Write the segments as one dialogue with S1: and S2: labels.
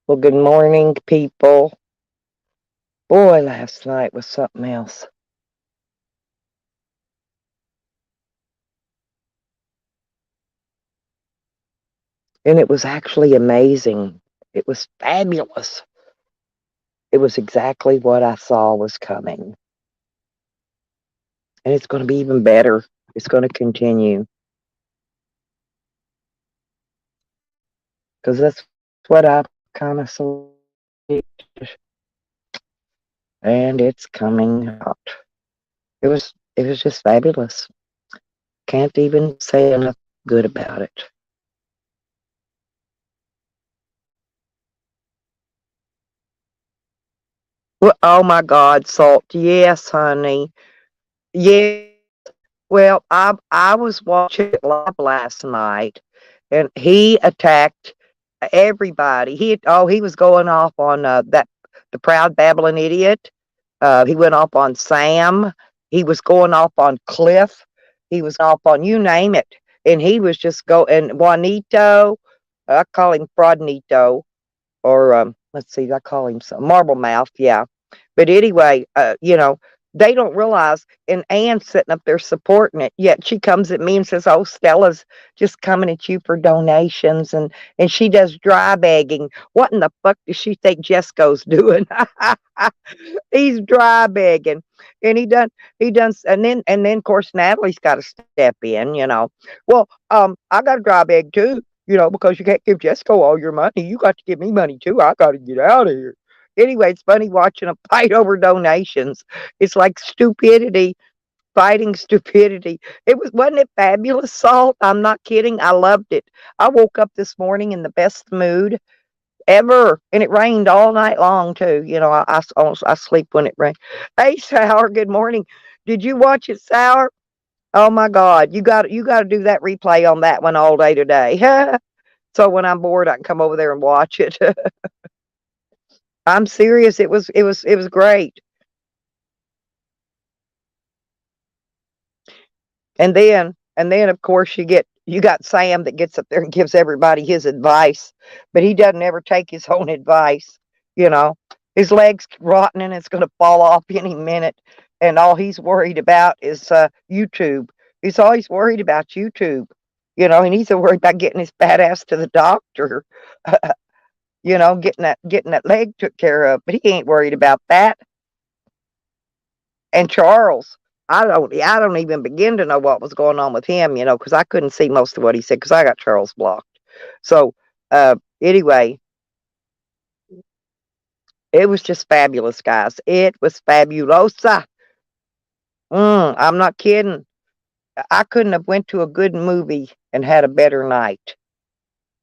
S1: Well, good morning, people. Boy, last night was something else. And it was actually amazing. It was fabulous. It was exactly what I saw was coming. And it's going to be even better. It's going to continue because that's what I kind of saw. And it's coming out. It was just fabulous. Can't even say enough good about it. Well, oh my God, Salt. Yes, honey. Yeah. Well, I was watching it live last night, and he attacked everybody. He was going off on that the proud babbling idiot. He went off on Sam. He was going off on Cliff. He was off on you name it, and he was just go and Juanito. I call him Fraudnito, or let's see, I call him some Marble Mouth. Yeah, but anyway, they don't realize, and Ann's sitting up there supporting it. Yet she comes at me and says, "Oh, Stella's just coming at you for donations, and she does dry bagging. What in the fuck does she think Jesco's doing? He's dry bagging, and he done, and then of course Natalie's got to step in. Well, I got a dry bag too. Because you can't give Jesco all your money. You got to give me money too. I got to get out of here." Anyway, it's funny watching a fight over donations. It's like stupidity fighting stupidity. Wasn't it fabulous, Salt? I'm not kidding. I loved it. I woke up this morning in the best mood ever, and it rained all night long too. I sleep when it rains. Hey, Sour. Good morning. Did you watch it, Sour? Oh my God, you got to do that replay on that one all day today. So when I'm bored, I can come over there and watch it. I'm serious. It was great. And then of course you got Sam that gets up there and gives everybody his advice, but he doesn't ever take his own advice. You know, his leg's rotten and it's going to fall off any minute, and all he's worried about is YouTube. He's always worried about YouTube. And he's worried about getting his fat ass to the doctor. Getting that leg took care of, but he ain't worried about that. And Charles, I don't even begin to know what was going on with him, because I couldn't see most of what he said because I got Charles blocked. So anyway, it was just fabulous, guys. It was fabulosa. I'm not kidding. I couldn't have went to a good movie and had a better night.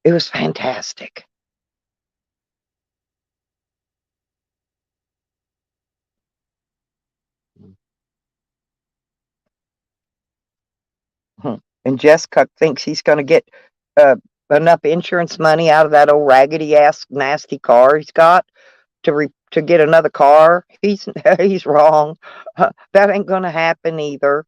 S1: It was fantastic. Hmm. And Jessica thinks he's going to get uh, enough insurance money out of that old raggedy ass nasty car he's got to get another car. He's wrong. That ain't gonna happen either.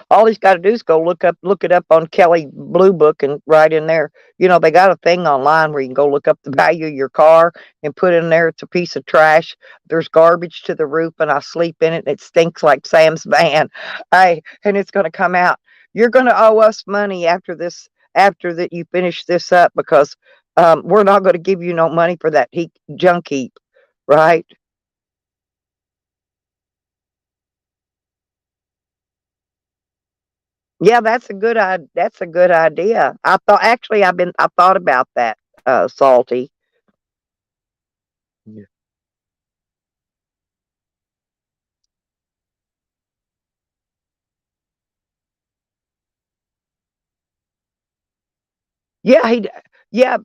S1: All he's got to do is go look it up on Kelly Blue Book and write in there. They got a thing online where you can go look up the value of your car and put in there it's a piece of trash. There's garbage to the roof, and I sleep in it, and it stinks like Sam's van. And it's gonna come out. You're gonna owe us money after this, after that you finish this up, because we're not gonna give you no money for that junk heap, right? Yeah, that's a good idea. I thought about that, Salty. Yeah. Yeah,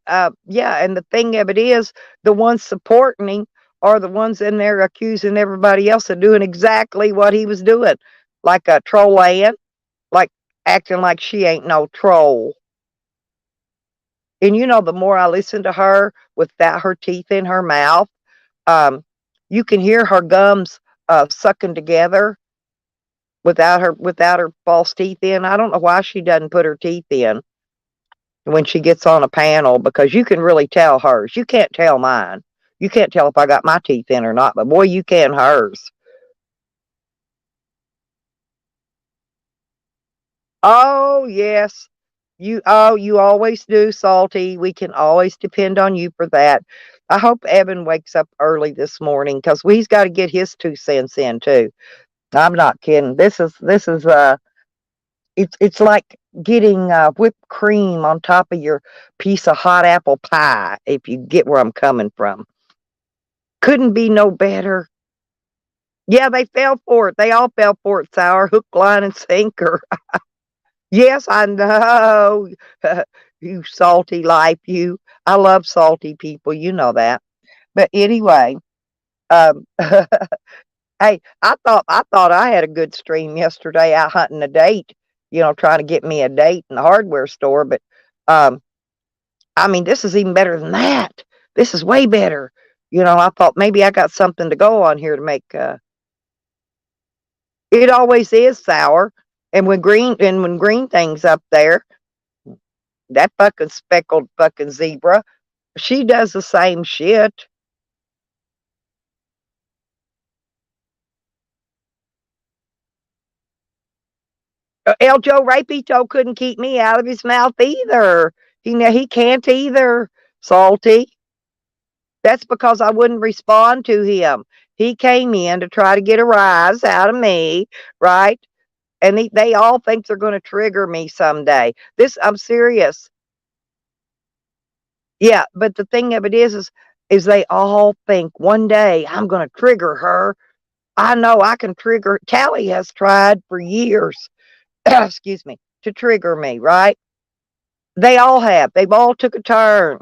S1: yeah, and the thing of it is, the ones supporting him are the ones in there accusing everybody else of doing exactly what he was doing, like a trolling, like acting like she ain't no troll. And the more I listen to her without her teeth in her mouth, um, you can hear her gums sucking together without her false teeth in. I don't know why she doesn't put her teeth in when she gets on a panel, because you can really tell hers. You can't tell mine. You can't tell if I got my teeth in or not, but boy, you can hers. Oh, yes. You always do, Salty. We can always depend on you for that. I hope Evan wakes up early this morning because he's got to get his 2 cents in too. I'm not kidding. This is it's like getting whipped cream on top of your piece of hot apple pie, if you get where I'm coming from. Couldn't be no better. Yeah, they fell for it. They all fell for it, Sour. Hook, line, and sinker. Yes, I know. You salty life, you. I love salty people. You know that. But anyway, um, hey, I thought I had a good stream yesterday out hunting a date. Trying to get me a date in the hardware store. But um, I mean, this is even better than that. This is way better. I thought maybe I got something to go on here to make. It always is sour, and when green thing's up there, that fucking speckled fucking zebra, she does the same shit. El Joe Rapito couldn't keep me out of his mouth either. He can't either. Salty. That's because I wouldn't respond to him. He came in to try to get a rise out of me, right? And they all think they're going to trigger me someday. I'm serious. Yeah, but the thing of it is they all think one day I'm going to trigger her. I know I can trigger. Callie has tried for years, excuse me, to trigger me, right? They all have. They've all took a turn.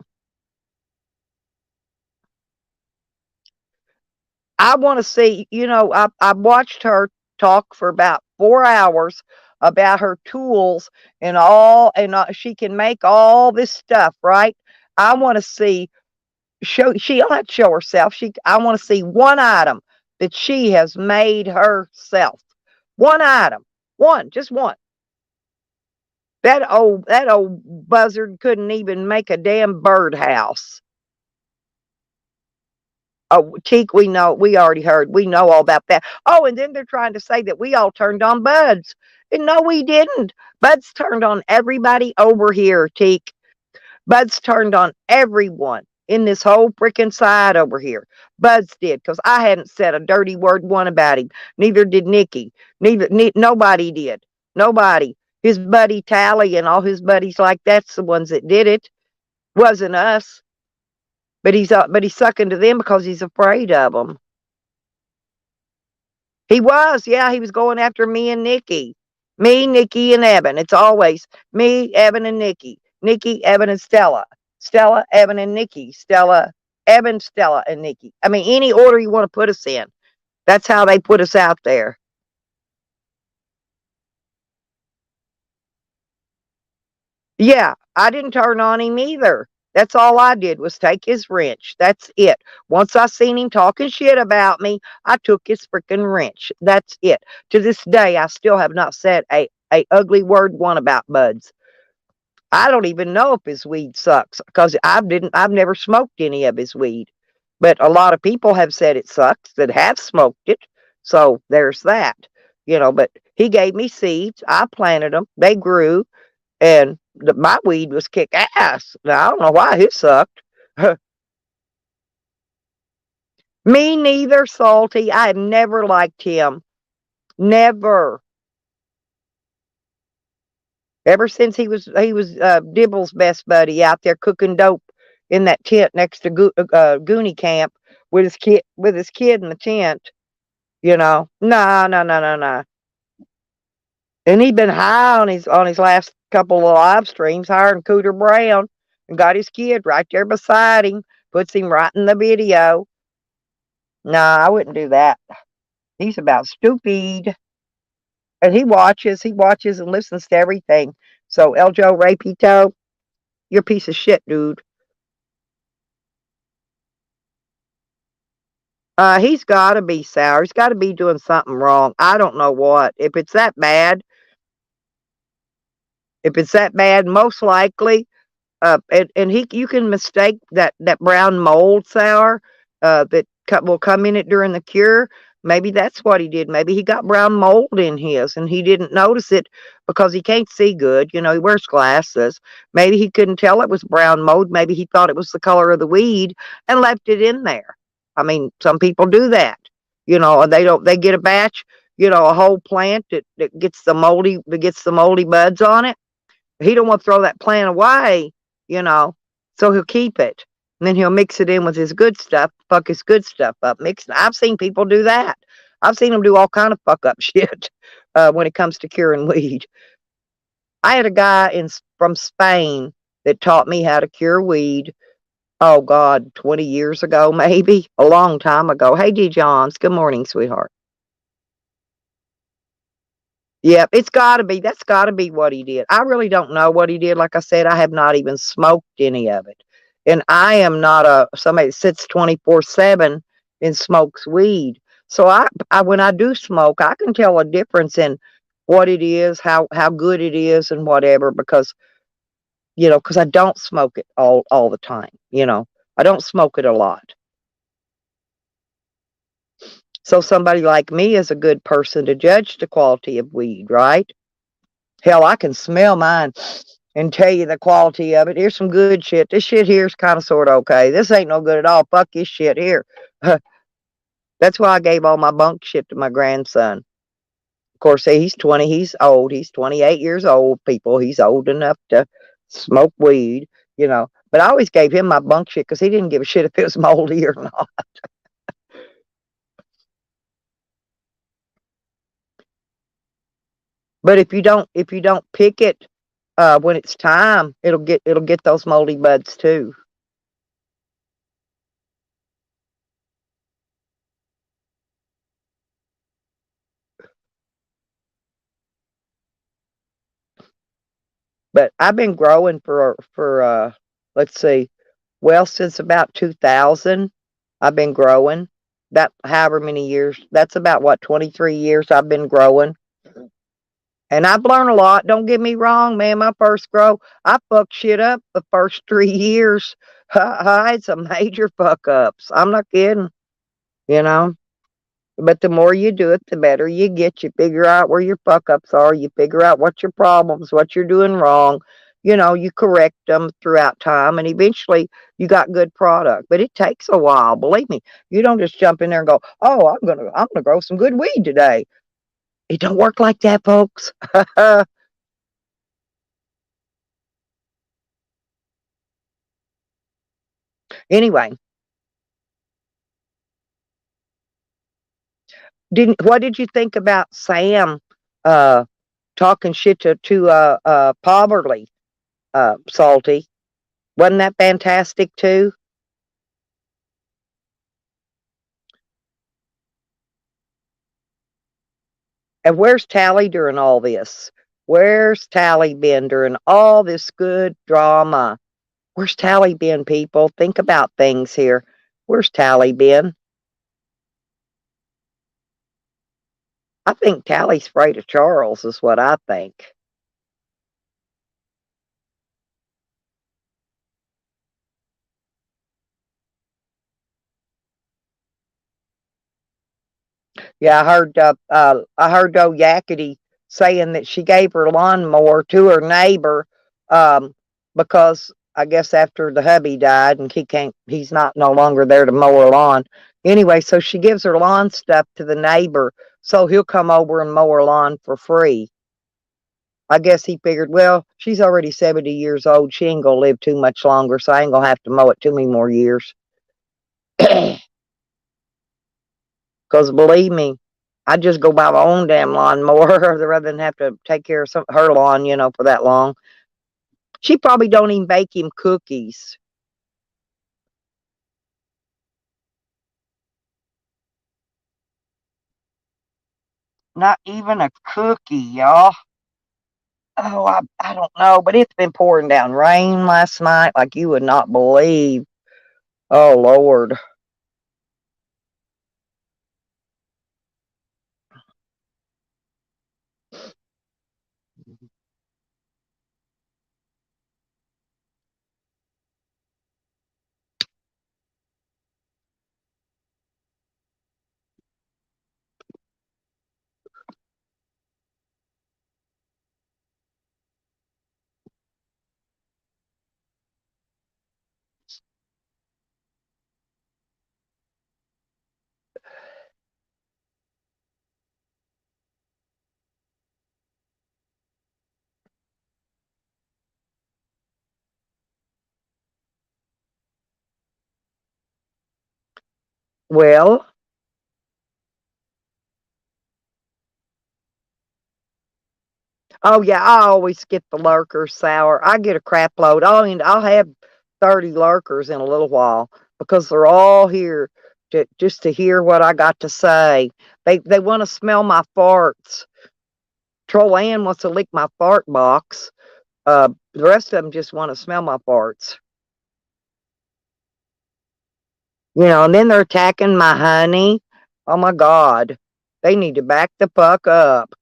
S1: I want to see, I watched her talk for about 4 hours about her tools and all, and she can make all this stuff, right? I want to see, she'll have to show herself. I want to see one item that she has made herself. One item. One, just one. That old buzzard couldn't even make a damn birdhouse. Oh, Cheek, we already heard. We know all about that. Oh, and then they're trying to say that we all turned on Buds. And no, we didn't. Buds turned on everybody over here, Teak. Buds turned on everyone in this whole freaking side over here. Buds did, because I hadn't said a dirty word one about him. Neither did Nikki. Nobody did. Nobody. His buddy Tally and all his buddies like that's the ones that did it. Wasn't us. But he's sucking to them because he's afraid of them. He was, yeah, he was going after me and Nikki. Me, Nikki, and Evan. It's always me, Evan, and Nikki. Nikki, Evan, and Stella. Stella, Evan, and Nikki. Stella, Evan, Stella, and Nikki. I mean, any order you want to put us in. That's how they put us out there. Yeah, I didn't turn on him either. That's all I did was take his wrench. That's it. Once I seen him talking shit about me, I took his freaking wrench. That's it. To this day, I still have not said a ugly word one about Buds. I don't even know if his weed sucks because I've never smoked any of his weed. But a lot of people have said it sucks that have smoked it. So there's that. But he gave me seeds. I planted them. They grew, and my weed was kick ass. Now, I don't know why his sucked. Me neither, Salty. I have never liked him. Never. Ever since he was Dibble's best buddy out there cooking dope in that tent next to Goonie Camp with his kid in the tent. No, no, no, no, no. And he'd been high on his last couple of live streams, hiring Cooter Brown, and got his kid right there beside him. Puts him right in the video. Nah, I wouldn't do that. He's about stupid. And he watches and listens to everything. So Eljo Rapito, you're a piece of shit, dude. He's gotta be sour. He's gotta be doing something wrong. I don't know what. If it's that bad, most likely, and he you can mistake that brown mold sour, that will come in it during the cure. Maybe that's what he did. Maybe he got brown mold in his and he didn't notice it because he can't see good. You know, he wears glasses. Maybe he couldn't tell it was brown mold. Maybe he thought it was the color of the weed and left it in there. I mean, some people do that. You know, and they get a batch, a whole plant that gets the moldy buds on it. He don't want to throw that plant away, you know, so he'll keep it. And then he'll mix it in with his good stuff, fuck his good stuff up. I've seen people do that. I've seen them do all kind of fuck up shit when it comes to curing weed. I had a guy from Spain that taught me how to cure weed. Oh God, 20 years ago, maybe a long time ago. Hey, D. Johns, good morning, sweetheart. Yep, that's gotta be what he did. I really don't know what he did. Like I said, I have not even smoked any of it. And I am not somebody that sits 24/7 and smokes weed. So when I do smoke, I can tell a difference in what it is, how good it is and whatever because, because I don't smoke it all the time. I don't smoke it a lot. So somebody like me is a good person to judge the quality of weed, right? Hell, I can smell mine and tell you the quality of it. Here's some good shit. This shit here's kind of sort of okay. This ain't no good at all. Fuck this shit here. That's why I gave all my bunk shit to my grandson. Of course, he's 20. He's old. He's 28 years old, people. He's old enough to smoke weed. But I always gave him my bunk shit because he didn't give a shit if it was moldy or not. But if you don't pick it when it's time, it'll get those moldy buds too. But I've been growing for let's see, well, since about 2000, I've been growing. That however many years, that's about what 23 years I've been growing. And I've learned a lot. Don't get me wrong, man. My first grow, I fucked shit up the first 3 years. I had some major fuck ups. I'm not kidding, you know. But the more you do it, the better you get. You figure out where your fuck ups are. You figure out what your problems, what you're doing wrong. You correct them throughout time, and eventually you got good product. But it takes a while. Believe me, you don't just jump in there and go, "Oh, I'm gonna grow some good weed today." It don't work like that, folks. Anyway, didn't what did you think about Sam uh talking shit to Poverly, Salty? Wasn't that fantastic too? And where's Tally during all this? Where's Tally been during all this good drama? Where's Tally been, people? Think about things here. Where's Tally been? I think Tally's afraid of Charles, is what I think. Yeah, I heard old Yakety saying that she gave her lawnmower to her neighbor, um, because I guess after the hubby died and he's not no longer there to mow her lawn. Anyway, so she gives her lawn stuff to the neighbor, so he'll come over and mow her lawn for free. I guess he figured, well, she's already 70 years old. She ain't gonna live too much longer, so I ain't gonna have to mow it too many more years. Because believe me, I just go buy my own damn lawnmower rather than have to take care of her lawn, for that long. She probably don't even bake him cookies. Not even a cookie, y'all. Oh, I don't know, but it's been pouring down rain last night like you would not believe. Oh, Lord. Well, oh yeah, I always get the lurkers sour. I get a crap load. I'll have 30 lurkers in a little while because they're all here just to hear what I got to say. They want to smell my farts. Troll Ann wants to lick my fart box. The rest of them just want to smell my farts. And then they're attacking my honey. Oh my God. They need to back the fuck up.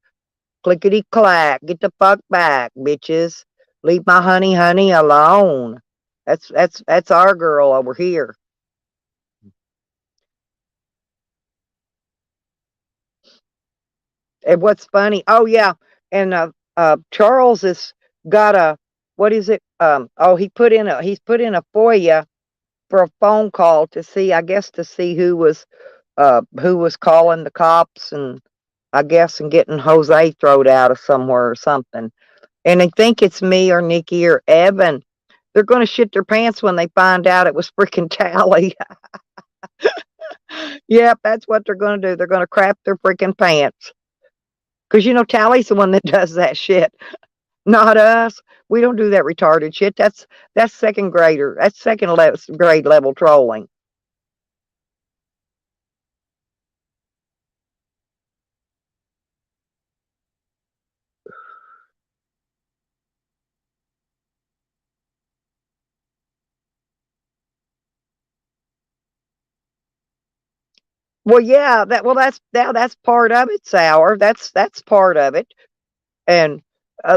S1: Clickety clack. Get the fuck back, bitches. Leave my honey alone. That's our girl over here. And what's funny? Oh yeah, and Charles has got a what is it? Oh, he's put in a FOIA for a phone call to see, I guess, to see who was calling the cops, and I guess and getting Jose thrown out of somewhere or something. And they think it's me or Nikki or Evan. They're going to shit their pants when they find out it was freaking Tally. Yep, that's what they're going to do. They're going to crap their freaking pants. Because Tally's the one that does that shit, not us. We don't do that retarded shit. That's second grader. That's grade level trolling. Well, yeah, that's part of it, Sour. That's part of it. And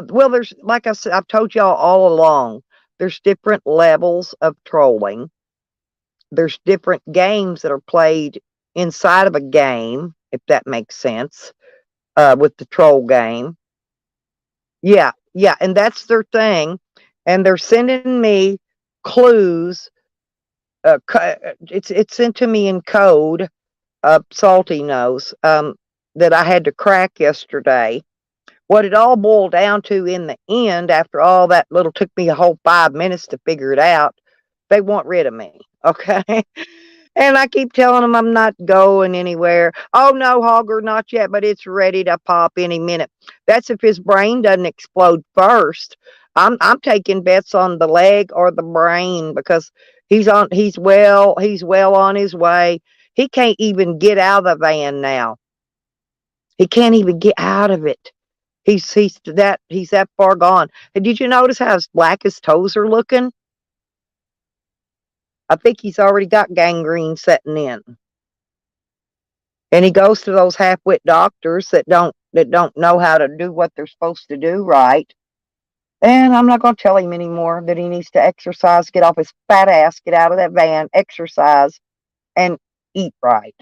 S1: well, there's like I said, I've told y'all all along. There's different levels of trolling. There's different games that are played inside of a game, if that makes sense. With the troll game, yeah, yeah, and that's their thing. And they're sending me clues. It's sent to me in code. Salty knows that I had to crack yesterday. What it all boiled down to in the end, after all that little took me a whole 5 minutes to figure it out, they want rid of me. Okay. And I keep telling them I'm not going anywhere. Oh no, Hogger, not yet, but it's ready to pop any minute. That's if his brain doesn't explode first. I'm taking bets on the leg or the brain because he's well on his way. He can't even get out of the van now. He can't even get out of it. He's that far gone. And did you notice how black his toes are looking? I think he's already got gangrene setting in. And he goes to those half-wit doctors that don't know how to do what they're supposed to do right. And I'm not going to tell him anymore that he needs to exercise, get off his fat ass, get out of that van, exercise, and eat right.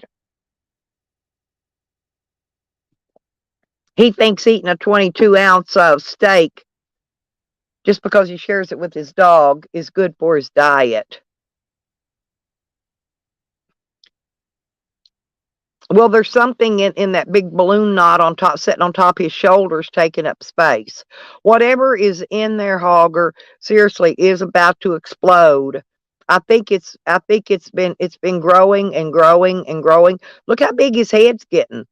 S1: He thinks eating a 22-ounce of steak just because he shares it with his dog is good for his diet. Well, there's something in that big balloon knot on top, sitting on top of his shoulders, taking up space. Whatever is in there, Hogger, seriously, is about to explode. I think it's been growing and growing and growing. Look how big his head's getting.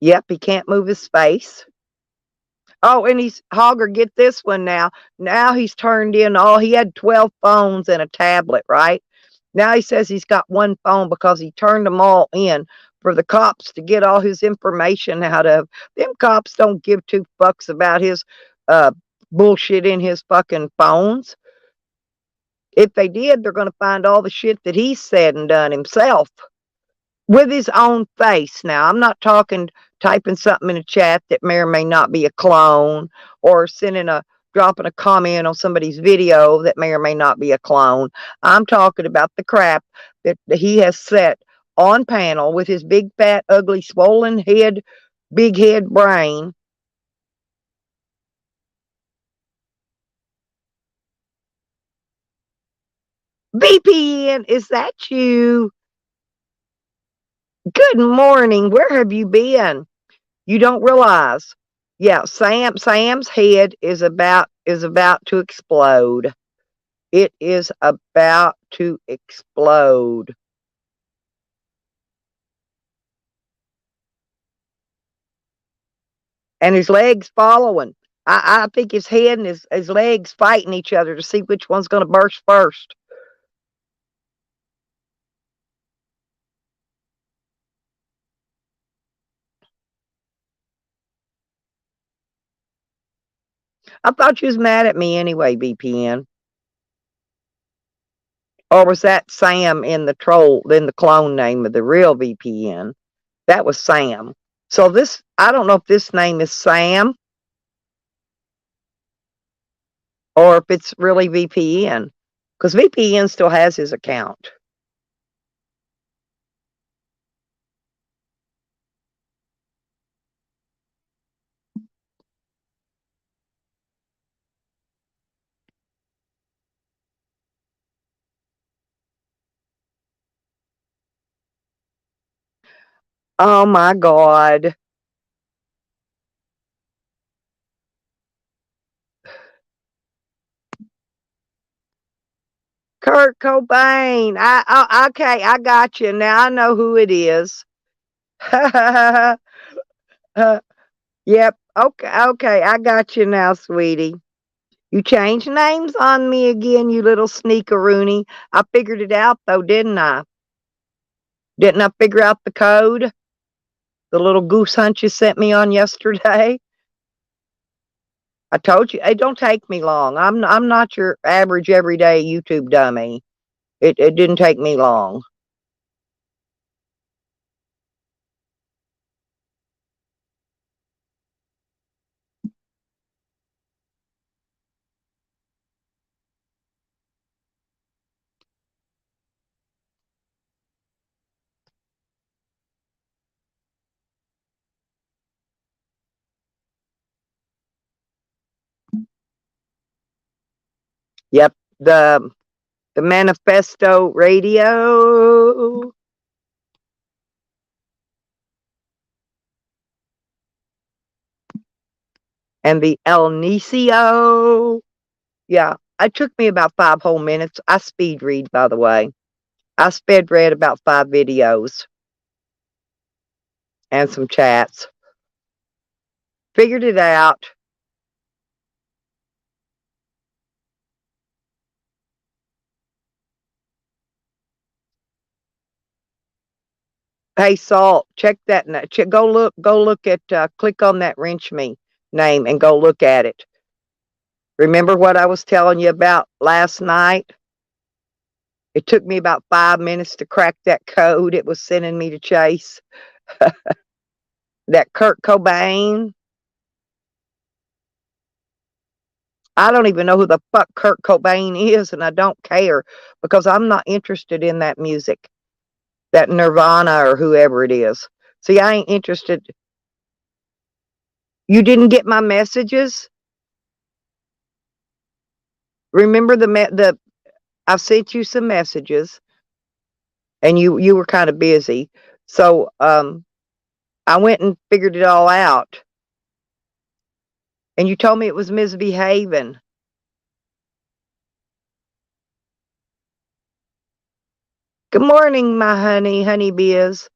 S1: Yep, he can't move his face. Oh, and he's Hogger, get this one now. Now he's turned in he had 12 phones and a tablet, right? Now he says he's got one phone because he turned them all in for the cops to get all his information out of. Them cops don't give two fucks about his uh bullshit in his fucking phones. If they did, they're gonna find all the shit that he said and done himself with his own face. Now, I'm not talking typing something in a chat that may or may not be a clone, or dropping a comment on somebody's video that may or may not be a clone. I'm talking about the crap that he has set on panel with his big, fat, ugly, swollen head, big head brain. VPN, is that you? Good morning. Where have you been? You don't realize. Yeah, Sam's head is about to explode. It is about to explode. And his legs following. I think his head and his legs fighting each other to see which one's going to burst first. I thought you was mad at me anyway, VPN. Or was that Sam in the clone name of the real VPN? That was Sam. So this, I don't know if this name is Sam or if it's really VPN, because VPN still has his account. Oh my God. Kurt Cobain. Okay, I got you. Now I know who it is. Yep. Okay, I got you now, sweetie. You changed names on me again, you little sneakeroonie. I figured it out though, didn't I? Didn't I figure out the code? The little goose hunt you sent me on yesterday? I told you it don't take me long. I'm not your average everyday YouTube dummy. It didn't take me long. Yep, the Manifesto Radio and the El Nicio. Yeah, it took me about 5 whole minutes. I speed read, by the way. I sped read about 5 videos and some chats. Figured it out. Hey, Salt, check that. Go look at. Click on that wrench me name and go look at it. Remember what I was telling you about last night? It took me about 5 minutes to crack that code it was sending me to chase. That Kurt Cobain. I don't even know who the fuck Kurt Cobain is, and I don't care because I'm not interested in that music, that Nirvana or whoever it is. See, I ain't interested. You didn't get my messages? Remember the I sent you some messages and you were kind of busy. So I went and figured it all out. And you told me it was misbehaving. Good morning, my honey biz.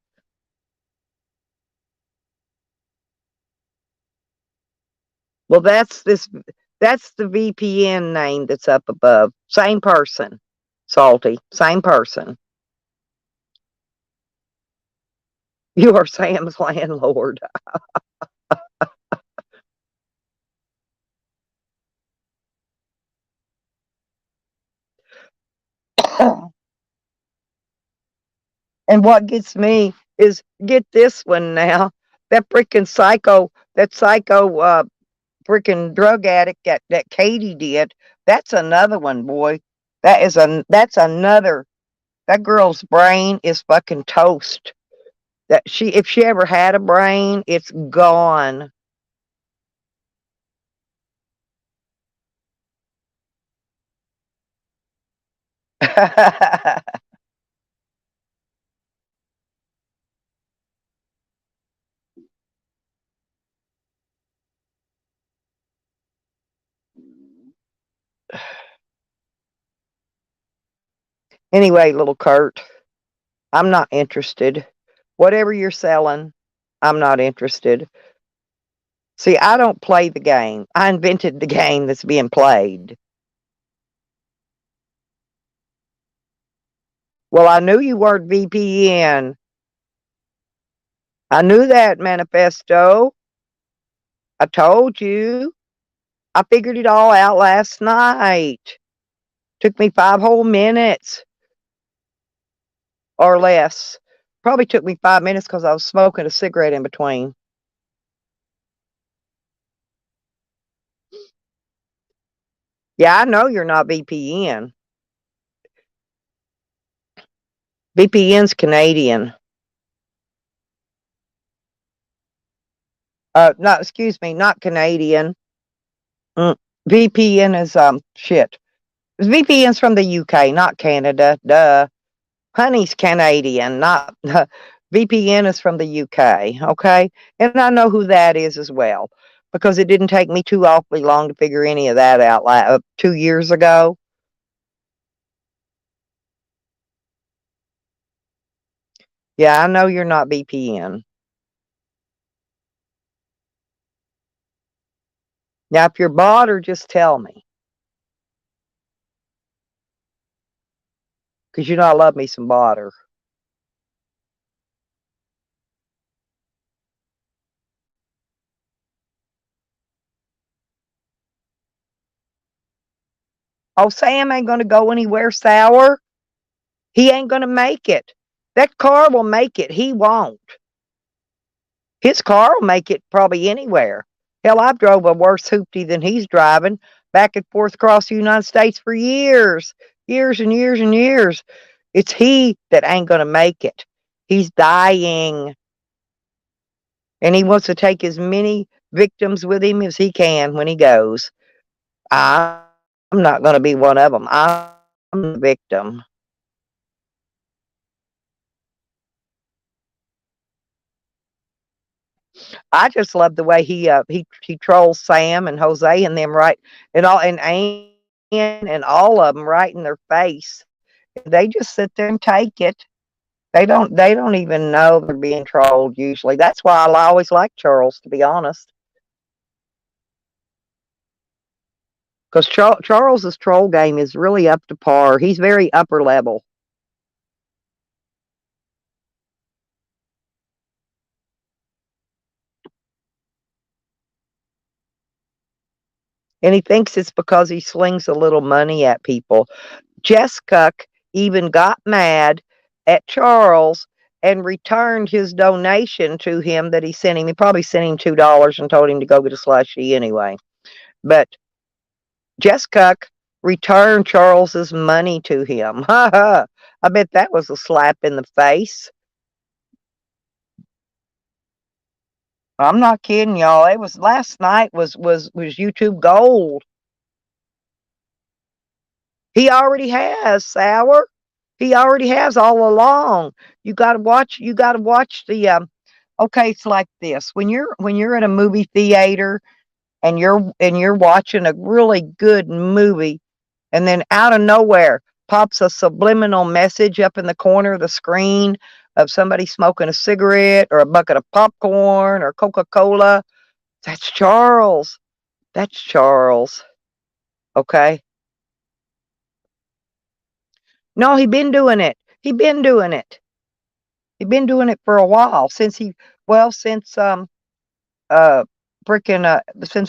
S1: Well, that's the VPN name that's up above. Same person. Salty. Same person. You are Sam's landlord. And what gets me is get this one now. That psycho freaking drug addict that Katie did. That's another one, boy. That's another. That girl's brain is fucking toast. That she if she ever had a brain, it's gone. Anyway, little Kurt, I'm not interested. Whatever you're selling, I'm not interested. See, I don't play the game. I invented the game that's being played. Well, I knew you weren't VPN. I knew that, Manifesto. I told you. I figured it all out last night. Took me 5 whole minutes or less. Probably took me 5 minutes because I was smoking a cigarette in between. Yeah, I know you're not VPN. VPN's Canadian. No, excuse me, not Canadian. Mm, VPN is shit. VPN's from the UK, not Canada. Duh. Honey's Canadian, not VPN is from the UK. Okay, and I know who that is as well because it didn't take me too awfully long to figure any of that out. 2 years ago. Yeah, I know you're not VPN. Now, if you're bought, or just tell me, because you know I love me some butter. Oh, Sam ain't gonna go anywhere sour. He ain't gonna make it. That car will make it. He won't. His car will make it probably anywhere. Hell, I've drove a worse hoopty than he's driving back and forth across the United States for years, years and years and years. It's he that ain't gonna make it. He's dying, and he wants to take as many victims with him as he can when he goes. I'm not gonna be one of them. I'm the victim. I just love the way he trolls Sam and Jose and them, right, and Ann and all of them right in their face. They just sit there and take it. They don't even know they're being trolled usually. That's why I always like Charles, to be honest, because Charles's troll game is really up to par. He's very upper level, and he thinks it's because he slings a little money at people. Jessica even got mad at Charles and returned his donation to him that he sent him. He probably sent him $2 and told him to go get a slushie anyway. But Jessica returned Charles's money to him. I bet that was a slap in the face. I'm not kidding y'all. It was last night was YouTube gold. He already has sour. He already has all along. You gotta watch the okay, it's like this. When you're in a movie theater and you're watching a really good movie, and then out of nowhere pops a subliminal message up in the corner of the screen of somebody smoking a cigarette or a bucket of popcorn or Coca-Cola. That's Charles. That's Charles. Okay. No, he been doing it. He been doing it. He been doing it for a while since uh since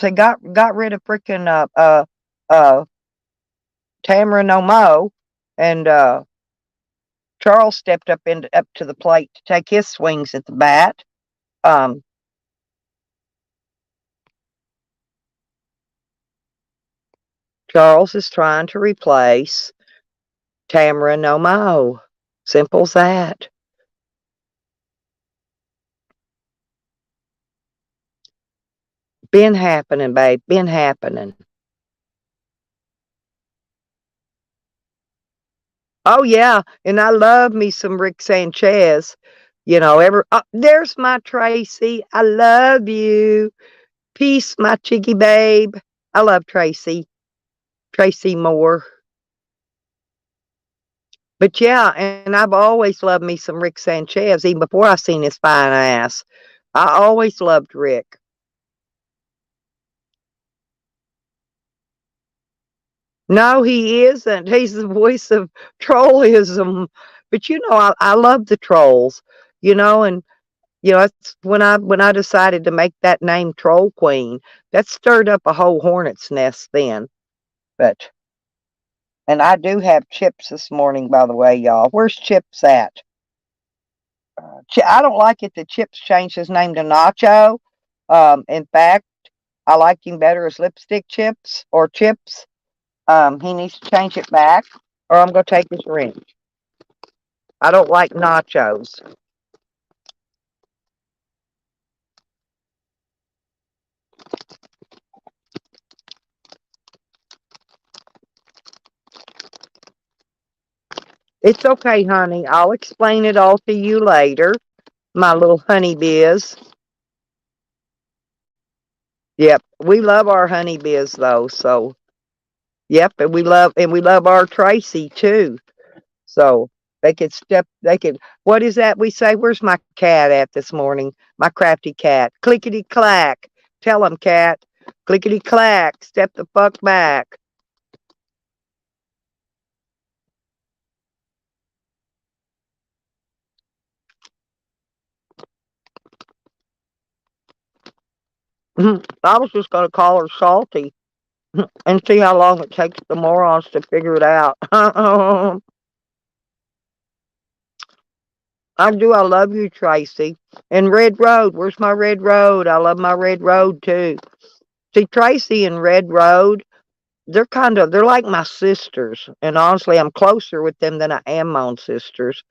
S1: they got rid of freaking uh Tamara No Mo, and Charles stepped up to the plate to take his swings at the bat. Um, Charles is trying to replace Tamara No Mo. Simple as that. Been happening, babe. Been happening. Oh yeah, and I love me some Rick Sanchez. There's my Tracy. I love you. Peace, my cheeky babe. I love Tracy. Tracy Moore. But yeah, and I've always loved me some Rick Sanchez, even before I seen his fine ass. I always loved Rick. No, he isn't. He's the voice of trollism. But I love the trolls. And that's when I decided to make that name Troll Queen. That stirred up a whole hornet's nest then. But and I do have chips this morning, by the way, y'all. Where's Chips at? I don't like it that Chips changed his name to Nacho. In fact, I like him better as Lipstick Chips or Chips. He needs to change it back, or I'm gonna take his wrench. I don't like nachos. It's okay, honey. I'll explain it all to you later, my little honey biz. Yep, we love our honey biz though. So, yep, and we love our Tracy too. So they could step. They could. What is that we say? Where's my cat at this morning? My crafty cat. Clickety clack. Tell him, cat. Clickety clack. Step the fuck back. I was just gonna call her Salty and see how long it takes the morons to figure it out. I do. I love you, Tracy. And Red Road. Where's my Red Road? I love my Red Road too. See, Tracy and Red Road, they're like my sisters. And honestly, I'm closer with them than I am my own sisters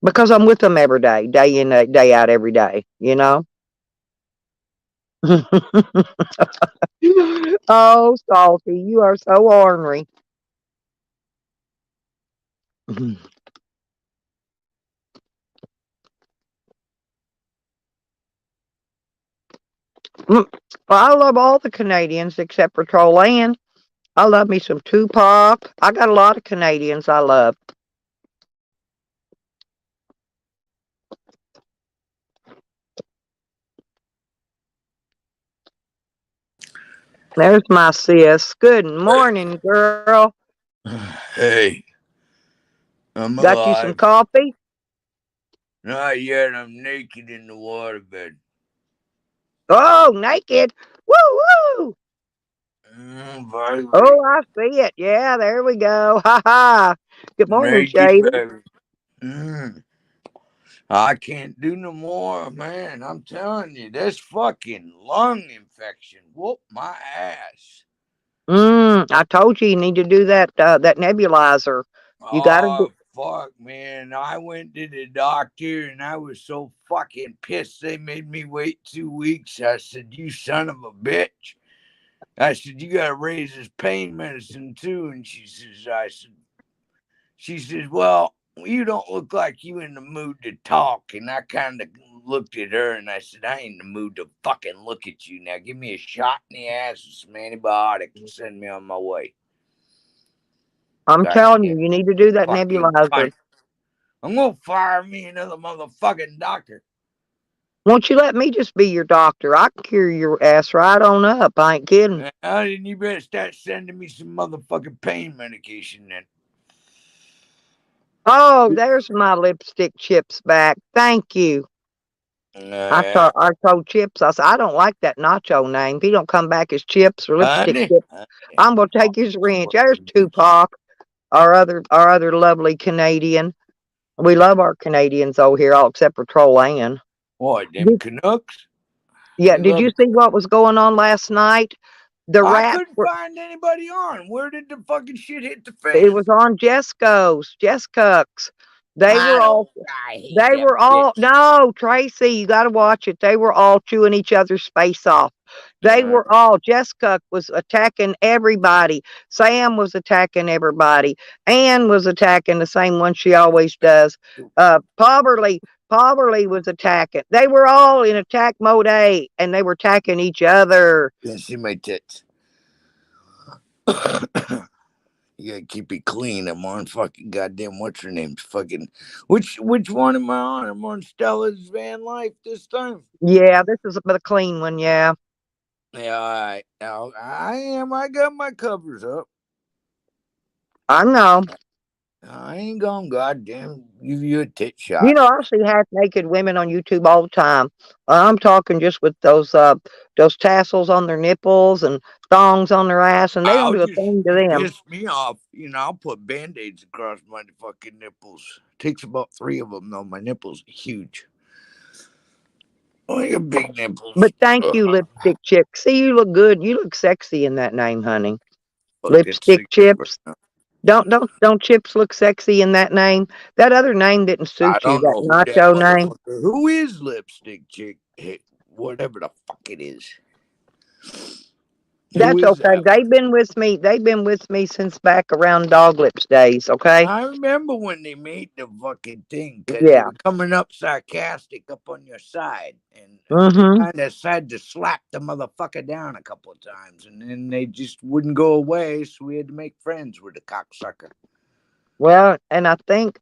S1: because I'm with them every day in, day out, every day, Oh, Salty, you are so ornery. Well, I love all the Canadians except for Trollan. I love me some Tupac. I got a lot of Canadians I love. There's my sis. Good morning, girl.
S2: Hey, I'm
S1: Got you some
S2: alive.
S1: coffee?
S2: Not yet. I'm naked in the waterbed.
S1: Oh, naked. Woo woo.
S2: Baby.
S1: Oh, I see it. Yeah, there we go. Ha ha. Good morning,
S2: Naked,
S1: Shady.
S2: baby. Mm. I can't do no more, man. I'm telling you, this fucking lung infection whooped my ass.
S1: I told you need to do that nebulizer. You got to do.
S2: Oh, fuck, man. I went to the doctor and I was so fucking pissed they made me wait 2 weeks. I said, you son of a bitch. I said, you gotta raise his pain medicine too. And she says, well, you don't look like you in the mood to talk. And I kind of looked at her and I said, I ain't in the mood to fucking look at you. Now give me a shot in the ass with some antibiotics and send me on my way.
S1: I'm telling you,
S2: Goddamn
S1: you need to do that
S2: fucking
S1: nebulizer.
S2: cunt. I'm gonna fire me another motherfucking doctor.
S1: Won't you let me just be your doctor? I can cure your ass right on up. I ain't kidding.
S2: Then you better start sending me some motherfucking pain medication then.
S1: Oh, there's my lipstick chips back. Thank you.
S2: Yeah.
S1: I told Chips, I said, I don't like that Nacho name. If he don't come back as Chips or Lipstick
S2: Honey.
S1: Chips, I'm gonna take his wrench. There's Tupac, our other lovely Canadian. We love our Canadians over here, all except for Trollan.
S2: What, them Canucks?
S1: Yeah,
S2: We
S1: did
S2: love
S1: you
S2: it.
S1: see what was going on last night? The
S2: I
S1: rats
S2: couldn't
S1: were.
S2: find anybody on. Where did the fucking shit hit the
S1: It
S2: fan?
S1: was on Jessco's. They were all.
S2: I hate
S1: They
S2: that
S1: were all.
S2: bitch.
S1: No, Tracy, you got to watch it. They were all chewing each other's face off. They
S2: Uh,
S1: were all. Jessica was attacking everybody. Sam was attacking everybody. Ann was attacking the same one she always does. Poverly was attacking. They were all in attack mode A, and they were attacking each other.
S2: can see my tits. You gotta keep it clean. I'm on fucking goddamn what's her name? Fucking which one am I on? I'm on Stella's van life this time.
S1: Yeah, this is a clean one. Yeah,
S2: Yeah, all right. Now I am. I got my covers up.
S1: I know.
S2: I ain't gonna goddamn give you a tit
S1: You
S2: shot.
S1: know, I see half naked women on YouTube all the time. I'm talking just with those tassels on their nipples and thongs on their ass, and they don't
S2: I'll
S1: do a
S2: just
S1: thing to
S2: you
S1: them.
S2: piss me off. I'll put band-aids across my fucking nipples. Takes about 3 of them though. My nipples are huge. I got big nipples.
S1: But thank
S2: Ugh,
S1: you, lipstick chick. See, you look good. You look sexy in that name, honey.
S2: fucking
S1: Lipstick
S2: sick right
S1: chips.
S2: now.
S1: Don't chips look sexy in that name? That other name didn't
S2: I
S1: suit you.
S2: don't
S1: That
S2: know who that
S1: nacho name.
S2: motherfucker. Who is lipstick chick? Hey, whatever the fuck it is. Who
S1: That's
S2: is
S1: okay.
S2: that?
S1: They've been with me. They've been with me since back around Dog Lips days. Okay.
S2: I remember when they made the fucking thing because they
S1: Yeah.
S2: were coming up sarcastic up on your side, and we
S1: Mm-hmm.
S2: kind of had to slap the motherfucker down a couple of times, and then they just wouldn't go away, so we had to make friends with the cocksucker.
S1: Well, and I think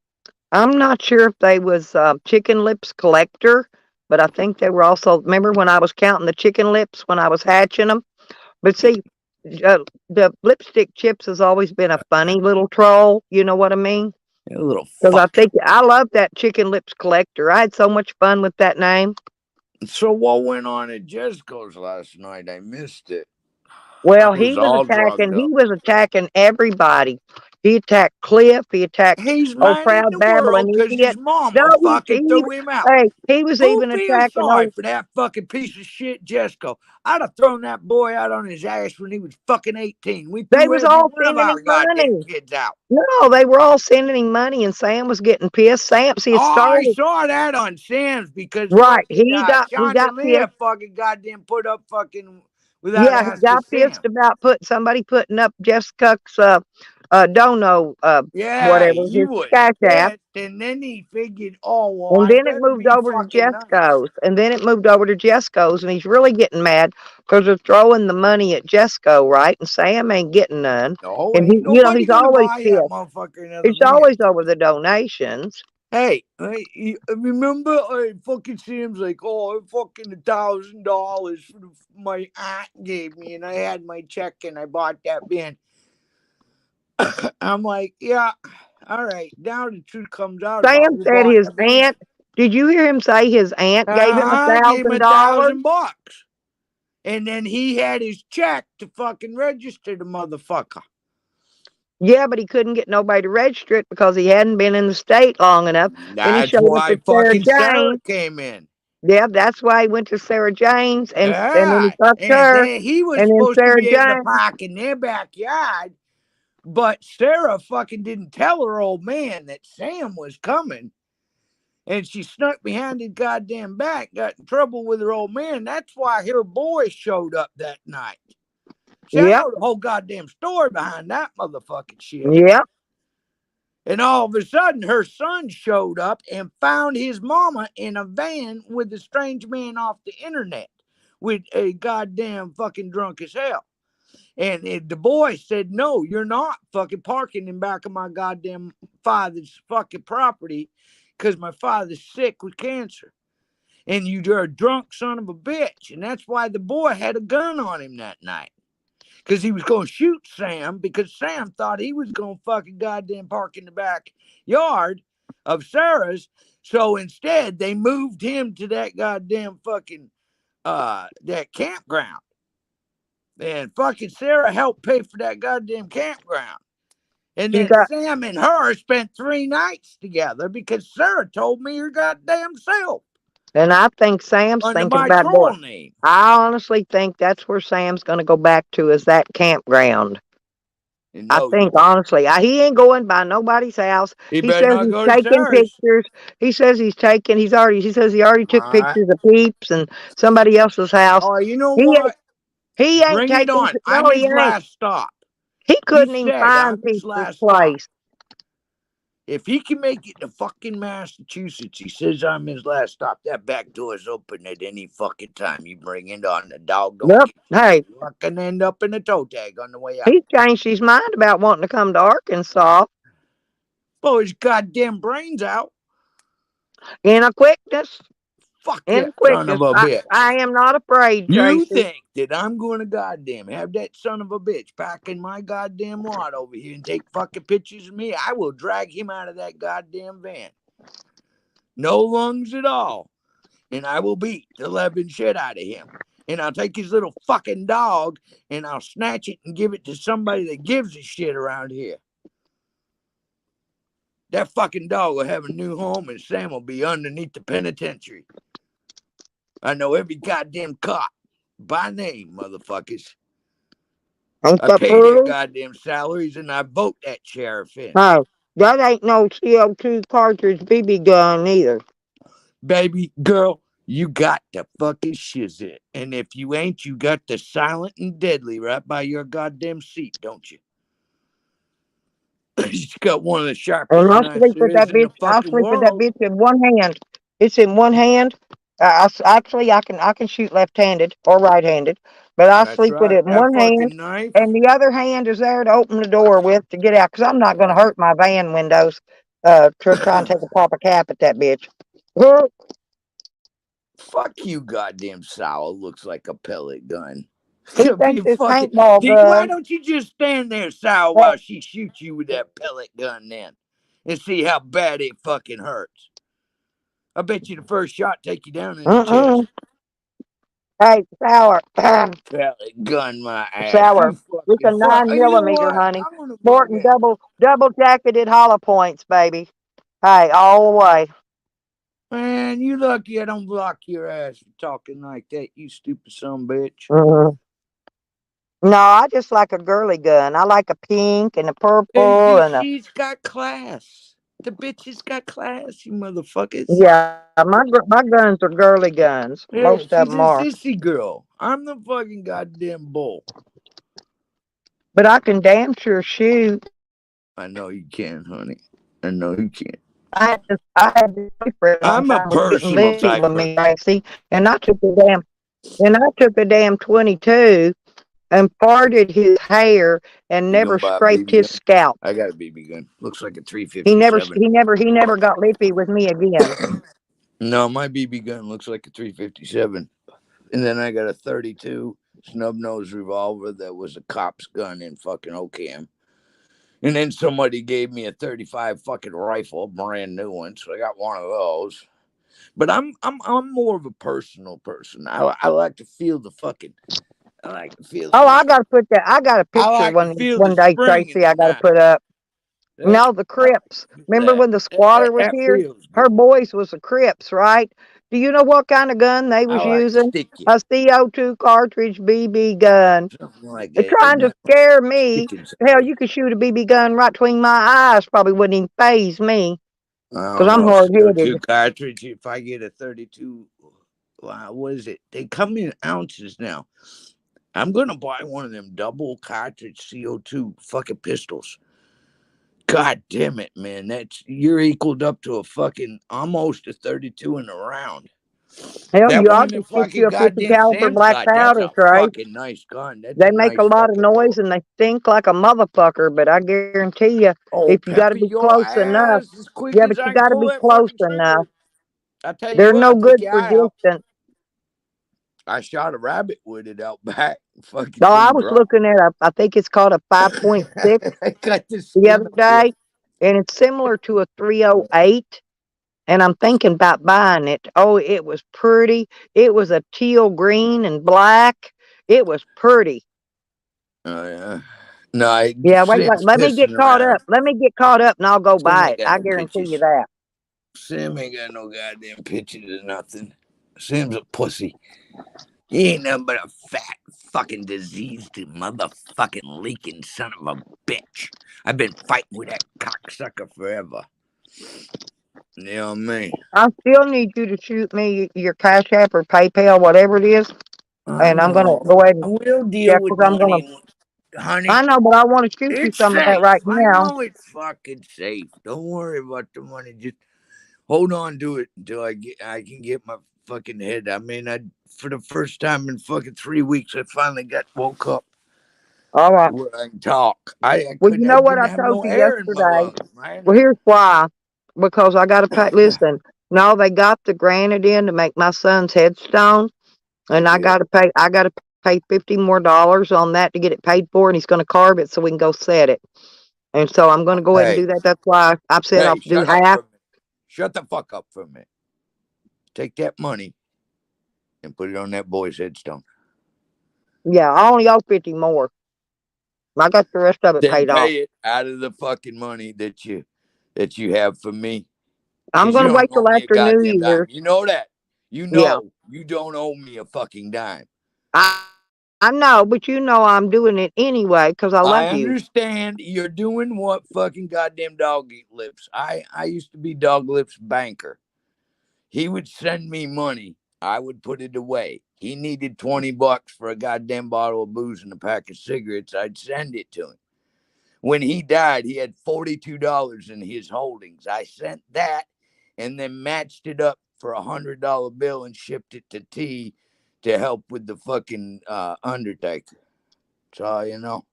S1: I'm not sure if they was Chicken Lips Collector, but I think they were also. Remember when I was counting the chicken lips when I was hatching them? But see, the lipstick chips has always been a funny little troll. You know what I mean?
S2: You little
S1: Because I
S2: fuck.
S1: think I love that Chicken Lips Collector. I had so much fun with that name.
S2: So what went on at Jesco's last night? I missed it. I
S1: Well,
S2: was all drugged
S1: he
S2: up.
S1: was attacking everybody. He attacked Cliff. He attacked
S2: He's
S1: old
S2: mad at
S1: proud
S2: the
S1: babbling
S2: world because his
S1: idiot. No,
S2: mama fucking threw him out.
S1: he was
S2: Who
S1: even
S2: feels
S1: attacking
S2: sorry
S1: old.
S2: for that fucking piece of shit, Jesco? I'd have thrown that boy out on his ass when he was fucking 18. We
S1: They
S2: threw
S1: was
S2: every
S1: all
S2: one of
S1: sending
S2: our
S1: him
S2: goddamn
S1: money.
S2: kids out.
S1: No, they were all sending him money, and Sam was getting pissed. See, it
S2: Oh, I
S1: started
S2: saw that on Sam's because
S1: right.
S2: fucking
S1: He got pissed.
S2: Chandelier fucking goddamn put up fucking without
S1: Yeah, he
S2: asking
S1: got pissed
S2: Sam.
S1: about somebody putting up Jessica's dono
S2: Yeah,
S1: whatever
S2: he
S1: his
S2: was
S1: cash app.
S2: pissed, and then he figured, oh well,
S1: And
S2: I
S1: then it
S2: better
S1: moved
S2: be
S1: over to
S2: fucking nice.
S1: Jesco's. And then it moved over to Jesco's. And he's really getting mad because they're throwing the money at Jesco, right? And Sam ain't getting none.
S2: No,
S1: And he,
S2: ain't nobody
S1: he's
S2: gonna
S1: always
S2: buy that
S1: pissed.
S2: motherfucker another
S1: It's
S2: man.
S1: always over the donations.
S2: Hey, remember I fucking Sam's like, oh, fucking $1,000 for my aunt gave me, and I had my check and I bought that bin. I'm like, yeah, all right. Now the truth comes out about
S1: Sam
S2: who
S1: said
S2: bought
S1: his
S2: the bin.
S1: aunt, did you hear him say his aunt gave him
S2: I gave him
S1: $1,000?
S2: $1,000, and then he had his check to fucking register the motherfucker.
S1: Yeah, but he couldn't get nobody to register it because he hadn't been in the state long enough. Then he
S2: That's
S1: showed up
S2: why
S1: at Sarah
S2: fucking Sarah
S1: Jane.
S2: came in.
S1: Yeah, that's why he went to Sarah Jane's and then he
S2: Yeah,
S1: fucked
S2: and
S1: her.
S2: then he was
S1: And then
S2: supposed to
S1: Sarah
S2: be able to
S1: Jane.
S2: park in their backyard, but Sarah fucking didn't tell her old man that Sam was coming. And she snuck behind his goddamn back, got in trouble with her old man. That's why her boy showed up that night. See, I
S1: Yep,
S2: know the whole goddamn story behind that motherfucking shit.
S1: yep.
S2: And all of a sudden, her son showed up and found his mama in a van with a strange man off the internet with a goddamn fucking drunk as hell. And the boy said, no, you're not fucking parking in back of my goddamn father's fucking property because my father's sick with cancer. And you're a drunk son of a bitch. And that's why the boy had a gun on him that night. Because he was going to shoot Sam because Sam thought he was going to fucking goddamn park in the backyard of Sarah's. So instead, they moved him to that goddamn fucking, that campground. And fucking Sarah helped pay for that goddamn campground. And
S1: She
S2: then
S1: got,
S2: Sam and her spent 3 nights together because Sarah told me her goddamn self
S1: and I think Sam's
S2: under
S1: thinking
S2: my
S1: about going.
S2: troll name.
S1: I honestly think that's where Sam's going to go back to is that campground.
S2: And
S1: I
S2: no,
S1: think honestly, he ain't going by nobody's house.
S2: he
S1: He
S2: better
S1: says
S2: not
S1: he's
S2: go to
S1: taking
S2: Sarah's.
S1: pictures. He says he says he already
S2: All
S1: took
S2: right.
S1: pictures of Peeps and somebody else's house.
S2: Oh, you know
S1: He ain't,
S2: what?
S1: he ain't
S2: Bring it
S1: taking,
S2: on.
S1: no,
S2: I'm
S1: he
S2: his
S1: ain't.
S2: last stop.
S1: He
S2: He
S1: couldn't even
S2: said,
S1: find
S2: I'm his
S1: Peeps'
S2: last stop.
S1: place.
S2: If he can make it to fucking Massachusetts, he says I'm his last stop. That back door's open at any fucking time you bring it on. The dog don't
S1: Yep.
S2: care.
S1: Hey,
S2: You fucking end up in a toe tag on the way out.
S1: he changed his mind about wanting to come to Arkansas
S2: Blow his goddamn brains out.
S1: in a quickness.
S2: Fuck
S1: In
S2: that son
S1: quickness.
S2: of a bitch.
S1: I am not afraid,
S2: You
S1: Tracy.
S2: think that I'm going to goddamn have that son of a bitch back in my goddamn lot over here and take fucking pictures of me? I will drag him out of that goddamn van. No lungs at all. And I will beat the living shit out of him. And I'll take his little fucking dog and I'll snatch it and give it to somebody that gives a shit around here. That fucking dog will have a new home and Sam will be underneath the penitentiary. I know every goddamn cop by name, motherfuckers.
S1: Ain't
S2: I
S1: that
S2: pay their
S1: brutal?
S2: goddamn salaries and I vote that sheriff in.
S1: No, that ain't no CO2 cartridge BB gun either.
S2: Baby girl, you got the fucking shizzit. And if you ain't, you got the silent and deadly right by your goddamn seat, don't you? She's got one of the sharpest
S1: And I'll
S2: knives
S1: sleep
S2: there
S1: with that
S2: is in the
S1: bitch. I'll
S2: fucking
S1: sleep with that
S2: world.
S1: bitch in one hand. It's in one hand. Actually, I can shoot left-handed or right-handed, but I
S2: That's
S1: sleep with
S2: right.
S1: it in
S2: That
S1: one hand,
S2: fucking knife.
S1: and the other hand is there to open the door with to get out. Because I'm not going to hurt my van windows. To try and take a proper cap at that bitch.
S2: Fuck you, goddamn sour. Looks like a pellet gun.
S1: He
S2: Could be
S1: thinks it's
S2: fucking.
S1: paintball
S2: Why
S1: gun.
S2: don't you just stand there, sour, while she shoots you with that pellet gun then, and see how bad it fucking hurts? I bet you the first shot take you down in the chest.
S1: Hey, sour,
S2: Pellet gun my ass.
S1: sour.
S2: You
S1: It's a
S2: fucking fuck. You know
S1: 9mm,
S2: what?
S1: honey.
S2: I'm gonna
S1: Morton
S2: fucking.
S1: double jacketed hollow points, baby. Hey, all the way.
S2: Man, you lucky I don't block your ass for talking like that, you stupid son of a bitch.
S1: Mhm. No, I just like a girly gun. I like a pink and a purple and a
S2: She's got class. The bitch has got class, you motherfuckers.
S1: yeah. My guns are girly guns.
S2: Yeah,
S1: Most of
S2: she's
S1: them
S2: a
S1: are.
S2: sissy girl. I'm the fucking goddamn bull.
S1: But I can damn sure shoot.
S2: I know you can, honey. I know you can.
S1: I had this boyfriend one
S2: I'm a
S1: time was getting
S2: personal
S1: lippy
S2: type
S1: with
S2: person.
S1: me, Tracy, and I took a damn 22 and parted his hair and
S2: You
S1: never
S2: gonna buy a
S1: scraped
S2: BB
S1: his
S2: gun?
S1: scalp.
S2: I got a BB gun. Looks like a
S1: He never
S2: 357.
S1: he never got lippy with me again.
S2: No, my BB gun looks like a 357. And then I got a 32 snub nose revolver that was a cop's gun in fucking Ocam. And then somebody gave me a 35 fucking rifle, brand new one, so I got one of those. But I'm more of a personal person. I like to feel the fucking. I like to feel
S1: Oh,
S2: the
S1: I
S2: knife.
S1: gotta put that. I got a
S2: I
S1: picture
S2: like to feel the
S1: one day,
S2: spring in
S1: Tracy.
S2: the
S1: I gotta
S2: knife.
S1: put up.
S2: Yeah,
S1: No, the
S2: I like
S1: Crips.
S2: to do
S1: Remember
S2: that.
S1: when the squatter was
S2: That
S1: here?
S2: feels
S1: Her
S2: good.
S1: boys was the Crips, right? Do you know what kind of gun they
S2: I
S1: was
S2: like
S1: using?
S2: sticky.
S1: A CO2 cartridge BB gun.
S2: Something like
S1: They're
S2: that.
S1: trying
S2: Isn't
S1: to
S2: that
S1: scare me.
S2: chicken?
S1: Hell, you could shoot a BB gun right between my eyes. Probably wouldn't even faze me
S2: I
S1: because
S2: don't
S1: I'm
S2: know.
S1: hard headed.
S2: CO2 cartridge. If I get a 32, wow, what is it? They come in ounces now. I'm gonna buy one of them double cartridge CO2 fucking pistols. God damn it, man! You're equaled up to a fucking almost a 32 in a round.
S1: Hell,
S2: That
S1: you
S2: one
S1: ought to
S2: that
S1: get you
S2: fucking
S1: a 50
S2: goddamn
S1: caliber
S2: Sam's
S1: black
S2: got. That's
S1: powder,
S2: a
S1: Trace.
S2: fucking nice gun. That's
S1: They
S2: a
S1: make a
S2: nice
S1: lot of
S2: fucking
S1: noise
S2: book.
S1: and they stink like a motherfucker, but I guarantee you,
S2: Oh,
S1: if you got to
S2: pepper
S1: be
S2: your
S1: close enough,
S2: ass as quick
S1: yeah,
S2: as
S1: but you
S2: I can
S1: got to
S2: pull
S1: be
S2: that
S1: close
S2: fucking
S1: enough.
S2: trigger. I tell you
S1: They're
S2: what,
S1: no
S2: I'll take
S1: good
S2: your
S1: for
S2: eye out.
S1: distance.
S2: I shot a rabbit with it out back. Fucking
S1: No, I
S2: thing
S1: was
S2: dropped.
S1: looking at I think it's called a 5.6
S2: I got the
S1: the other
S2: skin on it.
S1: day, and it's similar to a 308. And I'm thinking about buying it. Oh, it was pretty. It was a teal green and black. It was pretty.
S2: Oh yeah. No,
S1: Yeah, wait,
S2: Sam's
S1: let me get
S2: pissing
S1: caught
S2: around.
S1: up. Let me get caught up and I'll go
S2: Sam
S1: buy
S2: ain't
S1: it.
S2: got
S1: I
S2: no
S1: guarantee you
S2: pictures.
S1: that.
S2: Sam ain't got no goddamn pictures or nothing. Sam's a pussy. He ain't nothing but a fat, fucking diseased, motherfucking leaking son of a bitch. I've been fighting with that cocksucker forever. You know what I mean?
S1: I still need you to shoot me your Cash App or PayPal, whatever it is,
S2: I
S1: and I'm gonna
S2: know.
S1: go ahead and
S2: We'll deal
S1: check
S2: with
S1: because I'm gonna.
S2: money. honey.
S1: I know, but I want to shoot you
S2: It's
S1: some of that
S2: safe.
S1: right
S2: I
S1: now.
S2: know it's fucking safe. Don't worry about the money. Just hold on to it until I can get my fucking head. I mean, I for the first time in fucking 3 weeks, I finally got woke up
S1: All right.
S2: to where I can talk. I
S1: Well, you
S2: couldn't. I
S1: know what
S2: didn't
S1: I
S2: have
S1: told
S2: no
S1: you
S2: air in my
S1: yesterday?
S2: lungs, man.
S1: Well, here's why. Because I got to pay. Listen, no, they got the granite in to make my son's headstone,
S2: They
S1: and I
S2: did.
S1: got to pay. I got to pay $50 more on that to get it paid for, and he's going to carve it so we can go set it. And so I'm going to go ahead and
S2: Hey,
S1: do that. That's why I've said
S2: hey,
S1: I'll do
S2: shut up
S1: half.
S2: for a minute. Shut the fuck up for a minute. Take that money and put it on that boy's headstone.
S1: Yeah, I only owe 50 more. I got the rest of it
S2: Then
S1: paid off.
S2: pay it out of the fucking money that you have for me.
S1: I'm
S2: Because you
S1: going to
S2: don't
S1: wait
S2: owe
S1: till
S2: me a
S1: after New
S2: goddamn dime.
S1: Year's.
S2: You know that. You
S1: Yeah,
S2: know you don't owe me a fucking dime.
S1: I I know, but you know I'm doing it anyway because I
S2: I
S1: love you.
S2: understand you're doing what fucking goddamn Dog Eat Lips. I used to be Dog Lips' banker. He would send me money. I would put it away. He needed $20 for a goddamn bottle of booze and a pack of cigarettes. I'd send it to him. When he died, he had $42 in his holdings. I sent that and then matched it up for $100 bill and shipped it to T to help with the fucking Undertaker. That's all you know.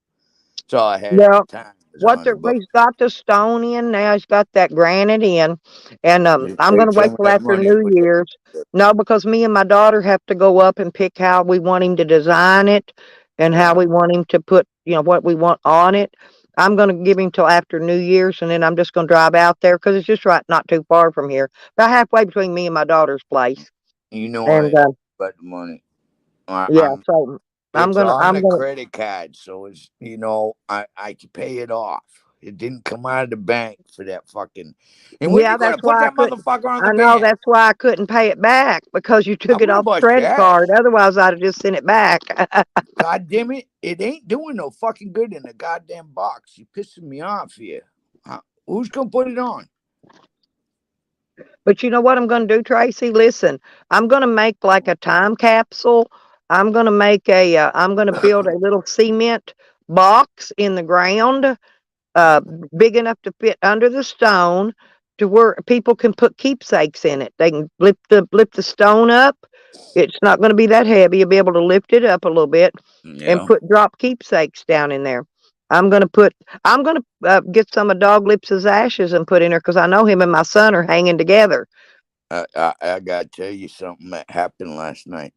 S2: That's all I had at
S1: Yeah.
S2: the time. It was
S1: What the
S2: $100.
S1: he's got the stone in now. He's got that granite in, and
S2: Just
S1: I'm
S2: take
S1: gonna wait
S2: some of
S1: till
S2: that
S1: after
S2: money and
S1: New
S2: put that.
S1: Year's. No, because me and my daughter have to go up and pick how we want him to design it, and how
S2: Yeah.
S1: we want him to put, what we want on it. I'm gonna give him till after New Year's, and then I'm just gonna drive out there because it's just right, not too far from here, about halfway between me and my daughter's place.
S2: You know I
S1: And
S2: ain't about the money.
S1: yeah, so
S2: It's on
S1: I'm
S2: a
S1: gonna.
S2: credit card, so it's I can pay it off. It didn't come out of the bank for that fucking. And when
S1: Yeah,
S2: you
S1: that's
S2: gonna put
S1: why I
S2: that
S1: couldn't.
S2: motherfucker on the
S1: I know
S2: van?
S1: that's why I couldn't pay it back because you took
S2: I'm
S1: it
S2: gonna
S1: off the
S2: bust your
S1: credit card.
S2: ass.
S1: Otherwise, I'd have just sent it back.
S2: God damn it! It ain't doing no fucking good in the goddamn box. You pissing me off here. Who's gonna put it on?
S1: But you know what I'm going to do, Tracy? Listen, I'm going to make like a time capsule. I'm going to make I'm going to build a little cement box in the ground, uh, big enough to fit under the stone, to where people can put keepsakes in it. They can lift the stone up. It's not going to be that heavy. You'll be able to lift it up a little bit and
S2: Yeah,
S1: drop keepsakes down in there. I'm gonna put. I'm gonna get some of Dog Lips's ashes and put in there because I know him and my son are hanging together.
S2: I gotta tell you something that happened last night.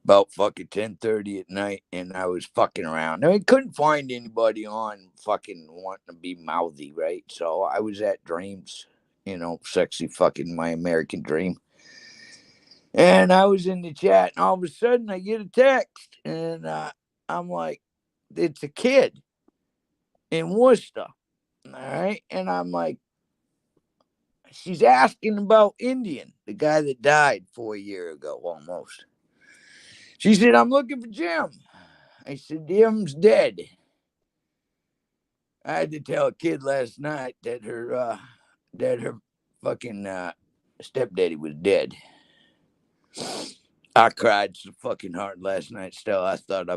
S2: About fucking 10:30 at night, and I was fucking around. I couldn't find anybody on fucking wanting to be mouthy, right? So I was at Dreams, sexy fucking my American dream. And I was in the chat, and all of a sudden I get a text, and I'm like, it's a kid in Worcester. All right. And I'm like, she's asking about Indian, the guy that died 4 years ago almost. She said, I'm looking for Jim. I said, Jim's dead. I had to tell a kid last night that her fucking stepdaddy was dead. I cried so fucking hard last night. Still, I thought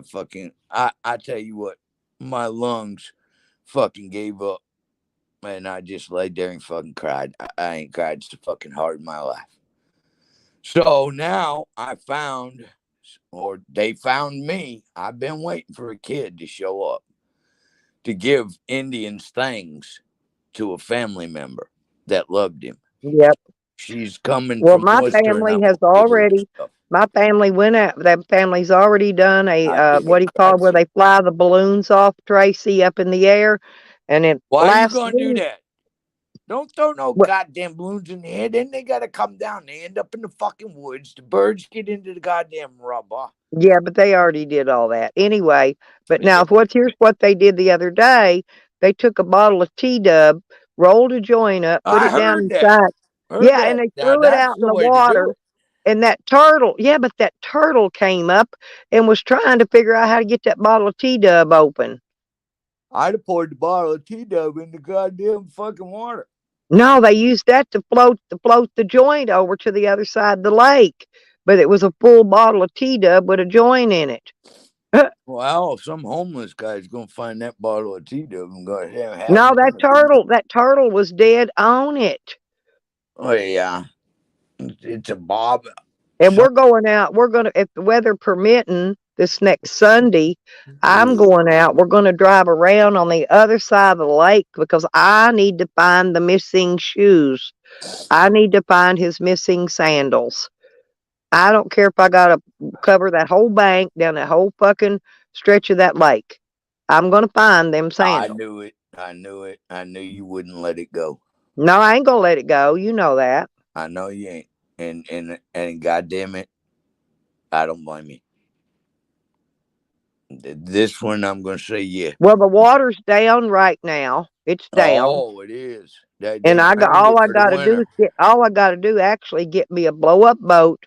S2: I tell you what, my lungs fucking gave up, and I just laid there and fucking cried. I ain't cried so fucking hard in my life. So now they found me. I've been waiting for a kid to show up to give Indians things to a family member that loved him.
S1: Yep.
S2: She's coming
S1: Well,
S2: from Worcester, and I'm stuff.
S1: my family went out. That family's already done
S2: I
S1: a
S2: did.
S1: what do you call it, where they fly the balloons off, Tracy, up in the air, and it
S2: Why are you
S1: last
S2: gonna do
S1: week.
S2: that? Don't throw no goddamn balloons in the air. Then they gotta come down. They end up in the fucking woods. The birds get into the goddamn rubber.
S1: Yeah, but they already did all that anyway. But
S2: Yeah,
S1: now, here's what they did the other day. They took a bottle of T-Dub, rolled a joint up, put
S2: I
S1: it down
S2: heard that.
S1: inside.
S2: Heard
S1: Yeah, and
S2: that.
S1: they
S2: Now
S1: threw it
S2: that's
S1: out in
S2: the
S1: the
S2: way to do
S1: water.
S2: it.
S1: And that turtle, yeah, but that turtle came up and was trying to figure out how to get that bottle of T-Dub open.
S2: I'd have poured the bottle of T-Dub in the goddamn fucking water.
S1: No, they used that to float the joint over to the other side of the lake. But it was a full bottle of T-Dub with a joint in it.
S2: Well, some homeless guy's gonna find that bottle of tea dove and go ahead and have
S1: No,
S2: him.
S1: that turtle was dead on it.
S2: Oh yeah, it's a bob.
S1: And we're going out. We're going to, if the weather permitting, this next Sunday, I'm going out. We're going to drive around on the other side of the lake because I need to find the missing shoes. I need to find his missing sandals. I don't care if I got to cover that whole bank down that whole fucking stretch of that lake. I'm going to find them
S2: I
S1: sandals.
S2: knew it. I knew it. I knew you wouldn't let it go.
S1: No, I ain't going to let it go. You know that.
S2: I know you ain't. And goddamn it, I don't blame you. This one, I'm gonna say yeah.
S1: Well, the water's down right now. It's down.
S2: Oh, it is.
S1: And all I got to do is actually get me a blow up boat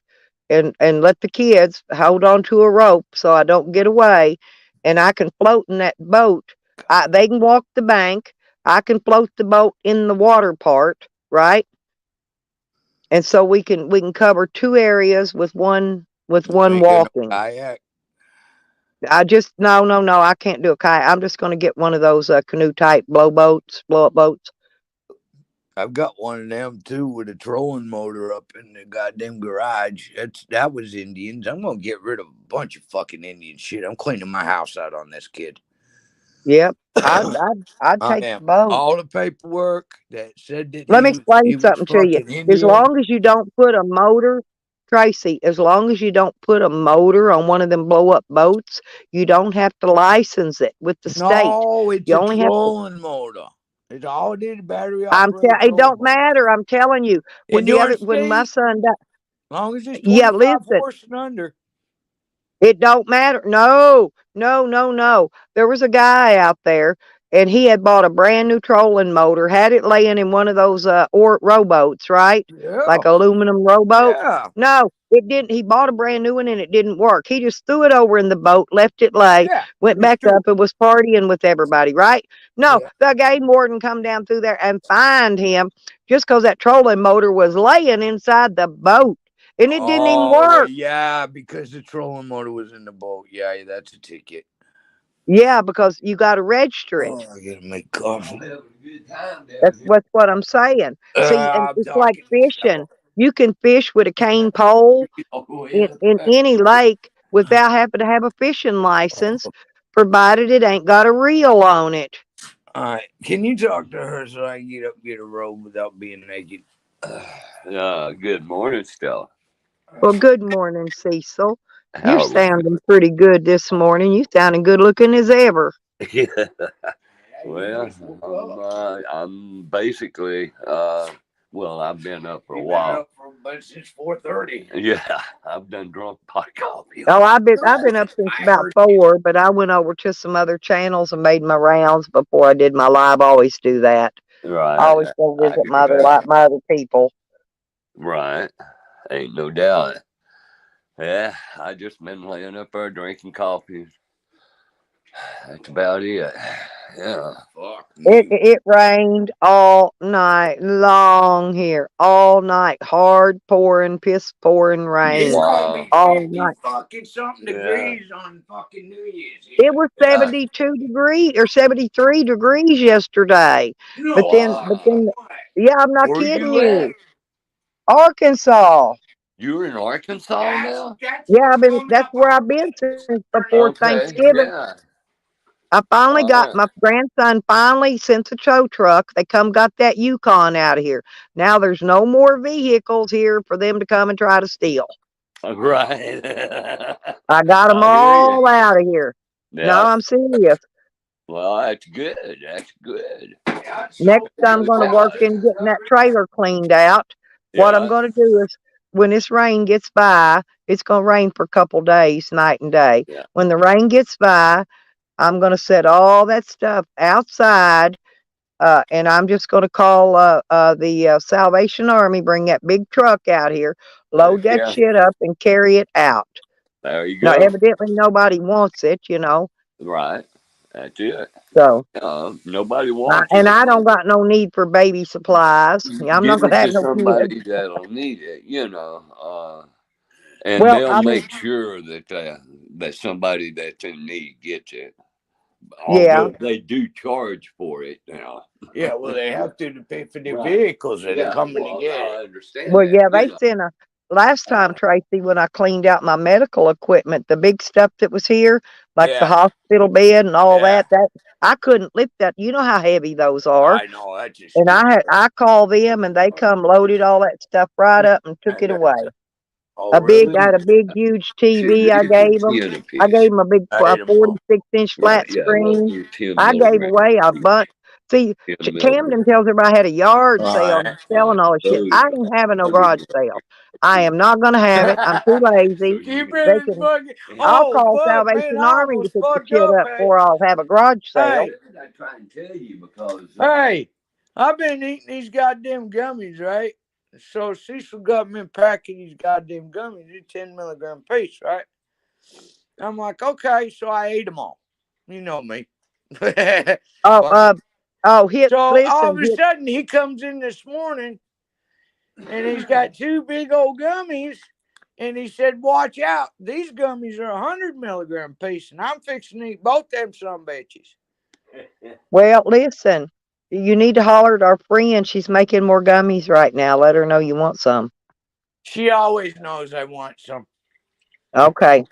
S1: and let the kids hold on to a rope so I don't get away, and I can float in that boat. They can walk the bank. I can float the boat in the water part, right? And so we can cover two areas with one walking.
S2: Kayak.
S1: I just no, I can't do a kayak. I'm just going to get one of those canoe type blow up boats.
S2: I've got one of them too with a trolling motor up in the goddamn garage. That was Indians. I'm gonna get rid of a bunch of fucking Indian shit. I'm cleaning my house out on this kid.
S1: Yep, I'd take the boat.
S2: All the paperwork that said that.
S1: Let me explain something to you.
S2: Indian.
S1: As long as you don't put a motor, Tracy, as long as you don't put a motor on one of them blow up boats, you don't have to license it with the state.
S2: No, it's
S1: you
S2: a
S1: only
S2: trolling motor. It's all did battery
S1: it don't matter. I'm telling you. When my son died,
S2: as long as it's 25 horse and under.
S1: It don't matter. No. There was a guy out there, and he had bought a brand new trolling motor, had it laying in one of those rowboats, right?
S2: Yeah.
S1: Like aluminum rowboat.
S2: Yeah.
S1: No, it didn't. He bought a brand new one and it didn't work. He just threw it over in the boat, left it lay, went back up and was partying with everybody, right? No, the game warden come down through there and find him just because that trolling motor was laying inside the boat. And it didn't even work.
S2: Yeah, because the trolling motor was in the boat. Yeah, that's a ticket.
S1: Yeah, because you got to register it.
S2: Oh, I gotta make coffee.
S1: That's what I'm saying. See, it's like fishing. You can fish with a cane pole in any lake without having to have a fishing license, provided it ain't got a reel on it.
S2: All right, can you talk to her so I can get up and get a robe without being naked?
S3: Good morning, Stella.
S1: Well, good morning, Cecil. You're sounding pretty good this morning. You sounding good looking as ever.
S3: Well, I'm basically, I've been up for a while.
S2: Since 4:30.
S3: Yeah, I've done drunk pot coffee.
S1: Oh, I've been up since about 4, but I went over to some other channels and made my rounds before I did my live. I always do that.
S3: Right.
S1: I always go visit my other people.
S3: Right. Ain't no doubt. Yeah, I just been laying up there drinking coffee. That's about it. Yeah.
S1: It rained all night long here. All night. Hard pouring, piss pouring rain. All night.
S2: Fucking something degrees on fucking New Year's.
S1: It was 72 degrees or 73 degrees yesterday.
S2: No,
S1: but then yeah, I'm not kidding you. Arkansas.
S3: You're in Arkansas now?
S1: Yeah, that's where I've been since before Thanksgiving.
S3: Yeah.
S1: I finally got my grandson sent a tow truck. They got that Yukon out of here. Now there's no more vehicles here for them to come and try to steal.
S3: Right.
S1: I got them all out of here. Yeah. No, I'm serious.
S3: Well, that's good. That's good.
S1: Next, I'm going to work in getting that trailer cleaned out. Yeah. What I'm going to do is, when this rain gets by, it's going to rain for a couple days, night and day. Yeah. When the rain gets by, I'm going to set all that stuff outside, and I'm just going to call the Salvation Army, bring that big truck out here, load that shit up, and carry it out.
S3: There you go.
S1: Now, evidently, nobody wants it,
S3: Right. That's it.
S1: So
S3: nobody wants
S1: it. And I don't got no need for baby supplies. I'm not going to have no
S3: somebody that'll need it, and they'll make sure that that somebody that's in need gets it.
S1: Yeah.
S3: Although they do charge for it now.
S2: Yeah, well, they have to pay for their
S3: Right.
S2: vehicles that
S3: Yeah,
S2: are coming
S3: well,
S2: to get
S3: I
S2: it.
S3: understand
S1: Well,
S3: that.
S1: yeah, they sent a last time, Tracy, when I cleaned out my medical equipment, the big stuff that was here, like the
S2: Yeah.
S1: hospital bed and all
S2: Yeah.
S1: that I couldn't lift that. You know how heavy those are.
S2: I know that's just.
S1: And I called them and they come loaded all that stuff right up and took it away.
S2: Oh,
S1: I
S2: really?
S1: had a big, huge TV I gave them. I gave them a big
S2: I ate 'em all.
S1: 46-inch flat
S3: Yeah,
S1: screen.
S3: well,
S1: I gave away a bunch. See,
S3: 10
S1: Camden tells everybody I had a yard
S2: All
S1: sale
S2: right.
S1: selling all this shit.
S3: Those-
S1: I ain't having no garage sale. I am not going to have it. I'm too lazy.
S2: Keep
S1: They
S2: it in
S1: can-
S2: fucking.
S1: I'll
S2: Oh,
S1: call
S2: fuck,
S1: Salvation
S2: man, I
S1: Army to
S2: almost
S1: pick the
S2: fucked
S1: shit
S2: up,
S1: up before I'll have a garage sale.
S2: Hey,
S3: I try and tell you because
S2: hey, I've been eating these goddamn gummies, right? So Cecil got me a pack of these goddamn gummies, they're 10 milligram piece, right? I'm like, okay, so I ate them all. You know me.
S1: Oh,
S2: so all of a
S1: listen,
S2: sudden he comes in this morning and he's got two big old gummies. And he said, watch out. These gummies are 100 milligram piece. And I'm fixing to eat both them some bitches.
S1: well, listen, you need to holler at our friend. She's making more gummies right now. Let her know you want some.
S2: She always knows I want some.
S1: Okay.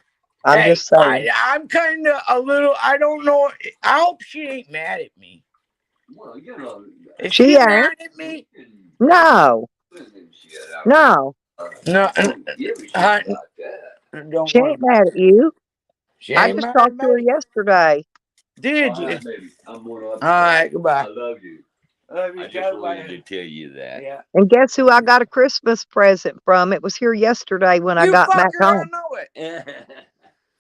S1: I'm just saying.
S2: I'm kind of a little, I don't know. I hope she ain't mad at me.
S3: well, you know,
S2: Is
S1: She
S2: she
S1: ain't.
S2: mad at me?
S1: No. No.
S2: No. Don't
S1: She
S2: worry
S1: ain't mad at you.
S2: She
S1: I
S2: ain't
S1: just
S2: mad
S1: talked
S2: at
S1: to her
S2: me.
S1: yesterday.
S2: Did
S3: All
S2: you?
S3: right, baby. I'm going
S2: All right, goodbye.
S3: I love you.
S2: Love you,
S3: I just wanted to tell you that.
S2: Yeah.
S1: And guess who I got a Christmas present from? It was here yesterday when I
S2: You
S1: got back
S2: fucker, I
S1: home.
S2: know it.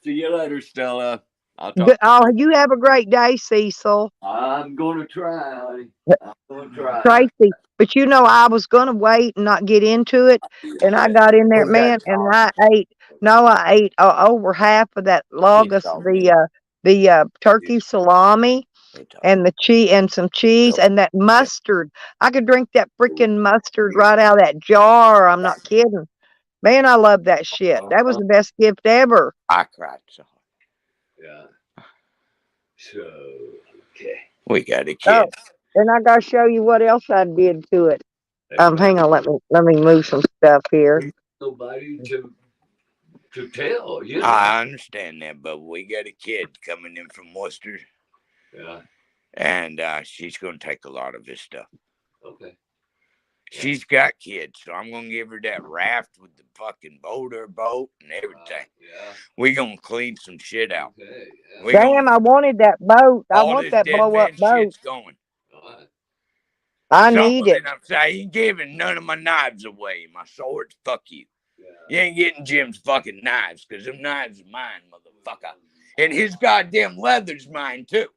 S3: See you later, Stella. I'll talk.
S1: Oh, you have a great day, Cecil.
S3: I'm gonna try, honey. I'm gonna try.
S1: Tracy. But you know, I was going to wait and not get into it. And I got in there,
S2: We got
S1: man, and
S2: talk.
S1: I ate over half of that logos,
S2: all
S1: the turkey salami and the cheese and some cheese and that mustard. I could drink that freaking mustard right out of that jar. I'm not kidding. Man, I love that shit. That was the best gift ever.
S2: I cried so hard.
S3: Yeah. So okay.
S2: We got a kid.
S1: Oh, and I gotta show you what else I did to it. Hang on, let me move some stuff here.
S3: Nobody to tell, you know.
S2: I understand that, but we got a kid coming in from Worcester.
S3: Yeah.
S2: And she's going to take a lot of his stuff.
S3: Okay.
S2: She's got kids, so I'm going to give her that raft with the fucking boat and everything.
S3: Yeah.
S2: We're going to clean some shit out.
S3: Okay. Yeah.
S1: Damn, I wanted that boat. I want that blow up boat.
S2: Shit's going.
S3: Right.
S1: I need it.
S2: I'm saying, I ain't giving none of my knives away. My swords, fuck you.
S3: Yeah.
S2: You ain't getting Jim's fucking knives, because them knives are mine, motherfucker. And his goddamn leather's mine, too.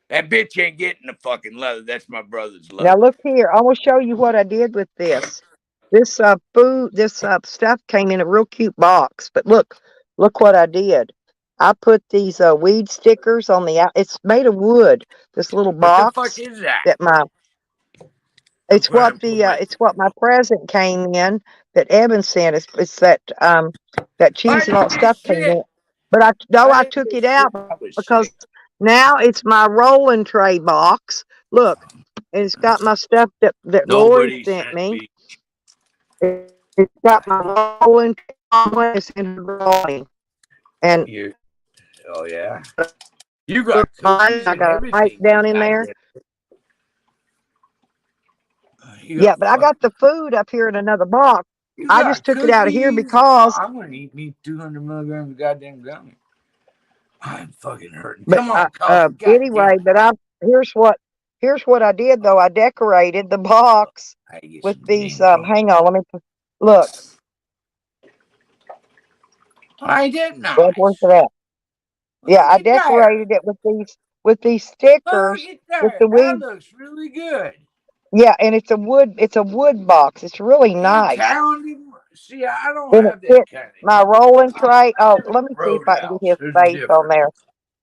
S2: That bitch ain't getting the fucking leather. That's my brother's leather.
S1: Now look here. I will show you what I did with this. This stuff came in a real cute box. But look what I did. I put these weed stickers on the out. It's made of wood. This little box.
S2: What the fuck is that?
S1: It's what my present came in that Evan sent. It's that cheese and all stuff came in. But I took it out because now it's my rolling tray box. Look, and it's got my stuff that Lori sent me. It's got my rolling tray in her drawing. And
S2: oh yeah. You got
S1: I got a pipe down in there. Yeah, but I got the food up here in another box. I just took it out of here because
S2: I'm gonna eat me 200 milligrams of goddamn gummy. I'm fucking hurting.
S1: But,
S2: Come on,
S1: anyway, but here's what I did though. I decorated the box with these. Hang on, let me look.
S2: I did not.
S1: Where's it at? Yeah, I decorated it with these stickers with the weed.
S2: That looks really good.
S1: Yeah, and it's a wood box. It's really nice.
S2: See, I don't have that kind of.
S1: My rolling tray. Oh, let me see if I can get his face on there.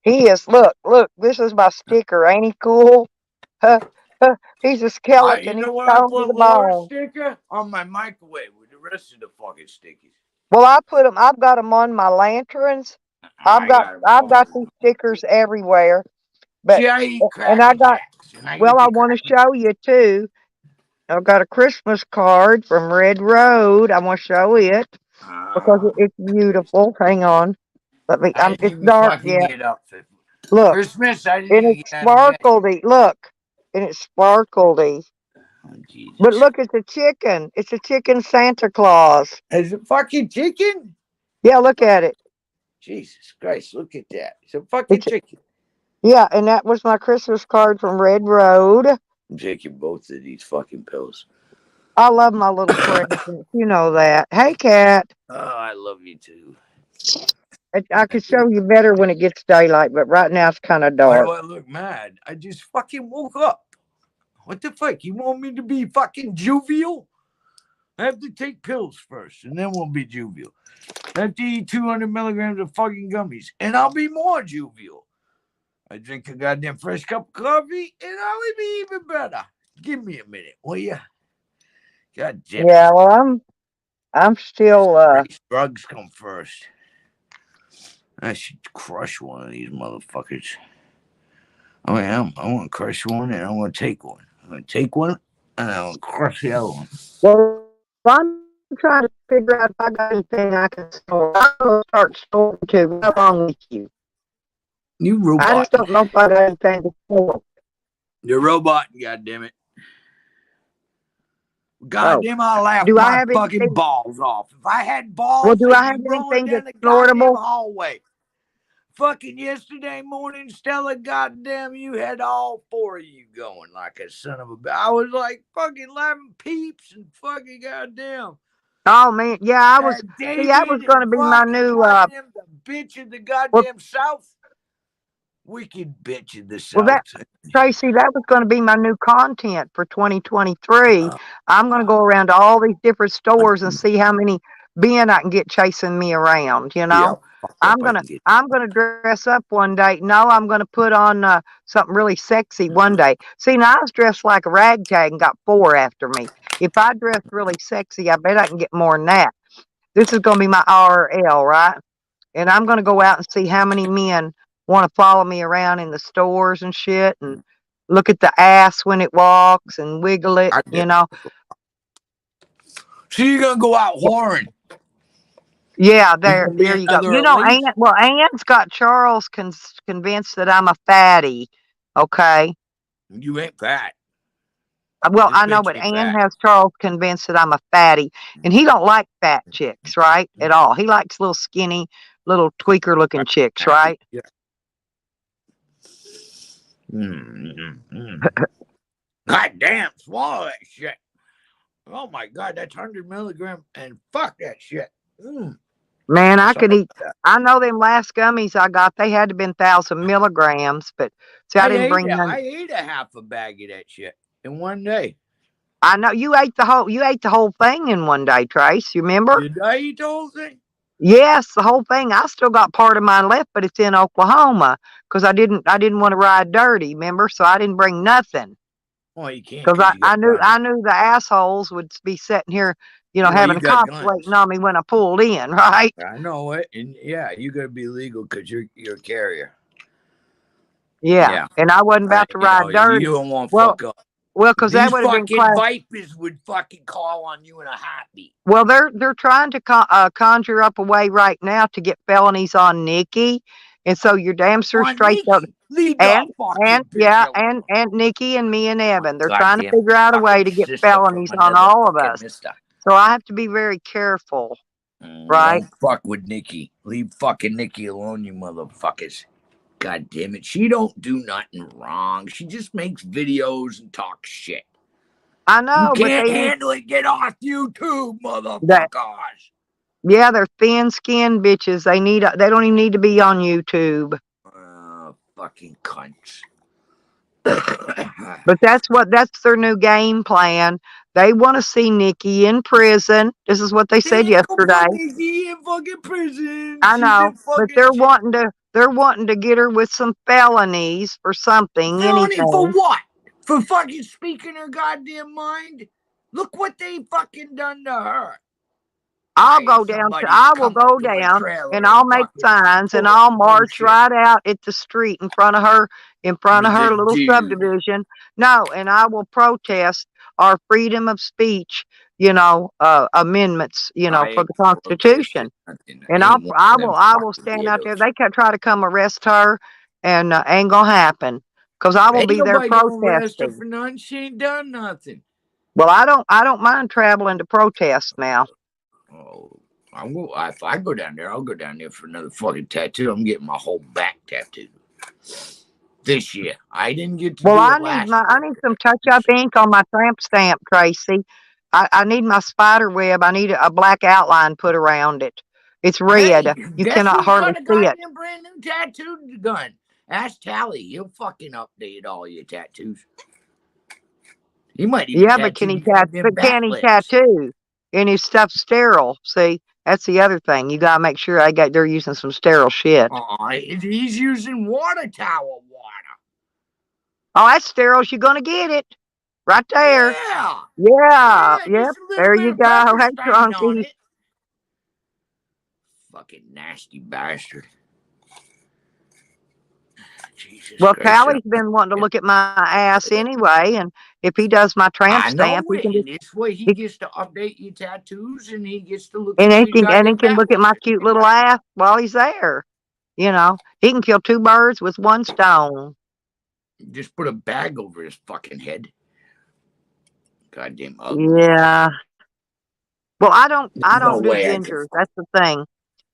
S1: He is. Look. This is my sticker. Ain't he cool? He's a skeleton.
S2: You know
S1: He's
S2: what? I
S1: toned
S2: put
S1: to the bone.
S2: sticker on my microwave with the rest of the fucking stickies.
S1: Well, I've got them on my lanterns,
S2: I got a
S1: I've got
S2: fucking.
S1: these stickers everywhere. But
S2: See, I eat
S1: and I
S2: Cracker
S1: got
S2: Jacks, and I
S1: well,
S2: eat
S1: I
S2: the
S1: want to
S2: Cracker.
S1: show you too. I've got a Christmas card from Red Road. I want to show it because it's beautiful. Hang on. Let me.
S2: I didn't
S1: It's
S2: even
S1: dark
S2: fucking
S1: yet.
S2: get up for
S1: Look,
S2: Christmas. I didn't
S1: and
S2: even
S1: it's
S2: get out of bed.
S1: sparkledy. Look, and it's sparkledy.
S2: Oh,
S1: But
S2: Jesus.
S1: look, it's a chicken. It's a chicken Santa Claus.
S2: Is it fucking chicken?
S1: Yeah, look at it.
S2: Jesus Christ, look at that. It's a fucking
S1: It's
S2: chicken.
S1: yeah, and that was my Christmas card from Red Road.
S2: I'm taking both of these fucking pills.
S1: I love my little presents. You know that. Hey, cat.
S2: Oh, I love you too.
S1: I could show you better when it gets daylight, but right now it's kind of
S2: Why do
S1: dark.
S2: I look mad? I just fucking woke up. What the fuck? You want me to be fucking jovial? I have to take pills first, and then we'll be jovial. I have to eat 200 milligrams of fucking gummies, and I'll be more jovial. I drink a goddamn fresh cup of coffee, and I'll be even better. Give me a minute, will you? God damn it.
S1: Yeah, well, I'm still.
S2: Drugs come first. I should crush one of these motherfuckers. Oh, yeah, I want to crush one, and I want to take one. I'm going to take one, and I want to crush the other one.
S1: Well, I'm trying to figure out if I got anything I can store. I'm gonna start storing too. What's wrong with you?
S2: You robot.
S1: I just don't know if I got anything to store.
S2: You're robot, goddammit. Goddamn, I'll laugh
S1: Do I
S2: my
S1: have
S2: fucking
S1: anything?
S2: balls off. If I had
S1: Well,
S2: balls,
S1: do
S2: they'd
S1: I
S2: be
S1: have
S2: rolling
S1: anything
S2: down
S1: that's
S2: the goddamn
S1: storeable?
S2: hallway. Fucking yesterday morning, Stella, goddamn, you had all four of you going like a son of a bitch. I was like fucking laughing peeps and fucking goddamn.
S1: Oh man, yeah, I was.
S2: David
S1: See, that was going to
S2: and
S1: be my
S2: fucking
S1: new.
S2: goddamn the bitch in the
S1: Well,
S2: goddamn South. Wicked bitch in the
S1: well,
S2: South.
S1: Tracy, that was going to be my new content for 2023.
S2: Uh,
S1: I'm going to go around to all these different stores and see how many men I can get chasing me around. You
S2: yeah,
S1: know, I'm gonna dress up one day. No, I'm gonna put on something really sexy one day. See, now I was dressed like a ragtag and got 4 after me. If I dress really sexy, I bet I can get more than that. This is gonna be my RL, right? And I'm gonna go out and see how many men want to follow me around in the stores and shit, and look at the ass when it walks and wiggle it. You know.
S2: So you're gonna go out whoring?
S1: Yeah,
S2: You
S1: there
S2: gonna be
S1: you go.
S2: another
S1: You know,
S2: elite?
S1: Ann's got Charles convinced that I'm a fatty. Okay.
S2: You ain't fat.
S1: Well,
S2: This
S1: I know,
S2: bitch
S1: but
S2: ain't
S1: Ann
S2: fat.
S1: has Charles convinced that I'm a fatty, and he don't like fat chicks, right? At all. He likes little skinny, little tweaker looking chicks, right?
S2: Yeah. God damn, swallow that shit. Oh my god, that's 100 milligram, and fuck that shit.
S1: Man, I could eat. I know them last gummies I got, they had to been 1,000 milligrams, but see, I didn't bring none.
S2: I ate a half a bag of that shit in one day.
S1: I know you ate the whole thing in one day, Trace. You remember?
S2: Did I eat the whole thing?
S1: Yes, the whole thing. I still got part of mine left, but it's in Oklahoma because I didn't want to ride dirty, remember? So I didn't bring nothing.
S2: Well, you can't
S1: Because
S2: because you got guns.
S1: I knew the assholes would be sitting here,
S2: Well,
S1: having
S2: you
S1: a
S2: got
S1: cops
S2: guns.
S1: waiting on me when I pulled in, right?
S2: I know it, and yeah, you gotta be legal because you're a carrier.
S1: Yeah, and I wasn't about to ride dirty.
S2: You don't want to
S1: Well,
S2: fuck up.
S1: because that
S2: These
S1: would have been
S2: fucking
S1: class.
S2: vipers would fucking call on you in a heartbeat.
S1: Well, they're trying to conjure up a way right now to get felonies on Nikki, and so your damn sure straight up.
S2: Leave
S1: And
S2: the fucking
S1: yeah,
S2: bitch
S1: and Nikki and me and Evan, they're trying to
S2: goddamn
S1: figure out a way to
S2: fucking
S1: get
S2: sister from
S1: felonies on
S2: another
S1: all of
S2: fucking
S1: us.
S2: mister.
S1: So I have to be very careful, right?
S2: Don't fuck with Nikki. Leave fucking Nikki alone, you motherfuckers. God damn it. She don't do nothing wrong. She just makes videos and talks shit.
S1: I know,
S2: You can't
S1: but
S2: handle it. Get off YouTube,
S1: that
S2: motherfuckers.
S1: yeah, they're thin-skinned bitches. They don't even need to be on YouTube.
S2: Fucking cunts.
S1: But that's their new game plan. They want to see Nikki in prison. This is what they said yesterday.
S2: Nikki in fucking prison.
S1: I know, but they're
S2: jail.
S1: wanting to get her with some felonies for something,
S2: Felony
S1: anything.
S2: for what? For fucking speaking her goddamn mind? Look what they fucking done to her.
S1: I'll
S2: I
S1: go down to,
S2: somebody
S1: I will
S2: come up
S1: go
S2: to my
S1: down and
S2: trailer
S1: I'll
S2: and
S1: make
S2: fucking
S1: signs and
S2: pull up
S1: I'll march
S2: bullshit
S1: right out at the street in front of her
S2: with this
S1: little
S2: dude.
S1: subdivision. No, and I will protest our freedom of speech, amendments,
S2: I
S1: for
S2: ain't
S1: the
S2: protesting
S1: Constitution.
S2: nothing.
S1: And
S2: Ain't one of them
S1: I will
S2: fucking
S1: stand out there.
S2: ghettos.
S1: They can try to come arrest her, and ain't gonna happen because I will
S2: Ain't
S1: be there
S2: nobody gonna arrest her
S1: protesting.
S2: for nothing. She ain't done nothing.
S1: Well, I don't mind traveling to protest now.
S2: Oh, if I go down there, I'll go down there for another fucking tattoo. I'm getting my whole back tattooed this year. I didn't get to
S1: Well,
S2: do it last
S1: I
S2: year.
S1: need some touch up ink on my tramp stamp, Tracy. I need my spider web. I need a black outline put around it. It's red.
S2: Hey,
S1: You
S2: guess
S1: cannot
S2: who's
S1: hardly
S2: got a
S1: see it.
S2: goddamn brand new tattoo gun? Ask Tally. He'll fucking update all your tattoos. He might even
S1: Yeah,
S2: tattoo your goddamn
S1: but
S2: back
S1: can he
S2: legs.
S1: tattoo? And his stuff's sterile. See, that's the other thing. You gotta make sure they're using some sterile shit.
S2: He's using water tower water.
S1: Oh, that's sterile. You're gonna get it right there.
S2: Yeah.
S1: Yeah,
S2: Yeah,
S1: yep.
S2: just a little
S1: There
S2: bit
S1: you
S2: of
S1: go.
S2: pepper
S1: Hey,
S2: stain on
S1: Trunky.
S2: it. Fucking nasty bastard. Jesus
S1: Well,
S2: Christ.
S1: Callie's been wanting to look at my ass anyway, and if he does my tramp
S2: I know
S1: stamp, he can
S2: it.
S1: just
S2: And this way he
S1: he,
S2: gets to update your tattoos and he gets to look at your
S1: and he
S2: goddamn
S1: can
S2: back
S1: look at my
S2: legs.
S1: cute little ass while he's there. He can kill two birds with one stone.
S2: Just put a bag over his fucking head. Goddamn ugly.
S1: Yeah. Well, I
S2: No
S1: don't do
S2: way I could.
S1: gingers. That's the thing,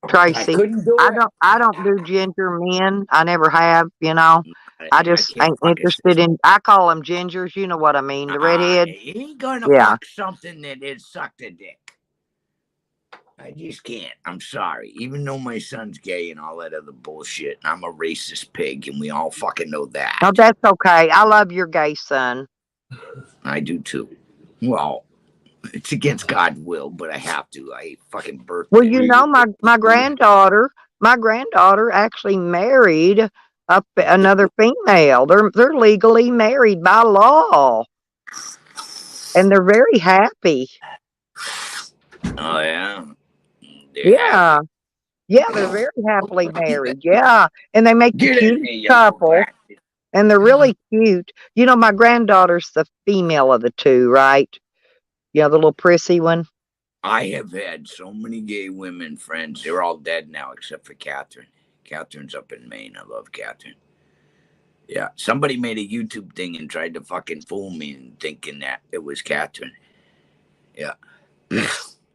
S2: I
S1: Tracy.
S2: couldn't do it.
S1: I don't do ginger men. I never have. I
S2: I
S1: just
S2: can't
S1: ain't
S2: fuck a
S1: interested in. I call them gingers. You know what I mean? The redhead.
S2: he ain't gonna
S1: Yeah.
S2: fuck something that is sucked a dick. I just can't. I'm sorry. Even though my son's gay and all that other bullshit, and I'm a racist pig, and we all fucking know that.
S1: No, that's okay. I love your gay son.
S2: I do too. Well, it's against God's will, but I have to. I fucking birthed
S1: Well,
S2: it.
S1: my granddaughter actually married another female. They're legally married by law, and they're very happy.
S2: Oh yeah. They're
S1: Yeah.
S2: happy.
S1: Yeah, they're very happily married. Yeah. And they make the
S2: Get in
S1: cutest
S2: there, you little
S1: couple,
S2: bastard.
S1: and they're really cute. My granddaughter's the female of the two, right? The little prissy one.
S2: I have had so many gay women friends. They're all dead now except for Catherine. Catherine's up in Maine. I love Catherine. Yeah. Somebody made a YouTube thing and tried to fucking fool me and thinking that it was Catherine. Yeah.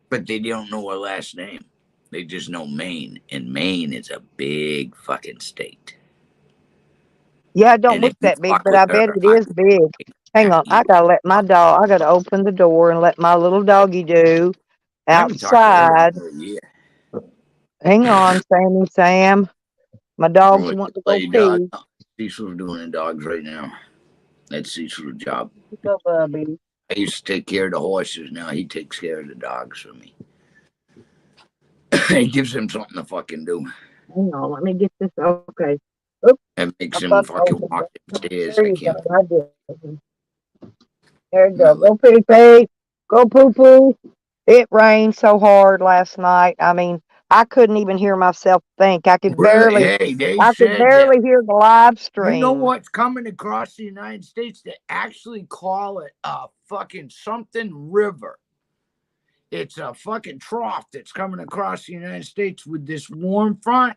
S2: But they don't know her last name. They just know Maine. And Maine is a big fucking state.
S1: Yeah, it don't
S2: And if
S1: look
S2: you
S1: that big,
S2: fuck
S1: but
S2: with
S1: I bet
S2: her,
S1: it
S2: I
S1: is big.
S2: will
S1: Hang
S2: at
S1: on,
S2: you.
S1: I gotta open the door and let my little doggy do
S2: I haven't talked to her
S1: outside.
S2: in over a year.
S1: Hang on, Sam. My dog's
S2: Really,
S1: want to
S2: play
S1: go
S2: dog.
S1: pee.
S2: Cecil's doing the dogs right now. That's Cecil's job.
S1: Go, Bubby.
S2: I used to take care of the horses. Now he takes care of the dogs for me. It gives him something to fucking do.
S1: Hang on, let me get this. Okay. Oops,
S2: It makes
S1: I
S2: him
S1: thought
S2: fucking
S1: opened
S2: walk
S1: it.
S2: upstairs.
S1: There
S2: I
S1: you
S2: can't.
S1: go. I did. There you go.
S2: Really.
S1: Go pee pee. Go poo poo. It rained so hard last night. I mean, I couldn't even hear myself think.
S2: Really? Hey, they
S1: I could
S2: said that.
S1: barely hear the live
S2: You know
S1: stream.
S2: what's coming across the United States? They actually call it a fucking something river. It's a fucking trough that's coming across the United States with this warm front,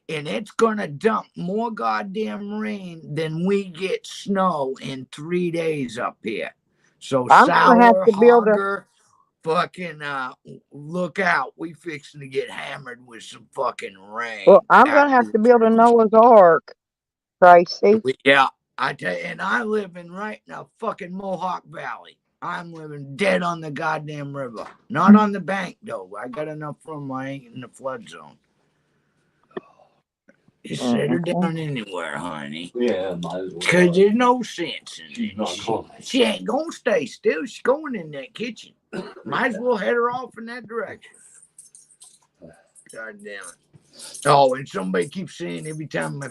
S2: and it's gonna dump more goddamn rain than we get snow in 3 days up here. So
S1: I'm gonna have
S2: sour,
S1: to build a.
S2: hogger, fucking look out. We fixing to get hammered with some fucking rain.
S1: Well, I'm gonna have to build a Noah's Ark, Tracy.
S2: Yeah, I tell you, and I live right in a fucking Mohawk Valley. I'm living dead on the goddamn river. Not on the bank, though. I got enough room. I ain't in the flood zone. You set her down anywhere, honey.
S3: Yeah, might as well.
S2: Because there's no sense in
S3: She's
S2: it.
S3: not going.
S2: She ain't going to stay still. She's going in that kitchen. Might as well head her off in that direction. God damn it. Oh, and somebody keeps saying every time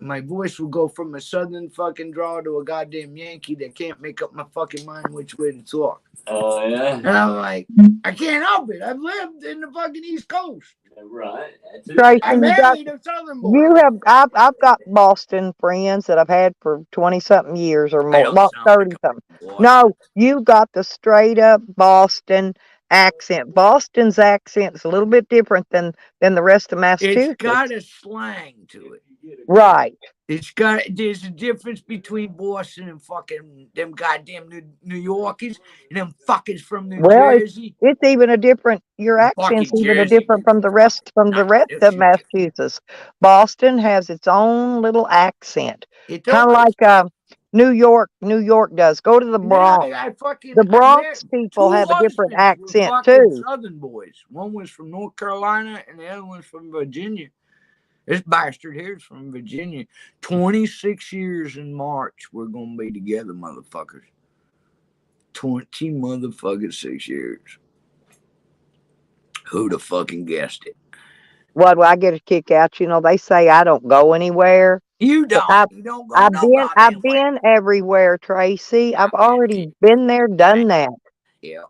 S2: my voice will go from a southern fucking draw to a goddamn Yankee that can't make up my fucking mind which way to talk.
S3: Oh yeah.
S2: And I'm like, I can't help it. I've lived in the fucking East Coast.
S3: Right. That's it.
S1: Tracy,
S2: I
S1: you got
S2: married a southern boy.
S1: you have I've got Boston friends that I've had for 20 something years or
S2: I
S1: more.
S2: don't
S1: Well,
S2: sound
S1: 30
S2: like
S1: something.
S2: a boy.
S1: No, you got the straight up Boston accent. Boston's accent's a little bit different than the rest of
S2: It's
S1: Massachusetts.
S2: got a slang to it.
S1: Right.
S2: There's a difference between Boston and fucking them goddamn New Yorkers and them fuckers from New
S1: Well,
S2: Jersey.
S1: it's even a different. Your accent's
S2: Fucking
S1: even a
S2: Jersey.
S1: different from the rest of Massachusetts. Boston has its own little accent,
S2: It
S1: kind of
S2: does.
S1: like New York. New York does. Go to the Bronx. The Bronx people have a different accent too.
S2: Southern boys. One was from North Carolina and the other one's from Virginia. This bastard here is from Virginia. 26 years in March, we're gonna be together, motherfuckers. 20 motherfucking 6 years. Who'd have fucking guessed it?
S1: What do I get a kick out? You know, they say I don't go anywhere.
S2: You
S1: But
S2: don't. You don't go
S1: I've
S2: no
S1: been
S2: goddamn way.
S1: everywhere, Tracy. I've
S2: Goddamn
S1: already
S2: kid.
S1: been there, done that.
S2: Yeah.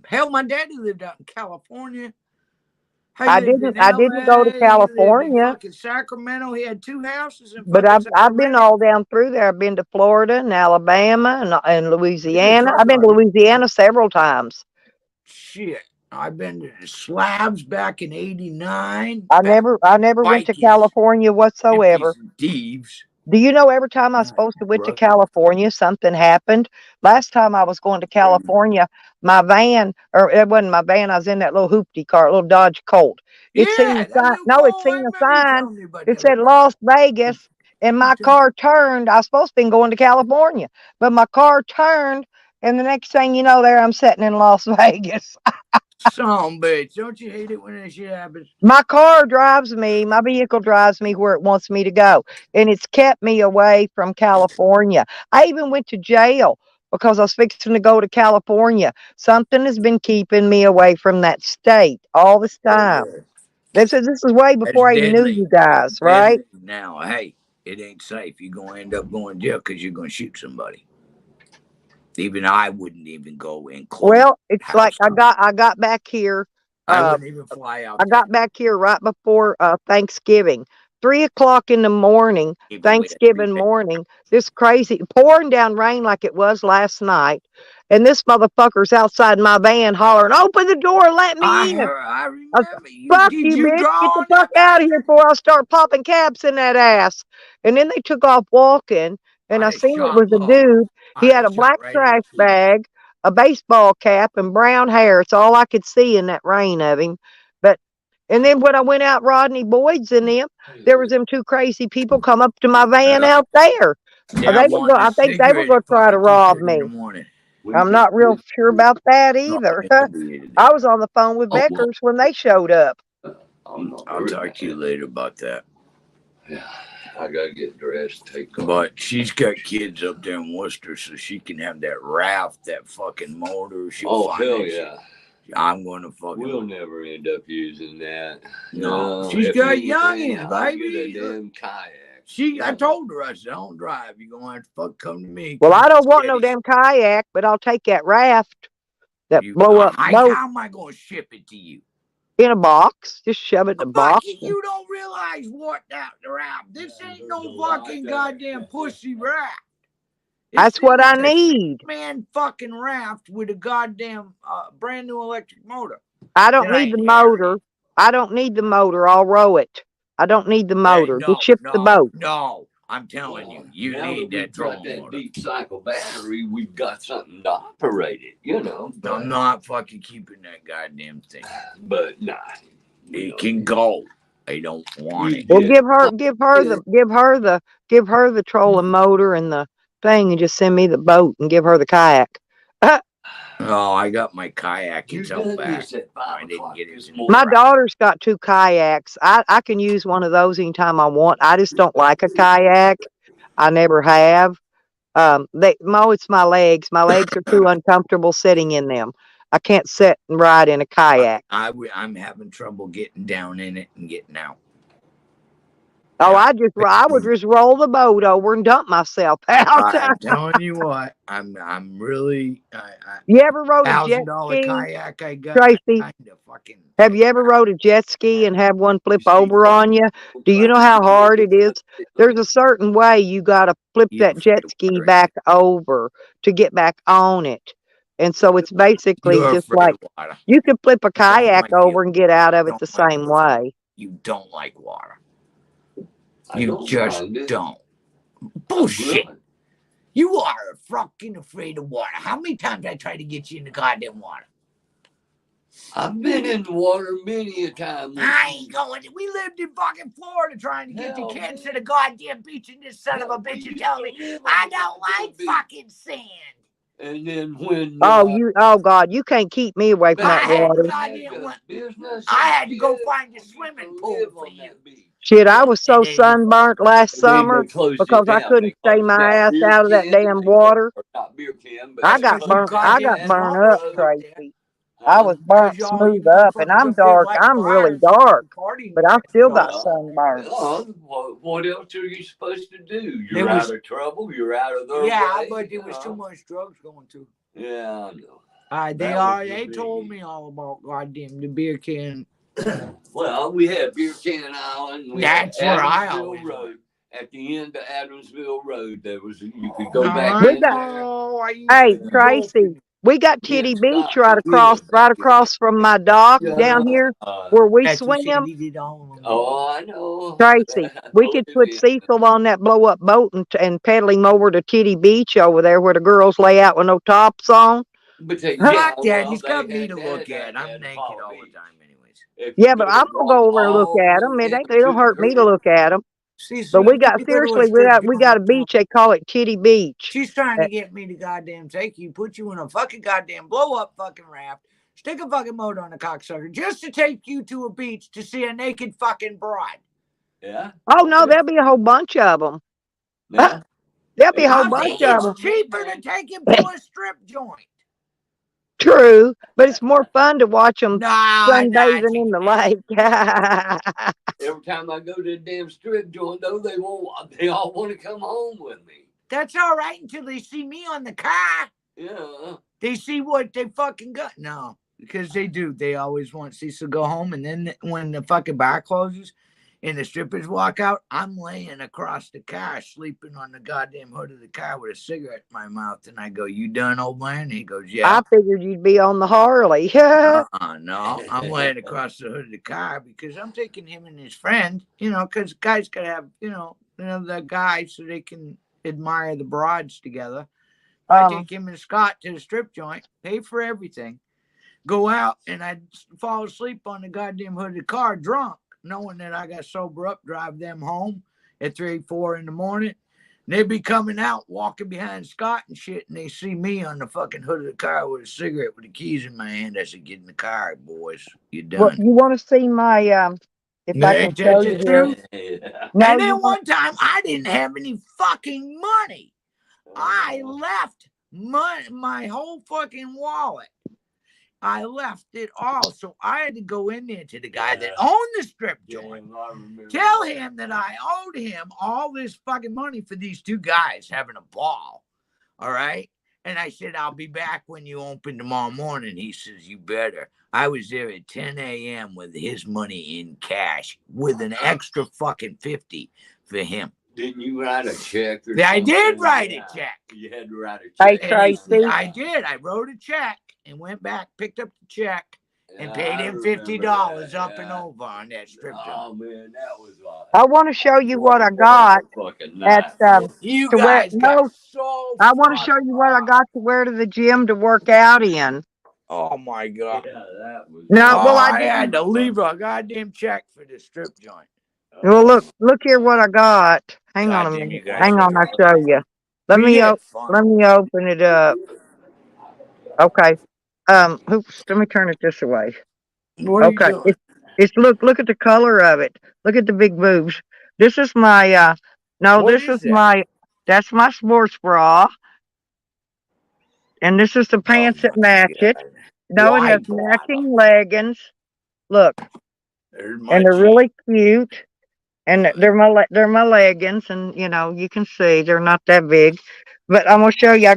S2: Hell, my daddy lived out in California.
S1: I didn't go to California,
S2: Fucking Sacramento. He had 2 houses in
S1: but
S2: fucking
S1: I've been
S2: Sacramento.
S1: all down through there. I've been to Florida and Alabama and Louisiana.
S2: truck
S1: I've been to
S2: driver.
S1: Louisiana several times.
S2: Shit. I've been to the Slabs back in '89.
S1: I never went to
S2: Vikings.
S1: California whatsoever.
S2: Thieves.
S1: Do you know every time I was supposed to went to California, something happened? Last time I was going to California, my van, or it wasn't my van, I was in that little hoopty car, little Dodge Colt. It seen a sign. No, it seen a sign. It said Las Vegas, and my car turned. I was supposed to be going to California, but my car turned, and the next thing you know, there I'm sitting in Las Vegas.
S2: Some bitch. Don't you hate it when that shit happens?
S1: My vehicle drives me where it wants me to go. And it's kept me away from California. I even went to jail because I was fixing to go to California. Something has been keeping me away from that state all this time. This is way before I even knew you guys, right?
S2: Now, hey, it ain't safe. You're going to end up going to jail because you're going to shoot somebody. Even I wouldn't even go in close.
S1: Well, it's like I got back here.
S2: I wouldn't even fly out.
S1: I got back here right before Thanksgiving. 3 o'clock in the morning, Thanksgiving morning, this crazy pouring down rain like it was last night. And this motherfucker's outside my van hollering, "Open the door, let me in."
S2: I remember.
S1: Fuck you, bitch. Get the fuck out of here before I start popping caps in that ass. And then they took off walking, and I seen it was a dude. He had a black trash bag, a baseball cap, and brown hair. It's all I could see in that rain of him. And then when I went out, Rodney Boyd's in them, there was them 2 crazy people come up to my van out there. I think they were going to try to rob me. I'm not real sure about that either. I was on the phone with Beckers when they showed up.
S2: I'll talk to you later about that.
S3: Yeah, I gotta get dressed.
S2: But she's got kids up there in Worcester, so she can have that raft, that fucking motor.
S3: Hell yeah.
S2: I'm going to fucking.
S3: We'll never end up using that.
S2: No, she's got youngins, baby.
S3: Get a damn kayak.
S2: I told her, I said, "Don't drive. You're gonna have to come to me."
S1: Well, I don't want no damn kayak, but I'll take that raft. That blow up boat.
S2: How am I gonna ship it to you?
S1: In a box. Just shove it in a box.
S2: You don't realize what that raft. This ain't no fucking goddamn pussy raft.
S1: That's what I need.
S2: Man, fucking raft with a goddamn brand new electric motor.
S1: I don't need the motor. I don't need the motor. I'll row it. I don't need the motor. Just ship the boat.
S2: No, I'm telling you, you need that troll motor.
S3: Deep cycle battery. We've got something to operate it. You know.
S2: I'm not fucking keeping that goddamn thing.
S3: But nah,
S2: it can go. I don't want it.
S1: Well, give her the trolling motor and the thing, and just send me the boat and give her the kayak.
S2: Oh, I got my kayak. It's out back. I didn't get it.
S1: My daughter's got 2 kayaks. I can use one of those anytime I want. I just don't like a kayak. I never have. It's my legs. My legs are too uncomfortable sitting in them. I can't sit and ride in a kayak.
S2: I'm having trouble getting down in it and getting out.
S1: Oh,
S2: Yeah.
S1: I would just roll the boat over and dump myself out.
S2: I'm telling you what, I'm really
S1: You ever rode a jet
S2: $1,000
S1: ski,
S2: kayak I got.
S1: Tracy?
S2: Kind of fucking.
S1: Have you ever rode a jet ski and have one flip over on you? Do you know how hard it is? There's a certain way you got to flip
S2: You
S1: that jet ski back over to get back on it. And so it's basically
S2: You're
S1: just
S2: afraid
S1: like
S2: of water.
S1: you can flip a
S2: You don't
S1: kayak
S2: like
S1: over and get out of it
S2: don't
S1: the
S2: like
S1: same
S2: it.
S1: way.
S2: You don't like water.
S3: I
S2: You
S3: don't
S2: just
S3: mind it.
S2: don't.
S3: I'm
S2: Bullshit.
S3: good.
S2: You are fucking afraid of water. How many times I tried to get you in the goddamn water?
S3: I've been in the water many a time.
S2: I ain't going. We lived in fucking Florida trying to get the
S3: Hell,
S2: kids
S3: man.
S2: to the goddamn beach, and this son of a bitch is telling me I don't like fucking sand.
S3: And then when
S1: Oh God, you can't keep me away from that
S2: I had
S1: water.
S2: goddamn. I had to go find a swimming pool for you.
S1: Shit, I was so
S2: And then-
S1: sunburnt last
S3: And then
S1: summer
S3: they closed
S1: because
S3: it
S1: I
S3: down.
S1: couldn't
S3: They
S1: stay
S3: closed
S1: my
S3: down
S1: ass
S3: beer
S1: out of that
S3: can,
S1: damn
S3: and
S1: water.
S3: or not beer can, but
S1: I
S2: That's
S1: got
S2: 'cause you
S1: burnt. I
S2: goddamn
S1: got burnt
S2: swallowed
S1: up,
S2: it.
S1: Tracy. I was
S2: Cause
S1: burnt
S2: y'all, you
S1: smooth
S2: know,
S1: up, and I'm
S2: fuckers feel
S1: dark.
S2: like
S1: I'm really
S2: fires
S1: dark,
S2: partying
S1: but I
S2: with
S1: still
S2: y'all.
S1: got sunburn.
S3: What else are you supposed to do?
S2: It
S3: You're
S2: was-
S3: out of trouble. You're out of their
S2: Yeah,
S3: way.
S2: but there was too much drugs going too.
S3: Yeah, I know.
S2: They
S3: That
S2: are.
S3: was the
S2: They told
S3: biggie.
S2: me all about goddamn the beer can.
S3: Well, we had Beer Can Island. We
S2: That's
S3: had
S2: where I
S3: Adamsville
S2: always
S3: Road.
S2: went.
S3: At the end of Adamsville Road, there was you could go
S2: No,
S3: back
S1: We
S3: in
S1: got-
S3: there.
S2: I used
S1: Hey,
S2: to
S1: Tracy, we got
S3: Me
S1: Titty
S3: and
S1: Beach
S3: Scott, we lived
S1: right
S3: back in
S1: across from my dock
S3: there.
S1: down here where we
S2: That's what
S1: swim.
S2: Sandy did all of them.
S3: Oh, I know.
S1: Tracy, we could put Cecil on that blow up boat and pedal him over to Titty Beach over there where the girls lay out with no tops on.
S3: But they,
S2: Fuck
S3: yeah,
S2: that.
S3: well,
S2: He's
S3: they
S2: got me
S3: had
S2: to
S3: that
S2: look
S3: down
S2: at. I'm
S3: there in
S2: naked
S3: Palm
S2: all the
S3: Beach.
S2: time, anyways.
S3: If
S1: Yeah,
S3: you
S1: but
S3: go
S1: I'm gonna go over and look at them.
S3: all
S1: It
S3: into
S1: it'll hurt me to look at them.
S2: See,
S1: But we got
S2: you go to a
S1: seriously,
S2: strip
S1: we got a
S2: joint,
S1: beach. They call it Titty Beach.
S2: She's trying to get me to goddamn take you, put you in a fucking goddamn blow up fucking raft, stick a fucking motor on a cocksucker, just to take you to a beach to see a naked fucking bride.
S3: Yeah.
S1: Oh no, there'll be a whole bunch of them.
S3: Yeah.
S1: There'll be a whole
S2: I
S1: bunch
S2: think
S1: of them.
S2: it's cheaper to take him to a strip joint.
S1: True, but it's more fun to watch them
S2: Nah,
S1: sunbathing in the lake.
S3: Every time I go to the damn strip joint, though, they all want to come home with me.
S2: That's all right until they see me on the car.
S3: Yeah.
S2: They see what they fucking got. No, because they do. They always want Cecil to go home, and then when the fucking bar closes and the strippers walk out, I'm laying across the car, sleeping on the goddamn hood of the car with a cigarette in my mouth. And I go, "You done, old man?" And he goes, "Yeah."
S1: I figured you'd be on the Harley.
S2: No, I'm laying across the hood of the car because I'm taking him and his friend, because guys gotta have, the guys so they can admire the broads together. I take him and Scott to the strip joint, pay for everything, go out, and I'd fall asleep on the goddamn hood of the car drunk, knowing that I got sober up, drive them home at 3, 4 in the morning. They'd be coming out, walking behind Scott and shit, and they see me on the fucking hood of the car with a cigarette with the keys in my hand. I said, "Get in the car, boys. You're done."
S1: Well, you want to see my if I can show you here?
S3: Yeah.
S1: No,
S2: And then
S1: you
S2: one time, I didn't have any fucking money. I left my whole fucking wallet. I left it all. So I had to go in there to the guy that owned the strip joint. Tell him that I owed him all this fucking money for these two guys having a ball. All right. And I said, "I'll be back when you open tomorrow morning." He says, "You better." I was there at 10 a.m. with his money in cash with an extra fucking 50 for him.
S3: Didn't you write a check? Or
S2: I did
S3: something?
S2: write
S3: Yeah.
S2: a check.
S3: You had to write a
S1: Hey,
S3: check.
S1: Tracy.
S2: I did. I wrote a check and went back, picked up the check, and
S3: Yeah,
S2: paid
S3: I
S2: him
S3: remember
S2: $50
S3: that,
S2: up and
S3: yeah.
S2: over on that strip joint.
S3: Oh man, that was like.
S1: I want to show you what I got
S3: Fucking
S1: at
S3: night.
S2: You
S1: to wear.
S2: guys got
S1: No,
S2: so
S1: I want to show
S2: fucked
S1: you what I
S2: up.
S1: got to wear to the gym to work out in.
S2: Oh my God.
S3: Yeah, that was.
S1: No, well,
S2: I
S1: I
S2: had
S1: didn't.
S2: to leave a goddamn check for the strip joint.
S1: Well, look here what I got. Hang on a
S2: Goddamn, you
S1: minute.
S2: guys
S1: Hang
S2: are
S1: on, I'll show you. Let
S2: We
S1: me
S2: had fun.
S1: open it up. Okay. Let me turn it this way.
S2: What are you
S1: Okay.
S2: doing?
S1: It's look at the color of it. Look at the big boobs. This is my no,
S2: What
S1: this
S2: is
S1: is
S2: that?
S1: that's my sports bra. And this is the pants that match it. No, it
S2: Why
S1: has
S2: bother?
S1: matching leggings. Look,
S2: There's my
S1: and they're
S2: jeans.
S1: really cute. and they're my leggings, and you can see they're not that big, but I'm gonna show you.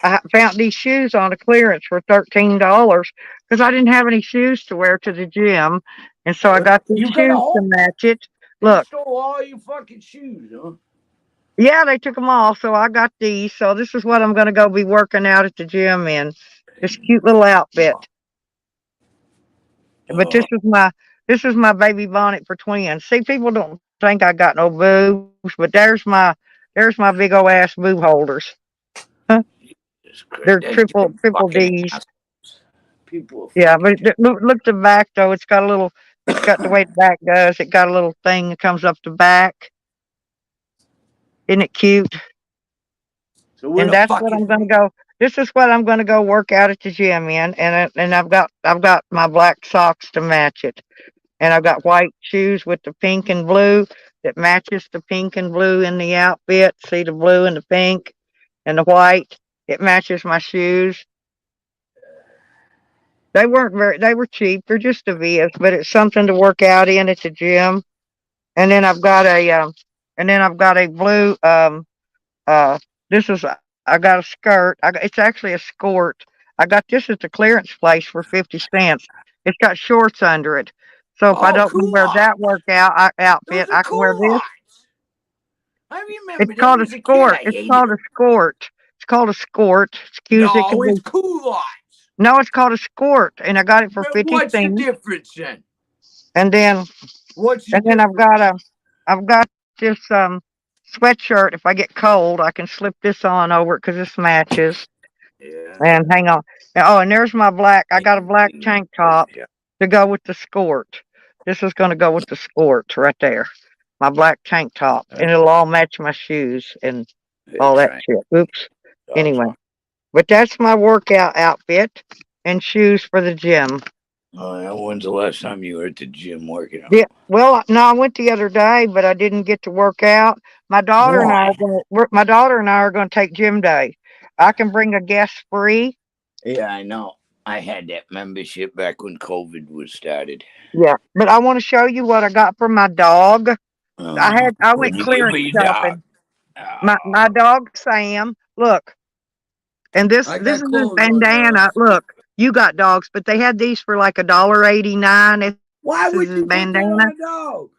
S1: I found these shoes on a clearance for $13 because I didn't have any shoes to wear to the gym, and so I got these
S2: You got a
S1: shoes to
S2: whole.
S1: match it.
S2: They
S1: Look,
S2: stole all your fucking shoes, huh?
S1: yeah, they took them all, so I got these. So this is what I'm gonna go be working out at the gym in. This cute little outfit. But this is my baby bonnet for twins. See, people don't think I got no boobs, but there's my big old ass boob holders. Huh? They're triple
S2: Fucking
S1: D's.
S2: assholes. People are
S1: Yeah,
S2: fucking.
S1: but look the back though. It's got the way the back goes. It got a little thing that comes up the back. Isn't it cute?
S2: So where
S1: And
S2: the
S1: that's
S2: fuck
S1: what
S2: is
S1: I'm gonna go. This is what I'm gonna go work out at the gym in, and I've got my black socks to match it. And I've got white shoes with the pink and blue that matches the pink and blue in the outfit. See the blue and the pink and the white. It matches my shoes. They were cheap. They're just a Vias, but it's something to work out in at the gym. And then I've got a blue, uh, I got a skirt. It's actually a skirt. I got this at the clearance place for 50 cents. It's got shorts under it. So if I
S2: Oh,
S1: don't want to wear
S2: culottes.
S1: that outfit,
S2: Those are
S1: I can wear this.
S2: culottes. I
S1: It's
S2: remember them
S1: called a
S2: as a kid. I
S1: skirt. It's
S2: hated
S1: called a
S2: them.
S1: skirt. It's called a skirt. As cute as it can
S2: No, it's
S1: be.
S2: culottes.
S1: No, it's called a skirt, and I got it for
S2: But
S1: 50
S2: what's the
S1: cents.
S2: difference then?
S1: And then,
S2: What's the
S1: and then
S2: difference?
S1: I've got this sweatshirt. If I get cold, I can slip this on over it because this matches.
S2: Yeah.
S1: And hang on. Oh, and there's my black. I got a black tank top
S2: Yeah.
S1: to go with the skirt. This is going to go with the skirt right there. My black tank top, and it'll all match my shoes and all
S2: It's
S1: that
S2: right.
S1: shit. Oops. Anyway,
S2: Oh,
S1: but that's my workout outfit and shoes for the gym.
S2: yeah, when's the last time you were at the gym working out?
S1: Yeah. Well, no, I went the other day, but I didn't get to work out. My daughter and I
S2: Why?
S1: are going to take gym day. I can bring a guest free.
S2: Yeah, I know. I had that membership back when COVID was started.
S1: Yeah, but I want to show you what I got for my dog. I
S2: What'd
S1: went
S2: you give
S1: clearance
S2: me,
S1: shopping.
S2: dog?
S1: My dog Sam. Look, and this
S2: I
S1: this
S2: got
S1: is his
S2: clothes on there.
S1: bandana. Look, you got dogs, but they had these for like $1.89. This
S2: Why
S1: is
S2: would
S1: his
S2: you put that
S1: bandana.
S2: on a dog?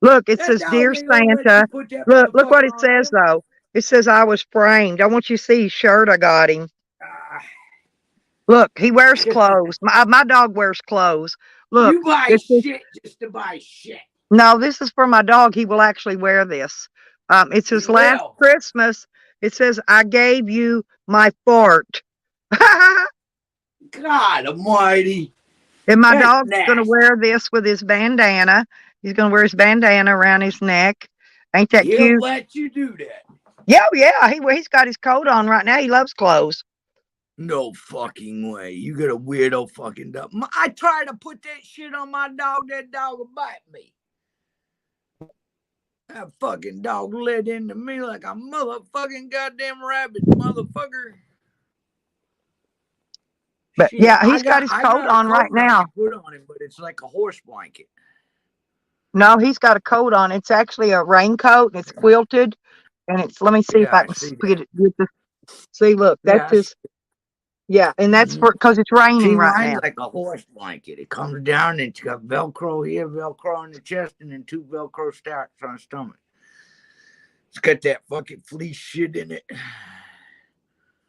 S1: Look, it
S2: That
S1: says
S2: dog
S1: Dear
S2: ain't gonna let you
S1: Santa.
S2: put that
S1: Look what
S2: motherfucker
S1: it
S2: on
S1: says
S2: there.
S1: though. It says I was framed. I want you to see his shirt I got him.
S2: Ah.
S1: Look, he wears clothes. My dog wears clothes. Look,
S2: You buy
S1: it says
S2: shit just to buy shit.
S1: no, this is for my dog. He will actually wear this. It
S2: He
S1: says last
S2: will.
S1: Christmas. It says I gave you my fart.
S2: God almighty.
S1: And my
S2: That's
S1: dog's going to
S2: nasty.
S1: wear this with his bandana. He's going to wear his bandana around his neck. Ain't that
S2: He'll
S1: cute?
S2: let you do that.
S1: Yeah, yeah. He's got his coat on right now. He loves clothes.
S2: No fucking way. You got a weirdo fucking dog. I try to put that shit on my dog. That dog will bite me. That fucking dog led into me like a motherfucking goddamn rabbit, motherfucker.
S1: But
S2: Shit,
S1: yeah, he's got his
S2: I
S1: coat
S2: got a
S1: on right
S2: coat I
S1: now.
S2: can put on him, but it's like a horse blanket.
S1: No, he's got a coat on. It's actually a raincoat and it's quilted. And it's, let me see if
S2: Yeah,
S1: I
S2: I
S1: can
S2: see
S1: get
S2: that.
S1: this. See, look, that's
S2: Yes.
S1: his. Yeah, and that's for because it's raining
S2: See,
S1: right
S2: mine's
S1: now.
S2: like a horse blanket. It comes down and it's got Velcro here, Velcro on the chest, and then 2 Velcro straps on the stomach. It's got that fucking fleece shit in it.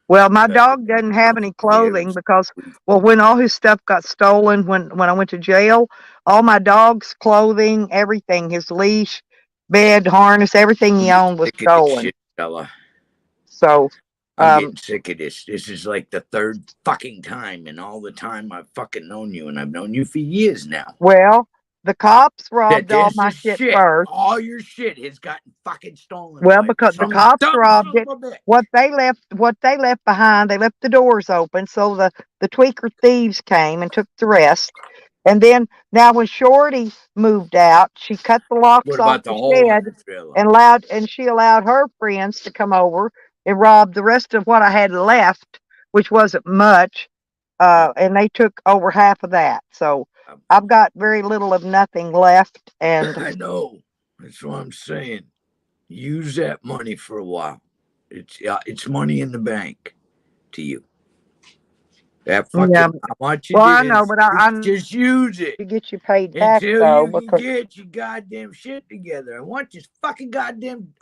S1: Well, my dog doesn't have any clothing because, well, when all his stuff got stolen when I went to jail, all my dog's clothing, everything, his leash, bed, harness, everything he owned was
S2: Sick of this
S1: stolen.
S2: shit, fella.
S1: So,
S2: I'm getting sick of this. This is like the 3rd fucking time, and all the time I've fucking known you, and I've known you for years now.
S1: well, the cops
S2: That
S1: robbed all
S2: this
S1: my
S2: is
S1: shit
S2: shit.
S1: first.
S2: All your shit has gotten fucking stolen.
S1: Well,
S2: by
S1: because the
S2: some
S1: cops
S2: dumb
S1: robbed
S2: son
S1: it.
S2: of a bitch.
S1: What they left behind, they left the doors open, so the tweaker thieves came and took the rest. And then now when Shorty moved out, she cut the locks
S2: What
S1: off
S2: about the
S1: the
S2: hole in
S1: shed
S2: the trailer?
S1: and she allowed her friends to come over and rob the rest of what I had left, which wasn't much. And they took over half of that. So I've got very little of nothing left, and
S2: I know. That's what I'm saying. Use that money for a while. It's money in the bank to you. That fucking,
S1: Yeah.
S2: I want you
S1: Well,
S2: to
S1: I know, but I
S2: just use it
S1: to get you paid back
S2: until
S1: though,
S2: you can
S1: because
S2: get your goddamn shit together. I want this fucking goddamn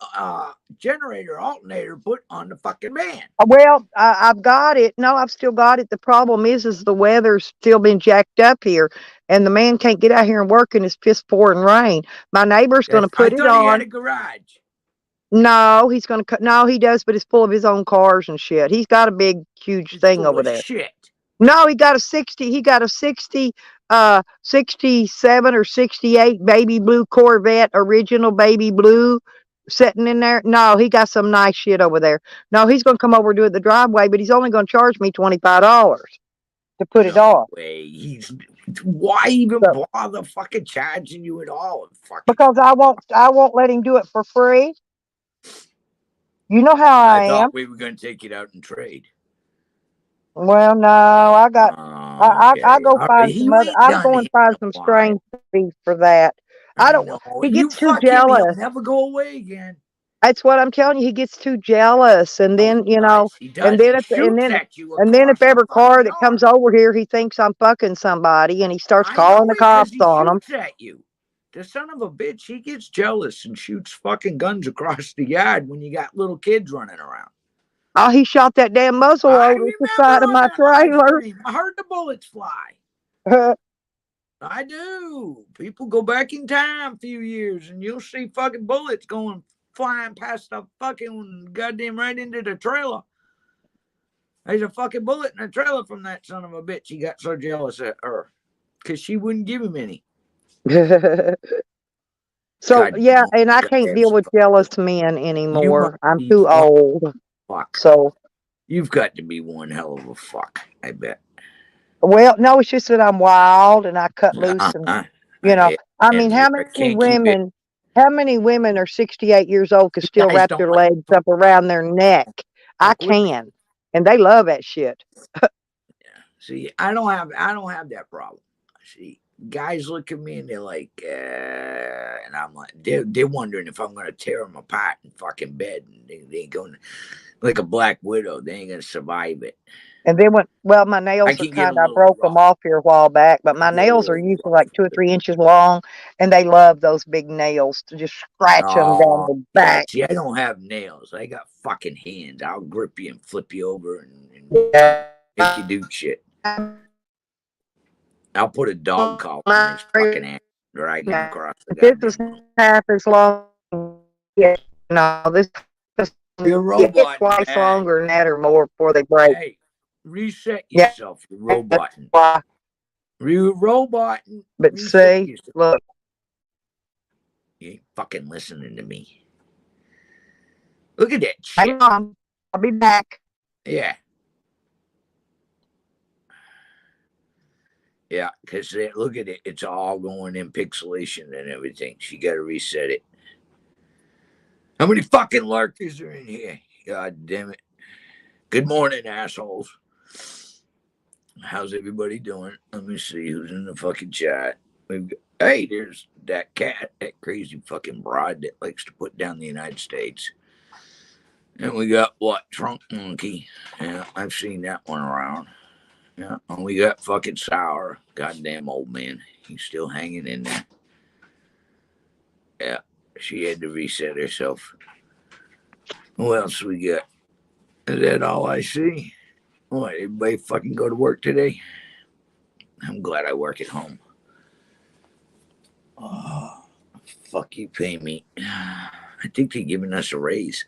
S2: generator alternator put on the fucking van.
S1: well, I've got it. No, I've still got it. The problem is the weather's still been jacked up here, and the man can't get out here and work in this piss pouring rain. My neighbor's going to
S2: I
S1: put it
S2: thought he had
S1: on.
S2: a garage.
S1: No, he's going to cut. No, he does, but it's full of his own cars and shit. He's got a big, huge
S2: It's
S1: thing
S2: full
S1: over
S2: of
S1: there.
S2: shit.
S1: No, he got a 60. He got a 67 or 68 baby blue Corvette, original baby blue, sitting in there. No, he got some nice shit over there. No, he's going to come over and do it the driveway, but he's only going to charge me $25 to put it
S2: No
S1: off.
S2: way. Why even
S1: So,
S2: bother fucking charging you at all? Fucking,
S1: because I won't let him do it for free. You know how
S2: I
S1: I am.
S2: thought we were going to take it out and trade.
S1: Well, no, I got. I go find some other. I'm going to find some strange beef for that. I don't. He
S2: You
S1: gets too
S2: fuck him, he'll
S1: jealous.
S2: never go away again.
S1: That's what I'm telling you. He gets too jealous, and then
S2: He does.
S1: and
S2: He
S1: then
S2: shoots at you
S1: and then if
S2: across the
S1: every car
S2: fucking
S1: that comes
S2: yard.
S1: over here, he thinks I'm fucking somebody, and he starts
S2: I
S1: calling
S2: know
S1: the
S2: it because
S1: cops
S2: he
S1: on them.
S2: shoots at you. The son of a bitch, he gets jealous and shoots fucking guns across the yard when you got little kids running around.
S1: Oh, he shot that damn muzzle
S2: I
S1: loader at the
S2: remember
S1: side of
S2: on
S1: my
S2: that live
S1: trailer.
S2: stream. I heard the bullets fly. I do. People go back in time a few years and you'll see fucking bullets going flying past the fucking goddamn right into the trailer. There's a fucking bullet in the trailer from that son of a bitch. He got so jealous at her because she wouldn't give him any.
S1: So
S2: God,
S1: yeah, and I can't
S2: goddamn
S1: deal with
S2: fucking
S1: jealous
S2: bullet.
S1: men
S2: You
S1: anymore.
S2: must
S1: I'm
S2: be
S1: too
S2: one
S1: old.
S2: fuck.
S1: So
S2: You've got to be one hell of a fuck, I bet.
S1: well, no, it's just that I'm wild and I cut loose, and you know, I mean,
S2: And I can't keep it.
S1: how many women are 68 years old can
S2: You
S1: still
S2: guys
S1: wrap
S2: don't
S1: their
S2: like
S1: legs up around their neck? I
S2: fuck with me.
S1: can, and they love that shit.
S2: See, I don't have that problem. See, guys look at me and they're like, and I'm like, they're wondering if I'm gonna tear them apart in fucking bed, and they ain't going like a black widow. They ain't gonna survive it.
S1: And then well, my nails are
S2: can get a
S1: kind of, I
S2: little
S1: broke them
S2: rough.
S1: off here a while back, but my
S2: Get a
S1: nails are
S2: little
S1: usually
S2: rough.
S1: like 2 or 3 inches long, and they love those big nails to just scratch them down the
S2: Yeah.
S1: back.
S2: See, I don't have nails. I got fucking hands. I'll grip you and flip you over and
S1: Yeah.
S2: make you do shit. I'll put a dog collar on his fucking ass, drag him across the
S1: This is
S2: goddamn room.
S1: half as long. Yeah, no, this
S2: You're a
S1: get
S2: robot.
S1: twice longer than that or more before they break.
S2: Hey, reset
S1: Yeah,
S2: yourself. You're roboting.
S1: why.
S2: You're roboting.
S1: But
S2: Reset
S1: see,
S2: yourself.
S1: look,
S2: You ain't fucking listening to me. Look at that shit.
S1: hang on, I'll be back.
S2: Yeah. Yeah, because look at it. It's all going in pixelation and everything. She got to reset it. How many fucking lurkers are in here? God damn it. Good morning, assholes. How's everybody doing? Let me see who's in the fucking chat. Hey, there's that cat, that crazy fucking broad that likes to put down the United States. And we got what? Trunk Monkey. Yeah, I've seen that one around. Yeah, and we got fucking Sour. Goddamn old man. He's still hanging in there. Yeah, she had to reset herself. Who else we got? Is that all I see? What, everybody fucking go to work today? I'm glad I work at home. Oh, fuck you, pay me. I think they're giving us a raise.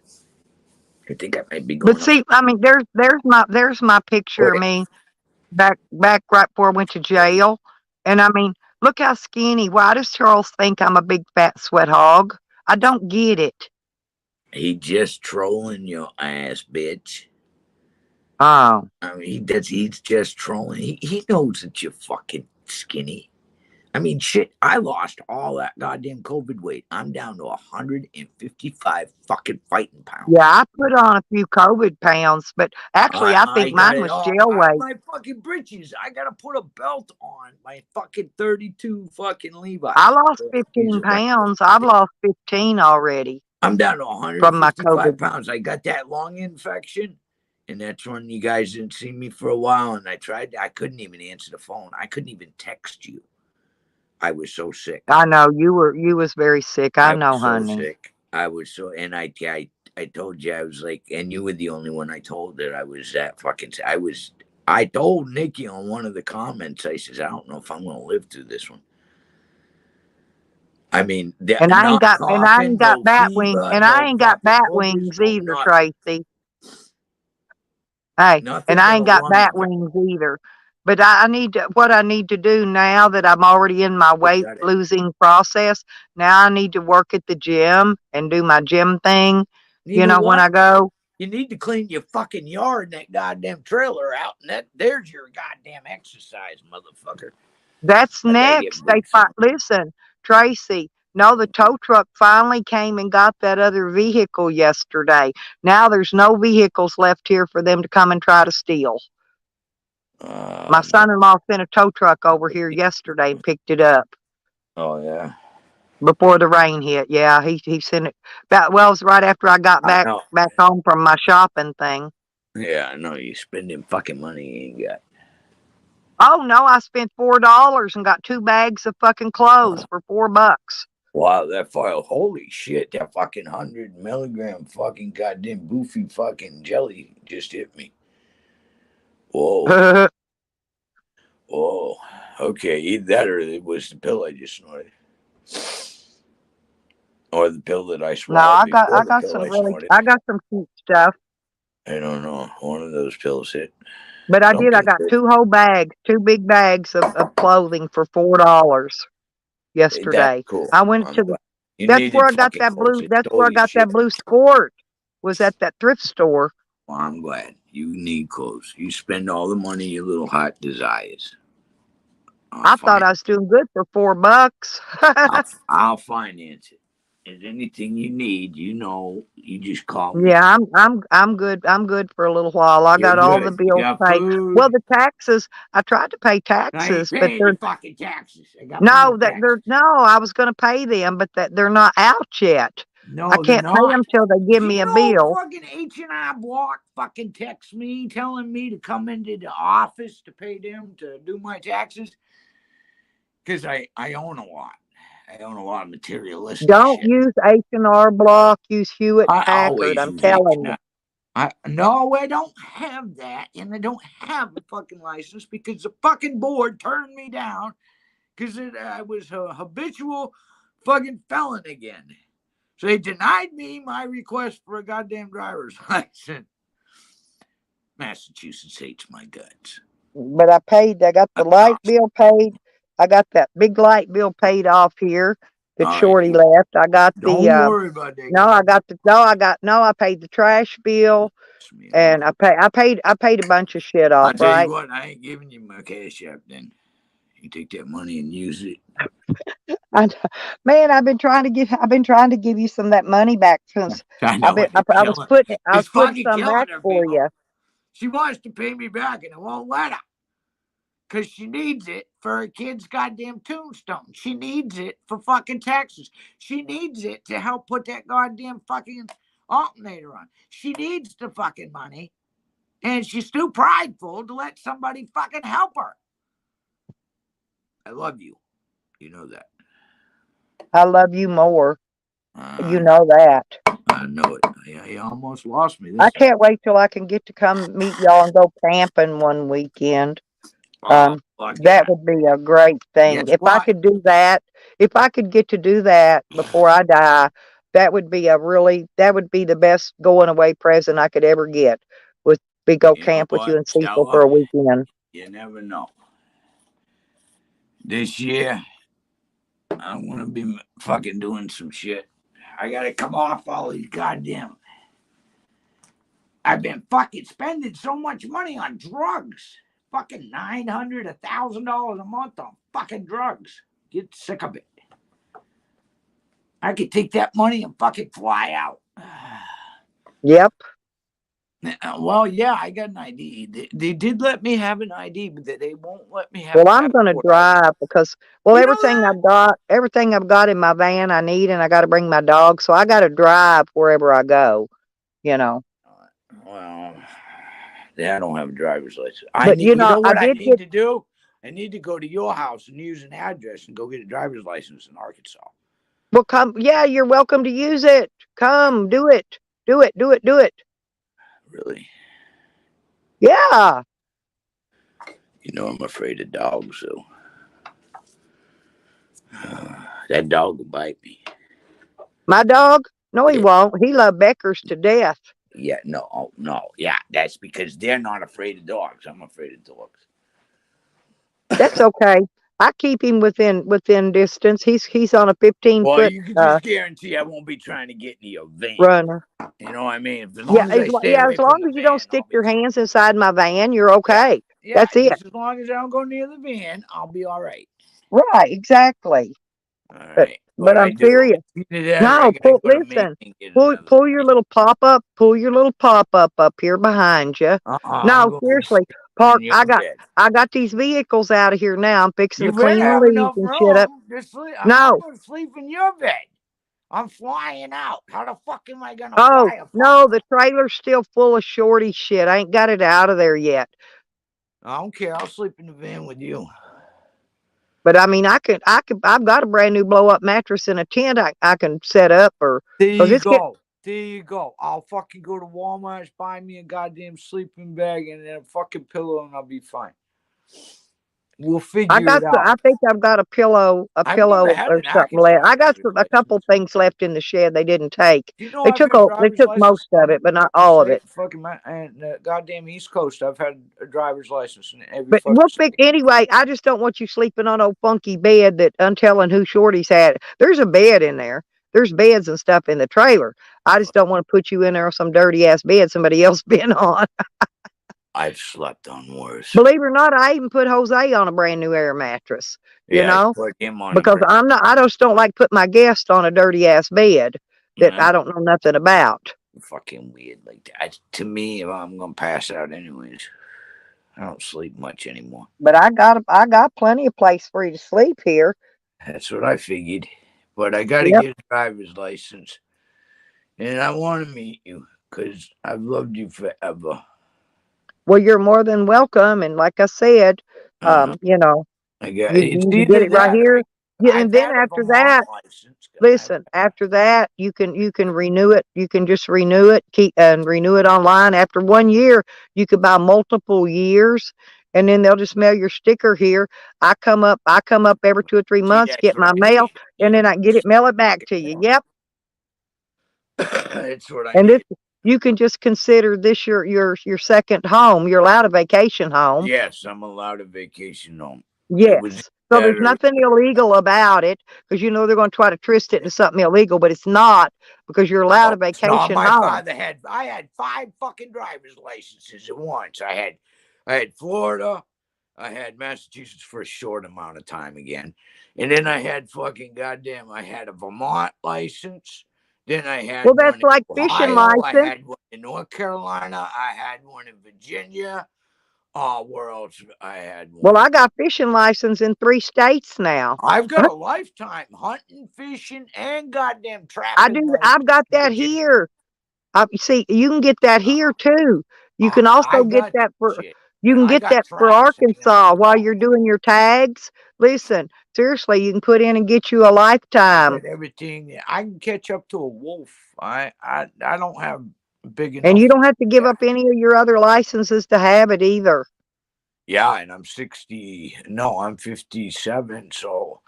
S2: I think I might be going.
S1: But see, I mean, there's my picture of me back right before I went to jail, and I mean, look how skinny. Why does Charles think I'm a big fat sweat hog? I don't get it.
S2: He just trolling your ass, bitch.
S1: Oh,
S2: I mean, he's just trolling. He knows that you're fucking skinny. I mean, shit, I lost all that goddamn COVID weight. I'm down to 155 fucking fighting pounds.
S1: Yeah, I put on a few COVID pounds, but actually, I
S2: I
S1: think
S2: got
S1: mine
S2: it
S1: was
S2: all.
S1: jail weight.
S2: My fucking britches. I gotta put a belt on my fucking 32 fucking Levi's.
S1: I lost
S2: Use
S1: 15
S2: it right.
S1: pounds. I've lost 15 already
S2: I'm down to
S1: from my
S2: 155
S1: COVID.
S2: pounds. I got that lung infection, and that's when you guys didn't see me for a while. And I couldn't even answer the phone. I couldn't even text you. I was so sick.
S1: I know you was very sick. I know,
S2: was so
S1: honey.
S2: sick. I was so, and I told you I was like, and you were the only one I told that I was that fucking. I told Nikki on one of the comments. I says, I don't know if I'm gonna live through this one. I mean,
S1: And I ain't got
S2: no
S1: bat
S2: fever,
S1: wings, and
S2: no
S1: I ain't got
S2: fucking
S1: bat
S2: boogers,
S1: wings
S2: no
S1: either,
S2: nothing.
S1: Tracy. Hey,
S2: Nothing
S1: and I
S2: but
S1: ain't
S2: a
S1: got
S2: lung
S1: bat
S2: infection.
S1: wings either. But I need to, what I need to do now that I'm already in my weight
S2: got it.
S1: losing process, now I need to work at the gym and do my gym thing, you know, when I go.
S2: You need to clean your fucking yard and that goddamn trailer out, and there's your goddamn exercise, motherfucker.
S1: That's
S2: I gotta get
S1: next.
S2: boots on.
S1: Listen, Tracy. No, the tow truck finally came and got that other vehicle yesterday. Now there's no vehicles left here for them to come and try to steal. My son-in-law sent a tow truck over here yesterday and picked it up
S2: Oh yeah.
S1: before the rain hit. Yeah, he sent it it was right after I got back
S2: know.
S1: home from my shopping thing.
S2: Yeah, I know you spending fucking money you ain't got.
S1: Oh no, I spent $4 and got 2 bags of fucking clothes for $4.
S2: Wow, that file, holy shit, that fucking 100 milligram fucking goddamn goofy fucking jelly just hit me. Whoa. Whoa. Okay, either that or it was the pill I just snorted. Or the pill that I
S1: No,
S2: swallowed
S1: I got some cute stuff.
S2: I don't know. One of those pills hit.
S1: But I got 2 whole bags, 2 big bags of clothing for $4 yesterday.
S2: Cool.
S1: I went to that's where I got that blue skirt, was at that thrift store.
S2: Well, I'm glad. You need clothes. You spend all the money your little heart desires.
S1: I thought I was doing good for $4.
S2: I'll finance it. If anything you need, you just call me.
S1: Yeah, I'm good. I'm good for a little while. I got all the bills paid. Well, the taxes, I tried to pay taxes, but they're
S2: fucking taxes.
S1: no, I was going to pay them, but they're not out yet.
S2: No,
S1: I can't pay them till they give me a bill.
S2: Fucking H&R Block fucking text me telling me to come into the office to pay them to do my taxes because I own a lot. I own a lot of materialistic
S1: Don't
S2: shit.
S1: use H&R Block. Use Hewitt Packard. I'm telling you.
S2: No, I don't have that, and I don't have a fucking license because the fucking board turned me down because I was a habitual fucking felon again. So they denied me my request for a goddamn driver's license. Massachusetts hates my guts.
S1: But I got the light bill paid. I got that big light bill paid off here that Shorty left. I got the
S2: Don't worry about that.
S1: I paid the trash bill and I paid a bunch of shit off,
S2: I'll tell
S1: right?
S2: you what, I ain't giving you my cash app then. You take that money and use it.
S1: Man, I've been trying to give you some of that money back since I was putting some back for you.
S2: She wants to pay me back and I won't let her. Because she needs it for her kid's goddamn tombstone. She needs it for fucking taxes. She needs it to help put that goddamn fucking alternator on. She needs the fucking money. And she's too prideful to let somebody fucking help her. I love you. You know that.
S1: I love you more. You know that.
S2: I know it. You almost lost me.
S1: I can't wait till I can get to come meet y'all and go camping one weekend. That would be a great thing. If I could do that, if I could get to do that before I die, that would be the best going away present I could ever get. Would be go camp with you in Cecil for a weekend.
S2: You never know. This year, I'm gonna be fucking doing some shit. I gotta come off all these goddamn. I've been fucking spending so much money on drugs. Fucking $900, $1,000 a month on fucking drugs. Get sick of it. I could take that money and fucking fly out.
S1: Yep.
S2: Well, yeah, I got an ID. They did let me have an ID, but they won't let me have.
S1: Well, I'm going to drive because, well,
S2: You know
S1: everything I've got in my van I need, and I got to bring my dog. So I got to drive wherever I go, you know.
S2: Well, I don't have a driver's license.
S1: But,
S2: you know what I
S1: did
S2: need to do? I need to go to your house and use an address and go get a driver's license in Arkansas.
S1: Well, come. Yeah, you're welcome to use it. Come, do it. Do it. Do it. Do it.
S2: Really?
S1: Yeah.
S2: You know, I'm afraid of dogs, so that dog will bite me.
S1: My dog? No, he
S2: Yeah.
S1: won't. He loves Beckers to death.
S2: Yeah, no. Yeah, that's because they're not afraid of dogs. I'm afraid of dogs.
S1: That's okay. I keep him within distance. He's on a 15-foot
S2: Well, you can just guarantee I won't be trying to get in your van.
S1: runner.
S2: You know what I mean? As long as I stay
S1: Yeah,
S2: away
S1: as long
S2: from the
S1: as you
S2: van,
S1: don't stick
S2: I'll be
S1: your
S2: fine.
S1: hands inside my van, you're okay.
S2: Yeah,
S1: That's it.
S2: just as long as I don't go near the van, I'll be all right.
S1: Right, exactly.
S2: All right.
S1: But I'm serious. No, listen. Pull your little pop up up here behind you. No, seriously, Park. I got these vehicles out of here now. I'm fixing
S2: You
S1: to clean
S2: better
S1: the
S2: have
S1: leaves
S2: enough
S1: and shit up.
S2: room to sleep. I'm
S1: No.
S2: not going to sleep in your bed. I'm flying out. How the fuck am I going to fly?
S1: No, the trailer's still full of shorty shit. I ain't got it out of there yet.
S2: I don't care. I'll sleep in the van with you.
S1: But I mean, I've got a brand new blow up mattress in a tent I can set up
S2: There you go. There you go. I'll fucking go to Walmart, buy me a goddamn sleeping bag and a fucking pillow, and I'll be fine. We'll figure it out.
S1: I think I've got a pillow or something left. I got a couple things left in the shed they didn't take.
S2: You know,
S1: they took most of it, but not all of it.
S2: Fucking and goddamn East Coast, I've had a driver's license in every.
S1: But anyway. I just don't want you sleeping on old funky bed that untelling who Shorty's had. There's a bed in there. There's beds and stuff in the trailer. I just don't want to put you in there on some dirty ass bed somebody else been on.
S2: I've slept on worse.
S1: Believe it or not, I even put Jose on a brand new air mattress. You know,
S2: I put him on
S1: because I just don't like put my guest on a dirty ass bed that I don't know nothing about.
S2: Fucking weird like that. To me, I'm gonna pass out anyways. I don't sleep much anymore.
S1: But I got plenty of place for you to sleep here.
S2: That's what I figured. But I got to get a driver's license, and I want to meet you because I've loved you forever.
S1: Well, you're more than welcome, and like I said, you know,
S2: I got
S1: you get it right here. Yeah, and then after that, listen. After that, you can renew it. You can just renew it, renew it online. After 1 year, you could buy multiple years, and then they'll just mail your sticker here. I come up every 2 or 3 months, get my mail, and then I can mail it back to you. Yep.
S2: That's what I need.
S1: You can just consider this your second home. You're allowed a vacation home.
S2: Yes, I'm allowed a vacation home.
S1: Yes. So there's nothing illegal about it, because you know they're going to try to twist it into something illegal, but it's not, because you're allowed a vacation home.
S2: I had 5 fucking driver's licenses at once. I had Florida, I had Massachusetts for a short amount of time again, and then I had I had a Vermont license. Then I had
S1: that's like fishing license.
S2: I had one in North Carolina. I had one in Virginia. Where else I had one?
S1: Well, I got fishing license in 3 states now.
S2: I've got a lifetime hunting, fishing, and goddamn trapping.
S1: I do. I've got that here. See, you can get that here too. You can also get that for. You can get that for Arkansas while you're doing your tags. Listen, seriously, you can put in and get you a lifetime.
S2: Everything. I can catch up to a wolf. I don't have big enough.
S1: And you don't have to give up any of your other licenses to have it either.
S2: Yeah, and I'm 60. No, I'm 57. So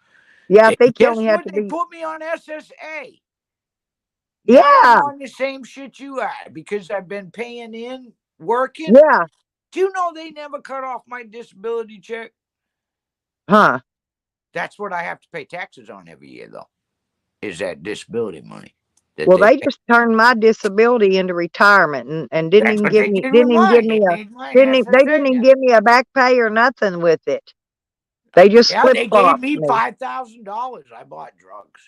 S1: yeah, I think you only have to be.
S2: They put me on SSA.
S1: Yeah,
S2: I'm on the same shit you had because I've been paying in, working.
S1: Yeah.
S2: Do you know they never cut off my disability check?
S1: Huh.
S2: That's what I have to pay taxes on every year, though. Is that disability money?
S1: Well, they just turned my disability into retirement and didn't even give me a back pay or nothing with it. They just
S2: Yeah,
S1: flip
S2: they gave
S1: flopped
S2: me
S1: me.
S2: $5,000. I bought drugs.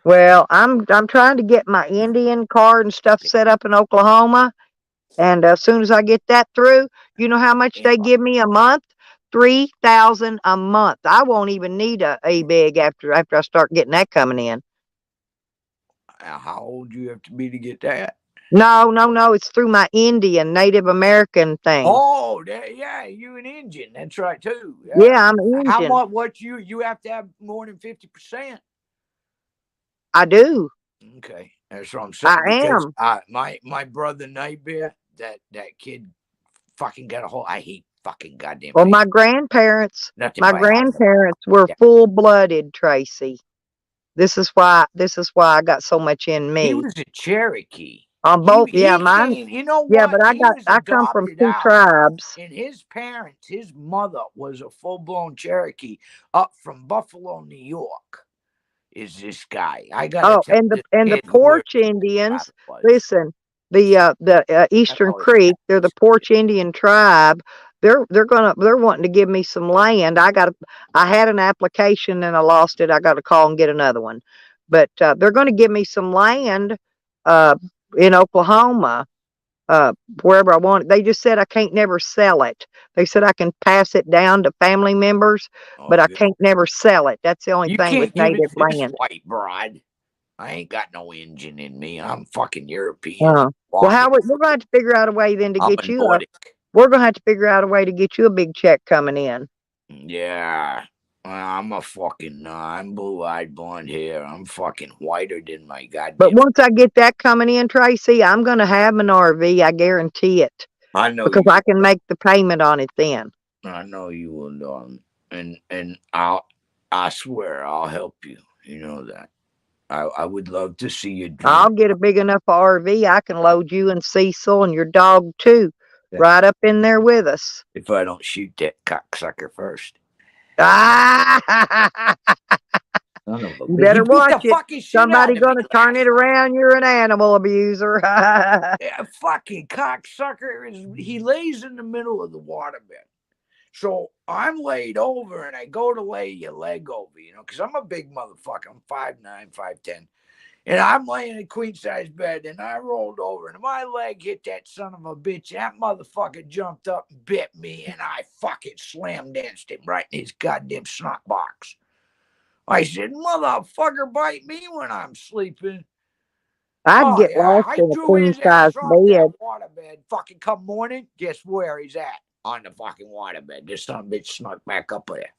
S1: Well, I'm trying to get my Indian card and stuff set up in Oklahoma, and as soon as I get that through, you know how much they give me a month? 3,000 a month. I won't even need a big after I start getting that coming in.
S2: How old you have to be to get that?
S1: No, it's through my Indian Native American thing.
S2: Oh, yeah, you an Indian. That's right too.
S1: Yeah, I'm Indian.
S2: How much? What you have to have more than 50%?
S1: I do.
S2: Okay, that's what I'm saying.
S1: I
S2: am. My brother Nightbear, that kid, fucking got a whole. I hate fucking goddamn.
S1: Well,
S2: face.
S1: my grandparents
S2: Nothing but
S1: were
S2: Yeah.
S1: full-blooded, Tracy. This is why I got so much in
S2: He
S1: me.
S2: was a Cherokee.
S1: On both,
S2: He
S1: mine.
S2: came, you know
S1: Yeah,
S2: what?
S1: but
S2: He was
S1: I come from
S2: adopted
S1: two
S2: out.
S1: tribes.
S2: And his parents, his mother was a full-blown Cherokee up from Buffalo, New York. Is this guy? I gotta
S1: Oh,
S2: tell
S1: and
S2: this
S1: the
S2: kid
S1: Porch
S2: where
S1: Indians.
S2: was.
S1: Listen, the Eastern
S2: know it.
S1: Creek. They're the Porch Indian tribe. They're wanting to give me some land. I had an application and I lost it. I got to call and get another one. But they're going to give me some land in Oklahoma, wherever I want it. They just said I can't never sell it. They said I can pass it down to family members, but I can't never sell it. That's the only
S2: You
S1: thing with
S2: can't give
S1: native
S2: it to this
S1: land.
S2: white broad. I ain't got no engine in me. I'm fucking European.
S1: Well, how we're going to have to figure out a way then to
S2: I'm
S1: get you
S2: Nordic.
S1: we're going to have to figure out a way to get you a big check coming in.
S2: Yeah. I'm a fucking, I'm blue-eyed blonde hair. I'm fucking whiter than my goddamn.
S1: But once I get that coming in, Tracy, I'm going to have an RV. I guarantee it.
S2: I know
S1: because I can make the payment on it then.
S2: I know you will, and I swear I'll help you. You know that. I would love to see you.
S1: I'll get a big enough RV. I can load you and Cecil and your dog too, right up in there with us.
S2: If I don't shoot that cocksucker first.
S1: You better watch it. Somebody gonna turn it around. You're an animal abuser.
S2: Yeah, fucking cocksucker he lays in the middle of the waterbed. So I'm laid over and I go to lay your leg over, because I'm a big motherfucker. I'm 5'9", 5'10". And I'm laying in a queen size bed and I rolled over and my leg hit that son of a bitch. That motherfucker jumped up and bit me and I fucking slam danced him right in his goddamn snot box. I said, motherfucker, bite me when I'm sleeping.
S1: I'd get lost in a queen size bed.
S2: Waterbed. Fucking come morning, guess where he's at? On the fucking waterbed. This son of a bitch snuck back up there.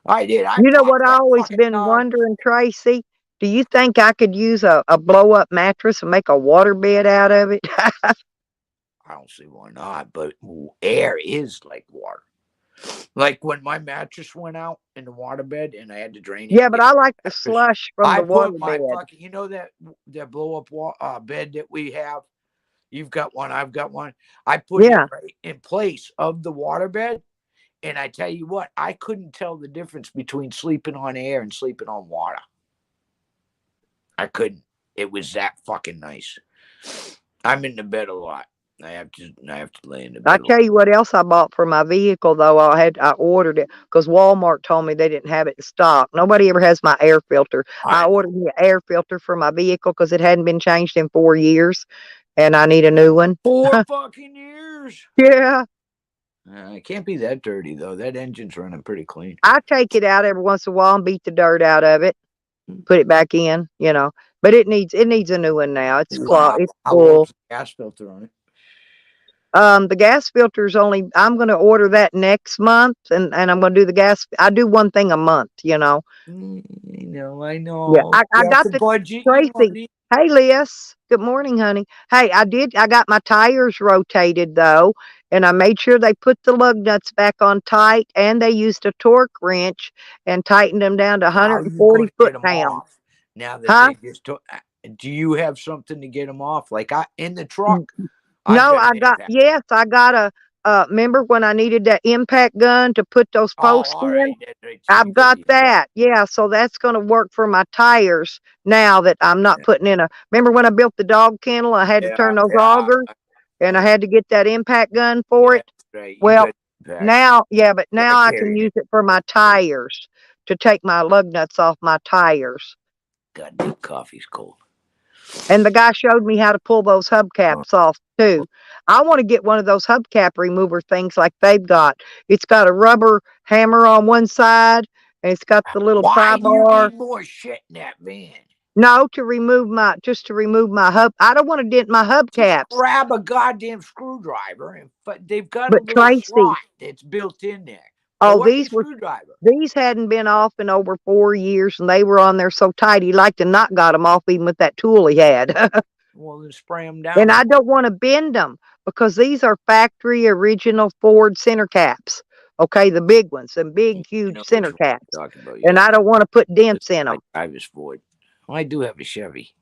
S2: I did.
S1: You know what I always been wondering, Tracy? Do you think I could use a blow-up mattress and make a waterbed out of it?
S2: I don't see why not, but air is like water. Like when my mattress went out in the waterbed and I had to drain it.
S1: Yeah, but I like the slush from the waterbed.
S2: You know that blow-up bed that we have? You've got one, I've got one. I put it right in place of the waterbed. And I tell you what, I couldn't tell the difference between sleeping on air and sleeping on water. I couldn't. It was that fucking nice. I'm in the bed a lot. I have to lay in the bed.
S1: I tell you what else I bought for my vehicle though. I ordered it because Walmart told me they didn't have it in stock. Nobody ever has my air filter. I ordered me an air filter for my vehicle because it hadn't been changed in 4 years, and I need a new one.
S2: 4 fucking years.
S1: Yeah.
S2: It can't be that dirty though. That engine's running pretty clean.
S1: I take it out every once in a while and beat the dirt out of it, put it back in, But it needs a new one now. It's clogged. It's full.
S2: Gas filter on it.
S1: The gas filter's I'm going to order that next month, and I'm going to do the gas. I do one thing a month,
S2: I know.
S1: Yeah, I got the
S2: budget.
S1: Tracy. Hey, Liz. Good morning, honey. Hey, I got my tires rotated though, and I made sure they put the lug nuts back on tight, and they used a torque wrench and tightened them down to 140 foot-pounds.
S2: Now that they just took, do you have something to get them off? Like in the truck?
S1: No, I got a remember when I needed that impact gun to put those posts in?
S2: Right.
S1: I've got that. Yeah, so that's going to work for my tires now that I'm not putting in remember when I built the dog kennel, I had to turn those augers and I had to get that impact gun for it.
S2: Right.
S1: Well, Now, yeah, but now I can
S2: carrying
S1: use
S2: it.
S1: it for my tires to take my lug nuts off my tires.
S2: Goddamn coffee's cold.
S1: And the guy showed me how to pull those hubcaps off too. I want to get one of those hubcap remover things like they've got. It's got a rubber hammer on one side and it's got the little
S2: Why
S1: pry
S2: do you
S1: bar.
S2: need more shit in that van?
S1: No, to remove my hub. I don't want to dent my
S2: Just
S1: hubcaps.
S2: grab a goddamn screwdriver and they've got
S1: But
S2: a little
S1: Tracy,
S2: slot that's built in there.
S1: oh,
S2: What's
S1: these
S2: a screwdriver?
S1: hadn't been off in over 4 years and they were on there so tight he liked to not got them off even with that tool he had.
S2: Well, then spray them down.
S1: And I don't want to bend them because these are factory original Ford center caps. Okay, the big ones, and big, huge center caps.
S2: Talking about,
S1: And I don't want to put dents in them.
S2: I drive this Ford. Well, I do have a Chevy.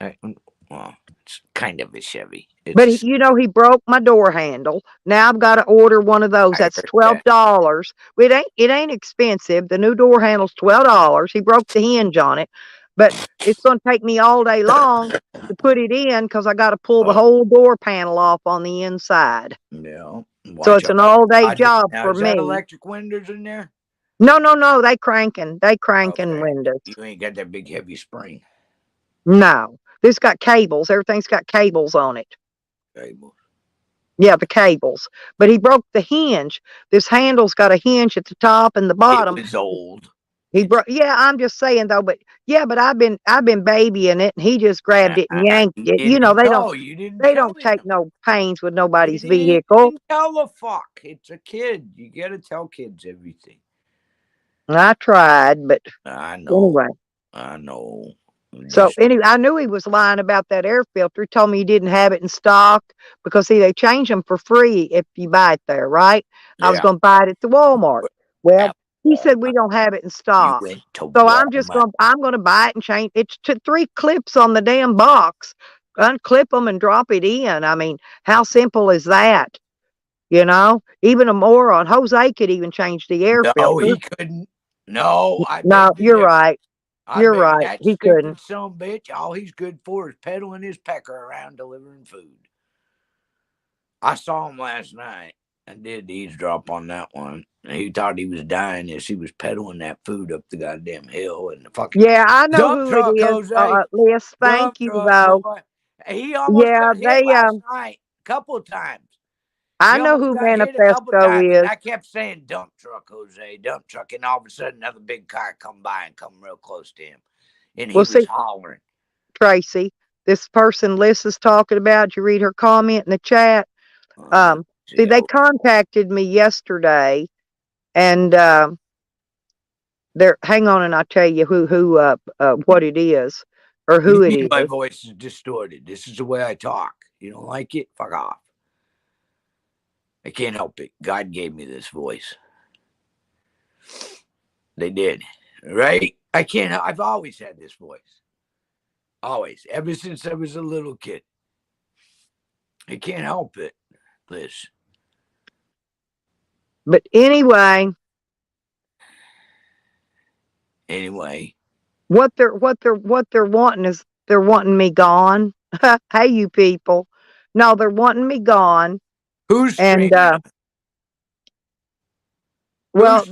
S2: Well, it's kind of a Chevy.
S1: But he broke my door handle. Now I've got to order one of those. That's $12. It ain't expensive. The new door handle's $12. He broke the hinge on it, but it's going to take me all day long to put it in because I got to pull the whole door panel off on the inside.
S2: Yeah.
S1: So it's an all-day job for
S2: is
S1: me.
S2: that electric windows in there?
S1: No. They cranking windows.
S2: You ain't got that big heavy spring.
S1: No. This got cables. Everything's got cables on it.
S2: Cables.
S1: Yeah, the cables. But he broke the hinge. This handle's got a hinge at the top and the bottom.
S2: It was old.
S1: Yeah, I'm just saying though, but I've been babying it and he just grabbed it and yanked it. You know, they don't take no pains with nobody's vehicle.
S2: Tell the fuck. It's a kid. You gotta tell kids everything.
S1: I tried, but
S2: I know.
S1: Anyway.
S2: I know.
S1: So anyway, I knew he was lying about that air filter. He told me he didn't have it in stock because they change them for free if you buy it there, right? I was going to buy it at the Walmart. Well, he said we don't have it in stock. So I'm going to buy it and change. It took 3 clips on the damn box. Unclip them and drop it in. I mean, how simple is that? You know, even a moron. Jose could even change the air filter.
S2: No, he couldn't. No,
S1: you're right. You're right. He couldn't.
S2: Some bitch. All he's good for is peddling his pecker around delivering food. I saw him last night and did eavesdrop on that one. And he thought he was dying as he was peddling that food up the goddamn hill and the fucking.
S1: Yeah, I know who it is. Liz, thank you though.
S2: He almost got hit last night a couple of times.
S1: I know who Manifesto is.
S2: I kept saying dump truck, Jose, dump truck. And all of a sudden, another big car come by and come real close to him. And he was hollering.
S1: Tracy, this person Liz is talking about, you read her comment in the chat. They contacted me yesterday. And hang on and I'll tell you what it is or who it is.
S2: My voice is distorted. This is the way I talk. You don't like it? Fuck off. I can't help it. God gave me this voice. They did. Right? I've always had this voice. Always. Ever since I was a little kid. I can't help it, Liz.
S1: But anyway. What they're wanting is they're wanting me gone. Hey, you people. No, they're wanting me gone.
S2: Who's streaming?
S1: Well,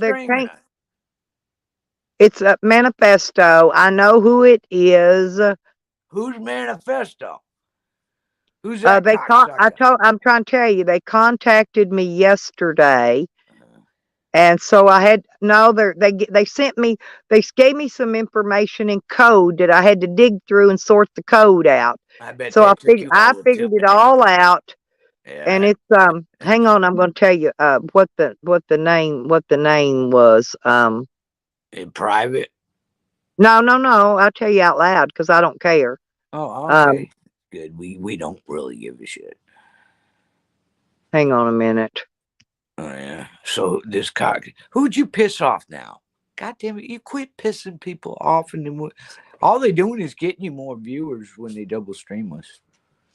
S1: it's a Manifesto. I know who it is.
S2: Who's Manifesto? Who's that?
S1: I'm trying to tell you, they contacted me yesterday. And so they sent me, they gave me some information in code that I had to dig through and sort the code out. I figured it all out. Yeah. And it's hang on, I'm going to tell you what the name was.
S2: In private?
S1: No, I'll tell you out loud because I don't care.
S2: Oh, okay. Good. We don't really give a shit.
S1: Hang on a minute.
S2: Oh yeah. So this cock, who'd you piss off now? God damn it! You quit pissing people off, and all they're doing is getting you more viewers when they double stream us.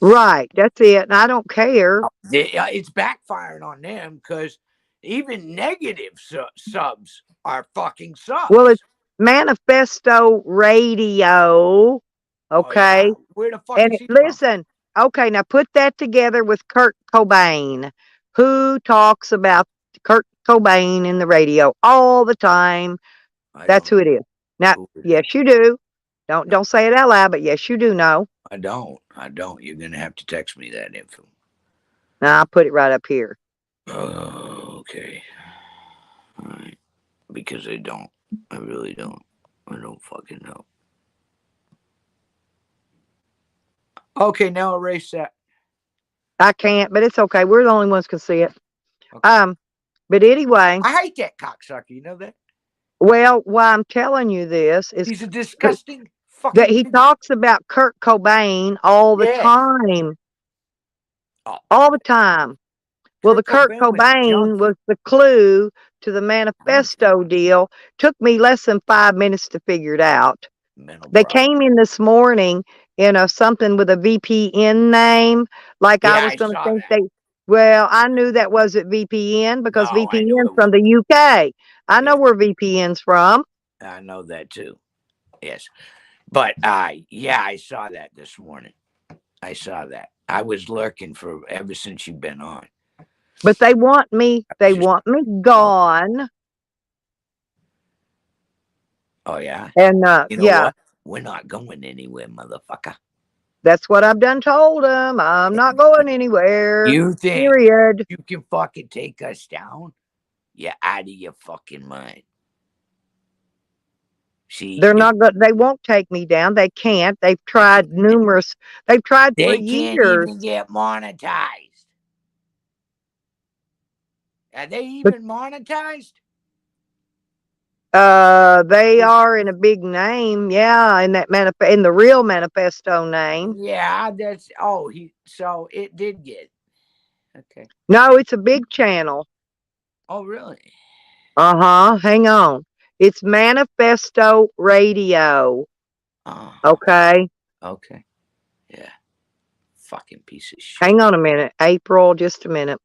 S1: Right, that's it. And I don't care.
S2: It's backfiring on them because even negative subs are fucking subs.
S1: Well, it's Manifesto Radio. Okay.
S2: Oh, yeah. Where the fuck is he
S1: listen, okay, now put that together with Kurt Cobain, who talks about Kurt Cobain in the radio all the time. That's who it is. Now, yes, you do. Don't say it out loud, but yes, you do know.
S2: I don't. You're gonna have to text me that info.
S1: Now I'll put it right up here.
S2: Oh, okay. All right. Because I don't. I really don't. I don't fucking know. Okay, now erase that.
S1: I can't, but it's okay. We're the only ones can see it. Okay. But anyway,
S2: I hate that cocksucker. You know that?
S1: Well, why I'm telling you this is
S2: he's a disgusting fucking.
S1: That he talks about Kurt Cobain all the time.
S2: Oh.
S1: All the time. Well, the Kurt Cobain was the clue to the manifesto deal. Took me less than 5 minutes to figure it out. They came in this morning in something with a VPN name. Like I was going to think that. Well, I knew that wasn't VPN because VPN's from the UK. I know where VPN's from.
S2: I know that too. Yes. But yeah, I saw that this morning. I saw that. I was lurking for ever since you've been on.
S1: But they want me. They want me gone.
S2: Oh yeah.
S1: And
S2: you know what? We're not going anywhere, motherfucker.
S1: That's what I've done told them. I'm not going anywhere.
S2: You think
S1: period.
S2: You can fucking take us down? You're out of your fucking mind. See,
S1: they're not good. They won't take me down. They can't. They've tried numerous. They've tried for years.
S2: They can't even get monetized. Are they even monetized?
S1: They are in a big name, yeah, in that in the real manifesto name.
S2: Yeah, that's so it did get. Okay.
S1: No, it's a big channel.
S2: Oh, really?
S1: Hang on. It's Manifesto Radio. Okay.
S2: Okay. Yeah. Fucking piece of shit.
S1: Hang on a minute, April. Just a minute.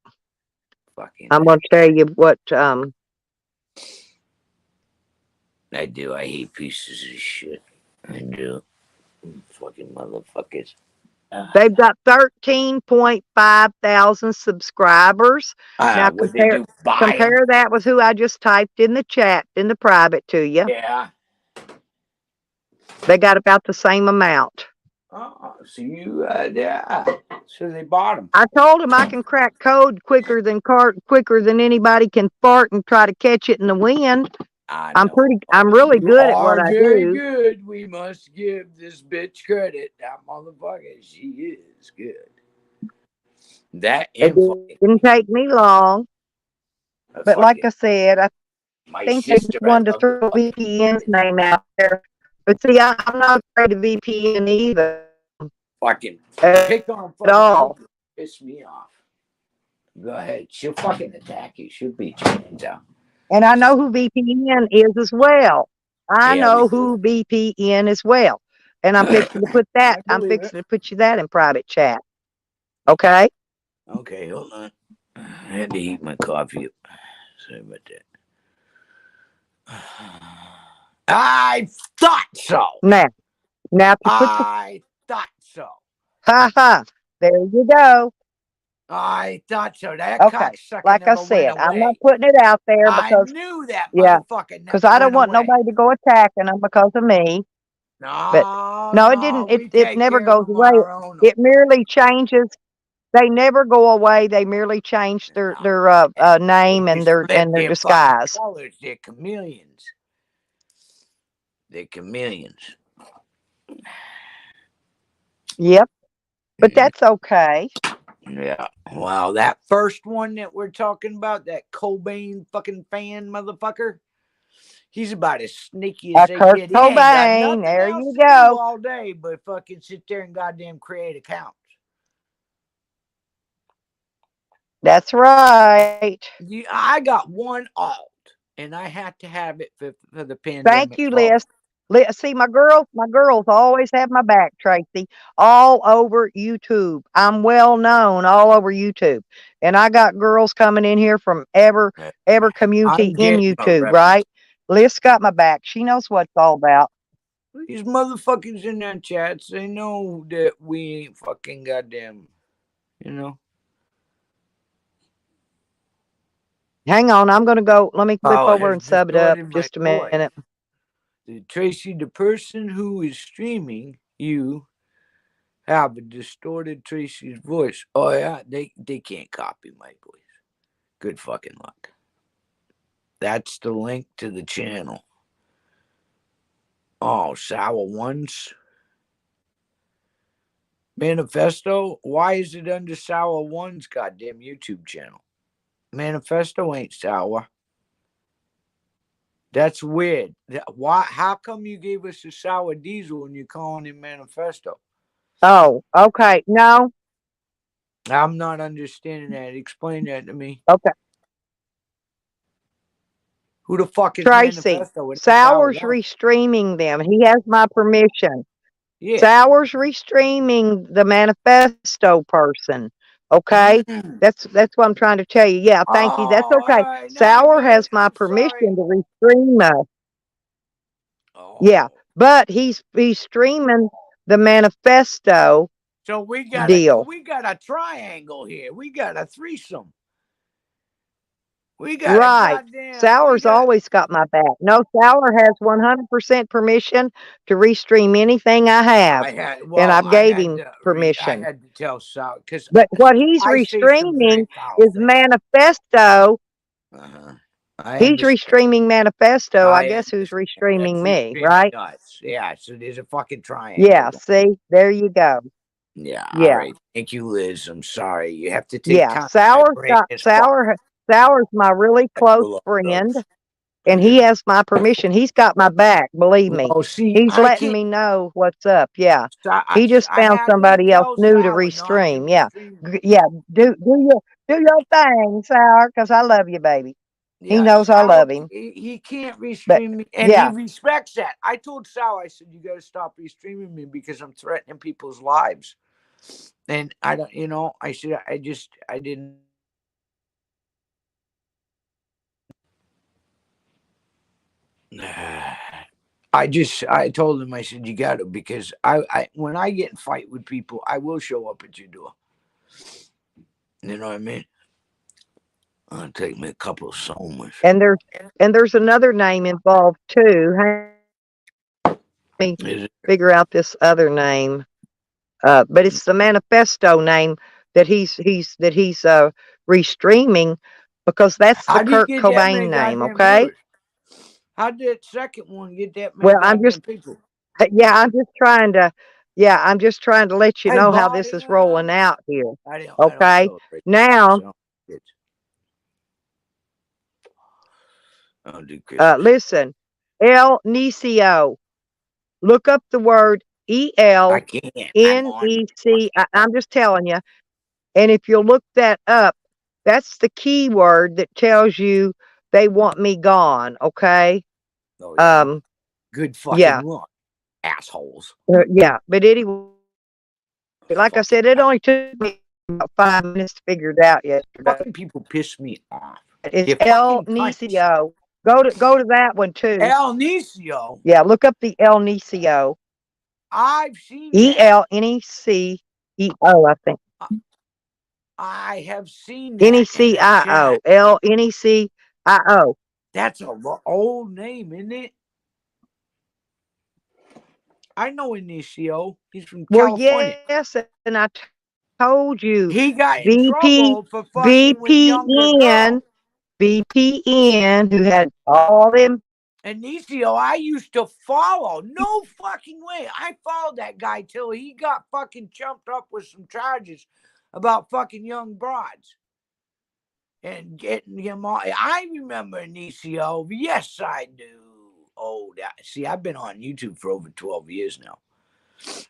S2: Fucking.
S1: I'm gonna tell you what.
S2: I do. I hate pieces of shit. I do. Fucking motherfuckers.
S1: They've got 13.5 thousand subscribers. Now compare that with who I just typed in the chat, in the private to you.
S2: Yeah.
S1: They got about the same amount.
S2: So you, yeah. So they bought them.
S1: I told them I can crack code quicker than anybody can fart and try to catch it in the wind. I'm really good at what I do.
S2: Very good. We must give this bitch credit. That motherfucker, she is good. That
S1: it didn't take me long. But like I said, I think they just wanted to throw VPN's name out there. But see, I'm not afraid of VPN either.
S2: Fucking pick on at all. Piss me off. Go ahead. She'll fucking attack you. She'll beat your hands out.
S1: And I know who VPN is as well. I know who VPN as well. And I'm fixing to put that. I'm fixing to put you that in private chat. Okay?
S2: Okay, hold on. I had to eat my coffee. Sorry about that. I thought so.
S1: Now
S2: I thought so.
S1: Ha ha. There you go.
S2: I thought so. That
S1: cocksucker like I said, I'm not putting it out there because
S2: I knew that
S1: motherfucker. Because I don't want nobody to go attacking them because of me. No, it didn't. It never goes away. It merely changes. They never go away. They merely change their name and their disguise.
S2: Colors. They're chameleons. They're chameleons.
S1: Yep, but that's okay.
S2: Yeah. Wow, that first one that we're talking about, that Cobain fucking fan motherfucker, he's about as sneaky as they
S1: Kurt
S2: get.
S1: Cobain, there you go.
S2: All day, but fucking sit there and goddamn create accounts.
S1: That's right.
S2: I got one alt, and I had to have it for the pandemic.
S1: Thank you, Liz. See, my girls always have my back, Tracy, all over YouTube. I'm well known all over YouTube. And I got girls coming in here from every community in YouTube, right? Liz got my back. She knows what it's all about.
S2: These motherfuckers in their chats, they know that we ain't fucking goddamn, you know.
S1: Hang on, I'm gonna go. Let me flip
S2: Oh, it
S1: over
S2: has
S1: and sub it up
S2: distorted my
S1: just a
S2: voice.
S1: minute.
S2: Tracy, the person who is streaming you have a distorted Tracy's voice. Oh yeah, they can't copy my voice. Good fucking luck. That's the link to the channel. Oh, Sour Ones. Manifesto? Why is it under Sour One's goddamn YouTube channel? Manifesto ain't sour. That's weird. Why? How come you gave us a sour diesel and you're calling it Manifesto?
S1: Oh, okay. No,
S2: I'm not understanding that. Explain that to me.
S1: okay.
S2: Who the fuck is
S1: Tracy,
S2: Manifesto? It's
S1: Sour's
S2: Sour One.
S1: restreaming them. He has my permission.
S2: Yeah.
S1: Sour's restreaming the manifesto person. Okay?
S2: Mm.
S1: That's what I'm trying to tell you. Yeah, thank you. That's
S2: Oh,
S1: okay.
S2: all right. Now I
S1: Sour
S2: get
S1: has
S2: it.
S1: my
S2: I'm
S1: permission
S2: sorry.
S1: to restream us.
S2: Oh.
S1: Yeah, but he's streaming the manifesto
S2: So we got
S1: deal.
S2: a triangle here. We got a threesome. We got a
S1: Right.
S2: goddamn.
S1: Sour's always got my back. No, Sour has 100% permission to restream anything I have. And I gave him permission.
S2: I had to tell Sour because
S1: But what he's
S2: I say some very
S1: restreaming
S2: foul
S1: is
S2: things.
S1: Manifesto.
S2: I
S1: He's
S2: understand.
S1: restreaming Manifesto. I
S2: I
S1: guess who's
S2: understand.
S1: restreaming
S2: That's
S1: me,
S2: extremely
S1: right?
S2: nuts. Yeah. So there's a fucking triangle.
S1: Yeah, see? There you go.
S2: Yeah. All
S1: Yeah.
S2: right. Thank you, Liz. I'm sorry. You have to take
S1: Yeah.
S2: time.
S1: Sour's my really close friend, and he has my permission. He's got my back, believe me.
S2: Oh, see,
S1: He's
S2: I
S1: letting
S2: can't.
S1: me know what's up. Yeah.
S2: So
S1: He just
S2: I
S1: found
S2: had
S1: somebody else
S2: tell
S1: new to
S2: Sour not
S1: restream. Yeah.
S2: restream.
S1: Yeah. Do your thing, Sour, because I love you, baby. He
S2: Yeah,
S1: knows I
S2: Sour,
S1: love him.
S2: he can't
S1: But
S2: restream me, and
S1: yeah.
S2: he respects that. I told Sour, I said, you got to stop restreaming me because I'm threatening people's lives. And I don't, I said, I didn't. I told him, I said, you got to, because when I get in fight with people, I will show up at your door. You know what I mean? It'll take me a couple of summers.
S1: And there's another name involved too. Let me figure out this other name. But it's the Manifesto name that he's restreaming, because that's the Kurt Cobain name, okay?
S2: Viewers? How did that second one get that many
S1: Well, I'm just
S2: people?
S1: yeah, I'm just trying to let you know how this is rolling out here. Okay? Now, listen, El Nicio. Look up the word ELNEC. I'm just telling you. And if you'll look that up, that's the keyword that tells you they want me gone. Okay.
S2: Oh, yeah. Good fucking luck, assholes.
S1: Yeah. But anyway, like I said, it only took me about 5 minutes to figure it out yesterday.
S2: Fucking people piss me off.
S1: It's El Nicio. Go to that one too.
S2: El Nicio.
S1: Yeah, look up the El Nicio.
S2: I've seen
S1: ELNECEO, I think.
S2: I have seen that.
S1: NECIO. LNECIO.
S2: That's an old name, isn't it? I know Inicio. He's from California.
S1: Yes, and I told you.
S2: He got in trouble for fucking with younger girls.
S1: VPN, who had all them.
S2: Inicio, I used to follow. No fucking way. I followed that guy till he got fucking chumped up with some charges about fucking young broads and getting him on. I remember Inicio. Yes, I do. Oh, see, I've been on YouTube for over 12 years now.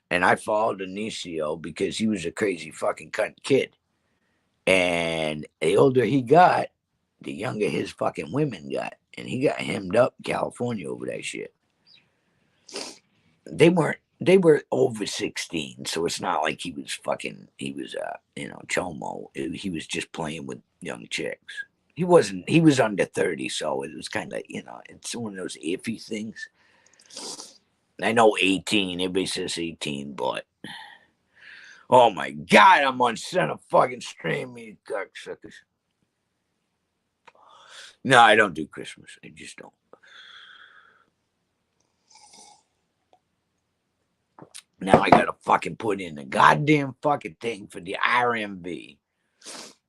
S2: And I followed Inicio because he was a crazy fucking cunt kid. And the older he got, the younger his fucking women got. And he got hemmed up in California over that shit. They were over 16, so it's not like he was chomo. He was just playing with young chicks. He was under 30, so it was kind of, it's one of those iffy things. I know 18, everybody says 18, but oh my God, I'm on center fucking stream, you cocksuckers. No, I don't do Christmas. I just don't. Now I gotta fucking put in the goddamn fucking thing for the RMV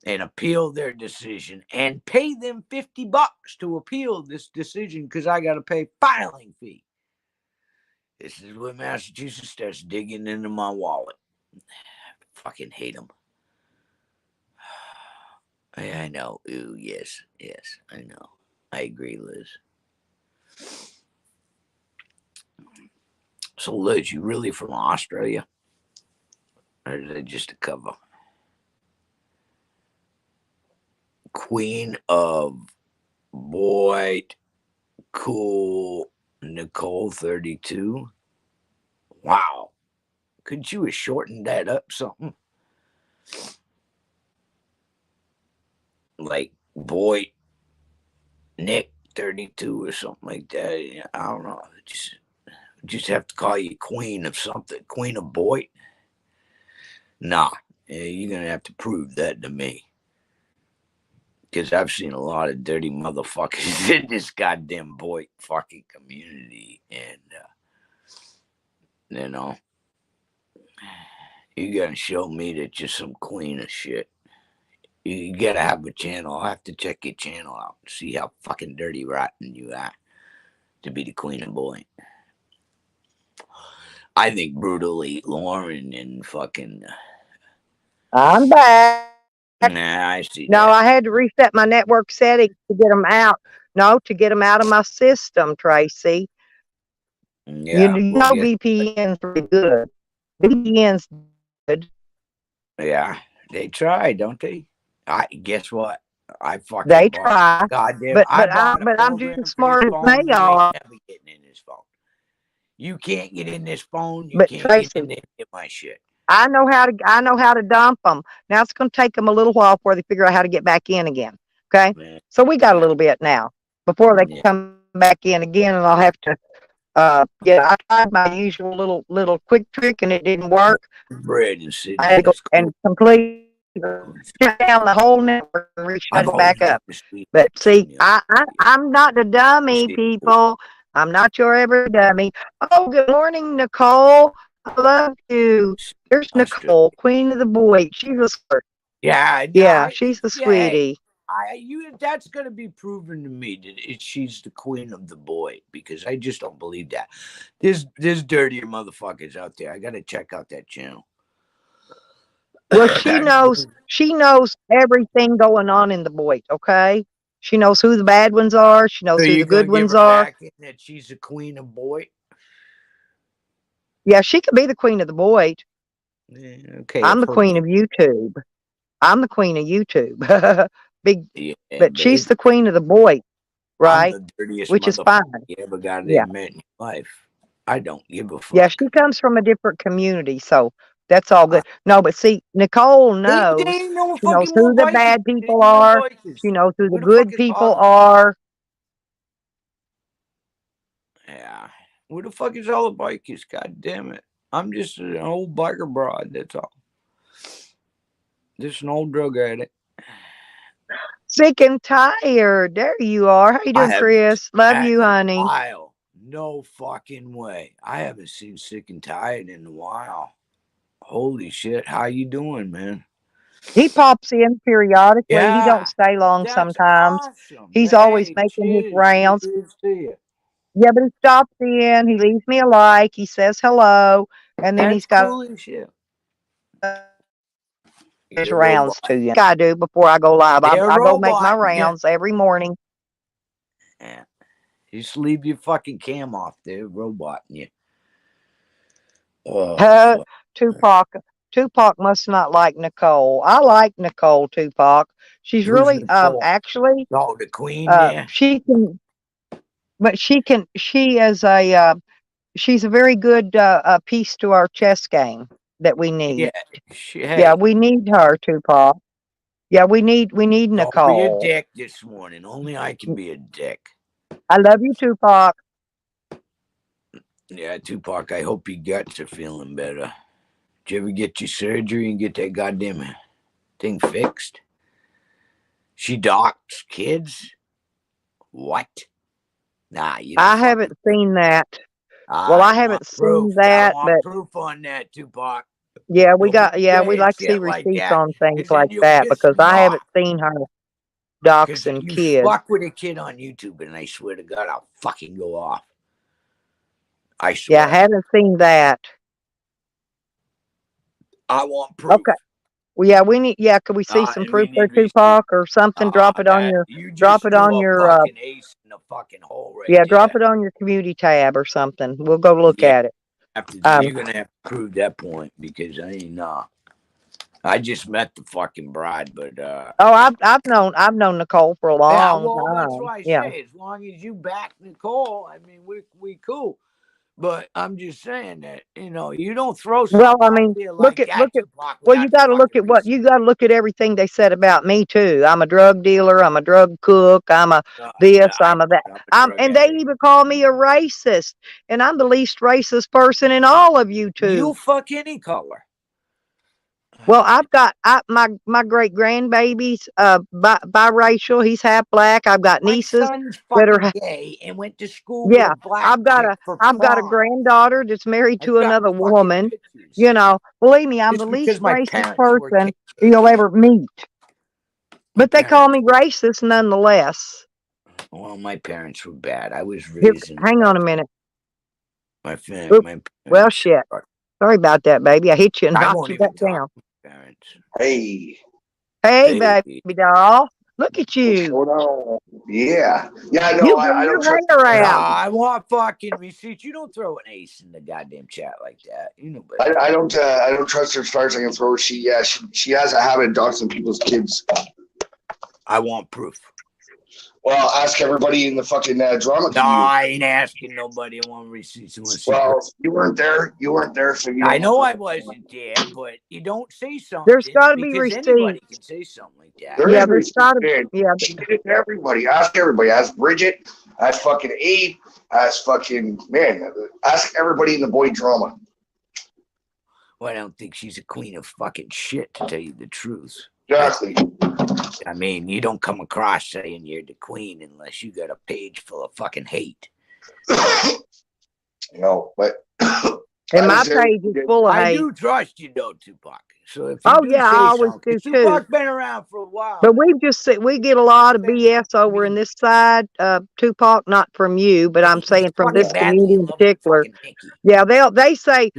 S2: and appeal their decision and pay them $50 to appeal this decision because I gotta pay filing fee. This is where Massachusetts starts digging into my wallet. I fucking hate them. I know. Ooh, yes, I know. I agree, Liz. So, Liz, you really from Australia? Or is it just a cover? Queen of Boyd, cool, Nicole 32. Wow. Couldn't you have shortened that up something? Like Boyd, Nick 32 or something like that. I don't know. Just have to call you Queen of something. Queen of Boyd? Nah. You're going to have to prove that to me. Because I've seen a lot of dirty motherfuckers in this goddamn Boyd fucking community. And, you know, you got to show me that you're some queen of shit. You got to have a channel. I'll have to check your channel out and see how fucking dirty rotten you are to be the Queen of Boyd. I think brutally Lauren and fucking.
S1: I'm back.
S2: Nah, I see.
S1: No,
S2: that.
S1: I had to reset my network settings to get them out. No, to get them out of my system, Tracy.
S2: Yeah,
S1: you know VPN's pretty good. VPN's good.
S2: Yeah, they try, don't they? Guess what? I fucking
S1: They
S2: bought
S1: try,
S2: goddamn.
S1: but I'm
S2: program
S1: just
S2: for this
S1: smart as
S2: phone.
S1: they
S2: You ain't
S1: are.
S2: never getting in this phone. You can't get in this phone. You
S1: But
S2: can't
S1: Tracy,
S2: get in any of my shit.
S1: I know how to dump them. Now it's going to take them a little while before they figure out how to get back in again. Okay, so we got a little bit now before they come back in again, and I'll have to. I tried my usual little quick trick, and it didn't work.
S2: Bread and Sydney.
S1: I had to go and completely shut down the whole network and reshut it back up. But see, I'm not the dummy, people. I'm not your every dummy. Oh, good morning, Nicole. I love you. There's Nicole, Queen of the Boyd. She's a sweetie.
S2: Yeah,
S1: she's a sweetie.
S2: That's gonna be proven to me that she's the Queen of the Boyd, because I just don't believe that. There's dirtier motherfuckers out there. I gotta check out that channel.
S1: Well, she knows everything going on in the Boyd, okay? She knows who the bad ones are. She knows who the good ones are.
S2: Back in that she's the Queen of Boyd.
S1: Yeah, she could be the Queen of the Boyd.
S2: Okay,
S1: I'm the Queen of YouTube. I'm the Queen of YouTube. But she's the Queen of the Boyd, right?
S2: I'm the dirtiest
S1: which is fine.
S2: You ever got to admit in your life. I don't give a fuck.
S1: Yeah, she comes from a different community, so that's all good. No, but see, Nicole knows. She knows who the bad people are. She knows who the good people are.
S2: Yeah. Where the fuck is all the bikers? God damn it. I'm just an old biker broad, that's all. Just an old drug addict.
S1: Sick and tired. There you are. How you doing, Chris? Love you, honey.
S2: No fucking way. I haven't seen Sick and Tired in a while. Holy shit. How you doing, man?
S1: He pops in periodically. Yeah, he don't stay long sometimes. Awesome. He's always making his rounds. Yeah, but he stops in. He leaves me a like. He says hello. And then he's got
S2: cool shit.
S1: His rounds to you. I do before I go live. I go make my rounds every morning.
S2: Yeah. Just leave your fucking cam off there, roboting you.
S1: Oh, Tupac must not like Nicole. I like Nicole, Tupac. She's really actually
S2: the queen. Yeah.
S1: She can, but she is she's a very good piece to our chess game that we need. Yeah, we need her, Tupac. Yeah, we need Nicole.
S2: Don't be a dick this morning. Only I can be a dick.
S1: I love you, Tupac.
S2: Yeah, Tupac, I hope your guts are feeling better. Did you ever get your surgery and get that goddamn thing fixed? She docts kids. What? Nah, you
S1: I
S2: don't
S1: haven't seen that.
S2: I
S1: Well, I haven't
S2: want
S1: seen
S2: proof.
S1: that,
S2: I want
S1: but
S2: proof on that, Tupac.
S1: yeah, we
S2: Don't be
S1: we
S2: saying
S1: like to see
S2: shit like
S1: receipts
S2: that,
S1: on things
S2: because then
S1: like
S2: you'll
S1: that
S2: piss
S1: because
S2: me
S1: I haven't
S2: off.
S1: seen her
S2: Because
S1: doxing
S2: you
S1: kids.
S2: fuck with a kid on YouTube, and I swear to God, I'll fucking go off. I
S1: Yeah,
S2: swear.
S1: I haven't seen that.
S2: I want proof.
S1: Okay. Well, yeah, we need. Yeah, could we see some
S2: And we
S1: proof there,
S2: need receipt.
S1: Tupac, or something? Drop it on
S2: That
S1: your.
S2: you
S1: Drop
S2: just
S1: it
S2: threw
S1: on
S2: a
S1: your.
S2: fucking ace in the fucking hole right
S1: Yeah,
S2: there.
S1: drop it on your community tab or something. We'll go look
S2: Yeah.
S1: at it.
S2: You're gonna have to prove that point, because I ain't I just met the fucking bride, but
S1: Oh, I've known Nicole for a long
S2: well, that's
S1: time.
S2: why I
S1: Yeah.
S2: say, as long as you back Nicole, I mean, we cool. But I'm just saying that, you don't throw
S1: Well,
S2: something
S1: I
S2: out
S1: mean,
S2: there
S1: look
S2: like
S1: at
S2: that, Tupac,
S1: well, you
S2: without
S1: got to look
S2: fucking
S1: at what
S2: receipt.
S1: you got to look at everything they said about me too. I'm a drug dealer. I'm a drug cook. I'm a this. I'm a that. And they even call me a racist, and I'm the least racist person in all of YouTube.
S2: You fuck any color.
S1: Well, I've got my great grandbabies, biracial. He's half black. I've got
S2: My
S1: nieces
S2: son's
S1: that are
S2: fucking gay and went to school with
S1: yeah.
S2: a black
S1: I've got
S2: chick
S1: a
S2: for
S1: I've got a
S2: prom.
S1: granddaughter that's married to
S2: I've got
S1: another
S2: fucking
S1: woman.
S2: pictures.
S1: You know, believe me, I'm
S2: Just
S1: the least
S2: because my
S1: racist
S2: parents were
S1: person
S2: kids.
S1: you'll ever meet. But they call me racist nonetheless.
S2: Well, my parents were bad. I was
S1: Here,
S2: raised in.
S1: hang on a minute.
S2: My
S1: Oops.
S2: family.
S1: Well, shit. Sorry about that, baby. I hit you and
S2: I
S1: knocked
S2: won't
S1: you
S2: even
S1: back
S2: talk
S1: down.
S2: to my parents.
S1: Hey,
S2: Hey.
S1: baby doll. Look at
S4: What's
S1: you.
S4: going on? Yeah. Yeah, no,
S1: You
S4: I
S1: bring
S4: don't
S1: your
S4: trust
S1: hair out.
S2: I want fucking receipts. You don't throw an ace in the goddamn chat like that. You know
S4: I
S2: better.
S4: don't trust her as far as I can throw her. She has a habit of doxing people's kids.
S2: I want proof.
S4: Well, ask everybody in the fucking drama
S2: No,
S4: community.
S2: I ain't asking nobody. I want receipts.
S4: Well, you weren't there. So you don't
S2: I know
S4: have
S2: I wasn't there, but you don't say something.
S1: There's got to be
S2: because
S1: receipts.
S2: anybody can say something like that.
S4: There
S1: Yeah,
S4: is
S1: there's got to
S4: receipts,
S1: be. Yeah.
S4: She did it to everybody. Ask everybody. Ask Bridget. Ask fucking Abe. Ask fucking ask everybody in the boy drama.
S2: Well, I don't think she's a queen of fucking shit, to tell you the truth.
S4: Exactly.
S2: I mean, you don't come across saying you're the queen unless you got a page full of fucking hate.
S4: No, but
S1: And my page is full of hate.
S2: I do trust you, though, Tupac. So if
S1: Oh
S2: you
S1: yeah, I always do too.
S2: Tupac's been around for a while.
S1: But we get a lot of BS over in this side, Tupac, not from you, but I'm saying from this community in particular. Yeah, they say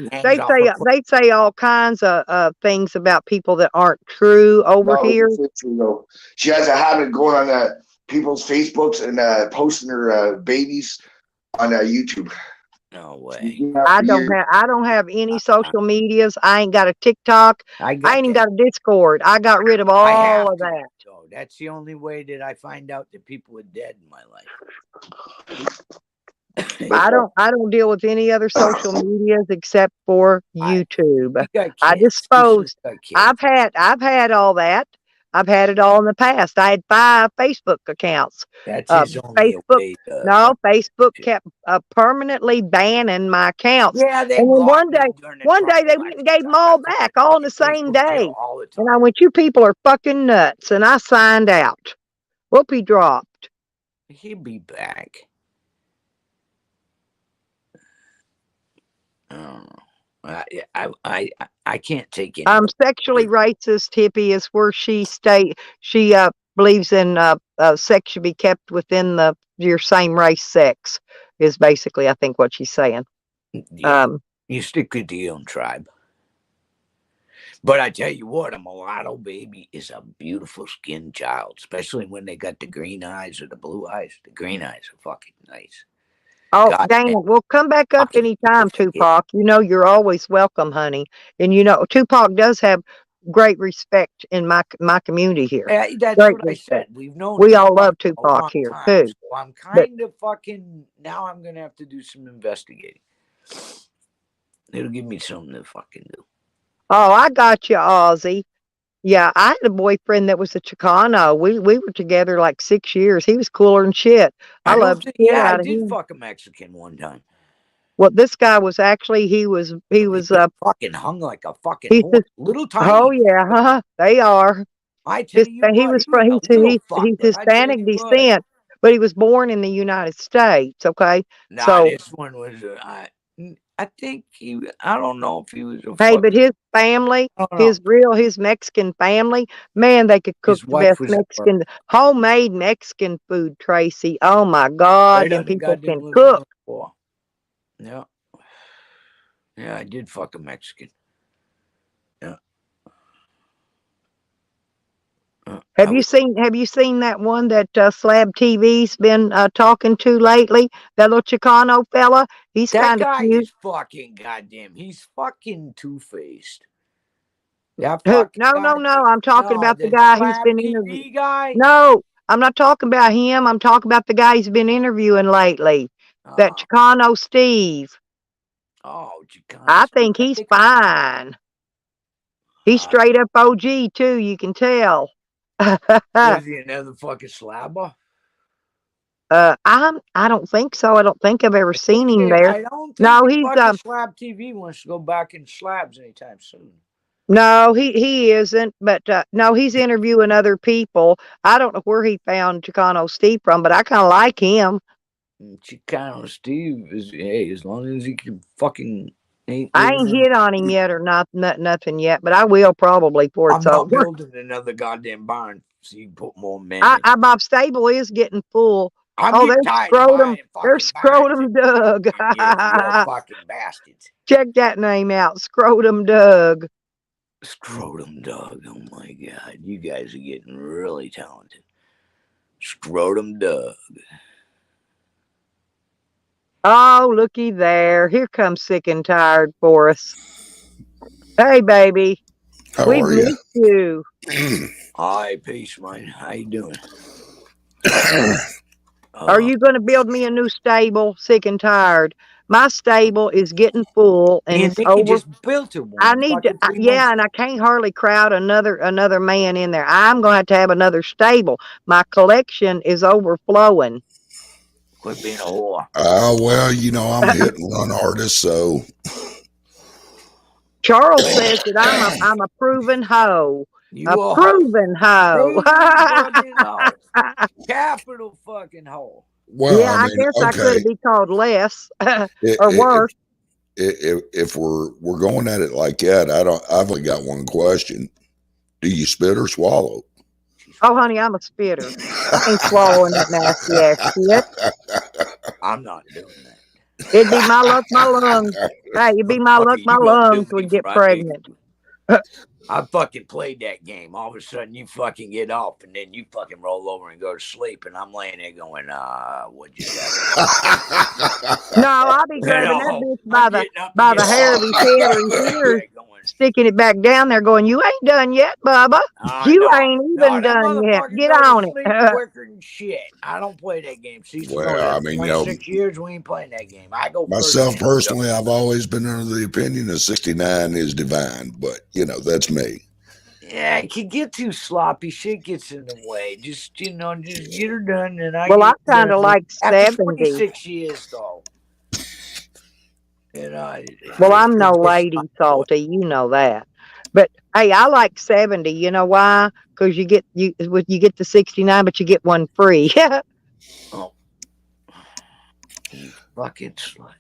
S1: all kinds of things about people that aren't true over here.
S4: True, she has a habit of going on people's Facebooks and posting her babies on YouTube.
S2: No way.
S1: I don't have any social medias. I ain't got a TikTok. I ain't even got a Discord. I got rid of all of that.
S2: So that's the only way that I find out that people are dead in my life.
S1: I don't deal with any other social medias except for YouTube. I dispose. I've had all that. I've had it all in the past. I had 5 Facebook accounts.
S2: That's his only way to,
S1: Facebook kept permanently banning my accounts.
S2: Yeah, and
S1: then one day they went and gave them all back all in the same day. And I went, you people are fucking nuts. And I signed out. Whoop, he dropped.
S2: He'll be back. I can't take it.
S1: Sexually racist hippie is where she believes in sex should be kept within your same race sex is basically I think what she's saying.
S2: Yeah, you stick with your own tribe. But I tell you what, a mulatto baby is a beautiful skinned child, especially when they got the green eyes or the blue eyes. The green eyes are fucking nice.
S1: Oh, dang it. We'll come back up anytime, Tupac. You know, you're always welcome, honey. And you know, Tupac does have great respect in my community here.
S2: That's
S1: great
S2: what respect. I said. We've known
S1: we all love Tupac here, too.
S2: So I'm kind of now I'm going to have to do some investigating. It'll give me something to fucking do.
S1: Oh, I got you, Ozzy. Yeah, I had a boyfriend that was a Chicano. We were together like 6 years. He was cooler than shit. I loved it.
S2: Yeah, I did fuck a Mexican one time.
S1: Well, this guy was actually he was
S2: fucking hung like a fucking little tiny.
S1: Oh yeah, they are.
S2: I tell you,
S1: he's Hispanic descent, but he was born in the United States. Okay,
S2: Nah,
S1: so
S2: this one was. I think he. I don't know if he was a
S1: hey, but
S2: fucking.
S1: his family,
S2: I don't know.
S1: his Mexican family, man, they could cook
S2: His
S1: the best
S2: wife was
S1: Mexican, homemade Mexican food, Tracy. Oh my God,
S2: right
S1: them
S2: on the
S1: people
S2: goddamn
S1: can
S2: living
S1: cook.
S2: room floor. Yeah. Yeah, I did fuck a Mexican. Yeah.
S1: Have you seen that one that Slab TV's been talking to lately? That little Chicano fella. He's
S2: that
S1: kind of
S2: guy
S1: cute.
S2: is fucking goddamn. He's fucking two-faced. That
S1: Who?
S2: fucking
S1: No, no,
S2: guy.
S1: no. I'm talking
S2: No,
S1: about the
S2: the
S1: guy who's
S2: Slab
S1: been interviewed.
S2: TV guy.
S1: No, I'm not talking about him. I'm talking about the guy he's been interviewing lately. That Chicano Steve.
S2: Oh, Chicano.
S1: I think he's fine. He's straight up OG too. You can tell.
S2: Was he another fucking slabber?
S1: I don't think so. I don't think I've ever seen him there.
S2: I don't think
S1: No,
S2: the
S1: he's
S2: fucking Slab TV wants to go back in slabs anytime soon.
S1: no, he isn't. But no, he's interviewing other people. I don't know where he found Chicano Steve from, but I kind of like him.
S2: Chicano Steve is, hey, as long as he can fucking
S1: I ain't hit on him yet or nothing yet, but I will probably for
S2: I'm
S1: it's
S2: not
S1: over.
S2: building another goddamn barn so you can put more men in.
S1: Bob Stable is getting full.
S2: I'm
S1: Oh,
S2: getting
S1: there's
S2: tired
S1: Scrotum.
S2: of buying
S1: There's
S2: fucking barns
S1: Scrotum Doug.
S2: you fucking bastards.
S1: Check that name out, Scrotum Doug.
S2: Scrotum Doug. Oh my God. You guys are getting really talented. Scrotum Doug.
S1: Oh, looky there. Here comes Sick and Tired for us. Hey, baby.
S5: How are you?
S1: Missed you.
S2: Hi, peace, man. How you doing?
S1: Are you going to build me a new stable, Sick and Tired? My stable is getting full and it's
S2: Nikki
S1: over.
S2: just built it.
S1: I need to, and I can't hardly crowd another man in there. I'm going to have another stable. My collection is overflowing.
S2: Quit being a whore.
S5: Well, you know, I'm a hit and run artist, so.
S1: Charles says that I'm a proven hoe. Proven hoe.
S2: Capital fucking hoe.
S5: Well,
S1: yeah, I mean, guess I could be called less or worse.
S5: If we're going at it like that, I've only got one question. Do you spit or swallow?
S1: Oh, honey, I'm a spitter. I ain't swallowing that nasty ass shit.
S2: I'm not doing that.
S1: It'd be my luck, my lungs. Hey, it'd be my luck, my lungs would get pregnant.
S2: I fucking played that game. All of a sudden, you fucking get off, and then you fucking roll over and go to sleep, and I'm laying there going, what'd you got?
S1: No, I'll be grabbing that bitch by the hair of his head or his ears, sticking it back down there going, you ain't done yet, Bubba. You ain't even done yet. Get on it.
S2: Quicker than shit. I don't play that game. See,
S5: well, I mean,
S2: 26 years, we ain't playing that game. I go
S5: myself personally, I've always been under the opinion that 69 is divine, but, you know, that's me.
S2: Yeah, it can get too sloppy. Shit gets in the way. Just get her done. And I
S1: kind of like 70.
S2: 26 years, though. You know,
S1: well, I'm no lady, Salty. You know that. But hey, I like 70. You know why? Because you get the 69, but you get one free.
S2: Oh, you fucking slut!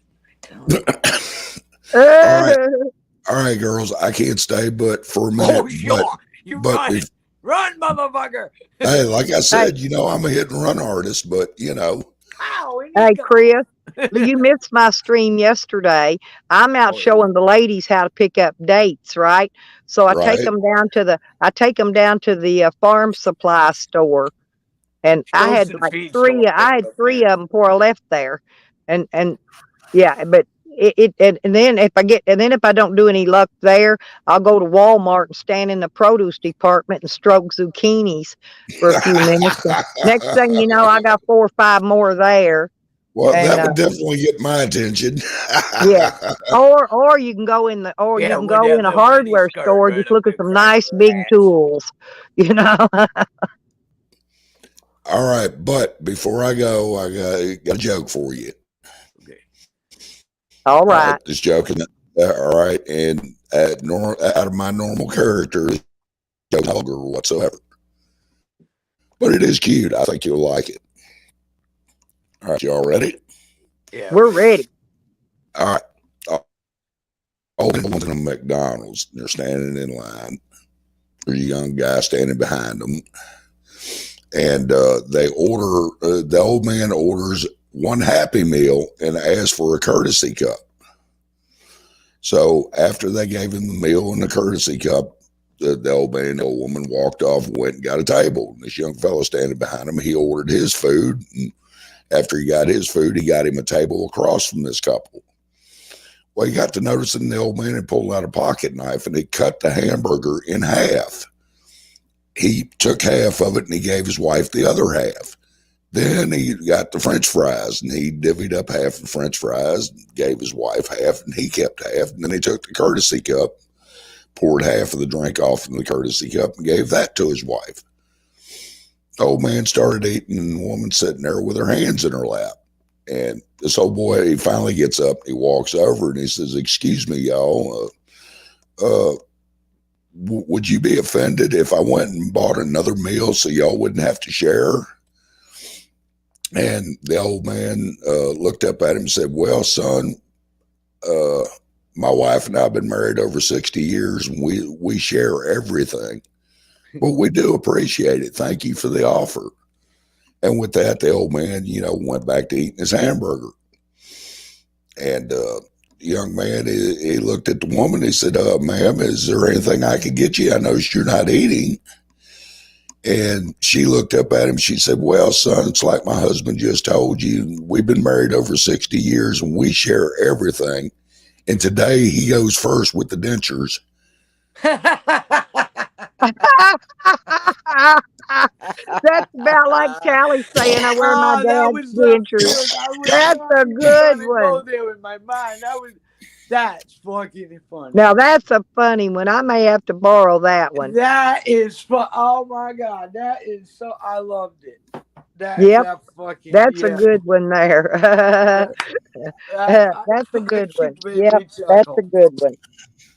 S5: All right, girls. I can't stay, but for a minute.
S2: Oh, you run, motherfucker!
S5: Hey, like I said, you know, I'm a hit and run artist, but you know.
S1: Hey, Chris. You missed my stream yesterday. I'm out showing the ladies how to pick up dates, right? So I take them down to the farm supply store, and I had like three of them before I left there, and yeah, but and then if I don't do any luck there, I'll go to Walmart and stand in the produce department and stroke zucchinis for a few minutes. Next thing you know, I got 4 or 5 more there.
S5: Well, that would definitely get my attention.
S1: Yeah, or you can go in a hardware store, just look at some nice big tools, you know.
S5: All right, but before I go, I got a joke for you.
S2: Okay.
S1: All right.
S5: This joke, all right, and out of my normal character, joke vulgar whatsoever, but it is cute. I think you'll like it. All right, y'all ready?
S2: Yeah.
S1: We're ready.
S5: All right. All the ones in a McDonald's, they're standing in line. There's a young guy standing behind them. And they order, the old man orders one Happy Meal and asks for a courtesy cup. So after they gave him the meal and the courtesy cup, the old man and the old woman walked off and went and got a table. And this young fellow standing behind him, he ordered his food. And after he got his food, he got him a table across from this couple. Well, he got to noticing the old man had pulled out a pocket knife and he cut the hamburger in half. He took half of it and he gave his wife the other half. Then he got the French fries and he divvied up half the French fries, gave his wife half, and he kept half. And then he took the courtesy cup, poured half of the drink off in the courtesy cup, and gave that to his wife. The old man started eating, and the woman sitting there with her hands in her lap. And this old boy, he finally gets up, he walks over, and he says, "Excuse me, y'all, would you be offended if I went and bought another meal so y'all wouldn't have to share?" And the old man looked up at him and said, "Well, son, my wife and I have been married over 60 years, and we share everything. But we do appreciate it. Thank you for the offer." And with that, the old man, went back to eating his hamburger. And the young man, he looked at the woman. He said, "Ma'am, is there anything I could get you? I noticed you're not eating." And she looked up at him. She said, "Well, son, it's like my husband just told you. We've been married over 60 years, and we share everything. And today he goes first with the dentures."
S1: That's about like Callie saying I wear my dad's dentures. That's a good one.
S2: There in my mind. That's fucking funny.
S1: Now that's a funny one. I may have to borrow that one.
S2: That is oh my God. That is so, I loved it.
S1: Yep. That's a good one there. That's a good one. Yep, that's a good one.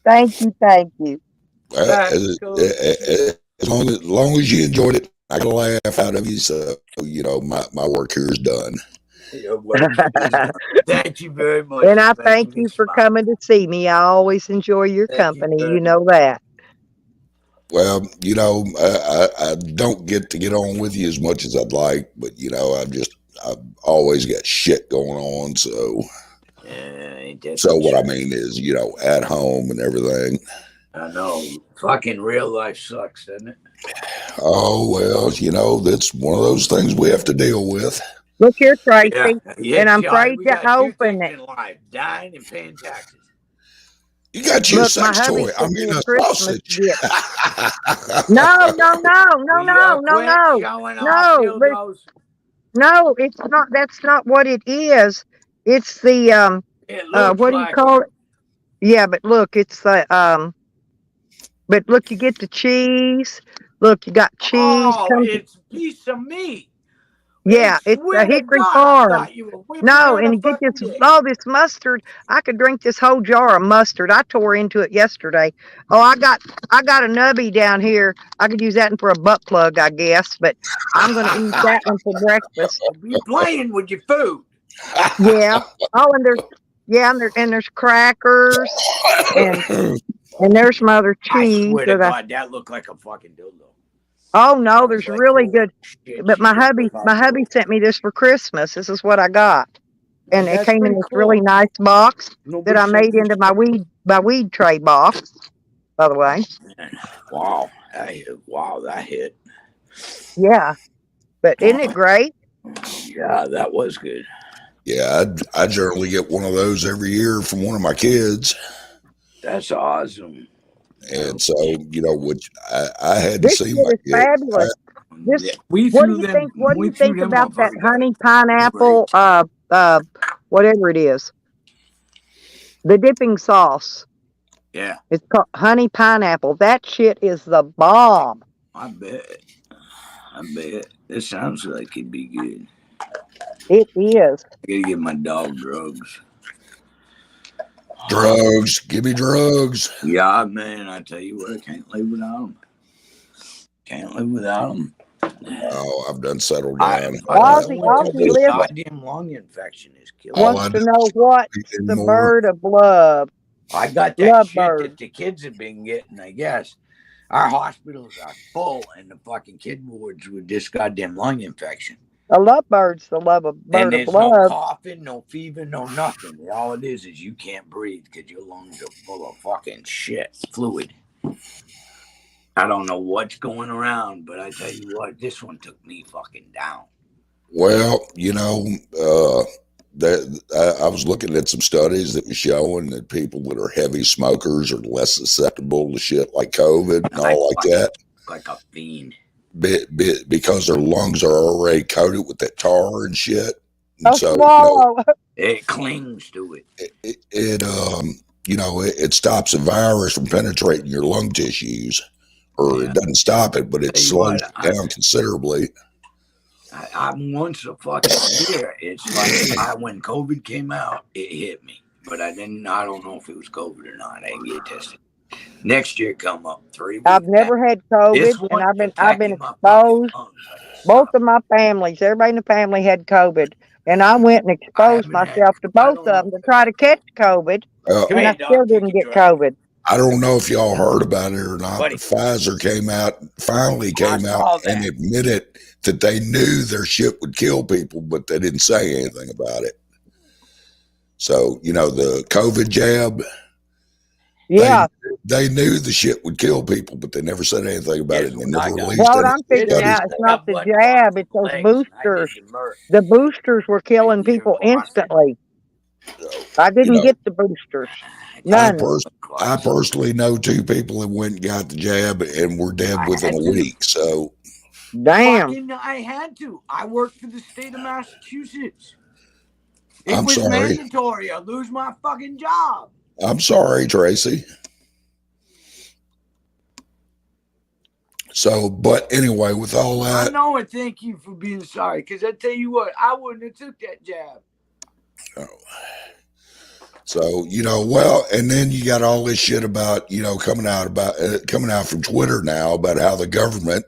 S1: Thank you, thank you.
S5: As long as you enjoyed it, I can laugh out of you. So, my work here is done.
S2: Thank you very much.
S1: And I thank you for coming to see me. I always enjoy your company. You know that.
S5: Well, I don't get to get on with you as much as I'd like, but I've always got shit going on. So, what I mean is, at home and everything.
S2: I know. Fucking real life sucks, doesn't it?
S5: Oh, well, that's one of those things we have to deal with.
S1: Look here, Tracy, and I'm afraid to open it.
S2: Life, dying and paying taxes.
S5: You got your sex toy. I mean, a sausage.
S1: No, it's not. That's not what it is. It's the what do you call it? Yeah, but look, it's the But look, you get the cheese. Look, you got cheese.
S2: Oh, it's a piece of meat.
S1: Yeah, it's a Hickory Farm. No, and you get this mustard. I could drink this whole jar of mustard. I tore into it yesterday. Oh, I got a nubby down here. I could use that for a butt plug, I guess. But I'm going to eat that one for breakfast.
S2: You're playing with your food.
S1: Yeah. Oh, and there's crackers and there's some other cheese.
S2: I swear to God, that looked like a fucking dildo.
S1: Oh no, there's really good. But my hubby sent me this for Christmas. This is what I got, and it came in this really nice box that I made into my weed tray box. By the way.
S2: Wow, that hit.
S1: Yeah, but isn't it great?
S2: Yeah, that was good.
S5: Yeah, I generally get one of those every year from one of my kids.
S2: That's awesome.
S5: And so, which I had to see my
S1: kid. Fabulous. What do you think about that honey pineapple? Whatever it is, the dipping sauce.
S2: Yeah,
S1: it's called honey pineapple. That shit is the bomb.
S2: I bet. It sounds like it'd be good.
S1: It is.
S2: I gotta give my dog drugs.
S5: Drugs, give me drugs.
S2: Yeah, man, I tell you what, I can't live without them.
S5: Oh, I've done settled
S2: I,
S5: down.
S1: Ozzy
S2: this
S1: lives
S2: goddamn lung infection is killing
S5: All
S2: me.
S1: wants
S5: I
S1: to
S5: do
S1: know what's
S5: is
S1: the
S5: more.
S1: bird of love.
S2: I got that
S1: Love
S2: shit
S1: bird.
S2: that the kids have been getting, I guess. Our hospitals are full and the fucking kid wards with this goddamn lung infection.
S1: A lovebird's the love of
S2: And
S1: bird of
S2: there's no
S1: love.
S2: coughing, no fever, no nothing. All it is you can't breathe because your lungs are full of fucking shit, fluid. I don't know what's going around, but I tell you what, this one took me fucking down.
S5: Well, you know, I was looking at some studies that were showing that people that are heavy smokers are less susceptible to shit like COVID and all like that.
S2: Like a fiend.
S5: Because their lungs are already coated with that tar and shit. And
S1: Oh,
S5: so,
S1: swallow.
S2: It clings to it.
S5: it stops a virus from penetrating your lung tissues, or it doesn't stop it, but it
S2: Tell you
S5: slows
S2: what,
S5: it down considerably.
S2: I'm once a fucking year. It's like when COVID came out, it hit me, but I don't know if it was COVID or not. I didn't get tested. Next year come up 3 weeks.
S1: I've never had
S2: This
S1: COVID,
S2: one
S1: and I've been
S2: attacking my fucking
S1: exposed.
S2: lungs like a
S1: Both
S2: son
S1: of my families, everybody in the family had COVID, and I went and
S2: I
S1: exposed
S2: haven't had
S1: myself to
S2: I
S1: both
S2: don't
S1: of
S2: know
S1: them to
S2: if
S1: try
S2: I
S1: to catch COVID,
S5: Uh,
S2: Come
S1: and I
S2: here,
S1: still
S2: dog. Take
S1: didn't
S2: a
S1: get
S2: drive.
S1: COVID.
S5: I don't know if y'all heard about it or not,
S2: Buddy.
S5: but Pfizer finally came
S2: saw
S5: out
S2: that.
S5: and admitted that they knew their shit would kill people, but they didn't say anything about it. So, the COVID jab,
S1: Yeah.
S5: they knew the shit would kill people, but they never said anything about it. And they
S2: Guess what I
S5: never
S2: got?
S5: released
S1: Well,
S5: any
S1: I'm figuring
S5: studies.
S1: out it's
S2: I
S1: not
S2: got
S1: the
S2: blood
S1: jab,
S2: clots
S1: it's
S2: in my
S1: those
S2: legs, and I
S1: boosters.
S2: need the Merc.
S1: The boosters were killing
S2: Right here
S1: people
S2: for my
S1: instantly.
S5: So,
S1: I didn't
S5: know,
S1: get the boosters.
S5: I,
S1: None.
S5: I personally know 2 people that went and got the jab and were dead
S2: I
S5: within
S2: had
S5: a
S2: to.
S5: week. So,
S1: Damn.
S2: Fucking, I had to. I worked for the state of Massachusetts. It
S5: I'm
S2: was
S5: sorry.
S2: mandatory. I lose my fucking job.
S5: I'm sorry, Tracy. So, but anyway, with all
S2: I
S5: that,
S2: know, and thank you for being sorry, because I tell you what, I wouldn't have took that jab.
S5: so well, and then you got all this shit about coming out from Twitter now about how the government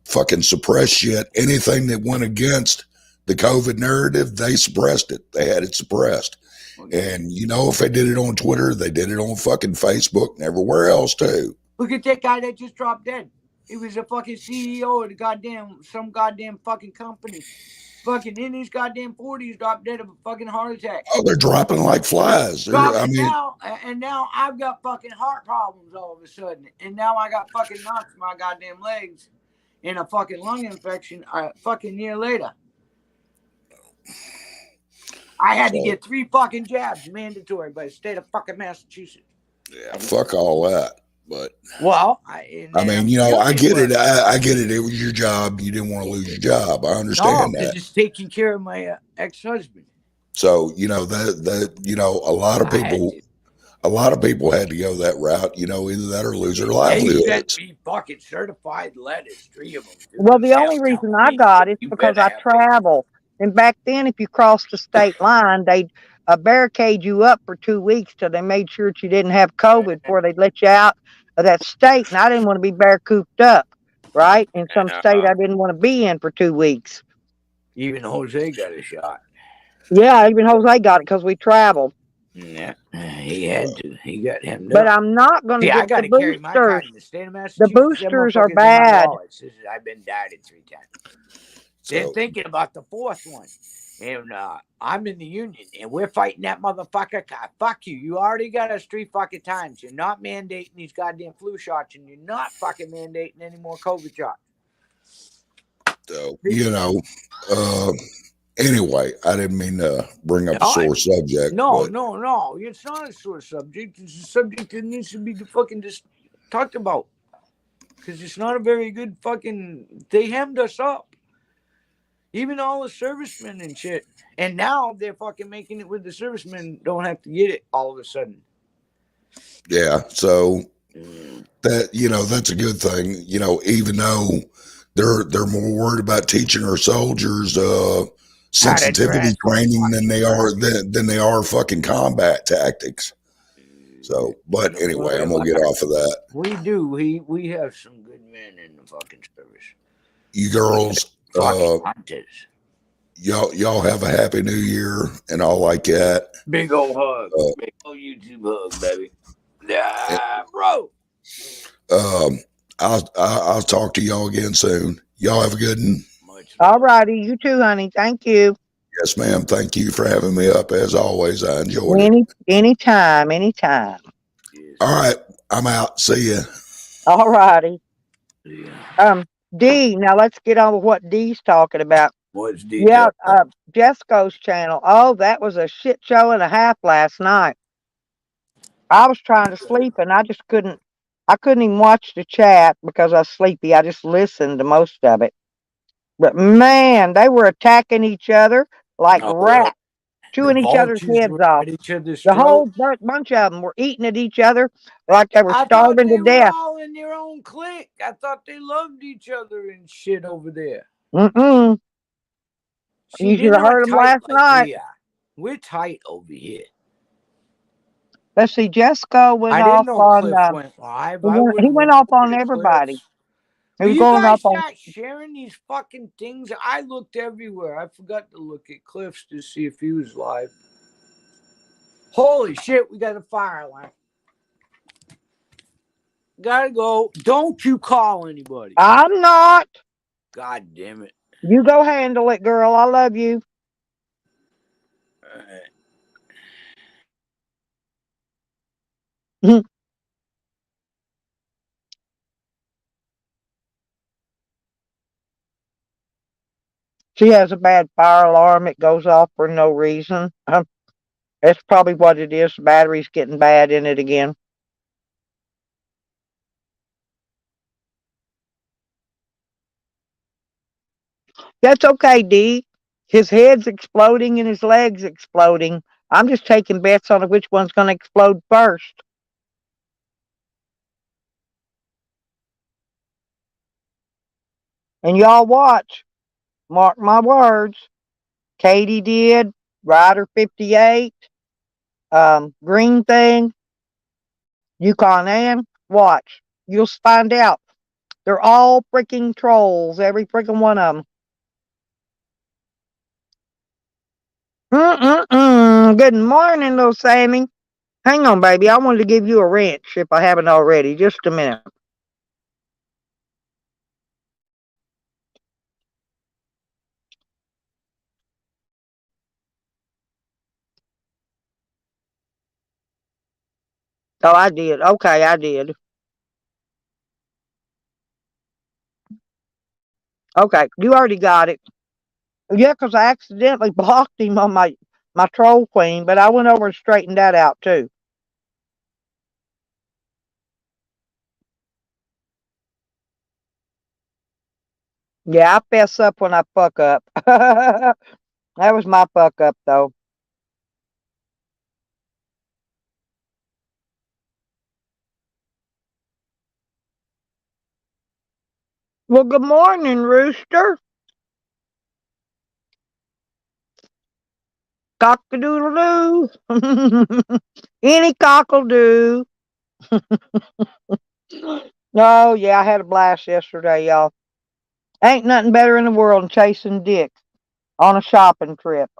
S5: fucking suppressed shit. Anything that went against the COVID narrative, they suppressed it. They had it suppressed.
S2: Okay.
S5: And if they did it on Twitter, they did it on fucking Facebook and everywhere else too.
S2: Look at that guy that just dropped dead. He was a fucking CEO of some goddamn fucking company. Fucking in his goddamn 40s, dropped dead of a fucking heart attack.
S5: Oh, they're dropping like flies.
S2: Now I've got fucking heart problems all of a sudden. And now I got fucking knots in my goddamn legs and a fucking lung infection a fucking year later. I had to get 3 fucking jabs mandatory by the state of fucking Massachusetts.
S5: Yeah, fuck all that. But
S2: well,
S5: I get it. I get it. It was your job. You didn't want to lose your job. I understand that.
S2: Just taking care of my ex-husband.
S5: So a lot of people had to go that route. Either that or lose their livelihoods.
S2: They sent me fucking certified letters, 3 of them.
S1: Well, the only reason I got is because I travel. And back then, if you crossed the state line, they'd barricade you up for 2 weeks till they made sure that you didn't have COVID before they'd let you out of that state. And I didn't want to be bear cooped up, right? In some state I didn't want to be in for 2 weeks.
S2: Even Jose got a shot.
S1: Yeah, even Jose got it because we traveled.
S2: Yeah, he had to. He got him.
S1: But I'm not going to get the boosters.
S2: My card in the state of Massachusetts.
S1: The boosters are bad.
S2: I've been dieted 3 times. They're thinking about the 4th one. And I'm in the union, and we're fighting that motherfucker. Fuck you. You already got us 3 fucking times. You're not mandating these goddamn flu shots, and you're not fucking mandating any more COVID shots.
S5: So, anyway, I didn't mean to bring up a sore subject.
S2: No. It's not a sore subject. It's a subject that needs to be fucking just talked about. Because it's not a very good fucking... They hemmed us up. Even all the servicemen and shit. And now they're fucking making it with the servicemen don't have to get it all of a sudden.
S5: Yeah. So that, that's a good thing. Even though they're more worried about teaching our soldiers sensitivity training than they are fucking combat tactics. So, but anyway, I'm gonna get off of that.
S2: We do. We have some good men in the fucking service.
S5: you girls,
S2: Fucking hunters.
S5: y'all have a happy new year and all like that.
S2: Big old hug. Big old YouTube hug, baby. Yeah, bro.
S5: I'll talk to y'all again soon. Y'all have a good one.
S2: Much
S1: All
S2: love.
S1: righty. You too, honey. Thank you.
S5: Yes, ma'am. Thank you for having me up. As always, I enjoyed it.
S1: Anytime.
S2: Yes.
S5: All right, I'm out. See ya.
S1: All righty.
S2: Yeah.
S1: D, now let's get on with what D's talking about.
S2: What's
S1: Yeah,
S2: DJ?
S1: Jesco's channel. Oh, that was a shit show and a half last night. I was trying to sleep and I couldn't even watch the chat because I was sleepy. I just listened to most of it. But man, they were attacking each other like
S2: Oh,
S1: rats, chewing
S2: the
S1: each other's
S2: vultures
S1: heads
S2: were
S1: off.
S2: at each other's
S1: The whole
S2: throat.
S1: bunch of them were eating at each other like they were
S2: I thought
S1: starving to
S2: they were
S1: death.
S2: all in their own clique. I thought they loved each other and shit over there.
S1: Mm-mm.
S2: See,
S1: You
S2: they're
S1: should have
S2: not
S1: heard them
S2: tight
S1: last
S2: like
S1: night.
S2: we are. We're tight over here.
S1: Let's see, Jesco went
S2: I didn't
S1: off
S2: know
S1: on,
S2: Cliff went live. I would
S1: he
S2: have
S1: went
S2: went
S1: off
S2: over
S1: on
S2: to
S1: everybody.
S2: Cliff's.
S1: He
S2: Will
S1: was
S2: you
S1: going
S2: guys
S1: off on,
S2: start sharing these fucking things? I looked everywhere. I forgot to look at Cliff's to see if he was live. Holy shit, we got a fire alarm. Gotta go. Don't you call anybody.
S1: I'm not.
S2: God damn it.
S1: You go handle it, girl. I love you.
S2: All right.
S1: She has a bad fire alarm. It goes off for no reason. That's probably what it is. The battery's getting bad in it again. That's okay, D. His head's exploding and his legs exploding. I'm just taking bets on which one's going to explode first. And y'all watch. Mark my words. Katie did. Rider 58. Green thing. Yukon Ann. Watch. You'll find out. They're all freaking trolls. Every freaking one of them. Good morning, little Sammy. Hang on, baby. I wanted to give you a wrench if I haven't already. Just a minute. Oh, I did. Okay, I did. Okay, you already got it. Yeah, because I accidentally blocked him on my troll queen, but I went over and straightened that out too. Yeah, I fess up when I fuck up. That was my fuck up, though. Well, good morning, Rooster. Cock-a-doodle-doo. Any cock'll do. Oh, yeah, I had a blast yesterday, y'all. Ain't nothing better in the world than chasing Dick on a shopping trip.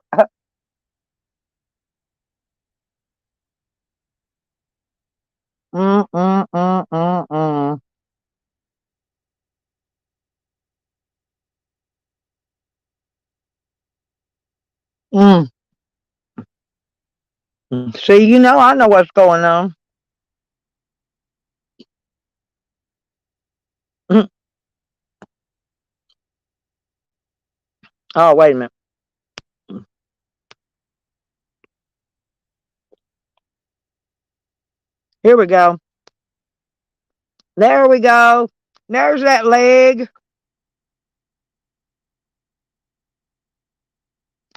S1: mm, mm, mm, mm, mm. Mm. See, I know what's going on. Mm. Oh, wait a minute. Here we go. There we go. There's that leg.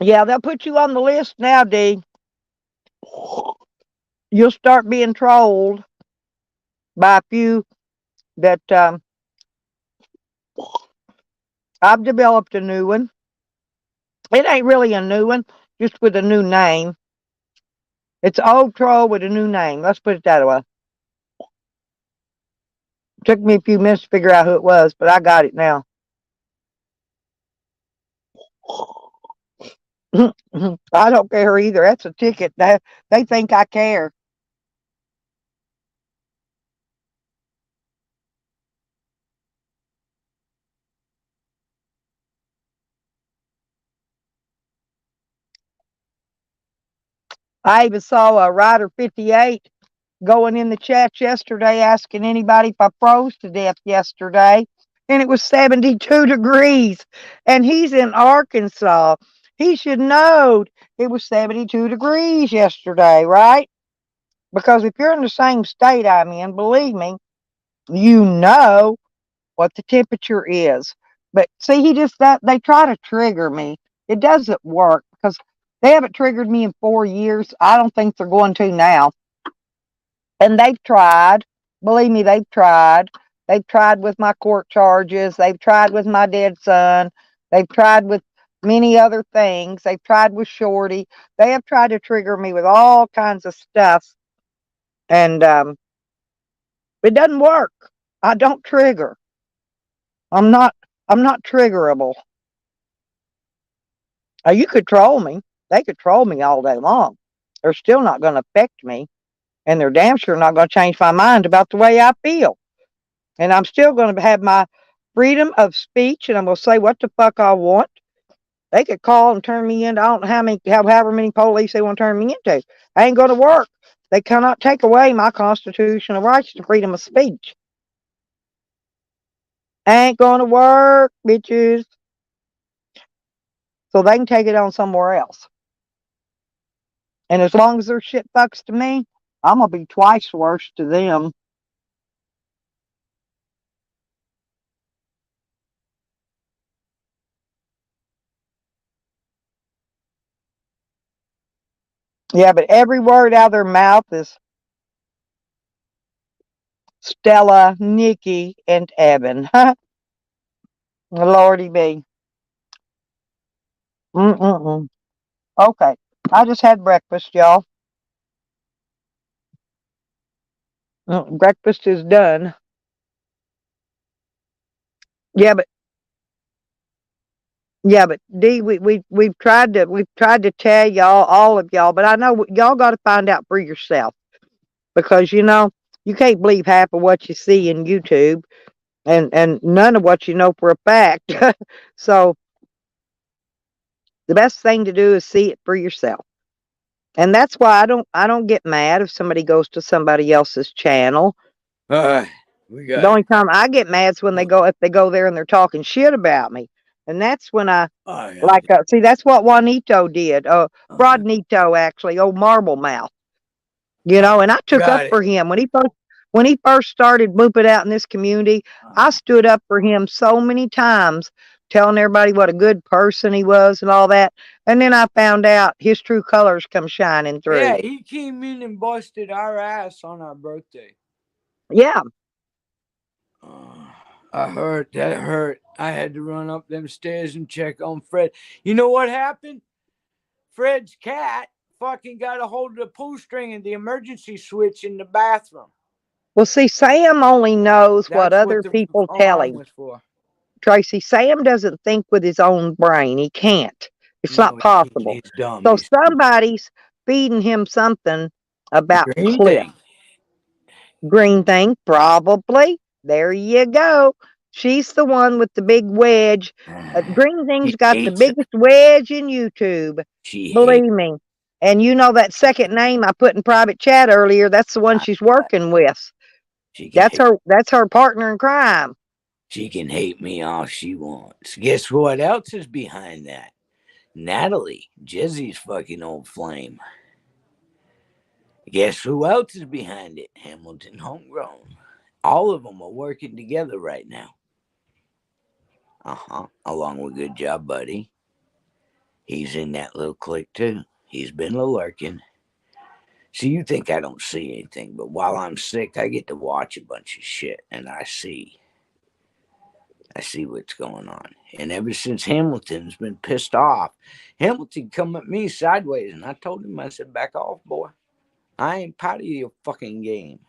S1: Yeah, they'll put you on the list now, D. You'll start being trolled by a few that I've developed a new one. It ain't really a new one, just with a new name. It's old troll with a new name. Let's put it that way. Took me a few minutes to figure out who it was, but I got it now. I don't care either. That's a ticket. They think I care. I even saw a Rider 58 going in the chat yesterday asking anybody if I froze to death yesterday. And it was 72 degrees. And he's in Arkansas. He should know it was 72 degrees yesterday, right? Because if you're in the same state I'm in, believe me, you know what the temperature is. But see, they try to trigger me. It doesn't work because they haven't triggered me in 4 years. I don't think they're going to now. And they've tried. Believe me, they've tried. They've tried with my court charges. They've tried with my dead son. They've tried with many other things. They've tried with Shorty. They have tried to trigger me with all kinds of stuff. And it doesn't work. I don't trigger. I'm not triggerable. You could troll me. They could troll me all day long. They're still not going to affect me. And they're damn sure not going to change my mind about the way I feel. And I'm still going to have my freedom of speech, and I'm going to say what the fuck I want. They could call and turn me into, I don't know however many police they want to turn me into. I ain't going to work. They cannot take away my constitutional rights to freedom of speech. Ain't going to work, bitches. So they can take it on somewhere else. And as long as their shit fucks to me, I'm going to be twice worse to them. Yeah, but every word out of their mouth is Stella, Nikki, and Evan. Lordy be. Okay. I just had breakfast, y'all. Breakfast is done. Yeah, but D, we've tried to tell y'all, all of y'all, but I know y'all got to find out for yourself because you can't believe half of what you see in YouTube, and none of what you know for a fact. So the best thing to do is see it for yourself. And that's why I don't get mad if somebody goes to somebody else's channel. The only time I get mad is when if they go there and they're talking shit about me. And that's when see, that's what Juanito did. Broadnito, actually, old Marble Mouth. And I took up for him when he first started moving out in this community. I stood up for him so many times, telling everybody what a good person he was and all that. And then I found out his true colors come shining through.
S2: Yeah, he came in and busted our ass on our birthday.
S1: Yeah.
S2: I heard that hurt. I had to run up them stairs and check on Fred. You know what happened? Fred's cat fucking got a hold of the pull string and the emergency switch in the bathroom.
S1: Well, see, Sam only knows what other people tell him. Tracy, Sam doesn't think with his own brain. He can't. It's not possible.
S2: He's dumb.
S1: So somebody's feeding him something about Cliff. Green thing, probably. There you go. She's the one with the big wedge. Green thing's got the biggest wedge in YouTube. Believe me. And you know that second name I put in private chat earlier, that's the one she's working with. That's her partner in crime.
S2: She can hate me all she wants. Guess what else is behind that? Natalie, Jezzy's fucking old flame. Guess who else is behind it? Hamilton Homegrown. All of them are working together right now. Along with Good Job Buddy. He's in that little clique too. He's been lurking. See, you think I don't see anything, but while I'm sick, I get to watch a bunch of shit, and I see what's going on. And ever since Hamilton's been pissed off, Hamilton come at me sideways, and I told him, I said, back off, boy. I ain't part of your fucking game.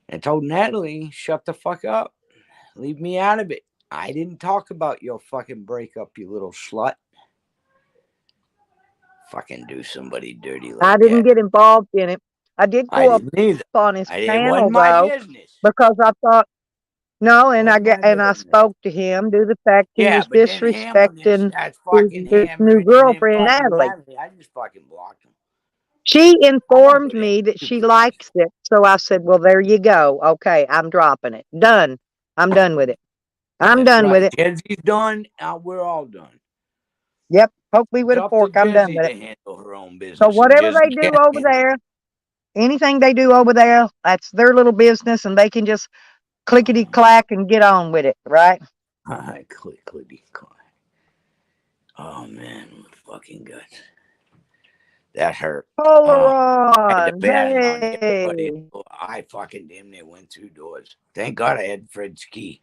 S2: And I told Natalie, shut the fuck up. Leave me out of it. I didn't talk about your fucking breakup, you little slut. Fucking do somebody dirty like
S1: I didn't
S2: that.
S1: get involved in it. I did
S2: I
S1: go up
S2: didn't either.
S1: on his
S2: It
S1: panel
S2: wasn't my
S1: though,
S2: business.
S1: because I thought no, and I
S2: Wasn't my
S1: and I
S2: business.
S1: spoke to him due to the fact he
S2: Yeah,
S1: was
S2: but then Hamlin,
S1: disrespecting
S2: that's fucking
S1: his new
S2: Hamlin, and then
S1: girlfriend
S2: fucking
S1: Natalie.
S2: Natalie. I just fucking blocked him.
S1: She
S2: I don't
S1: informed
S2: put
S1: me that
S2: anything
S1: she
S2: to
S1: likes it, so I said, "Well, there you go. Okay, I'm dropping it. Done. I'm done with it. I'm
S2: That's
S1: done with
S2: right.
S1: it.
S2: Jezzy's done. We're all done.
S1: Yep. Hope me with
S2: It's
S1: a
S2: up to
S1: fork. I'm done
S2: Jezzy
S1: with
S2: to
S1: it.
S2: handle her own business.
S1: So
S2: and
S1: whatever they
S2: Jezzy
S1: do
S2: can't
S1: over
S2: handle it.
S1: there, anything they do over there, that's their little business, and they can just clickety clack and get on with it, right?"
S2: Clickety clack. Oh man, fucking guts. That hurt. I had to
S1: Polaron,
S2: bang on everybody.
S1: hey.
S2: I fucking damn near went through doors. Thank God I had Fred's key.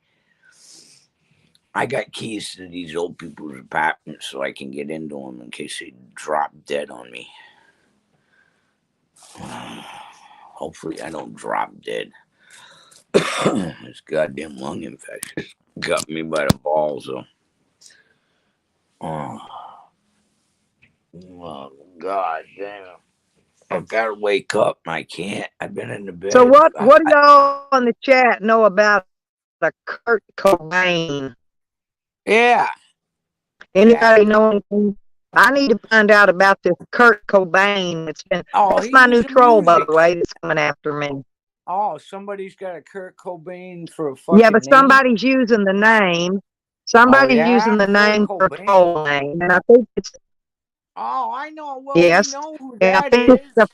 S2: I got keys to these old people's apartments so I can get into them in case they drop dead on me. Hopefully I don't drop dead. This goddamn lung infection got me by the balls though. Oh God damn. I've got to wake up. I can't. I've been in the bed.
S1: So what do y'all on the chat know about the Kurt Cobain?
S2: Yeah.
S1: Anybody know anything? I need to find out about this Kurt Cobain. That's my new troll, by the way, that's coming after me.
S2: Oh, somebody's got a Kurt Cobain for a fucking
S1: Yeah, but
S2: name?
S1: somebody's using the name. Somebody's using the
S2: Kurt
S1: name for a
S2: Cobain.
S1: troll name, and I think it's
S2: I know. Well,
S1: yes.
S2: we know who
S1: And I
S2: that
S1: think
S2: is.
S1: it's the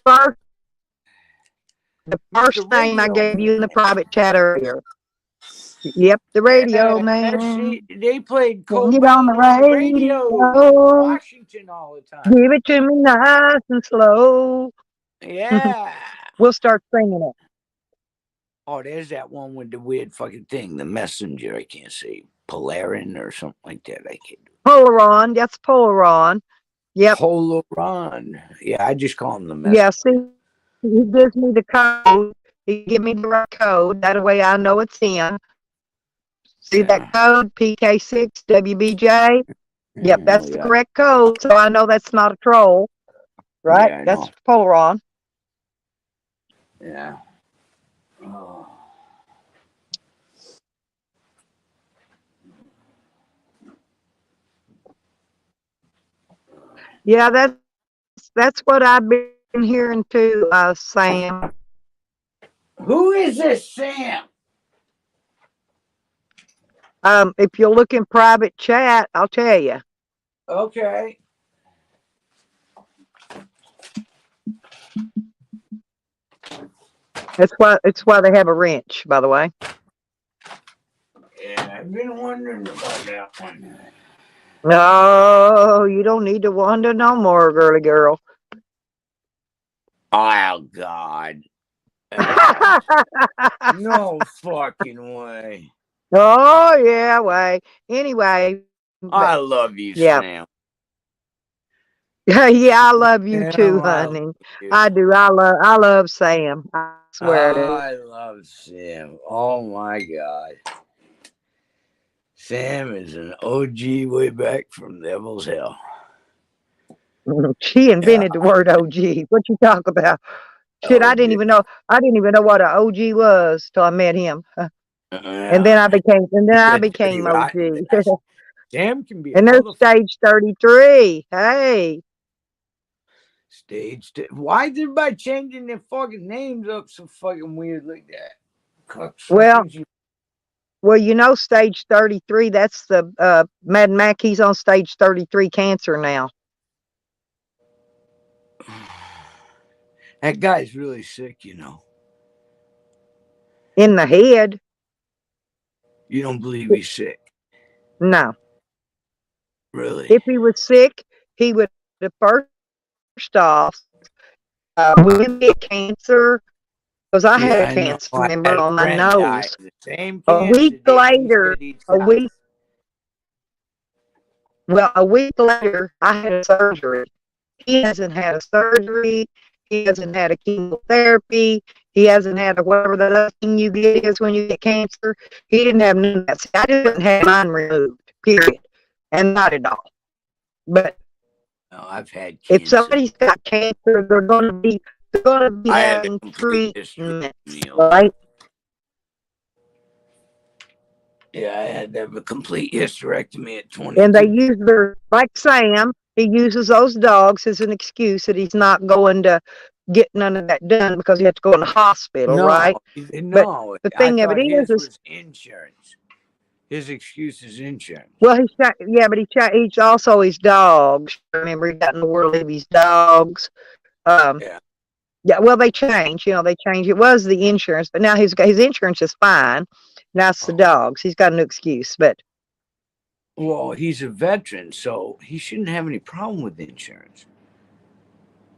S1: first name I gave you in the private chat earlier. Yep, the radio man.
S2: They played
S1: Bring it
S2: Cobain
S1: on the radio.
S2: Washington all the time.
S1: Give it to me nice and slow.
S2: Yeah.
S1: We'll start singing it.
S2: Oh, there's that one with the weird fucking thing, the messenger. I can't say Polarin or something like that. I can't do.
S1: Polaron. That's Polaron. Yep.
S2: Polaron. Yeah, I just call him the messenger.
S1: Yeah, see, he gives me the code. He give me the right code. That way I know it's him. See that code? PK6WBJ? Yep, that's the correct code. So I know that's not a troll. Right?
S2: Yeah,
S1: that's Polaron.
S2: Yeah. Oh.
S1: Yeah, that's what I've been hearing too, Sam.
S2: Who is this Sam?
S1: If you look in private chat, I'll tell you.
S2: Okay.
S1: It's why they have a wrench, by the way.
S2: Yeah, I've been wondering about that one.
S1: No, you don't need to wonder no more, girly girl.
S2: Oh, God. No fucking way.
S1: Oh, yeah, way. Anyway.
S2: I love you,
S1: yeah.
S2: Sam.
S1: Yeah, I love you too, honey. I do. I love Sam. I swear to.
S2: I love Sam. Oh, my God. Sam is an OG way back from Devil's Hell.
S1: She invented the word OG. What you talk about? Shit, I didn't even know what an OG was till I met him. And then I became OG.
S2: Sam can be.
S1: And there's stage 33. Hey.
S2: Stage. Why is everybody changing their fucking names up so fucking weird like that?
S1: Well, you know, stage 33. That's the Mad Mac. He's on stage 33 cancer now.
S2: That guy's really sick, you know.
S1: In the head.
S2: You don't believe he's sick?
S1: No.
S2: Really?
S1: If he was sick, he would have first off wouldn't get cancer. Because I had cancer, remember, on my nose. A week later, a week later, I had a surgery. He hasn't had a surgery. He hasn't had a chemotherapy. He hasn't had a whatever the other thing you get is when you get cancer. He didn't have none of that. See, I didn't have mine removed, period. And not at all. But
S2: No, I've had
S1: if
S2: cancer.
S1: somebody's got cancer, they're gonna be
S2: I had a
S1: having
S2: complete
S1: treatment,
S2: hysterectomy.
S1: right?
S2: Yeah, I had to have a complete hysterectomy at 22.
S1: And they use their, like Sam, he uses those dogs as an excuse that he's not going to get none of that done because he has to go in the hospital, right?
S2: No,
S1: the
S2: I
S1: thing of
S2: thought
S1: it
S2: his
S1: is,
S2: was insurance. His excuse is insurance.
S1: well, he's also his dogs. Remember, he got in the world of his dogs.
S2: Yeah.
S1: Yeah, well, they change. They change. It was the insurance, but now his insurance is fine. Now it's the dogs. He's got no excuse, but
S2: Well, he's a veteran, so he shouldn't have any problem with insurance.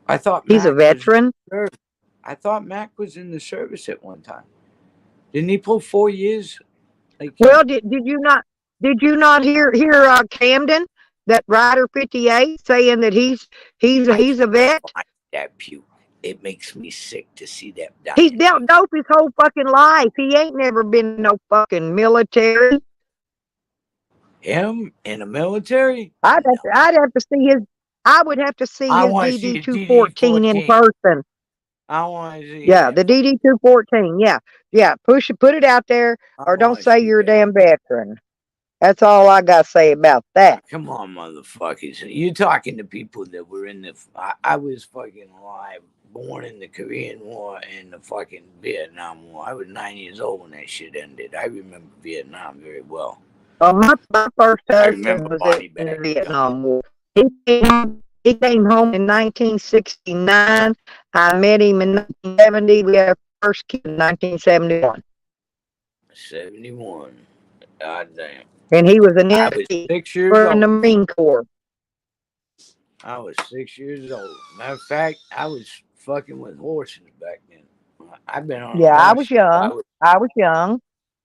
S2: I thought
S1: he's a veteran.
S2: I thought Mac was in the service at one time. Didn't he pull 4 years?
S1: Well, did you not hear Camden, that Rider 58, saying that he's a vet?
S2: That pew. It makes me sick to see that.
S1: He's dealt dope his whole fucking life. He ain't never been in no fucking military.
S2: Him in the military?
S1: I'd have to see his. I would have to see his DD 214 in person.
S2: I want to see.
S1: Yeah, the DD 214. Yeah. Put it out there, or don't say you're a damn veteran. That's all I got to say about that.
S2: Come on, motherfuckers. You're talking to people that were in the. I was fucking alive, born in the Korean War and the fucking Vietnam War. I was 9 years old when that shit ended. I remember Vietnam very well.
S1: Well, my first husband was in the Vietnam War. He came home in 1969. I met him in 1970. We had our first kid in 1971.
S2: 71. God damn.
S1: And he was an
S2: I was
S1: NP
S2: 6 years old.
S1: in the Marine Corps.
S2: I was 6 years old. Matter of fact, I was fucking with horses back then. I've been on.
S1: Yeah, I was young. I was young.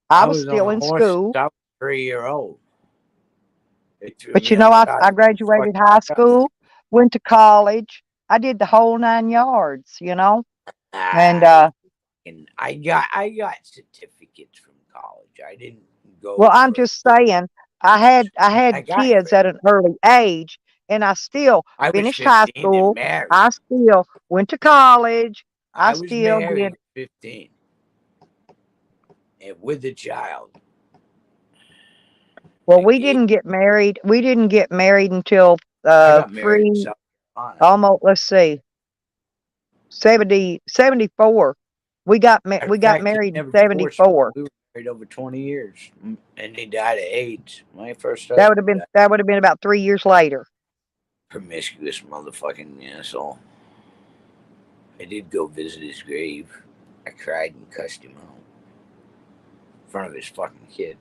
S1: I was still in school.
S2: I was 3-year-old.
S1: But I graduated high school, went to college. I did the whole 9 yards, And
S2: I got certificates from college. I didn't go.
S1: Well, I'm just saying, I had kids at an early age, and I still finished high school. I still went to college. I still did
S2: 15, and with a child.
S1: Well, we didn't get married. We didn't get married until almost. Let's see, 74. We got married in 74.
S2: We were married over 20 years, and he died of AIDS. My first.
S1: That would have been about 3 years later.
S2: Promiscuous motherfucking asshole. I did go visit his grave. I cried and cussed him out in front of his fucking kid.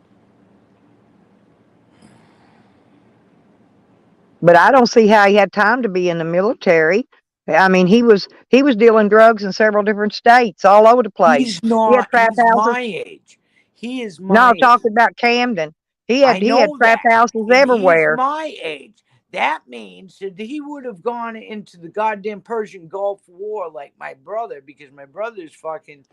S1: But I don't see how he had time to be in the military. I mean, he was dealing drugs in several different states, all over the place.
S2: He's not. He's my age. He is my.
S1: No, talking about Camden. He had trap houses everywhere.
S2: He's my age. That means that he would have gone into the goddamn Persian Gulf War like my brother, because my brother's fucking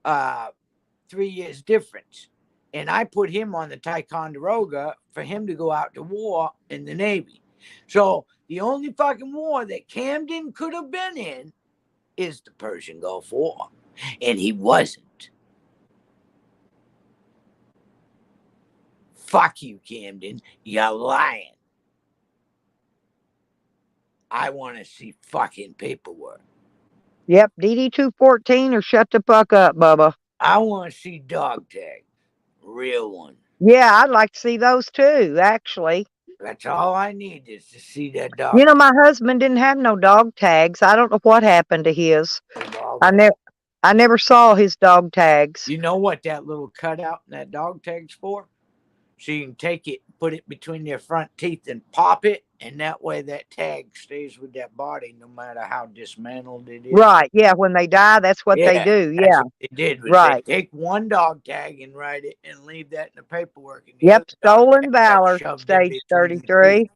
S2: 3 years difference. And I put him on the Ticonderoga for him to go out to war in the Navy. So the only fucking war that Camden could have been in is the Persian Gulf War. And he wasn't. Fuck you, Camden. You're lying. I want to see fucking paperwork.
S1: Yep, DD 214 or shut the fuck up, Bubba.
S2: I want to see dog tag. Real one.
S1: Yeah, I'd like to see those too, actually.
S2: That's all I need is to see that dog.
S1: My husband didn't have no dog tags. I don't know what happened to his. I never saw his dog tags.
S2: You know what that little cutout in that dog tag's for? So you can take it, put it between their front teeth and pop it, and that way that tag stays with that body no matter how dismantled it is.
S1: Right, yeah, when they die, that's what they do, yeah.
S2: What they did was
S1: right.
S2: They take one dog tag and write it and leave that in the paperwork. And
S1: yep, stolen valor, stage 33.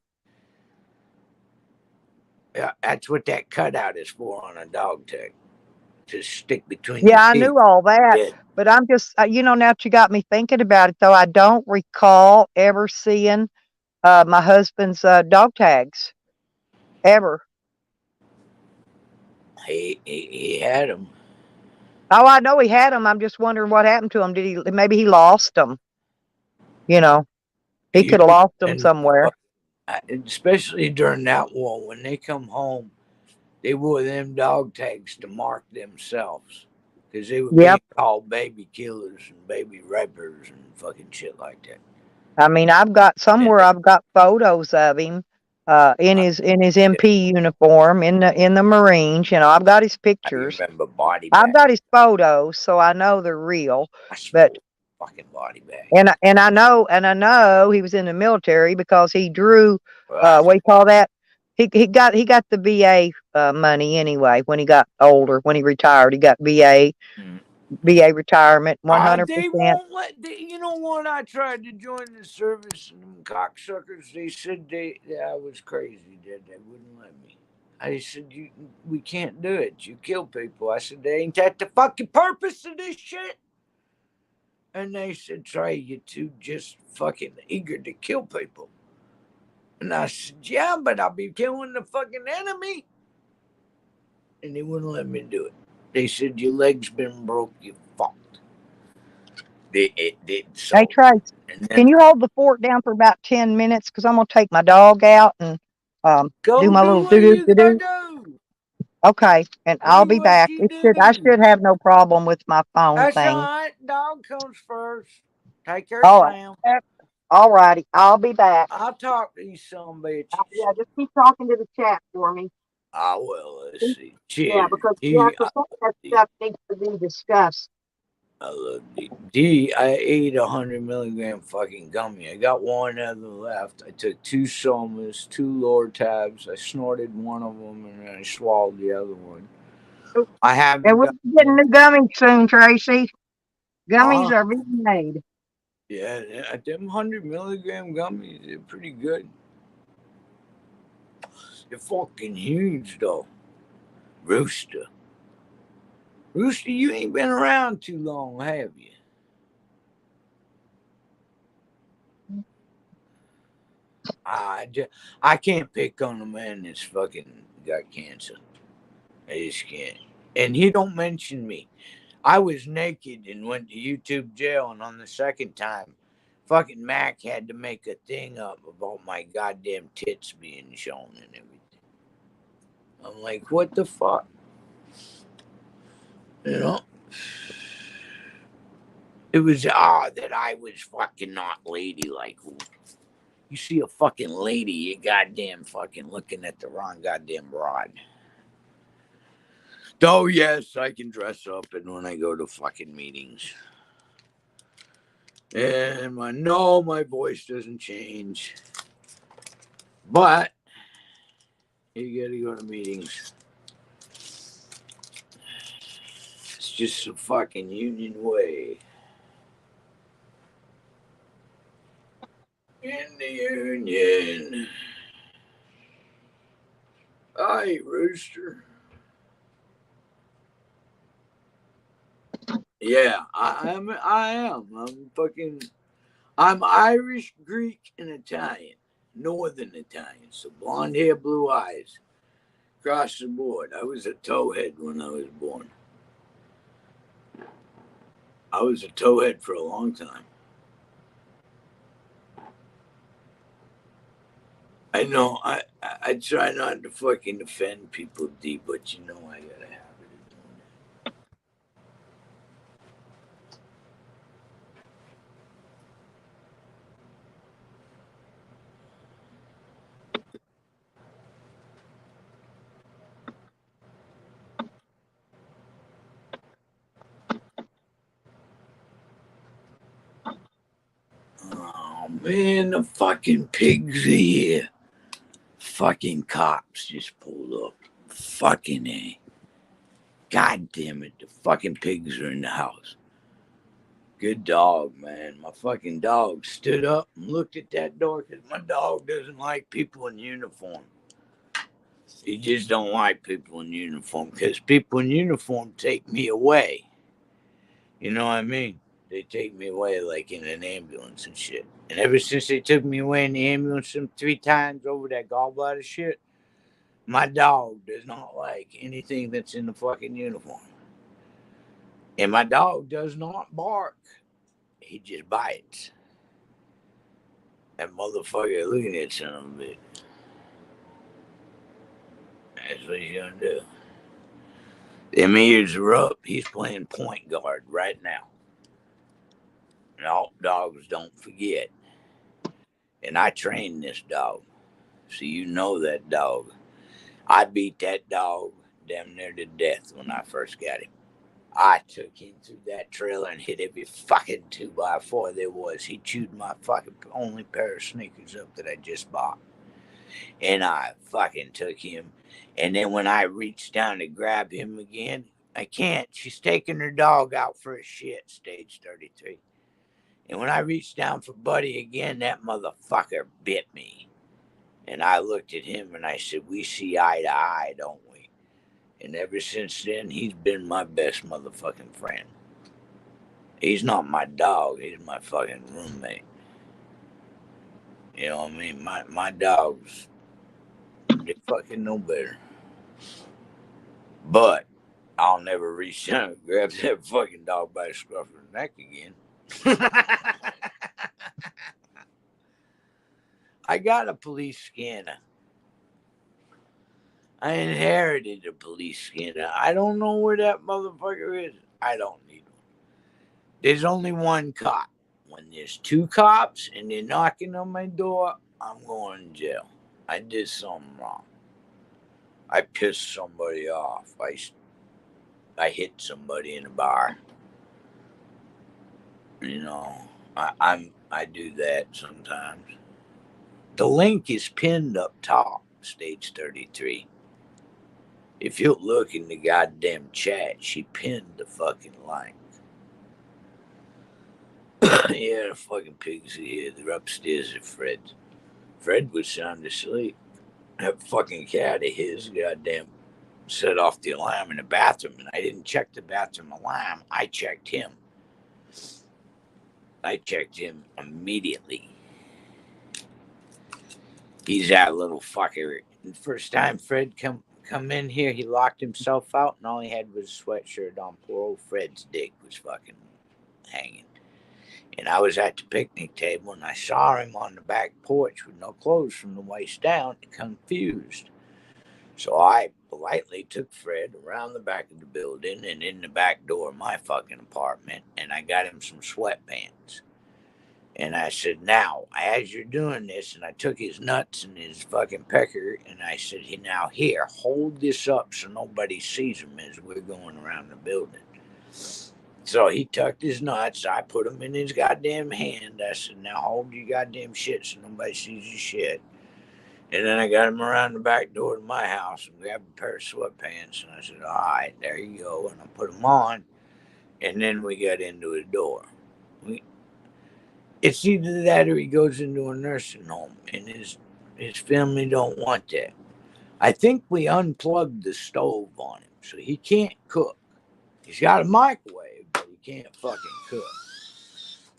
S2: Yeah, that's what that cutout is for on a dog tag. to stick between
S1: Yeah, I
S2: your teeth.
S1: knew all that,
S2: Yeah.
S1: but I'm just, now that you got me thinking about it, though, I don't recall ever seeing my husband's dog tags ever.
S2: He had them.
S1: Oh, I know he had them. I'm just wondering what happened to him. Maybe he lost them? You know, he could have lost them somewhere.
S2: Especially during that war, when they come home, they wore them dog tags to mark themselves because they were being
S1: Yep.
S2: called baby killers and baby rapers and fucking shit like that.
S1: I mean, I've got photos of him in his MP uniform in the Marines. You know, I've got his
S2: I
S1: pictures.
S2: remember body
S1: I've
S2: bag.
S1: got his photos, so I know they're real.
S2: I
S1: But
S2: fucking body bag.
S1: and I know he was in the military because he drew
S2: Well,
S1: what do you call that? He got the VA money anyway when he got older. When he retired, he got VA retirement 100%.
S2: they won't let. You know what? I tried to join the service, and them cocksuckers. They said I was crazy. That they wouldn't let me. I said, we can't do it. You kill people. I said, ain't that the fucking purpose of this shit? And they said, Trey, you two just fucking eager to kill people. And I said, yeah, but I'll be killing the fucking enemy. And they wouldn't let me do it. They said, your leg's been broke. You fucked. So,
S1: Hey, Trace,
S2: and
S1: can you hold the fort down for about 10 minutes? Because I'm going to take my dog out and
S2: go
S1: do my
S2: do
S1: little
S2: what you gotta
S1: do-do-do-do.
S2: do.
S1: Okay, and I'll
S2: Do
S1: be
S2: what
S1: back.
S2: you
S1: I
S2: do.
S1: should have no problem with my phone
S2: That's
S1: thing.
S2: all right. Dog comes first. Take care,
S1: All right.
S2: Sam.
S1: All righty. I'll be back.
S2: I'll talk to you, some bitches.
S1: Yeah, just keep talking to the chat for me.
S2: I will. Let's see. Cheers.
S1: Yeah, because some of that stuff needs to be discussed.
S2: I love D. I ate 100 milligram fucking gummy. I got one other left. I took 2 somas, 2 Lortabs. I snorted one of them and then I swallowed the other one. I haven't.
S1: And we're getting the gummies soon, Tracy. Gummies are being made.
S2: Yeah, them 100 milligram gummies, they're pretty good. They're fucking huge, though. Rooster, you ain't been around too long, have you? I can't pick on a man that's fucking got cancer. I just can't. And he don't mention me. I was naked and went to YouTube jail, and on the second time, fucking Mac had to make a thing up about my goddamn tits being shown and everything. I'm like, what the fuck? You know? It was odd that I was fucking not ladylike. You see a fucking lady, you goddamn fucking looking at the wrong goddamn broad. Oh, yes, I can dress up and when I go to fucking meetings. And my voice doesn't change. But you gotta go to meetings. It's just a fucking union way. In the union. Aye, Rooster. Yeah, I am. I'm Irish, Greek, and Italian. Northern Italian. So blonde hair, blue eyes. Across the board. I was a towhead when I was born. I was a towhead for a long time. I know. I try not to fucking offend people deep, but you know I gotta have it. Oh man, the fucking pigs are here. Fucking cops just pulled up. Fucking A. God damn it, the fucking pigs are in the house. Good dog, man. My fucking dog stood up and looked at that door because my dog doesn't like people in uniform. You just don't like people in uniform because people in uniform take me away. You know what I mean? They take me away like in an ambulance and shit. And ever since they took me away in the ambulance some 3 times over that gallbladder shit, my dog does not like anything that's in the fucking uniform. And my dog does not bark. He just bites. That motherfucker, look at that son of a bitch. That's what he's gonna do. Them ears are up. He's playing point guard right now. No, dogs don't forget. And I trained this dog. So you know that dog. I beat that dog damn near to death when I first got him. I took him through that trailer and hit every fucking 2x4 there was. He chewed my fucking only pair of sneakers up that I just bought. And I fucking took him. And then when I reached down to grab him again, I can't. She's taking her dog out for a shit, stage 33. And when I reached down for Buddy again, that motherfucker bit me. And I looked at him and I said, we see eye to eye, don't we? And ever since then, he's been my best motherfucking friend. He's not my dog. He's my fucking roommate. You know what I mean? My dogs, they fucking know better. But I'll never reach down and grab that fucking dog by the scruff of the neck again. I got a police scanner. I inherited a police scanner. I don't know where that motherfucker is. I don't need one. There's only one cop. When there's 2 cops and they're knocking on my door, I'm going to jail. I did something wrong. I pissed somebody off. I hit somebody in a bar. You know, I do that sometimes. The link is pinned up top, stage 33. If you look in the goddamn chat, she pinned the fucking link. Yeah, the fucking pigs are here. They're upstairs at Fred's. Fred was sound asleep. That fucking cat of his goddamn set off the alarm in the bathroom, and I didn't check the bathroom alarm. I checked him. I checked him immediately. He's that little fucker. The first time Fred come in here, he locked himself out, and all he had was a sweatshirt on. Poor old Fred's dick was fucking hanging. And I was at the picnic table, and I saw him on the back porch with no clothes from the waist down, confused. So I politely took Fred around the back of the building and in the back door of my fucking apartment, and I got him some sweatpants. And I said, now, as you're doing this, and I took his nuts and his fucking pecker, and I said, hey, now here, hold this up so nobody sees him as we're going around the building. So he tucked his nuts. I put them in his goddamn hand. I said, now hold your goddamn shit so nobody sees your shit. And then I got him around the back door to my house and grabbed a pair of sweatpants. And I said, all right, there you go. And I put them on. And then we got into the door. It's either that or he goes into a nursing home. And his family don't want that. I think we unplugged the stove on him. So he can't cook. He's got a microwave, but he can't fucking cook.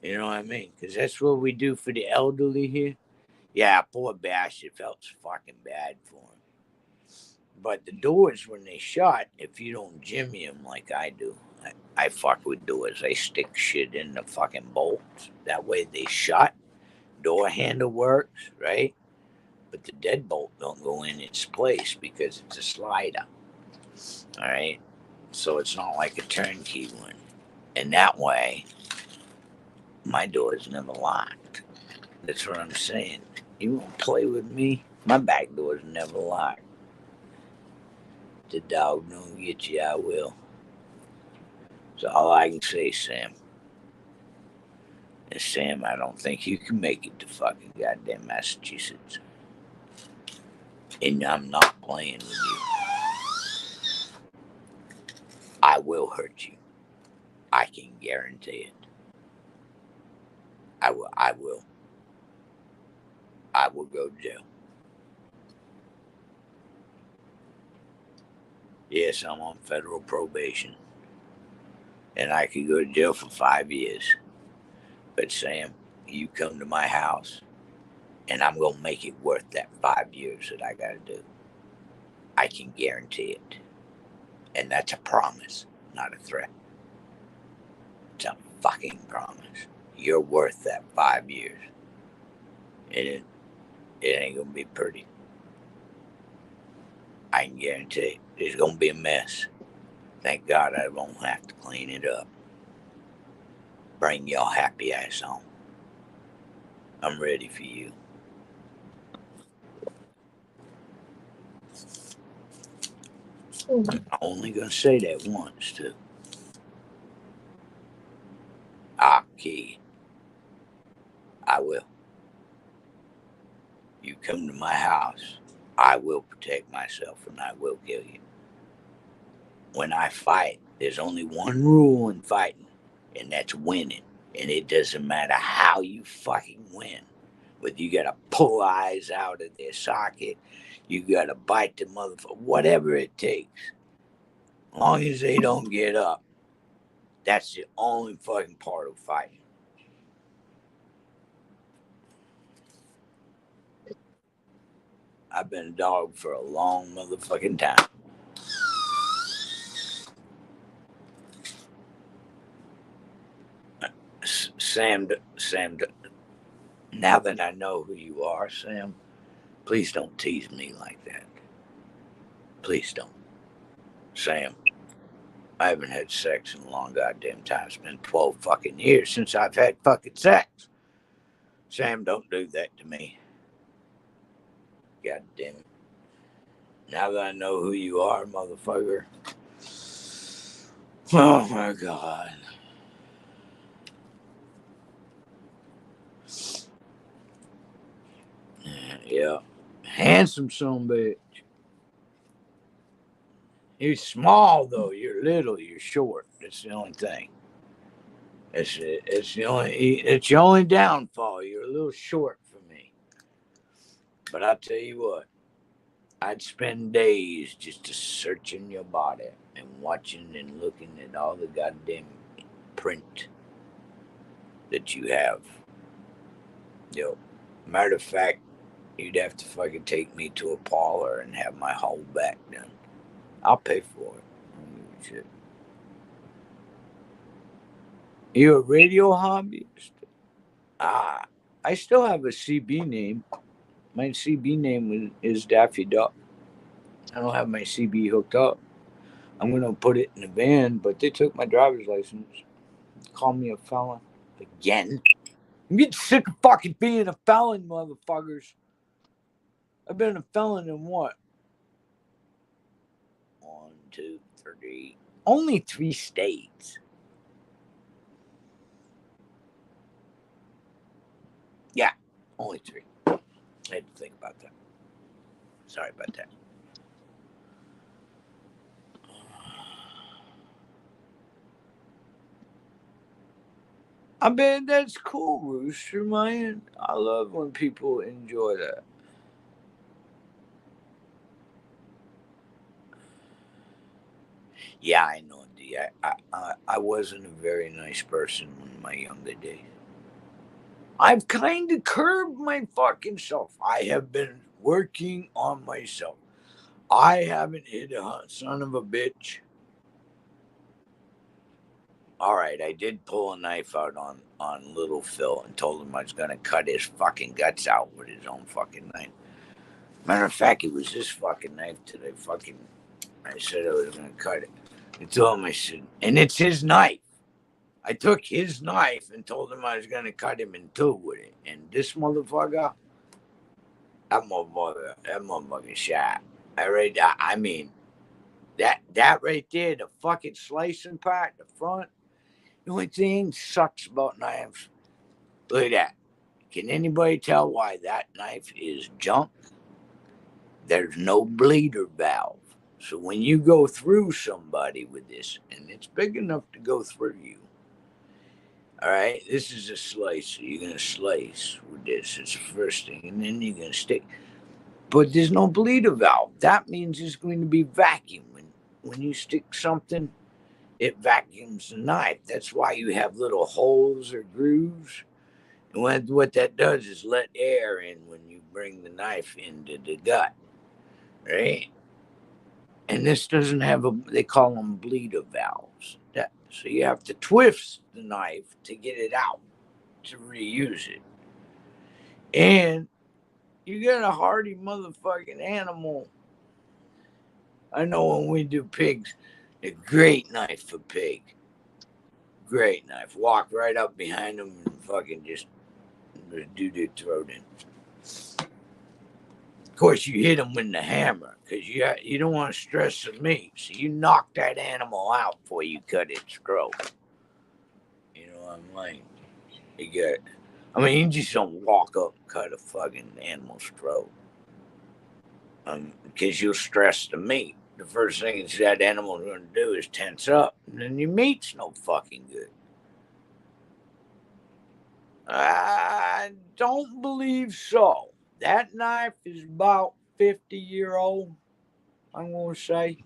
S2: You know what I mean? Because that's what we do for the elderly here. Yeah, poor bastard felt fucking bad for him. But the doors, when they shut, if you don't jimmy them like I do, I fuck with doors. I stick shit in the fucking bolts. That way they shut. Door handle works, right? But the deadbolt don't go in its place because it's a slider. All right? So it's not like a turnkey one. And that way, my door's never locked. That's what I'm saying. You won't play with me? My back door's never locked. The dog don't get you, I will. That's all I can say, Sam. And Sam, I don't think you can make it to fucking goddamn Massachusetts. And I'm not playing with you. I will hurt you. I can guarantee it. I will. I will go to jail. Yes, I'm on federal probation. And I could go to jail for 5 years. But Sam, you come to my house, and I'm going to make it worth that 5 years that I got to do. I can guarantee it. And that's a promise, not a threat. It's a fucking promise. You're worth that 5 years. And it ain't going to be pretty. I can guarantee it. It's going to be a mess. Thank God I won't have to clean it up. Bring your happy ass on. I'm ready for you. I'm only going to say that once, too. Key. I will. You come to my house, I will protect myself and I will kill you. When I fight, there's only one rule in fighting, and that's winning. And it doesn't matter how you fucking win. Whether you gotta pull eyes out of their socket, you gotta bite the motherfucker, whatever it takes. As long as they don't get up, that's the only fucking part of fighting. I've been a dog for a long motherfucking time. Sam, now that I know who you are, Sam, please don't tease me like that. Please don't. Sam, I haven't had sex in a long goddamn time. It's been 12 fucking years since I've had fucking sex. Sam, don't do that to me. God damn it. Now that I know who you are, motherfucker. Oh my God. Yeah. Handsome son bitch. You're small though. You're little. You're short. That's the only thing. It's the only downfall. You're a little short for me. But I'll tell you what. I'd spend days just searching your body and watching and looking at all the goddamn print that you have. Matter of fact, you'd have to fucking take me to a parlor and have my whole back done. I'll pay for it. I don't give a shit. You a radio hobbyist? I still have a CB name. My CB name is Daffy Duck. I don't have my CB hooked up. I'm going to put it in a van, but they took my driver's license. Call me a felon again. I'm getting sick of fucking being a felon, motherfuckers. I've been a felon in what? 1, 2, 3. Only 3 states. Yeah, only 3. I had to think about that. Sorry about that. I mean, that's cool, Rooster, man. I love when people enjoy that. Yeah, I know, D. I wasn't a very nice person in my younger days. I've kind of curbed my fucking self. I have been working on myself. I haven't hit a son of a bitch. All right, I did pull a knife out on little Phil and told him I was going to cut his fucking guts out with his own fucking knife. Matter of fact, it was this fucking knife that I said I was going to cut it. I told him, I said, and it's his knife. I took his knife and told him I was going to cut him in 2 with it. And this motherfucker, that motherfucker shot. I mean, that right there, the fucking slicing part, the front, the only thing sucks about knives. Look at that. Can anybody tell why that knife is junk? There's no bleeder valve. So when you go through somebody with this, and it's big enough to go through you, all right, this is a slice. So you're going to slice with this. It's the first thing. And then you're going to stick. But there's no bleeder valve. That means it's going to be vacuum. when you stick something, it vacuums the knife. That's why you have little holes or grooves. And what that does is let air in when you bring the knife into the gut, right? And this doesn't have they call them bleeder valves. So you have to twist the knife to get it out to reuse it. And you get a hardy motherfucking animal. I know when we do pigs, a great knife for pig. Great knife. Walk right up behind them and fucking just do their throat in. Of course, you hit them with the hammer because you don't want to stress the meat. So you knock that animal out before you cut its throat. You know what I'm like? You just don't walk up and cut a fucking animal's throat. Because you'll stress the meat. The first thing that animal's going to do is tense up, and then your meat's no fucking good. I don't believe so. That knife is about 50-year-old, I'm going to say.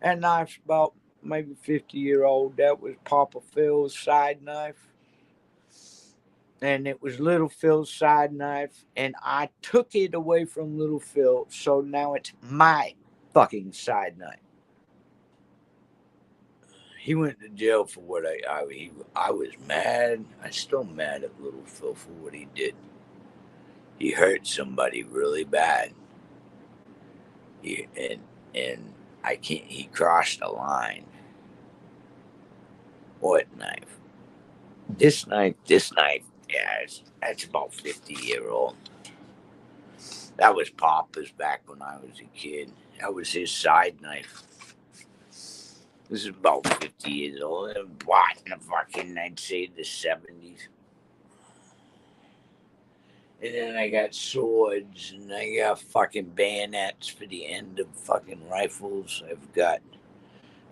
S2: That knife's about maybe 50-year-old. That was Papa Phil's side knife. And it was Little Phil's side knife. And I took it away from Little Phil, so now it's my fucking side knife. He went to jail for what I was mad. I'm still mad at Little Phil for what he did. He hurt somebody really bad. He crossed the line. What knife? This knife, yeah, that's about 50-year-old. That was Papa's back when I was a kid. That was his side knife. This is about 50 years old. What in the fucking, I'd say the 70s. And then I got swords, and I got fucking bayonets for the end of fucking rifles. I've got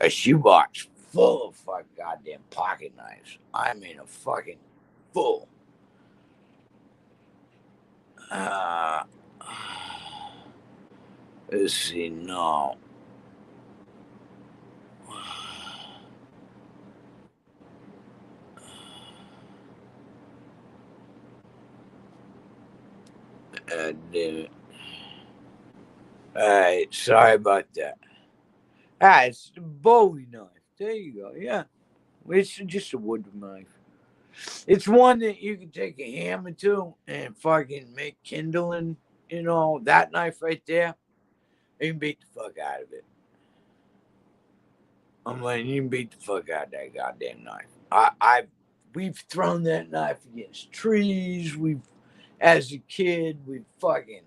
S2: a shoebox full of fucking goddamn pocket knives. I mean, a fucking full. Let's see, no. Damn it. Alright, sorry about that. It's the Bowie knife. There you go, yeah. It's just a wood knife. It's one that you can take a hammer to and fucking make kindling. You know, that knife right there, you can beat the fuck out of it. I'm like, you can beat the fuck out of that goddamn knife. We've thrown that knife against trees. As a kid, we've fucking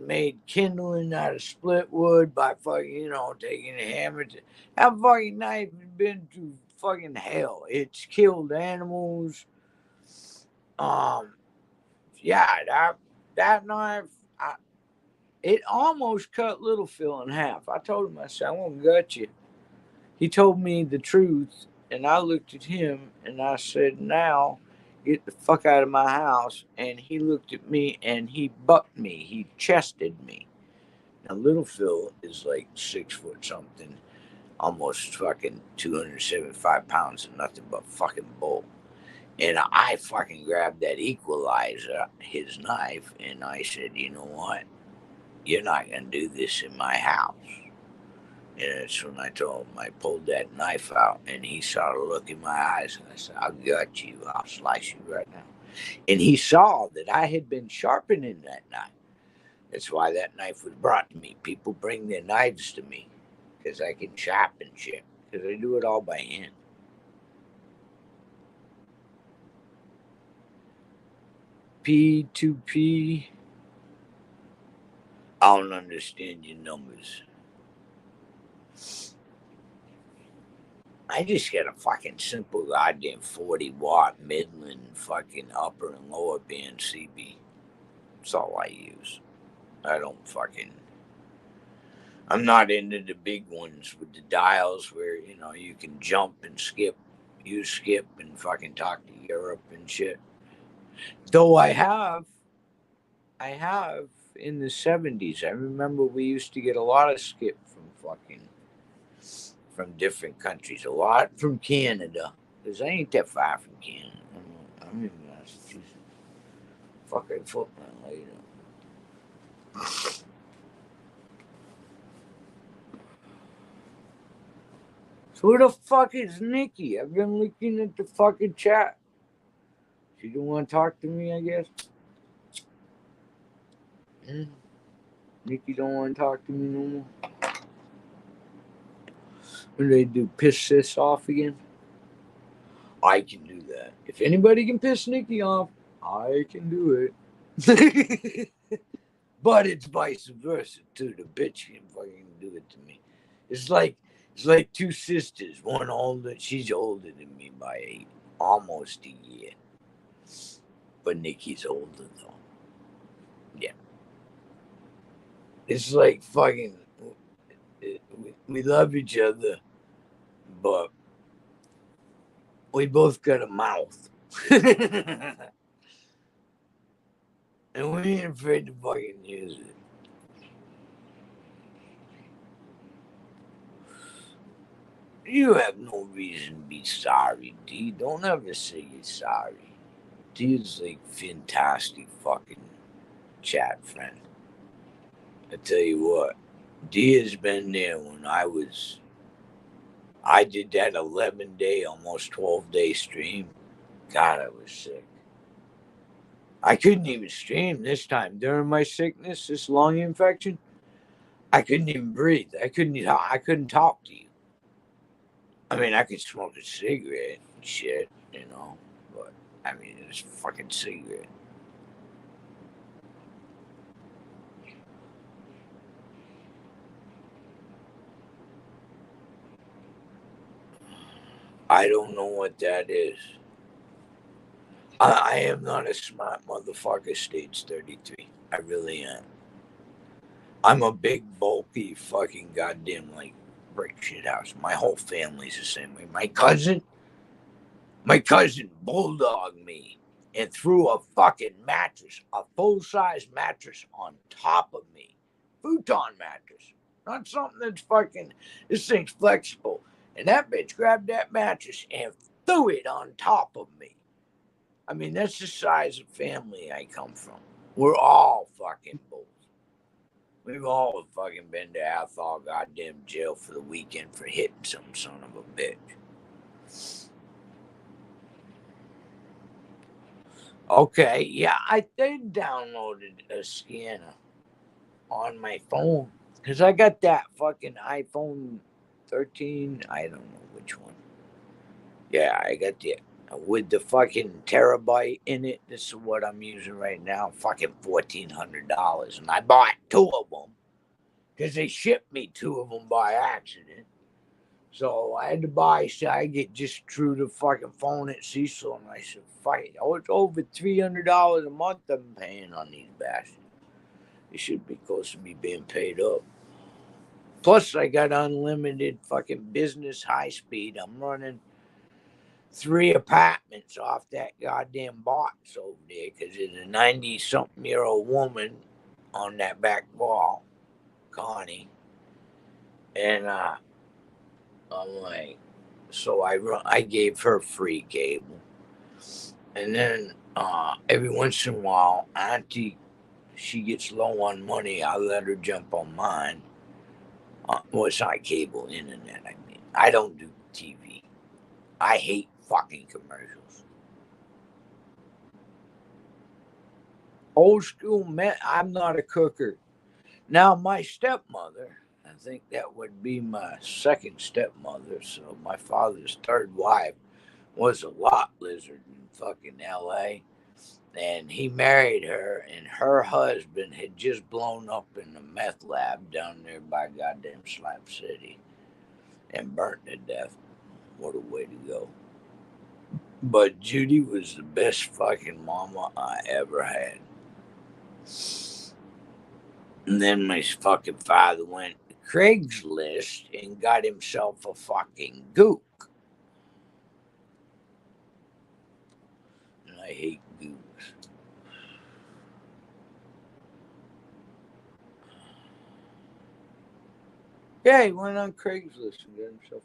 S2: made kindling out of split wood by fucking, taking a hammer. That fucking knife has been through fucking hell. It's killed animals. Yeah, that knife, it almost cut Little Phil in half. I told him, I said, I'm going to gut you. He told me the truth, and I looked at him, and I said, now, get the fuck out of my house. And he looked at me, and he bucked me. He chested me. Now, Little Phil is like 6 foot something, almost fucking 275 pounds and nothing but fucking bull. And I fucking grabbed that equalizer, his knife, and I said, you know what? You're not going to do this in my house. And that's when I told him, I pulled that knife out, and he saw the look in my eyes, and I said, I'll gut you. I'll slice you right now. And he saw that I had been sharpening that knife. That's why that knife was brought to me. People bring their knives to me because I can sharpen shit, because I do it all by hand. P2P. I don't understand your numbers. I just got a fucking simple goddamn 40-watt Midland fucking upper and lower band CB. That's all I use. I'm not into the big ones with the dials where, you can jump and skip. You skip and fucking talk to Europe and shit. Though I have in the 70s. I remember we used to get a lot of skip from fucking from different countries. A lot from Canada, because I ain't that far from Canada. I'm in Massachusetts. Fucking footprint later. So who the fuck is Nikki? I've been looking at the fucking chat. She don't want to talk to me, I guess. Nikki don't want to talk to me no more. What do they do? Piss this off again? I can do that. If anybody can piss Nikki off, I can do it. But it's vice versa too. The bitch can fucking do it to me. It's like two sisters. One older. She's older than me by almost a year. But Nikki's older though. Yeah. It's like fucking. We love each other, but we both got a mouth. And we ain't afraid to fucking use it. You have no reason to be sorry, D. Don't ever say you're sorry. D is like fantastic fucking chat friend. I tell you what, D has been there when I did that 11-day, almost 12-day stream. God, I was sick. I couldn't even stream this time during my sickness, this lung infection. I couldn't even breathe. I couldn't talk to you. I mean, I could smoke a cigarette and shit, you know, but I mean, it's a fucking cigarette. I don't know what that is. I am not a smart motherfucker, stage 33. I really am. I'm a big, bulky, fucking goddamn, like, brick shit house. My whole family's the same way. My cousin bulldogged me and threw a fucking mattress, a full-size mattress on top of me. Futon mattress. Not something that's fucking, this thing's flexible. And that bitch grabbed that mattress and threw it on top of me. I mean, that's the size of family I come from. We're all fucking bulls. We've all fucking been to Athol goddamn jail for the weekend for hitting some son of a bitch. Okay, yeah, I did downloaded a scanner on my phone because I got that fucking iPhone 13. I don't know which one. Yeah, I got the with the fucking terabyte in it. This is what I'm using right now. Fucking $1,400, and I bought two of them because they shipped me two of them by accident. So I had to buy. So I get just through the fucking phone at Cecil, and I said, "Fuck it! Oh, it's over $300 a month I'm paying on these bastards. It should be close to me being paid up." Plus, I got unlimited fucking business high speed. I'm running 3 apartments off that goddamn box over there because there's a 90-something-year-old woman on that back wall, Connie, and I'm like, so I gave her free cable, and then every once in a while, Auntie, she gets low on money. I let her jump on mine. Well, it's not cable, internet. I mean, I don't do TV. I hate fucking commercials. Old school man. I'm not a cooker. Now, my stepmother, I think that would be my second stepmother. So my father's third wife was a lot lizard in fucking LA. And he married her, and her husband had just blown up in the meth lab down there by goddamn Slap City and burnt to death. What a way to go. But Judy was the best fucking mama I ever had. And then my fucking father went to Craigslist and got himself a fucking gook. And I hate gooks. Yeah, he went on Craigslist and got himself.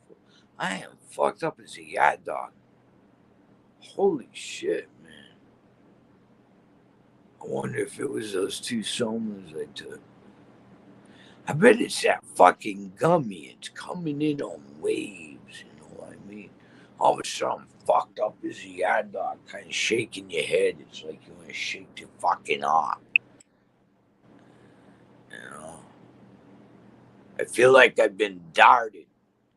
S2: I am fucked up as a yacht dog. Holy shit, man. I wonder if it was those 2 somas I took. I bet it's that fucking gummy. It's coming in on waves, you know what I mean? All of a sudden, I'm fucked up as a yacht dog, kind of shaking your head. It's like you want to shake your fucking off. You know? I feel like I've been darted,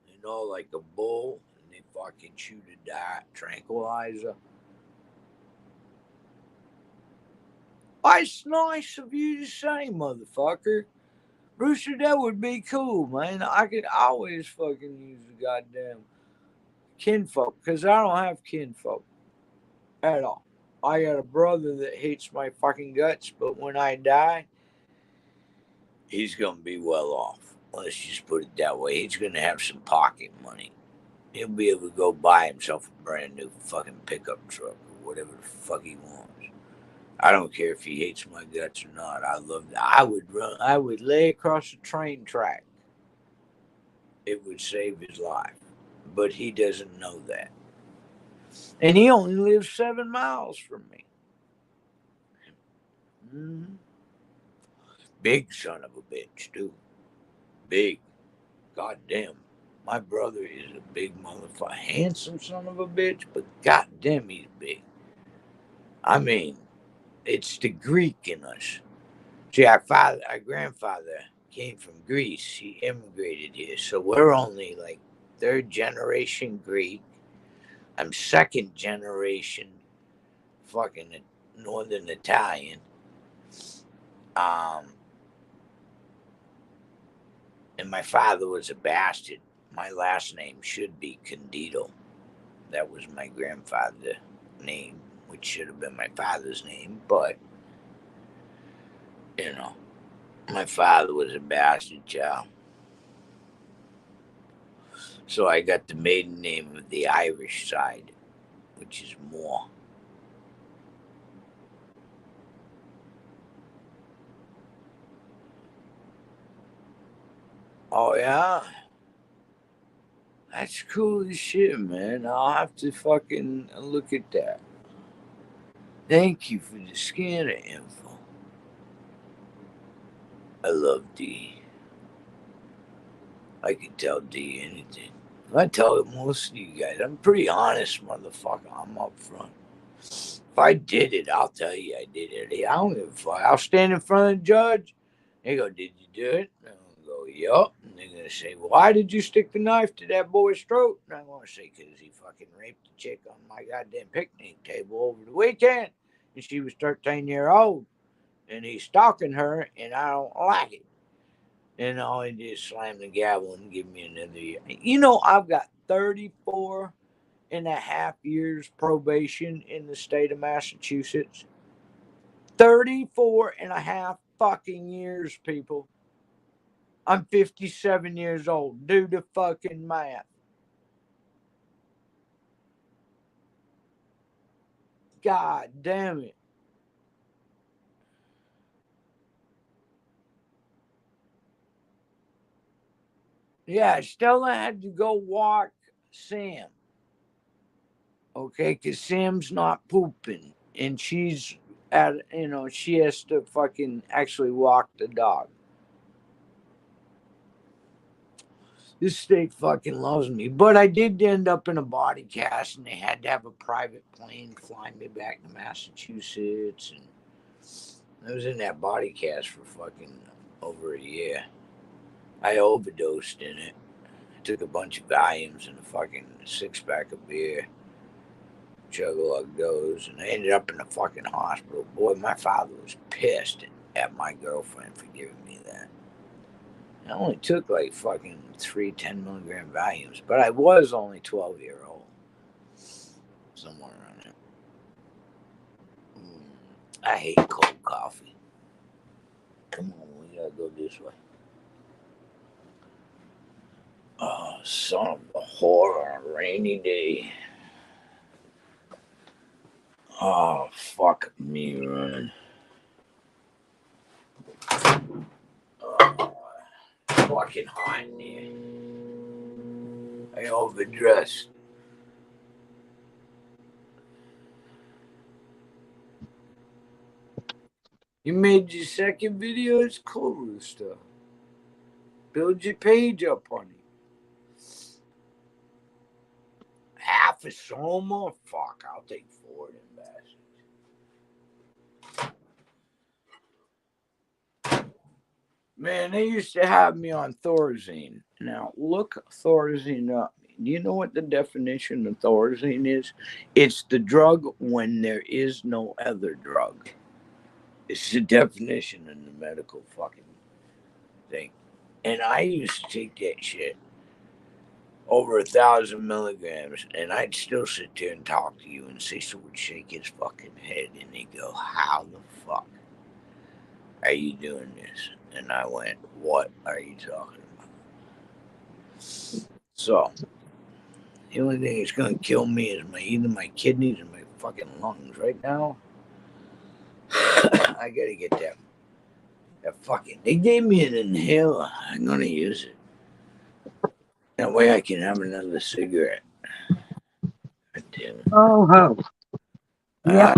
S2: you know, like a bull, and they fucking shoot a dart tranquilizer. Why, it's nice of you to say, motherfucker. Brewster, that would be cool, man. I could always fucking use the goddamn kinfolk, because I don't have kinfolk at all. I got a brother that hates my fucking guts, but when I die, he's going to be well off. Let's just put it that way. He's going to have some pocket money. He'll be able to go buy himself a brand new fucking pickup truck or whatever the fuck he wants. I don't care if he hates my guts or not. I love that. I would lay across the train track. It would save his life. But he doesn't know that. And he only lives 7 miles from me. Mm-hmm. Big son of a bitch, too. Big. Goddamn. My brother is a big motherfucker. Handsome son of a bitch, but goddamn, he's big. I mean, it's the Greek in us. See, our grandfather came from Greece. He immigrated here. So we're only like 3rd generation Greek. I'm 2nd generation fucking Northern Italian. And my father was a bastard. My last name should be Candido. That was my grandfather's name, which should have been my father's name. But, you know, my father was a bastard child. So I got the maiden name of the Irish side, which is Moore. Oh, yeah? That's cool as shit, man. I'll have to fucking look at that. Thank you for the scanner info. I love D. I can tell D anything. I tell most of you guys, I'm pretty honest, motherfucker. I'm up front. If I did it, I'll tell you I did it. I don't give a fuck. I'll stand in front of the judge. They go, did you do it? And I'll go, yup. And they're going to say, why did you stick the knife to that boy's throat? And I'm going to say, because he fucking raped the chick on my goddamn picnic table over the weekend. And she was 13 years old. And he's stalking her, and I don't like it. And all he did is slam the gavel and give me another year. You know, I've got 34 and a half years probation in the state of Massachusetts. 34 and a half fucking years, people. I'm 57 years old. Do the fucking math. God damn it. Yeah, Stella had to go walk Sam. Okay, because Sam's not pooping. And she's she has to fucking actually walk the dog. This state fucking loves me. But I did end up in a body cast, and they had to have a private plane fly me back to Massachusetts. And I was in that body cast for fucking over a year. I overdosed in it. I took a bunch of Valiums and a fucking 6-pack of beer. Chug-a-lug goes, and I ended up in the fucking hospital. Boy, my father was pissed at my girlfriend for giving me that. I only took like fucking 3 10-milligram Valiums, but I was only 12-year-old. Somewhere around there. I hate cold coffee. Come on, we gotta go this way. Oh, son of a whore on a rainy day. Oh, fuck me, man. fucking hot in here. I overdressed. You made your second video? It's cool and stuff. Build your page up on it. Half a Soma? Fuck, I'll take 4 of them bastards. Man, they used to have me on Thorazine. Now, look Thorazine up. Do you know what the definition of Thorazine is? It's the drug when there is no other drug. It's the definition in the medical fucking thing. And I used to take that shit over 1,000 milligrams, and I'd still sit there and talk to you, and Cecil would shake his fucking head, and he'd go, "How the fuck are you doing this?" And I went, "What are you talking about?" So, the only thing that's going to kill me is either my kidneys or my fucking lungs. Right now, I got to get that fucking... They gave me an inhaler. I'm going to use it. That way I can have another cigarette. God damn it.
S1: Oh, yeah.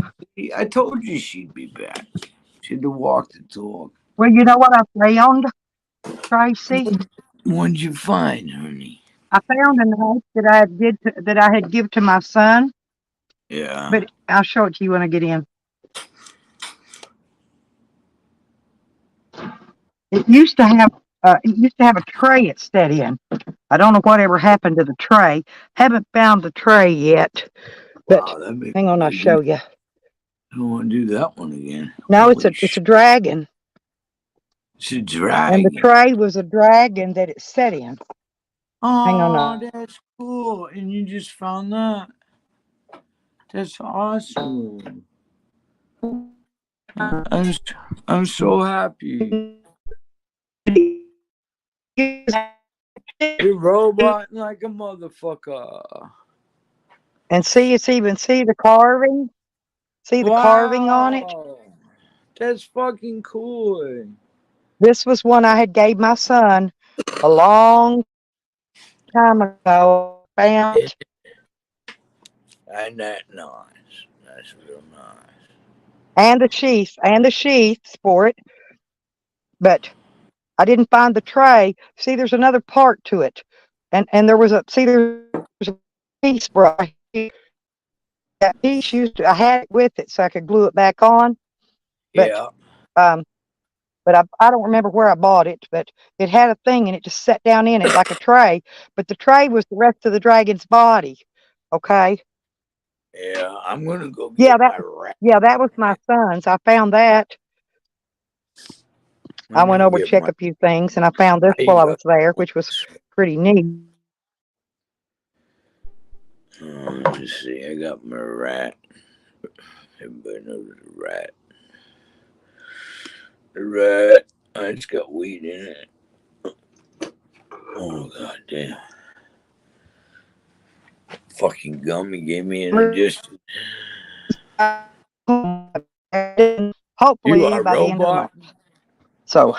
S2: I told you she'd be back. She'd have walked the talk.
S1: Well, you know what I found, Tracy?
S2: What'd you find, honey?
S1: I found a note that I had give to my son.
S2: Yeah.
S1: But I'll show it to you when I get in. It used to have a tray it sat in. I don't know whatever happened to the tray. Haven't found the tray yet. But
S2: wow,
S1: hang on, I'll show you.
S2: I don't want to do that one again.
S1: No, it's a dragon.
S2: It's a dragon.
S1: And the tray was a dragon that it sat in.
S2: Oh,
S1: hang on.
S2: That's cool. And you just found that. That's awesome. I'm so happy. You're robot like a motherfucker.
S1: And see the carving? See the carving on it?
S2: That's fucking cool.
S1: This was one I had gave my son a long time ago. Found.
S2: And that nice. That's real nice.
S1: And the sheaths for it. But I didn't find the tray. See, there's another part to it. And there's a piece right here. That piece I had it with it so I could glue it back on. But,
S2: yeah.
S1: But I don't remember where I bought it, but it had a thing and it just sat down in it like a tray. But the tray was the rest of the dragon's body. Okay.
S2: Yeah, I'm gonna go get my rat.
S1: Yeah, that was my son's. I found that. I went over to check a few things and I found this while I was there, which was pretty neat.
S2: Let me see. I got my rat. Everybody knows the rat. The rat. It's got weed in it. Oh, god damn. Fucking gummy gave me an addition.
S1: Hopefully by the end of the month. So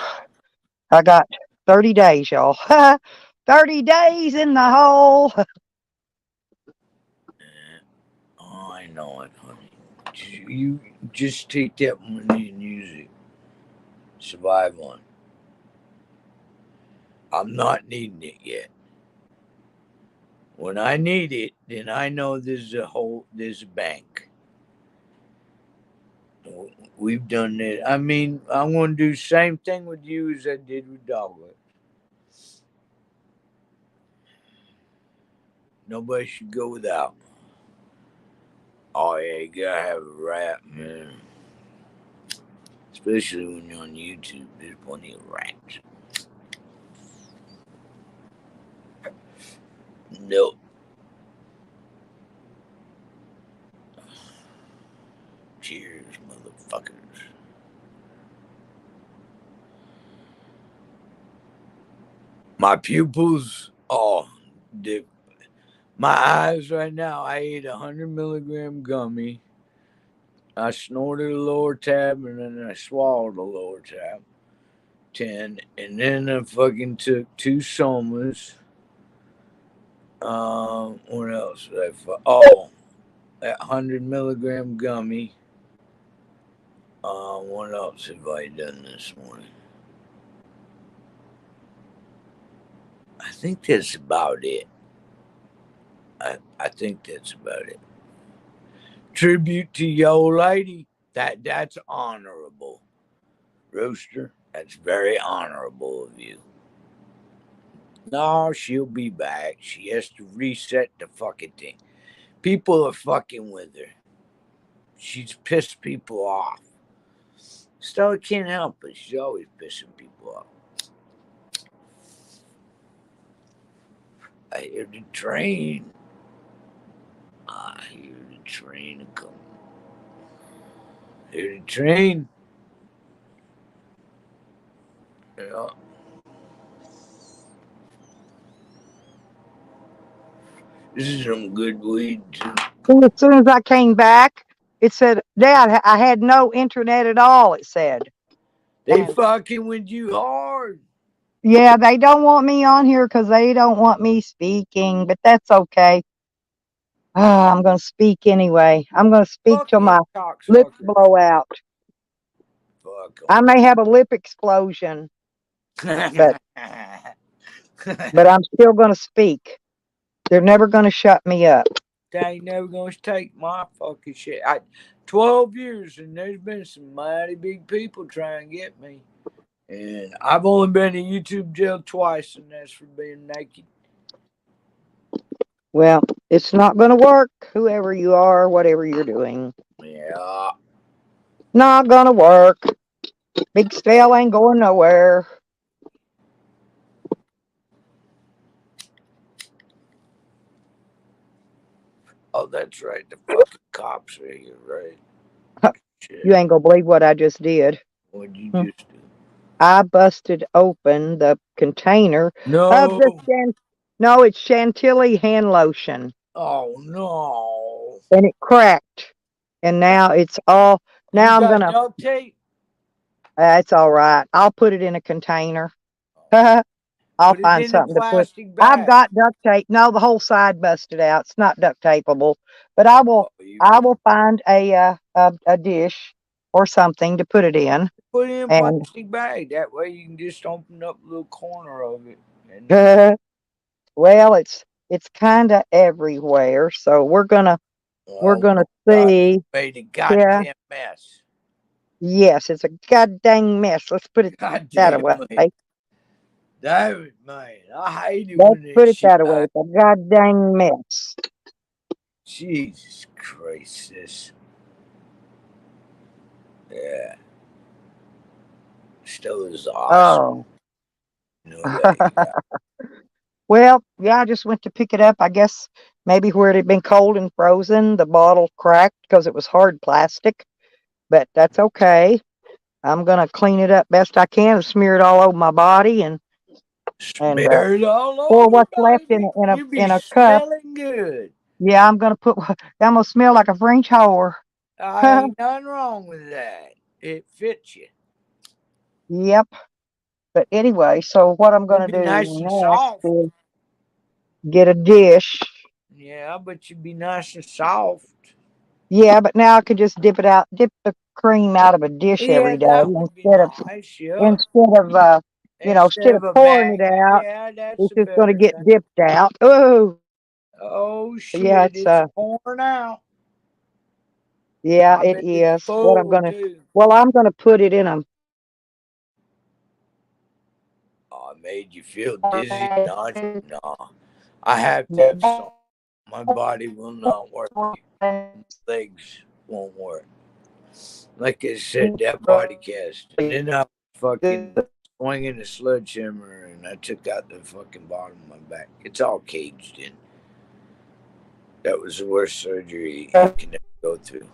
S1: I got 30 days, y'all. 30 days in the hole.
S2: Oh, I know it, honey. You just take that money and use it. Survive on. I'm not needing it yet. When I need it, then I know there's a bank. We've done it. I mean, I'm going to do the same thing with you as I did with Dogwood. Nobody should go without. Oh, yeah, you got to have a rat, man. Especially when you're on YouTube. There's plenty of rats. Nope. Cheers, motherfuckers. My pupils, my eyes right now, I ate 100 milligram gummy. I snorted a lower tab and then I swallowed a lower tab. 10. And then I fucking took 2 somas. What else did I that 100 milligram gummy. What else have I done this morning? I think that's about it. I think that's about it. Tribute to yo lady. That's honorable. Rooster, that's very honorable of you. No, she'll be back. She has to reset the fucking thing. People are fucking with her. She's pissed people off. Stella can't help it. She's always pissing people off. I hear the train. I hear the train coming. Hear the train. Yeah. This is some good weed too.
S1: And as soon as I came back, it said, Dad, I had no internet at all, it said.
S2: They fucking with you hard.
S1: Yeah, they don't want me on here because they don't want me speaking, but that's okay. I'm going to speak anyway. I'm going to speak till my lips blow out.
S2: Fuck 'em.
S1: I may have a lip explosion, but I'm still going to speak. They're never going to shut me up.
S2: They ain't never gonna take my fucking shit. 12 years and there's been some mighty big people trying to get me. And I've only been in YouTube jail twice, and that's for being naked.
S1: Well, it's not going to work, whoever you are, whatever you're doing.
S2: Yeah.
S1: Not going to work. Big Stell ain't going nowhere.
S2: Oh, that's right. The fucking cops are here, right? Shit.
S1: You ain't going to believe what I just did.
S2: What'd you just do?
S1: I busted open the container of
S2: No.
S1: no, it's Chantilly hand lotion.
S2: Oh, no.
S1: And it cracked. And now it's all, now I'm going to,
S2: duct tape?
S1: it's all right. I'll put it in a container. I'll find something to put. I've got duct tape. No, the whole side busted out. It's not duct tapeable, but I will find a dish or something to put it in.
S2: Put it in a
S1: And
S2: plastic bag. That way you can just open up a little corner of it. And
S1: well, it's kind of everywhere. So we're gonna see.
S2: Made a goddamn mess.
S1: Yes, it's a goddamn mess. Let's put it that away.
S2: That man, I hate it
S1: Let's
S2: when
S1: put it that away. It's a goddamn mess.
S2: Jesus Christ, this. Yeah. Still is awesome.
S1: Oh.
S2: No
S1: Well, yeah, I just went to pick it up. I guess maybe where it had been cold and frozen, the bottle cracked because it was hard plastic. But that's okay. I'm gonna clean it up best I can and smear it all over my body and
S2: smear it all over.
S1: Pour what's left in a cup.
S2: Smelling good.
S1: Yeah, I'm gonna smell like a French whore.
S2: Ain't nothing wrong with that. It fits you.
S1: Yep. But anyway, so what I'm gonna do
S2: nice and soft.
S1: is get a dish.
S2: Yeah, but you'd be nice and soft.
S1: Yeah, but now I could just dip the cream out of a dish every day instead of pouring it out. It's just going to get dipped out.
S2: Oh shit!
S1: Yeah,
S2: it's pouring out.
S1: Yeah, it is. What I'm gonna put it in a.
S2: Oh, it made you feel dizzy, no. I have to have some. My body will not work. Legs won't work. Like I said, that body cast. And then I fucking swinging a sledgehammer and I took out the fucking bottom of my back. It's all caged in. That was the worst surgery you can ever go through.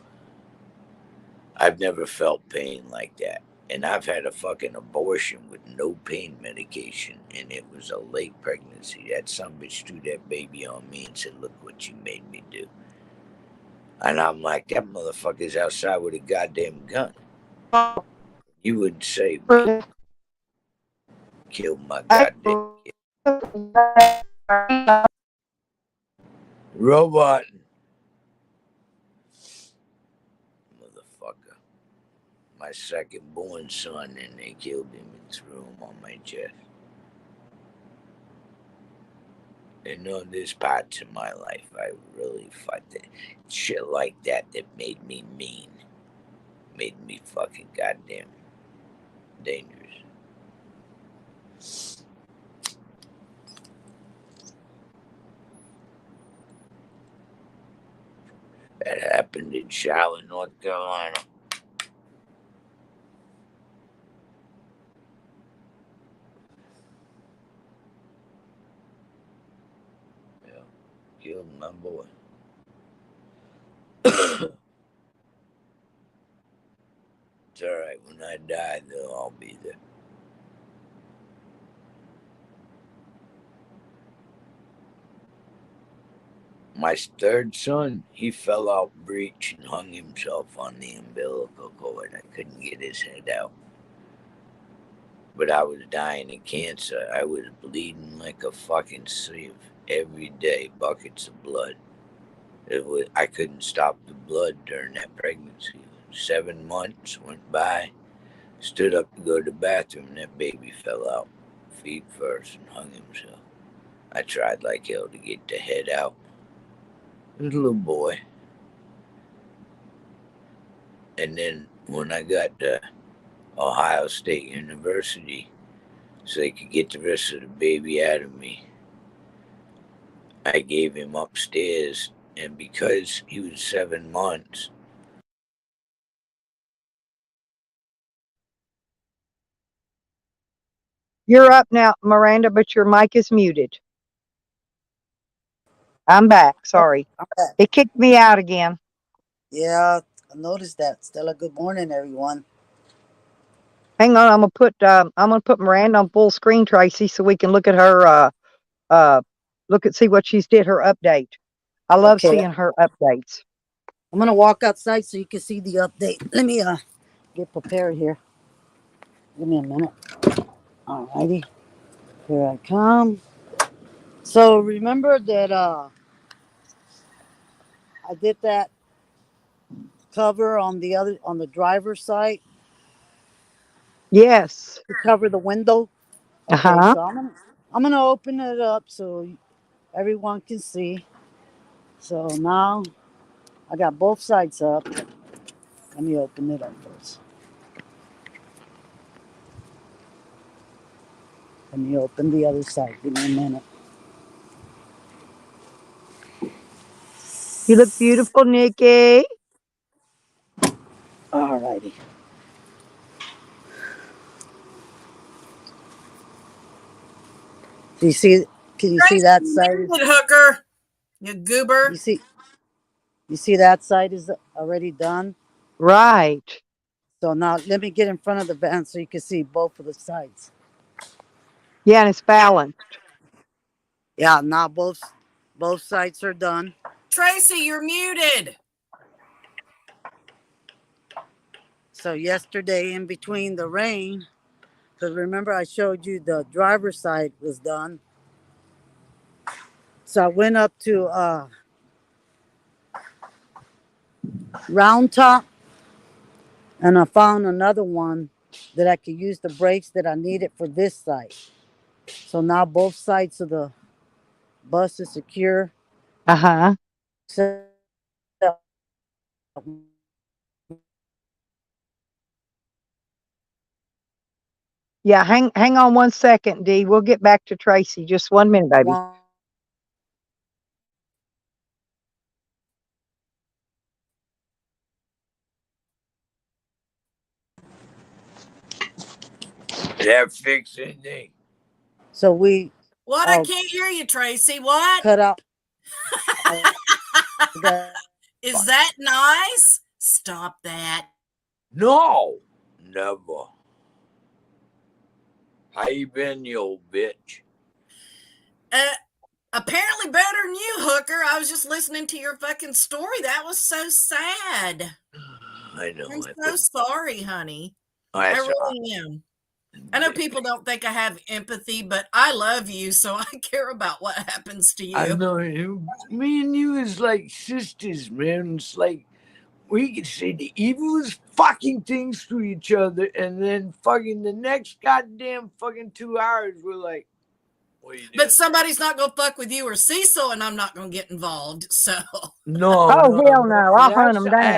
S2: I've never felt pain like that. And I've had a fucking abortion with no pain medication, and it was a late pregnancy. That son of a bitch threw that baby on me and said, "Look what you made me do." And I'm like, that motherfucker's outside with a goddamn gun. You wouldn't save me. Killed my goddamn kid. Robot. Motherfucker. My second born son, and they killed him and threw him on my chest. And on this parts of my life, I really fucked it. Shit like that made me mean. Made me fucking goddamn dangerous. That happened in Charlotte, North Carolina. Yeah, killed my boy. It's alright, when I die, they'll all be there. My third son, he fell out breech and hung himself on the umbilical cord. I couldn't get his head out. But I was dying of cancer. I was bleeding like a fucking sieve every day, buckets of blood. I couldn't stop the blood during that pregnancy. 7 months went by. Stood up to go to the bathroom, and that baby fell out, feet first, and hung himself. I tried like hell to get the head out. It was a little boy. And then when I got to Ohio State University, so they could get the rest of the baby out of me, I gave him upstairs. And because he was 7 months,
S1: You're up now, Miranda, but your mic is muted. I'm back. Sorry.
S6: Okay.
S1: It kicked me out again.
S6: Yeah, I noticed that. Stella, good morning, everyone.
S1: Hang on, I'm gonna put Miranda on full screen, Tracy, so we can look at her see what she's did, her update. I love
S6: Okay.
S1: seeing her updates.
S6: I'm gonna walk outside so you can see the update. Let me get prepared here. Give me a minute. Alrighty. Here I come. So remember that I did that cover on the driver's side
S1: Yes.
S6: to cover the window. Okay,
S1: Uh-huh.
S6: so I'm gonna open it up so everyone can see. So now I got both sides up. Let me open it up first. Let me open the other side. Give me a minute.
S1: You look beautiful, Nikki.
S6: Alrighty. Do you see? Can you see that side?
S7: Hooker, you goober.
S6: You see that side is already done.
S1: Right.
S6: So now let me get in front of the van so you can see both of the sides.
S1: Yeah, and it's balanced.
S6: Yeah, now both sides are done.
S7: Tracy, you're muted.
S6: So yesterday, in between the rain, because remember I showed you the driver's side was done. So I went up to Round Top, and I found another one that I could use the brakes that I needed for this side. So now both sides of the bus is secure.
S1: Uh-huh.
S6: So
S1: Yeah, hang on 1 second, Dee. We'll get back to Tracy. Just 1 minute, baby.
S2: that fixed anything.
S6: So we
S7: What? I can't hear you, Tracy. What?
S6: cut out.
S7: Is that nice? Stop that.
S2: No, never. How you been, you old bitch?
S7: Apparently better than you, Hooker. I was just listening to your fucking story. That was so sad.
S2: I know.
S7: I'm so sorry, honey.
S2: I
S7: really am. I know people don't think I have empathy, but I love you, so I care about what happens to
S2: I
S7: you.
S2: know him. Me and you is like sisters, man. It's like we can say the evilest fucking things to each other, and then fucking the next goddamn fucking 2 hours, we're like, what are you doing?
S7: But somebody's not gonna fuck with you or Cecil, and I'm not gonna get involved. So
S2: No,
S1: Oh,
S2: no,
S1: hell
S2: no.
S1: no. I'll hunt
S2: That's
S1: 'em
S2: hey,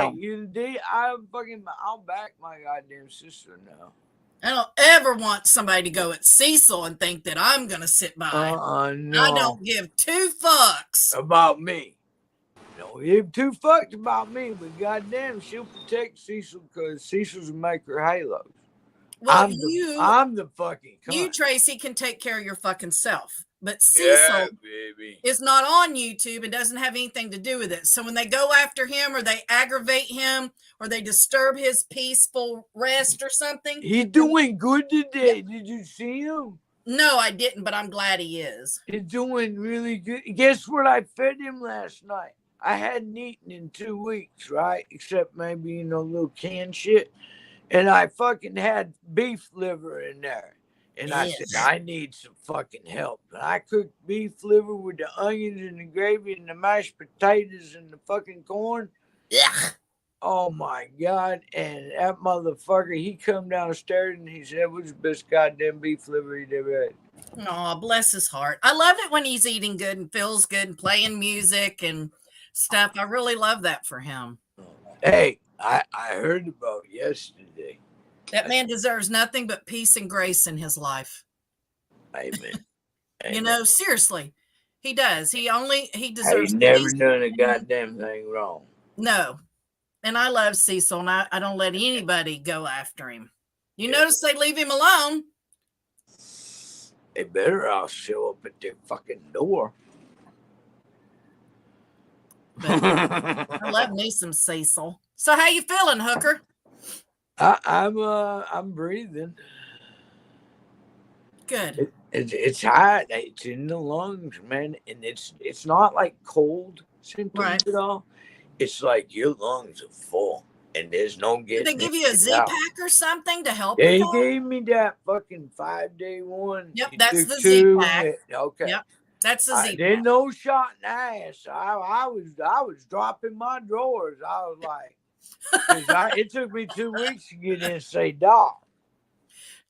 S1: down.
S2: I'll back my goddamn sister now.
S7: I don't ever want somebody to go at Cecil and think that I'm gonna sit by.
S2: No.
S7: I don't give two fucks.
S2: About me. Don't give two fucks about me, but goddamn, she'll protect Cecil because Cecil's a maker of halos.
S7: Well,
S2: I'm the fucking cunt.
S7: you, Tracy, can take care of your fucking self. But
S2: Yeah,
S7: Cecil
S2: baby.
S7: is not on YouTube and doesn't have anything to do with it. So when they go after him or they aggravate him or they disturb his peaceful rest or something.
S2: He's doing good today. Did you see him?
S7: No, I didn't, but I'm glad he is.
S2: He's doing really good. Guess what I fed him last night? I hadn't eaten in 2 weeks, right? Except maybe, little canned shit. And I fucking had beef liver in there. And I said, I need some fucking help. And I cooked beef liver with the onions and the gravy and the mashed potatoes and the fucking corn.
S7: Yeah.
S2: Oh my God. And that motherfucker, he come downstairs and he said, it was the best goddamn beef liver he'd ever had.
S7: Oh, bless his heart. I love it when he's eating good and feels good and playing music and stuff. I really love that for him.
S2: Hey, I heard about yesterday.
S7: That man deserves nothing but peace and grace in his life.
S2: Amen.
S7: Seriously, he does. He deserves.
S2: He's never done a goddamn thing wrong.
S7: No. And I love Cecil, and I don't let anybody go after him. You notice they leave him alone.
S2: They better all show up at their fucking door.
S7: I love me some Cecil. So how you feeling, Hooker?
S2: I'm breathing.
S7: Good.
S2: It's hot. It's in the lungs, man, and it's not like cold symptoms at all. It's like your lungs are full, and there's no getting.
S7: Did they give you a Z-Pack or something to help?
S2: They gave me that fucking 5-day one.
S7: Yep, that's the Z-Pack.
S2: Okay.
S7: Yep, that's the Z-Pack.
S2: There's no shot in the ass. I was dropping my drawers. I was like. It took me 2 weeks to get in and say doc.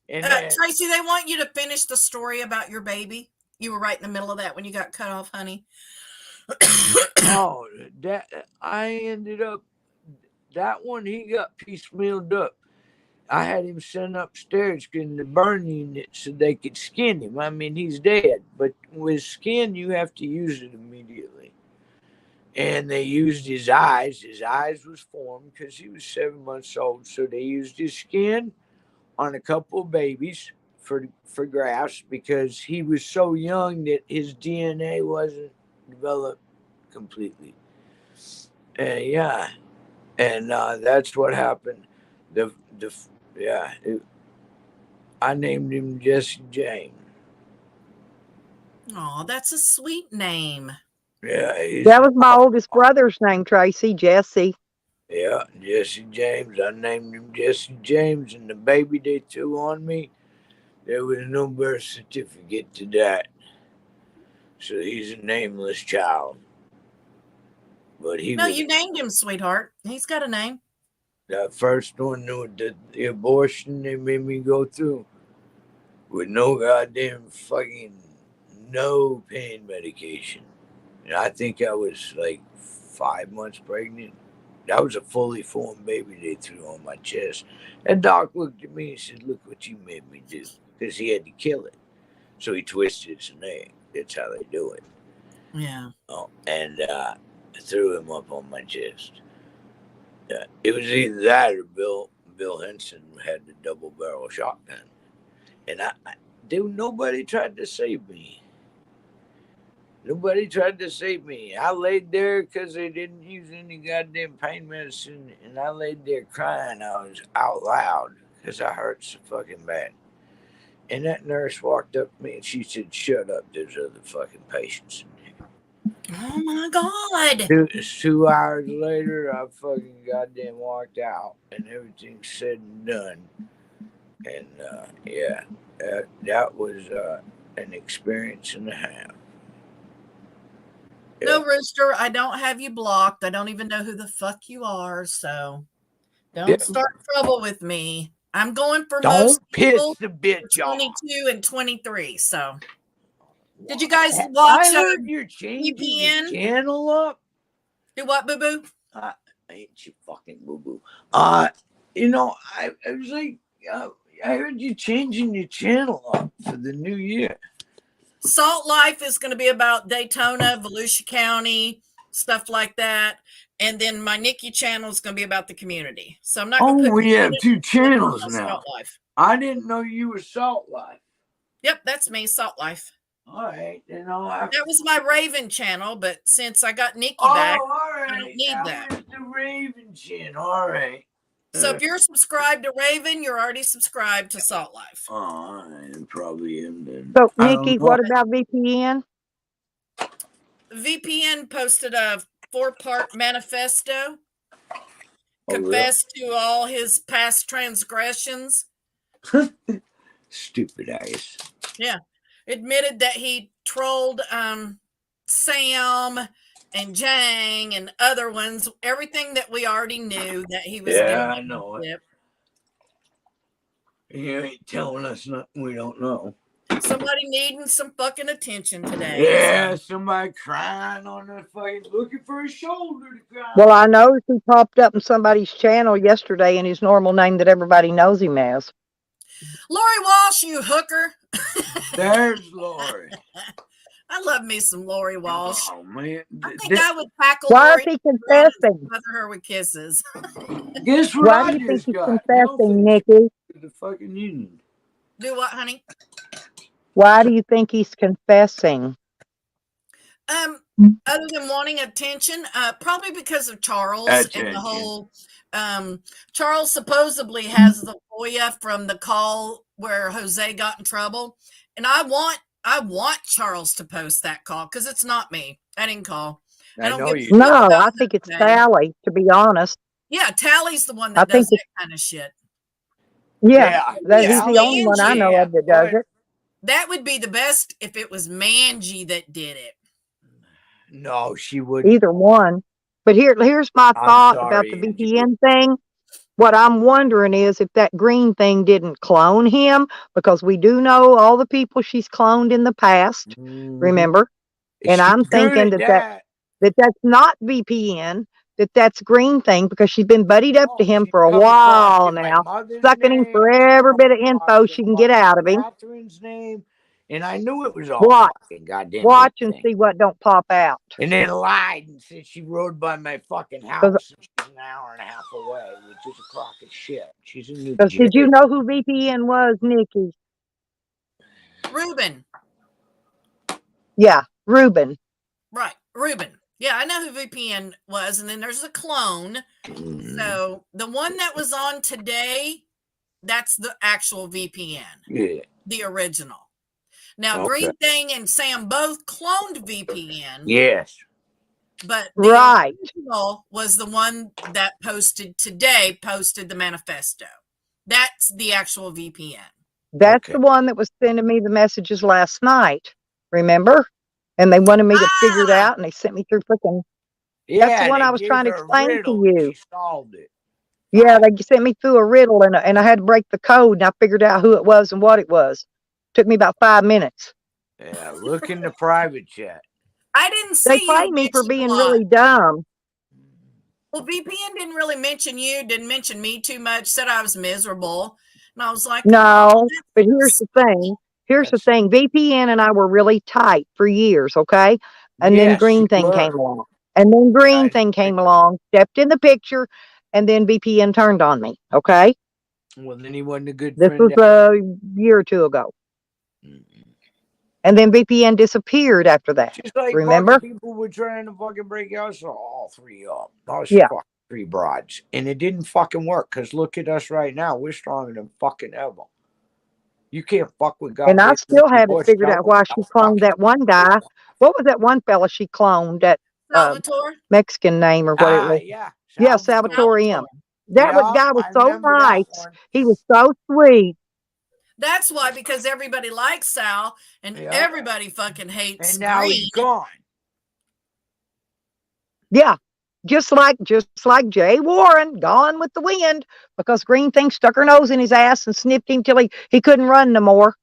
S2: And
S7: Tracy, they want you to finish the story about your baby. You were right in the middle of that when you got cut off, honey.
S2: I ended up that one. He got piecemealed up. I had him sent upstairs in the burn unit so they could skin him. I mean, he's dead, but with skin, you have to use it immediately. And they used his eyes. His eyes was formed because he was 7 months old. So they used his skin on a couple of babies for grafts because he was so young that his DNA wasn't developed completely. And that's what happened. I named him Jesse James.
S7: Oh, that's a sweet name.
S2: Yeah,
S1: that was my oldest brother's name, Tracy, Jesse.
S2: Yeah, Jesse James. I named him Jesse James, and the baby they threw on me, there was no birth certificate to that. So he's a nameless child. But
S7: you named him, sweetheart. He's got a name.
S2: That first one, the abortion they made me go through with no goddamn fucking no pain medication. And I think I was like 5 months pregnant. That was a fully formed baby they threw on my chest. And Doc looked at me and said, look what you made me do. Because he had to kill it. So he twisted his neck. That's how they do it.
S7: Yeah.
S2: And I threw him up on my chest. It was either that or Bill Henson had the double barrel shotgun. And nobody tried to save me. Nobody tried to save me. I laid there because they didn't use any goddamn pain medicine, and I laid there crying. I was out loud because I hurt so fucking bad. And that nurse walked up to me and she said, shut up, there's other fucking patients in here.
S7: Oh my God.
S2: 2 hours later, I fucking goddamn walked out, and everything's said and done. And yeah, that was an experience and a half.
S7: No, Rooster, I don't have you blocked. I don't even know who the fuck you are, so don't
S2: Yeah.
S7: start trouble with me. I'm going for
S2: Don't
S7: most
S2: piss
S7: people
S2: the bitch off.
S7: 22 and 23. So, did you guys
S2: I
S7: watch
S2: heard you're changing
S7: VPN?
S2: the channel up.
S7: Do what, boo boo?
S2: Ain't you fucking boo boo? You know, I was like, I heard you changing your channel up for the new year.
S7: Salt Life is going to be about Daytona, Volusia County, stuff like that. And then my Nikki channel is going to be about the community. So I'm not going to put
S2: we have
S7: community
S2: 2 channels
S7: on
S2: now.
S7: Salt Life.
S2: I didn't know you were Salt Life.
S7: Yep, that's me, Salt Life.
S2: All right, then I'll have
S7: That was my Raven channel, but since I got Nikki
S2: Oh,
S7: back,
S2: all right.
S7: I don't need that.
S2: Was the Raven channel. All right.
S7: So if you're subscribed to Raven, you're already subscribed to Salt Life.
S2: Oh, I probably am then.
S1: So,
S2: I don't
S1: Nikki,
S2: know.
S1: what about VPN?
S7: VPN posted a 4-part manifesto,
S2: Oh, really?
S7: confessed to all his past transgressions.
S2: Stupid ass.
S7: Yeah. Admitted that he trolled Sam and Jang and other ones, everything that we already knew that he was doing.
S2: I know it.
S7: Yep.
S2: You ain't telling us nothing we don't know.
S7: Somebody needing some fucking attention today.
S2: Yeah, somebody crying on the fucking, looking for a shoulder to cry.
S1: Well, I noticed he popped up in somebody's channel yesterday in his normal name that everybody knows him as.
S7: Lori Walsh, you hooker.
S2: There's Lori.
S7: I love me some Lori Walsh.
S2: Oh, man.
S7: I think I would tackle
S1: Why
S7: Lori
S1: is he
S7: and
S1: confessing?
S7: smother her with kisses.
S2: Guess what
S1: Why
S2: I
S1: do you think
S2: just
S1: he's
S2: got?
S1: confessing,
S2: Nothing
S1: Nikki?
S2: to the fucking union.
S7: Do what, honey?
S1: Why do you think he's confessing?
S7: Other than wanting attention, probably because of Charles and the whole. Charles supposedly has the FOIA from the call where Jose got in trouble, and I want Charles to post that call because it's not me. I didn't call. I don't
S2: know
S7: give a
S2: you.
S7: fuck
S1: No,
S7: about
S1: I think it's
S7: Jose.
S1: Sally, to be honest.
S7: Yeah, Tally's the one
S1: I
S7: that does
S1: think
S7: that kind of shit.
S1: Yeah, that
S7: Yeah,
S1: he's the only one I know of that does it.
S7: That would be the best if it was Manji that did it.
S2: No, she wouldn't.
S1: Either one. But here's my thought about the VPN thing. What I'm wondering is if that green thing didn't clone him, because we do know all the people she's cloned in the past, remember? And I'm thinking that's not VPN, that's green thing, because she's been buddied up to him for a while now, sucking him for every bit of info she can get out of him.
S2: Catherine's name, and I knew it was all fucking goddamn.
S1: Watch and see what don't pop out.
S2: And then lied and said she rode by my fucking house and she's an hour and a half away, which is a crock of shit. She's in New Jersey.
S1: Did you know who VPN was, Nikki?
S7: Ruben.
S1: Yeah, Ruben.
S7: Right, Ruben. Yeah, I know who VPN was, and then there's a clone. So the one that was on today, that's the actual VPN. Yeah. The original. Now, Green Thing and Sam both cloned VPN.
S2: Yes.
S7: But the original was the one that posted the manifesto. That's the actual VPN.
S1: That's the one that was sending me the messages last night. Remember? And they wanted me to figure it out, and they sent me through freaking.
S2: Yeah,
S1: that's the one I was trying to explain to you.
S2: She solved it.
S1: Yeah, they sent me through a riddle, and I had to break the code, and I figured out who it was and what it was. Took me about 5 minutes.
S2: Yeah, look in the private chat.
S7: I didn't see
S1: They blame me for being really dumb.
S7: Well, VPN didn't really mention you, didn't mention me too much, said I was miserable. And I was like,
S1: no, but here's the thing. Here's the thing. VPN and I were really tight for years, okay? And then Green Thing came along. And then Green Thing came along, stepped in the picture, and then VPN turned on me, okay?
S2: Well, then he wasn't a good
S1: friend. This was a year or two ago. And then VPN disappeared after that.
S2: Just like
S1: remember?
S2: People were trying to fucking break us, all three of them. Those fucking 3 broads. And it didn't fucking work, because look at us right now. We're stronger than fucking ever. You can't fuck with God.
S1: And I still haven't figured out why she cloned that one guy. What was that one fella she cloned? That Mexican name or what it was? Yeah, Salvatore M. That guy was so nice. He was so sweet.
S7: That's why, because everybody likes Sal and
S2: Yeah.
S7: everybody fucking hates
S2: And now
S7: Green.
S2: he's gone.
S1: Yeah. Just like Jay Warren, gone with the wind, because Green Thing stuck her nose in his ass and sniffed him till he couldn't run no more.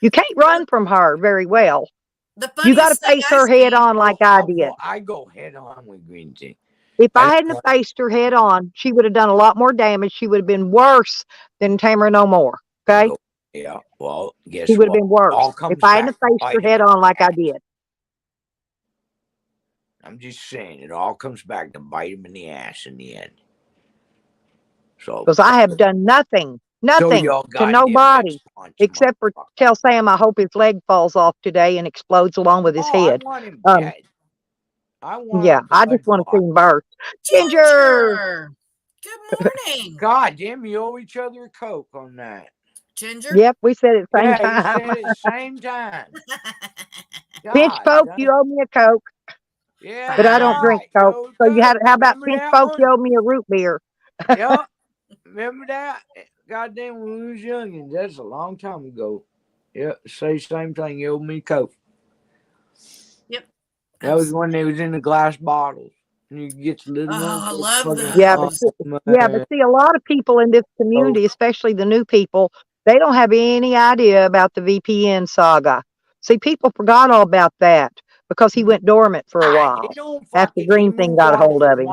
S1: You can't run from her very well.
S7: The
S1: You got to
S7: funniest thing
S1: face
S7: I
S1: her head
S7: seen-
S1: on like I did.
S2: I go head on with Green Thing.
S1: If
S2: I
S1: I
S2: didn't
S1: hadn't
S2: want-
S1: faced her head on, she would have done a lot more damage. She would have been worse than Tamara No More. Okay?
S2: Yeah. Well, guess
S1: She would have
S2: what?
S1: been worse
S2: All comes
S1: if I hadn't
S2: back to
S1: faced
S2: bite
S1: her
S2: him
S1: head
S2: in
S1: on
S2: the
S1: like I
S2: ass.
S1: did.
S2: I'm just saying, it all comes back to bite him in the ass in the end. So,
S1: Because I have done nothing
S2: your
S1: to
S2: goddamn
S1: nobody
S2: best punch,
S1: except for
S2: motherfucker.
S1: tell Sam I hope his leg falls off today and explodes along with his head.
S2: I want him
S1: Um,
S2: dead. I want
S1: Yeah,
S2: him
S1: I just want to see
S2: blood.
S1: him burst. Ginger!
S7: Ginger! Good morning.
S2: God damn, you owe each other a Coke on that.
S7: Ginger?
S1: Yep, we said it same
S2: Yeah,
S1: time.
S2: you said it same time.
S1: Pinch
S2: God,
S1: Poke,
S2: that-
S1: you owe me a Coke,
S2: yeah,
S1: but I don't drink
S2: right,
S1: Coke.
S2: Joe
S1: So you had,
S2: Coke.
S1: how about
S2: Remember
S1: Pinch
S2: that
S1: Poke,
S2: one?
S1: you owe me a root beer.
S2: Yeah, remember that? Goddamn, when we was youngins, that's a long time ago. Yeah, say same thing. You owe me Coke.
S7: Yep.
S2: That was when they was in the glass bottles. And you get the little
S7: Oh,
S2: one.
S7: I love those.
S1: Yeah, but see, a lot of people in this community, especially the new people, they don't have any idea about the VPN saga. See, people forgot all about that because he went dormant for a while after Green Thing got a hold of him.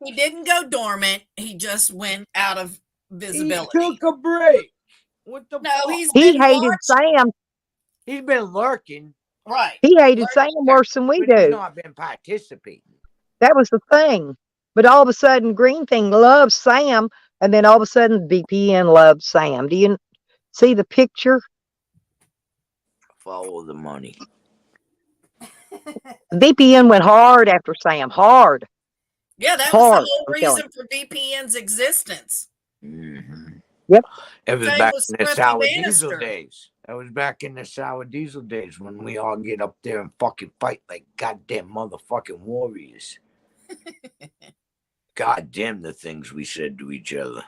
S7: He didn't go dormant. He just went out of visibility.
S2: He took a break. What the
S7: No,
S2: fuck?
S7: he's
S1: He
S7: been
S1: hated
S7: watching.
S1: Sam.
S2: He's been lurking.
S7: Right.
S1: He hated Sam worse than we
S2: But he's
S1: do.
S2: not been participating.
S1: That was the thing. But all of a sudden, Green Thing loves Sam, and then all of a sudden, VPN loves Sam. Do you see the picture?
S2: Follow the money.
S1: VPN went hard after Sam. Hard.
S7: Yeah, that
S1: Hard,
S7: was the whole
S1: I'm telling
S7: reason for VPN's existence.
S2: Mm-hmm.
S1: Yep.
S2: It was
S7: Same
S2: back
S7: with
S2: in the
S7: Scruffy
S2: sour
S7: Bannister.
S2: diesel days. That was back in the sour diesel days when we all get up there and fucking fight like goddamn motherfucking warriors. Goddamn the things we said to each other.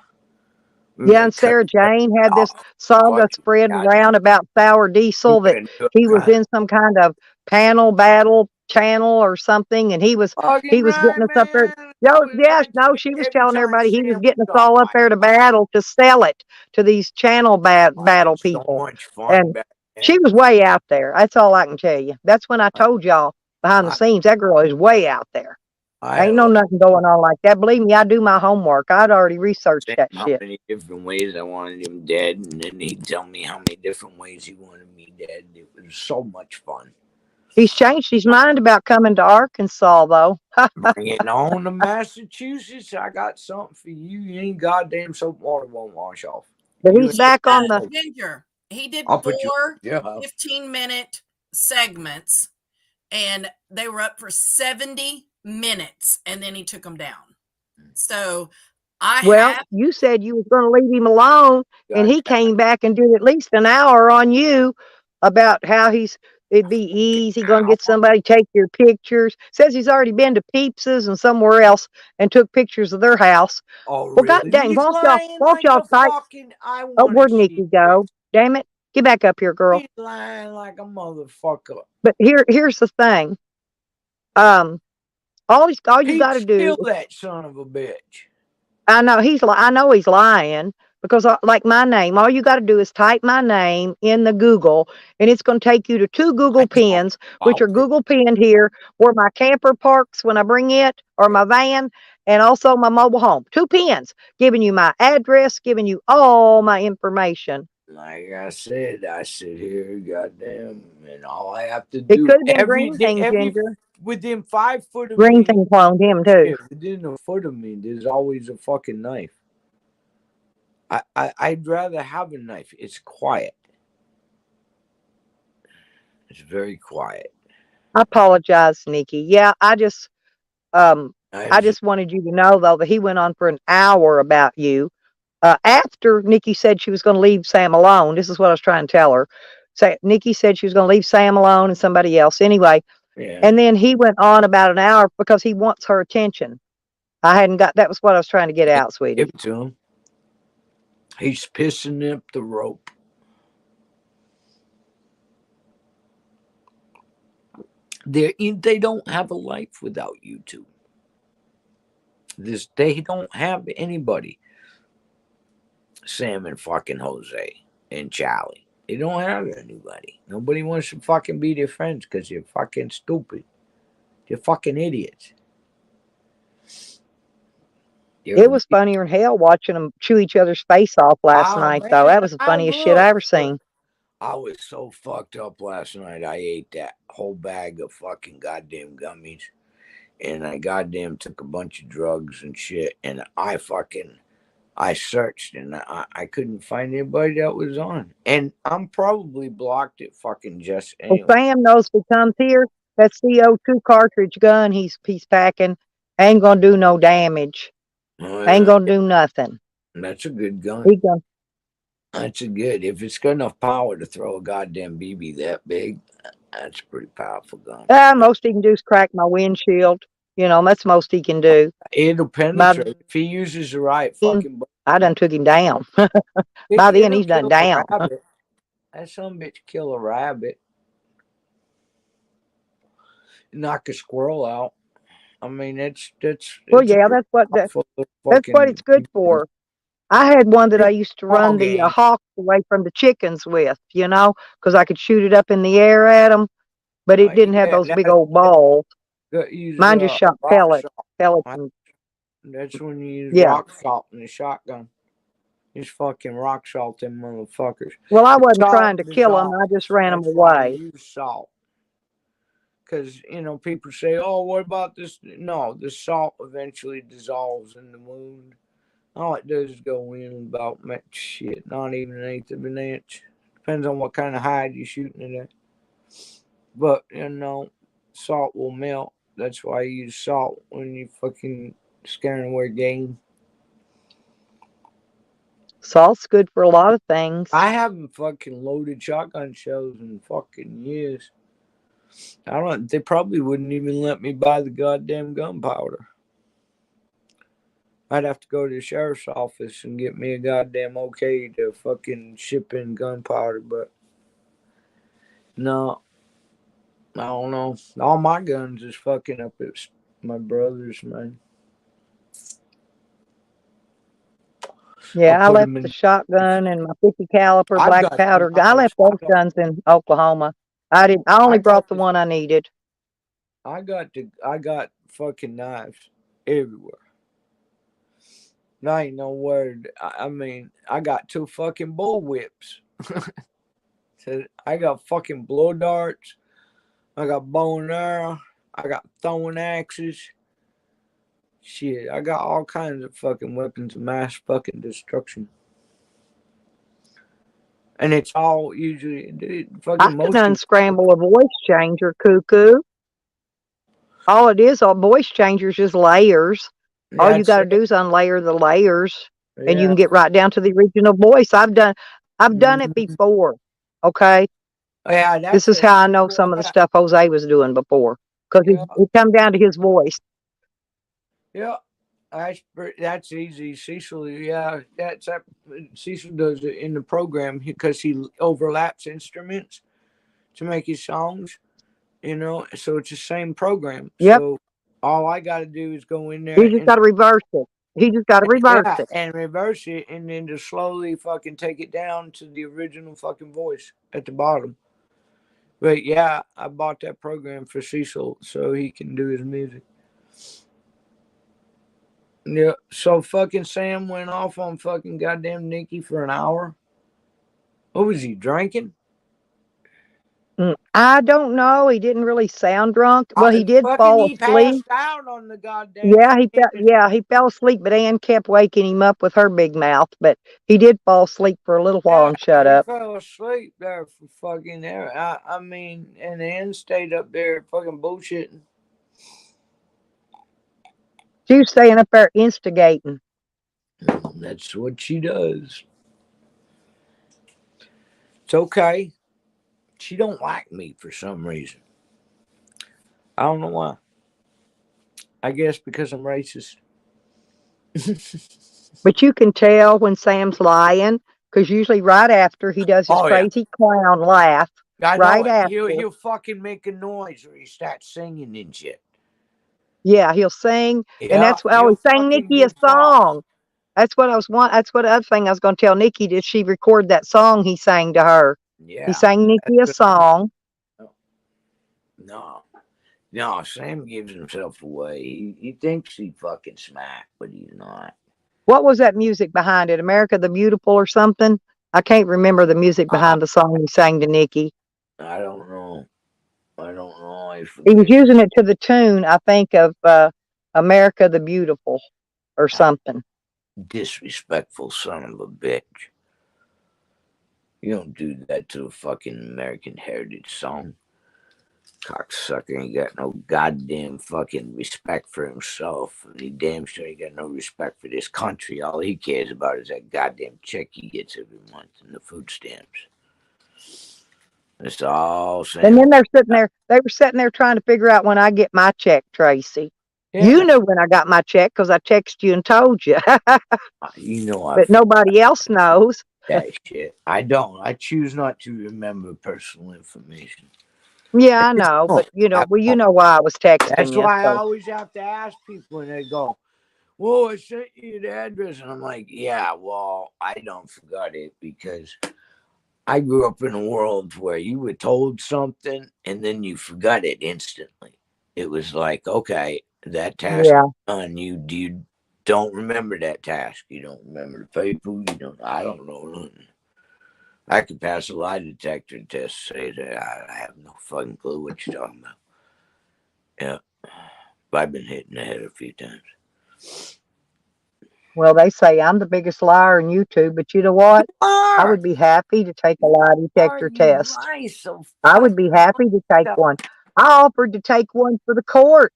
S1: Yeah, and Sarah Jane had this saga
S2: fucking
S1: spread
S2: God.
S1: around about Sour Diesel that he was in some kind of panel battle channel or something, and he was getting us up there. No, she was telling everybody he was getting us all up there to battle to sell it to these channel battle people.
S2: So much fun.
S1: And she was way out there. That's all I can tell you. That's when I told y'all behind the scenes that girl is way out there. Ain't no nothing going on like that. Believe me, I do my homework. I'd already researched that
S2: how
S1: shit.
S2: many different ways I wanted him dead, and then he'd tell me how many different ways he wanted me dead. It was so much fun.
S1: He's changed his mind about coming to Arkansas, though.
S2: Bring it on to Massachusetts. I got something for you. You ain't goddamn soap water won't wash off.
S1: But he's back on the.
S7: Ginger. He did
S2: I'll put
S7: 4
S2: you-
S7: 15-minute segments, and they were up for 70 minutes, and then he took them down. So
S1: you said you was going to leave him alone, and he came back and did at least an hour on you about how it'd be easy going to get somebody to take your pictures. Says he's already been to Peeps's and somewhere else and took pictures of their house.
S2: Oh,
S1: well, God dang, won't y'all type? Oh, where'd Nikki go? Damn it. Get back up here, girl.
S2: He's lying like a motherfucker.
S1: But here's the thing. All you got to do.
S2: Kill that son of a bitch.
S1: I know he's lying because like my name, all you got to do is type my name in the Google, and it's going to take you to 2 Google pins, which are Google pinned here where my camper parks when I bring it, or my van, and also my mobile home. 2 pins giving you my address, giving you all my information.
S2: Like I said, I sit here, goddamn, and all I have to do.
S1: It could have been Green Thing, Ginger.
S2: Within 5 foot of
S1: Green
S2: me,
S1: Thing cloned him too.
S2: Within a foot of me, there's always a fucking knife. I'd rather have a knife. It's quiet. It's very quiet.
S1: I apologize, Nikki. Yeah, I just wanted you to know though that he went on for an hour about you. After Nikki said she was going to leave Sam alone, this is what I was trying to tell her. Nikki said she was going to leave Sam alone and somebody else anyway.
S2: Yeah.
S1: And then he went on about an hour because he wants her attention. That was what I was trying to get out, sweetie.
S2: Give it to him. He's pissing up the rope. They don't have a life without YouTube. They don't have anybody. Sam and fucking Jose and Charlie. They don't have anybody. Nobody wants to fucking be their friends because you're fucking stupid. You're fucking idiots.
S1: It was funnier than hell watching them chew each other's face off last night, though. That was the funniest shit I ever seen.
S2: I was so fucked up last night. I ate that whole bag of fucking goddamn gummies. And I goddamn took a bunch of drugs and shit. And I searched and I couldn't find anybody that was on. And I'm probably blocked it fucking just anyway.
S1: Well, Sam knows if he comes here, that CO2 cartridge gun he's packing ain't gonna do no damage. Ain't gonna do nothing.
S2: That's a good gun. That's a good. If it's got enough power to throw a goddamn BB that big, that's a pretty powerful gun.
S1: Most he can do is crack my windshield. You know, that's most he can do.
S2: It'll penetrate if he uses the right fucking.
S1: I done took him down. By then he's done down.
S2: That son bitch kill a rabbit, knock a squirrel out. I mean, that's.
S1: Well, yeah, that's what it's good for. I had one that I used to run the hawks away from the chickens with, you know, because I could shoot it up in the air at them, but it didn't have those big old balls. Mine just shot pellets.
S2: That's when you use rock salt in the shotgun. Just fucking rock salt them motherfuckers.
S1: Well, I wasn't trying to kill them. I just ran them away.
S2: Use salt. Because, you know, people say, oh, what about this? No, the salt eventually dissolves in the wound. All it does is go in about, shit, not even 1/8 of an inch. Depends on what kind of hide you're shooting it at. But, you know, salt will melt. That's why you use salt when you fucking scaring away game.
S1: Salt's good for a lot of things.
S2: I haven't fucking loaded shotgun shells in fucking years. They probably wouldn't even let me buy the goddamn gunpowder. I'd have to go to the sheriff's office and get me a goddamn okay to fucking ship in gunpowder, but no, I don't know. All my guns is fucking up at my brother's, man.
S1: Yeah, I left the shotgun and my 50 caliber black powder. I left those guns in Oklahoma. I only brought the one I needed.
S2: I got fucking knives everywhere. I ain't no word. I mean, I got 2 fucking bull whips. So I got fucking blow darts. I got bow and arrow. I got throwing axes. Shit, I got all kinds of fucking weapons of mass fucking destruction. And it's all usually fucking.
S1: I can unscramble a voice changer, cuckoo. All it is, voice changers, just layers. All you got to do is unlayer the layers, and you can get right down to the original voice. I've done it before. Okay.
S2: Yeah,
S1: this is how I know some of the stuff Jose was doing before, because he come down to his voice.
S2: Yeah, that's easy. Cecil, yeah, Cecil does it in the program because he overlaps instruments to make his songs. You know, so it's the same program.
S1: Yep.
S2: So all I got to do is go in there.
S1: He just got to reverse it. He just got to reverse it.
S2: And reverse it, and then just slowly fucking take it down to the original fucking voice at the bottom. But yeah, I bought that program for Cecil so he can do his music. Yeah, so fucking Sam went off on fucking goddamn Nikki for an hour. What was he drinking?
S1: I don't know. He didn't really sound drunk. Well, he did fall asleep.
S2: He passed out on the goddamn.
S1: He fell asleep, but Ann kept waking him up with her big mouth. But he did fall asleep for a little while and shut up.
S2: He fell asleep there for fucking there. I mean, and Ann stayed up there fucking bullshitting.
S1: She was staying up there instigating.
S2: That's what she does. It's okay. She don't like me for some reason. I don't know why. I guess because I'm racist.
S1: But you can tell when Sam's lying, because usually right after he does his
S2: Oh, yeah.
S1: crazy clown laugh,
S2: I know
S1: right
S2: it.
S1: after,
S2: He'll fucking make a noise or he starts singing and shit.
S1: yeah, he'll sing, and
S2: Yeah,
S1: that's
S2: he'll
S1: he sang
S2: fucking
S1: Nikki a
S2: goof off.
S1: song. That's what That's what the other thing I was going to tell Nikki. Did she record that song he sang to her? He
S2: Yeah.
S1: sang Nikki a
S2: That's what-
S1: song.
S2: No, Sam gives himself away. He thinks he's fucking smart, but he's not.
S1: What was that music behind it? America the Beautiful or something? I can't remember the music behind the song he sang to Nikki.
S2: I don't know. I
S1: He was
S2: forget.
S1: using it to the tune, I think, of America the Beautiful or something.
S2: Disrespectful son of a bitch. You don't do that to a fucking American Heritage song. Cocksucker ain't got no goddamn fucking respect for himself. And he damn sure ain't got no respect for this country. All he cares about is that goddamn check he gets every month and the food stamps. That's all Sam.
S1: And then they were sitting there trying to figure out when I get my check, Tracy.
S2: Yeah.
S1: You knew when I got my check because I texted you and told you.
S2: You know
S1: But nobody else knows.
S2: that shit. I don't. I choose not to remember personal information.
S1: Yeah, I know, but you know why I was texting
S2: That's
S1: you.
S2: why I
S1: So.
S2: always have to ask people, and they go, "Well, I sent you the address," and I'm like, "Yeah, well, I don't forgot it because I grew up in a world where you were told something and then you forgot it instantly. It was like, okay, that task
S1: Yeah.
S2: is done. You don't remember that task. You don't remember the people. I don't know nothing. I could pass a lie detector test, say that I have no fucking clue what you're talking about. Yeah, but I've been hit in the head a few times.
S1: Well, they say I'm the biggest liar in YouTube, but you know what? I would be happy to take a lie detector test. I would be happy to take one. I offered to take one for the court,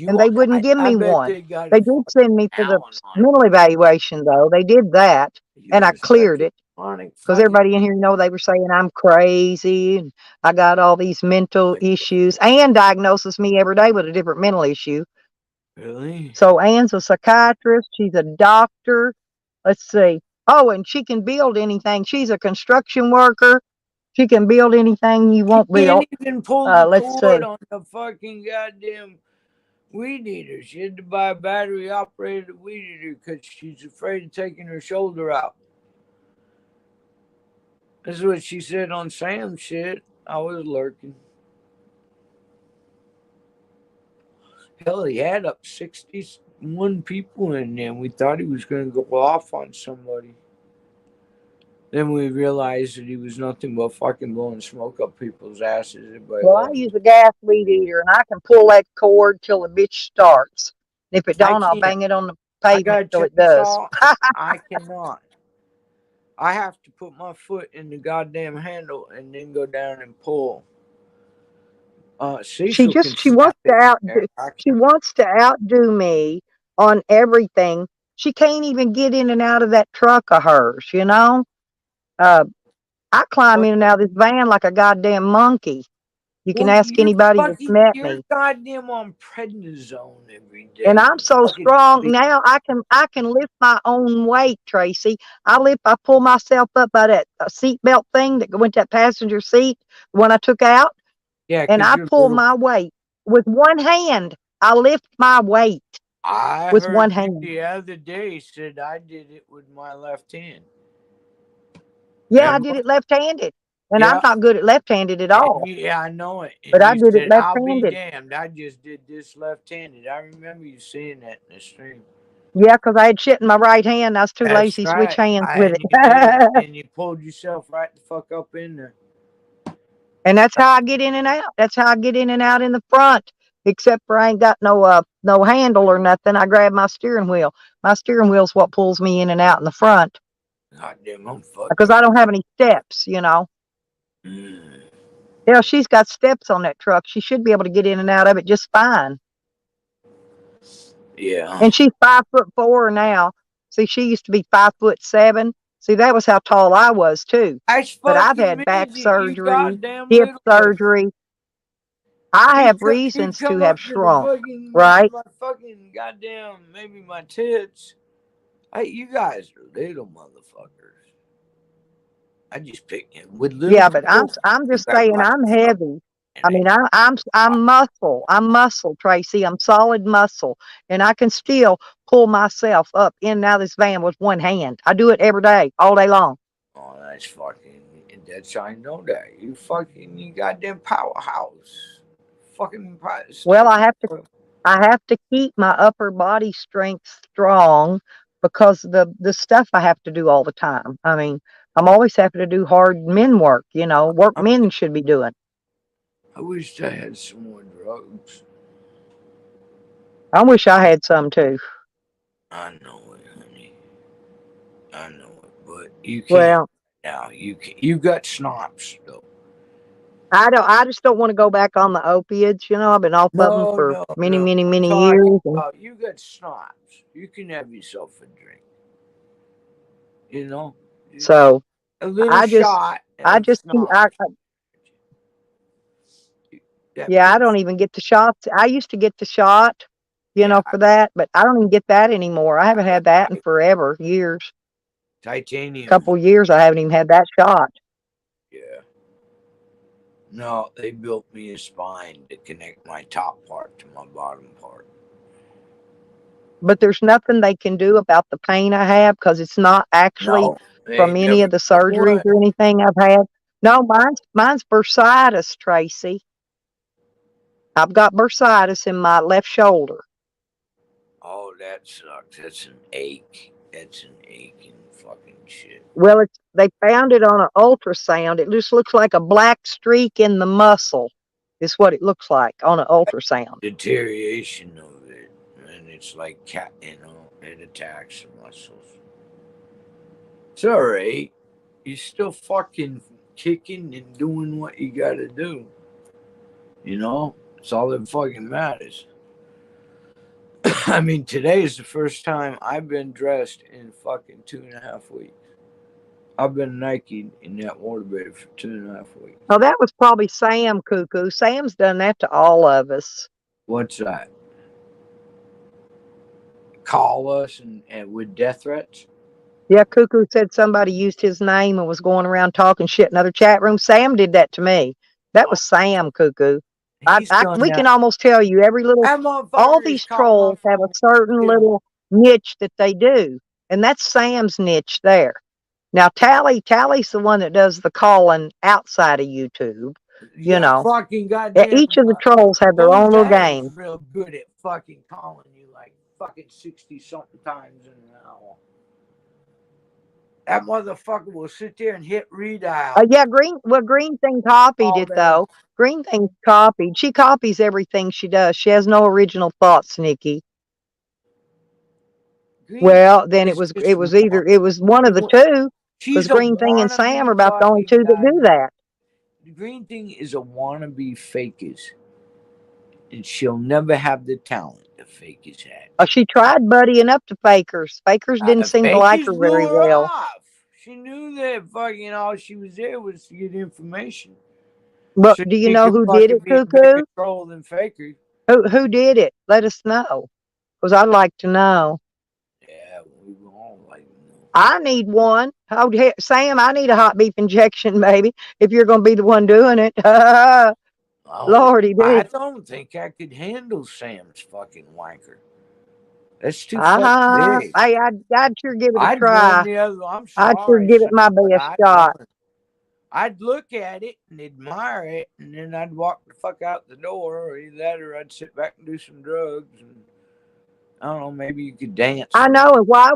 S1: and they wouldn't give me one. They did send me for the mental evaluation, though. They did that, and I cleared it. Because everybody in here, they were saying I'm crazy, and I got all these mental issues. Ann diagnoses me every day with a different mental issue.
S2: Really?
S1: So Ann's a psychiatrist. She's a doctor. Let's see. Oh, and she can build anything. She's a construction worker. She can build anything you want built.
S2: Can't even pull the
S1: Let's
S2: cord
S1: see.
S2: on the fucking goddamn weed eater. She had to buy a battery operated weed eater because she's afraid of taking her shoulder out. That's what she said on Sam's shit. I was lurking. Hell, he had up 61 people in there. We thought he was going to go off on somebody. Then we realized that he was nothing but fucking blowing smoke up people's asses. Everybody
S1: Well, I use a gas weed eater, and I can pull that cord till the bitch starts. If it don't, I'll bang it on the pavement till it does.
S2: I cannot. I have to put my foot in the goddamn handle and then go down and pull.
S1: She wants to outdo me on everything. She can't even get in and out of that truck of hers, I climb in and out of this van like a goddamn monkey. You can ask anybody that's met me.
S2: You're goddamn on prednisone every day.
S1: And I'm so strong now. I can lift my own weight, Tracy. I pull myself up by that seatbelt thing that went that passenger seat when I took out.
S2: Yeah,
S1: and I pull my weight with one hand. I lift my weight with one hand.
S2: The other day said I did it with my left hand.
S1: Yeah, remember? I did it left-handed, and I'm not good at left-handed at all.
S2: Yeah, I know it. And
S1: but I did it left-handed.
S2: I'll be damned. I just did this left-handed. I remember you saying that in the stream.
S1: Yeah, because I had shit in my right hand. I was too lazy to switch hands with it.
S2: And you pulled yourself right the fuck up in there.
S1: And that's how I get in and out. That's how I get in and out in the front. Except for I ain't got no handle or nothing. I grab my steering wheel. My steering wheel's what pulls me in and out in the front.
S2: Goddamn, I'm fucking.
S1: Because I don't have any steps, Yeah, she's got steps on that truck. She should be able to get in and out of it just fine.
S2: Yeah.
S1: And she's 5'4" now. See, she used to be 5'7". See, that was how tall I was too. But I've had back surgery, hip surgery. I have reasons to have shrunk, right?
S2: My fucking goddamn, maybe my tits. Hey, you guys are little motherfuckers. I just pick him with little
S1: Yeah, but
S2: people.
S1: I'm
S2: You
S1: just
S2: got
S1: saying
S2: lots
S1: I'm
S2: of fucking
S1: heavy. I mean,
S2: energy.
S1: I'm muscle. I'm muscle, Tracy. I'm solid muscle, and I can still pull myself up in and out of this van with one hand. I do it every day, all day long.
S2: Oh, that's fucking. That's I know that you goddamn powerhouse. Fucking
S1: Well,
S2: stop.
S1: I have to keep my upper body strength strong because the stuff I have to do all the time. I mean, I'm always having to do hard men work. Work men should be doing.
S2: I wish I had some more drugs.
S1: I wish I had some too.
S2: I know it, honey. I know it, but you can't
S1: Well,
S2: now. You can. You got snobs though.
S1: I just don't want to go back on the opiates. I've been off of them
S2: No,
S1: for
S2: no,
S1: many,
S2: no.
S1: many,
S2: I'm
S1: many
S2: talking
S1: years. And,
S2: about you got snobs. You can have yourself a drink. You know,
S1: so
S2: a little
S1: I just,
S2: shot
S1: I
S2: of
S1: just, keep-
S2: snobs. That
S1: yeah, I
S2: puts
S1: don't even get the shots. I used to get the shot,
S2: yeah,
S1: for that, but I don't even get that anymore. I haven't had that in
S2: right.
S1: forever, years.
S2: Titanium.
S1: Couple years I haven't even had that shot.
S2: Yeah. No, they built me a spine to connect my top part to my bottom part.
S1: But there's nothing they can do about the pain I have because it's not actually
S2: No, they
S1: from
S2: ain't
S1: any
S2: never
S1: of the
S2: done
S1: surgeries
S2: what?
S1: or anything I've had. No, mine's bursitis, Tracy. I've got bursitis in my left shoulder.
S2: Oh, that sucks. That's an ache. That's an aching fucking shit.
S1: Well, they found it on an ultrasound. It just looks like a black streak in the muscle. Is what it looks like on an ultrasound.
S2: Deterioration of it, and it's like it attacks the muscles. It's all right. You're still fucking kicking and doing what you gotta do. It's all that fucking matters. I mean, today is the first time I've been dressed in fucking 2.5 weeks. I've been naked in that waterbed for 2.5 weeks.
S1: Oh, that was probably Sam, Cuckoo. Sam's done that to all of us.
S2: What's that? Call us and with death threats?
S1: Yeah, Cuckoo said somebody used his name and was going around talking shit in other chat rooms. Sam did that to me. That was Sam, Cuckoo.
S2: He's done
S1: We
S2: that.
S1: can almost tell you
S2: That
S1: all
S2: motherfucker
S1: these
S2: has called my
S1: trolls have a
S2: phone.
S1: certain
S2: Yeah.
S1: little niche that they do. And that's Sam's niche there. Now, Tally's the one that does the calling outside of YouTube.
S2: Yeah, fucking goddamn.
S1: Each of the trolls have their
S2: Blue
S1: own little
S2: Jay's
S1: game.
S2: real good at fucking calling you like fucking 60 something times in an hour. That motherfucker will sit there and hit redial.
S1: Yeah, Green Thing copied
S2: all
S1: it
S2: day.
S1: though. Green Thing's copied. She copies everything she does. She has no original thoughts, Nikki. Well, then it was one of the two. Because
S2: She's a
S1: Green Thing and Sam are
S2: wannabe
S1: about the only two
S2: fucking
S1: that do that.
S2: The Green Thing is a wannabe fakers. And she'll never have the talent the fakers had.
S1: She tried buddying up to Fakers. Fakers didn't seem to like her very well.
S2: Off. She knew that fucking all she was there was to get information.
S1: But do you know who did it, Cuckoo?
S2: Troll than Faker.
S1: Who did it? Let us know. Because I'd like to know.
S2: Yeah, we all like to know.
S1: I need one. Oh, Sam, I need a hot beef injection, baby. If you're going to be the one doing it. Lordy, dude.
S2: I don't think I could handle Sam's fucking wanker. That's too fucking big.
S1: I'd sure give it a
S2: I'd
S1: try. I'd sure give it my best shot.
S2: I'd look at it and admire it, and then I'd walk the fuck out the door, or either that, or I'd sit back and do some drugs, and I don't know, maybe you could dance.
S1: I know. And why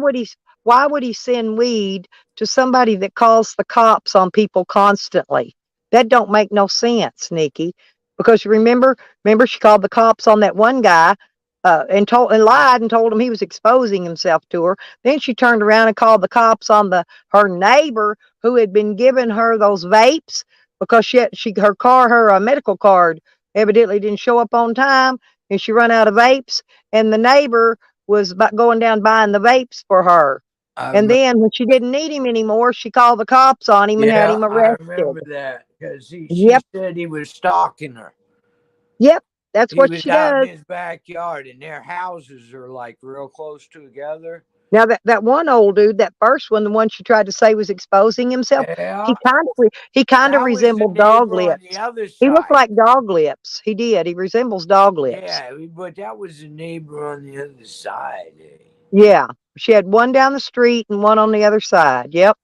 S1: would he send weed to somebody that calls the cops on people constantly? That don't make no sense, Nikki. Because you remember she called the cops on that one guy and lied and told him he was exposing himself to her. Then she turned around and called the cops on her neighbor who had been giving her those vapes because her medical card evidently didn't show up on time and she run out of vapes, and the neighbor was going down buying the vapes for her. And then when she didn't need him anymore, she called the cops on him and had him arrested.
S2: I remember that because she said he was stalking her.
S1: Yep, that's what she
S2: does.
S1: does.
S2: In his backyard, and their houses are like real close together.
S1: Now that one old dude, that first one, the one she tried to say was exposing himself,
S2: Yeah,
S1: he kind of
S2: that was the
S1: resembled Dog
S2: neighbor on the
S1: Lips.
S2: other
S1: He looked
S2: side.
S1: like Dog Lips. He did. He resembles Dog Lips.
S2: Yeah, but that was the neighbor on the other side.
S1: Yeah. She had one down the street and one on the other side. Yep.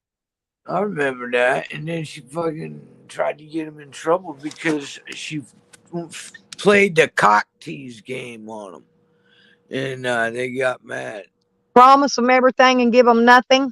S2: I remember that. And then she fucking tried to get him in trouble because she played the cock tease game on him. And they got mad.
S1: Promise them everything and give them nothing.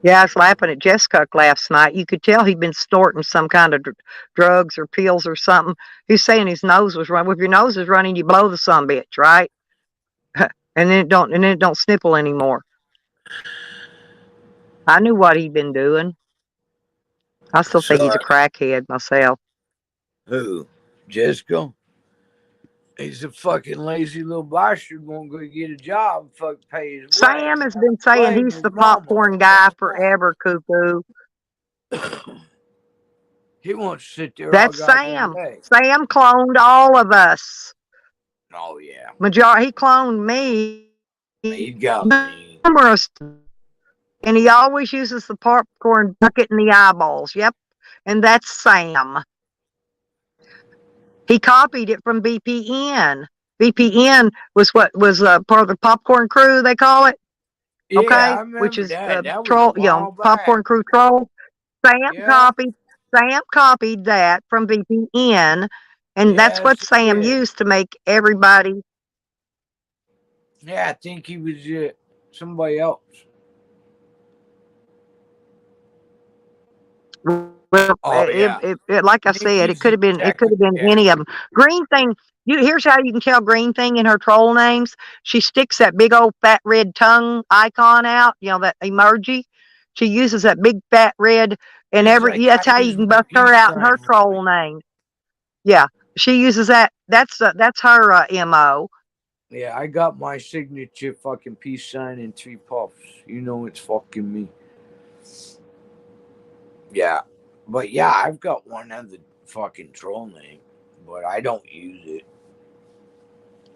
S1: Yeah, I was laughing at Jessica last night. You could tell he'd been snorting some kind of drugs or pills or something. He's saying his nose was running. If your nose is running, you blow the sumbitch, right? and then it don't snipple anymore. I knew what he'd been doing. I still think he's a crackhead myself.
S2: Who? Jessica? He's a fucking lazy little bastard. Won't go get a job. Fuck pay his way.
S1: Sam has been saying he's the popcorn guy forever, Cuckoo.
S2: He won't sit there.
S1: That's Sam. Sam cloned all of us.
S2: Oh yeah.
S1: He cloned me.
S2: He got me.
S1: Numerous. And he always uses the popcorn bucket in the eyeballs. Yep. And that's Sam. He copied it from VPN. VPN was what was part of the popcorn crew, they call it.
S2: Yeah,
S1: okay,
S2: which is
S1: troll, popcorn crew troll. Sam copied that from VPN, and that's what Sam used to make everybody.
S2: Yeah, I think he was somebody else.
S1: Well, like I said, it could have been any of them. Green Thing. Here's how you can tell Green Thing in her troll names. She sticks that big old fat red tongue icon out. You know, that emoji. She uses that big fat red, and that's how you can bust her out in her troll name. Yeah, she uses that. That's her MO.
S2: Yeah, I got my signature fucking peace sign and 3 puffs. You know it's fucking me. Yeah. But yeah, I've got one other fucking troll name, but I don't use it.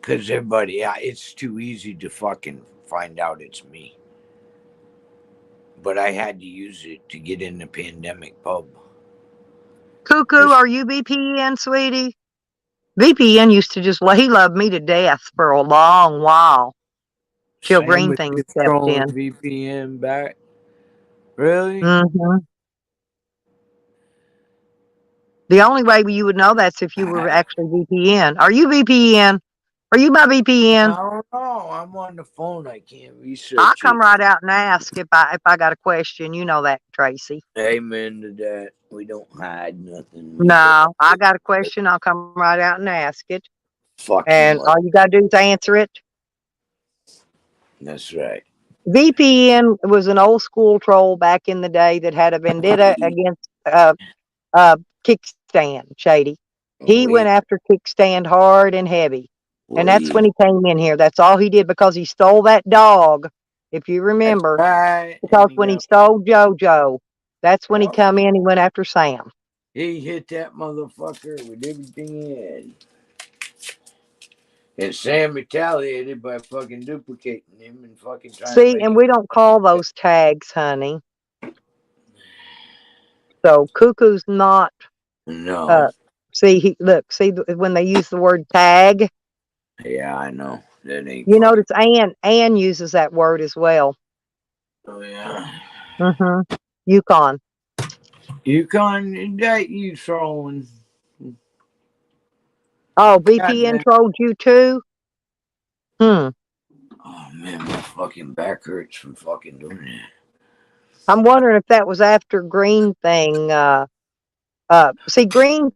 S2: Because it's too easy to fucking find out it's me. But I had to use it to get in the pandemic pub.
S1: Cuckoo, are you VPN, sweetie? VPN used to he loved me to death for a long while. Till Green Thing stepped in.
S2: VPN back. Really?
S1: Mm-hmm. The only way you would know that's if you were actually VPN. Are you VPN? Are you my VPN?
S2: I don't know. I'm on the phone. I can't research.
S1: I'll come right out and ask if I got a question. You know that, Tracy.
S2: Amen to that. We don't hide nothing.
S1: No, I got a question. I'll come right out and ask it.
S2: Fuck.
S1: And all you gotta do is answer it.
S2: That's right.
S1: VPN was an old school troll back in the day that had a vendetta against Kickstand, Shady. He went after Kickstand hard and heavy. And that's when he came in here. That's all he did, because he stole that dog, if you remember.
S2: Right.
S1: Because when he stole JoJo, that's when he come in. He went after Sam.
S2: He hit that motherfucker with everything he had. And Sam retaliated by fucking duplicating him and fucking trying to
S1: and we don't call those tags, honey. So Cuckoo's not.
S2: No.
S1: See when they use the word tag.
S2: Yeah, I know. That ain't.
S1: You notice Ann uses that word as well.
S2: Oh yeah.
S1: Mm-hmm. Yukon,
S2: that you throwing.
S1: Oh, VPN trolled you too?
S2: Oh man, my fucking back hurts from fucking doing that.
S1: I'm wondering if that was after Green Thing. Green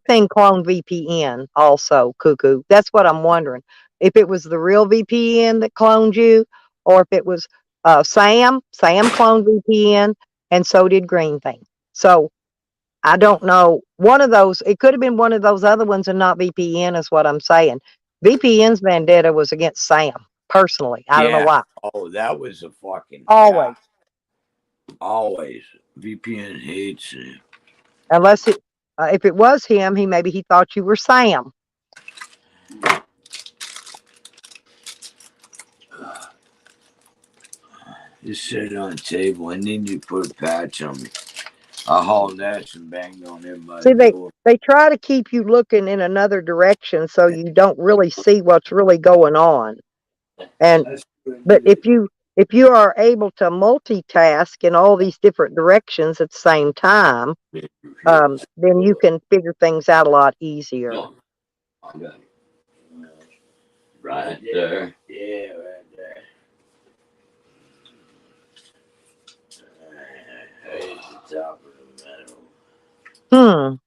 S1: Thing cloned VPN also, Cuckoo. That's what I'm wondering. If it was the real VPN that cloned you, or if it was Sam. Sam cloned VPN, and so did Green Thing. So I don't know. One of those, it could have been one of those other ones and not VPN is what I'm saying. VPN's vendetta was against Sam, personally. I don't know why.
S2: Oh, that was a fucking
S1: Always.
S2: Yeah, always. VPN hates it.
S1: Unless if it was him, maybe he thought you were Sam.
S2: Just sit on the table. I need you to put a patch on me. I hauled ass and banged on everybody's
S1: See,
S2: door.
S1: they try to keep you looking in another direction so you don't really see what's really going on. And but if you are able to multitask in all these different directions at the same time, then you can figure things out a lot easier.
S3: Right there.
S2: Yeah, right there. Here's the top of the metal.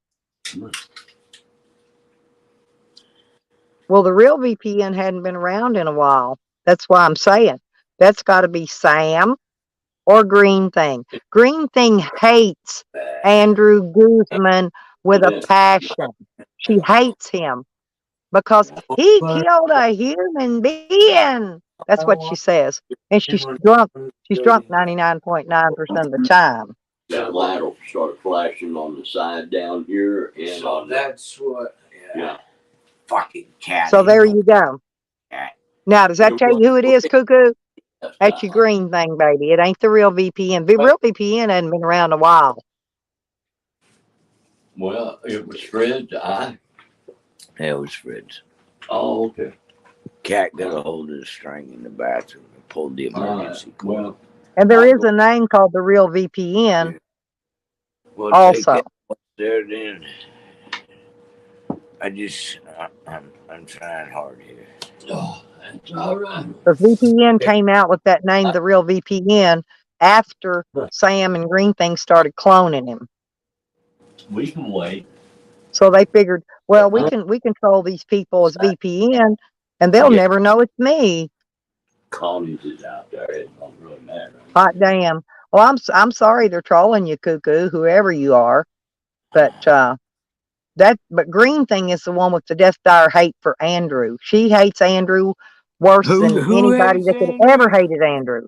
S1: Well, the real VPN hadn't been around in a while. That's why I'm saying that's got to be Sam or Green Thing. Green Thing hates Andrew Guzman with a passion. She hates him because he killed a human being. That's what she says. And she's drunk. She's drunk 99.9% of the time.
S3: That light will start flashing on the side down here and
S2: So
S3: on
S2: that's what.
S3: yeah.
S2: Fucking cat.
S1: So there you go. Now, does that tell you who it is, Cuckoo? That's your Green Thing, baby. It ain't the real VPN. The real VPN hadn't been around a while.
S3: Well, it was Fred's eye.
S2: Yeah, it was Fred's.
S3: Oh, okay.
S2: Cat got a hold of the string in the bathroom and pulled the emergency cord.
S3: Well,
S1: And there is a name called the real VPN
S2: Well,
S1: also.
S2: take that there then. I'm trying hard here.
S3: oh, that's all right.
S1: The VPN came out with that name, the real VPN, after Sam and Green Thing started cloning him.
S3: We can wait.
S1: So they figured, well, we control these people as VPN, and they'll never know it's me.
S3: Connie's is out there. It don't really matter.
S1: Hot damn. Well, I'm sorry they're trolling you, Cuckoo, whoever you are, but but Green Thing is the one with the death dire hate for Andrew. She hates Andrew worse than anybody that could ever hated Andrew.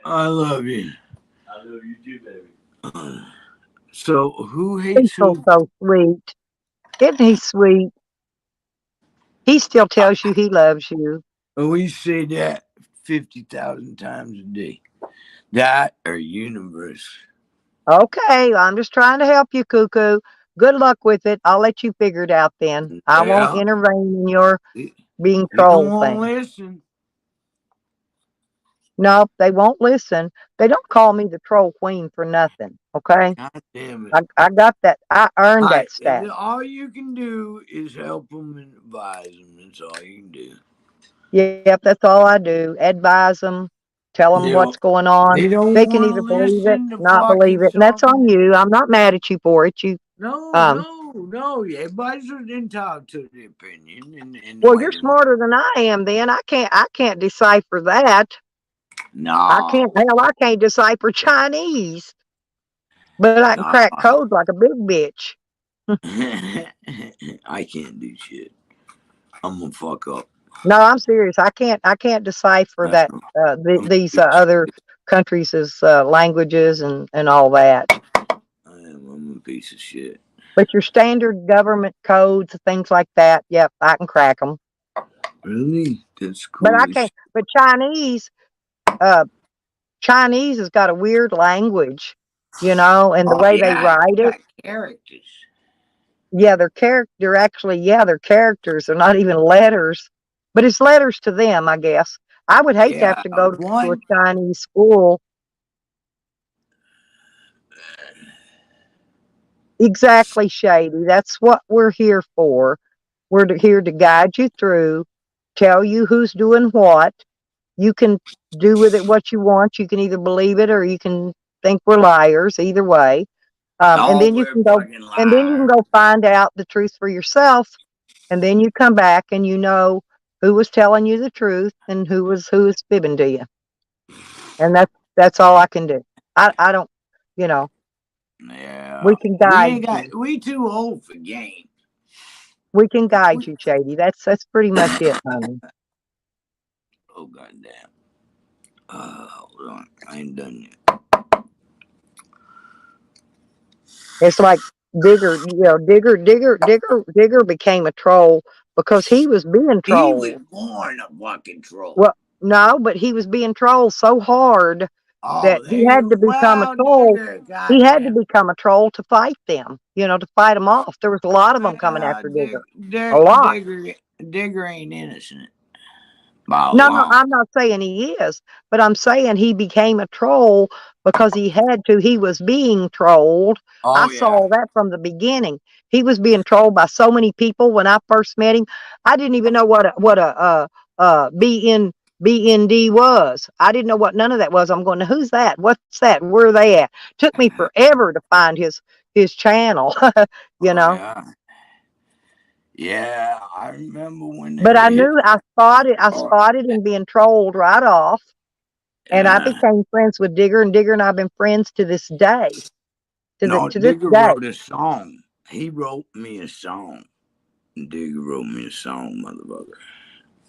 S2: I love you.
S3: I love you too, baby.
S2: So who
S1: He's
S2: hates
S1: so sweet. Isn't he sweet? He still tells you he loves you.
S2: We say that 50,000 times a day. That or universe.
S1: Okay, I'm just trying to help you, Cuckoo. Good luck with it. I'll let you figure it out then. I won't intervene in your being trolled thing.
S2: Listen.
S1: No, they won't listen. They don't call me the troll queen for nothing. Okay.
S2: God damn it.
S1: I got that. I earned that status.
S2: All you can do is help them and advise them. That's all you can do.
S1: Yep, that's all I do. Advise them, tell them what's going on. They can either believe it, not believe it, and that's on you. I'm not mad at you for it.
S2: No. Everybody's entitled to the opinion. And
S1: well, you're smarter than I am. Then I can't decipher that.
S2: No,
S1: I can't decipher Chinese, but I can crack codes like a big bitch.
S2: I can't do shit. I'm gonna fuck up.
S1: No, I'm serious. I can't decipher that these other countries' languages and all that.
S2: I'm a piece of shit.
S1: But your standard government codes, things like that, yep, I can crack them.
S2: Really? That's cool.
S1: But I can't. But Chinese has got a weird language, and the way they write it.
S2: Characters.
S1: Yeah, they're they're characters. They're not even letters, but it's letters to them, I guess. I would hate to have to go to a Chinese school. Exactly, Shady. That's what we're here for. We're here to guide you through, tell you who's doing what. You can do with it what you want. You can either believe it or you can think we're liars. Either way, and then you can go find out the truth for yourself, and then you come back and you know who was telling you the truth and who was fibbing to you. And that's all I can do. I don't,
S2: Yeah.
S1: We can guide you.
S2: We too old for games.
S1: We can guide you, JD. That's pretty much it, honey.
S2: Oh goddamn. Hold on. I ain't done yet.
S1: It's like Digger, Digger became a troll because he was being
S2: He was
S1: trolled.
S2: born a fucking troll.
S1: Well, no, but he was being trolled so hard that he
S2: they
S1: had to become a troll.
S2: Digger,
S1: He had to
S2: goddamn.
S1: become a troll to fight them, to fight them off. There was a lot of them coming after Digger. A lot.
S2: Digger ain't innocent. By a
S1: No,
S2: long.
S1: I'm not saying he is, but I'm saying he became a troll because he had to. He was being trolled. I saw that from the beginning. He was being trolled by so many people when I first met him. I didn't even know what a BND was. I didn't know what none of that was. I'm going, who's that? What's that? Where are they at? Took me forever to find his channel.
S2: Yeah, I remember when they
S1: But
S2: were
S1: I knew I spotted him being trolled right off. And I became friends with Digger, and Digger and I have been friends to this day. To this
S2: Digger
S1: day.
S2: wrote a song. He wrote me a song. Digger wrote me a song, motherfucker.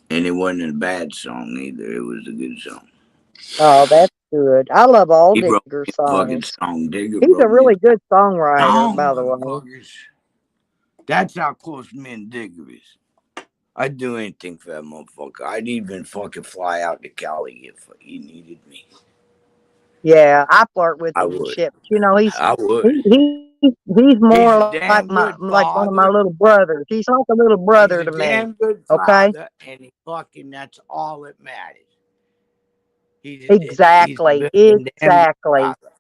S2: And it wasn't a bad song either. It was a good song.
S1: Oh, that's good. I love all
S2: He wrote
S1: Digger's
S2: me a fucking
S1: songs.
S2: song. Digger
S1: He's a
S2: wrote me
S1: really good
S2: a
S1: songwriter,
S2: song,
S1: by the way.
S2: motherfuckers. That's how close me and Digger is. I'd do anything for that motherfucker. I'd even fucking fly out to Cali if he needed me.
S1: Yeah, I flirt with
S2: I
S1: him and
S2: would.
S1: shit. He's
S2: I would.
S1: he's more
S2: He's a damn good
S1: like one of my
S2: father.
S1: little brothers. He's like a little brother
S2: He's a
S1: to me.
S2: damn good
S1: Okay?
S2: father, and he fucking, that's all that matters.
S1: Exactly.
S2: He's a damn good father.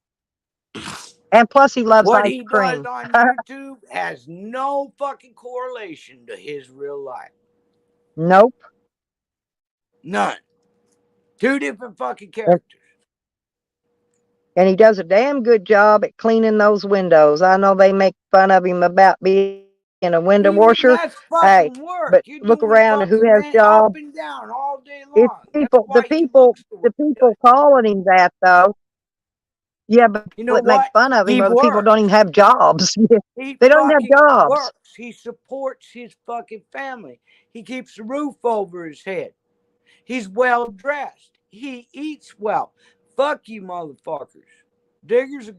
S1: And plus he loves
S2: What
S1: ice
S2: he
S1: cream.
S2: does on YouTube has no fucking correlation to his real life.
S1: Nope.
S2: None. Two different fucking characters.
S1: And he does a damn good job at cleaning those windows. I know they make fun of him about being a window washer.
S2: That's fucking work.
S1: But
S2: You're
S1: look
S2: doing
S1: around at who
S2: fucking
S1: has
S2: up
S1: jobs.
S2: and down all day
S1: It's
S2: long.
S1: the people calling him that though. Yeah, but
S2: you know
S1: that make
S2: what?
S1: fun of him,
S2: He
S1: or the people
S2: works.
S1: don't even have jobs.
S2: He
S1: They don't even have
S2: fucking
S1: jobs.
S2: works. He supports his fucking family. He keeps a roof over his head. He's well dressed. He eats well. Fuck you, motherfuckers. Digger's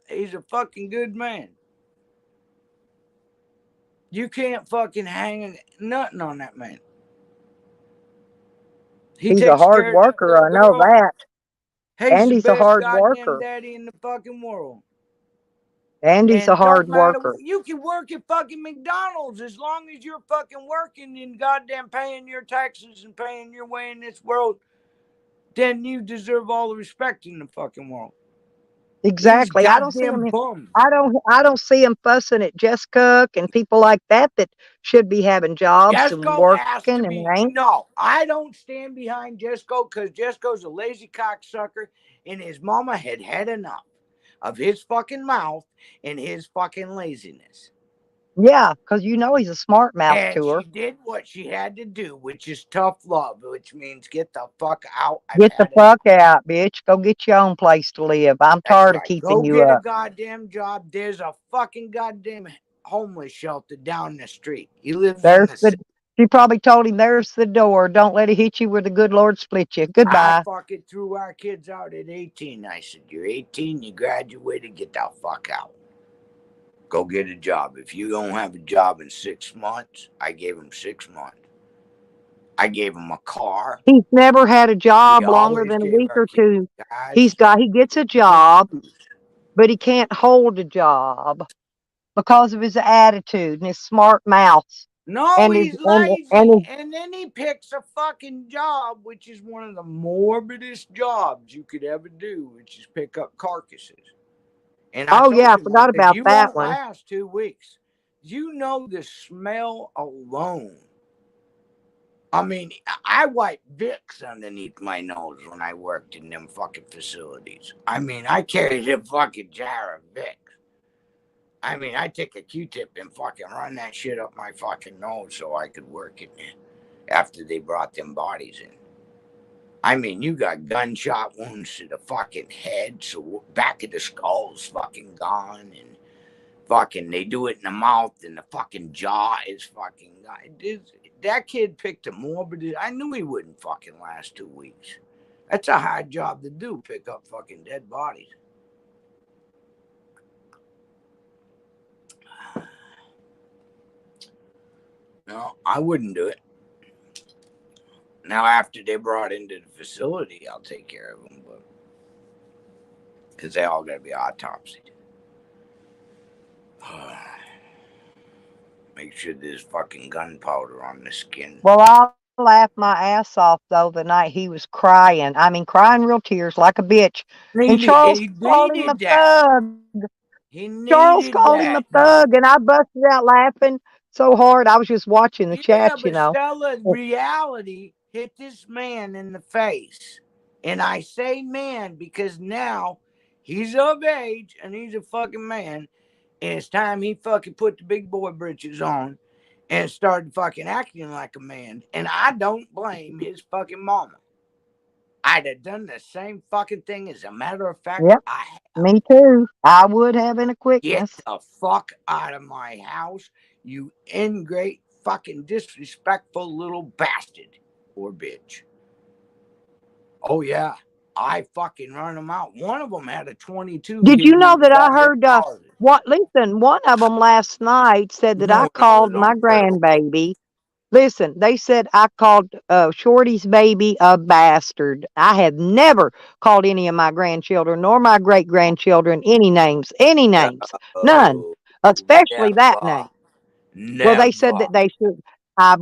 S2: he's a fucking good man. You can't fucking hang nothing on that man.
S1: He's a hard worker, I know that. And he's a hard worker.
S2: Daddy in the fucking world.
S1: And he's a hard worker.
S2: You can work at fucking McDonald's as long as you're fucking working and goddamn paying your taxes and paying your way in this world. Then you deserve all the respect in the fucking world.
S1: Exactly. I don't see him fussing at Jess Cook and people like that should be having jobs and working and ain't.
S2: No, I don't stand behind Jesco because Jesco's a lazy cocksucker and his mama had enough of his fucking mouth and his fucking laziness.
S1: Yeah, because he's a smart mouth to her.
S2: She did what she had to do, which is tough love, which means get the fuck out.
S1: Get the fuck out, bitch. Go get your own place to live. I'm tired of keeping you up.
S2: Go get a goddamn job. There's a fucking goddamn homeless shelter down the street. He lives
S1: She probably told him, there's the door. Don't let it hit you where the good Lord split you. Goodbye.
S2: I fucking threw our kids out at 18. I said, you're 18, you graduated, get the fuck out. Go get a job. If you don't have a job in 6 months, I gave him 6 months. I gave him a car.
S1: He's never had a job longer than a week or two. He gets a job, but he can't hold a job because of his attitude and his smart mouth.
S2: No, he's lazy. And then he picks a fucking job, which is one of the morbidest jobs you could ever do, which is pick up carcasses. And I
S1: forgot about that one.
S2: Last 2 weeks. The smell alone. I mean, I wiped Vicks underneath my nose when I worked in them fucking facilities. I mean, I carried a fucking jar of Vicks. I mean, I take a Q-tip and fucking run that shit up my fucking nose so I could work in there after they brought them bodies in. I mean, you got gunshot wounds to the fucking head, so back of the skull's fucking gone, and fucking they do it in the mouth, and the fucking jaw is fucking gone. That kid picked a morbid. I knew he wouldn't fucking last 2 weeks. That's a hard job to do, pick up fucking dead bodies. No, I wouldn't do it. Now, after they brought into the facility, I'll take care of them, but because they all got to be autopsied. Make sure there's fucking gunpowder on the skin.
S1: Well, I laughed my ass off though the night he was crying. I mean, crying real tears like a bitch. And Charles called him a thug. Charles called him a thug, and I busted out laughing so hard. I was just watching the chat, you know.
S2: Stella, reality hit this man in the face. And I say man because now he's of age and he's a fucking man. And it's time he fucking put the big boy britches on and started fucking acting like a man. And I don't blame his fucking mama. I'd have done the same fucking thing. As a matter of fact,
S1: yep,
S2: I have.
S1: Me too. I would have in a quickness.
S2: Get the fuck out of my house, you ingrate, fucking disrespectful little bastard or bitch. Oh, yeah. I fucking run them out. One of them had a 22.
S1: Did you know that I heard, listen, one of them last night said that I called my grandbaby. Listen, they said I called Shorty's baby a bastard. I have never called any of my grandchildren nor my great-grandchildren any names. None. Especially that name.
S2: Never.
S1: Well, they said that they should. I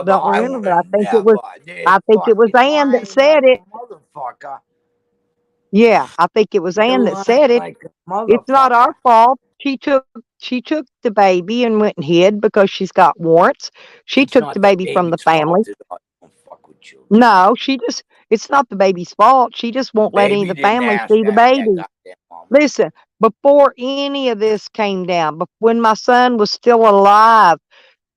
S1: don't remember, but I think it was Ann that said it.
S2: Motherfucker.
S1: Yeah, I think it was Ann that said it. It's not our fault. She took the baby and went and hid because she's got warrants. She took the baby from the family. No, it's not the baby's fault. She just won't let any of the family see the baby. Listen, before any of this came down, when my son was still alive,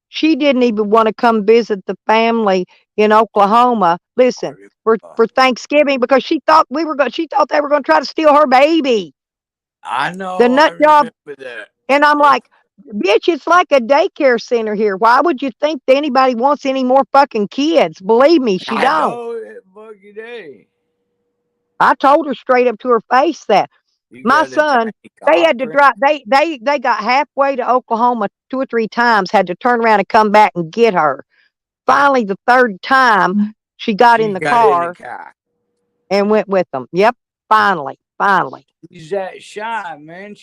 S1: she didn't even want to come visit the family in Oklahoma. Listen, for Thanksgiving, because she thought they were going to try to steal her baby.
S2: I know.
S1: The nut job. And I'm like, bitch, it's like a daycare center here. Why would you think that anybody wants any more fucking kids? Believe me, she don't. I told her straight up to her face that. My son, they had to drive. They got halfway to Oklahoma 2 or 3 times, had to turn around and come back and get her. Finally, the third time, she got in the car and went with them. Yep, finally.
S2: She's that shy, man.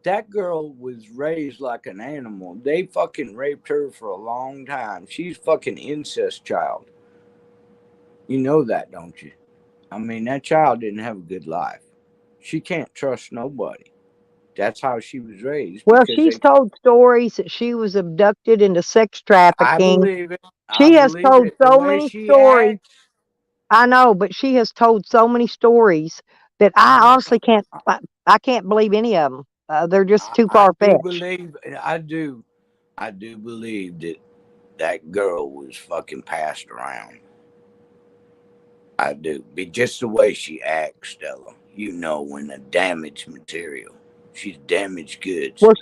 S2: That girl was raised like an animal. They fucking raped her for a long time. She's fucking incest child. You know that, don't you? I mean, that child didn't have a good life. She can't trust nobody. That's how she was raised.
S1: Well, she's told stories that she was abducted into sex trafficking.
S2: I believe it.
S1: She has told so many stories. I know, but she has told so many stories that I honestly can't believe any of them. They're just too far-fetched.
S2: I do believe that girl was fucking passed around. I do. Be just the way she acts, Stella. You know, when the damaged material. She's damaged goods.
S1: Well,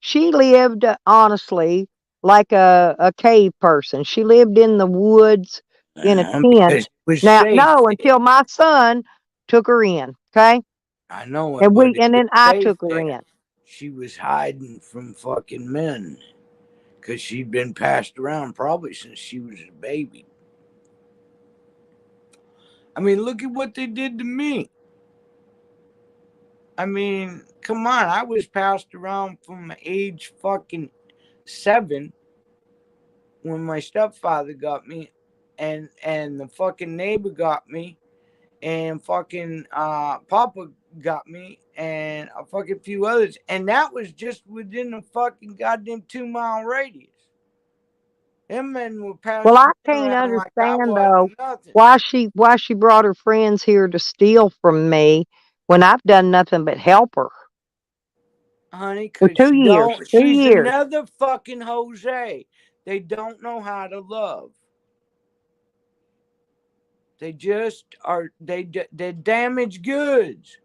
S1: she lived honestly like a cave person. She lived in the woods in a tent. Until my son took her in. Okay.
S2: I know.
S1: And then I took her in.
S2: She was hiding from fucking men because she'd been passed around probably since she was a baby. I mean, look at what they did to me. I mean, come on. I was passed around from age fucking 7 when my stepfather got me, and the fucking neighbor got me, and fucking Papa got me, and a fucking few others. And that was just within a fucking goddamn 2-mile radius. Them men were passing.
S1: Well, I can't understand though why she brought her friends here to steal from me when I've done nothing but help her.
S2: Honey,
S1: for 2 years.
S2: She's another fucking Jose. They don't know how to love. They just are. They damage goods.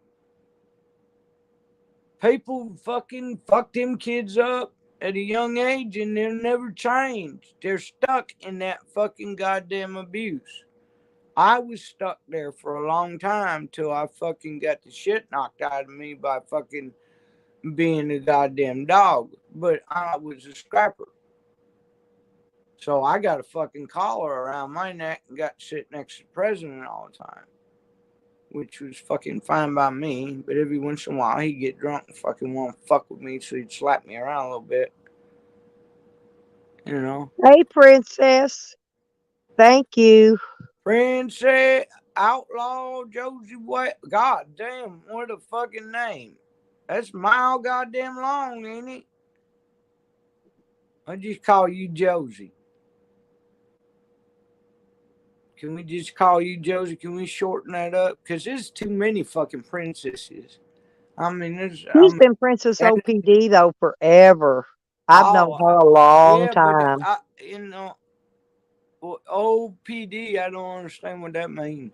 S2: People fucking fuck them kids up at a young age, and they'll never change. They're stuck in that fucking goddamn abuse. I was stuck there for a long time till I fucking got the shit knocked out of me by fucking being a goddamn dog. But I was a scrapper. So I got a fucking collar around my neck and got to sit next to the president all the time. Which was fucking fine by me. But every once in a while he'd get drunk and fucking want to fuck with me, so he'd slap me around a little bit. You know?
S1: Hey, Princess. Thank you.
S2: Princess Outlaw Josie White. God damn, what a fucking name. That's mile goddamn long, ain't it? I just call you Josie. Can we just call you Josie? Can we shorten that up? Because there's too many fucking princesses. I mean,
S1: She's been Princess OPD, though, forever. I've known her a long time.
S2: But OPD, I don't understand what that means.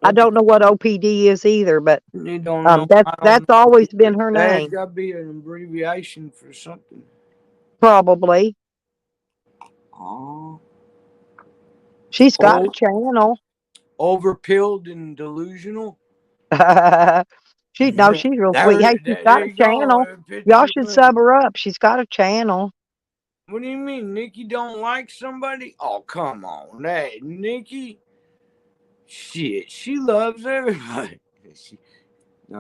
S1: I don't know what OPD is either, but
S2: you don't know.
S1: That's always been her name.
S2: There's got to be an abbreviation for something.
S1: Probably.
S2: Oh.
S1: She's got a channel.
S2: Overpilled and delusional.
S1: She's real sweet. Hey, she's got a channel. Y'all should sub her up. She's got a channel.
S2: What do you mean, Nikki don't like somebody? Oh, come on. Hey, Nikki. Shit, she loves everybody.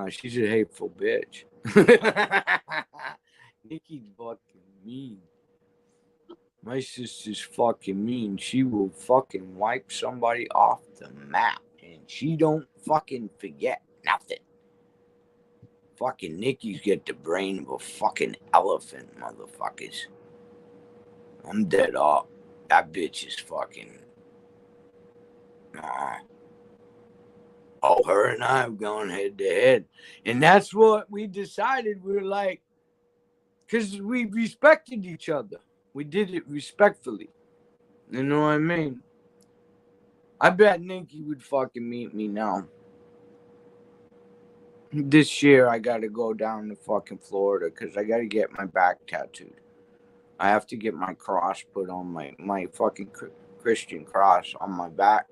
S2: She's a hateful bitch. Nikki's fucking mean. My sister's fucking mean. She will fucking wipe somebody off the map. And she don't fucking forget nothing. Fucking Nikki's got the brain of a fucking elephant, motherfuckers. I'm dead off. That bitch is fucking... Oh, her and I have gone head to head. And that's what we decided. We were like... Because we respected each other. We did it respectfully. You know what I mean? I bet Nikki would fucking meet me now. This year, I got to go down to fucking Florida because I got to get my back tattooed. I have to get my cross put on my fucking Christian cross on my back.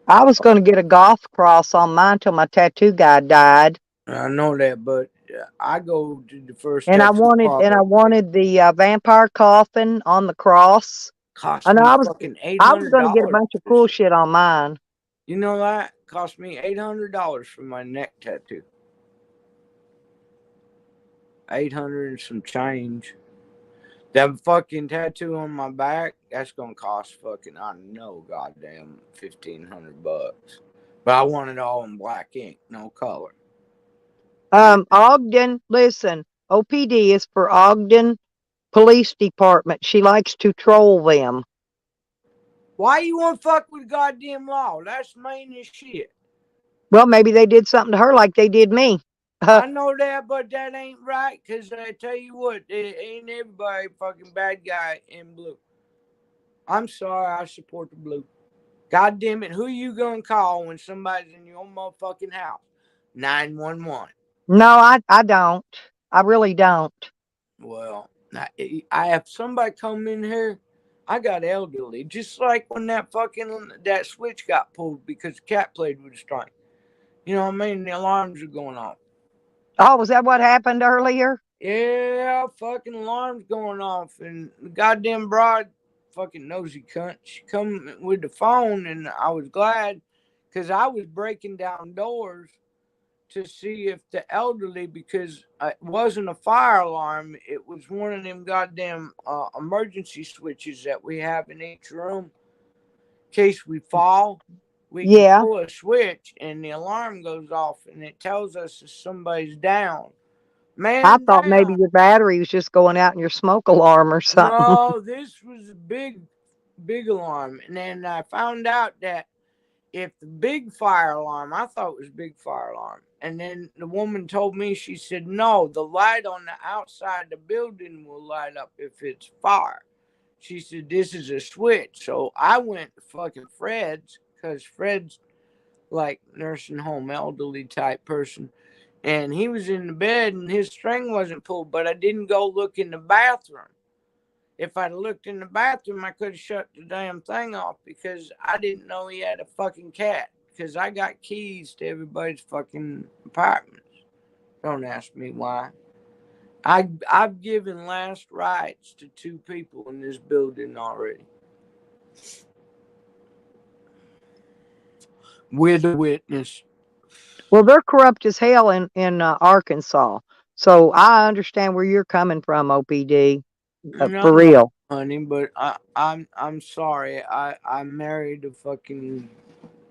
S1: I was going to get a goth cross on mine till my tattoo guy died.
S2: I know that, but I go to the first.
S1: And I wanted the vampire coffin on the cross.
S2: Cost me fucking $800.
S1: I was going to get a bunch of cool shit on mine.
S2: You know that cost me $800 for my neck tattoo. 800 and some change. That fucking tattoo on my back, that's gonna cost fucking, I know, goddamn $1,500. But I want it all in black ink, no color.
S1: Ogden, listen, OPD is for Ogden Police Department. She likes to troll them.
S2: Why you want to fuck with goddamn law? That's mean as shit.
S1: Well, maybe they did something to her like they did me.
S2: I know that, but that ain't right. Because I tell you what, ain't everybody fucking bad guy in blue. I'm sorry, I support the blue. God damn it, who you gonna call when somebody's in your motherfucking house? 911.
S1: No, I don't. I really don't.
S2: Well, I have somebody come in here. I got elderly, just like when that switch got pulled because the cat played with the string. You know what I mean? The alarms are going off.
S1: Oh, was that what happened earlier?
S2: Yeah, fucking alarms going off, and the goddamn broad, fucking nosy cunt, she come with the phone, and I was glad because I was breaking down doors to see if the elderly, because it wasn't a fire alarm, it was one of them goddamn emergency switches that we have in each room. In case we fall, we can pull a switch and the alarm goes off and it tells us if somebody's down. Man,
S1: I thought maybe your battery was just going out in your smoke alarm or something.
S2: No, this was a big alarm. And then I found out that if the big fire alarm, I thought it was big fire alarm. And then the woman told me, she said, no, the light on the outside of the building will light up if it's fire. She said, this is a switch. So I went to fucking Fred's, because Fred's like nursing home elderly type person. And he was in the bed and his string wasn't pulled, but I didn't go look in the bathroom. If I'd looked in the bathroom, I could have shut the damn thing off, because I didn't know he had a fucking cat. Because I got keys to everybody's fucking apartments. Don't ask me why. I've given last rites to 2 people in this building already. With a witness.
S1: Well, they're corrupt as hell in Arkansas. So I understand where you're coming from, OPD.
S2: No,
S1: For real.
S2: honey, but I'm sorry. I married a fucking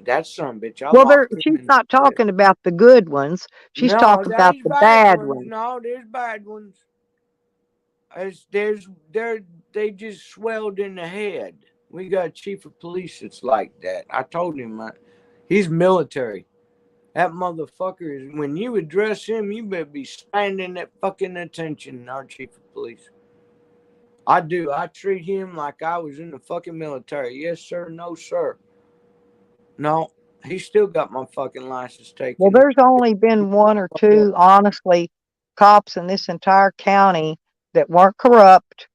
S2: that son bitch.
S1: Well, she's not talking about the good ones. She's talking about the bad ones.
S2: No, there's bad ones. They just swelled in the head. We got a chief of police that's like that. I told him he's military. That motherfucker is. When you address him, you better be standing at fucking attention. Our chief of police. I do. I treat him like I was in the fucking military. Yes, sir. No, sir. No, he still got my fucking license taken.
S1: Well, there's only been 1 or 2, honestly, cops in this entire county that weren't corrupt.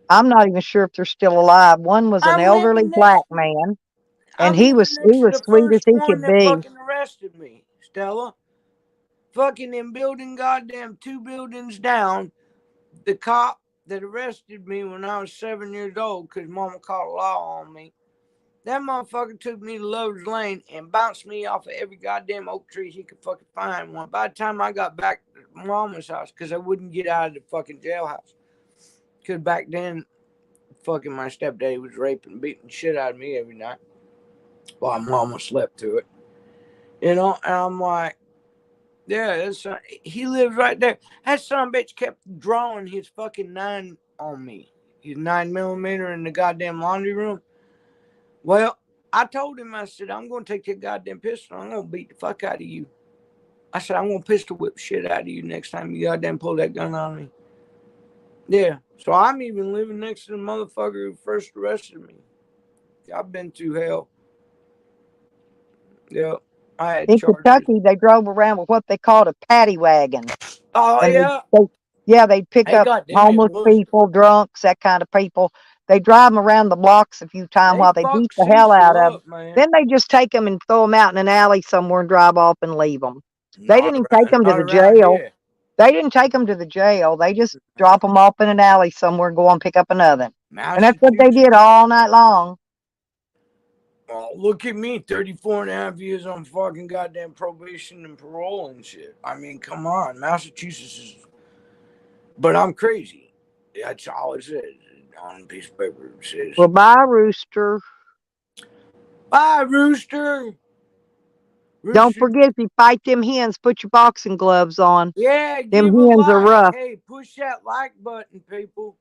S1: I'm not even sure if they're still alive. One was an elderly black man, and he was sweet as he could be.
S2: Fucking arrested me, Stella. Fucking in building, goddamn 2 buildings down, the cop that arrested me when I was 7 years old, because mama called law on me. That motherfucker took me to Lover's Lane and bounced me off of every goddamn oak tree he could fucking find one. By the time I got back to mama's house, because I wouldn't get out of the fucking jailhouse. Because back then, fucking my stepdaddy was raping and beating the shit out of me every night while mama slept through it. You know, and I'm like, yeah, he lives right there. That son of a bitch kept drawing his fucking 9 on me. His 9mm in the goddamn laundry room. Well, I told him, I said, I'm going to take that goddamn pistol. I'm going to beat the fuck out of you. I said, I'm going to pistol whip shit out of you next time you goddamn pull that gun on me. Yeah. So I'm even living next to the motherfucker who first arrested me. I've been through hell. Yeah.
S1: In Kentucky, they drove around with what they called a paddy wagon.
S2: Oh, and
S1: yeah. They'd pick up homeless people, drunks, that kind of people. They drive them around the blocks a few times while they beat the hell out of them. Then they just take them and throw them out in an alley somewhere and drive off and leave them. They didn't even take them to the jail. They didn't take them to the jail. They just drop them off in an alley somewhere and go on and pick up another. And that's what they did all night long.
S2: Oh, look at me, 34 and a half years on fucking goddamn probation and parole and shit. I mean, come on. Massachusetts is... But I'm crazy. That's all it says on a piece of paper. It says,
S1: well, bye, Rooster.
S2: Bye, Rooster.
S1: Don't forget, if you fight them hens, put your boxing gloves on.
S2: Yeah,
S1: them hens are rough.
S2: Hey, push that like button, people.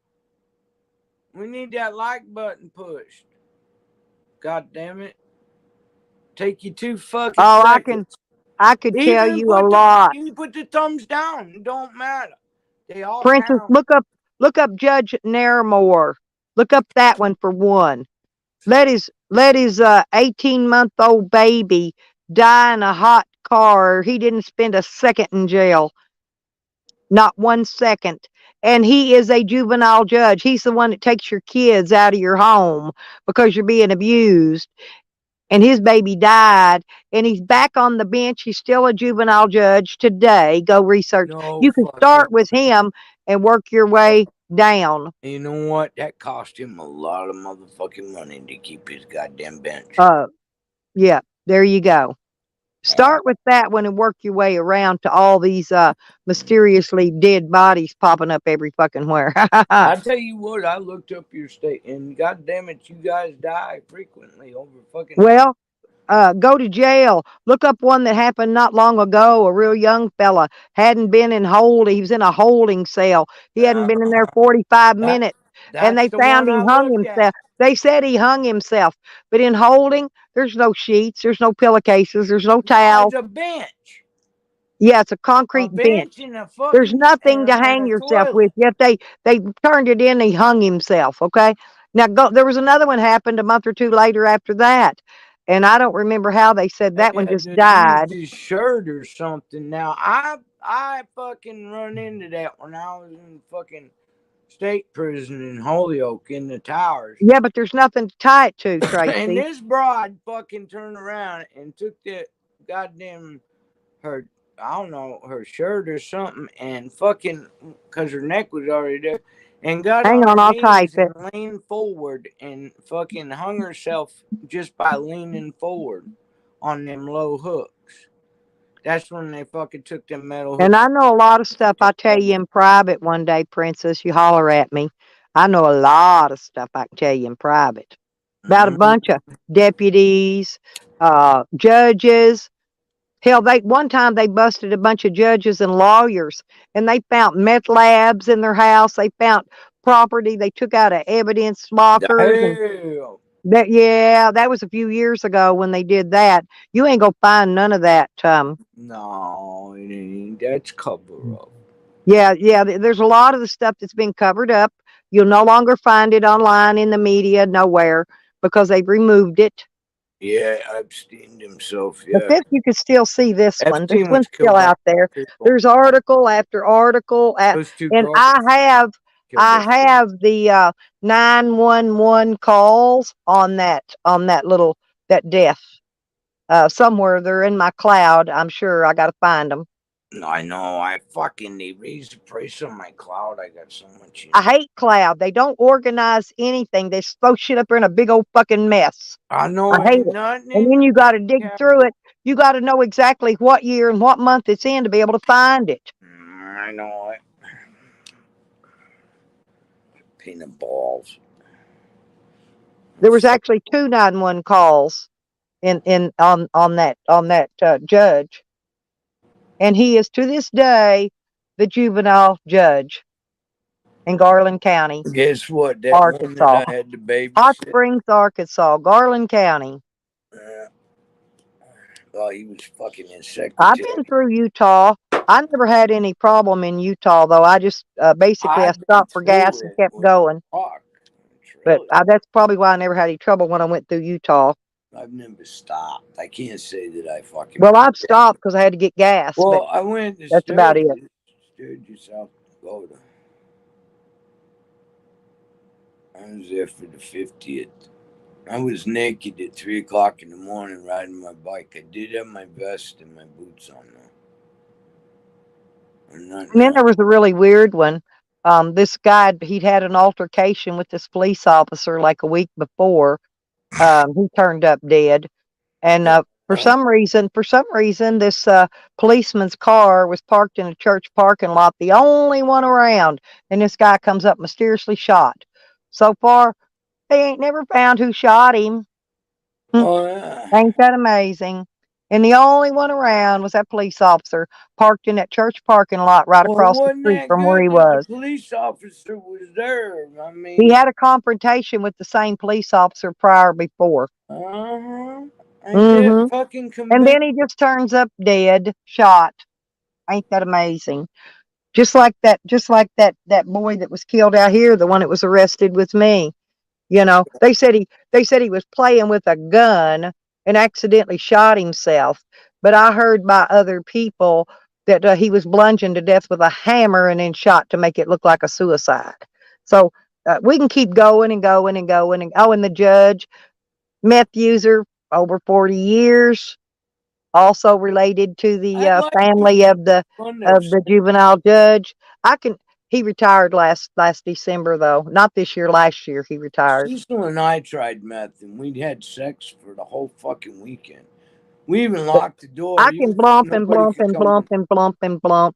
S2: We need that like button pushed. God damn it. Take you 2 fucking seconds.
S1: I could tell you a lot.
S2: You put the thumbs down. It don't matter. They all
S1: Princess,
S2: count.
S1: look up Judge Naramore. Look up that one for one. Let his 18-month-old baby die in a hot car. He didn't spend a second in jail. Not 1 second. And he is a juvenile judge. He's the one that takes your kids out of your home because you're being abused. And his baby died. And he's back on the bench. He's still a juvenile judge today. Go research. You can start with him and work your way down.
S2: You know what? That cost him a lot of motherfucking money to keep his goddamn bench.
S1: Yeah, there you go. Start with that one and work your way around to all these mysteriously dead bodies popping up every fucking where.
S2: I tell you what, I looked up your state, and goddamn it, you guys die frequently over fucking.
S1: Well, go to jail. Look up one that happened not long ago. A real young fella hadn't been in holding. He was in a holding cell. He hadn't been in there 45 minutes, and they found him hung himself. They said he hung himself, but in holding, there's no sheets, there's no pillowcases, there's no towels.
S2: It's a bench.
S1: Yeah, it's a concrete bench. There's nothing to hang yourself with. Yet they turned it in. He hung himself. Okay, Now, there was another one happened a month or two later after that, and I don't remember how they said that one just died.
S2: His shirt or something. Now, I fucking run into that when I was in fucking state prison in Holyoke in the towers.
S1: Yeah, but there's nothing to tie it to,
S2: And
S1: Tracy.
S2: this broad fucking turned around and took that goddamn her, I don't know, her shirt or something, and fucking, because her neck was already there, and got
S1: Hang on,
S2: her
S1: I'll type
S2: knees
S1: it.
S2: and leaned forward and fucking hung herself just by leaning forward on them low hooks. That's when they fucking took them metal hooks.
S1: And I know a lot of stuff I tell you in private one day, Princess. You holler at me. I know a lot of stuff I can tell you in private about a bunch of deputies, judges. Hell, one time they busted a bunch of judges and lawyers, and they found meth labs in their house. They found property. They took out of evidence lockers. And that was a few years ago when they did that. You ain't gonna find none of that.
S2: No, it ain't. That's cover up.
S1: Yeah. There's a lot of the stuff that's been covered up. You'll no longer find it online in the media, nowhere, because they've removed it.
S2: Yeah, Epstein himself. Yeah.
S1: But this, you can still see this one. This
S2: Epstein was
S1: one's
S2: killed
S1: still
S2: by
S1: out there.
S2: people.
S1: There's article after article,
S2: Those two
S1: and
S2: girls
S1: I
S2: killed by people.
S1: have the 911 calls on that little that death. Somewhere they're in my cloud. I'm sure I got to find them.
S2: I know. They raised the price on my cloud. I got so much.
S1: I hate cloud. They don't organize anything. They throw shit up there in a big old fucking mess.
S2: I know.
S1: I hate it. And then you got to dig through it. You got to know exactly what year and what month it's in to be able to find it.
S2: I know it. Pain in the balls.
S1: There was actually 2 911 calls on that judge, and he is to this day the juvenile judge in Garland County.
S2: Guess what? That
S1: Arkansas.
S2: one that I had to babysit.
S1: Hot Springs, Arkansas, Garland County.
S2: Yeah. Oh, he was fucking in secretary.
S1: I've been through Utah. I never had any problem in Utah, though. I just basically I stopped for gas and kept going. But that's probably why I never had any trouble when I went through Utah.
S2: I've never stopped. I can't say that I fucking.
S1: Well, I've stopped because I had to get gas.
S2: Well, I went to
S1: that's about it.
S2: Sturgis, South Dakota. I was there for the 50th. I was naked at 3 o'clock in the morning riding my bike. I did have my vest and my boots on though.
S1: And then there was a really weird one. This guy, he'd had an altercation with this police officer like a week before. He turned up dead. And for some reason, this policeman's car was parked in a church parking lot, the only one around. And this guy comes up mysteriously shot. So far, they ain't never found who shot him. Ain't that amazing? And the only one around was that police officer parked in that church parking lot right across the street from where he was.
S2: The police officer was there. I mean,
S1: he had a confrontation with the same police officer prior before.
S2: Fucking
S1: and then he just turns up dead, shot. Ain't that amazing? Just like that boy that was killed out here, the one that was arrested with me. You know, they said he was playing with a gun and accidentally shot himself. But I heard by other people that he was bludgeoned to death with a hammer and then shot to make it look like a suicide. So we can keep going and going and going. And the judge, meth user, over 40 years, also related to the family of the juvenile judge. He retired last December, though. Not this year, last year he retired.
S2: Cecil and I tried meth, and we'd had sex for the whole fucking weekend. We even locked the door.
S1: I can blump and blump and blump and blump and blump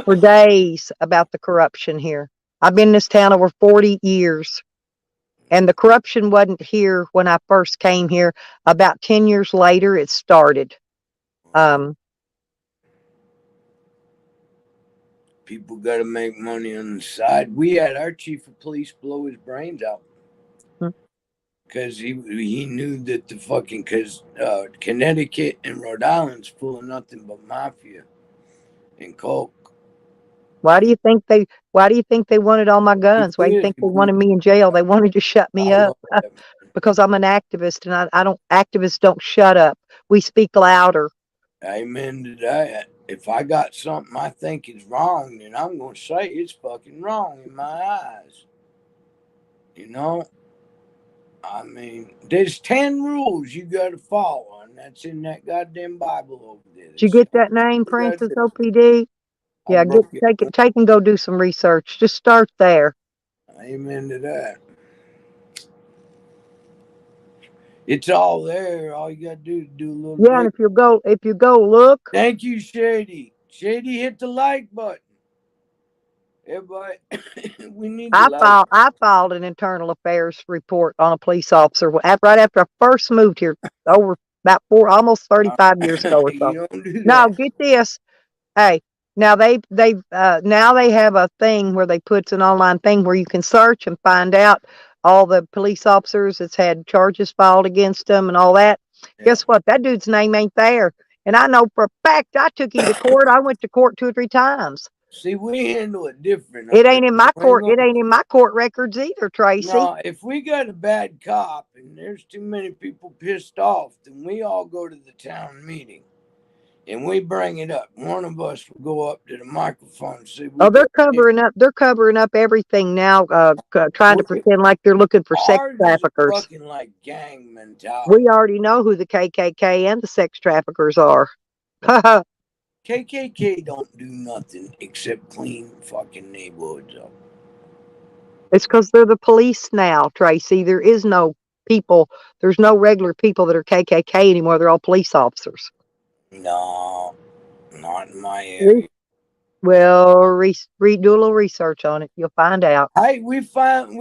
S1: for days about the corruption here. I've been in this town over 40 years. And the corruption wasn't here when I first came here. About 10 years later, it started.
S2: People got to make money on the side. We had our chief of police blow his brains out because he knew that Connecticut and Rhode Island's full of nothing but mafia and coke.
S1: Why do you think they wanted all my guns? Why do you think they wanted me in jail? They wanted to shut me
S2: I
S1: up
S2: love that, man.
S1: because I'm an activist, and activists don't shut up. We speak louder.
S2: Amen to that. If I got something I think is wrong, then I'm going to say it's fucking wrong in my eyes. You know? I mean, there's 10 rules you got to follow, and that's in that goddamn Bible over there.
S1: Did you get that name, Princess OPD? Yeah, take and go do some research. Just start there.
S2: Amen to that. It's all there. All you got to do is do a little
S1: Yeah, and if you go look.
S2: Thank you, Shady. Shady, hit the like button. Everybody, we need to
S1: I filed an internal affairs report on a police officer right after I first moved here over about almost 35 years ago or so.
S2: You don't do
S1: No,
S2: that.
S1: get this. Hey, now they have a thing where they put an online thing where you can search and find out all the police officers that's had charges filed against them and all that. Yeah. Guess what? That dude's name ain't there. And I know for a fact I took him to court. I went to court 2 or 3 times.
S2: See, we handle it different.
S1: It ain't in my court. It ain't in my court records either, Tracy.
S2: No, if we got a bad cop and there's too many people pissed off, then we all go to the town meeting and we bring it up. One of us will go up to the microphone and say,
S1: they're covering up. They're covering up everything now, trying to pretend like they're looking for sex traffickers.
S2: Fucking like gang mentality.
S1: We already know who the KKK and the sex traffickers are.
S2: KKK don't do nothing except clean fucking neighborhoods up.
S1: It's because they're the police now, Tracy. There is no people. There's no regular people that are KKK anymore. They're all police officers.
S2: No, not in my area.
S1: Well, do a little research on it. You'll find out.
S2: Hey, we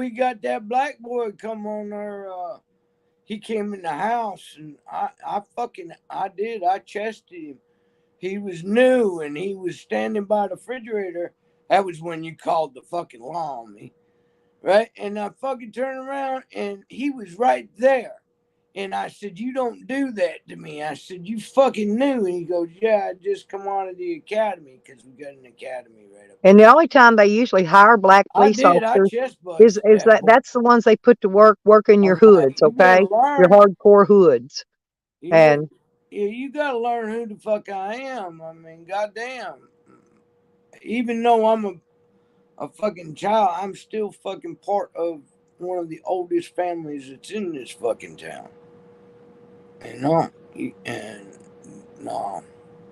S2: got that black boy come on there. He came in the house and I chested him. He was new and he was standing by the refrigerator. That was when you called the fucking law on me. Right? And I fucking turned around and he was right there. And I said, you don't do that to me. I said, you fucking knew. And he goes, yeah, I just come out of the academy because we got an academy right up.
S1: And the only time they usually hire black police officers is that's the ones they put to work in your hoods, okay? Your hardcore hoods. And
S2: you gotta learn who the fuck I am. I mean, goddamn. Even though I'm a fucking child, I'm still fucking part of one of the oldest families that's in this fucking town. And no,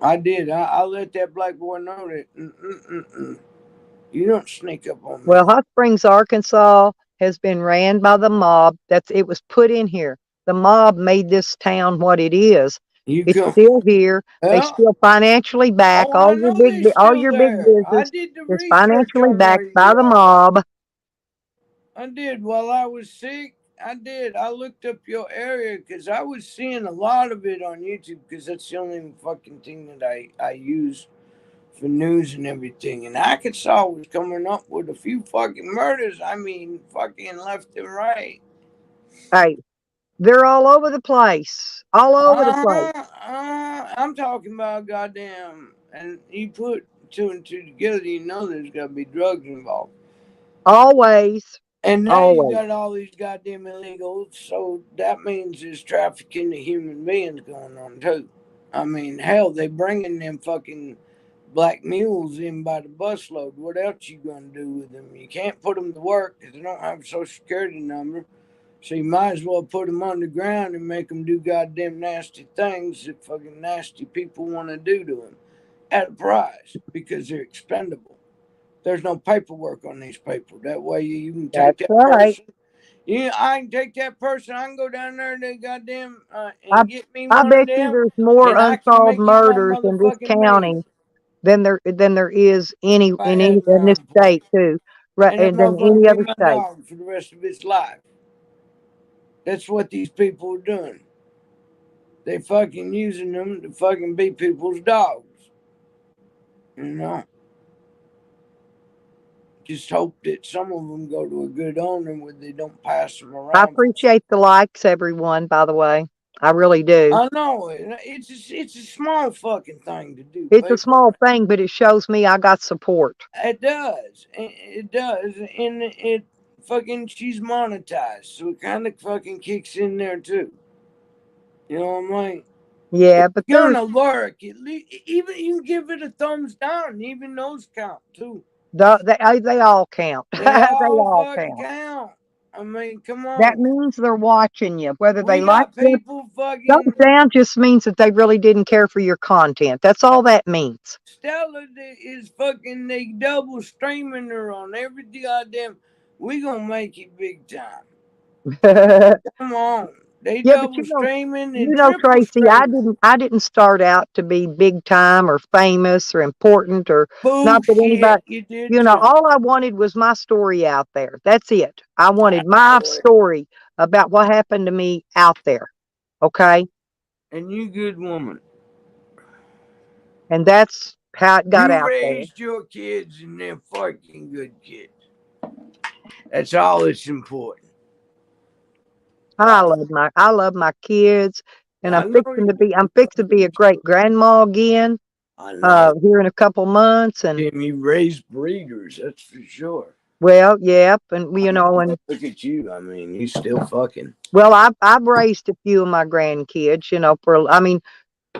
S2: I did. I let that black boy know that you don't sneak up on me.
S1: Well, Hot Springs, Arkansas has been ran by the mob. It was put in here. The mob made this town what it is. It's still here. They still financially back all your big business is financially backed by the mob.
S2: I did while I was sick. I did. I looked up your area because I was seeing a lot of it on YouTube because that's the only fucking thing that I use for news and everything. And Arkansas was coming up with a few fucking murders. I mean, fucking left and right.
S1: Hey, they're all over the place. All over the place.
S2: I'm talking about goddamn. And you put 2 and 2 together, you know there's got to be drugs involved.
S1: Always.
S2: And now you got all these goddamn illegals, so that means there's trafficking of human beings going on too. I mean, hell, they bringing them fucking black mules in by the busload. What else you gonna do with them? You can't put them to work because they don't have a social security number. So you might as well put them underground and make them do goddamn nasty things that fucking nasty people want to do to them at a price because they're expendable. There's no paperwork on these people. That way you can take person. Yeah, I can take that person. I can go down there and they goddamn and get me one
S1: I bet
S2: of them,
S1: you there's more unsolved murders in this county than there is in this state too, right? And than any other state
S2: for the rest of its life. That's what these people are doing. They fucking using them to fucking beat people's dogs. You know. Just hope that some of them go to a good owner where they don't pass them around.
S1: I appreciate the likes, everyone, by the way. I really do.
S2: I know it. It's a small fucking thing to do.
S1: It's a
S2: Baby.
S1: small thing, but it shows me I got support.
S2: It does. It does. And it fucking, she's monetized. So it kind of fucking kicks in there too. You know what I mean?
S1: Yeah, but
S2: You're
S1: there's
S2: gonna lurk. Even you can give it a thumbs down. Even those count too.
S1: they all count.
S2: They
S1: They
S2: all
S1: all
S2: fucking
S1: count.
S2: count. I mean, come
S1: That
S2: on.
S1: means they're watching you, whether they
S2: We
S1: like
S2: got
S1: it.
S2: people fucking.
S1: Thumbs down just means that they really didn't care for your content. That's all that means.
S2: Stella is fucking, they double streaming her on every goddamn. We gonna make it big time.
S1: Yeah,
S2: Come on. They
S1: but
S2: double streaming and
S1: you know,
S2: triple
S1: Tracy,
S2: streaming.
S1: I didn't start out to be big time or famous or important or not that anybody,
S2: Bullshit, you did
S1: you know,
S2: too.
S1: all I wanted was my story out there. That's it. I wanted
S2: I
S1: my
S2: know it.
S1: story about what happened to me out there. Okay.
S2: And you good woman.
S1: And that's how it got
S2: You
S1: out there.
S2: raised your kids and they're fucking good kids. That's all that's important.
S1: I love my kids, and
S2: I know
S1: I'm fixing to be a great grandma again.
S2: I know.
S1: Here in a couple months, and
S2: Tim, you raised breeders, that's for sure.
S1: well, yep, and you know, and
S2: Look at you. I mean, you still fucking.
S1: well, I've raised a few of my grandkids, you know,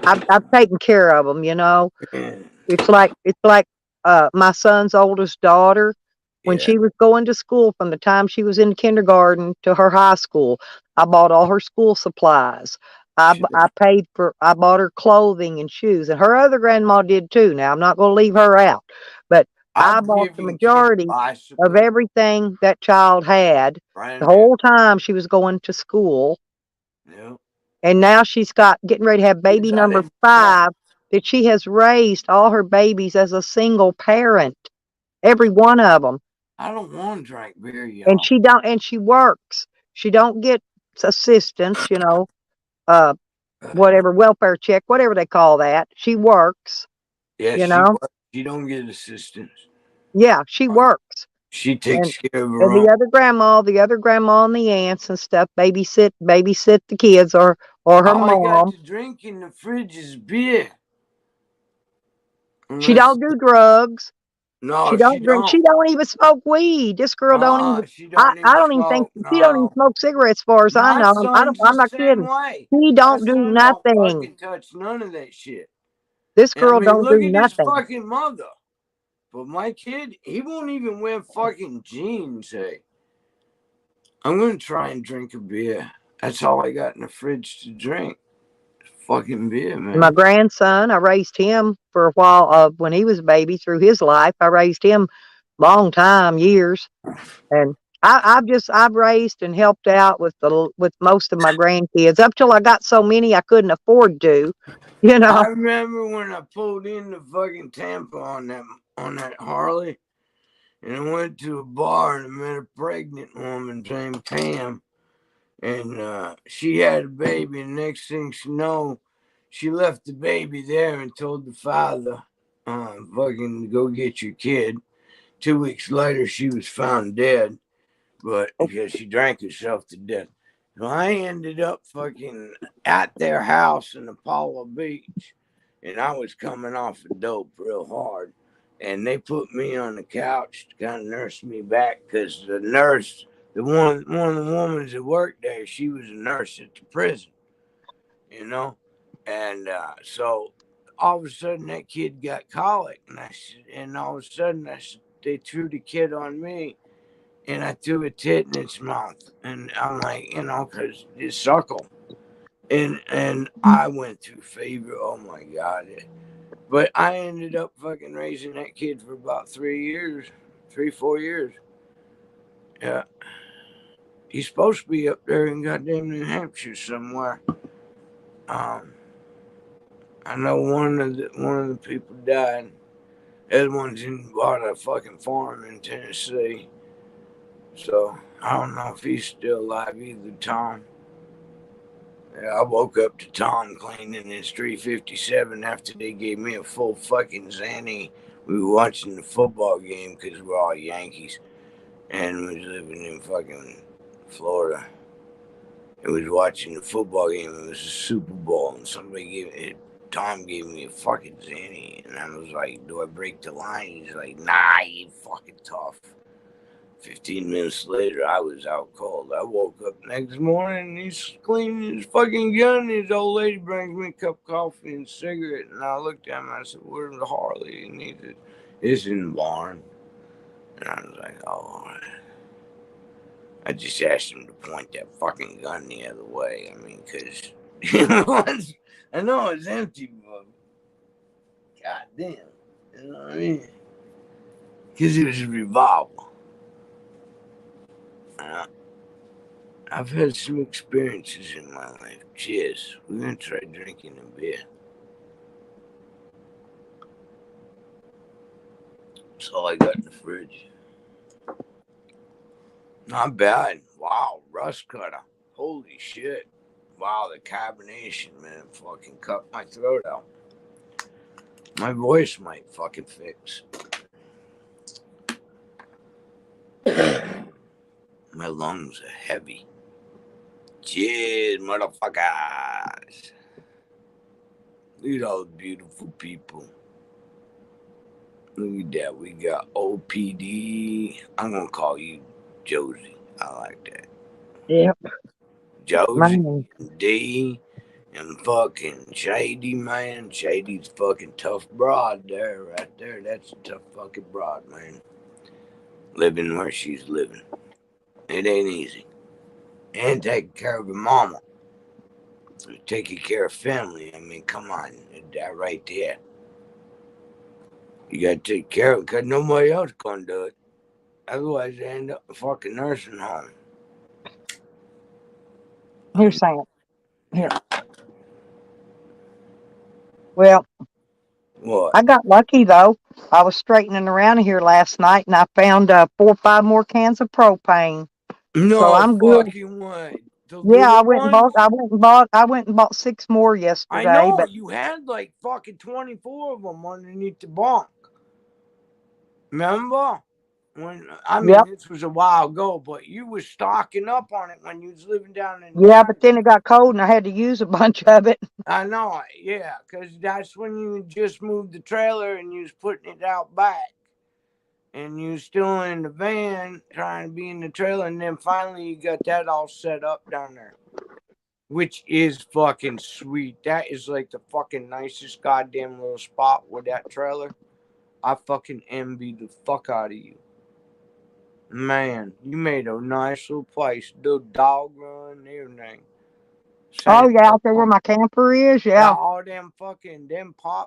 S1: I've taken care of them, you know.
S2: Man.
S1: It's like my son's oldest daughter, when
S2: Yeah.
S1: she was going to school, from the time she was in kindergarten to her high school, I bought all her school supplies. I bought her clothing and shoes, and her other grandma did too. Now I'm not going to leave her out, but I
S2: I've
S1: bought the
S2: given kids
S1: majority of
S2: bicycles.
S1: everything that child had the
S2: Brand
S1: whole time she was going to school.
S2: new. Yeah.
S1: And now she's getting ready to have baby
S2: Kids I
S1: number
S2: didn't know.
S1: 5, that she has raised all her babies as a single parent, every one of them.
S2: I don't want to drink beer, y'all.
S1: And she works. She don't get assistance, you know, whatever, welfare check, whatever they call that. She works,
S2: Yeah,
S1: you know.
S2: she don't get assistance.
S1: Yeah, she works.
S2: She takes care of her
S1: And
S2: own.
S1: the other grandma and the aunts and stuff babysit the kids or her
S2: All I got
S1: mom.
S2: to drink in the fridge is beer.
S1: She don't do drugs.
S2: No,
S1: She don't drink. She don't even smoke weed. This girl don't even.
S2: She don't even
S1: I don't even think
S2: smoke.
S1: she don't even
S2: No.
S1: smoke cigarettes, as far as I
S2: My
S1: know.
S2: son's
S1: I'm
S2: the
S1: not
S2: same
S1: kidding.
S2: way.
S1: He
S2: My
S1: don't do
S2: son don't
S1: nothing.
S2: fucking touch none of that shit.
S1: This
S2: And I
S1: girl
S2: mean,
S1: don't
S2: look
S1: do
S2: at his
S1: nothing.
S2: fucking mother. But my kid, he won't even wear fucking jeans, hey. I'm gonna try and drink a beer. That's all I got in the fridge to drink. Fucking beer, man.
S1: My grandson, I raised him for a while when he was a baby through his life. I raised him long time, years. And I've raised and helped out with most of my grandkids up till I got so many I couldn't afford to, you know.
S2: I remember when I pulled into fucking Tampa on that Harley, and I went to a bar and I met a pregnant woman named Pam, and she had a baby. And next thing she know, she left the baby there and told the father, "Fucking go get your kid." 2 weeks later, she was found dead, but because she drank herself to death. So I ended up fucking at their house in Apollo Beach, and I was coming off of dope real hard. And they put me on the couch to kind of nurse me back because the nurse, one of the women that worked there, she was a nurse at the prison, you know. And so all of a sudden that kid got colic, and all of a sudden they threw the kid on me. And I threw a tit in its mouth, and I'm like, you know, because it's suckle, and I went through fever. Oh my god! But I ended up fucking raising that kid for about 4 years. Yeah, he's supposed to be up there in goddamn New Hampshire somewhere. I know one of the people died. The other one's bought a fucking farm in Tennessee. So I don't know if he's still alive either, Tom. Yeah, I woke up to Tom cleaning his 357 after they gave me a full fucking Zanny. We were watching the football game because we're all Yankees, and we was living in fucking Florida. I was watching the football game. It was a Super Bowl, and Tom gave me a fucking Zanny, and I was like, "Do I break the line?" He's like, "Nah, you fucking tough." 15 minutes later, I was out cold. I woke up next morning, and he's cleaning his fucking gun. His old lady brings me a cup of coffee and a cigarette, and I looked at him. And I said, "Where's the Harley?" And he said, "It's in the barn." And I was like, "Oh, all right." I just asked him to point that fucking gun the other way. I mean, because I know it's empty, but goddamn, you know what I mean? Because it was a revolver. I've had some experiences in my life. Cheers. We're going to try drinking a beer. That's all I got in the fridge. Not bad. Wow, rust cutter. Holy shit. Wow, the carbonation, man, fucking cut my throat out. My voice might fucking fix. My lungs are heavy. Cheers, motherfuckers. Look at all the beautiful people. Look at that. We got OPD. I'm going to call you Josie. I like that.
S1: Yep.
S2: Josie,
S1: Man.
S2: D, and fucking Shady, man. Shady's fucking tough broad there, right there. That's a tough fucking broad, man. Living where she's living. It ain't easy. And taking care of her mama. Taking care of family. I mean, come on. That right there. You gotta take care of it because nobody else gonna do it. Otherwise, they end up in a fucking nursing home.
S1: Here's Sam. Here. Well,
S2: What?
S1: I got lucky though. I was straightening around here last night and I found 4 or 5 more cans of propane.
S2: No
S1: So I'm good.
S2: fucking way. The
S1: Yeah, I
S2: little
S1: went and
S2: ones?
S1: I went and bought 6 more
S2: I
S1: yesterday,
S2: know
S1: but
S2: you had like fucking 24 of them underneath the bunk. Remember? When I mean,
S1: yep.
S2: this was a while ago, but you was stocking up on it when you was living down in.
S1: Yeah, but then it got cold and I had to use a bunch of it.
S2: I know it, yeah, because that's when you just moved the trailer and you was putting it out back, and you was still in the van trying to be in the trailer, and then finally you got that all set up down there, which is fucking sweet. That is like the fucking nicest goddamn little spot with that trailer. I fucking envy the fuck out of you. Man, you made a nice little place. The dog run and everything.
S1: Oh yeah, out there where my camper is, yeah.
S2: All them pot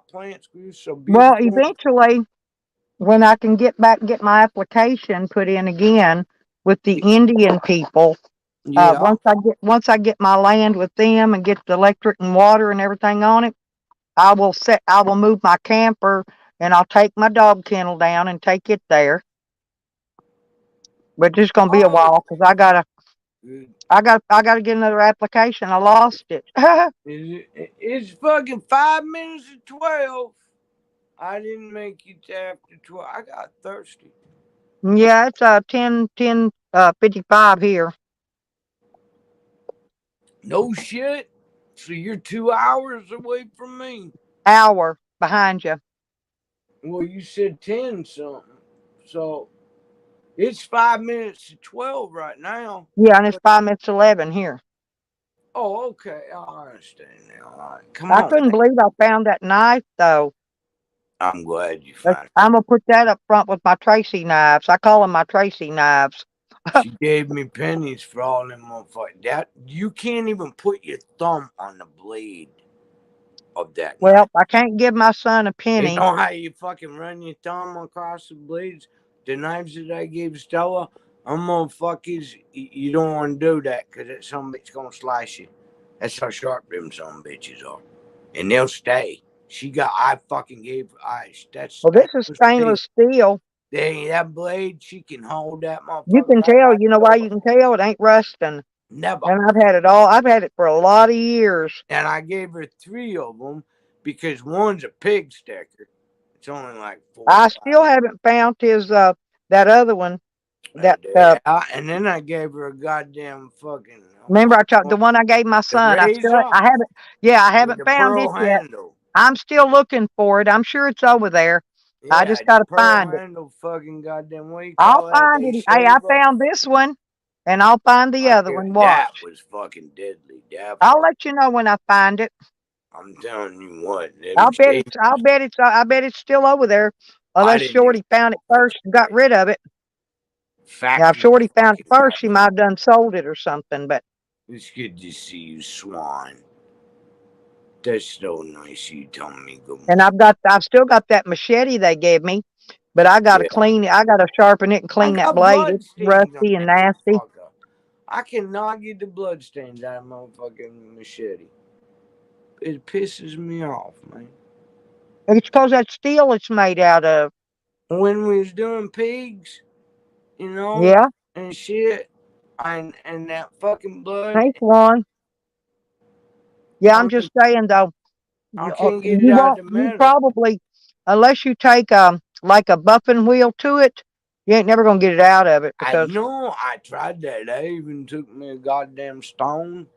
S2: plants grew so
S1: Well,
S2: beautiful.
S1: eventually when I can get my application put in again with the Indian people,
S2: Yeah.
S1: once I get my land with them and get the electric and water and everything on it, I will move my camper and I'll take my dog kennel down and take it there. But it's gonna be a while because I gotta get another application. I lost it.
S2: It's fucking 5 minutes to 12. I didn't make it after 12. I got thirsty.
S1: Yeah, it's 10:55 here.
S2: No shit. So you're 2 hours away from me.
S1: Hour behind you.
S2: Well, you said 10 something. So it's 5 minutes to 12 right now.
S1: Yeah, and it's 5 minutes to 11 here.
S2: Oh, okay. I understand now. All right. Come
S1: I
S2: on.
S1: couldn't believe I found that knife though.
S2: I'm glad you found it.
S1: I'm gonna put that up front with my Tracy knives. I call them my Tracy knives.
S2: She gave me pennies for all them motherfuckers. That you can't even put your thumb on the blade of that.
S1: Well,
S2: knife.
S1: I can't give my son a penny.
S2: You know how you fucking run your thumb across the blades? The knives that I gave Stella, I'm motherfuckers. You don't want to do that because that some bitch gonna slice you. That's how sharp them some bitches are, and they'll stay. I fucking gave her eyes.
S1: Well, this is stainless steel.
S2: That blade, she can hold that motherfucker.
S1: You can tell. You know why you can tell? It ain't rusting.
S2: Never.
S1: And I've had it all. I've had it for a lot of years.
S2: And I gave her 3 of them because one's a pig sticker. It's only like 4.
S1: I still haven't found his that other one. That
S2: and then I gave her a goddamn fucking.
S1: remember I told the one I gave my son. I
S2: razor
S1: haven't. Yeah, I
S2: with
S1: haven't
S2: the
S1: found
S2: pearl
S1: it yet.
S2: handle.
S1: I'm still looking for it. I'm sure it's over there.
S2: Yeah,
S1: I just got to
S2: pearl
S1: find it.
S2: handle, fucking goddamn. What do you
S1: I'll
S2: call that?
S1: find
S2: They
S1: it. Hey, I
S2: shave up.
S1: found this one, and I'll find the other one.
S2: That
S1: Watch.
S2: was fucking deadly.
S1: I'll let you know when I find it.
S2: I'm telling you what.
S1: I bet it's still over there, unless Shorty found it first and got rid of it. Now, if Shorty found it first, she might have done sold it or something. But
S2: it's good to see you, Swan. That's so nice. You telling me good morning.
S1: And I've still got that machete they gave me, but I got to clean it. I got to sharpen it and clean that blade. It's rusty and nasty.
S2: I cannot get the blood stains out of my motherfucking machete. It pisses me off, man.
S1: It's because that steel it's made out of.
S2: When we was doing pigs, you know,
S1: yeah,
S2: and shit, and that fucking blood.
S1: Thanks, Juan. Yeah, I'm just saying though.
S2: I can't get it out of the metal.
S1: You probably, unless you take like a buffing wheel to it, you ain't never gonna get it out of it. Because
S2: I know. I tried that. They even took me a goddamn stone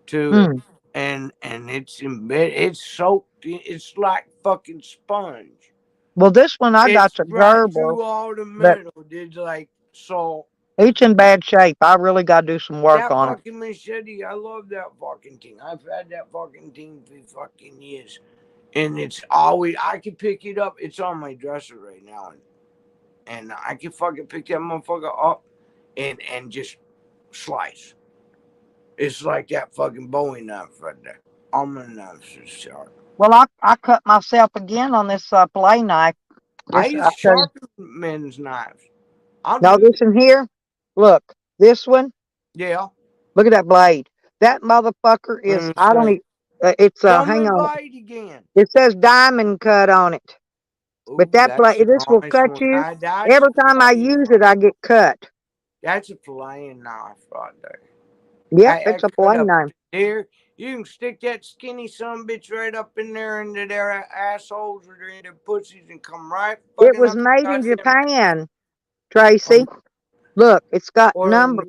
S2: to it, and it's embedded. It's soaked. It's like fucking sponge.
S1: Well, this one I got to Gerber,
S2: through all the metal. It's like so.
S1: It's in bad shape. I really got to do some work on it.
S2: That fucking machete, I love that fucking thing. I've had that fucking thing for fucking years. And it's always, I can pick it up. It's on my dresser right now. And I can fucking pick that motherfucker up and just slice. It's like that fucking Bowie knife right there. All my knives are sharp.
S1: Well, I cut myself again on this play knife.
S2: I use sharpen men's knives.
S1: This in here. Look, this one.
S2: Yeah.
S1: Look at that blade. That motherfucker is. I don't even. It's hang on.
S2: Blade again.
S1: It says diamond cut on it. Ooh, but that blade, this will cut you. Every time I use it, I get cut.
S2: That's a filleting knife right there.
S1: Yep, it's a filleting knife.
S2: There, you can stick that skinny son bitch right up in there into their assholes or their pussies and come right.
S1: It was made in Japan, Tracy. Look, it's got numbers.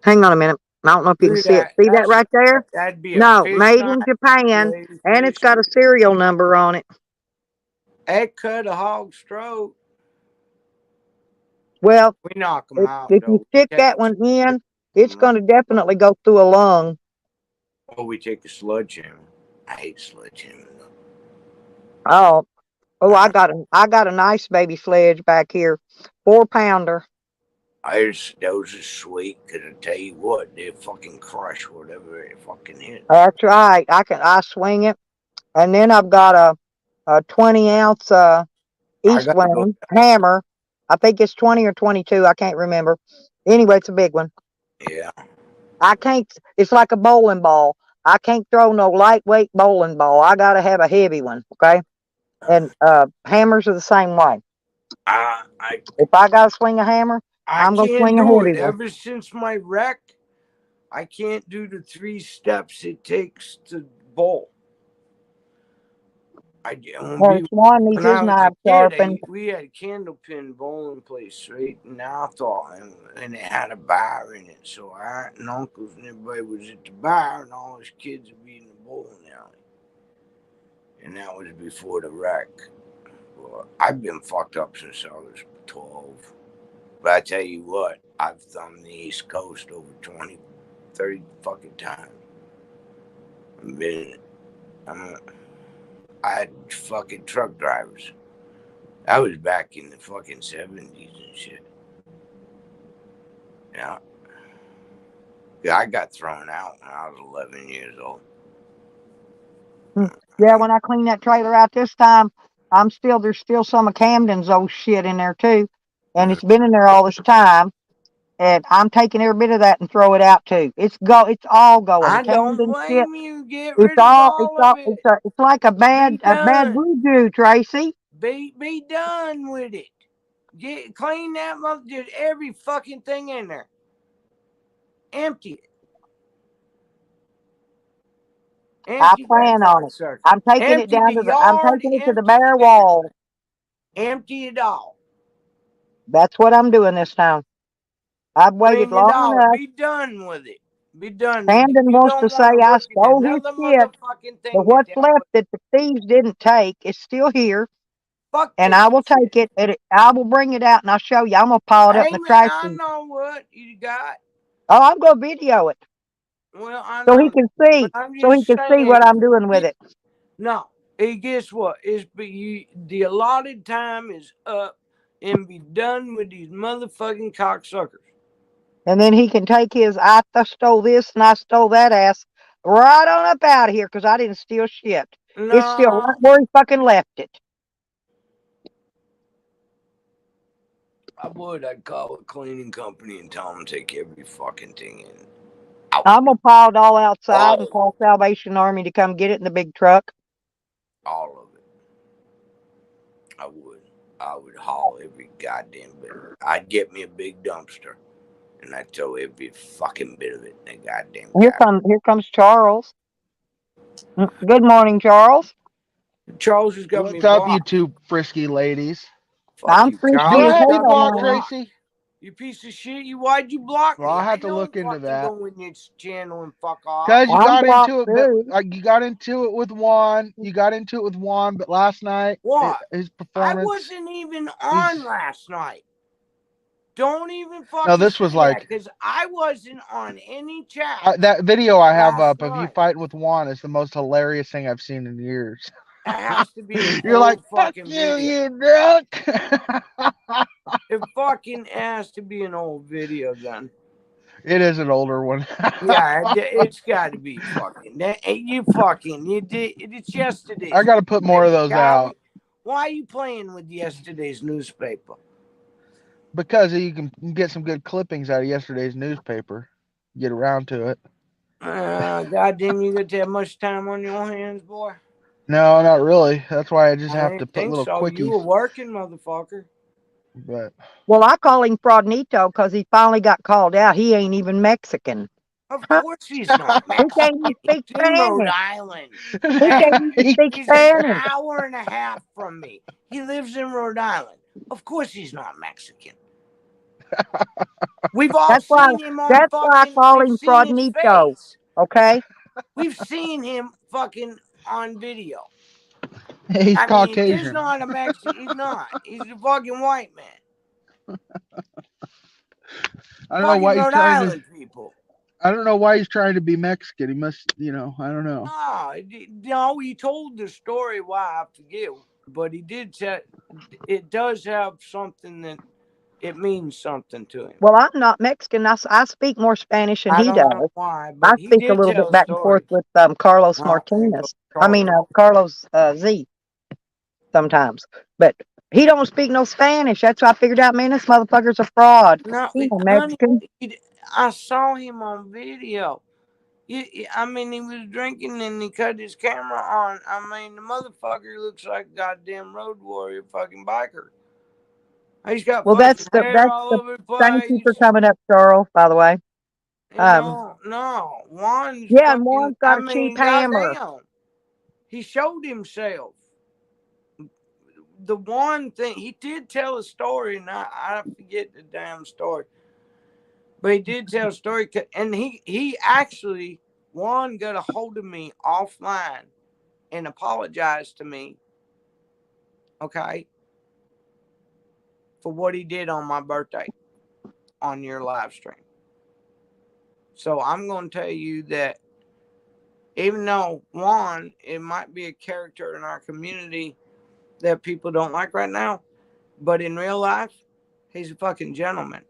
S1: Hang on a minute. I don't know if you can see it. See that right there?
S2: That'd be
S1: made in Japan, and it's got a serial number on it.
S2: That cut a hog's throat.
S1: Well,
S2: we knock them out.
S1: If you stick that one in, it's going to definitely go through a lung.
S2: Oh, we take a sledgehammer. I hate sledgehammer.
S1: Oh, I got a nice baby sledge back here, 4-pounder.
S2: Those are sweet, because I tell you what, they fucking crush whatever it fucking hits.
S1: That's right. I swing it. And then I've got a 20-ounce East Wing hammer. I think it's 20 or 22. I can't remember. Anyway, it's a big one.
S2: Yeah.
S1: It's like a bowling ball. I can't throw no lightweight bowling ball. I got to have a heavy one, okay? And hammers are the same way. If I got to swing a hammer, I'm going to swing a heavy one.
S2: Ever since my wreck, I can't do the 3 steps it takes to bowl.
S1: Swan needs his knife sharpened.
S2: We had a candlepin bowling place right in Athol, and it had a bar in it. So our aunt and uncles and everybody was at the bar, and all his kids would be in the bowling alley. And that was before the wreck. Well, I've been fucked up since I was 12. But I tell you what, I've thumbed the East Coast over 20, 30 fucking times. I had fucking truck drivers. I was back in the fucking 70s and shit. Yeah. I got thrown out when I was 11 years old.
S1: Yeah, when I cleaned that trailer out this time, there's still some of Camden's old shit in there too. And it's been in there all this time. And I'm taking every bit of that and throw it out too. It's all going.
S2: I don't blame you. Get rid of all of it.
S1: It's like a bad voodoo, Tracy.
S2: Be done with it. Clean that every fucking thing in there. Empty it.
S1: I plan on it. I'm taking it down to the bare wall.
S2: Empty it all.
S1: That's what I'm doing this time. I've waited
S2: Bring it
S1: long
S2: out.
S1: enough.
S2: Be done with it. Be done with it.
S1: Brandon
S2: You
S1: wants to
S2: don't
S1: say
S2: want to
S1: I
S2: look at
S1: stole his
S2: another
S1: shit,
S2: motherfucking
S1: but
S2: thing
S1: what's
S2: that
S1: left that the thieves didn't take is still here,
S2: fuck
S1: and
S2: this
S1: I will
S2: shit.
S1: take it, and I will bring it out, and I'll show you. I'm gonna pile it up
S2: Hey
S1: in the
S2: man,
S1: trash.
S2: I know what you got.
S1: Oh, I'm gonna video it
S2: Well, I
S1: so he
S2: know,
S1: can
S2: but
S1: see,
S2: I'm
S1: so he
S2: just
S1: can see
S2: saying.
S1: what I'm doing with it.
S2: No, hey, guess what? The allotted time is up, and be done with these motherfucking cocksuckers.
S1: And then he can take his I stole this and I stole that ass right on up out of here because I didn't steal shit. It's still
S2: No,
S1: right where he fucking left it.
S2: I would. I'd call a cleaning company and tell them to take every fucking thing in.
S1: I'm gonna pile it all outside and
S2: All,
S1: call Salvation Army to come get it in the big truck.
S2: all of it. I would. I would haul every goddamn bit. I'd get me a big dumpster, and I'd throw every fucking bit of it in a goddamn guy.
S1: Here comes Charles. Good morning, Charles.
S2: Charles has got me
S8: What's up, you
S2: blocked.
S8: two frisky ladies?
S2: Fuck
S1: I'm
S2: you,
S1: free
S8: Go
S2: Charles.
S1: shit.
S8: ahead,
S1: He
S8: you
S1: don't
S8: block
S1: know it.
S8: Tracy.
S2: You piece of shit. Why'd you block
S8: Well,
S2: me?
S8: I'll have
S2: I
S8: to
S2: don't
S8: look into
S2: fucking
S8: that.
S2: go in your channel and fuck off.
S8: Cause you
S1: I'm
S8: got
S1: blocked
S8: into it, but
S1: too.
S8: you got into it with Juan. You got into it with Juan, but last night
S2: What?
S8: his
S2: I
S8: performance.
S2: wasn't even on last night. Don't even fucking
S8: No, this
S2: say
S8: was
S2: that,
S8: like
S2: because I wasn't on any chat.
S8: that video I have
S2: last
S8: up of you
S2: night.
S8: fighting with Juan is the most hilarious thing I've seen in years.
S2: It has to be an
S8: You're
S2: old
S8: like, fuck
S2: fucking
S8: you,
S2: video.
S8: you drunk.
S2: It fucking has to be an old video then.
S8: It is an older one.
S2: Yeah, it's got to be fucking. You did. It's yesterday's.
S8: I got to put more of those
S2: Charlie,
S8: out
S2: why are you playing with yesterday's newspaper?
S8: because you can get some good clippings out of yesterday's newspaper. Get around to it.
S2: Goddamn, you got that much time on your hands, boy?
S8: No, not really. That's why I just
S2: I
S8: have
S2: didn't
S8: to put
S2: think
S8: little
S2: so. You were
S8: quickies.
S2: working, motherfucker.
S8: But
S1: Well, I call him Fraudnito because he finally got called out. He ain't even Mexican.
S2: Of course he's not.
S1: He can't even speak
S2: He's in Rhode
S1: Spanish.
S2: Island.
S1: He can't even speak
S2: He's an
S1: Spanish.
S2: hour and a half from me. He lives in Rhode Island. Of course he's not Mexican. We've all
S1: That's why.
S2: seen him on
S1: That's why I
S2: fucking.
S1: call
S2: We've
S1: him
S2: seen his
S1: Fraudnito.
S2: face.
S1: Okay.
S2: We've seen him fucking on video.
S8: he's
S2: I mean,
S8: Caucasian.
S2: he's not a Mexican. He's not. He's a fucking white man.
S8: I don't know why he's
S2: Rhode
S8: trying
S2: Island
S8: to.
S2: people.
S8: I don't know why he's trying to be Mexican. He must, I don't know.
S2: No, he told the story. Why I forget, but he did say it does have something that it means something to him.
S1: Well, I'm not Mexican. I speak more Spanish than
S2: I
S1: he
S2: don't
S1: does.
S2: know why,
S1: I
S2: but he
S1: speak a
S2: did
S1: little
S2: tell
S1: bit
S2: a
S1: back and
S2: story.
S1: forth with Carlos
S2: Oh, there
S1: Martinez.
S2: goes
S1: I mean,
S2: Carlos.
S1: Carlos Z. Sometimes, but he don't speak no Spanish. That's why I figured out, man, this motherfucker's a fraud.
S2: No,
S1: He ain't
S2: honey,
S1: Mexican.
S2: I saw him on video. I mean, he was drinking and he cut his camera on. I mean, the motherfucker looks like a goddamn road warrior, fucking biker. He's got
S1: Well,
S2: fucking hair all over the
S1: thank you for
S2: place.
S1: coming up, Charles. By the way,
S2: No, Juan's
S1: yeah, and
S2: fucking.
S1: Juan's got a cheap hammer.
S2: Goddamn, he showed himself. The one thing he did tell a story, and I forget the damn story, but he did tell a story, and he actually Juan got a hold of me offline and apologized to me, okay, for what he did on my birthday on your live stream. So I'm going to tell you that even though Juan, it might be a character in our community that people don't like right now, but in real life, he's a fucking gentleman.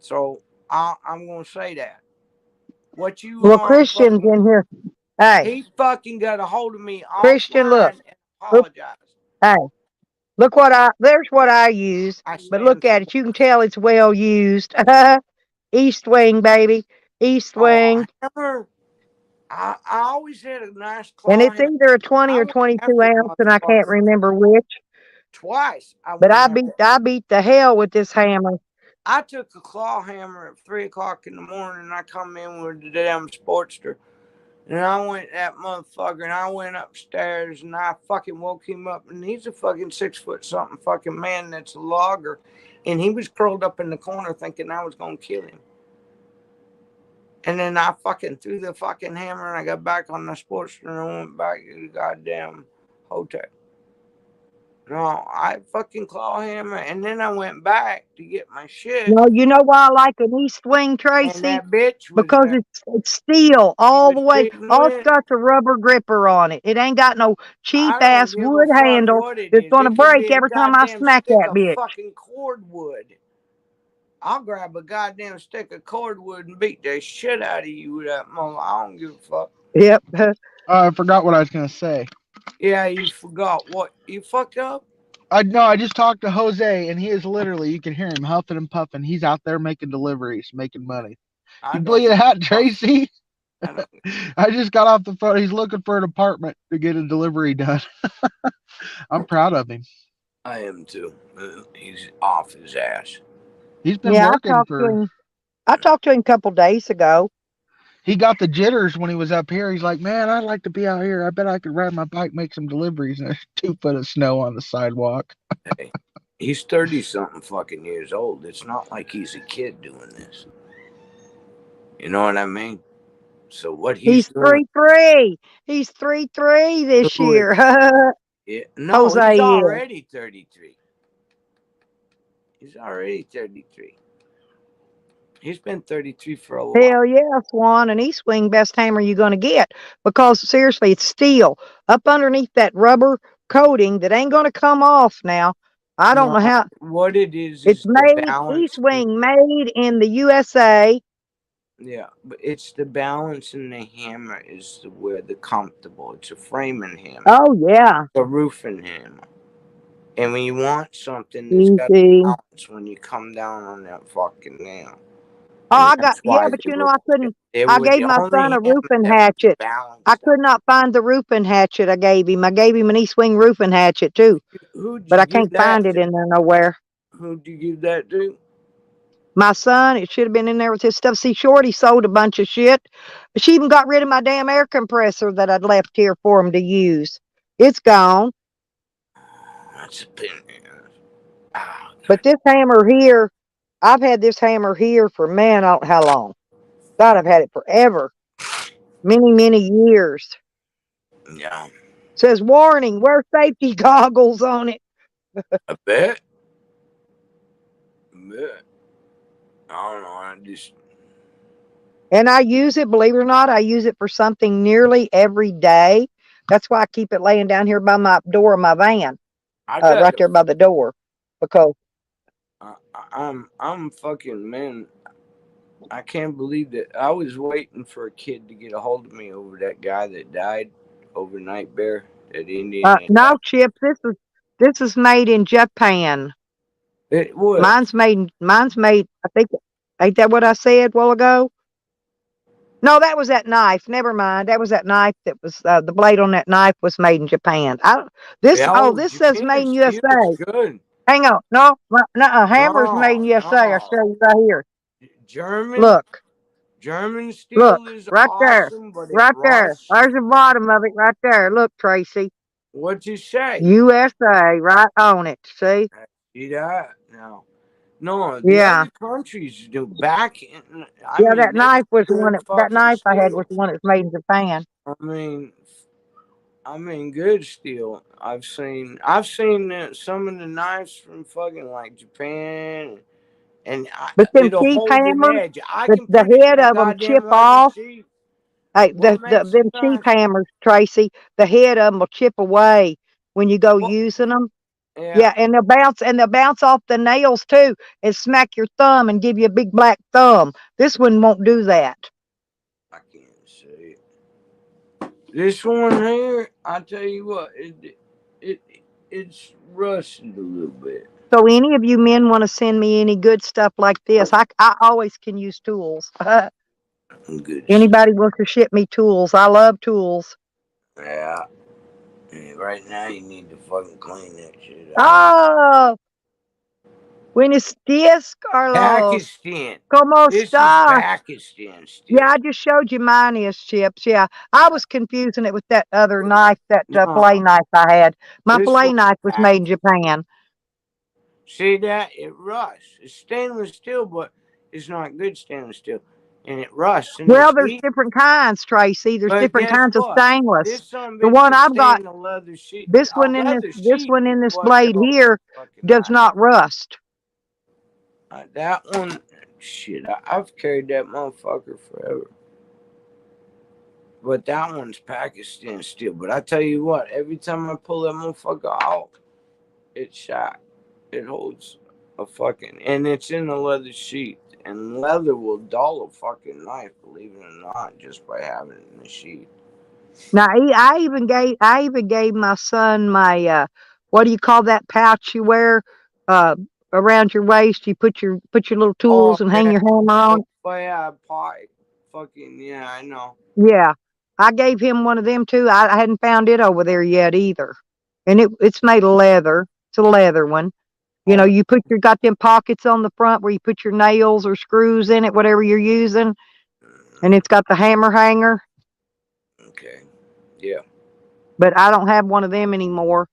S2: So I'm going to say that. What you
S1: Well, Christian's in here. Hey,
S2: he fucking got a hold of me
S1: Christian, look.
S2: and apologized.
S1: Hey, there's what I use. But look at it. You can tell it's well used. East wing, baby. East wing.
S2: I always had a nice claw.
S1: And it's either a 20 or 22 ounce, and I can't remember which.
S2: Twice.
S1: But I beat the hell with this hammer.
S2: I took a claw hammer at 3 o'clock in the morning, and I come in with the damn Sportster, And I went that motherfucker, and I went upstairs, and I fucking woke him up, and he's a fucking 6 foot something fucking man that's a logger, and he was curled up in the corner thinking I was gonna kill him. And then I fucking threw the fucking hammer, and I got back on the sports and I went back to the goddamn hotel. No, I fucking claw hammer, and then I went back to get my shit.
S1: No, you know why I like an East Wing,
S2: And
S1: Tracy?
S2: that bitch was
S1: Because it's steel all the way.
S2: treating
S1: All it's
S2: with.
S1: got the rubber gripper on it. It ain't got no cheap
S2: I don't
S1: ass
S2: give a
S1: wood
S2: fuck
S1: handle
S2: what it
S1: that's
S2: is.
S1: gonna
S2: It can
S1: break
S2: be a
S1: every time I
S2: goddamn
S1: smack
S2: stick
S1: that
S2: of
S1: bitch.
S2: fucking cordwood. I'll grab a goddamn stick of cordwood and beat the shit out of you with that mother. I don't give a fuck.
S1: Yep.
S8: I forgot what I was gonna say.
S2: Yeah, you forgot what you fucked up.
S8: I just talked to Jose, and he is literally, you can hear him huffing and puffing. He's out there making deliveries, making money. You believe that, Tracy? I just got off the phone. He's looking for an apartment to get a delivery done. I'm proud of him.
S2: I am too. He's off his ass.
S8: He's been
S1: Yeah,
S8: working for.
S1: I talked to him a couple days ago.
S8: He got the jitters when he was up here. He's like, man, I'd like to be out here. I bet I could ride my bike, make some deliveries. And there's 2 foot of snow on the sidewalk.
S2: Hey, he's 30-something fucking years old. It's not like he's a kid doing this. You know what I mean? So what he's doing,
S1: 3'3". He's 3'3" this
S2: Who is-
S1: year.
S2: yeah, no,
S1: Jose
S2: he's
S1: is.
S2: already 33. He's already 33. He's been 33 for a while.
S1: Hell yeah, Swan, an East Wing best hammer you're gonna get, because seriously, it's steel up underneath that rubber coating that ain't gonna come off now. I don't know how.
S2: What it is
S1: It's
S2: the
S1: made
S2: balance.
S1: East Wing, made in the USA.
S2: Yeah, but it's the balance in the hammer is where the comfortable. It's a framing hammer.
S1: Oh yeah,
S2: It's a roofing hammer. And when you want something that's got
S1: easy.
S2: balance when you come down on that fucking nail.
S1: Oh,
S2: And
S1: I got,
S2: that's
S1: yeah,
S2: why
S1: but
S2: they
S1: you know,
S2: were-
S1: I couldn't,
S2: they
S1: I
S2: were
S1: gave
S2: the
S1: my
S2: only
S1: son a
S2: hammer
S1: roofing
S2: that was
S1: hatchet.
S2: balanced
S1: I
S2: out.
S1: could not find the roofing hatchet I gave him. I gave him an East Wing roofing hatchet too,
S2: Who'd
S1: but
S2: you
S1: I
S2: give
S1: can't
S2: that
S1: find it
S2: to?
S1: in there nowhere.
S2: Who'd you give that to?
S1: My son, it should have been in there with his stuff. See, Shorty sold a bunch of shit. She even got rid of my damn air compressor that I'd left here for him to use. It's gone.
S2: That's a pin. Ah,
S1: But this hammer here, I've had this hammer here for, man, I don't know how long. God, I've had it forever. Many, many years.
S2: yeah,
S1: Says, warning, wear safety goggles on it.
S2: I bet. I don't know. I just.
S1: And I use it, believe it or not, I use it for something nearly every day. That's why I keep it laying down here by my door of my van, right there by the door. Because
S2: I'm fucking, man. I can't believe that. I was waiting for a kid to get a hold of me over that guy that died overnight bear, that Indian.
S1: no, Chip, this is made in Japan.
S2: It was.
S1: Mine's made, I think, ain't that what I said a while ago? No, that was that knife. Never mind. That was that knife that was, the blade on that knife was made in Japan. This says made in USA.
S2: Good.
S1: Hang on. No, hammer's made in USA. I'll show you right here.
S2: German.
S1: Look.
S2: German steel is
S1: right
S2: awesome,
S1: there. Right there. There's the bottom of it right there. Look, Tracy.
S2: What'd you say?
S1: USA, right on it. See?
S2: See that? No, the other countries do back in.
S1: That knife was the one. That knife I had was the one that's made in Japan.
S2: I mean, good steel. I've seen some of the knives from fucking like Japan,
S1: but them cheap hammers, the head of them chip off. Hey, them cheap hammers, Tracy, the head of them will chip away when you go using them. Yeah, and they'll bounce off the nails too, and smack your thumb and give you a big black thumb. This one won't do that.
S2: I can't see it. This one here, I tell you what, it's rusted a little bit.
S1: So any of you men want to send me any good stuff like this? I always can use tools.
S2: Good.
S1: Anybody wants to ship me tools? I love tools.
S2: Yeah. Right now, you need to fucking clean that shit
S1: up. Oh! Buenos dias, Carlos.
S2: Pakistan.
S1: ¿Cómo
S2: This is
S1: estás?
S2: Pakistan still.
S1: Yeah, I just showed you mine is chips. Yeah, I was confusing it with that other knife, that fillet knife I had. My fillet knife was made in Japan.
S2: See that? It rusts. It's stainless steel, but it's not good stainless steel. And it rusts.
S1: Well, there's different kinds, Tracy. There's different kinds of stainless. The one I've got, this one in this blade here does not rust.
S2: That one, shit, I've carried that motherfucker forever. But that one's Pakistan steel. But I tell you what, every time I pull that motherfucker out, it's shot. It holds a fucking, and it's in a leather sheath. And leather will dull a fucking knife, believe it or not, just by having it in the sheath.
S1: Now, I even gave my son my what do you call that pouch you wear around your waist? You put your little tools and hang your hammer on.
S2: Oh yeah, pipe. Fucking yeah, I know.
S1: Yeah, I gave him one of them too. I hadn't found it over there yet either, and it's made of leather. It's a leather one. You know, you got them pockets on the front where you put your nails or screws in it, whatever you're using, and it's got the hammer hanger.
S2: Okay. Yeah.
S1: But I don't have one of them anymore.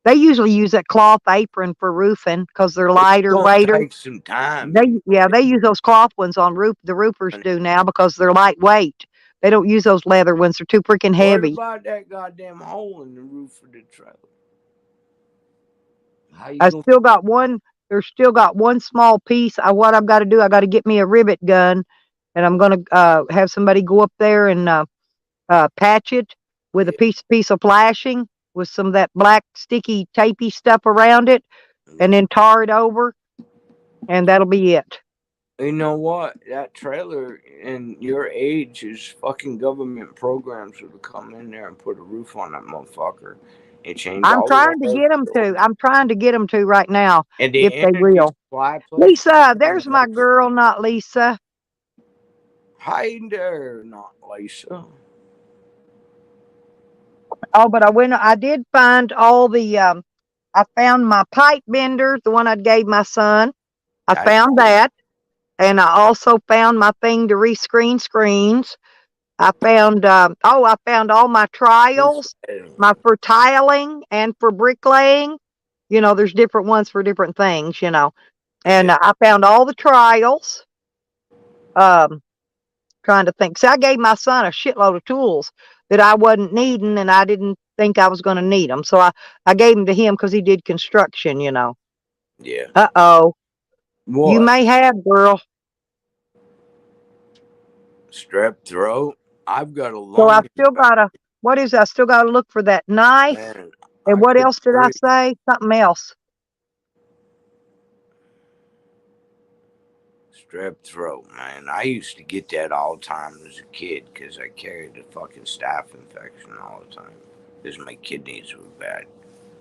S1: They usually use that cloth apron for roofing because they're lighter, weighter.
S2: Take some time.
S1: They use those cloth ones on roof. The roofers do now because they're lightweight. They don't use those leather ones. They're too freaking heavy.
S2: What about that goddamn hole in the roof of the trailer?
S1: Still got one. There's still got one small piece. What I've got to do, I got to get me a rivet gun, and I'm gonna have somebody go up there and patch it with a piece of flashing with some of that black sticky tapey stuff around it, and then tar it over, and that'll be it.
S2: You know what? That trailer in your age is fucking government programs that will come in there and put a roof on that motherfucker.
S1: I'm trying to get them to. I'm trying to get them to right now.
S2: And
S1: if they will. Lisa, there's my girl, not Lisa.
S2: Hi there, not Lisa.
S1: Oh, but I did find all the. I found my pipe bender, the one I gave my son. I found that, and I also found my thing to rescreen screens. I found I found all my trials, for tiling and for bricklaying. You know, there's different ones for different things, you know. And I found all the trials. Trying to think. See, I gave my son a shitload of tools that I wasn't needing, and I didn't think I was going to need them. So I gave them to him because he did construction, you know.
S2: Yeah.
S1: Uh-oh.
S2: What?
S1: You may have, girl.
S2: Strep throat. I've got a long.
S1: So I still got I still got to look for that knife.
S2: Man,
S1: and what else did I say? Something else.
S2: Strep throat, man. I used to get that all the time as a kid because I carried a fucking staph infection all the time because my kidneys were bad.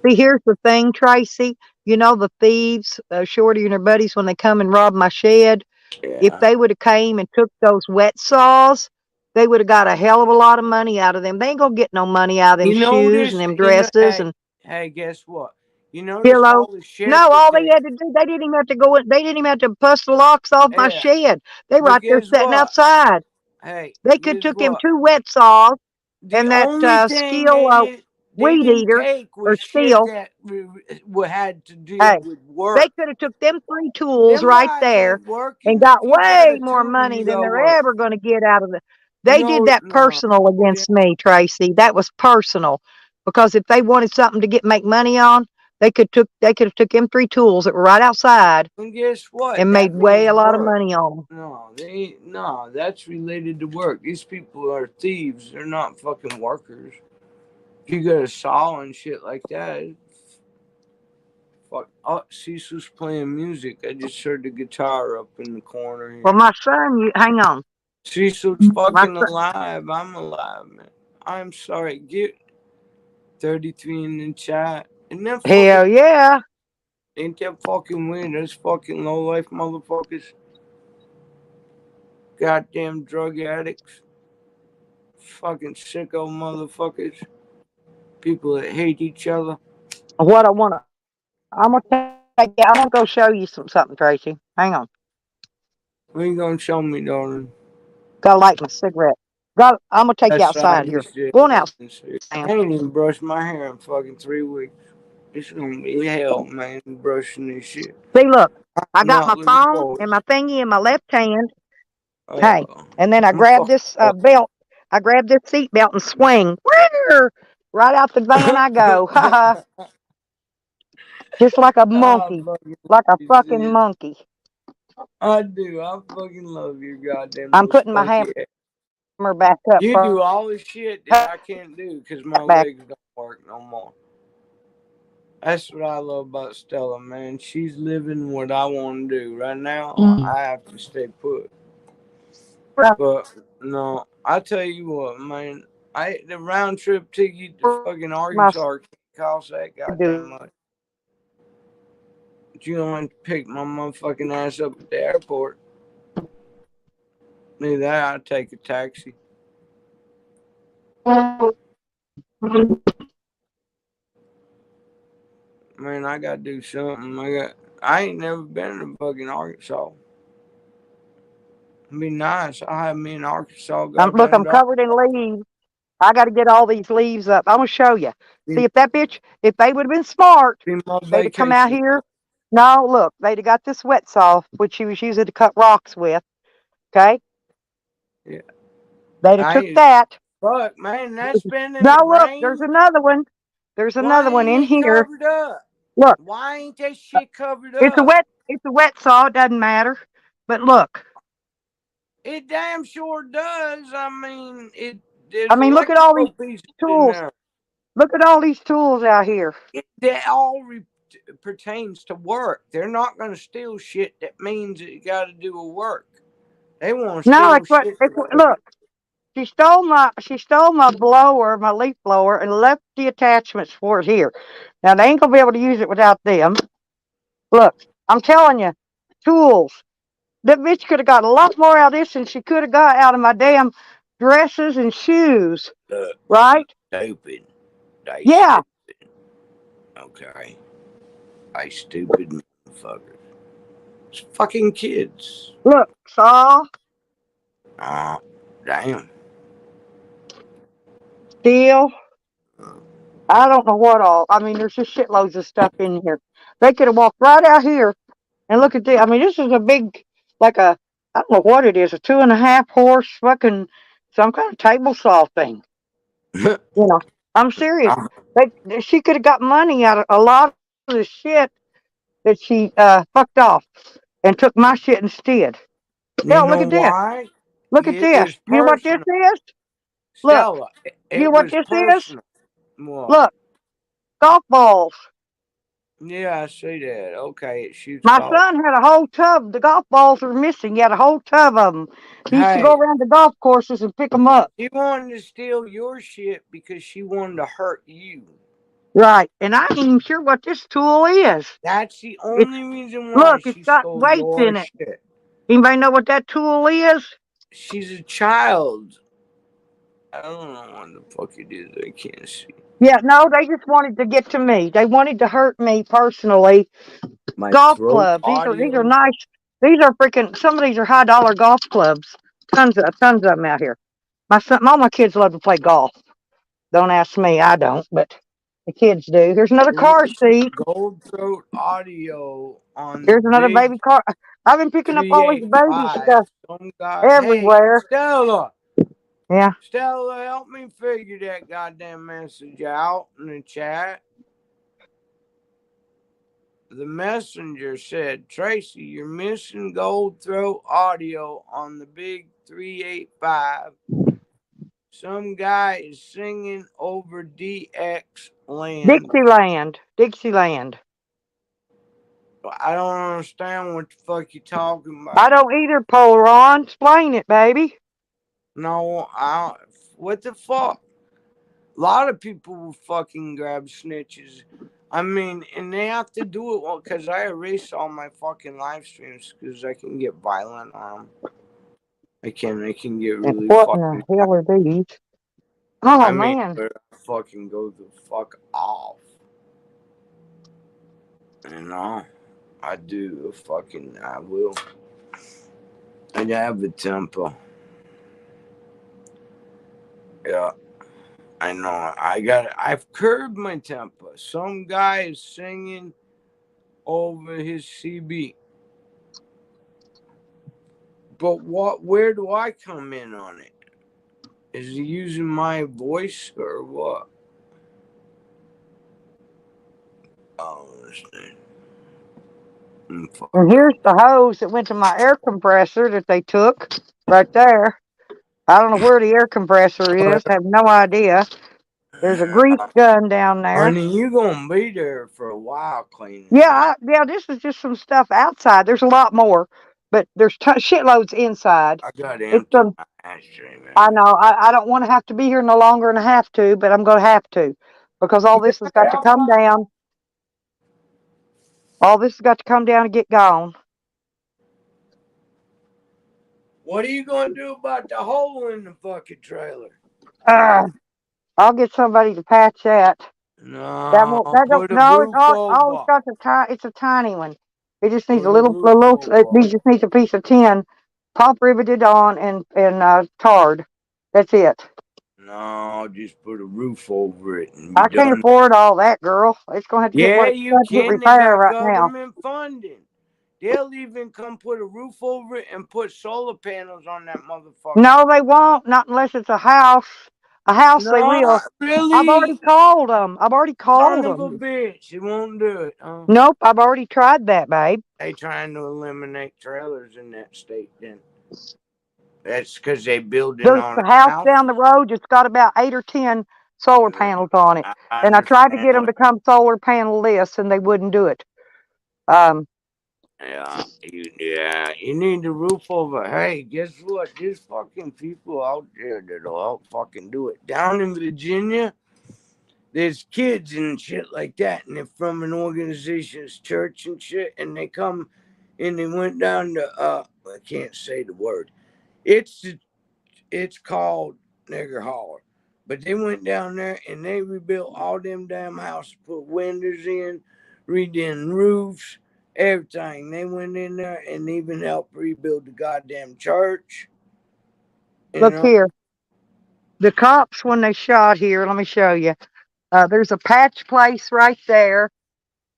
S1: See, here's the thing, Tracy. You know the thieves, Shorty and her buddies, when they come and rob my shed, if they would have came and took those wet saws, they would have got a hell of a lot of money out of them. They ain't gonna get no money out of them shoes and them dresses and.
S2: Hey, guess what? You know,
S1: pillow. No, all they had to do, they didn't even have to go in. They didn't even have to bust the locks off my shed. They were out there sitting outside.
S2: Hey,
S1: they could took him 2 wet saws and that skill weed eater or steel.
S2: Had to do with work.
S1: They could have took them 3 tools right there and got way more money than they're ever going to get out of it. They did that personal against me, Tracy. That was personal because if they wanted something to make money on. They could have took them 3 tools that were right outside.
S2: And guess what?
S1: And made way a lot of money on them.
S2: No, that's related to work. These people are thieves. They're not fucking workers. If you got a saw and shit like that, fuck. Oh, Cecil's playing music. I just heard the guitar up in the corner here.
S1: Well, my son, hang on.
S2: Cecil's fucking alive. I'm alive, man. I'm sorry. Get 33 in the chat.
S1: Hell yeah.
S2: Ain't that fucking weird? Those fucking low-life motherfuckers. Goddamn drug addicts. Fucking sicko motherfuckers. People that hate each other.
S1: I'm going to Hey, yeah, I'm gonna go show you something, Tracy. Hang on.
S2: What are you gonna show me, darling?
S1: Gotta light my cigarette. I'm gonna take you
S2: That's
S1: outside
S2: right. You
S1: here.
S2: said
S1: Going outside.
S2: I ain't even brushed my hair in fucking 3 weeks. It's gonna be hell, man, brushing this shit.
S1: See, look, I
S2: I'm
S1: got my
S2: not looking
S1: phone
S2: forward.
S1: and my thingy in my left hand. Hey, and then I
S2: I'm
S1: grabbed this belt. I grabbed this seat belt and swing. Right out the van I go. Ha ha. Just like a monkey. Like a fucking monkey.
S2: I do. I fucking love your goddamn
S1: I'm putting my
S2: spunky
S1: hammer back up.
S2: You do all the shit that I can't do because my legs don't work no more. That's what I love about Stella, man. She's living what I want to do. Right now, I have to stay put. But no, I tell you what, man. The round trip ticket to fucking Arkansas can't cost that goddamn much. But you don't have to pick my motherfucking ass up at the airport. Neither that, I'd take a taxi. Man, I gotta do something. I ain't never been to fucking Arkansas. It'd be nice. I'll have me in Arkansas.
S1: Look, I'm covered in leaves. I got to get all these leaves up. I'm going to show you. See, if that bitch, if they would have been smart, they'd have come out here. No, look, they'd have got this wet saw, which she was using to cut rocks with. Okay?
S2: Yeah.
S1: They'd have took that.
S2: Fuck, man, that's been in
S1: No,
S2: the
S1: look,
S2: rain.
S1: there's another one. There's another one in here.
S2: Covered up?
S1: Look.
S2: Why ain't that shit covered up?
S1: It's a wet saw. It doesn't matter. But look.
S2: It damn sure does. I mean,
S1: look at all these tools. Look at all these tools out here.
S2: That all pertains to work. They're not going to steal shit that means that you got to do a work. They want to steal shit.
S1: Look, she stole my blower, my leaf blower, and left the attachments for it here. Now they ain't gonna be able to use it without them. Look, I'm telling you, tools. That bitch could have got a lot more out of this than she could have got out of my damn dresses and shoes. Right?
S2: Stupid.
S1: Yeah.
S2: Stupid. Okay. I stupid motherfuckers. It's fucking kids.
S1: Look, saw.
S2: Damn.
S1: Steel. I don't know what all. I mean, there's just shitloads of stuff in here. They could have walked right out here and look at this. I mean, this is a big, I don't know what it is, a 2.5 horse fucking, some kind of table saw thing. I'm serious. She could have got money out of a lot of the shit that she fucked off and took my shit instead. Yeah, look at this. Look at this. You know what this is? Look. You know what this is? Look. Golf balls.
S2: Yeah, I see that. Okay, it shoots.
S1: My son had a whole tub. The golf balls were missing. He had a whole tub of them. He used to go around the golf courses and pick them up.
S2: She wanted to steal your shit because she wanted to hurt you.
S1: Right, and I ain't even sure what this tool is.
S2: That's the only reason why.
S1: Look, it's got weights in it.
S2: Shit.
S1: Anybody know what that tool is?
S2: She's a child. I don't know what the fuck it is. I can't see.
S1: Yeah, no, they just wanted to get to me. They wanted to hurt me personally. Golf clubs. These are nice. These are freaking. Some of these are $high golf clubs. Tons of them out here. All my kids love to play golf. Don't ask me. I don't, but the kids do. Here's another car seat.
S2: Gold Throat Audio on.
S1: Here's another baby car. I've been picking up all these baby stuff everywhere.
S2: Hey, Stella.
S1: Yeah.
S2: Stella, help me figure that goddamn message out in the chat. The messenger said, Tracy, you're missing Gold Throat Audio on the big 385. Some guy is singing over DX Land.
S1: Dixieland.
S2: I don't understand what the fuck you're talking about.
S1: I don't either, Polaron. Explain it, baby.
S2: No, what the fuck? A lot of people will fucking grab snitches. I mean, and they have to do it because I erase all my fucking live streams because I can get violent on them. I can get really
S1: what in the hell are these? Oh, man.
S2: Fucking go the fuck off. You know? I do. I will. I have a temper. Yeah, I know. I've curbed my temper. Some guy is singing over his CB. But where do I come in on it? Is he using my voice or what? Oh,
S1: And here's the hose that went to my air compressor that they took right there. I don't know where the air compressor is. I have no idea. There's a grease gun down there.
S2: Honey, you gonna be there for a while cleaning.
S1: Yeah, this is just some stuff outside. There's a lot more, but there's shitloads inside.
S2: I got to empty my ashtray, man.
S1: I know. I don't want to have to be here no longer than I have to, but I'm going to have to because all this has got to come down. All this has got to come down and get gone.
S2: What are you going to do about the hole in the fucking trailer?
S1: I'll get somebody to patch that.
S2: No,
S1: it's a tiny one. It just needs it just needs a piece of tin, pop riveted on and tarred. That's it.
S2: No, just put a roof over it. And
S1: I can't afford all that, girl. It's going to have to
S2: get
S1: repair right now.
S2: Government funding. They'll even come put a roof over it and put solar panels on that motherfucker.
S1: No, they won't. Not unless it's a house. A house, they will.
S2: Really?
S1: I've already called them.
S2: Son of a bitch. It won't do it.
S1: Nope, I've already tried that, babe.
S2: They trying to eliminate trailers in that state then. That's because they build it on
S1: the house down the road. It's got about 8 or 10 solar panels on it. And I tried to get them to come solar panel-less, and they wouldn't do it.
S2: Yeah, you need the roof over. Hey, guess what? There's fucking people out there that'll help fucking do it. Down in Virginia, there's kids and shit like that, and they're from an organization's church and shit, and they come and they went down to I can't say the word. It's called Nigger Holler. But they went down there and they rebuilt all them damn houses, put windows in, redid roofs, everything. They went in there and even helped rebuild the goddamn church.
S1: Look here. The cops, when they shot here, let me show you. There's a patch place right there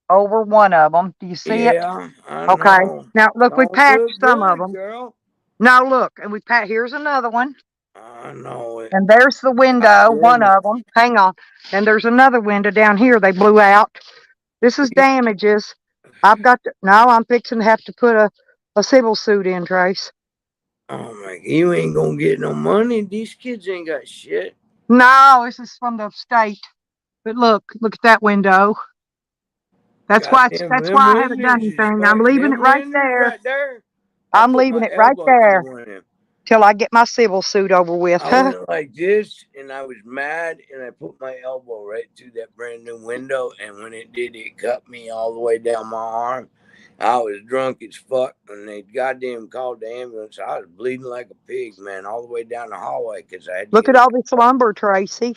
S1: over one of them. Do you see it?
S2: Yeah, I
S1: okay.
S2: know.
S1: Now, look, we patched some of them.
S2: Girl.
S1: Now, look, and here's another one.
S2: I know it.
S1: And there's the window, one of them. Hang on. And there's another window down here they blew out. This is damages. I'm fixing to have to put a civil suit in, Trace.
S2: Oh my, you ain't gonna get no money. These kids ain't got shit.
S1: No, this is from the state. But look at that window. That's why I haven't done anything. I'm leaving it right there. I'm leaving it right there till I get my civil suit over with.
S2: I went like this, and I was mad, and I put my elbow right through that brand new window, and when it did, it cut me all the way down my arm. I was drunk as fuck, and they goddamn called the ambulance. I was bleeding like a pig, man, all the way down the hallway because I had.
S1: Look at all this lumber, Tracy.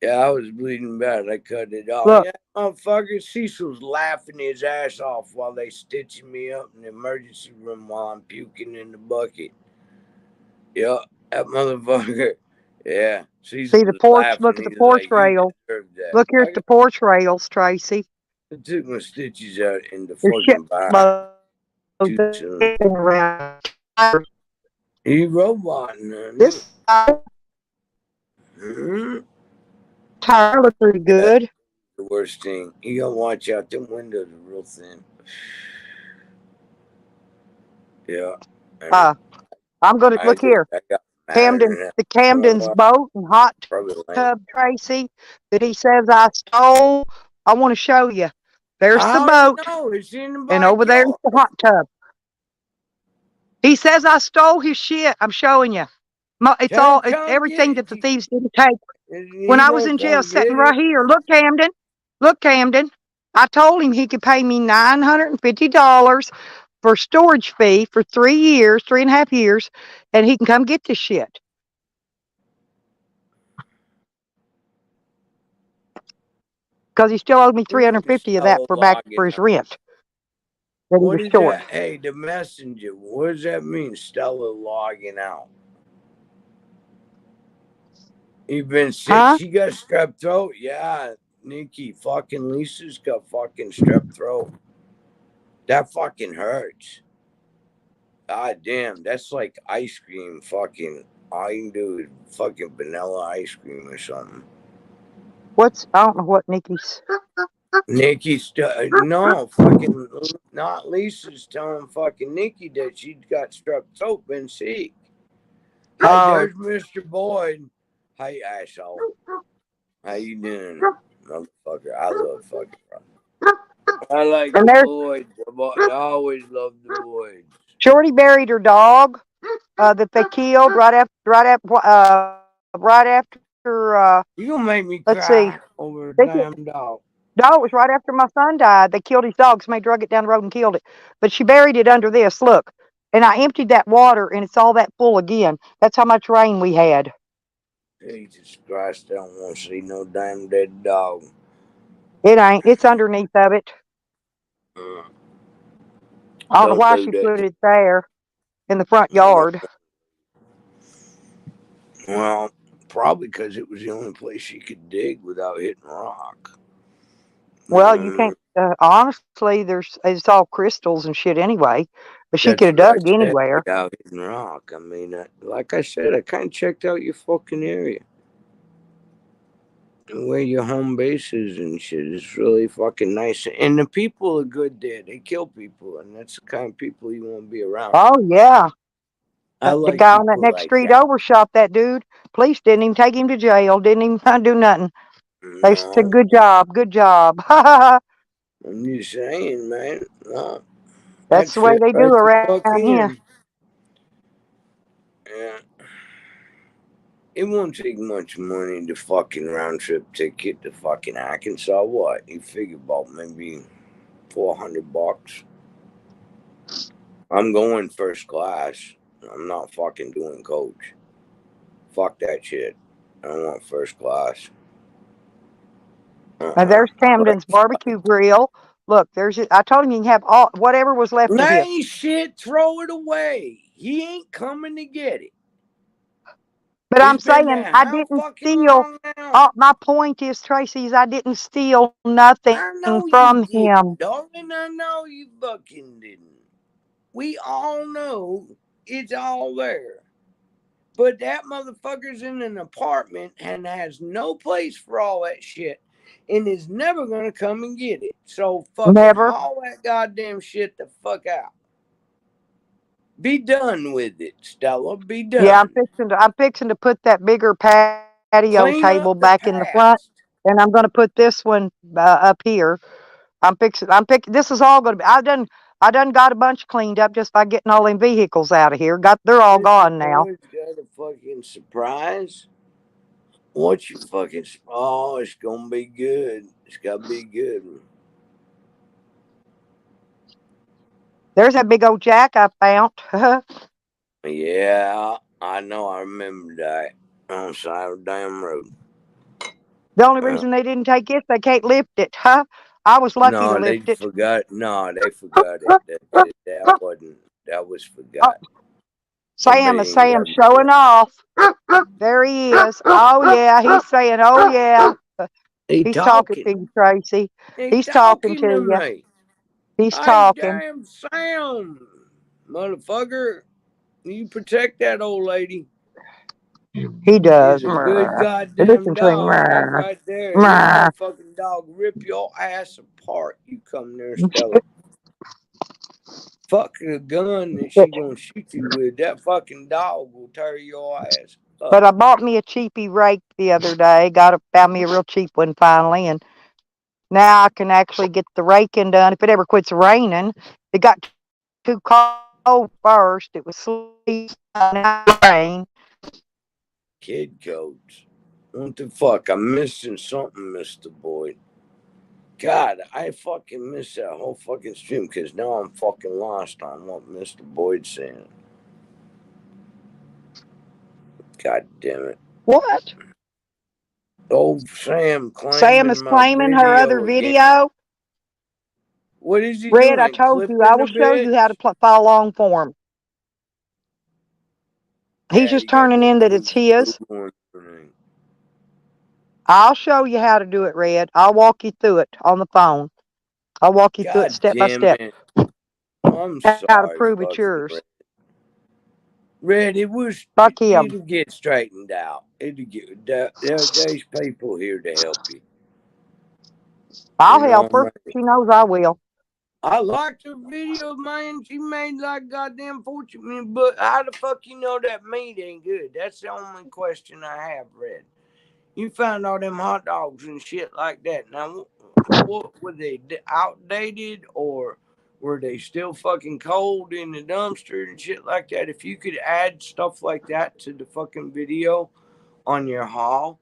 S2: Yeah, I was bleeding bad. I cut it off. Look. Yeah, motherfucker, Cecil's laughing his ass off while they stitching me up in the emergency room while I'm puking in the bucket. Yeah, that motherfucker. Yeah.
S1: See the porch. Look at the porch rail. Look here at the porch rails, Tracy.
S2: I took my stitches out in the fucking bar. He roboting.
S1: This tire looks pretty good.
S2: The worst thing, you gotta watch out. Them windows are real thin. Yeah.
S1: I'm gonna look here. Camden's boat and hot tub, Tracy, that he says I stole. I want to show you. There's the boat, and over there's the hot tub. He says I stole his shit. I'm showing you. It's everything that the thieves didn't take. When I was in jail, sitting right here. Look, Camden. Look, Camden. I told him he could pay me $950 for storage fee for 3.5 years, and he can come get this shit. Because he still owed me $350 of that for his rent. that he
S2: What
S1: was
S2: is
S1: short.
S2: that? Hey, the messenger. What does that mean? Stella logging out. You've been sick.
S1: Huh?
S2: She got strep throat. Yeah, Nikki. Fucking Lisa's got fucking strep throat. That fucking hurts. God damn, that's like ice cream. Fucking all you can do is fucking vanilla ice cream or something.
S1: I don't know what Nikki's.
S2: Nikki's no fucking not Lisa's telling fucking Nikki that she got strep throat, been sick. Hey, there's Mr. Boyd. Hey, asshole. How you doing, motherfucker? I love fucking rock. I like
S1: And
S2: the
S1: there's
S2: Boyd. I always love the Boyd.
S1: Shorty buried her dog that they killed right after.
S2: You gonna make me
S1: Let's see.
S2: cry over a
S1: They
S2: damn dog.
S1: No, it was right after my son died. They killed his dog. Somebody drug it down the road and killed it. But she buried it under this. Look. And I emptied that water, and it's all that full again. That's how much rain we had.
S2: Jesus Christ, I don't want to see no damn dead dog.
S1: It ain't. It's underneath of it. I don't know why she put it there in the front yard.
S2: Well, probably because it was the only place she could dig without hitting rock.
S1: Well, you can't. Honestly, it's all crystals and shit anyway. But she could have dug it anywhere.
S2: Without hitting rock. I mean, like I said, I kind of checked out your fucking area. And where your home base is and shit is really fucking nice. And the people are good there. They kill people, and that's the kind of people you want to be around.
S1: Oh, yeah.
S2: The
S1: guy on that next street over shot that dude. Police didn't even take him to jail. Didn't even do nothing. They said, good job. Good job.
S2: I'm just saying, man. No,
S1: that's the way they do around here.
S2: Yeah. It won't take much money to fucking round trip ticket to fucking Arkansas. What? You figure about maybe $400. I'm going first class. I'm not fucking doing coach. Fuck that shit. I want first class.
S1: And there's Camden's barbecue grill. Look, I told him you can have whatever was left of his.
S2: Ain't shit, throw it away. He ain't coming to get it.
S1: But I'm saying I didn't steal. My point is, Tracy, I didn't steal nothing from him.
S2: Darling, I know you fucking didn't. We all know it's all there. But that motherfucker's in an apartment and has no place for all that shit and is never going to come and get it. So fucking haul that goddamn shit the fuck out. Be done with it, Stella. Be done.
S1: Yeah, I'm fixing to put that bigger patio table back in the front, and I'm going to put this one up here. This is all going to be. I done got a bunch cleaned up just by getting all them vehicles out of here. They're all gone now.
S2: Got a fucking surprise. What you fucking? Oh, it's gonna be good. It's gotta be good.
S1: There's that big old jack I found.
S2: Yeah, I know. I remember that on the side of the damn road.
S1: The only reason they didn't take it, they can't lift it, huh? I was lucky to lift it.
S2: They forgot it. That was forgot.
S1: Sam's showing off. There he is. Oh yeah, he's saying, oh yeah. He's talking to you, Tracy. He's talking to you.
S2: Me.
S1: He's talking.
S2: Damn Sam, motherfucker. You protect that old lady.
S1: He does.
S2: He's a good goddamn dog. Right there. That fucking dog rip your ass apart. You come there, Stella. Fuck the gun that she gonna shoot you with. That fucking dog will tear your ass up.
S1: But I bought me a cheapy rake the other day. Found me a real cheap one finally, and now I can actually get the raking done. If it ever quits raining, it got too cold first. It was sleet, now rain.
S2: Kid coats. What the fuck? I'm missing something, Mr. Boyd. God, I fucking missed that whole fucking stream because now I'm fucking lost on what Mr. Boyd's saying. God damn it.
S1: What?
S2: Oh, Sam
S1: is claiming her other video.
S2: What is he
S1: Red, I
S2: doing?
S1: told you, I
S2: Clipping
S1: will
S2: the
S1: show you how to
S2: bitch?
S1: follow along for him. He's
S2: Yeah,
S1: just
S2: you got
S1: turning
S2: that
S1: in that it's his.
S2: Google.
S1: I'll show you how to do it, Red. I'll walk you through it on the phone. I'll walk you through it
S2: God
S1: step by
S2: damn
S1: step.
S2: it. I'm
S1: How to
S2: sorry,
S1: prove it's
S2: fucking
S1: yours.
S2: Red,
S1: Fuck him.
S2: it'll get straightened out. There's people here to help you.
S1: I'll
S2: You know
S1: help
S2: what I
S1: her.
S2: mean?
S1: She knows I will.
S2: I liked her video, man. She made like goddamn fortune. But how the fuck you know that meat ain't good? That's the only question I have, Red. You found all them hot dogs and shit like that. Now, what were they outdated or were they still fucking cold in the dumpster and shit like that? If you could add stuff like that to the fucking video on your haul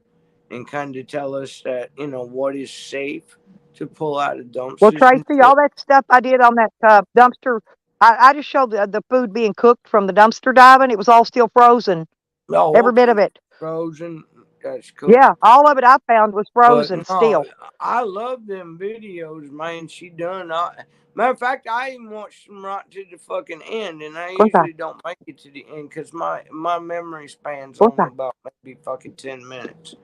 S2: and kind of tell us that, what is safe to pull out of
S1: Well,
S2: dumpsters and
S1: Tracy,
S2: shit.
S1: all that stuff I did on that dumpster, I just showed the food being cooked from the dumpster diving. It was all still frozen.
S2: Oh,
S1: Every bit of
S2: okay.
S1: it.
S2: Frozen. That's cool.
S1: Yeah, all of it I found was frozen
S2: But
S1: still.
S2: no, I love them videos, man. She done. Matter of fact, I even watched them right to the fucking end, and I usually don't make it to the end because my memory span's only about maybe fucking 10 minutes,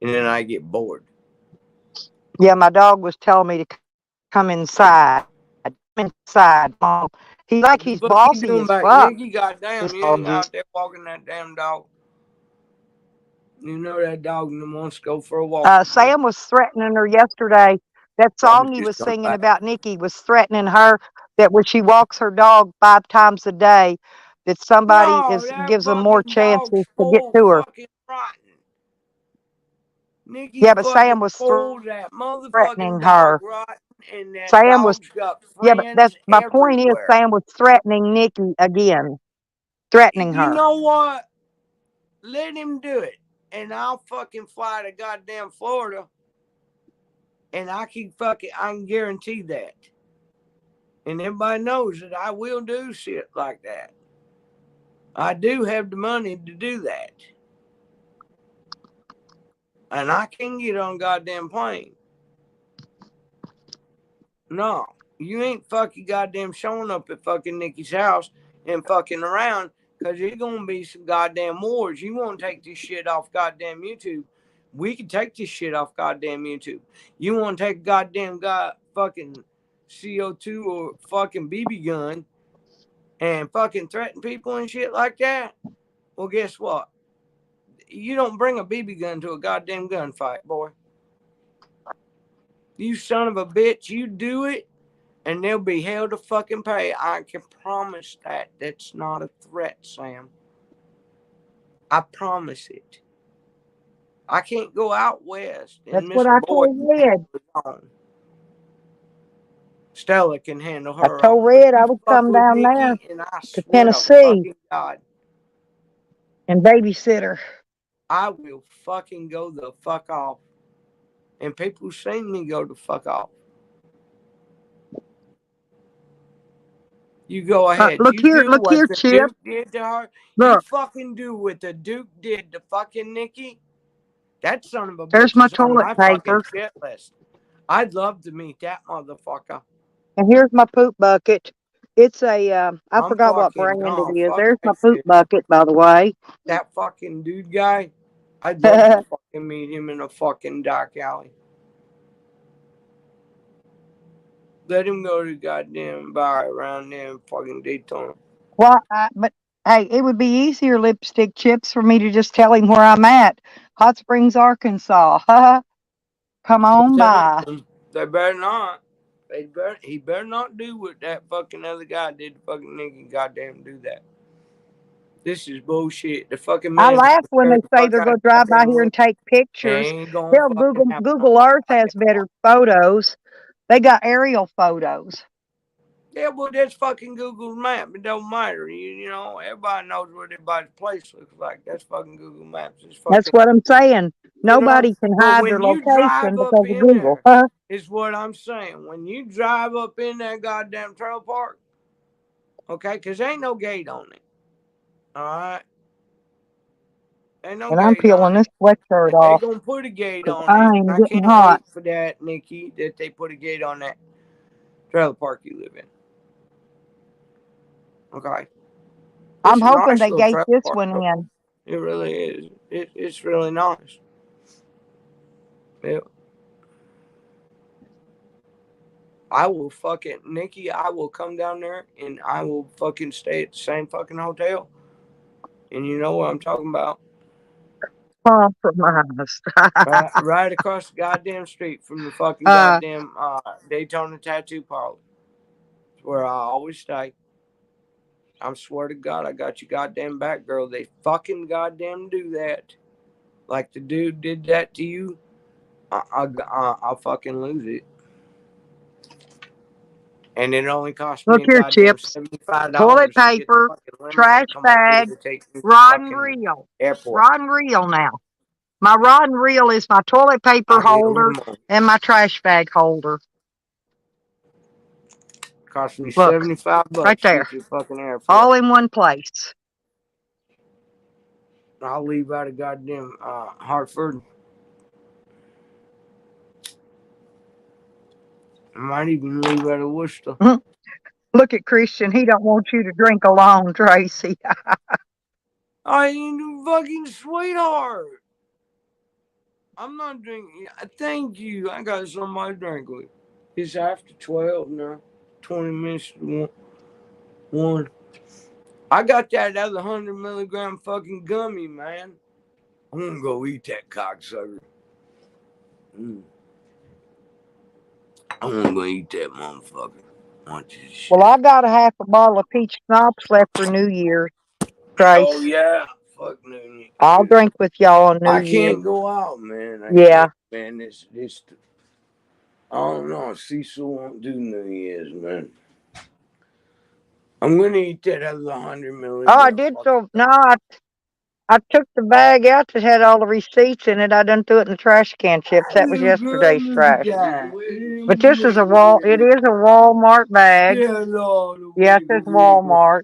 S2: and then I get bored.
S1: Yeah, my dog was telling me to come inside. Inside, Mom. He's
S2: What the fuck you
S1: bossy
S2: doing
S1: as
S2: back,
S1: fuck.
S2: Nikki? Goddamn,
S1: This
S2: you
S1: dog
S2: ain't
S1: is.
S2: out there walking that damn dog. You know that dog wants to go for a walk.
S1: Sam was threatening her yesterday. That song he was singing about Nikki was threatening her that when she walks her dog 5 times a day, that somebody gives them more chances to get to her.
S2: Nikki
S1: Yeah, but
S2: fucking
S1: Sam was
S2: spoiled that motherfucking
S1: threatening
S2: dog
S1: her.
S2: rotten, and that
S1: Sam was,
S2: dog's got
S1: yeah, but
S2: friends
S1: that's my point is
S2: everywhere.
S1: Sam was threatening Nikki again, threatening
S2: You
S1: her.
S2: know what? Let him do it, and I'll fucking fly to goddamn Florida, and I can guarantee that. And everybody knows that I will do shit like that. I do have the money to do that. And I can get on goddamn plane. No, you ain't fucking goddamn showing up at fucking Nikki's house and fucking around because there's going to be some goddamn wars. You want to take this shit off goddamn YouTube? We can take this shit off goddamn YouTube. You want to take a goddamn fucking CO2 or fucking BB gun and fucking threaten people and shit like that? Well, guess what? You don't bring a BB gun to a goddamn gunfight, boy. You son of a bitch, you do it, and they'll be hell to fucking pay. I can promise that. That's not a threat, Sam. I promise it. I can't go out west. And
S1: That's
S2: Mr.
S1: what I
S2: Boyd
S1: told Red.
S2: Stella can handle
S1: I
S2: her own.
S1: told Red I
S2: You
S1: would
S2: fuck
S1: come
S2: with
S1: down there
S2: Nikki, and I
S1: to
S2: swear to
S1: Tennessee
S2: fucking God,
S1: and babysit her.
S2: I will fucking go the fuck off. And people seen me go the fuck off. You go ahead.
S1: Look
S2: You
S1: here,
S2: do what the
S1: Chip.
S2: Duke did to her. You
S1: Look,
S2: fucking do what the Duke did to fucking Nikki. That son of a
S1: there's
S2: bitch
S1: my
S2: is on
S1: toilet
S2: my fucking
S1: paper.
S2: shit list. I'd love to meet that motherfucker.
S1: And here's my poop bucket. It's a, I
S2: I'm
S1: forgot what
S2: fucking,
S1: brand
S2: no,
S1: it is.
S2: fuck
S1: There's my
S2: that
S1: poop
S2: shit.
S1: bucket, by the way.
S2: That fucking dude guy, I'd love to fucking meet him in a fucking dark alley. Let him go to goddamn bar around there in fucking Daytona.
S1: Well, but hey, it would be easier, Lipstick Chips, for me to just tell him where I'm at. Hot Springs, Arkansas. Come on by.
S2: They better not. He better not do what that fucking other guy did to fucking Nikki. Goddamn, do that. This is bullshit. The fucking
S1: I
S2: man
S1: laugh when they say
S2: fuck
S1: they're
S2: out
S1: going
S2: of
S1: to drive by
S2: goddamn
S1: here and take pictures.
S2: ain't gonna
S1: Hell,
S2: fucking happen.
S1: Google Earth has better photos. They got aerial photos.
S2: Yeah, well, that's fucking Google Maps. It don't matter. You know, everybody knows what everybody's place looks like. That's fucking Google Maps. It's fucking,
S1: That's what I'm saying. Nobody can
S2: but
S1: hide
S2: when
S1: their
S2: you
S1: location
S2: drive up
S1: because of
S2: in
S1: Google.
S2: there, is what I'm saying. When you drive up in that goddamn trailer park, okay, because there ain't no gate on it. All right. Ain't no
S1: And I'm
S2: gate on
S1: peeling
S2: it.
S1: this sweatshirt
S2: They
S1: off
S2: gonna put a gate
S1: because
S2: on it.
S1: I'm
S2: I
S1: getting
S2: can't
S1: hot.
S2: wait for that, Nikki, that they put a gate on that. trailer park you live in. Okay.
S1: I'm
S2: It's a
S1: hoping
S2: nice
S1: they
S2: little
S1: gate
S2: trailer
S1: this
S2: park,
S1: one
S2: though.
S1: in.
S2: It really is. It's really nice. I will fucking, Nikki, I will come down there and I will fucking stay at the same fucking hotel. And you know what I'm talking about.
S1: Compromised.
S2: Right across the goddamn street from the fucking goddamn Daytona Tattoo Parlor. It's where I always stay. I swear to God, I got your goddamn back, girl. They fucking goddamn do that. Like the dude did that to you. I'll fucking lose it. And it only cost me
S1: Look
S2: a
S1: here,
S2: goddamn
S1: Chips.
S2: $75
S1: Toilet
S2: to get the
S1: paper,
S2: fucking limo
S1: trash
S2: to come up here
S1: bag,
S2: to take me to the
S1: rod and
S2: fucking
S1: reel.
S2: airport.
S1: Rod and reel now. My rod and reel is my toilet paper
S2: I need a
S1: holder
S2: limo.
S1: and my trash bag holder.
S2: Cost me
S1: Look,
S2: $75
S1: right
S2: to
S1: there.
S2: get to the fucking airport.
S1: All in one place.
S2: I'll leave out of goddamn Hartford. I might even leave out of Worcester.
S1: Look at Christian. He don't want you to drink alone, Tracy.
S2: I ain't a fucking sweetheart. I'm not drinking. Thank you. I got somebody to drink with. It's after 12 now. 20 minutes to 1. I got that other 100 milligram fucking gummy, man. I'm gonna go eat that cocksucker. I'm gonna go eat that motherfucker. Watch this shit.
S1: Well, I got a half a bottle of peach schnapps left for New Year's, Trace.
S2: Oh, yeah. Fuck New Year's.
S1: I'll drink with y'all on New
S2: I
S1: Year's.
S2: can't go out, man. I
S1: Yeah.
S2: can't, man. I don't know. Cecil won't do New Year's, man. I'm gonna eat that other 100 milligrams.
S1: Oh, I did. So no, I took the bag out that had all the receipts in it. I done threw it in the trash can, Chips. That was yesterday's trash. But this is it is a Walmart bag.
S2: Yeah, no,
S1: Yeah, it says Walmart.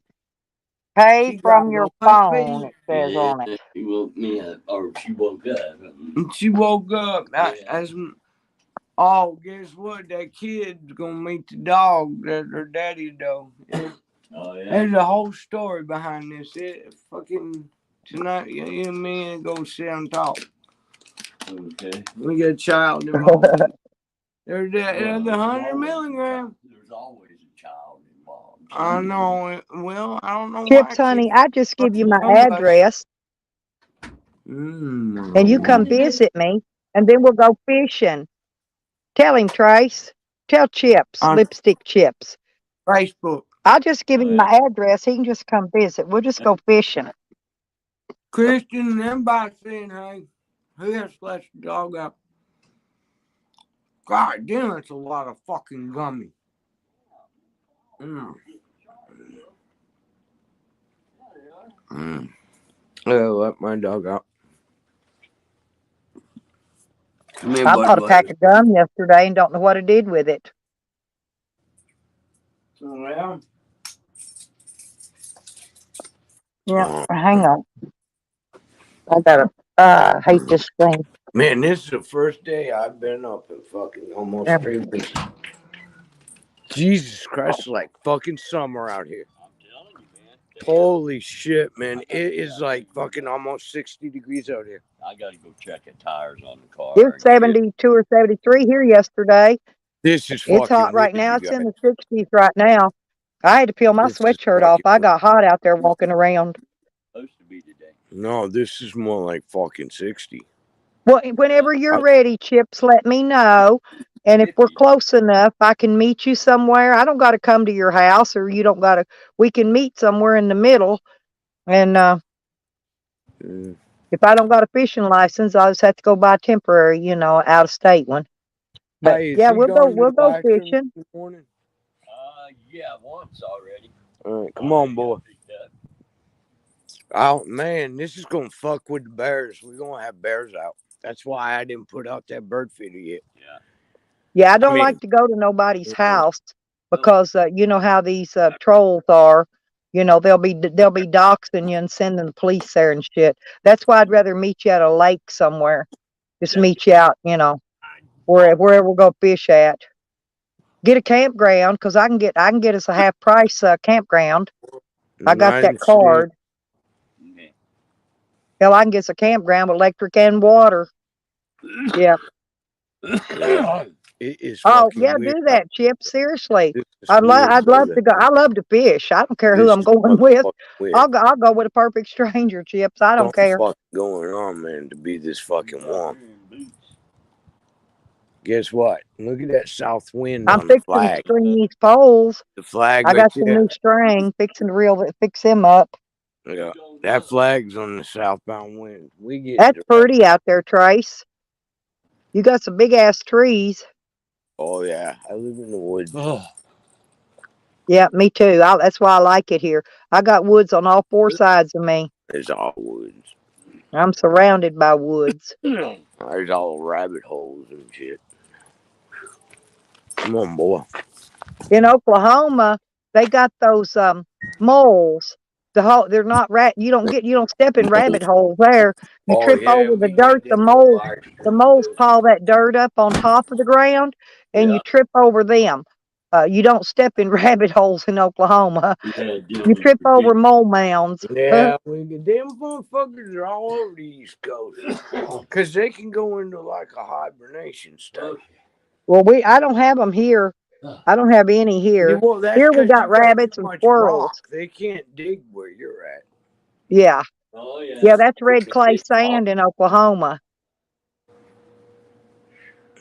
S1: Pay from your phone, it says on it.
S3: She woke me up, or she woke up.
S2: She woke up. Oh, guess what? That kid's gonna meet the dog that her daddy dog.
S3: Oh, yeah.
S2: There's a whole story behind this. Fucking tonight, you and me go sit and talk.
S3: Okay.
S2: We got a child involved. There's the 100 milligrams.
S3: There's always a child involved.
S2: I know. Well, I don't know why.
S1: Chips, honey, I just give you my address, and you come visit me, and then we'll go fishing. Tell him, Trace. Tell Chips, Lipstick Chips.
S2: Facebook.
S1: I'll just give him my address. He can just come visit. We'll just go fishing.
S2: Christian and everybody saying, hey, who has to let the dog out? God damn, it's a lot of fucking gummy. Oh, let my dog out.
S1: I bought a pack of gum yesterday and don't know what I did with it.
S2: Yeah.
S1: Yeah, hang on. I gotta hate this thing.
S2: Man, this is the first day I've been up in fucking almost 3 weeks. Jesus Christ, it's like fucking summer out here.
S3: I'm telling you, man.
S2: Holy shit, man. It is like fucking almost 60 degrees out here.
S3: I gotta go check the tires on the car.
S1: It was 72 or 73 here yesterday.
S2: This is fucking
S1: It's hot right now.
S2: weird,
S1: It's in the 60s right now. I had to peel my sweatshirt off. I got hot out there walking around.
S3: Supposed to be today.
S2: No, this is more like fucking 60.
S1: Well, whenever you're ready, Chips, let me know. And if we're close enough, I can meet you somewhere. I don't got to come to your house, or you don't got to. We can meet somewhere in the middle. And if I don't got a fishing license, I'll just have to go buy a temporary, out of state one. But yeah, we'll go fishing.
S3: Yeah, once already.
S2: All right, come on, boy. Oh man, this is gonna fuck with the bears. We're gonna have bears out. That's why I didn't put out that bird feeder yet.
S1: Yeah, I don't like to go to nobody's house because you know how these trolls are. They'll be doxing you and sending the police there and shit. That's why I'd rather meet you at a lake somewhere. Just meet you out, wherever we'll go fish at. get a campground because I can get us a half price campground. I got that card. Hell, I can get us a campground with electric and water. Yeah.
S2: It is
S1: Oh
S2: fucking
S1: yeah,
S2: weird.
S1: do that, Chip. Seriously,
S2: This is
S1: I'd
S2: weird,
S1: love to go. I love to fish. I don't care who
S2: This
S1: I'm
S2: is
S1: going with.
S2: motherfucking weird.
S1: I'll go with a perfect stranger, Chips. I don't care.
S2: Fucking going on, man, to be this fucking warm. Guess what? Look at that south wind
S1: I'm
S2: on the
S1: fixing to
S2: flag.
S1: string these poles.
S2: The flag
S1: I
S2: right
S1: got some
S2: there.
S1: new string. Fixing to fix him up.
S2: Yeah, that flag's on the southbound wind. We get
S1: That's pretty out there, Trace. You got some big ass trees.
S2: Oh yeah, I live in the woods.
S1: Yeah, me too. That's why I like it here. I got woods on all four sides of me.
S2: There's all woods.
S1: I'm surrounded by woods.
S2: There's all rabbit holes and shit. Come on, boy.
S1: In Oklahoma, they got those moles. They're not you don't step in rabbit holes there. You trip over the dirt. The moles pile that dirt up on top of the ground, and you trip over them. You don't step in rabbit holes in Oklahoma. You trip over mole mounds.
S2: Yeah, them motherfuckers are all over the East Coast because they can go into like a hibernation state.
S1: Well, I don't have them here. I don't have any here.
S2: Well,
S1: Here we got rabbits and squirrels.
S2: Rock. They can't dig where you're at.
S1: Yeah.
S3: Oh, yeah.
S1: Yeah, that's red clay sand in Oklahoma.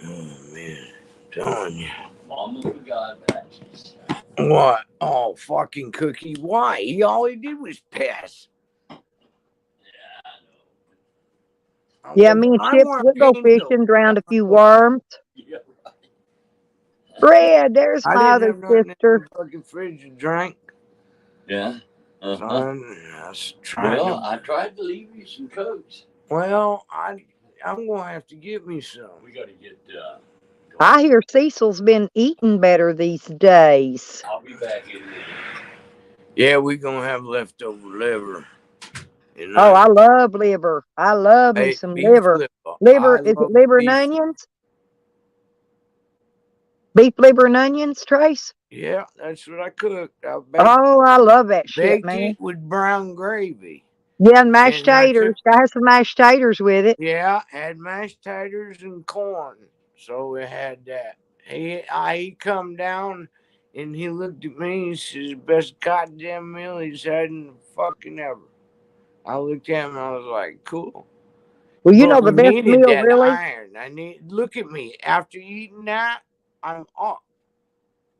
S2: Oh, man. I'm telling you.
S3: Mama forgot matches.
S2: What? Oh, fucking Cookie. Why? All he did was piss.
S1: Yeah, me and Chip, we'll go fishing, drowned a few worms.
S3: Yeah, right.
S1: Fred, there's my other sister.
S2: In the fucking fridge to drink.
S3: Yeah.
S2: Son,
S3: I tried to leave you some Cokes.
S2: Well, I'm gonna have to get me some.
S3: We got to get.
S1: I hear Cecil's been eating better these days.
S3: I'll be back in there.
S2: Yeah, we're gonna have leftover liver.
S1: Oh, I love liver. I love me some liver. Liver, is it liver and onions? Beef liver and onions, Trace?
S2: Yeah, that's what I cooked.
S1: Oh, I love that shit, man.
S2: Baked it with brown gravy.
S1: Yeah, and mashed taters. I had some mashed taters with it.
S2: Yeah, had mashed taters and corn. So we had that. He come down and he looked at me and says, best goddamn meal he's had in fucking ever. I looked at him and I was like, cool.
S1: Well, you know the best meal, really?
S2: Iron. Look at me. After eating that, I'm up.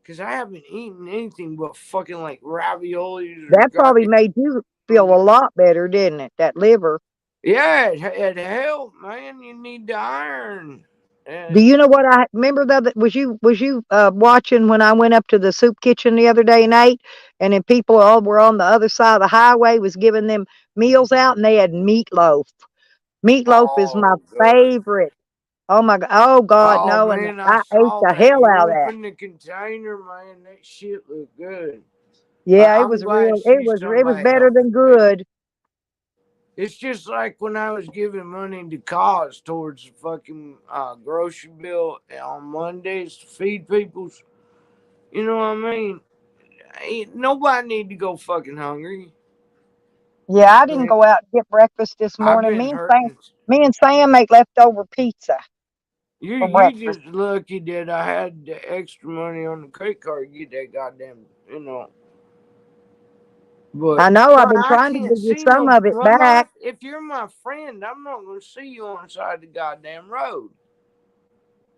S2: Because I haven't eaten anything but fucking like raviolis.
S1: That probably made you feel a lot better, didn't it? That liver.
S2: Yeah, it helped, man. You need the iron.
S1: Do you know what I remember? Was you watching when I went up to the soup kitchen the other day and ate, and then people all were on the other side of the highway was giving them meals out, and they had meatloaf. Meatloaf is my favorite. Oh my God! Oh God, no!
S2: Man,
S1: and I ate the hell out of that.
S2: Open the container, man. That shit looked good.
S1: Yeah, it was real. It was better than good.
S2: It's just like when I was giving money to cause towards the fucking grocery bill on Mondays to feed people. You know what I mean? Nobody need to go fucking hungry.
S1: Yeah, I didn't go out and get breakfast this morning. Me and Sam make leftover pizza.
S2: You just lucky that I had the extra money on the credit card to get that goddamn, But
S1: I know I've been trying to give you some of it back.
S2: If you're my friend, I'm not going to see you on the side of the goddamn road.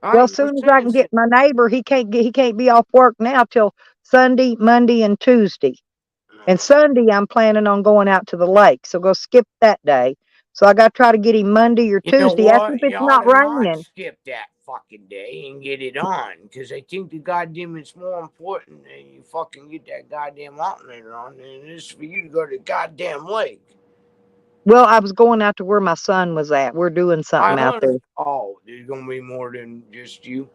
S1: Well, as soon as I can get my neighbor, he can't be off work now till Sunday, Monday, and Tuesday. And Sunday, I'm planning on going out to the lake, so go skip that day. So I got to try to get him Monday or Tuesday. I think it's not raining.
S2: Skip that fucking day and get it on, because I think the goddamn it's more important than you fucking get that goddamn alternator on than it is for you to go to the goddamn lake.
S1: Well, I was going out to where my son was at. We're doing something out there.
S2: Oh, there's gonna be more than just you.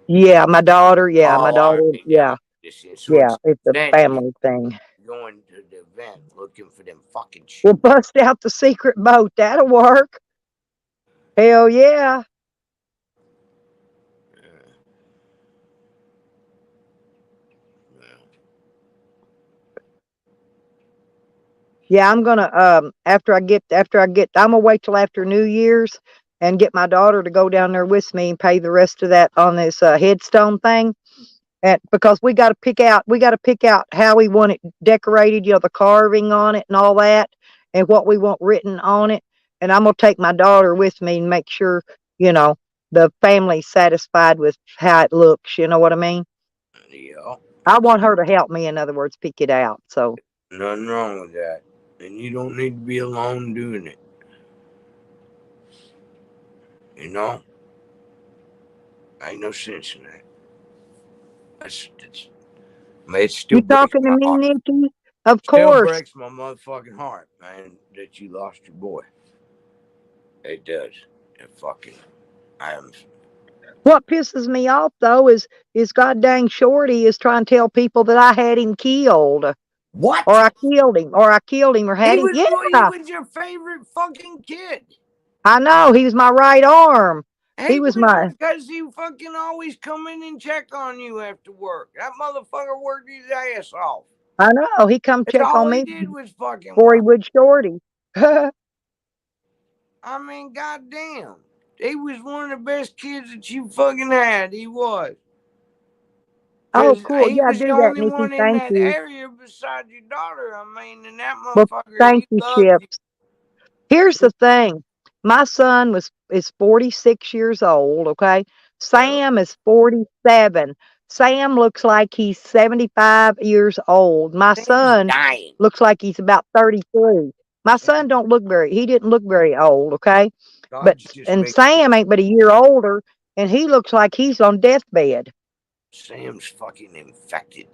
S1: Yeah, my daughter. Yeah, my daughter. Yeah, it's a family thing.
S2: Going to the event looking for them fucking shit.
S1: We'll bust out the secret boat. That'll work. Hell yeah. Yeah, I'm gonna after I get I'm gonna wait till after New Year's and get my daughter to go down there with me and pay the rest of that on this headstone thing. And because we got to pick out how we want it decorated, the carving on it and all that, and what we want written on it. And I'm gonna take my daughter with me and make sure the family's satisfied with how it looks. You know what I mean?
S2: Yeah.
S1: I want her to help me. In other words, pick it out. So
S2: nothing wrong with that, and you don't need to be alone doing it. Ain't no sense in that. It still
S1: you
S2: breaks
S1: talking to
S2: my
S1: me,
S2: heart.
S1: Nikki? Of
S2: Still
S1: course.
S2: breaks my motherfucking heart, man, that you lost your boy. It does.
S1: What pisses me off though is god dang Shorty is trying to tell people that I had him killed.
S2: What?
S1: Or I killed him or had him.
S2: He was your favorite fucking kid.
S1: I know, he was my right arm. He was my
S2: because he fucking always come in and check on you after work. That motherfucker worked his ass off.
S1: I know, he come check
S2: all
S1: on me
S2: he did was fucking
S1: before he would Shorty.
S2: I mean, goddamn. He was one of the best kids that you fucking had. He was.
S1: Oh, cool.
S2: He
S1: Yeah,
S2: was
S1: do
S2: the
S1: that,
S2: only
S1: Nikki.
S2: one in
S1: Thank
S2: that
S1: you.
S2: area besides your daughter. I mean, and that
S1: Well,
S2: motherfucker,
S1: thank
S2: he
S1: you,
S2: loved
S1: Chips. Here's the thing. My son is 46 years old, okay? Sam is 47. Sam looks like he's 75 years old. My son looks like he's about 33. My son he didn't look very old, okay? And Sam ain't but a year older, and he looks like he's on deathbed.
S2: Sam's fucking infected.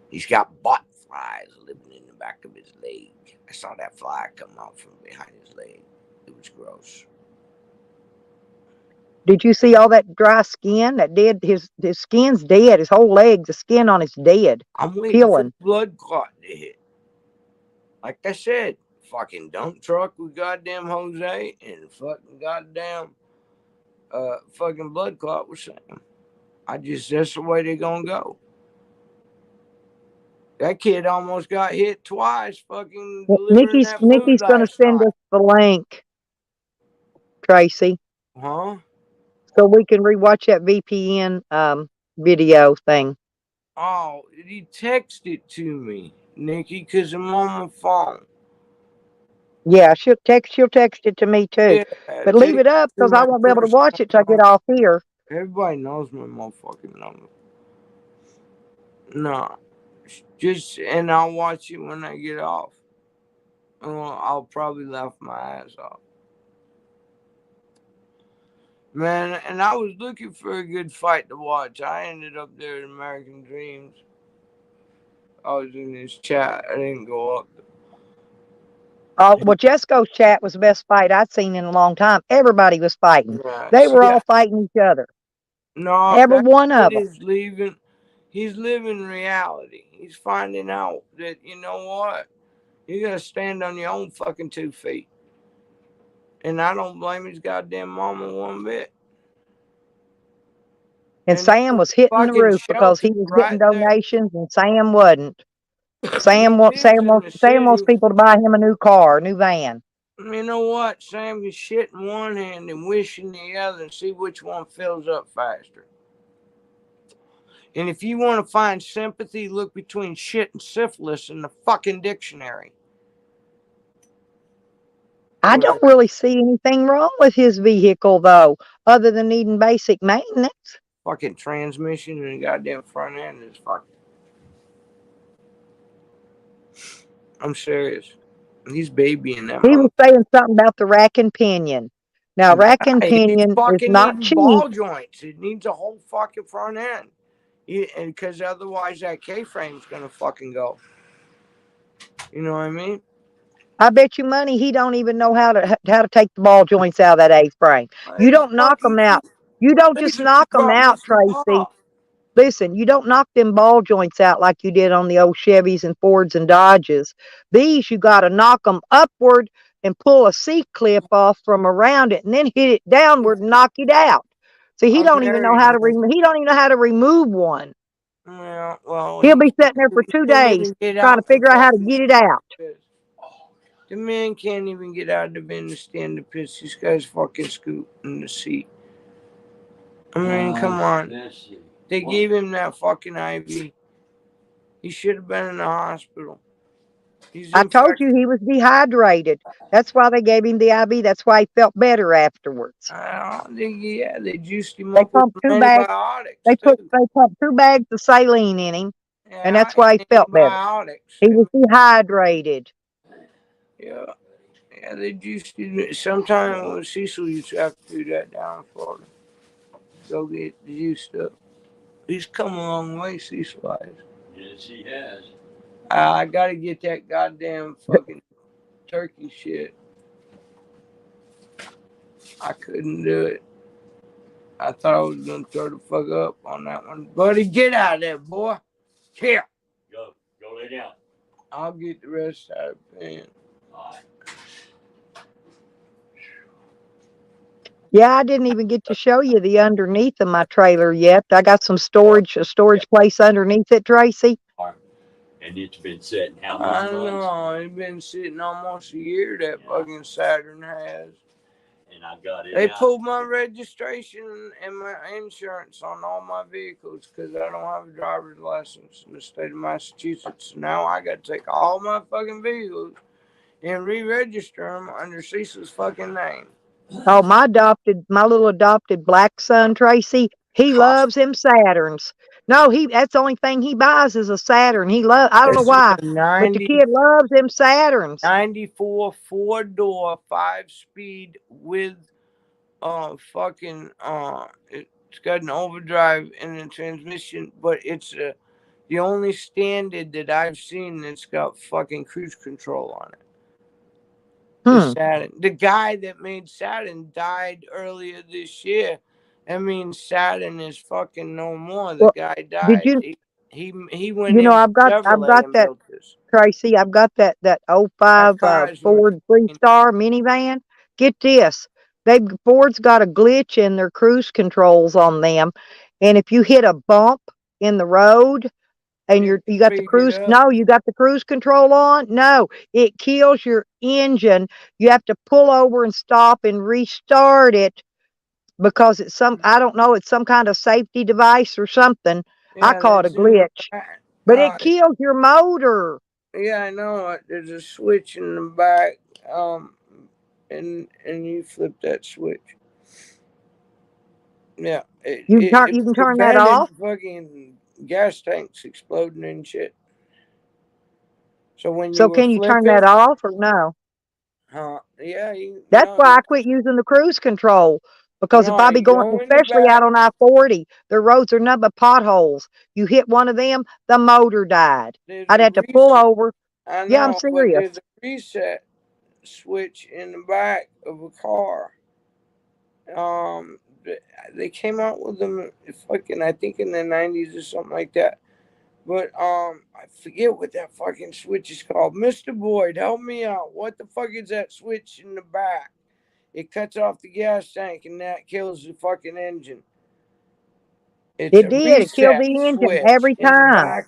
S2: He's got bot flies living in the back of his leg. I saw that fly come out from behind his leg. It was gross.
S1: Did you see all that dry skin? That dead, his skin's dead. His whole leg, the skin on it's dead.
S2: I'm waiting for the blood clot to hit. Like I said, fucking dump truck with goddamn Jose and fucking goddamn fucking blood clot with Sam. That's the way they're gonna go. That kid almost got hit twice. Fucking
S1: Nikki's gonna send us the link, Tracy.
S2: Huh?
S1: So we can rewatch that VPN video thing.
S2: Oh, he texted it to me, Nikki, because I'm on my phone.
S1: Yeah, she'll text it to me too. Yeah, but leave it up because I won't be able to watch it till I get off here.
S2: Everybody knows my motherfucking number. No. And I'll watch it when I get off. I'll probably laugh my ass off. Man, and I was looking for a good fight to watch. I ended up there at American Dreams. I was in this chat. I didn't go up there.
S1: Oh, well, Jesco's chat was the best fight I'd seen in a long time. Everybody was fighting. Yeah, they were all fighting each other.
S2: No,
S1: every one of them.
S2: He's living reality. He's finding out that, you know what? You got to stand on your own fucking 2 feet. And I don't blame his goddamn mama one bit.
S1: And Sam was hitting the roof because he was getting donations and Sam wasn't. Sam wants people to buy him a new car, a new van.
S2: You know what? Sam can shit in one hand and wish in the other and see which one fills up faster. And if you want to find sympathy, look between shit and syphilis in the fucking dictionary.
S1: I don't really see anything wrong with his vehicle, though, other than needing basic maintenance.
S2: Fucking transmission and goddamn front end is fucking. I'm serious. He's babying that.
S1: He was saying something about the rack and pinion. Now, rack and pinion is not cheap.
S2: Ball joints. It needs a whole fucking front end. Because otherwise that K-frame's going to fucking go. You know what I mean?
S1: I bet you money he don't even know how to take the ball joints out of that A-frame. You don't knock them out. You don't just knock them out, Tracy. Listen, you don't knock them ball joints out like you did on the old Chevys and Fords and Dodges. These, you got to knock them upward and pull a C-clip off from around it and then hit it downward and knock it out. See, he don't even know how to remove one.
S2: Yeah, well,
S1: he'll be sitting there for 2 days trying to figure out how to get it out.
S2: The man can't even get out of the van to stand to piss. This guy's fucking scoot in the seat. I mean, come on. They gave him that fucking IV. He should have been in the hospital.
S1: I told you he was dehydrated. That's why they gave him the IV. That's why he felt better afterwards.
S2: I don't think, they juiced him
S1: They
S2: up with
S1: pumped 2 bags.
S2: antibiotics.
S1: They pumped 2 bags of saline in him, and that's why he felt better. He was dehydrated.
S2: Yeah, they juiced him. Sometimes Cecil used to have to do that down in Florida. Go get juiced up. He's come a long way, Cecil has.
S3: Yes, he has.
S2: I gotta get that goddamn fucking turkey shit. I couldn't do it. I thought I was gonna throw the fuck up on that one. Buddy, get out of there, boy. Here.
S3: Go lay down.
S2: I'll get the rest out of the pan.
S3: All right.
S1: Yeah, I didn't even get to show you the underneath of my trailer yet. I got some storage, a storage place underneath it, Tracy.
S3: And it's been sitting how
S2: I
S3: many months?
S2: know. It's been sitting almost a year, that fucking Saturn has.
S3: And I got it.
S2: They pulled my registration and my insurance on all my vehicles because I don't have a driver's license in the state of Massachusetts. Now I got to take all my fucking vehicles and re-register them under Cecil's fucking name.
S1: Oh, my little adopted black son, Tracy, he loves him Saturns. No, that's the only thing he buys is a Saturn. I don't know why, but the kid loves him Saturns.
S2: 94 4-door 5-speed with it's got an overdrive in the transmission, but it's the only standard that I've seen that's got fucking cruise control on it. The Saturn. The guy that made Saturn died earlier this year. I mean, Saturn is fucking no more. The guy died. He went in.
S1: I've got that, Tracy. I've got that 05 Ford 3-star minivan. Get this. Ford's got a glitch in their cruise controls on them. And if you hit a bump in the road and you got the cruise control on, no, it kills your engine. You have to pull over and stop and restart it because it's I don't know, it's some kind of safety device or something. I call it a glitch. But it kills your motor.
S2: Yeah, I know. There's a switch in the back. And you flip that switch. Yeah.
S1: You can turn that off.
S2: Fucking gas tanks exploding and shit. So
S1: can you turn that off or no?
S2: Yeah.
S1: That's why I quit using the cruise control. Because if I be going, especially out on I-40, the roads are nothing but potholes. You hit one of them, the motor died. I'd have to pull over. Yeah, I'm serious.
S2: There's a reset switch in the back of a car. They came out with them fucking, I think in the 90s or something like that. But I forget what that fucking switch is called. Mr. Boyd, help me out. What the fuck is that switch in the back? It cuts off the gas tank and that kills the fucking engine.
S1: It killed the engine every time.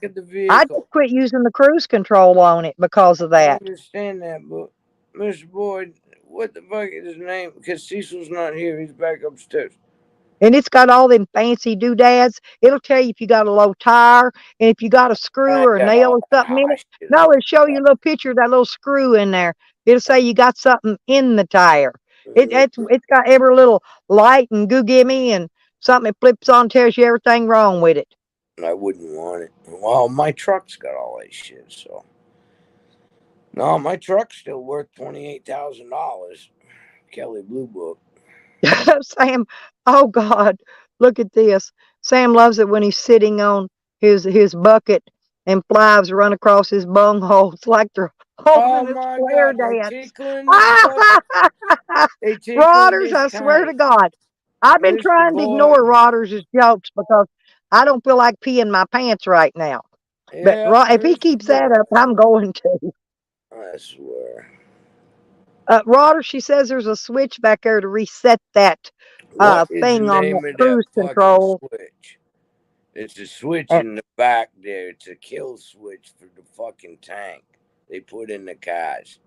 S1: I just quit using the cruise control on it because of that.
S2: I understand that, but Mr. Boyd, what the fuck is his name? Because Cecil's not here. He's back upstairs.
S1: And it's got all them fancy doodads. It'll tell you if you got a low tire and if you got a screw or a nail or something in it. No, it'll show you a little picture of that little screw in there. It'll say you got something in the tire. It's got every little light and goo-gimme and something that flips on tells you everything wrong with it.
S2: I wouldn't want it. Well, my truck's got all that shit, so. No, my truck's still worth $28,000. Kelly Blue Book.
S1: Sam, oh God, look at this. Sam loves it when he's sitting on his bucket and flies run across his bunghole. It's like they're holding a square dance. Rodders, I swear to God. I've been trying to ignore Rodders' jokes because I don't feel like peeing my pants right now. Yeah, but if he keeps that up, I'm going to.
S2: I swear.
S1: Rodder, she says there's a switch back there to reset that thing on the cruise control.
S2: Switch? It's a switch in the back there. It's a kill switch for the fucking tank they put in the cars.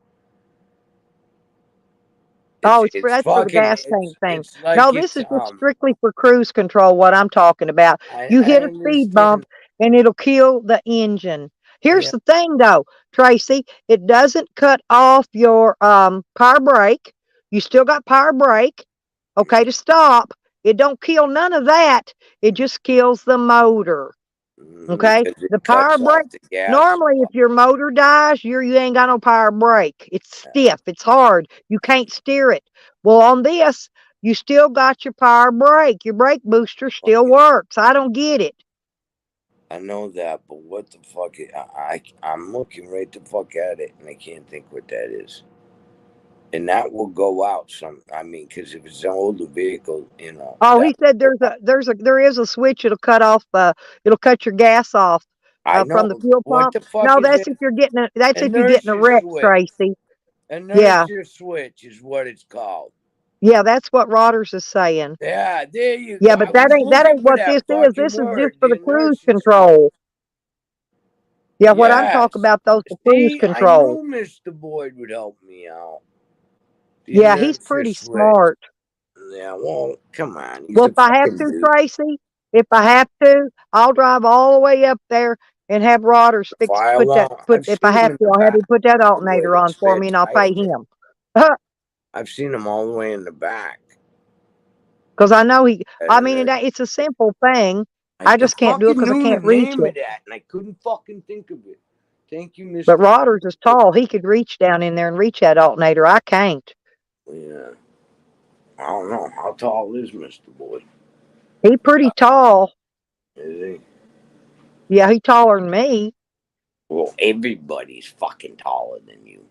S1: Oh, that's for the gas tank thing. No, this is just strictly for cruise control, what I'm talking about. You hit a speed bump and it'll kill the engine. Here's the thing though, Tracy, it doesn't cut off your power brake. You still got power brake, okay, to stop. It don't kill none of that. It just kills the motor. Okay, the power brake. Normally, if your motor dies, you ain't got no power brake. It's stiff. It's hard. You can't steer it. Well, on this, you still got your power brake. Your brake booster still works. I don't get it.
S2: I know that, but what the fuck? I'm looking right the fuck at it, and I can't think what that is. And that will go out because if it's an older vehicle,
S1: Oh, he said there is a switch. It'll cut off. It'll cut your gas off from the fuel pump. No, that's if you're getting a wreck, Tracy.
S2: A nursery switch is what it's called.
S1: Yeah, that's what Rodders is saying.
S2: Yeah, there you
S1: go. Yeah, but that ain't what this is. This is just for the cruise control. Yeah, what I'm talking about, those for cruise control.
S2: I knew Mr. Boyd would help me out.
S1: Yeah, he's pretty smart.
S2: Yeah, well, come on.
S1: Well, if I have to, Tracy, I'll drive all the way up there and have Rodders if I have to, I'll have him put that alternator on for me and I'll pay him.
S2: I've seen him all the way in the back.
S1: Because I know it's a simple thing. I just can't do it because I can't reach it.
S2: And I couldn't fucking think of it. Thank you, Mr.
S1: But Rodders is tall. He could reach down in there and reach that alternator. I can't.
S2: Yeah. I don't know. How tall is Mr. Boyd?
S1: He pretty tall.
S2: Is he?
S1: Yeah, he's taller than me.
S2: Well, everybody's fucking taller than you.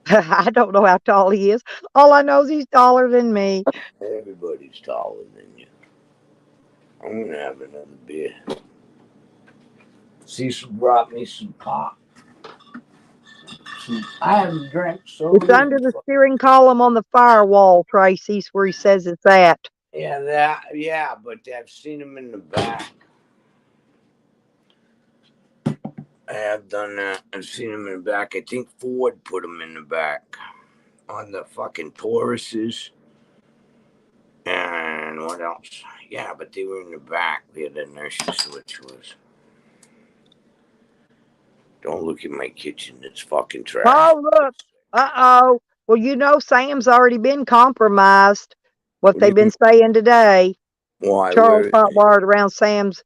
S1: I don't know how tall he is. All I know is he's taller than me.
S2: Everybody's taller than you. I'm going to have another beer. Cecil brought me some pop. I haven't drank so
S1: It's under the steering column on the firewall, Tracy's where he says it's at.
S2: Yeah, but I've seen him in the back. I have done that. I've seen him in the back. I think Ford put him in the back on the fucking Tauruses. And what else? Yeah, but they were in the back where the inertia switch was. Don't look at my kitchen. It's fucking trash.
S1: Oh, look. Uh-oh. Well, Sam's already been compromised. What they've been saying today.
S2: Why?
S1: Charles hotwired around Sam's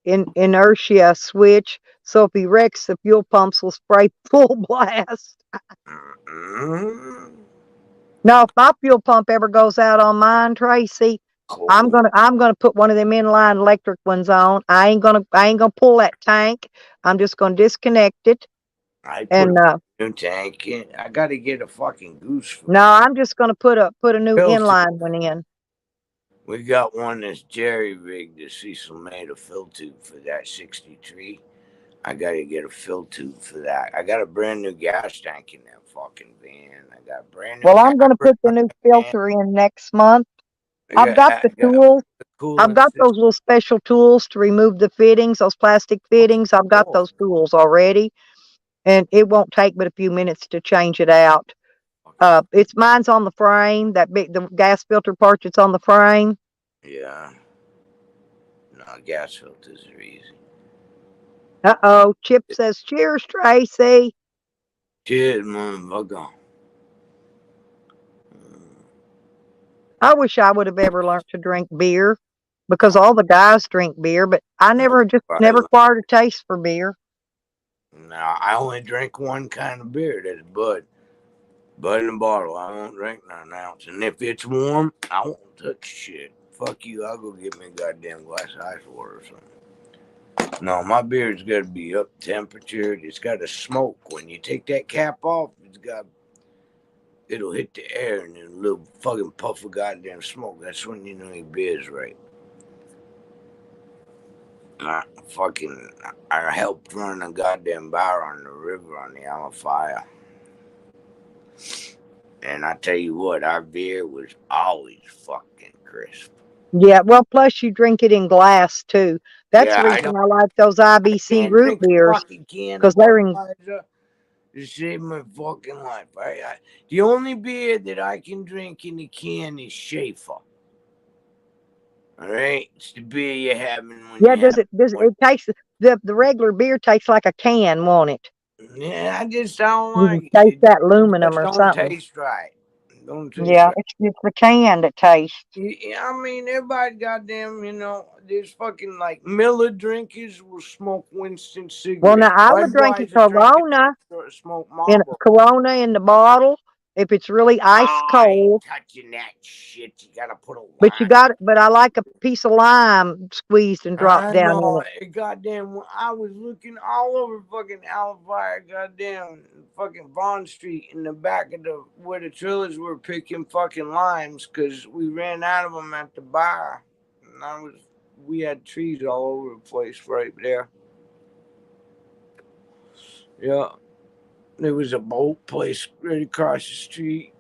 S1: inertia switch. So if he wrecks, the fuel pumps will spray full blast. Now, if my fuel pump ever goes out on mine, Tracy, cool. I'm gonna put one of them inline electric ones on. I ain't gonna pull that tank. I'm just gonna disconnect it.
S2: I put a new tank in. I gotta get a fucking goose.
S1: No, I'm just gonna put a new inline one in.
S2: We got one that's jerry rigged that Cecil made a fill tube for that 63. I gotta get a fill tube for that. I got a brand new gas tank in that fucking van. I got a brand new.
S1: Well, I'm gonna put the new filter in next month. I've got the tools. I've got those little special tools to remove the fittings, those plastic fittings. I've got those tools already, and it won't take but a few minutes to change it out. Mine's on the frame. The gas filter part that's on the frame.
S2: Yeah. No, gas filters are easy.
S1: Uh-oh. Chip says, cheers, Tracy.
S2: Cheers, motherfucker.
S1: I wish I would have ever learned to drink beer because all the guys drink beer, but I never acquired a taste for beer.
S2: No, I only drink one kind of beer. That's Bud. Bud in a bottle. I won't drink 9 ounce. And if it's warm, I won't touch shit. Fuck you. I'll go get me a goddamn glass of ice water or something. No, my beer's got to be up temperature. It's got to smoke. When you take that cap off, it'll hit the air and then a little fucking puff of goddamn smoke. That's when you know your beer's right. I helped run a goddamn bar on the river on the Alafaya. And I tell you what, our beer was always fucking crisp.
S1: Yeah, well, plus you drink it in glass too. That's the reason I like those IBC root beers because they're in.
S2: to save my fucking life. The only beer that I can drink in the can is Schaefer. All right, it's the beer you're having when
S1: Yeah, it tastes the regular beer tastes like a can, won't it?
S2: Yeah, I just don't
S1: You
S2: like
S1: can
S2: it.
S1: taste that
S2: It
S1: aluminum
S2: just
S1: or
S2: don't
S1: something.
S2: taste right. Don't taste
S1: Yeah,
S2: right.
S1: it's the can that tastes.
S2: I mean, everybody goddamn, there's fucking like Miller drinkers will smoke Winston cigarettes.
S1: Well, now I would drink a Corona
S2: Smoke
S1: in
S2: Marlboro.
S1: Corona in the bottle if it's really ice
S2: I ain't
S1: cold.
S2: touching that shit. You gotta put a lime.
S1: But I like a piece of lime squeezed and dropped
S2: I
S1: down in
S2: know.
S1: it.
S2: Goddamn, I was looking all over fucking Alfire, goddamn, fucking Bond Street in the back of where the trailers were picking fucking limes because we ran out of them at the bar. And we had trees all over the place right there. Yeah. There was a boat place right across the street.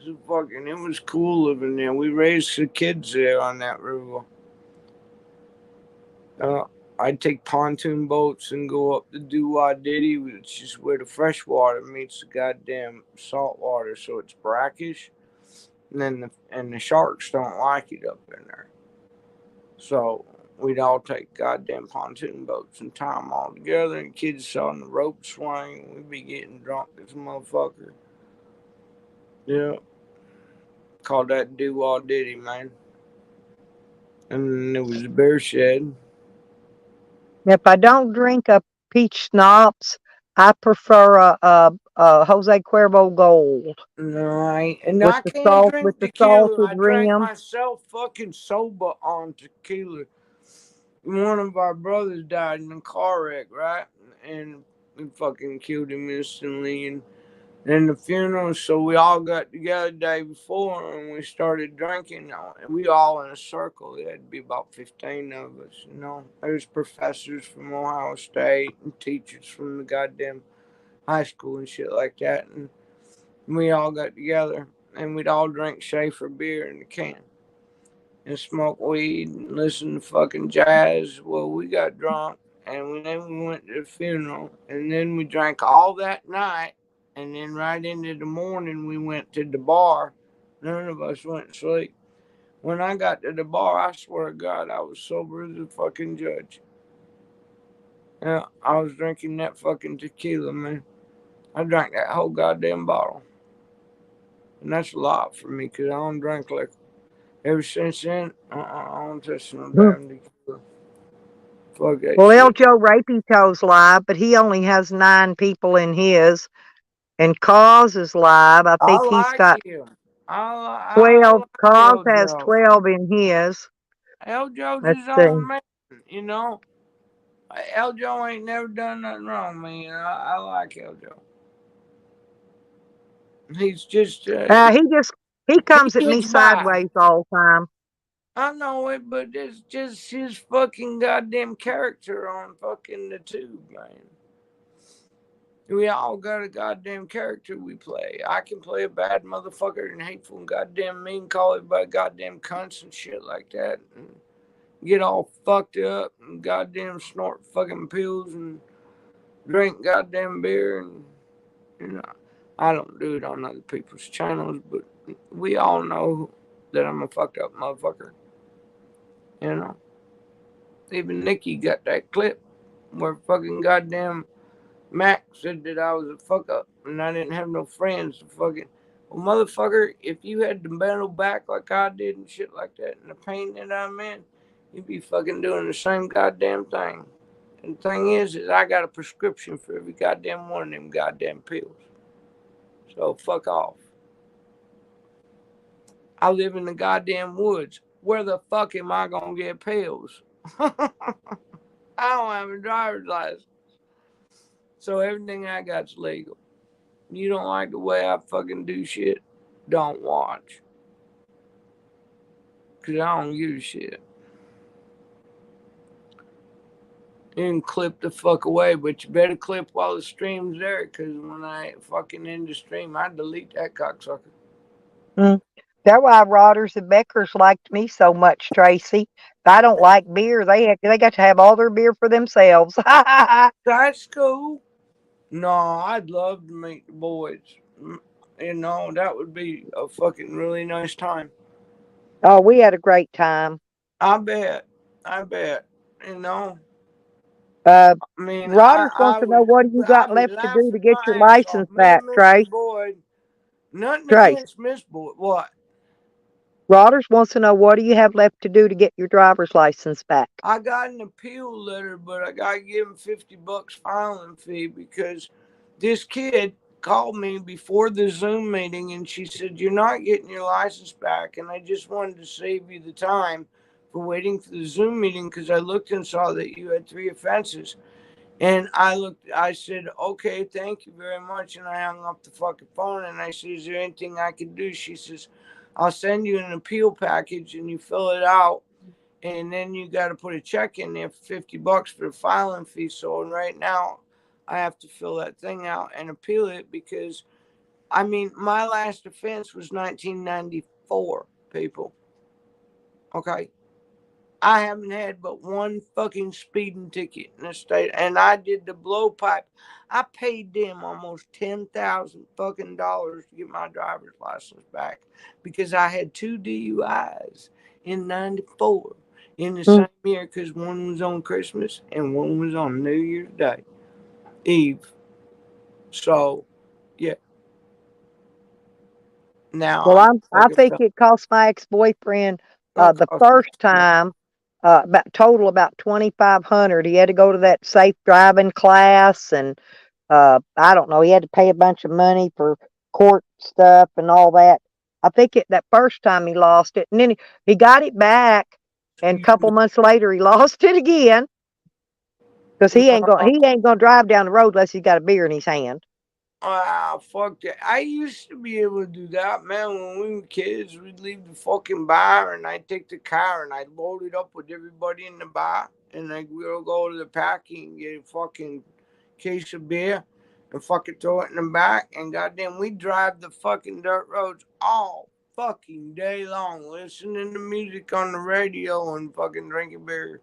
S2: It was cool living there. We raised the kids there on that river. I'd take pontoon boats and go up to Doo-Wah-Diddy, which is where the fresh water meets the goddamn salt water, so it's brackish. And the sharks don't like it up in there. So we'd all take goddamn pontoon boats and tie them all together, and kids saw on the rope swing. We'd be getting drunk as a motherfucker. Yeah. Called that Doo-Wah-Diddy, man. And there was a bear shed.
S1: If I don't drink a peach schnapps, I prefer a Jose Cuervo Gold.
S2: No, I can't drink
S1: with the
S2: tequila.
S1: salted
S2: I drank
S1: rim.
S2: myself fucking sober on tequila. One of our brothers died in a car wreck, right? And we fucking killed him instantly. And then the funeral, so we all got together the day before and we started drinking. We all in a circle. There had to be about 15 of us, There's professors from Ohio State and teachers from the goddamn high school and shit like that. And we all got together and we'd all drink Schaefer beer in the can and smoke weed and listen to fucking jazz. Well, we got drunk and then we went to the funeral and then we drank all that night. And then right into the morning, we went to the bar. None of us went to sleep. When I got to the bar, I swear to God, I was sober as a fucking judge. Yeah, I was drinking that fucking tequila, man. I drank that whole goddamn bottle. And that's a lot for me because I don't drink liquor. Ever since then, I don't touch no damn tequila. Fuck that
S1: Well,
S2: shit.
S1: El Joe Rapito's live, but he only has 9 people in his. And Cause is live. I think he's got
S2: him.
S1: 12. Cause
S2: El
S1: has
S2: Joe.
S1: 12 in his.
S2: El Joe's
S1: Let's
S2: his
S1: see.
S2: own man, El Joe ain't never done nothing wrong, man. I like El Joe. He's just
S1: he comes at me
S2: gets by.
S1: sideways all the time.
S2: I know it, but it's just his fucking goddamn character on fucking the tube, man. We all got a goddamn character we play. I can play a bad motherfucker and hateful and goddamn mean, call everybody goddamn cunts and shit like that, and get all fucked up and goddamn snort fucking pills and drink goddamn beer. And I don't do it on other people's channels, but we all know that I'm a fucked up motherfucker. Even Nikki got that clip where fucking goddamn Mac said that I was a fuck up and I didn't have no friends to fucking. Well, motherfucker, if you had to battle back like I did and shit like that and the pain that I'm in, you'd be fucking doing the same goddamn thing. And the thing is I got a prescription for every goddamn one of them goddamn pills. So fuck off. I live in the goddamn woods. Where the fuck am I gonna get pills? I don't have a driver's license. So everything I got's legal. You don't like the way I fucking do shit? Don't watch. Because I don't give a shit. You can clip the fuck away, but you better clip while the stream's there, because when I fucking end the stream, I delete that cocksucker.
S1: That's why Rodders and Beckers liked me so much, Tracy. If I don't like beer, they got to have all their beer for themselves.
S2: That's cool. No, I'd love to meet the boys. You know, that would be a fucking really nice time.
S1: Oh, we had a great time.
S2: I bet. You know,
S1: Uh,
S2: I mean,
S1: Rodders wants to know what do you got
S2: I'd be
S1: left to do to
S2: laughing
S1: get your
S2: my ass off.
S1: license
S2: Me
S1: back,
S2: and Mr.
S1: Trace?
S2: Boyd, nothing
S1: Trace.
S2: against Miss Boyd. What?
S1: Rodders wants to know what do you have left to do to get your driver's license back?
S2: I got an appeal letter, but I got to give him $50 filing fee because this kid called me before the Zoom meeting and she said, "You're not getting your license back." And I just wanted to save you the time for waiting for the Zoom meeting because I looked and saw that you had 3 offenses. And I said, "Okay, thank you very much." And I hung up the fucking phone and I said, "Is there anything I can do?" She says, "I'll send you an appeal package and you fill it out. And then you got to put a check in there for $50 for the filing fee." So right now I have to fill that thing out and appeal it because, I mean, my last offense was 1994, people. Okay. I haven't had but one fucking speeding ticket in the state, and I did the blowpipe. I paid them almost $10,000 fucking dollars to get my driver's license back because I had 2 DUIs in '94 in the same year because one was on Christmas and one was on New Year's Day Eve. So, yeah. Now,
S1: Well, I think it cost my ex-boyfriend the first time about 2,500. He had to go to that safe driving class, and I don't know. He had to pay a bunch of money for court stuff and all that. I think that first time he lost it, and then he got it back, and a couple months later he lost it again because he ain't gonna drive down the road unless he's got a beer in his hand.
S2: Ah, fuck that. I used to be able to do that, man. When we were kids, we'd leave the fucking bar and I'd take the car and I'd load it up with everybody in the bar. And like we'll go to the packing and get a fucking case of beer and fucking throw it in the back. And goddamn, we drive the fucking dirt roads all fucking day long, listening to music on the radio and fucking drinking beer.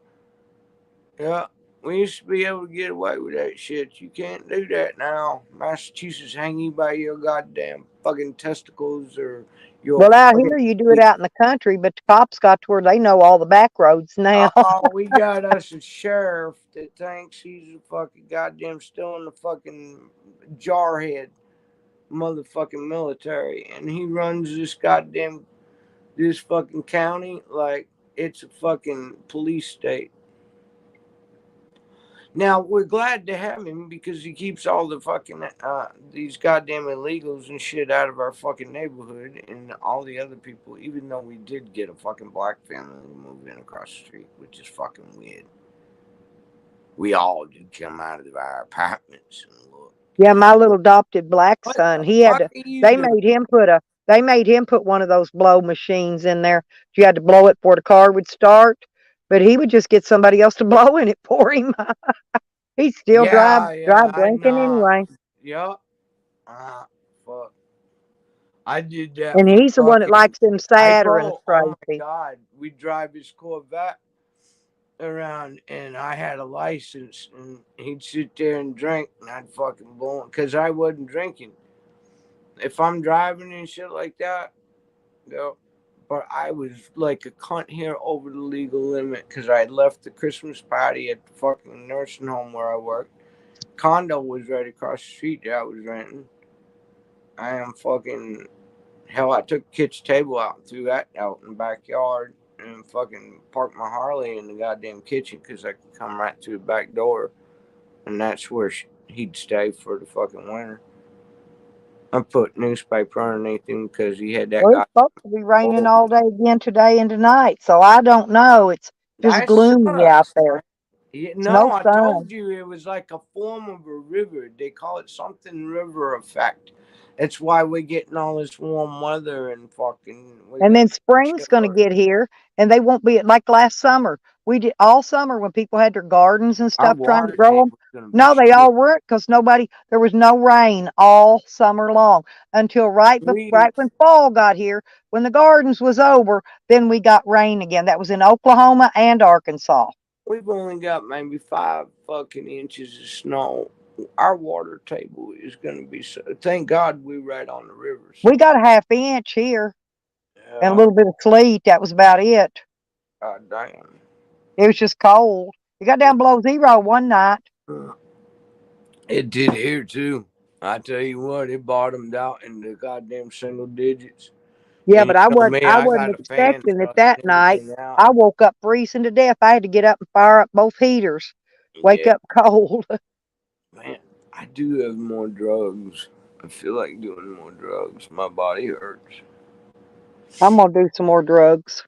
S2: Yeah. We used to be able to get away with that shit. You can't do that now. Massachusetts hang you by your goddamn fucking testicles or your.
S1: Well, out here you do it out in the country, but the cops got to where they know all the back roads now.
S2: Oh, we got us a sheriff that thinks he's a fucking goddamn still in the fucking jarhead motherfucking military, and he runs this fucking county like it's a fucking police state. Now, we're glad to have him because he keeps all the fucking, these goddamn illegals and shit out of our fucking neighborhood and all the other people, even though we did get a fucking black family to move in across the street, which is fucking weird. We all did come out of our apartments and look.
S1: Yeah, my little adopted black son, they made him put one of those blow machines in there. You had to blow it before the car would start, but he would just get somebody else to blow in it for him. He still drive drinking anyway.
S2: Yeah. Fuck. I did that.
S1: And he's the one that likes them Saturns, Tracy.
S2: Oh my God. We drive his Corvette around and I had a license and he'd sit there and drink and I'd fucking blow him because I wasn't drinking. If I'm driving and shit like that, but I was like a cunt here over the legal limit because I had left the Christmas party at the fucking nursing home where I worked. Condo was right across the street that I was renting. I am fucking hell. I took the kitchen table out and threw that out in the backyard and fucking parked my Harley in the goddamn kitchen because I could come right through the back door, and that's where he'd stay for the fucking winter. I put newspaper underneath him because he had that.
S1: Well, it's supposed to be raining all day again today and tonight, so I don't know. It's just gloomy out there.
S2: No, I told you it was like a form of a river. They call it something river effect. That's why we're getting all this warm weather and fucking.
S1: And then spring's going to get here, and they won't be like last summer. We did all summer when people had their gardens and stuff trying to grow them. No, they all weren't because there was no rain all summer long until right when fall got here. When the gardens was over, then we got rain again. That was in Oklahoma and Arkansas.
S2: We've only got maybe 5 fucking inches of snow our water table is going to be so. Thank God we right on the river. So.
S1: We got a half inch here and a
S2: Yeah.
S1: little bit of sleet. That was about it.
S2: God damn.
S1: It was just cold. It got down below 0 one night.
S2: It did here too. I tell you what, it bottomed out in the goddamn single digits.
S1: Yeah,
S2: And
S1: but
S2: you
S1: I
S2: know
S1: wasn't.
S2: me,
S1: I
S2: I
S1: wasn't
S2: got a fan
S1: expecting it
S2: truck
S1: that
S2: and
S1: night.
S2: everything out.
S1: I woke up freezing to death. I had to get up and fire up both heaters. Wake
S2: Yeah,
S1: up cold.
S2: man, I do have more drugs. I feel like doing more drugs. My body hurts.
S1: I'm gonna do some more drugs.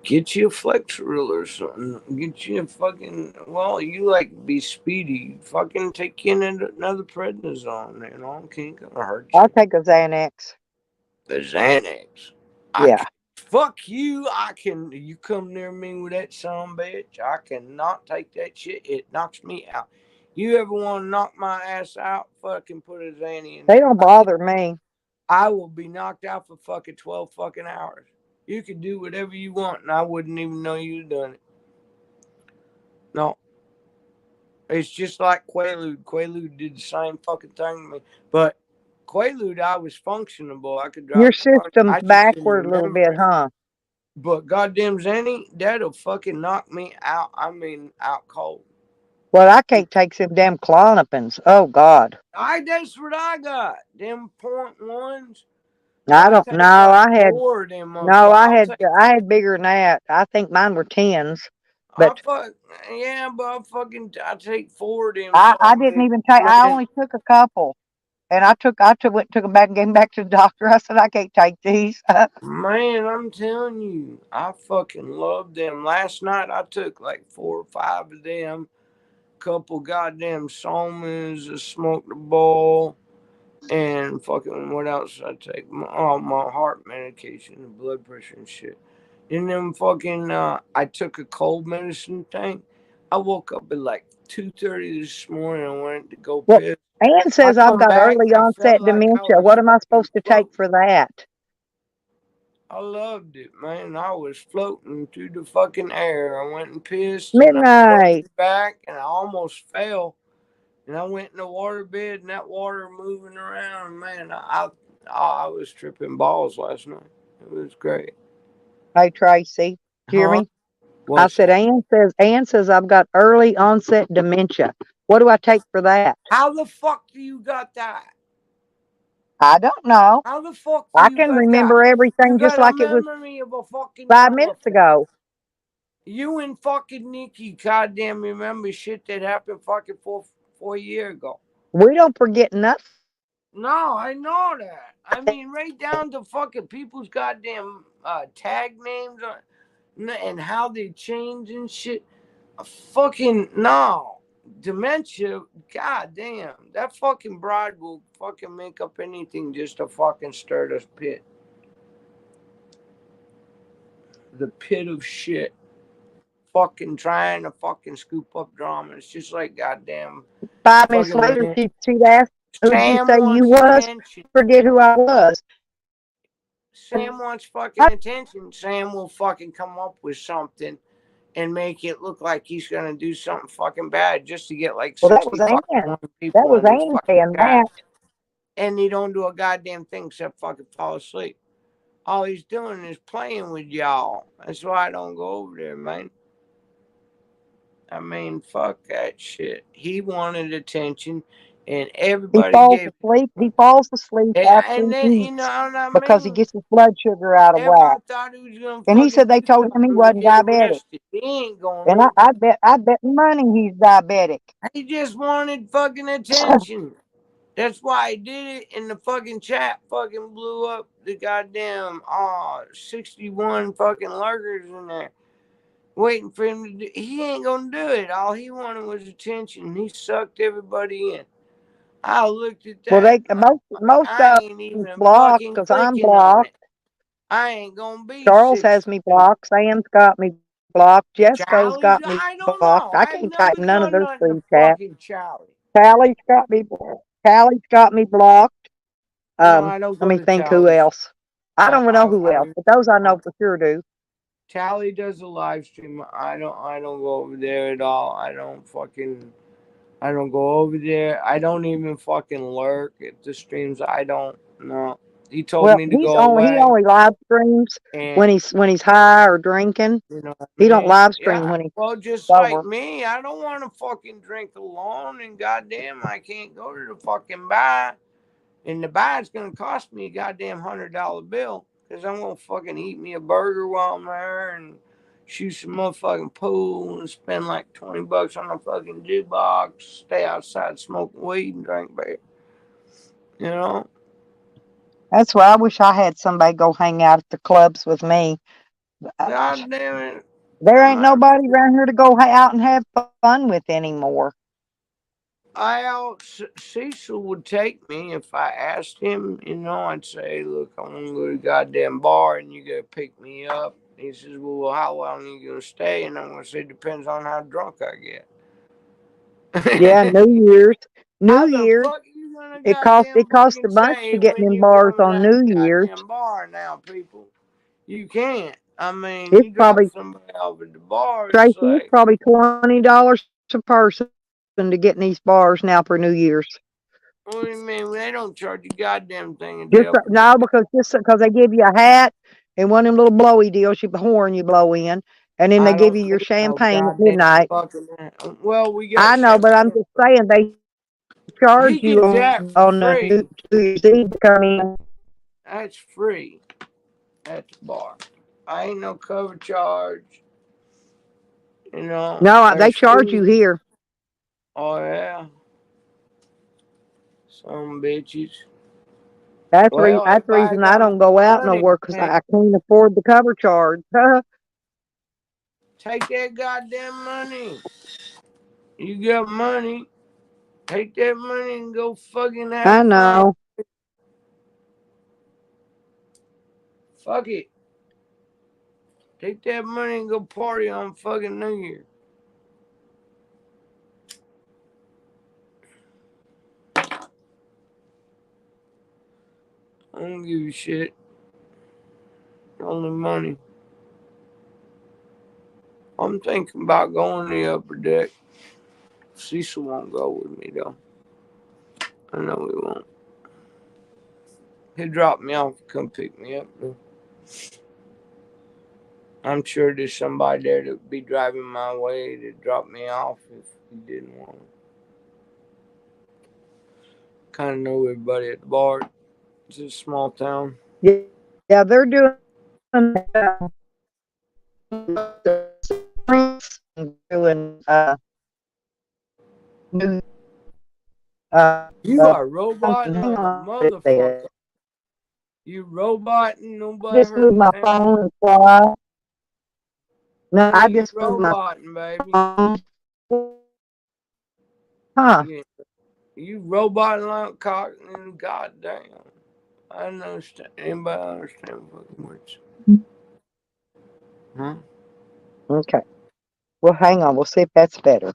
S2: Get you a Flexeril or something. Get you a fucking. Well, you like be speedy. Fucking take in another prednisone. You know, ain't gonna hurt
S1: I'll
S2: you.
S1: take a Xanax.
S2: The Xanax.
S1: Yeah.
S2: Fuck you. I can. You come near me with that son bitch. I cannot take that shit. It knocks me out. You ever want to knock my ass out? Fucking put a Xanny in.
S1: They don't bother me.
S2: I will be knocked out for fucking 12 fucking hours. You can do whatever you want, and I wouldn't even know you done it. No. It's just like Quaalude. Quaalude did the same fucking thing to me. But Quaalude, I was functionable. I could drive
S1: Your
S2: a car.
S1: system's
S2: I just didn't
S1: backward a little
S2: remember
S1: bit,
S2: it.
S1: huh?
S2: But goddamn Zanny, that'll fucking knock me out. I mean, out cold.
S1: Well, I can't take some damn Klonopins. Oh God.
S2: That's what I got. Them .1s.
S1: I
S2: I
S1: don't
S2: take
S1: know.
S2: like
S1: I had
S2: 4 of them
S1: no.
S2: motherfuckers.
S1: I had bigger than that. I think mine were 10s. But
S2: I take 4 of them.
S1: I didn't even take. I only took a couple, and I went took them back and gave them back to the doctor. I said I can't take these.
S2: Man, I'm telling you, I fucking love them. Last night I took like 4 or 5 of them. Couple goddamn Somans, a smoked a bowl, and fucking what else did I take? My heart medication, and blood pressure and shit. And then fucking, I took a cold medicine thing. I woke up at like 2:30 this morning and went to go
S1: Well,
S2: piss.
S1: Ann
S2: I
S1: says I've
S2: come
S1: got
S2: back
S1: early
S2: and I
S1: onset
S2: felt like I
S1: dementia.
S2: was
S1: What am I
S2: fucking
S1: supposed to take
S2: floating.
S1: for that?
S2: I loved it, man. I was floating through the fucking air. I went and pissed and I
S1: Midnight.
S2: floated back and I almost fell. And I went in the water bed and that water moving around. Man, I was tripping balls last night. It was great.
S1: Hey Tracy, do you hear
S2: Huh?
S1: me? I
S2: What's
S1: said
S2: that?
S1: Ann says I've got early onset dementia. What do I take for that?
S2: How the fuck do you got that?
S1: I don't know.
S2: How the fuck do
S1: I
S2: you
S1: can
S2: got that?
S1: remember everything
S2: You
S1: just
S2: got a
S1: like it was
S2: memory of a fucking
S1: 5 minutes
S2: elephant.
S1: ago.
S2: You and fucking Nikki goddamn remember shit that happened fucking 4 years ago.
S1: We don't forget nothing.
S2: No, I know that. I mean, right down to fucking people's goddamn tag names and how they change and shit. Fucking no. Dementia, goddamn. That fucking bride will fucking make up anything just to fucking stir the pit. The pit of shit. Fucking trying to fucking scoop up drama. It's just like goddamn.
S1: 5 minutes later, she'd ask, "Who'd you
S2: Sam
S1: say you
S2: wants
S1: was?"
S2: attention.
S1: Forget who I was.
S2: Sam wants fucking attention. Sam will fucking come up with something and make it look like he's gonna do something fucking bad just to get like
S1: Well, that
S2: 60
S1: was
S2: fucking
S1: Ann.
S2: people
S1: That was
S2: on his
S1: Ann
S2: fucking
S1: saying
S2: cast.
S1: that.
S2: And he don't do a goddamn thing except fucking fall asleep. All he's doing is playing with y'all. That's why I don't go over there, man. I mean, fuck that shit. He wanted attention, and everybody gave.
S1: He falls asleep after
S2: And then
S1: he
S2: you know
S1: eats
S2: what I
S1: because he
S2: mean.
S1: gets his blood sugar out of
S2: Everybody
S1: whack.
S2: thought he was gonna
S1: And he
S2: fucking
S1: said they
S2: do
S1: told him he
S2: something and
S1: wasn't
S2: get
S1: diabetic.
S2: arrested. He ain't gonna
S1: And
S2: do.
S1: I bet money he's diabetic.
S2: He just wanted fucking attention. That's why he did it, and the fucking chat fucking blew up the goddamn 61 fucking lurkers in there waiting for him to do. He ain't gonna do it. All he wanted was attention. He sucked everybody in. I looked at
S1: Well,
S2: that.
S1: most
S2: I
S1: of
S2: ain't
S1: them
S2: even
S1: blocked
S2: fucking
S1: because I'm
S2: clicking on
S1: blocked.
S2: it. I ain't gonna be
S1: Charles has me
S2: 62.
S1: blocked. Sam's got me blocked. Jessica's
S2: Charlie,
S1: got me
S2: I don't
S1: blocked.
S2: know.
S1: I
S2: I've
S1: can't type
S2: never
S1: none of
S2: done
S1: their
S2: nothing to
S1: free chat.
S2: fucking Charlie.
S1: Callie's got me blocked. Callie's got me blocked.
S2: No, I don't
S1: Let
S2: go
S1: me
S2: to
S1: think who
S2: Charlie's.
S1: else. I don't know who else, but those I know for sure do.
S2: Charlie does a live stream. I don't go over there at all. I don't fucking I don't go over there. I don't even fucking lurk at the streams. I don't know. He told
S1: Well,
S2: me to
S1: he
S2: go away.
S1: only live streams when
S2: And
S1: he's high or drinking.
S2: you know what
S1: He
S2: I
S1: don't
S2: mean?
S1: live stream
S2: Yeah.
S1: when he's
S2: Well, just like
S1: sober.
S2: me, I don't want to fucking drink alone. And goddamn, I can't go to the fucking bar. And the bar's gonna cost me a goddamn $100 bill because I'm gonna fucking eat me a burger while I'm there and shoot some motherfucking pool and spend like $20 on a fucking jukebox, stay outside smoking weed and drink beer. You know?
S1: That's why I wish I had somebody go hang out at the clubs with me.
S2: God damn it.
S1: There ain't nobody around here to go out and have fun with anymore.
S2: Cecil would take me if I asked him. You know, I'd say, "Look, I want to go to the goddamn bar, and you gotta pick me up." He says, "Well, how long are you gonna stay?" And I'm gonna say, "Depends on how drunk I get."
S1: Yeah, New Year's.
S2: How
S1: New
S2: the
S1: Year's.
S2: fuck you gonna
S1: It costs
S2: fucking
S1: a bunch
S2: say
S1: to get
S2: when
S1: in
S2: you
S1: bars
S2: come to
S1: on
S2: that
S1: New Year's.
S2: goddamn bar now, people? You can't. I mean,
S1: It's
S2: you drop
S1: probably
S2: somebody off at the bar, it's
S1: Tracy, it's
S2: like,
S1: probably $20 a person to get in these bars now for New Year's.
S2: what do you mean? They don't charge you goddamn thing at
S1: Just
S2: the upper
S1: no, because they give you a hat and one of them little blowy deals, the horn you blow in, and then they
S2: I
S1: give
S2: don't
S1: you your
S2: need no
S1: champagne at
S2: goddamn
S1: midnight.
S2: fucking. Well, we got
S1: I know, but I'm
S2: champagne.
S1: just saying they charge
S2: He
S1: you
S2: gets that for
S1: on the
S2: free.
S1: New Year's Eve to come in.
S2: That's free at the bar. I ain't no cover charge. You know,
S1: No, they
S2: there's
S1: charge you
S2: food.
S1: here.
S2: Oh yeah, some bitches.
S1: That's
S2: Well,
S1: the
S2: everybody
S1: reason I
S2: got
S1: don't go out
S2: money.
S1: nowhere because
S2: Man.
S1: I can't afford the cover charge.
S2: Take that goddamn money. You got money. Take that money and go fucking have
S1: I
S2: fun.
S1: know.
S2: Fuck it. Take that money and go party on fucking New Year. I don't give a shit. Only money. I'm thinking about going to the upper deck. Cecil won't go with me though. I know he won't. He'll drop me off and come pick me up though. I'm sure there's somebody there to be driving my way to drop me off if he didn't want to. Kind of know everybody at the bar. It's a small town.
S1: Yeah, they're doing doing new
S2: You are roboting
S1: hang
S2: like a
S1: on.
S2: motherfucker. You roboting, nobody
S1: Just move
S2: heard
S1: my
S2: that.
S1: phone and fly. No, I
S2: You
S1: just moved my
S2: roboting, baby.
S1: phone. Huh.
S2: Yeah. You roboting like cock and goddamn. I don't understand. Anybody understand fucking words? Huh?
S1: Okay. Well, hang on. We'll see if that's better.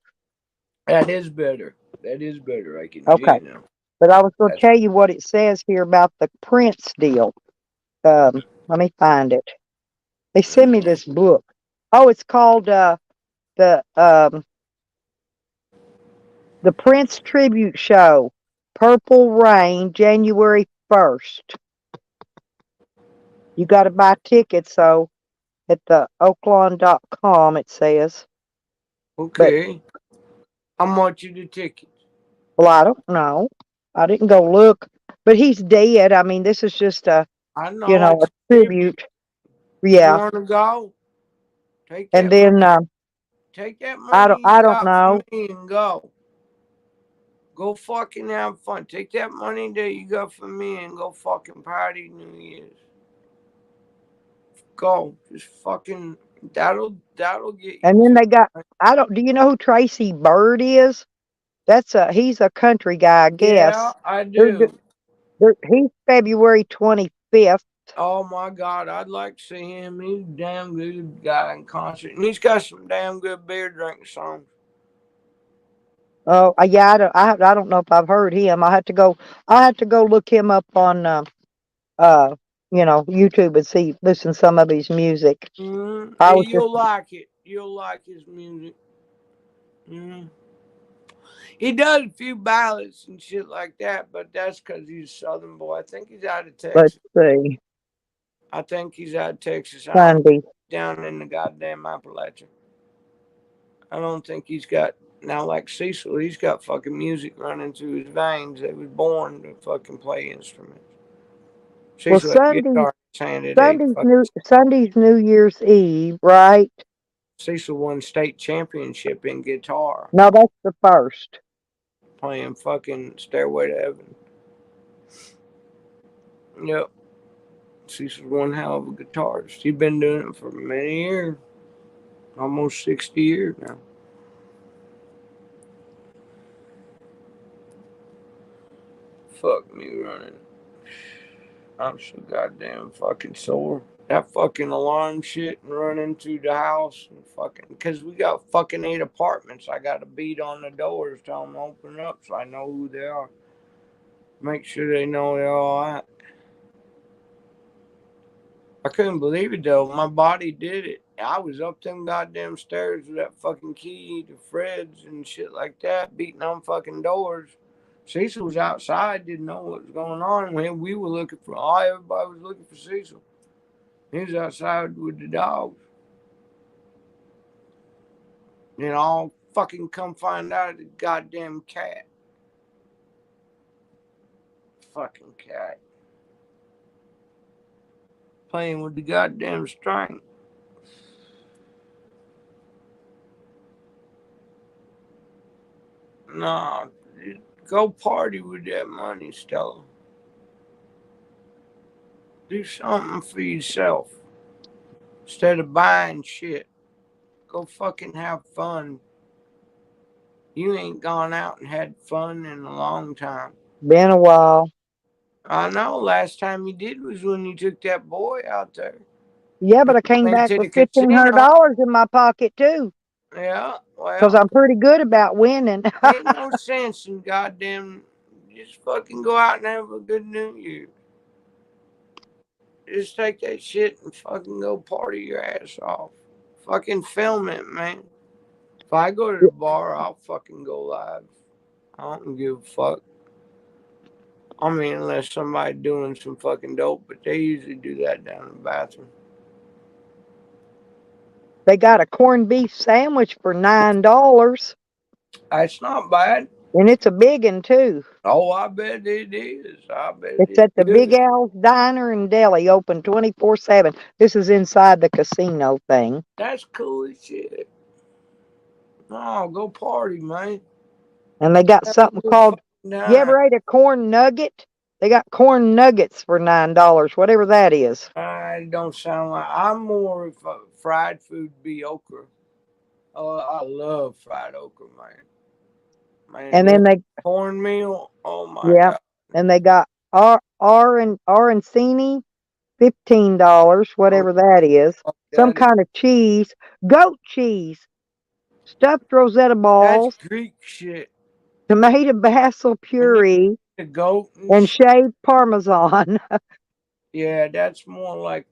S2: That is better. That is better. I can
S1: Okay.
S2: hear you now.
S1: But I was going to tell you what it says here about the Prince deal. Let me find it. They sent me this book. Oh, it's called the Prince Tribute Show, Purple Rain, January 1st. You got to buy tickets, so at the oaklawn.com it says.
S2: Okay. How much are the tickets?
S1: Well, I don't know. I didn't go look. But he's dead. I mean, this is just a,
S2: I know,
S1: a tribute. Yeah.
S2: You want to go? Take
S1: And
S2: that
S1: then
S2: money. Take that money
S1: I
S2: you
S1: don't
S2: got
S1: know.
S2: from me and go. Go fucking have fun. Take that money that you got from me and go fucking party New Year's. Go. Just fucking that'll get you.
S1: And then they got do you know who Tracy Bird is? He's a country guy, I guess.
S2: Yeah, I do.
S1: He's February 25th.
S2: Oh my God, I'd like to see him. He's a damn good guy in concert, and he's got some damn good beer drinking songs.
S1: Oh, yeah, I don't know if I've heard him. I have to go look him up on YouTube and listen to some of his music.
S2: Mm-hmm. Hey, you'll like it. You'll like his music. Mm-hmm. He does a few ballots and shit like that, but that's because he's a Southern boy. I think he's out of
S1: Let's
S2: Texas.
S1: see.
S2: I think he's out of Texas. I don't
S1: Sunday.
S2: down in the goddamn Appalachia. I don't think he's got now like Cecil. He's got fucking music running through his veins. They was born to fucking play instruments.
S1: Well,
S2: Cecil had a guitar in his hand at 8
S1: Sunday's New Year's Eve, right?
S2: Cecil won state championship in guitar,
S1: No, that's the first.
S2: playing fucking Stairway to Heaven. Yep. Cecil's one hell of a guitarist. He's been doing it for many years. Almost 60 years now. Fuck me running. I'm so goddamn fucking sore. That fucking alarm shit and running through the house and fucking, because we got fucking 8 apartments. I got to beat on the doors, tell them to open up so I know who they are. Make sure they know they're all right. I couldn't believe it though. My body did it. I was up them goddamn stairs with that fucking key to Fred's and shit like that, beating on fucking doors. Cecil was outside, didn't know what was going on. We were looking for, everybody was looking for Cecil. He was outside with the dogs. And I'll fucking come find out the goddamn cat. Fucking cat. Playing with the goddamn string. Nah, go party with that money, Stella. Do something for yourself. Instead of buying shit. Go fucking have fun. You ain't gone out and had fun in a long time.
S1: Been a while.
S2: I know. Last time you did was when you took that boy out there.
S1: Yeah, but I came
S2: Went
S1: back
S2: to
S1: with
S2: the casino.
S1: $1,500 in my pocket too.
S2: Yeah,
S1: Because
S2: well,
S1: I'm pretty good about winning.
S2: ain't no sense in goddamn just fucking go out and have a good New Year. Just take that shit and fucking go party your ass off. Fucking film it, man. If I go to the bar, I'll fucking go live. I don't give a fuck. I mean, unless somebody doing some fucking dope, but they usually do that down in the bathroom.
S1: They got a corned beef sandwich for $9.
S2: That's not bad.
S1: And it's a big one too.
S2: Oh, I bet it is. I bet
S1: It's at the Big Al's Diner and Deli, open 24/7. This is inside the casino thing.
S2: That's cool as shit. Oh, go party, man.
S1: And they got something called, you ever ate a corn nugget? They got corn nuggets for $9, whatever that is.
S2: I don't sound like, I'm more of a fried food be okra. Oh, I love fried okra, man.
S1: And then they
S2: cornmeal. Oh my God.
S1: And they got arancini, $15, whatever that is. Some kind of cheese, goat cheese, stuffed Rosetta balls,
S2: That's Greek shit.
S1: tomato basil puree,
S2: goat
S1: and shaved Parmesan.
S2: Yeah, that's more like,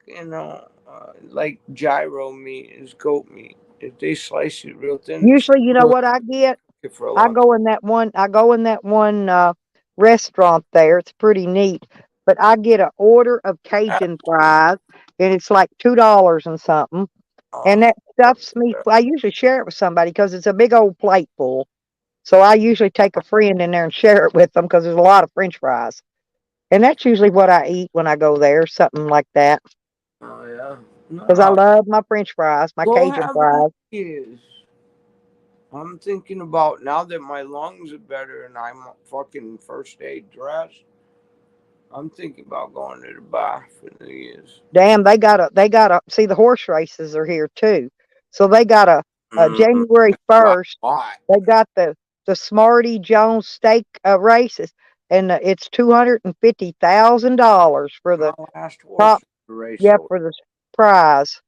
S2: like gyro meat is goat meat. If they slice it real thin.
S1: Usually, you know what I get? I go in that one restaurant there. It's pretty neat. But I get an order of Cajun fries, and it's like $2 and something. And that stuffs me. I usually share it with somebody because it's a big old plate full. So I usually take a friend in there and share it with them because there's a lot of French fries. And that's usually what I eat when I go there, something like that.
S2: Oh, yeah.
S1: Because I love my French fries, my Cajun fries.
S2: I'm thinking about, now that my lungs are better and I'm fucking first aid dressed, I'm thinking about going to the bar for New Year's.
S1: Damn, they gotta see, the horse races are here too. So they got a January 1st. They got the Smarty Jones Stake races, and it's $250,000 for the top race. Yeah, for the prize.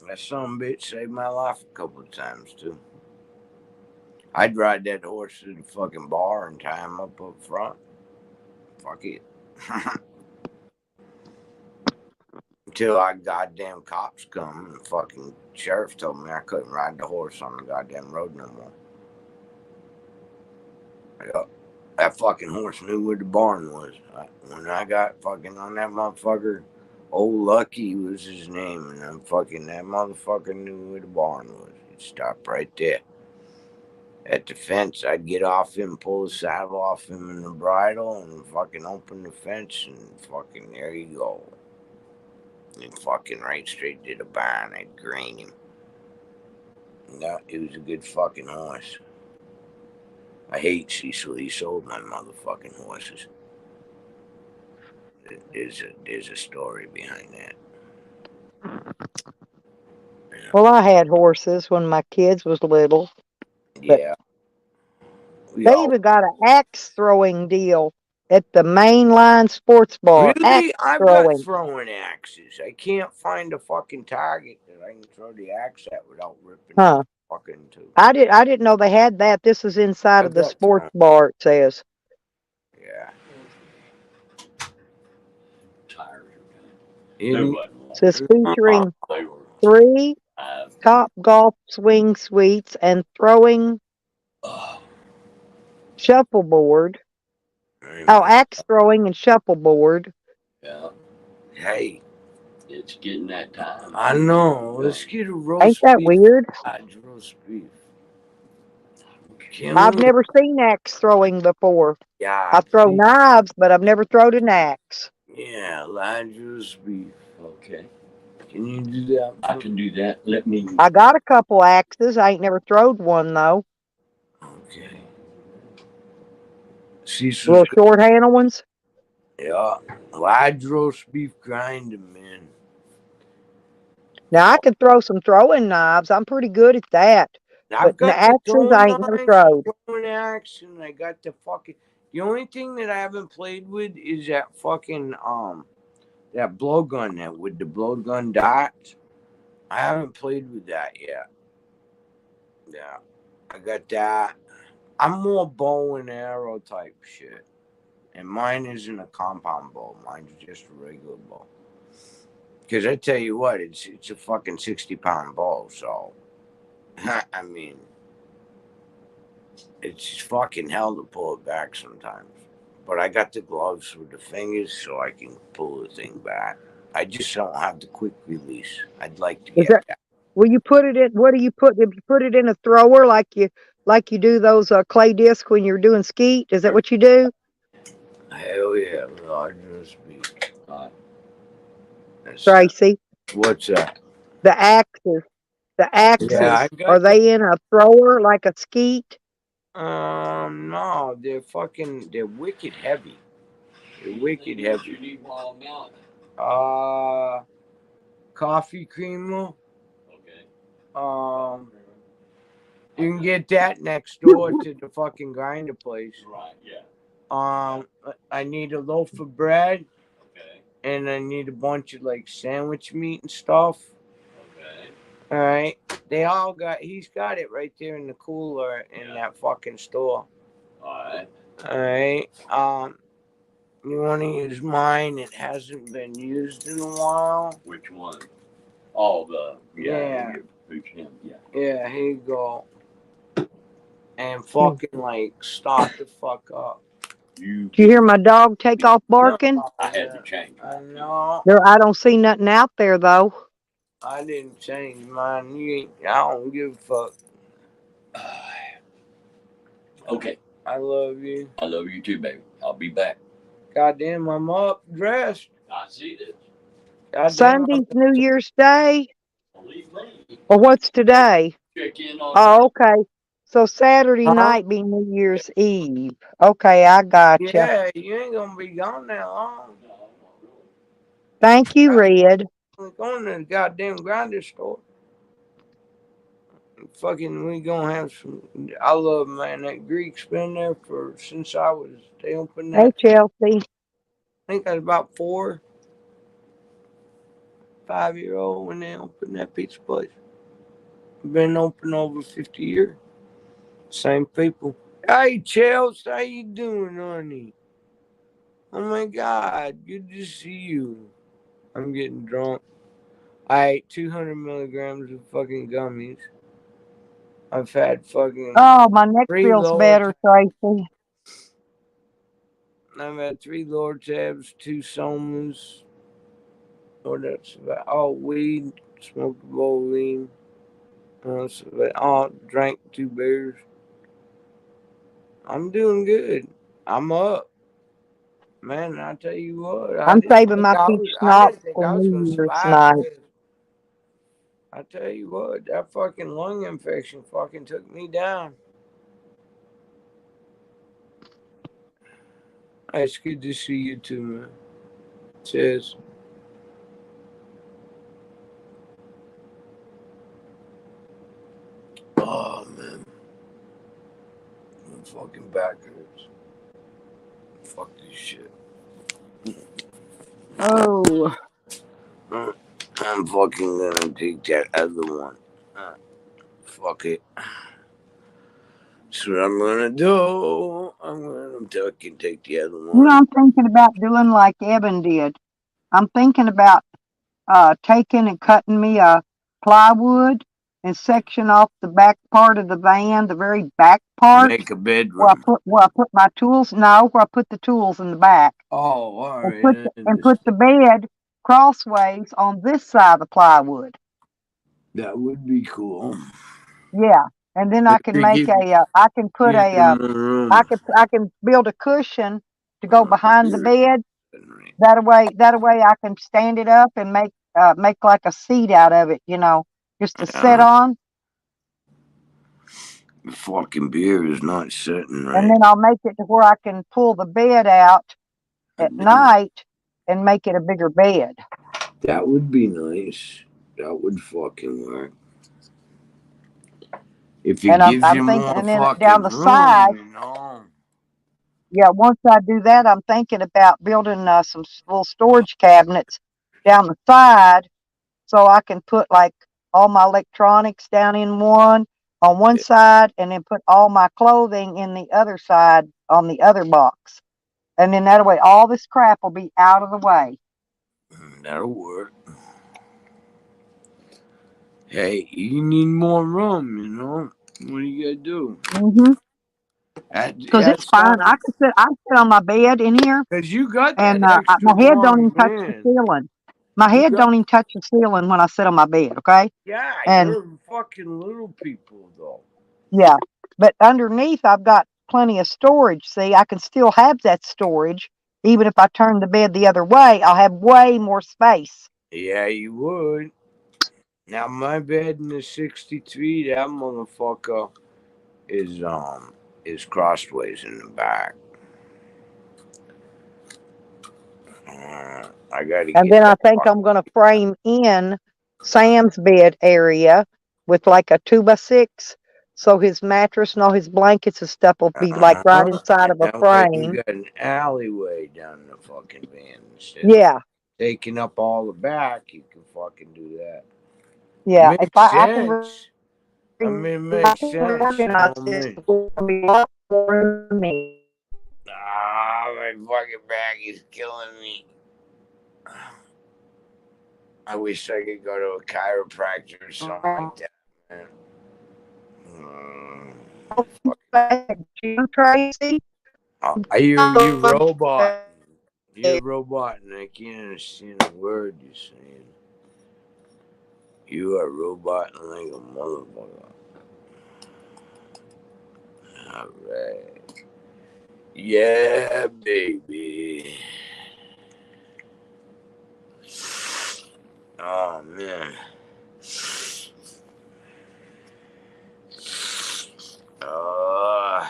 S2: That some bitch saved my life a couple of times too. I'd ride that horse to the fucking bar and tie him up front. Fuck it. Until our goddamn cops come and the fucking sheriff told me I couldn't ride the horse on the goddamn road no more. Yeah. That fucking horse knew where the barn was. When I got fucking on that motherfucker, Old Lucky was his name, and that motherfucker knew where the barn was. He'd stop right there. At the fence, I'd get off him, pull the saddle off him and the bridle, and fucking open the fence, and fucking there you go. And fucking right straight to the barn. I'd grain him. No, he was a good fucking horse. I hate Cecil. He sold my motherfucking horses. There's a story behind that.
S1: Well, I had horses when my kids was little.
S2: Yeah.
S1: They even got an axe throwing deal at the mainline sports bar.
S2: Really? I've
S1: throwing.
S2: got throwing axes. I can't find a fucking target that I can throw the axe at without ripping the fucking tube.
S1: I didn't know they had that. This is inside of the sports bar, it says.
S2: Yeah.
S3: It
S1: says featuring 3 top golf swing suites and throwing shuffleboard. Oh, axe throwing and shuffleboard.
S3: Yeah.
S2: Hey.
S3: It's getting that time.
S2: I know. Let's get a roast
S1: Ain't that weird?
S2: Roast beef.
S1: I've never seen axe throwing before.
S2: Yeah.
S1: I throw knives, but I've never thrown an axe.
S2: Yeah, Elijah's beef.
S3: Okay.
S2: Can you do that?
S3: I can do that. Let me.
S1: I got a couple axes. I ain't never throwed one though.
S2: Okay.
S1: Little short handle ones.
S2: Yeah. Elijah's roast beef grinding, man.
S1: Now I can throw some throwing knives. I'm pretty good at that.
S2: I've got
S1: the axes I ain't never thrown.
S2: Throwing axe, and I got the fucking. The only thing that I haven't played with is that fucking that blowgun that with the blowgun dots. I haven't played with that yet. Yeah, I got that. I'm more bow and arrow type shit, and mine isn't a compound bow. Mine's just a regular bow. Because I tell you what, it's a fucking 60-pound bow. So, I mean, it's fucking hell to pull it back sometimes. But I got the gloves with the fingers so I can pull the thing back. I just don't have the quick release. I'd like to get that.
S1: Will you put it in? What do you put? If you put it in a thrower like you do those clay discs when you're doing skeet? Is that what you do?
S2: Hell yeah, largest beef.
S1: Tracy.
S2: What's that?
S1: The axes. The axes.
S2: Yeah,
S1: are they in a thrower like a skeet?
S2: No, they're wicked heavy. They're wicked heavy.
S3: You need while I'm out.
S2: Coffee creamer.
S3: Okay.
S2: You can get that next door to the fucking grinder place.
S3: Right, yeah.
S2: I need a loaf of bread.
S3: Okay.
S2: And I need a bunch of like sandwich meat and stuff.
S3: Okay.
S2: All right. He's got it right there in the cooler in that fucking store.
S3: All
S2: right. All right. You want to use mine? It hasn't been used in a while.
S3: Which one? Oh,
S2: yeah.
S3: Yeah.
S2: Yeah, here you go. And fucking like stop the fuck up.
S1: Did you hear my dog take off barking?
S2: No,
S3: I had to change.
S2: I know.
S1: I don't see nothing out there though.
S2: I didn't change mine. I don't give a fuck.
S3: Okay.
S2: I love you.
S3: I love you too, baby. I'll be back.
S2: Goddamn, I'm up dressed.
S3: I see this.
S2: Goddamn,
S1: Sunday's New Year's Day?
S3: Believe me.
S1: Or what's today?
S3: Check in on.
S1: Oh, okay. So Saturday night be New Year's Eve. Okay, I gotcha.
S2: Yeah, you ain't gonna be gone that long.
S1: Thank you, Red.
S2: We're going to the goddamn grinder store. Fucking, we gonna have some. I love, man, that Greek's been there since they opened that.
S1: Hey, Chelsea.
S2: I think I was about 4, 5-year-old when they opened that pizza place. Been open over 50 years. Same people. Hey, Chelsea, how you doing, honey? Oh my God, good to see you. I'm getting drunk. I ate 200 milligrams of fucking gummies. I've had fucking.
S1: Oh, my neck feels better, Tracy.
S2: I've had 3 Lortabs, 2 Somas. What else? Oh, weed, smoked a bowl of lean. Drank 2 beers. I'm doing good. I'm up. Man, I tell you what,
S1: I'm saving my peach
S2: I
S1: schnapps
S2: didn't think
S1: for
S2: I was
S1: New
S2: gonna
S1: Year's
S2: survive
S1: night.
S2: this. I tell you what, that fucking lung infection fucking took me down. It's good to see you too, man. Cheers. Oh man, my fucking back hurts. Fuck this shit.
S1: Oh,
S2: I'm fucking gonna take that other one. Fuck it. That's what I'm gonna do. I'm gonna fucking take the other one.
S1: I'm thinking about doing like Evan did. I'm thinking about taking and cutting me a plywood and section off the back part of the van, the very back part.
S2: Make a bedroom.
S1: Where I put my tools. No, where I put the tools in the back.
S2: Oh, all right.
S1: And put the bed crossways on this side of the plywood.
S2: That would be cool.
S1: Yeah, and then I can make I can put I can build a cushion to go behind the bed. That way I can stand it up and make like a seat out of it, just to sit on.
S2: The fucking beer is not sitting right.
S1: And then I'll make it to where I can pull the bed out at night and make it a bigger bed.
S2: That would be nice. That would fucking work. If it gives you more
S1: and then
S2: fucking
S1: down the
S2: room,
S1: side. Yeah, once I do that, I'm thinking about building some little storage cabinets down the side, so I can put like all my electronics down in one on one side, and then put all my clothing in the other side on the other box, and then that way all this crap will be out of the way.
S2: That'll work. Hey, you need more room, What do you gotta do?
S1: Because it's fine. I sit on my bed in here.
S2: Because you got that
S1: and
S2: extra
S1: my head don't even touch the
S2: man.
S1: ceiling. My head don't even touch the ceiling when I sit on my bed. Okay.
S2: Yeah,
S1: and
S2: you're fucking little people though.
S1: Yeah, but underneath I've got plenty of storage. See, I can still have that storage even if I turn the bed the other way. I'll have way more space.
S2: Yeah, you would. Now my bed in the 63, that motherfucker is crossways in the back. I gotta.
S1: And then I think I'm gonna frame in Sam's bed area with like a 2x6, so his mattress and all his blankets and stuff will be like right inside of a frame.
S2: You got an alleyway down the fucking van.
S1: Yeah.
S2: Taking up all the back, you can fucking do that.
S1: Yeah,
S2: Makes sense. I mean, it makes sense. My fucking back is killing me. I wish I could go to a chiropractor or something like that, man.
S1: Tracy?
S2: You robot. You're a robot, and I can't understand a word you're saying. You are a robot like a motherfucker. All right. Yeah, baby. Oh, man. I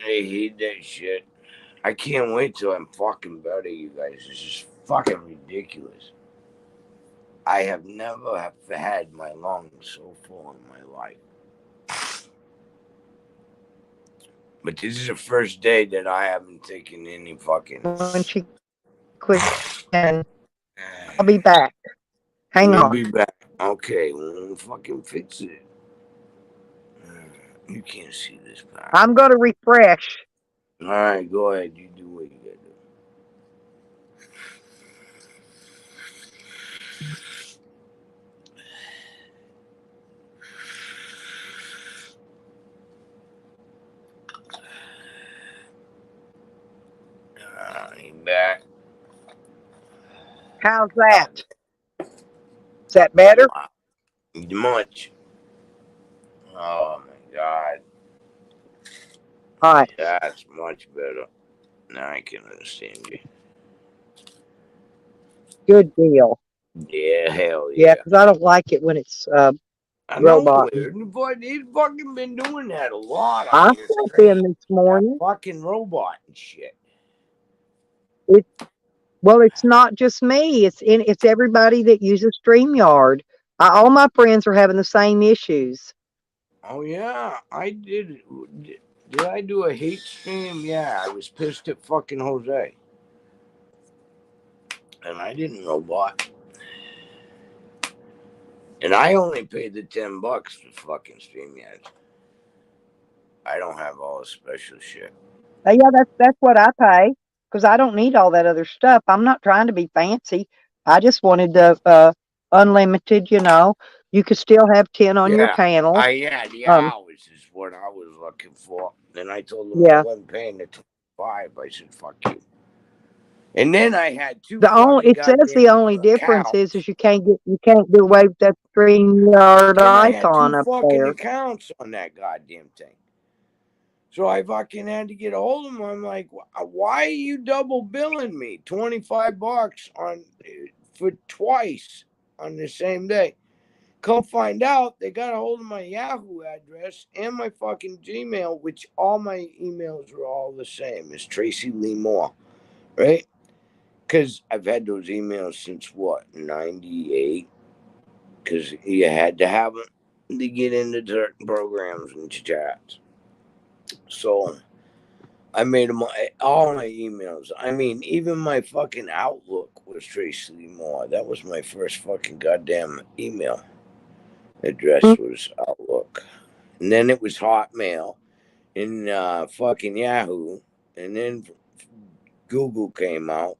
S2: hate that shit. I can't wait till I'm fucking better, you guys. It's just fucking ridiculous. I have never had my lungs so full in my life. But this is the first day that I haven't taken any fucking.
S1: When she quits, and I'll be back. Hang on.
S2: You'll be back. Okay, we'll fucking fix it. You can't see this part.
S1: I'm going to refresh.
S2: All right, go ahead. You do what you got to do.
S1: How's that? Is that better?
S2: Much. Oh my God.
S1: All right.
S2: That's much better. Now I can understand you.
S1: Good deal.
S2: Yeah, hell
S1: Yeah,
S2: yeah.
S1: because I don't like it when it's
S2: I
S1: robot.
S2: know, but he's fucking been doing that a lot on
S1: I
S2: this
S1: slept
S2: stream.
S1: in this morning.
S2: That fucking robot and shit.
S1: Well, it's not just me. It's everybody that uses StreamYard. All my friends are having the same issues.
S2: Oh yeah, I did. Did I do a hate stream? Yeah, I was pissed at fucking Jose, and I didn't robot. And I only paid the $10 for fucking StreamYard. I don't have all the special shit.
S1: Yeah, that's what I pay because I don't need all that other stuff. I'm not trying to be fancy. I just wanted the unlimited. You could still have 10 on your panel.
S2: The hours is what I was looking for. Then I told them I
S1: Yeah.
S2: wasn't paying the $25. I said, "Fuck you." And then I had two.
S1: It says the only difference is you can't do away with that StreamYard icon up there.
S2: Accounts on that goddamn thing. So I fucking had to get a hold of them. I'm like, why are you double billing me $25 for twice on the same day? Come find out, they got a hold of my Yahoo address and my fucking Gmail, which all my emails are all the same. It's Tracy Lee Moore, right? Because I've had those emails since what, 98? Because you had to have them to get into certain programs and chats. So I made them all my emails. I mean, even my fucking Outlook was Tracy Lee Moore. That was my first fucking goddamn email address was Outlook. And then it was Hotmail and fucking Yahoo. And then Google came out.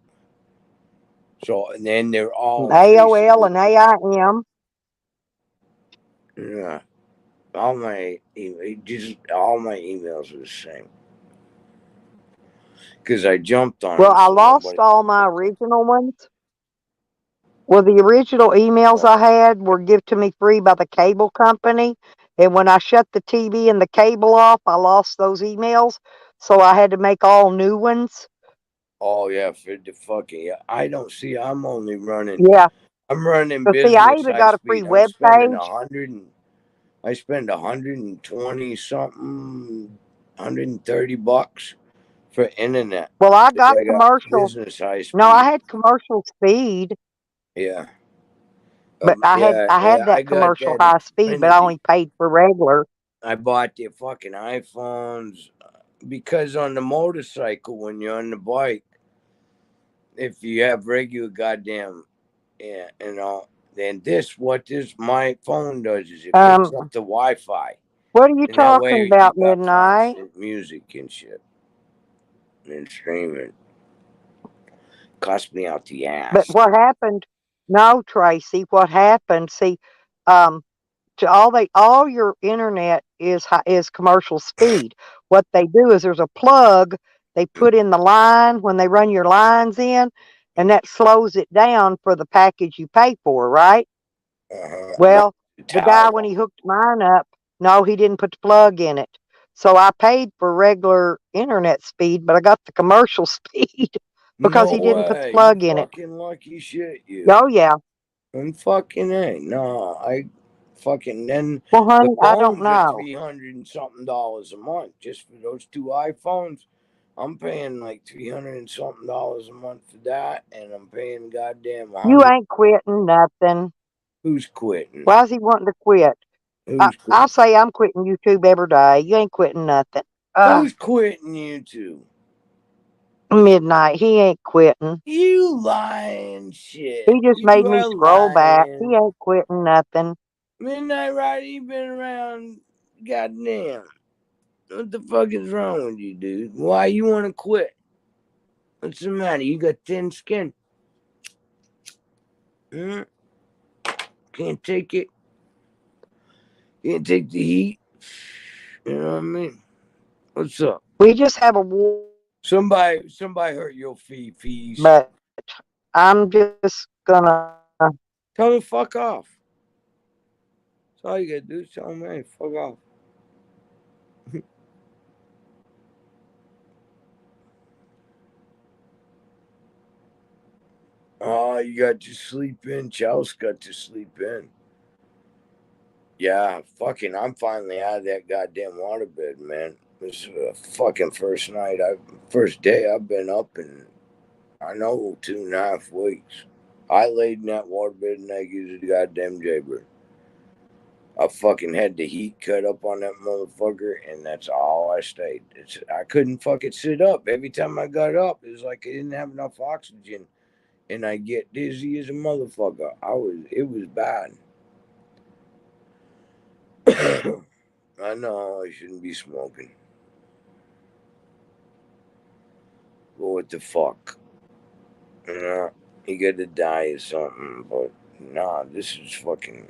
S2: So, and then they're all
S1: AOL and AIM.
S2: Yeah. All my emails are the same. Because I jumped on.
S1: Well, I lost all my original ones. Well, the original emails I had were given to me free by the cable company. And when I shut the TV and the cable off, I lost those emails. So I had to make all new ones.
S2: Oh, yeah, for the fucking. I don't see. I'm only running.
S1: Yeah.
S2: I'm running
S1: So
S2: business.
S1: See, I even got a free web page.
S2: I spend 120 something, $130 for internet.
S1: Well, I got commercial.
S2: Business high speed.
S1: No, I had commercial speed.
S2: Yeah.
S1: But I had that commercial high speed, but I only paid for regular.
S2: I bought the fucking iPhones because on the motorcycle, when you're on the bike, if you have regular goddamn, then my phone does is it picks up the Wi-Fi.
S1: What are you talking about, Midnight?
S2: Music and shit. And streaming. Cost me out the ass.
S1: But what happened? No, Tracy, what happened? See, all your internet is commercial speed. What they do is there's a plug they put in the line when they run your lines in, and that slows it down for the package you pay for, right? Well, the guy, when he hooked mine up, no, he didn't put the plug in it. So I paid for regular internet speed, but I got the commercial speed because he didn't put the plug in it.
S2: Fucking lucky shit, you.
S1: Oh, yeah.
S2: I'm fucking A. No, I fucking then.
S1: Well, honey, I don't know.
S2: $300 and something a month just for those two iPhones. I'm paying like $300 and something a month for that, and I'm paying goddamn.
S1: You ain't quitting nothing.
S2: Who's quitting?
S1: Why is he wanting to quit? I say I'm quitting YouTube every day. You ain't quitting nothing.
S2: Who's quitting YouTube?
S1: Midnight. He ain't quitting.
S2: You lying shit.
S1: He just made me scroll back. He ain't quitting nothing.
S2: Midnight Rider, you been around. Goddamn. What the fuck is wrong with you, dude? Why you want to quit? What's the matter? You got thin skin. Can't take it. Can't take the heat. You know what I mean? What's up?
S1: We just have a war.
S2: Somebody hurt your fees.
S1: But I'm just gonna.
S2: Tell him fuck off. That's all you gotta do is tell him, hey, fuck off. Oh, you got to sleep in. Chelsea got to sleep in. Yeah, fucking, I'm finally out of that goddamn waterbed, man. This is a fucking first day I've been up in, I know, 2.5 weeks. I laid in that waterbed and I used a goddamn jaybird. I fucking had the heat cut up on that motherfucker, and that's all I stayed. I couldn't fucking sit up. Every time I got up, it was like I didn't have enough oxygen, and I get dizzy as a motherfucker. It was bad. I know I shouldn't be smoking. But what the fuck? You know, you got to die or something, but nah, this is fucking.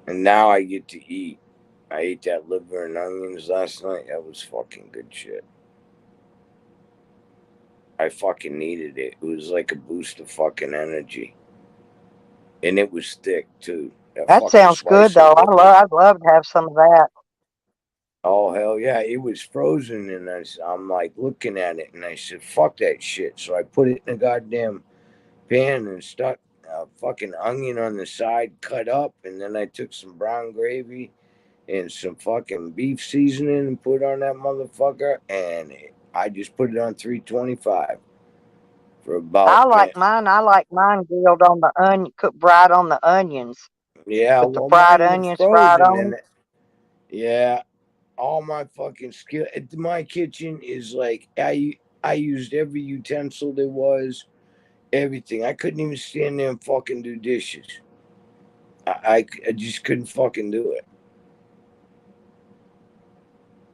S2: And now I get to eat. I ate that liver and onions last night. That was fucking good shit. I fucking needed it. It was like a boost of fucking energy. And it was thick too.
S1: That sounds good though. I'd love to have some of that.
S2: Oh hell yeah. It was frozen and I'm like looking at it and I said, fuck that shit. So I put it in a goddamn pan and stuck a fucking onion on the side cut up, and then I took some brown gravy and some fucking beef seasoning and put on that motherfucker, and I just put it on 325 for about.
S1: I like mine grilled on the onion, cooked fried on the onions.
S2: Yeah,
S1: with the fried onions fried on.
S2: Yeah, all my fucking skill at my kitchen is like I used every utensil there was, everything. I couldn't even stand there and fucking do dishes. I just couldn't fucking do it.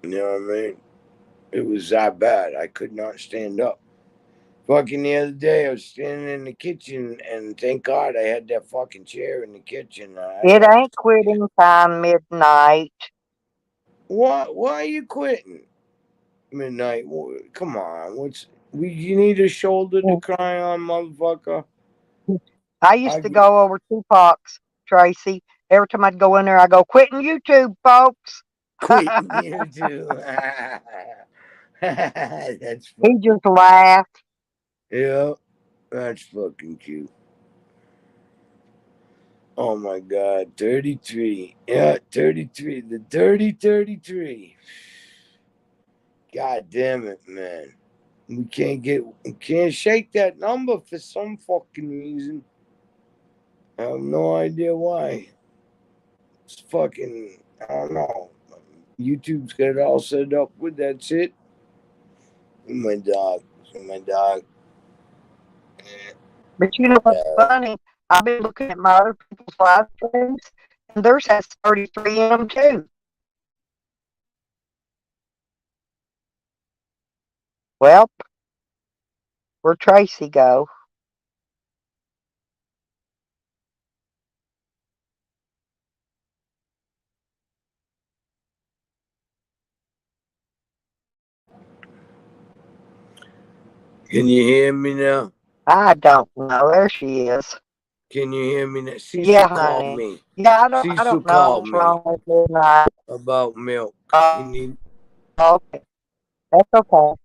S2: You know what I mean? It was that bad. I could not stand up. Fucking the other day, I was standing in the kitchen, and thank God I had that fucking chair in the kitchen.
S1: It ain't quitting time, midnight.
S2: What? Why are you quitting? Midnight? Come on. You need a shoulder to cry on, motherfucker?
S1: I used to go over Tupac's, Tracy. Every time I'd go in there, I go, quitting YouTube, folks.
S2: Quitting YouTube. That's
S1: he just laughed.
S2: Yeah, that's fucking cute. Oh my God, 33. Yeah, 33. The dirty 33. God damn it, man. We can't shake that number for some fucking reason. I have no idea why. It's fucking, I don't know. YouTube's got it all set up with that shit. My dog.
S1: But you know what's funny? I've been looking at my other people's live streams, and theirs has 33 in them too. Well, where'd Tracy go?
S2: Can you hear me now?
S1: I don't know. There she is.
S2: Can you hear me now? Cecil
S1: called
S2: me.
S1: Yeah, I don't know what's wrong with midnight.
S2: About milk.
S1: Okay. That's okay.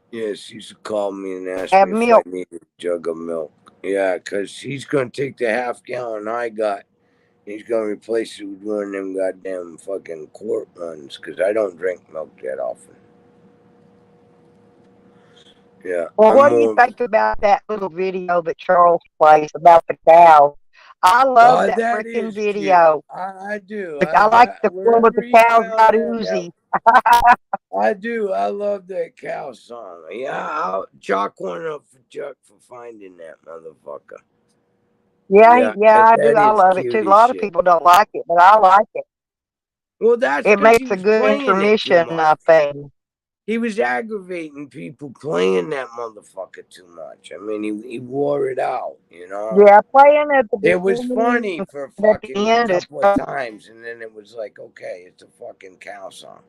S2: Yeah, Cecil called me and asked
S1: Have
S2: me
S1: milk.
S2: if I need a jug of milk. Yeah, because he's going to take the half gallon I got. He's going to replace it with one of them goddamn fucking quart ones because I don't drink milk that often. Yeah.
S1: Well, what do you think about that little video that Charles plays about the cows? I love that freaking video.
S2: I do.
S1: I like the one with the cows got Uzi.
S2: I do. I love that cow song. Yeah, I'll chalk one up for Chuck for finding that motherfucker.
S1: Yeah, I do. I love it too. A lot of people don't like it, but I like it.
S2: Well, it
S1: makes a good intermission thing.
S2: He was aggravating people playing that motherfucker too much. I mean, he wore it out, you know?
S1: Yeah, playing at the beginning.
S2: It was funny for fucking a couple of times, and then it was like, okay, it's a fucking cow song.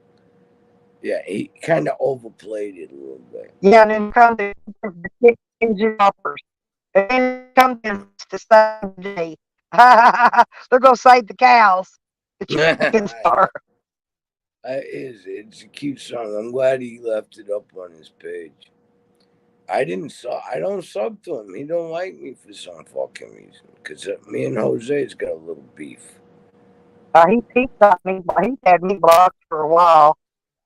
S2: Yeah, he kind of overplayed it a little bit.
S1: Yeah, and then comes the engine hoppers. And then come in the same day. They're gonna save the cows. The chickens are.
S2: It's a cute song. I'm glad he left it up on his page. I don't sub to him. He don't like me for some fucking reason. Because me and Jose's got a little beef.
S1: He got me. He had me blocked for a while.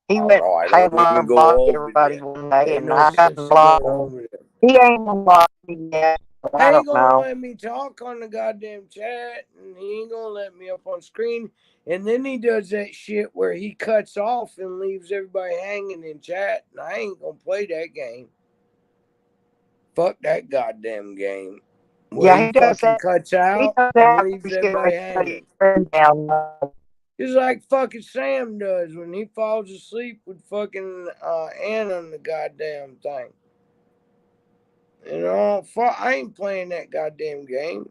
S1: He went
S2: no, I
S1: had
S2: don't
S1: my
S2: even go
S1: block
S2: over
S1: everybody
S2: there.
S1: one day,
S2: Ain't
S1: and
S2: no
S1: I got
S2: sense
S1: blocked.
S2: going over there.
S1: He ain't gonna block me yet. I
S2: He ain't
S1: don't
S2: gonna
S1: know.
S2: let me talk on the goddamn chat, and he ain't gonna let me up on screen. And then he does that shit where he cuts off and leaves everybody hanging in chat. And I ain't gonna play that game. Fuck that goddamn game. Where
S1: Yeah,
S2: he
S1: he does
S2: fucking
S1: that.
S2: cuts
S1: He
S2: out
S1: does
S2: and
S1: that.
S2: leaves
S1: He's getting
S2: everybody
S1: ready to put his
S2: hanging.
S1: friend down.
S2: Just like fucking Sam does when he falls asleep with fucking Ann on the goddamn thing. You know, fuck, I ain't playing that goddamn game.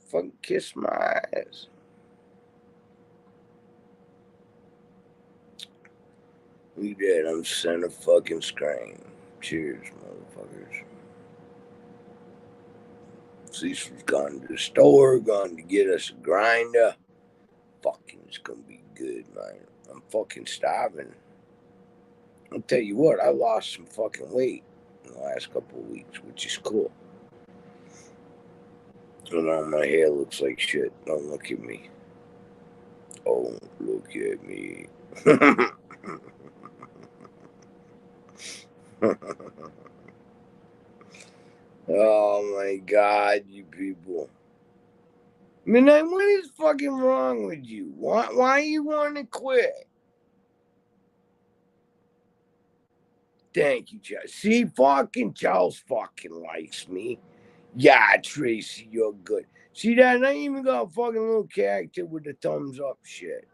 S2: Fucking kiss my ass. You did. I'm center fucking screen. Cheers, motherfuckers. Cecil's gone to the store, gone to get us a grinder. Fucking, it's gonna be good, man. I'm fucking starving. I'll tell you what, I lost some fucking weight in the last couple of weeks, which is cool. And now my hair looks like shit. Don't look at me. Oh, look at me. Oh my god, you people. Man, what is fucking wrong with you? Why you want to quit? Thank you, Charles. See, fucking Charles fucking likes me. Yeah, Tracy, you're good. See that? I even got a fucking little character with the thumbs up shit.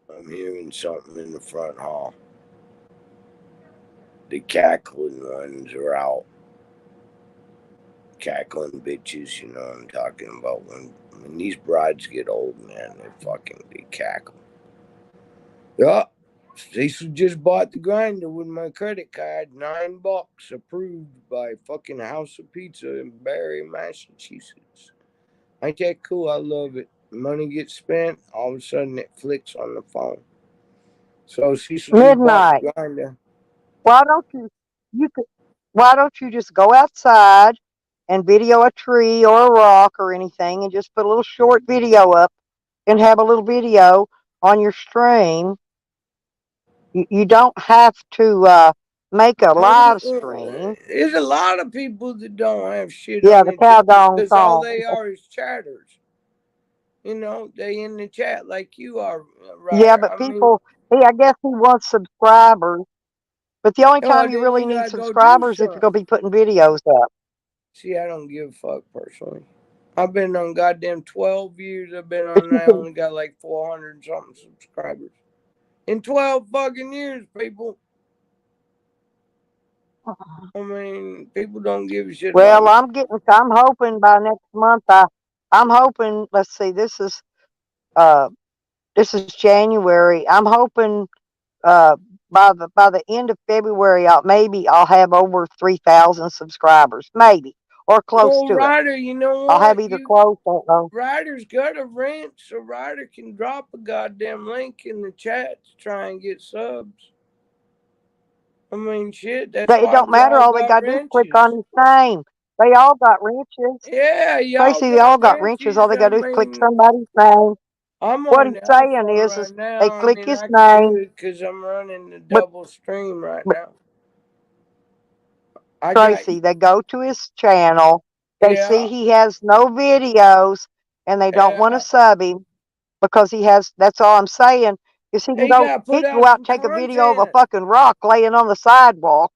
S2: I'm hearing something in the front hall. The cackling ones are out. Cackling bitches, you know what I'm talking about. When these brides get old, man, they cackle. Yeah. Cecil just bought the grinder with my credit card. $9 approved by fucking House of Pizza in Barry, Massachusetts. Ain't that cool? I love it. Money gets spent, all of a sudden it flicks on the phone. So Cecil just bought
S1: Midnight.
S2: the grinder.
S1: Why don't you just go outside and video a tree or a rock or anything and just put a little short video up and have a little video on your stream. You don't have to make a live stream.
S2: There's a lot of people that don't have shit
S1: Yeah,
S2: on
S1: the
S2: their
S1: cow
S2: chat
S1: dong
S2: because all
S1: song.
S2: they are is chatters. You know, they in the chat like you are,
S1: Yeah,
S2: Ryder.
S1: but
S2: I mean,
S1: people, I guess he wants subscribers. But the only time you
S2: then
S1: really
S2: you
S1: need
S2: gotta go do
S1: subscribers is if you're going
S2: something.
S1: to be putting videos up.
S2: See, I don't give a fuck personally. I've been on goddamn 12 years. I've been
S1: But
S2: on,
S1: you
S2: and I
S1: can,
S2: only got like 400 and something subscribers. In 12 fucking years, people. I mean, people don't give a shit about
S1: well,
S2: me.
S1: I'm hoping by next month, I'm hoping, let's see, uh, this is January. I'm hoping, uh, by the end of February, I'll have over 3,000 subscribers, maybe, or close
S2: Well,
S1: to it.
S2: Ryder, you know
S1: I'll have
S2: what?
S1: either close or
S2: Ryder's got a rent, so Ryder can drop a goddamn link in the chat to try and get subs. I mean, shit, that's
S1: it
S2: why
S1: don't
S2: we
S1: matter.
S2: all
S1: All they
S2: got
S1: got to do is click on
S2: wrenches.
S1: his name. They all got wrenches.
S2: Yeah, y'all
S1: Tracy, they all
S2: got
S1: got wrenches. All
S2: wrenches.
S1: they
S2: I
S1: got to do is click
S2: mean,
S1: somebody's name.
S2: I'm
S1: What
S2: on
S1: he's
S2: the
S1: saying
S2: alpha
S1: is
S2: right
S1: they
S2: now. I
S1: click
S2: mean,
S1: his
S2: I can do
S1: name,
S2: it because I'm running the
S1: but,
S2: double stream right
S1: but
S2: now. I got,
S1: Tracy, they go to his channel. They see
S2: yeah,
S1: he has no videos, and they don't want to
S2: yeah.
S1: sub him because he has. That's all I'm saying. Is
S2: He got to
S1: he
S2: put
S1: can go
S2: out
S1: out and
S2: some
S1: take a video of a
S2: content.
S1: fucking rock laying on the sidewalk.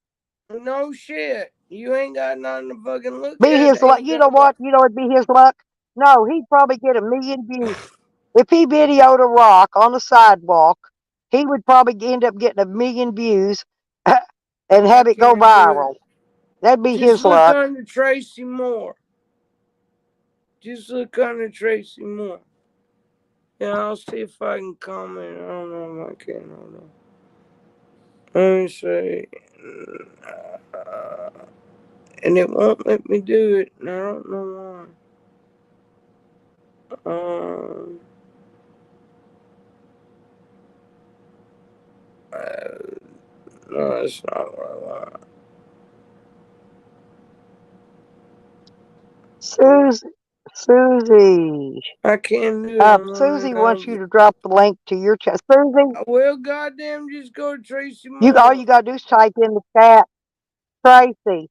S2: No shit. You ain't got nothing to fucking look
S1: Be
S2: at.
S1: his
S2: They
S1: luck.
S2: ain't
S1: You know
S2: gonna watch.
S1: what? You know it'd be his luck. No, he'd probably get 1 million views if he videoed a rock on the sidewalk. He would probably end up getting 1 million views and
S2: I
S1: have it go
S2: can't do it.
S1: viral. That'd be
S2: Just
S1: his
S2: look
S1: luck.
S2: under Tracy Moore. Just look under Tracy Moore. Yeah, I'll see if I can comment. I don't know if I can. Hold on. Let me see. And it won't let me do it. And I don't know why. No, that's not what I want.
S1: Susie.
S2: I can't do it.
S1: Susie wants you to drop the link to your chat. Susie,
S2: Well, goddamn, just go to Tracy
S1: all you gotta do is type in the chat, Tracy.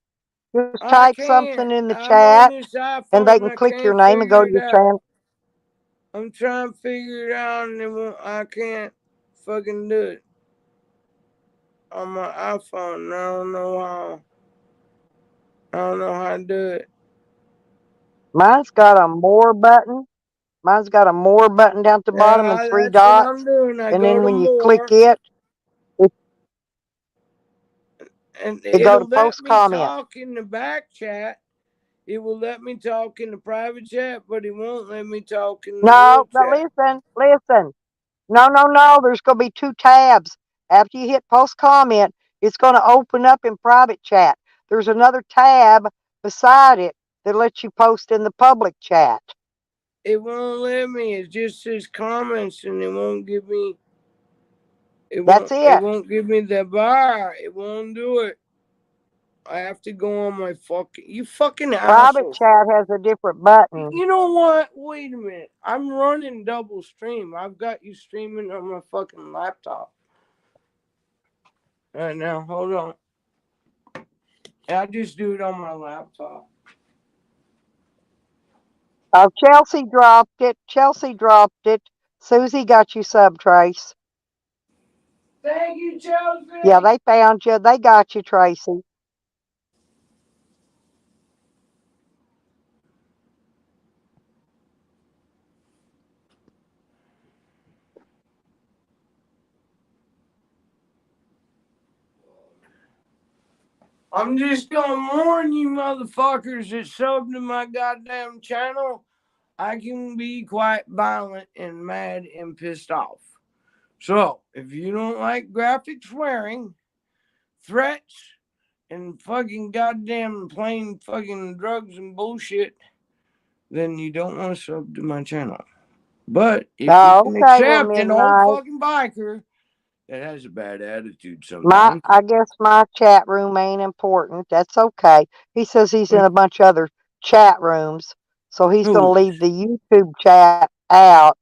S1: Just
S2: I
S1: type
S2: can't.
S1: something in the
S2: I'm on
S1: chat,
S2: this iPhone
S1: and they
S2: and
S1: can
S2: I
S1: click your
S2: can't
S1: name and go to
S2: figure it
S1: your
S2: out.
S1: channel.
S2: I'm trying to figure it out and I can't fucking do it on my iPhone. I don't know how. I don't know how to do it.
S1: Mine's got a more button. Mine's got a more button down at the bottom and 3
S2: That's what
S1: dots.
S2: I'm doing. I
S1: And
S2: go
S1: then
S2: to
S1: when you
S2: more,
S1: click it
S2: and
S1: go
S2: it'll
S1: to
S2: let
S1: post
S2: me
S1: comment.
S2: talk in the back chat. It will let me talk in the private chat, but it won't let me talk in the
S1: No,
S2: real
S1: but
S2: chat.
S1: listen. No. There's going to be 2 tabs. After you hit post comment, it's going to open up in private chat. There's another tab beside it that lets you post in the public chat.
S2: It won't let me. It just says comments, and it won't give me.
S1: That's it.
S2: It won't give me the bar. It won't do it. I have to go on my fucking
S1: private
S2: asshole.
S1: chat has a different button.
S2: You know what? Wait a minute. I'm running double stream. I've got you streaming on my fucking laptop. Right now, hold on. I'll just do it on my laptop.
S1: Oh, Chelsea dropped it. Susie got you sub, Trace.
S2: Thank you, Chelsea.
S1: Yeah, they found you. They got you, Tracy.
S2: I'm just gonna warn you motherfuckers that sub to my goddamn channel. I can be quite violent and mad and pissed off. So, if you don't like graphic swearing, threats, and fucking goddamn plain fucking drugs and bullshit, then you don't want to sub to my channel. But if you can accept an old fucking biker that has a bad attitude sometimes.
S1: I guess my chat room ain't important. That's okay. He says he's in a bunch of other chat rooms, so he's going to leave the YouTube chat out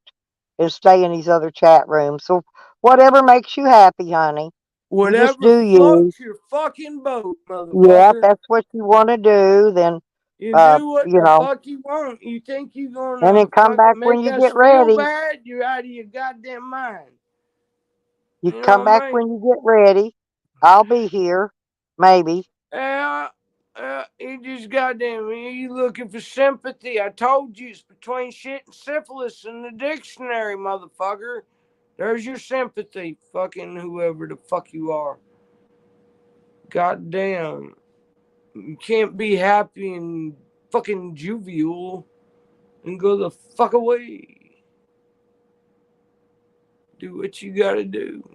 S1: and stay in these other chat rooms. So whatever makes you happy, honey.
S2: Whatever
S1: you just do you.
S2: floats your fucking boat, motherfucker.
S1: Yeah, if that's what you want to do, then
S2: you do what
S1: you
S2: the
S1: know.
S2: fuck you want. You think you're gonna
S1: and then come back
S2: make
S1: when you
S2: us
S1: get
S2: feel
S1: ready.
S2: bad? You're out of your goddamn mind.
S1: You come back when you get ready. I'll be here, maybe.
S2: You just goddamn, you looking for sympathy. I told you it's between shit and syphilis in the dictionary, motherfucker. There's your sympathy, fucking whoever the fuck you are. Goddamn. You can't be happy and fucking jovial and go the fuck away. Do what you gotta do.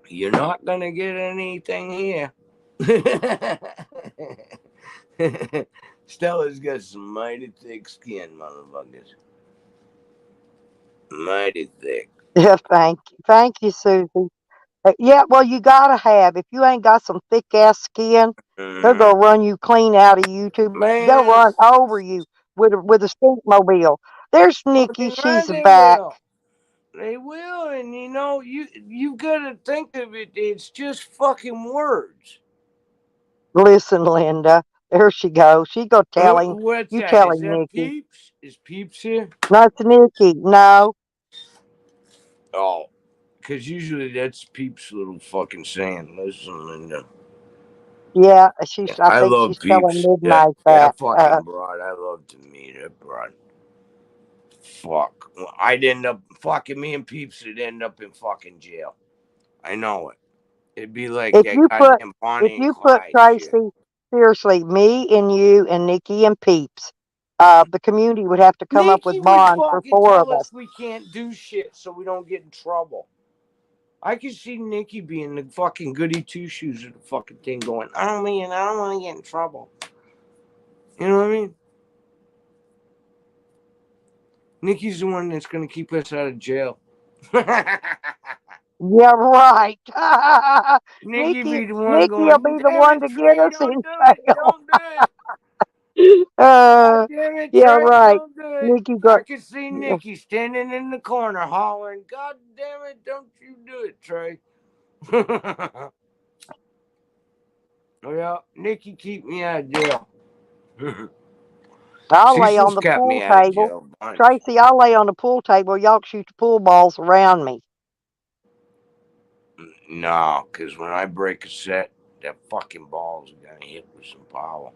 S2: You're not gonna get anything here. Stella's got some mighty thick skin, motherfuckers. Mighty thick.
S1: Yeah, thank you, Susie. Yeah, well, you gotta have. If you ain't got some thick ass skin, they're gonna run you clean out of YouTube.
S2: Man.
S1: They'll run over you with a stink mobile. There's Nikki. She's back.
S2: They will, and you know, you gotta think of it. It's just fucking words.
S1: Listen, Linda. There she goes. She go telling
S2: What's that?
S1: telling
S2: Is that
S1: Nikki.
S2: Peeps? Is Peeps here?
S1: No, it's Nikki. No.
S2: Oh, because usually that's Peeps' little fucking saying. Listen, Linda.
S1: Yeah, I think
S2: love
S1: she's
S2: Peeps.
S1: telling Midnight that.
S2: Fucking broad. I love to meet her broad. Fuck. I'd end up fucking me and Peeps would end up in fucking jail. I know it. It'd be like
S1: if you put Tracy, seriously, me and you and Nikki and Peeps, the community would have to come up with
S2: Nikki would
S1: bonds for
S2: fucking
S1: 4 of
S2: tell us
S1: us.
S2: we can't do shit so we don't get in trouble. I could see Nikki being the fucking goody two shoes of the fucking thing going, I don't want to get in trouble. You know what I mean? Nikki's the one that's going to keep us out of jail.
S1: Yeah, right.
S2: Nikki be the one
S1: Nikki
S2: going,
S1: will be the
S2: damn
S1: one
S2: it,
S1: to
S2: Trey,
S1: get us
S2: don't
S1: in
S2: do it.
S1: jail.
S2: Don't do it. God damn it,
S1: Yeah,
S2: Trey,
S1: right.
S2: don't do it.
S1: Nikki
S2: I
S1: got.
S2: can see Nikki standing in the corner hollering, God damn it, don't you do it, Trey. Well, Nikki keep me out of jail.
S1: I'll
S2: She's
S1: lay on
S2: just
S1: the
S2: kept
S1: pool
S2: me out of
S1: table.
S2: jail a bunch.
S1: Tracy, I'll lay on the pool table. Y'all can shoot the pool balls around me.
S2: No, because when I break a set, that fucking ball's gonna hit with some power.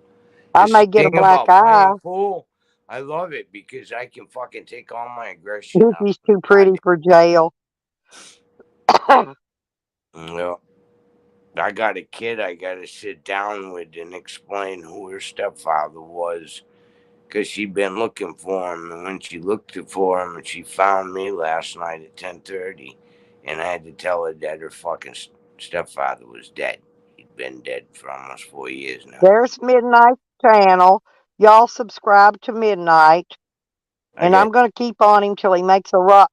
S1: I
S2: This
S1: may get a
S2: thing
S1: black
S2: about
S1: eye.
S2: playing pool, I love it because I can fucking take all my aggression out.
S1: Nikki's too pretty for jail.
S2: Well, I got a kid I got to sit down with and explain who her stepfather was because she'd been looking for him. And when she looked for him, and she found me last night at 10:30, and I had to tell her that her fucking stepfather was dead. He'd been dead for almost 4 years now.
S1: There's Midnight channel. Y'all subscribe to Midnight. And I'm going to keep on him till he makes a rock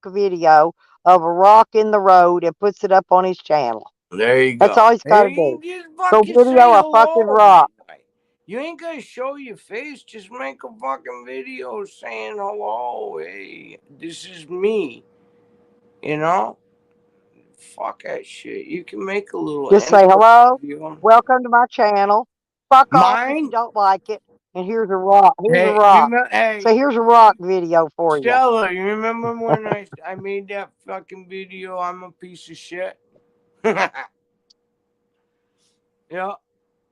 S1: video of a rock in the road and puts it up on his channel.
S2: There you go.
S1: That's all he's got to do.
S2: Just
S1: Go
S2: fucking
S1: video
S2: say
S1: a
S2: hello,
S1: fucking rock.
S2: Midnight. You ain't gonna show your face. Just make a fucking video saying hello. Hey, this is me. You know? Fuck that shit. You can make a little.
S1: Just say hello.
S2: Video.
S1: Welcome to my channel. Fuck off if you don't like it. And here's a rock. Here's a rock. So here's a rock video for
S2: Stella, you remember when I made that fucking video? I'm a piece of shit. Yeah,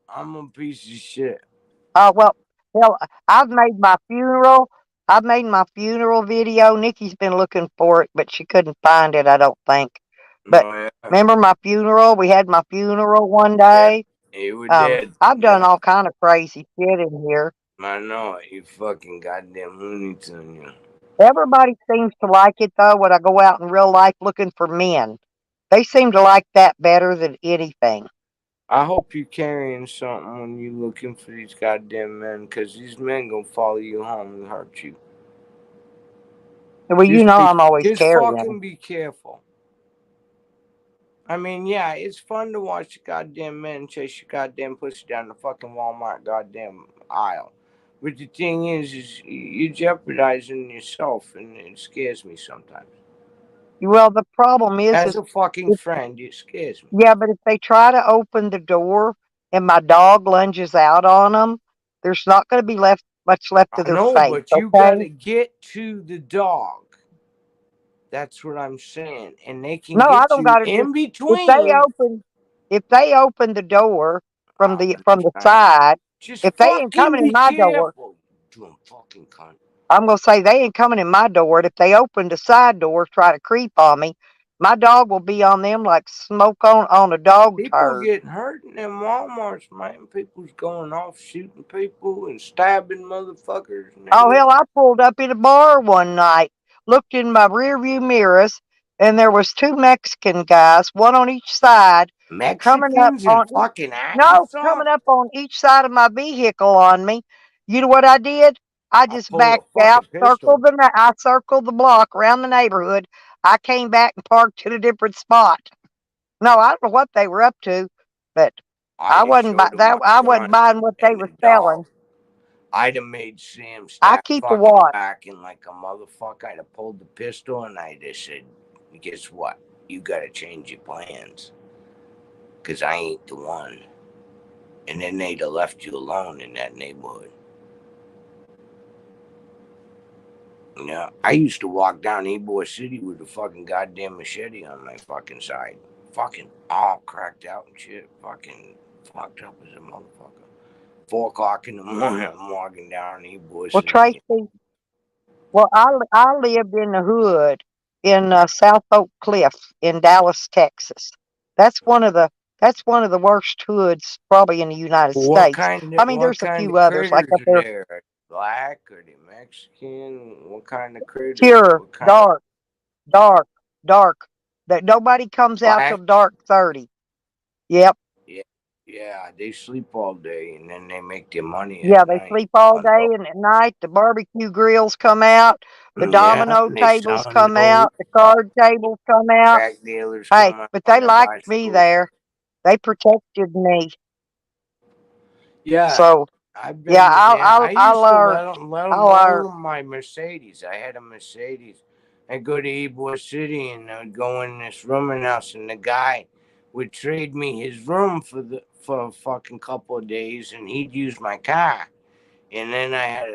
S2: I'm a piece of shit.
S1: Well, I've made my funeral. I've made my funeral video. Nikki's been looking for it, but she couldn't find it, I don't think. But remember my funeral? We had my funeral one day.
S2: You were dead.
S1: I've done all kind of crazy shit in here.
S2: I know it. You fucking goddamn Looney Tune, you.
S1: Everybody seems to like it, though, when I go out in real life looking for men. They seem to like that better than anything.
S2: I hope you're carrying something when you're looking for these goddamn men, because these men gonna follow you home and hurt you.
S1: Well, you know I'm always carrying.
S2: Just fucking be careful. I mean, yeah, it's fun to watch the goddamn men chase your goddamn pussy down the fucking Walmart goddamn aisle. But the thing is you're jeopardizing yourself, and it scares me sometimes.
S1: Well, the problem is,
S2: as a fucking friend, it scares me.
S1: Yeah, but if they try to open the door and my dog lunges out on them, there's not going to be much left of their face.
S2: But you got to get to the dog. That's what I'm saying, and they can get you in between.
S1: If they open the door from the side, if they ain't coming in my door, I'm gonna say they ain't coming in my door. And if they open the side door, try to creep on me, my dog will be on them like smoke on a dog turd.
S2: People getting hurt in them Walmarts, man. People's going off shooting people and stabbing motherfuckers.
S1: Oh hell, I pulled up in a bar one night, looked in my rearview mirrors, and there was 2 Mexican guys, one on each side, coming up on each side of my vehicle on me. You know what I did? I just backed out, circled the block around the neighborhood. I came back and parked at a different spot. No, I don't know what they were up to, but I wasn't buying what they were selling.
S2: I'd have made Sam stop fucking acting like a motherfucker. I'd have pulled the pistol and I'd have said, guess what? You got to change your plans. Because I ain't the one. And then they'd have left you alone in that neighborhood. You know, I used to walk down Ybor City with a fucking goddamn machete on my fucking side. Fucking all cracked out and shit. Fucking fucked up as a motherfucker. 4 o'clock in the morning, I'm walking down Ybor City.
S1: Well, Tracy, I lived in the hood in South Oak Cliff in Dallas, Texas. That's one of the worst hoods probably in the United States. I mean, there's a few others like up there.
S2: black? Are they Mexican? What kind of critters?
S1: Pure,
S2: What kind of
S1: dark. That nobody comes out till
S2: black?
S1: dark 30. Yep.
S2: Yeah, yeah. They sleep all day and then they make their money
S1: Yeah,
S2: at
S1: they
S2: night.
S1: sleep all day and at night the barbecue grills come out, the
S2: Yeah,
S1: domino
S2: and they
S1: tables
S2: selling
S1: come
S2: dope.
S1: out, the card tables come out.
S2: Crack dealers
S1: Hey,
S2: come out
S1: but
S2: on
S1: they
S2: their
S1: liked me
S2: bicycles.
S1: there. They protected me.
S2: Yeah,
S1: So
S2: I've
S1: yeah,
S2: been. Yeah, I
S1: I
S2: used to
S1: learned.
S2: let
S1: I
S2: them
S1: learned.
S2: roll my Mercedes. I had a Mercedes. I'd go to Ybor City and I'd go in this rooming house, and the guy would trade me his room for a fucking couple of days, and he'd use my car. And then I had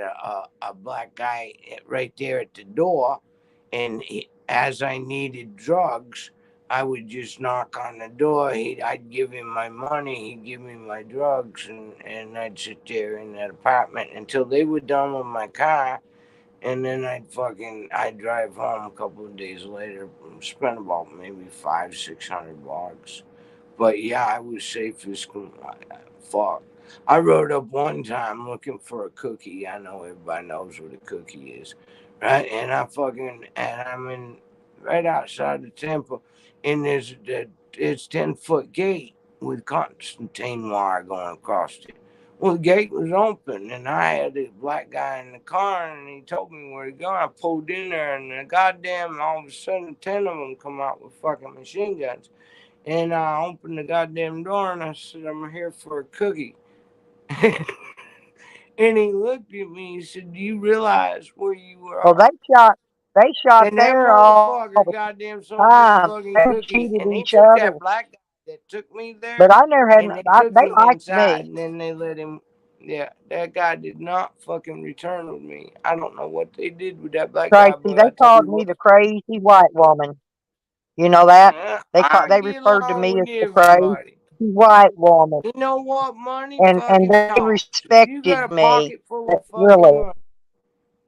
S2: a black guy right there at the door, and as I needed drugs, I would just knock on the door. I'd give him my money, he'd give me my drugs, and I'd sit there in that apartment until they were done with my car, and then I'd drive home a couple of days later, spend about maybe $500-600. But yeah, I was safe as fuck. I rode up one time looking for a cookie. I know everybody knows what a cookie is, right? And I'm in right outside the temple, and it's 10-foot gate with Constantine wire going across it. Well, the gate was open, and I had a black guy in the car, and he told me where to go. I pulled in there, and all of a sudden, 10 of them come out with fucking machine guns. And I opened the goddamn door and I said, I'm here for a cookie. And he looked at me and said, do you realize where you
S1: Well,
S2: are?
S1: they shot
S2: And that
S1: there all
S2: motherfucker
S1: the
S2: goddamn sold me a
S1: time.
S2: fucking
S1: They
S2: cookie.
S1: cheated
S2: And he
S1: each
S2: took
S1: other,
S2: that black guy that took me there
S1: but I never had.
S2: and they took
S1: They
S2: him
S1: liked
S2: inside
S1: me.
S2: and then they let him. Yeah, that guy did not fucking return with me. I don't know what they did with that black guy,
S1: Tracy,
S2: but I
S1: they
S2: tell
S1: called
S2: you
S1: me
S2: what,
S1: the crazy white woman. You know that?
S2: I
S1: They
S2: get
S1: referred to
S2: along
S1: me
S2: with
S1: as the crazy
S2: everybody.
S1: white woman,
S2: You know what? Money
S1: and
S2: fucking
S1: they
S2: talks. If you got a
S1: respected me.
S2: pocket full of fucking
S1: Really,
S2: money,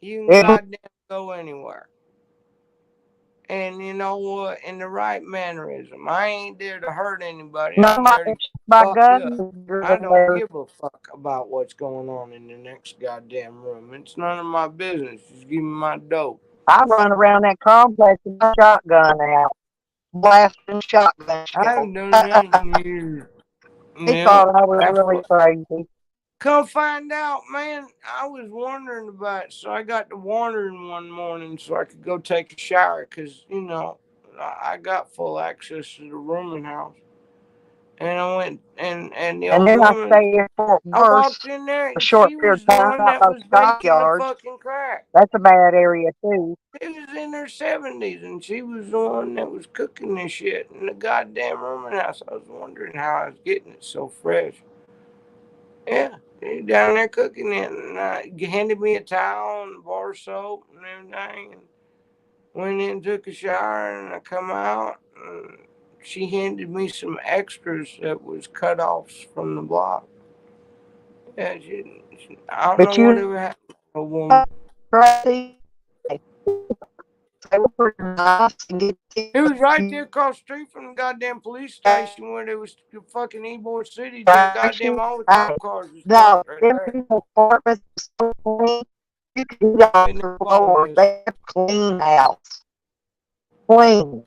S2: you can
S1: it
S2: goddamn go anywhere. And you know what? In the right mannerism. I ain't there to hurt anybody.
S1: no
S2: I'm there to
S1: my
S2: fuck you
S1: gun
S2: up.
S1: is bigger
S2: I
S1: than
S2: don't
S1: theirs.
S2: give a fuck about what's going on in the next goddamn room. It's none of my business. Just give me my dope.
S1: I run around that complex with my shotgun out, blasting shotgun
S2: I
S1: shells.
S2: haven't done that in years.
S1: They
S2: Yeah,
S1: thought I was
S2: that's
S1: really
S2: what.
S1: crazy.
S2: Come find out, man. I was wondering about it, so I got to wandering one morning so I could go take a shower because, I got full access to the rooming house. And I went, and the
S1: And
S2: old
S1: then I
S2: woman,
S1: stay in Fort
S2: I
S1: Worth
S2: walked in there
S1: a
S2: and
S1: short
S2: she
S1: period
S2: was
S1: of
S2: the
S1: time
S2: one
S1: out
S2: that
S1: by
S2: was baking the
S1: stockyards.
S2: fucking crack.
S1: That's a bad area too.
S2: She was in her 70s and she was the one that was cooking this shit in the goddamn rooming house. I was wondering how I was getting it so fresh. Yeah, he down there cooking it, and he handed me a towel and bar soap and everything, and went in, took a shower, and I come out, and she handed me some extras that was cut offs from the block. Yeah, I don't
S1: But
S2: know
S1: you
S2: whatever happened to a
S1: know,
S2: woman.
S1: Tracy, they were pretty nice and get
S2: It was right
S1: you
S2: there across the street from the goddamn police station where there was the fucking Ybor City. Them goddamn all the cop cars was
S1: no,
S2: parked right
S1: them
S2: there.
S1: people's apartments are so clean. You can eat off
S2: And
S1: the
S2: all
S1: floor.
S2: this.
S1: They have a clean house. Clean.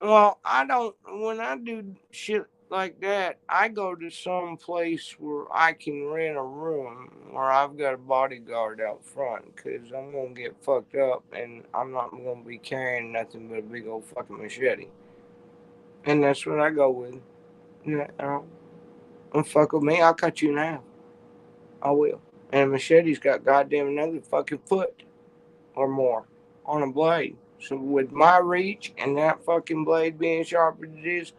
S2: Well, I don't. When I do shit like that, I go to some place where I can rent a room where I've got a bodyguard out front because I'm gonna get fucked up and I'm not gonna be carrying nothing but a big old fucking machete. And that's what I go with. Don't fuck with me. I'll cut you in half. I will. And a machete's got goddamn another fucking foot or more on a blade. So with my reach and that fucking blade being sharp as it is,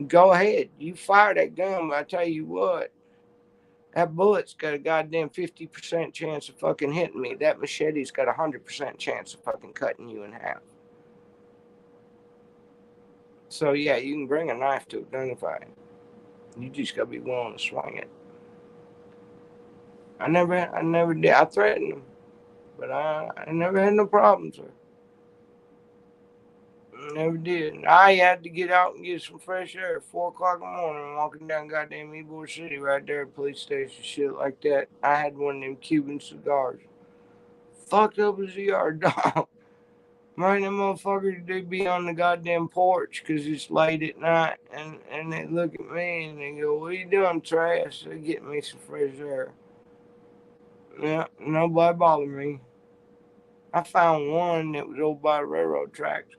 S2: go ahead. You fire that gun, but I tell you what, that bullet's got a goddamn 50% chance of fucking hitting me. That machete's got a 100% chance of fucking cutting you in half. So yeah, you can bring a knife to a gunfight. You just gotta be willing to swing it. I never did. I threatened them, but I never had no problems with. Never did. I had to get out and get some fresh air at 4 o'clock in the morning, walking down goddamn Ybor City right there at police station, shit like that. I had one of them Cuban cigars. Fucked up as a yard dog. Man, them motherfuckers, they be on the goddamn porch because it's late at night, and they look at me and they go, "What are you doing, trash?" They get me some fresh air. Yeah, nobody bothered me. I found one that was over by the railroad tracks.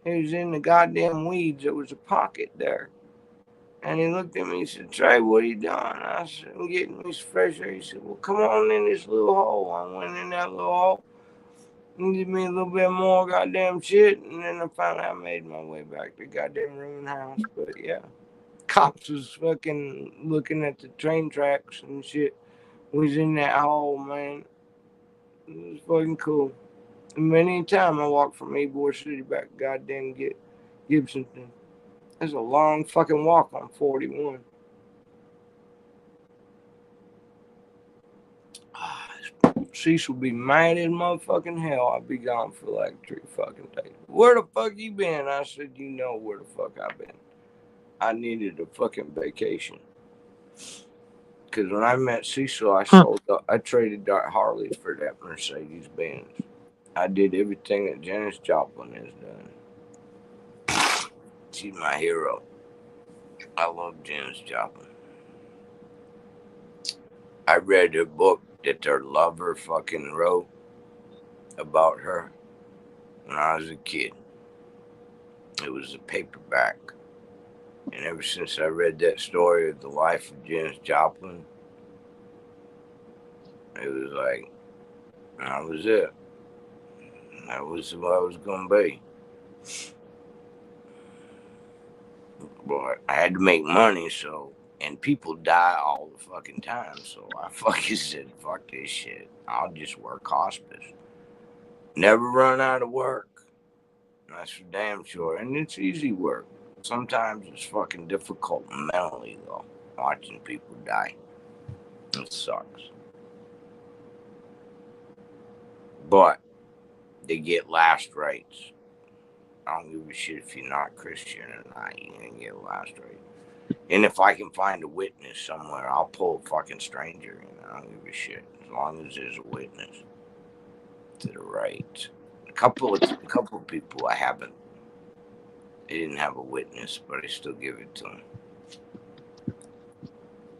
S2: He was in the goddamn weeds. There was a pocket there. And he looked at me and said, "Trey, what are you doing?" I said, "I'm getting me some fresh air." He said, "Well, come on in this little hole." I went in that little hole and did me a little bit more goddamn shit. And then I found out I made my way back to the goddamn ruined house. But yeah, cops was fucking looking at the train tracks and shit. We was in that hole, man. It was fucking cool. And many time I walked from Ybor City back to goddamn Gibsonton. That's a long fucking walk on 41. Cecil be mad as motherfucking hell. I'll be gone for like 3 fucking days. "Where the fuck you been?" I said, "You know where the fuck I've been. I needed a fucking vacation." Because when I met Cecil, I traded Dark Harleys for that Mercedes Benz. I did everything that Janis Joplin has done. She's my hero. I love Janis Joplin. I read her book that her lover fucking wrote about her when I was a kid. It was a paperback. And ever since I read that story of the life of Janis Joplin, it was like, that was it. That was what I was going to be. But I had to make money, so, and people die all the fucking time, so I fucking said, fuck this shit. I'll just work hospice. Never run out of work. That's for damn sure. And it's easy work. Sometimes it's fucking difficult mentally, though, watching people die. It sucks. But they get last rites. I don't give a shit if you're not Christian or not. You're going to get last rites. And if I can find a witness somewhere, I'll pull a fucking stranger in. I don't give a shit. As long as there's a witness to the rites. A couple of people I haven't. They didn't have a witness, but I still give it to them.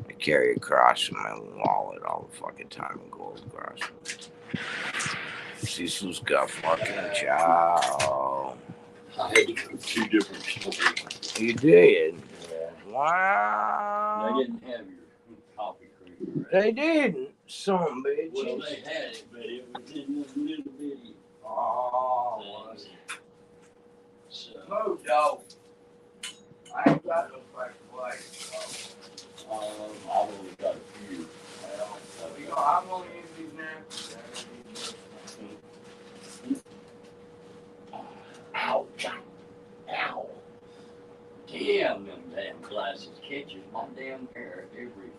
S2: I carry a cross in my wallet all the fucking time, a gold cross. Cecil's got fucking chow.
S3: I had to go 2 different stores.
S2: You did?
S3: Yeah.
S2: Wow.
S3: They didn't have your coffee creamer.
S2: They didn't, some bitches.
S3: Well, they had it, but it was in this little bitty.
S2: Oh,
S3: So,
S2: no, dog. I ain't got no fresh place.
S3: I've only got a few.
S2: Well, you know, I'm only in these now.
S3: Ouch. Ow. Damn, them damn glasses catches my damn hair every.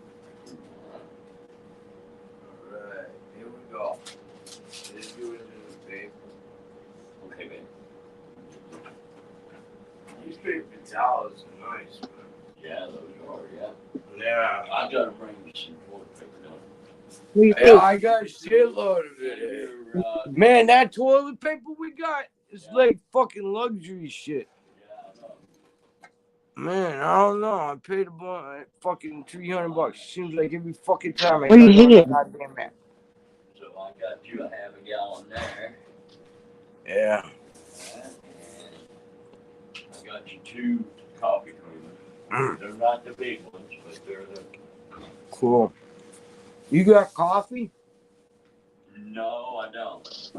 S2: Alright, here we go. Let's do it in the paper.
S3: Okay, man.
S2: These paper towels are nice, man.
S3: Yeah, those are, yeah.
S2: Yeah.
S3: I gotta bring you some toilet paper done.
S2: Yeah, I got a shitload of it. Man, that toilet paper we got is like fucking luxury shit.
S3: Yeah, I know.
S2: Man, I don't know. I paid about fucking $300. Seems like every fucking time I
S1: What are you
S2: got on
S1: eating?
S2: the goddamn map.
S3: So I got you a half a gallon there.
S2: Yeah.
S3: And I got you 2 coffee creamers. They're not the big ones, but they're the.
S2: Cool. You got coffee?
S3: No, I don't.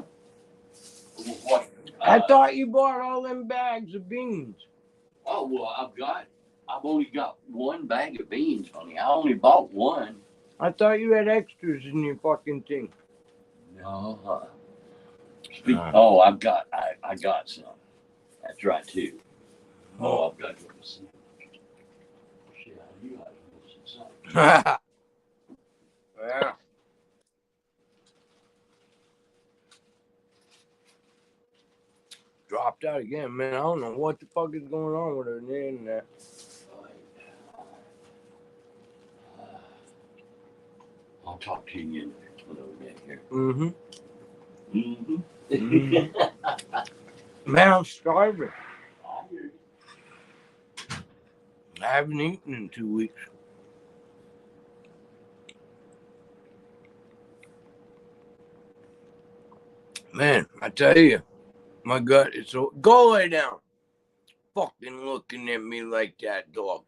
S3: What?
S2: I thought you bought all them bags of beans.
S3: Oh, well, I've only got 1 bag of beans, honey. I only bought 1.
S2: I thought you had extras in your fucking thing.
S3: No. Oh, I got some. That's right, too. Oh, I've got some. Shit, you got some.
S2: Yeah. dropped out again, man. I don't know what the fuck is going on with her internet.
S3: I'll talk to you when we get here.
S2: Man, I'm starving. I haven't eaten in 2 weeks. Man, I tell you, my gut is so. Go lay down. Fucking looking at me like that, dog.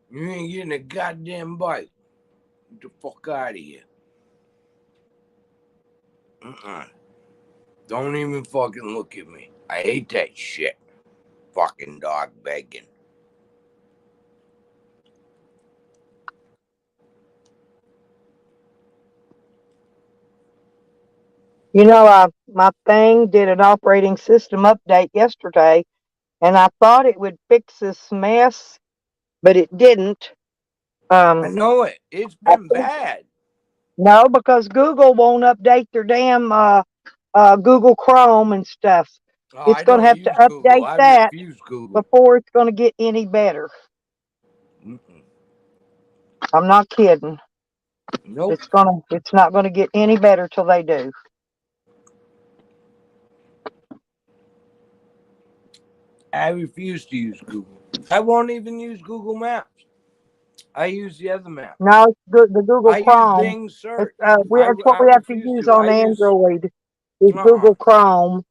S2: You ain't getting a goddamn bite. Get the fuck out of here. Don't even fucking look at me. I hate that shit. Fucking dog begging.
S1: You know, my thing did an operating system update yesterday, and I thought it would fix this mess, but it didn't.
S2: I know it. It's been bad.
S1: No, because Google won't update their damn Google Chrome and stuff.
S2: Oh,
S1: It's
S2: I
S1: going to
S2: don't
S1: have to
S2: use Google.
S1: update
S2: I
S1: that
S2: refuse Google.
S1: before it's going to get any better. I'm not kidding.
S2: Nope.
S1: It's not gonna get any better till they do.
S2: I refuse to use Google. I won't even use Google Maps. I use the other map.
S1: No, it's good. The Google
S2: I
S1: Chrome.
S2: use Bing search.
S1: That's what we have to use on Android. Is Google Chrome.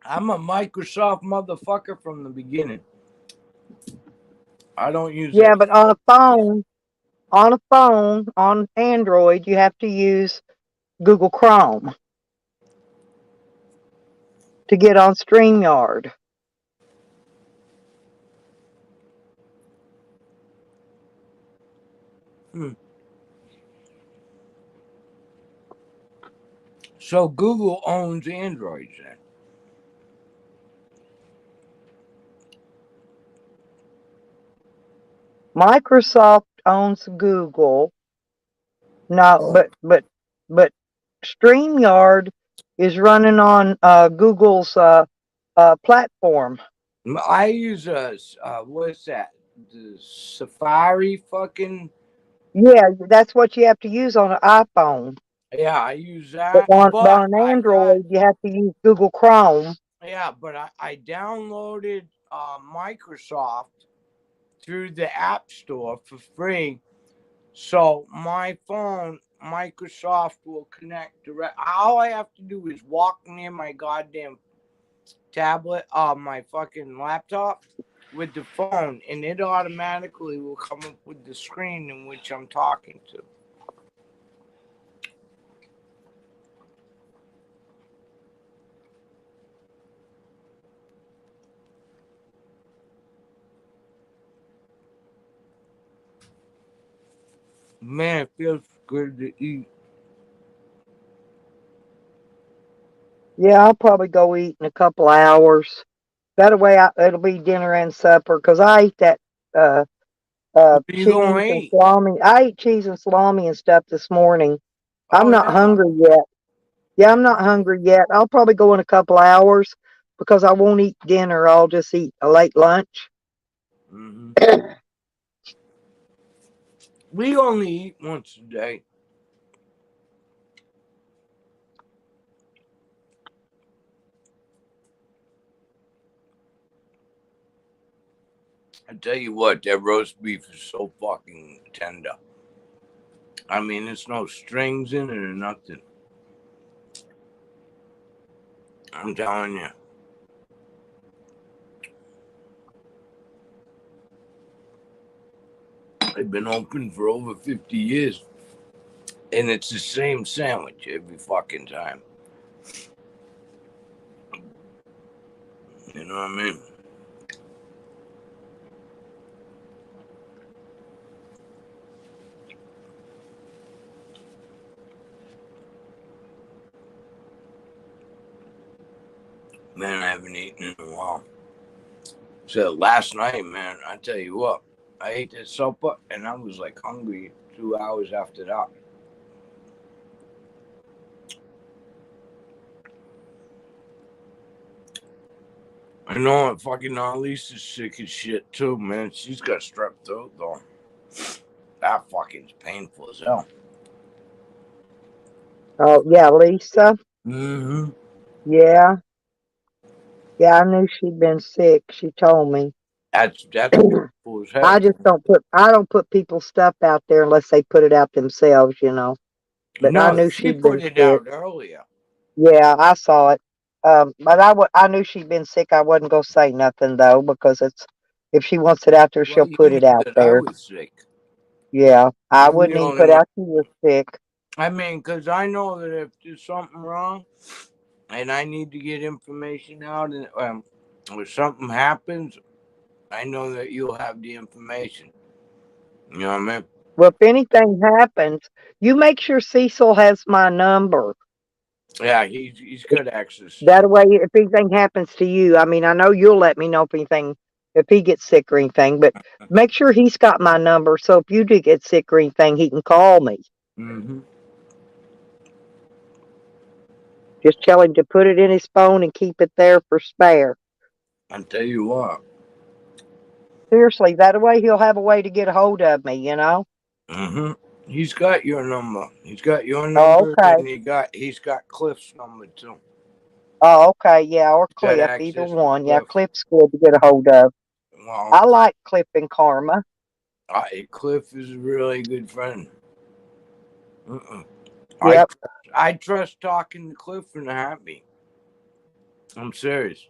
S2: I'm a Microsoft motherfucker from the beginning. I don't use
S1: Yeah, but on a phone, on Android, you have to use Google Chrome to get on StreamYard.
S2: So Google owns Androids then.
S1: Microsoft owns Google. No, but StreamYard is running on Google's platform.
S2: I use what's that? The Safari fucking.
S1: Yeah, that's what you have to use on an iPhone.
S2: Yeah, I use that.
S1: But on Android, you have to use Google Chrome.
S2: Yeah, but I downloaded Microsoft through the App Store for free. So my phone, Microsoft will connect direct. All I have to do is walk near my goddamn tablet, my fucking laptop with the phone, and it automatically will come up with the screen in which I'm talking to. Man, it feels good to eat.
S1: Yeah, I'll probably go eat in a couple hours. That way, it'll be dinner and supper. Cause I ate that cheese and salami. I ate cheese and salami and stuff this morning. I'm not hungry yet. Yeah, I'm not hungry yet. I'll probably go in a couple hours because I won't eat dinner. I'll just eat a late lunch.
S2: We only eat once a day. I tell you what, that roast beef is so fucking tender. I mean, there's no strings in it or nothing. I'm telling you. They've been open for over 50 years. And it's the same sandwich every fucking time. You know what I mean? Man, I haven't eaten in a while. So last night, man, I tell you what, I ate that supper and I was like hungry 2 hours after that. I know it. Fucking Lisa's sick as shit too, man. She's got strep throat though. That fucking's painful as hell.
S1: Oh yeah, Lisa.
S2: Mm-hmm.
S1: Yeah. Yeah, I knew she'd been sick. She told me.
S2: That's painful as hell.
S1: I don't put people's stuff out there unless they put it out themselves, you know. But
S2: no,
S1: I knew
S2: she
S1: she'd
S2: put
S1: been
S2: it
S1: sick.
S2: out earlier.
S1: Yeah, I saw it. But I knew she'd been sick. I wasn't gonna say nothing though, because if she wants it out there,
S2: Well,
S1: she'll
S2: you
S1: put
S2: knew
S1: it out
S2: that I
S1: there.
S2: was sick.
S1: Yeah, I
S2: I'm
S1: wouldn't
S2: the
S1: even
S2: only
S1: put
S2: one.
S1: out she was sick.
S2: I mean, because I know that if there's something wrong and I need to get information out, and if something happens, I know that you'll have the information. You know what I mean?
S1: Well, if anything happens, you make sure Cecil has my number.
S2: Yeah, he's got access.
S1: That way, if anything happens to you, I mean, I know you'll let me know if he gets sick or anything, but make sure he's got my number. So if you do get sick or anything, he can call me.
S2: Mm-hmm.
S1: Just tell him to put it in his phone and keep it there for spare.
S2: I'll tell you what.
S1: Seriously, that way he'll have a way to get a hold of me, you know?
S2: Mm-hmm. He's got your number. He's got your
S1: Oh,
S2: number,
S1: okay.
S2: and he's got Cliff's number too.
S1: Oh, okay. Yeah, or
S2: He's got
S1: Cliff,
S2: access
S1: either
S2: to
S1: one. Yeah,
S2: Cliff.
S1: Cliff's good to get a hold of.
S2: Well,
S1: I like Cliff and Karma.
S2: Cliff is a really good friend.
S1: Yep.
S2: I trust talking to Cliff in a heartbeat. I'm serious.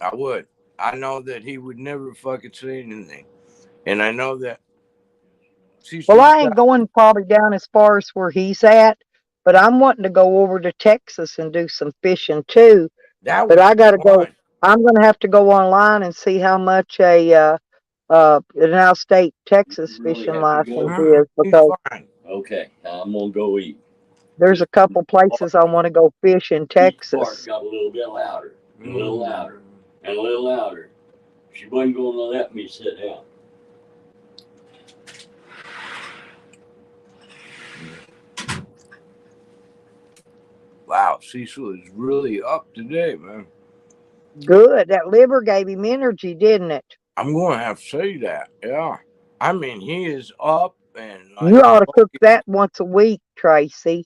S2: I would. I know that he would never fucking say anything. And I know that.
S1: Well, I ain't going probably down as far as where he's at, but I'm wanting to go over to Texas and do some fishing too. But I got to go. I'm going to have to go online and see how much an out-of-state Texas fishing license is, because
S3: Okay, I'm gonna go eat.
S1: there's a couple places I want to go fish in Texas.
S3: Got a little bit louder, and a little louder, and a little louder. She wasn't gonna let me sit down.
S2: Wow, Cecil is really up today, man.
S1: Good. That liver gave him energy, didn't it?
S2: I'm going to have to say that. Yeah. I mean, he is up and.
S1: You ought to cook that once a week, Tracy.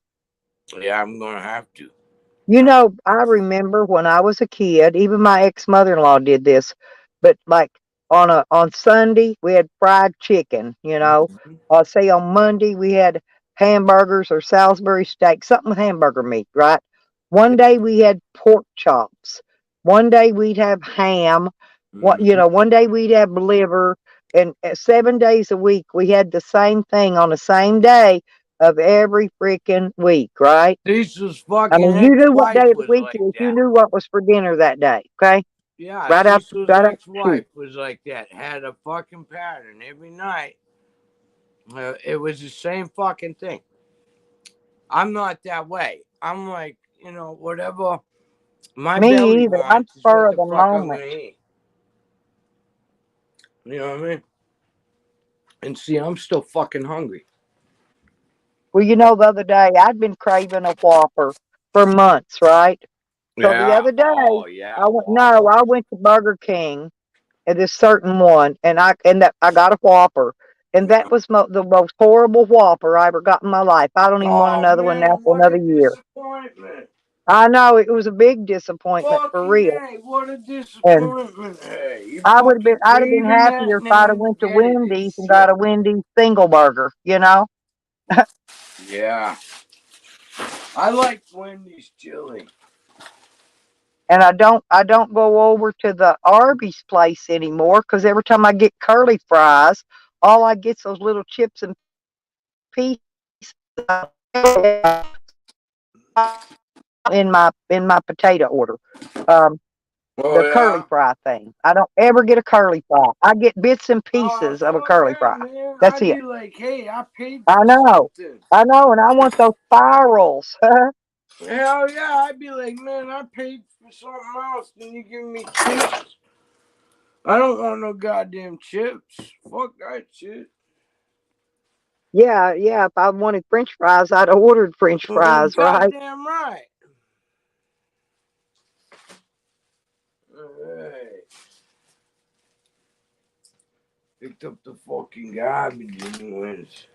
S2: Yeah, I'm going to have to.
S1: You know, I remember when I was a kid, even my ex-mother-in-law did this, but like on Sunday we had fried chicken, you know. Say on Monday we had hamburgers or Salisbury steak, something with hamburger meat, right? One day we had pork chops. One day we'd have ham. One day we'd have liver, and 7 days a week we had the same thing on the same day of every freaking week, right?
S2: Cecil's fucking.
S1: I mean, you knew what day of the week it was. You knew what was for dinner that day, okay?
S2: Yeah,
S1: right out.
S2: Cecil's ex-wife was like that. Had a fucking pattern every night. It was the same fucking thing. I'm not that way. I'm like, whatever. My belly
S1: either.
S2: wants
S1: I'm
S2: is
S1: spur
S2: what
S1: of the
S2: the fuck I'm
S1: moment.
S2: gonna eat. You know what I mean? And see, I'm still fucking hungry.
S1: Well, the other day I'd been craving a Whopper for months, right? So the other day, I went to Burger King at this certain one, and I got a Whopper, and that was the most horrible Whopper I ever got in my life. I don't even want another one now for another year. I know it was a big disappointment for real.
S2: What a disappointment!
S1: I'd have been happier if I'd have went to Wendy's and got a Wendy's single burger,
S2: Yeah, I like Wendy's chili.
S1: And I don't go over to the Arby's place anymore, because every time I get curly fries, all I get's those little chips and pieces in my potato order. The curly fry thing. I don't ever get a curly fry. I get bits and pieces of a curly fry.
S2: Man.
S1: That's
S2: I'd
S1: it.
S2: be like, hey, I paid
S1: for something. I know, and I want those spirals.
S2: Hell yeah, I'd be like, man, I paid for something else, and you give me chips. I don't want no goddamn chips. Fuck that shit.
S1: Yeah. If I wanted French fries, I'd have ordered French fries, right?
S2: Goddamn right. Hey. Picked up the fucking garbage anyways.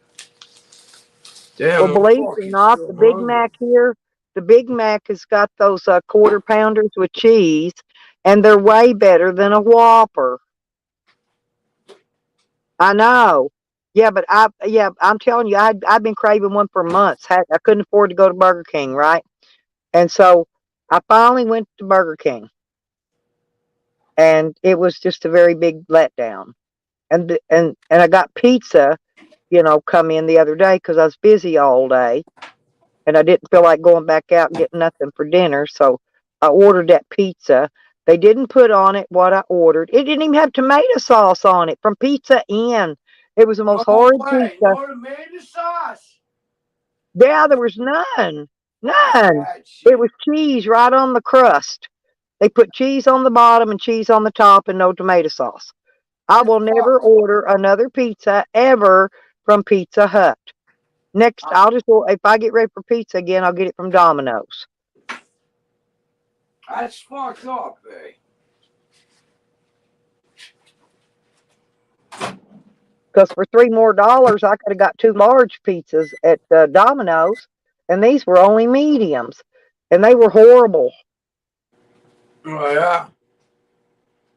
S2: Damn,
S1: Well,
S2: I'm
S1: believe it or
S2: fucking
S1: not,
S2: still
S1: the Big
S2: hungry.
S1: Mac here, the Big Mac has got those quarter pounders with cheese, and they're way better than a Whopper. I know. Yeah, but I'm telling you, I've been craving one for months. I couldn't afford to go to Burger King, right? And so I finally went to Burger King, and it was just a very big letdown. And I got pizza, come in the other day because I was busy all day, and I didn't feel like going back out and getting nothing for dinner. So I ordered that pizza. They didn't put on it what I ordered. It didn't even have tomato sauce on it from Pizza Inn. It was the most
S2: No
S1: horrid
S2: way,
S1: pizza.
S2: no tomato sauce.
S1: Yeah, there was none.
S2: Fuck
S1: None.
S2: that
S1: It
S2: shit.
S1: was cheese right on the crust. They put cheese on the bottom and cheese on the top and no tomato sauce. I will never
S2: Fuck.
S1: order another pizza ever from Pizza Hut. Next, if I get ready for pizza again, I'll get it from Domino's.
S2: That's fucked up, eh?
S1: Because for $3 more, I could have got 2 large pizzas at Domino's, and these were only mediums, and they were horrible.
S2: Oh yeah.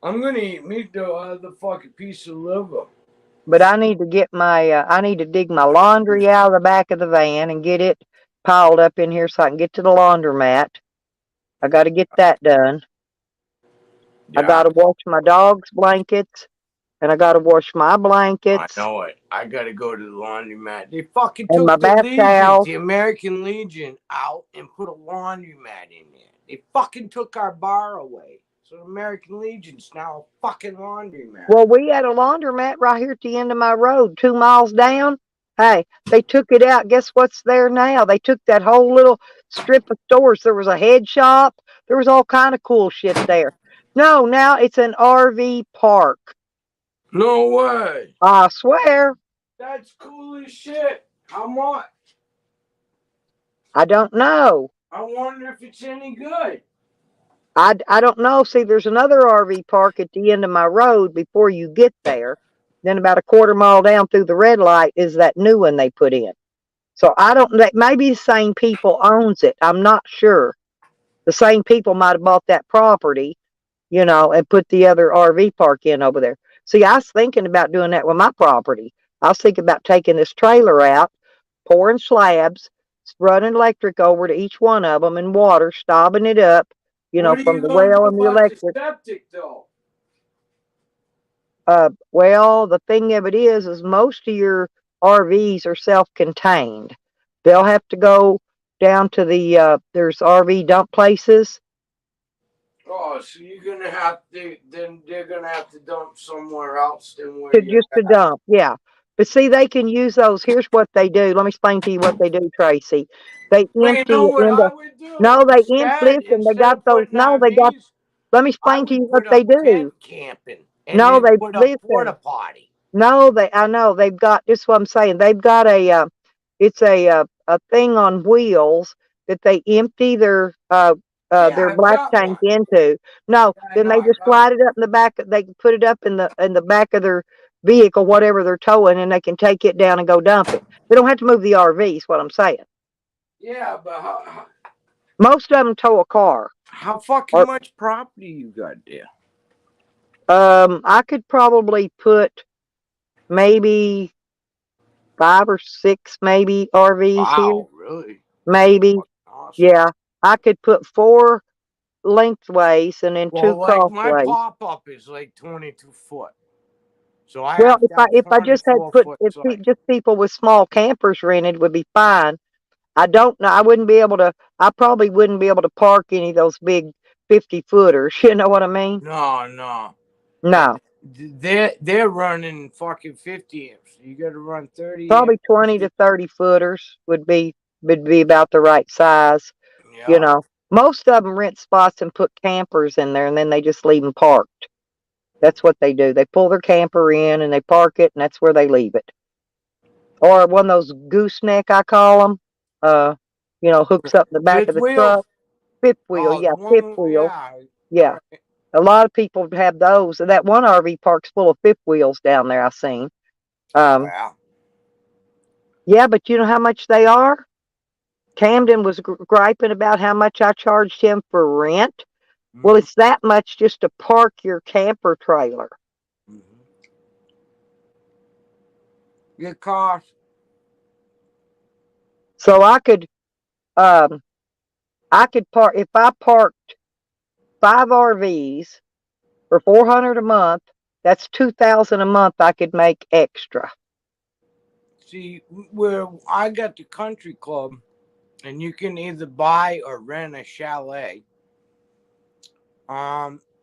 S2: I'm gonna eat meat though. The fucking piece of liver.
S1: But I need to I need to dig my laundry out of the back of the van and get it piled up in here so I can get to the laundromat. I got to get that done.
S2: Yeah.
S1: I got to wash my dog's blankets, and I got to wash my blankets.
S2: I know it. I gotta go to the laundromat. They fucking
S1: And my
S2: took the
S1: bath
S2: Legion,
S1: towels.
S2: the American Legion, out and put a laundromat in there. They fucking took our bar away. So the American Legion's now a fucking laundromat.
S1: Well, we had a laundromat right here at the end of my road, 2 miles down. Hey, they took it out. Guess what's there now? They took that whole little strip of stores. There was a head shop. There was all kind of cool shit there. No, now it's an RV park.
S2: No way.
S1: I swear.
S2: That's cool as shit. How much?
S1: I don't know.
S2: I wonder if it's any good.
S1: I don't know. See, there's another RV park at the end of my road before you get there. Then about a quarter mile down through the red light is that new one they put in. So I don't, maybe the same people owns it. I'm not sure. The same people might have bought that property, and put the other RV park in over there. See, I was thinking about doing that with my property. I was thinking about taking this trailer out, pouring slabs, running electric over to each one of them and water, stobbing it up,
S2: What are
S1: from
S2: you
S1: the
S2: gonna
S1: well
S2: do
S1: and the
S2: about
S1: electric.
S2: the septic though?
S1: Well, the thing of it is most of your RVs are self-contained. They'll have to go down to there's RV dump places.
S2: Oh, so you're gonna have to, then they're gonna have to dump somewhere else than where
S1: To
S2: you're
S1: just to
S2: at.
S1: dump, yeah. But see, they can use those. Here's what they do. Let me explain to you what they do, Tracy. They
S2: Well, you
S1: empty
S2: know
S1: it
S2: what
S1: into.
S2: I would do?
S1: No, listen. They
S2: Instead
S1: got
S2: of
S1: those.
S2: putting
S1: No, they got.
S2: RVs,
S1: Let me
S2: I
S1: explain to you
S2: would
S1: what
S2: put
S1: they
S2: up tent
S1: do.
S2: camping and
S1: No,
S2: then
S1: they
S2: put up
S1: listen.
S2: porta potty.
S1: No, I know they've got. This is what I'm saying. They've got it's a thing on wheels that they empty their
S2: I've
S1: black
S2: got
S1: tank
S2: one.
S1: into. No,
S2: Yeah, I
S1: then
S2: know,
S1: they
S2: I
S1: just
S2: got
S1: slide it up in the back. They can put it up in the back of their vehicle, whatever they're towing, and they can take it down and go dump it. They don't have to move the RV. Is what I'm saying.
S2: Yeah, but
S1: Most of them tow a car.
S2: how fucking much property you got there?
S1: I could probably put maybe 5 or 6 maybe RVs here.
S2: Wow, really?
S1: Maybe.
S2: Awesome.
S1: Yeah. I could put 4 lengthways and then 2
S2: Like my
S1: crossways.
S2: pop up is like 22 foot. So I
S1: Well,
S2: have to have
S1: if I just had
S2: 24
S1: put
S2: foot
S1: if
S2: side.
S1: just people with small campers rented would be fine. I don't know. I wouldn't be able to. I probably wouldn't be able to park any of those big 50-footers. You know what I mean?
S2: No.
S1: No.
S2: They're running fucking 50 amps. You got to run 30.
S1: Probably
S2: amps.
S1: 20 to 30 footers would be about the right size.
S2: Yeah.
S1: Most of them rent spots and put campers in there, and then they just leave them parked. That's what they do. They pull their camper in and they park it, and that's where they leave it. Or one of those gooseneck, I call them. Hooks up in the back
S2: Fifth
S1: of the
S2: wheel?
S1: truck. Fifth wheel,
S2: Oh,
S1: yeah,
S2: the
S1: fifth
S2: one,
S1: wheel.
S2: yeah.
S1: Yeah.
S2: All right.
S1: A lot of people have those. And that one RV park's full of fifth wheels down there. I've seen.
S2: Wow.
S1: Yeah, but you know how much they are? Camden was griping about how much I charged him for rent. Well, it's that much just to park your camper trailer.
S2: It costs.
S1: So I could park, if I parked 5 RVs for $400 a month, that's $2,000 a month I could make extra.
S2: See, where I got the country club, and you can either buy or rent a chalet.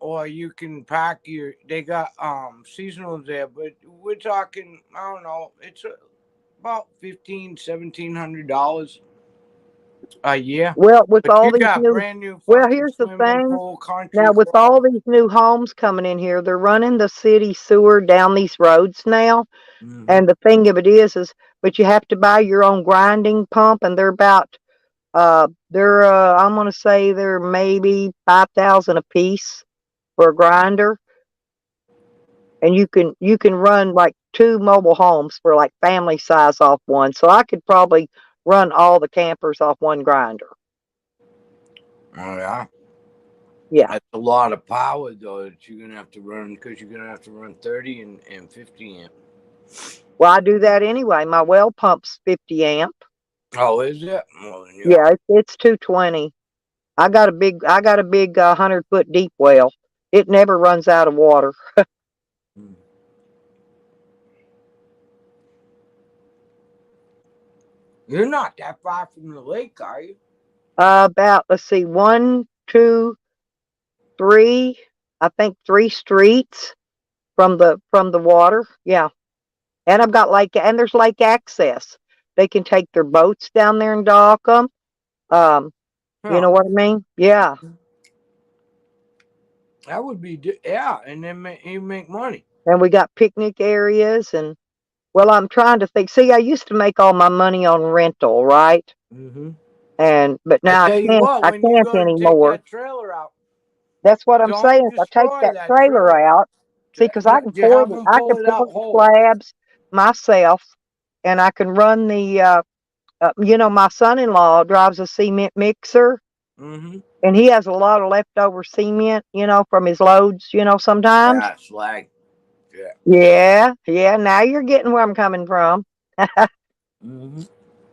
S2: Or you can pack your, they got seasonals there, but we're talking, I don't know, it's about $1,700 a year.
S1: Well, with
S2: But
S1: all
S2: you
S1: these
S2: got
S1: new,
S2: brand new
S1: well,
S2: fucking
S1: here's the
S2: swimming
S1: thing.
S2: pool, country
S1: Now, with
S2: club.
S1: all these new homes coming in here, they're running the city sewer down these roads now. And the thing of it is, but you have to buy your own grinding pump, and they're about, I'm going to say they're maybe $5,000 a piece for a grinder. And you can run like 2 mobile homes for like family size off one. So I could probably run all the campers off one grinder.
S2: Oh, yeah.
S1: Yeah.
S2: That's a lot of power, though, that you're going to have to run, because you're going to have to run 30 and 50 amp.
S1: Well, I do that anyway. My well pump's 50 amp.
S2: Oh, is it? Well,
S1: Yeah, it's 220. I got a big 100-foot deep well. It never runs out of water.
S2: You're not that far from the lake, are you?
S1: About, let's see, 1, 2, 3. I think 3 streets from the water. Yeah. And I've got and there's lake access. They can take their boats down there and dock them. You know what I mean? Yeah.
S2: That would be, yeah, and then you make money.
S1: And we got picnic areas, and well, I'm trying to think. See, I used to make all my money on rental, right? But now I can't anymore.
S2: Take that trailer out.
S1: That's what I'm saying. If I take that trailer out, see, because I can pour the slabs myself, and I can run the. My son-in-law drives a cement mixer, and he has a lot of leftover cement, from his loads, sometimes.
S2: Yeah, slag.
S1: Yeah. Now you're getting where I'm coming from.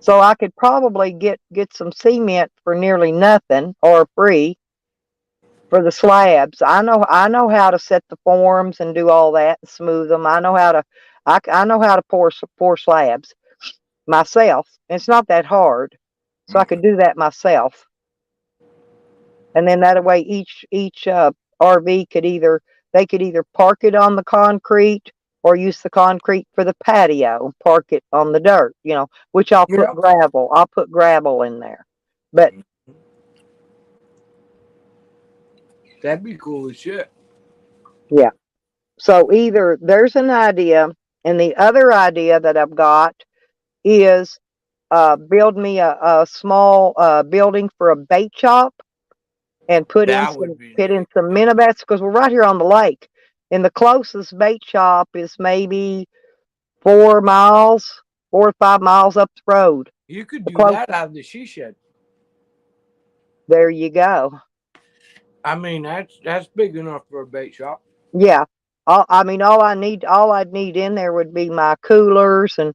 S1: So I could probably get some cement for nearly nothing or free for the slabs. I know how to set the forms and do all that and smooth them. I know how to pour slabs myself. It's not that hard, so I could do that myself. And then that way, each RV could either park it on the concrete or use the concrete for the patio, park it on the dirt, which I'll put gravel. I'll put gravel in there. But
S2: that'd be cool as shit.
S1: Yeah. So either there's an idea, and the other idea that I've got is build me a small building for a bait shop and put in some minivets, because we're right here on the lake. And the closest bait shop is maybe 4 or 5 miles up the road.
S2: You could do that out of the she shed.
S1: There you go.
S2: I mean, that's big enough for a bait shop.
S1: Yeah. All I'd need in there would be my coolers and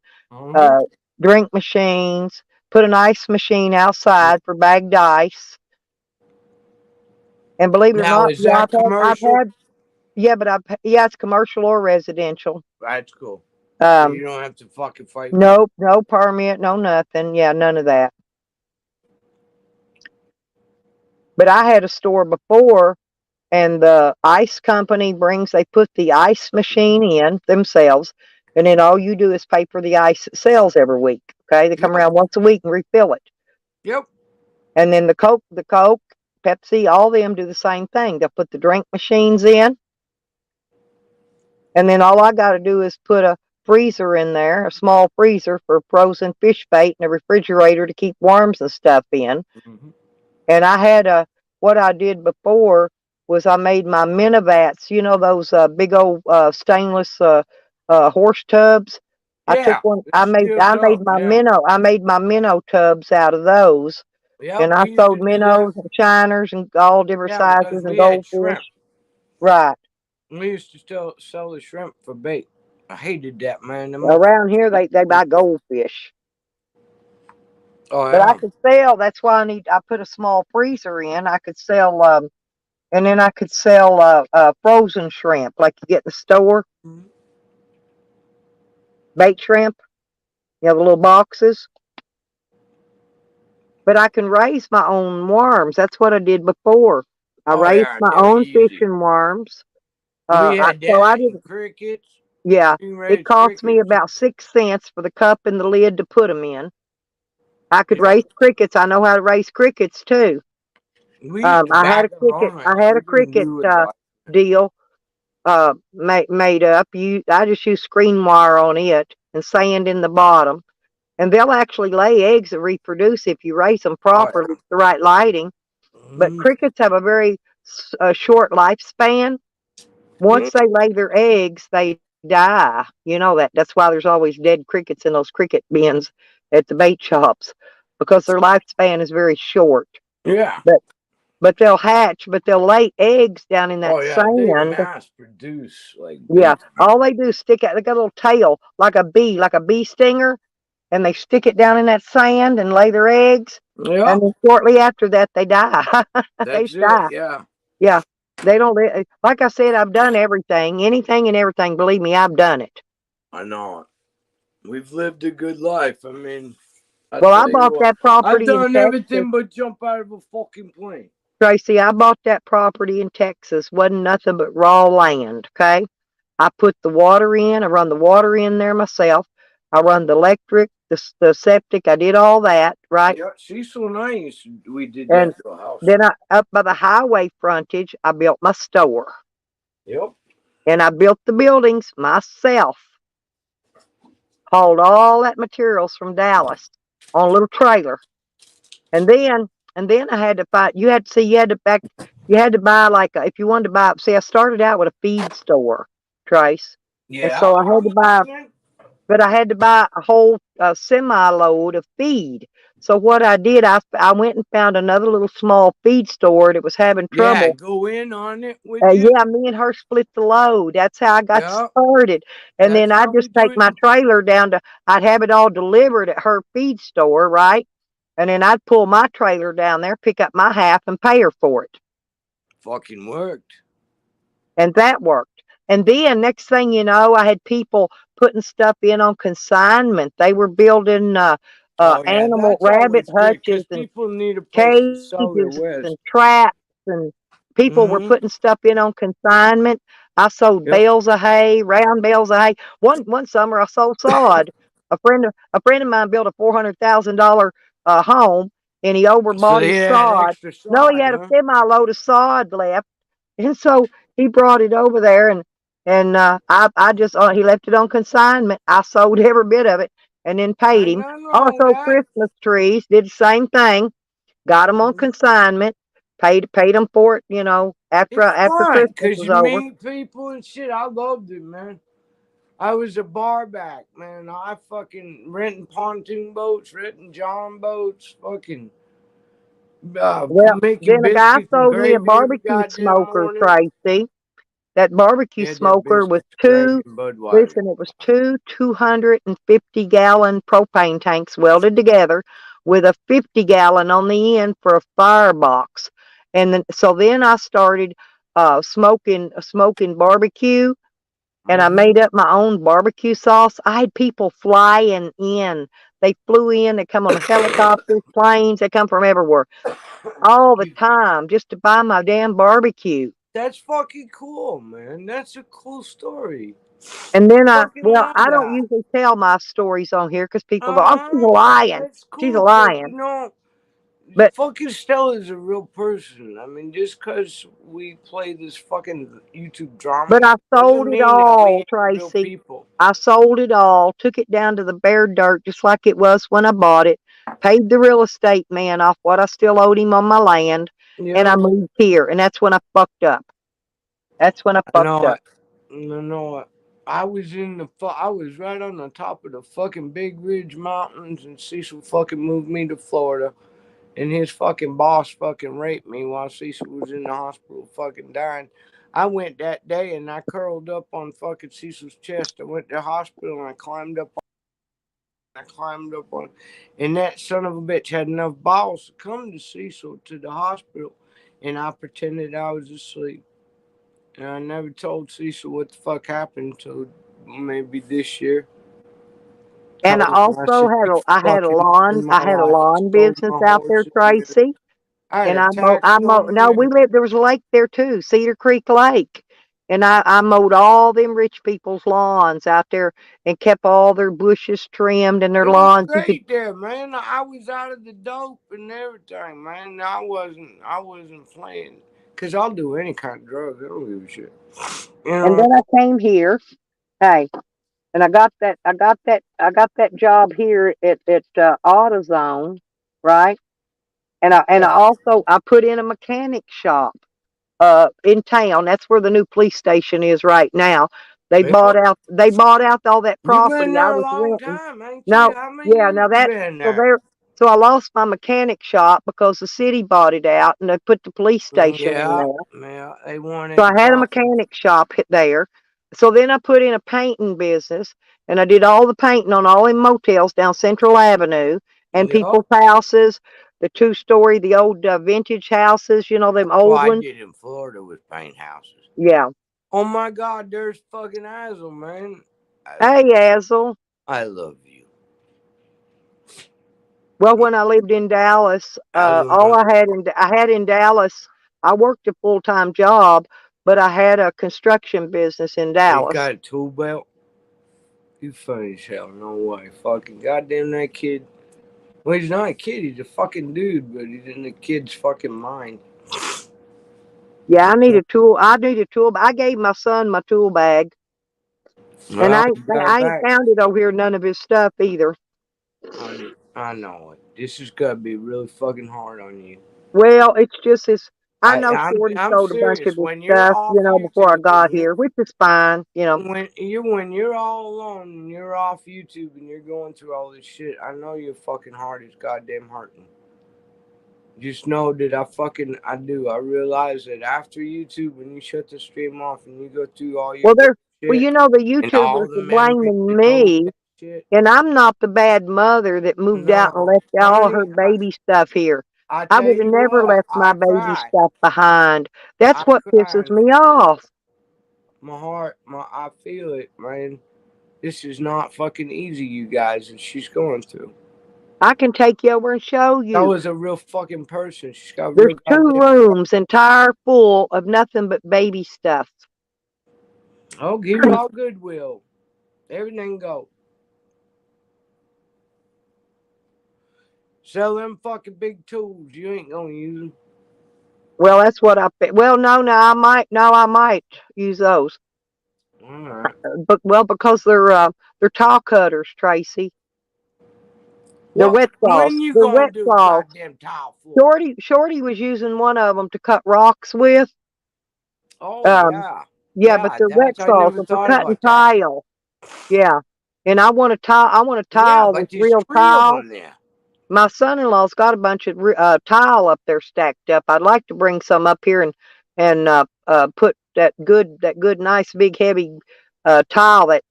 S1: drink machines, put an ice machine outside for bagged ice. And believe it or not,
S2: is that commercial?
S1: It's commercial or residential.
S2: That's cool. So you don't have to fucking fight.
S1: Nope, no permit, no nothing. Yeah, none of that. But I had a store before, and the ice company they put the ice machine in themselves, and then all you do is pay for the ice it sells every week. Okay, they come around once a week and refill it.
S2: Yep.
S1: And then the Coke, Pepsi, all of them do the same thing. They'll put the drink machines in, and then all I got to do is put a freezer in there, a small freezer for frozen fish bait, and a refrigerator to keep worms and stuff in. And I had what I did before was I made my Minovats. You know those big old stainless horse tubs. I took
S2: Yeah,
S1: one.
S2: the steel
S1: I made
S2: tub,
S1: my
S2: yeah.
S1: minnow. I made my minnow tubs out of those,
S2: Yep,
S1: and I
S2: we used to
S1: sold
S2: do that.
S1: minnows and shiners and all different
S2: Yeah, because
S1: sizes and
S2: we had shrimp.
S1: goldfish. Right.
S2: We used to sell the shrimp for bait. I hated that, man. Them
S1: Around here, they buy goldfish.
S2: Oh
S1: But I
S2: yeah.
S1: could sell. That's why I put a small freezer in. I could sell, and then I could sell frozen shrimp like you get in the store,
S2: Mhm.
S1: bait shrimp. You have the little boxes. But I can raise my own worms. That's what I did before. I
S2: Oh
S1: raised
S2: yeah,
S1: my
S2: they're
S1: own
S2: easy.
S1: fishing worms.
S2: We had
S1: So I
S2: that and
S1: didn't.
S2: crickets.
S1: Yeah,
S2: We
S1: it
S2: raised
S1: cost me
S2: crickets.
S1: about 6 cents for the cup and the lid to put them in. I could
S2: Yep.
S1: raise crickets. I know how to raise crickets too.
S2: We used to
S1: I had a
S2: back our own eggs.
S1: I had
S2: We
S1: a
S2: didn't
S1: cricket
S2: do it like
S1: deal made up. I just use screen wire on it and sand in the bottom, and they'll actually lay eggs that reproduce if you raise them properly with the right lighting. But
S2: Mhm.
S1: crickets have a very short lifespan. Once they lay their eggs, they die. You know that. That's why there's always dead crickets in those cricket bins at the bait shops, because their lifespan is very short.
S2: Yeah.
S1: But they'll hatch, but they'll lay eggs down in that
S2: Oh yeah, they
S1: sand.
S2: mass produce like
S1: Yeah,
S2: big time.
S1: all they do is stick out. They got a little tail like a bee stinger, and they stick it down in that sand and lay their eggs.
S2: Yeah,
S1: And then shortly after that, they die. They
S2: that's it.
S1: die.
S2: Yeah,
S1: Yeah, they don't. Like I said, I've done everything, anything and everything. Believe me, I've done it.
S2: I know it. We've lived a good life. I mean,
S1: Well, I bought that
S2: I've
S1: property in
S2: done
S1: Texas,
S2: everything but jump out of a fucking plane.
S1: Tracy. I bought that property in Texas. Wasn't nothing but raw land. Okay, I put the water in. I run the water in there myself. I run the electric, the septic. I did all that, right?
S2: Yeah, Cecil and I we did
S1: And
S2: that to a house.
S1: then up by the highway frontage, I built my store.
S2: Yep.
S1: And I built the buildings myself. Hauled all that materials from Dallas on a little trailer. And then I had to find, you had to buy like, if you wanted to buy, see, I started out with a feed store, Trace.
S2: Yeah.
S1: And so I had to buy, but I had to buy a whole semi-load of feed. So what I did, I went and found another little small feed store that was having trouble.
S2: Yeah, go in on it with you.
S1: Yeah, me and her split the load. That's how I got started. And then I'd just take my trailer down I'd have it all delivered at her feed store, right? And then I'd pull my trailer down there, pick up my half, and pay her for it.
S2: Fucking worked.
S1: And that worked. And then next thing you know, I had people putting stuff in on consignment. They were building animal rabbit hutches and
S2: people need a place to sell their
S1: cages
S2: wares.
S1: and traps, and people were putting stuff in on consignment. I sold bales of hay, round bales of hay. One summer I sold sod. A friend of mine built a $400,000 home, and he overbought his sod. No, he had a semi-load of sod left, and so he brought it over there, and I just he left it on consignment. I sold every bit of it, and then paid him. Also, Christmas trees, did the same thing. Got them on consignment. Paid them for it. You know, after Christmas was over.
S2: Meet people and shit. I loved it, man. I was a bar back, man. I fucking renting pontoon boats, renting John boats, fucking.
S1: Well, then a guy sold me a barbecue smoker, Tracy. That barbecue smoker was two. Listen, it was two 250-gallon propane tanks welded together with a 50-gallon on the end for a firebox. And then I started smoking barbecue, and I made up my own barbecue sauce. I had people flying in. They flew in. They come on helicopters, planes. They come from everywhere, all the time, just to buy my damn barbecue.
S2: That's fucking cool, man. That's a cool story.
S1: And then I don't usually tell my stories on here because people go, "Oh, she's lying.
S2: Cool,
S1: she's lying."
S2: But fucking Stella's a real person. I mean, just because we play this fucking YouTube drama.
S1: But I sold it all, Tracy. I sold it all. Took it down to the bare dirt, just like it was when I bought it. Paid the real estate man off what I still owed him on my land. and I moved here, and that's when I fucked up. That's when I fucked up.
S2: No, I was I was right on the top of the fucking Big Ridge Mountains, and Cecil fucking moved me to Florida, and his fucking boss fucking raped me while Cecil was in the hospital fucking dying. I went that day and I curled up on fucking Cecil's chest. I went to the hospital and I climbed up on, and that son of a bitch had enough balls to come to Cecil to the hospital, and I pretended I was asleep. And I never told Cecil what the fuck happened until maybe this year.
S1: And I also had a lawn business out there, Tracy. And we lived, there was a lake there too, Cedar Creek Lake. And I mowed all them rich people's lawns out there and kept all their bushes trimmed and their lawns.
S2: Great there, man. I was out of the dope and everything, man. I wasn't playing, because I'll do any kind of drugs. I don't give a shit.
S1: And then I came here, hey, and I got that job here at AutoZone, right? And I put in a mechanic shop in town. That's where the new police station is right now. They bought out all that property.
S2: You've been there a long time, ain't you?
S1: No, so I lost my mechanic shop because the city bought it out and they put the police station in there.
S2: Yeah, they wanted.
S1: So I had a mechanic shop there. So then I put in a painting business, and I did all the painting on all them motels down Central Avenue and people's houses, the 2-story, the old vintage houses, them old ones.
S2: I did in Florida with paint houses.
S1: Yeah.
S2: Oh my God, there's fucking Azel, man.
S1: Hey, Azel.
S2: I love you.
S1: Well, when I lived in Dallas, I had in Dallas, I worked a full-time job, but I had a construction business in Dallas.
S2: You got a tool belt? You funny as hell. No way. Fucking goddamn that kid. Well, he's not a kid. He's a fucking dude, but he's in the kid's fucking mind.
S1: Yeah, I need a tool. I gave my son my tool bag. And I ain't found it over here, none of his stuff either.
S2: I know it. This is gonna be really fucking hard on you.
S1: Well, it's just this. I know Shorty sold a bunch of his stuff, before I got here, which is fine,
S2: When you're all alone and you're off YouTube and you're going through all this shit, I know your fucking heart is goddamn hurting. Just know that I do. I realize that after YouTube, when you shut the stream off and you go through all your
S1: the YouTubers are blaming me, and I'm not the bad mother that moved out and left all her baby stuff here. I would have never left my baby stuff behind. That's what pisses me off.
S2: My heart, I feel it, man. This is not fucking easy, you guys, and she's going through.
S1: I can take you over and show you.
S2: That was a real fucking person. She's got.
S1: There's 2 rooms entire full of nothing but baby stuff.
S2: Oh, give you all goodwill. Everything go. Sell them fucking big tools. You ain't gonna use them.
S1: Well, that's what I. Well, no, I might use those.
S2: All right.
S1: But because they're tile cutters, Tracy. They're wet saws. They're wet saws. Shorty was using one of them to cut rocks with.
S2: Oh yeah,
S1: but they're wet saws for cutting tile. Yeah, and I want a tile with real tile. My son-in-law's got a bunch of tile up there stacked up. I'd like to bring some up here and put that good, nice, big, heavy tile, that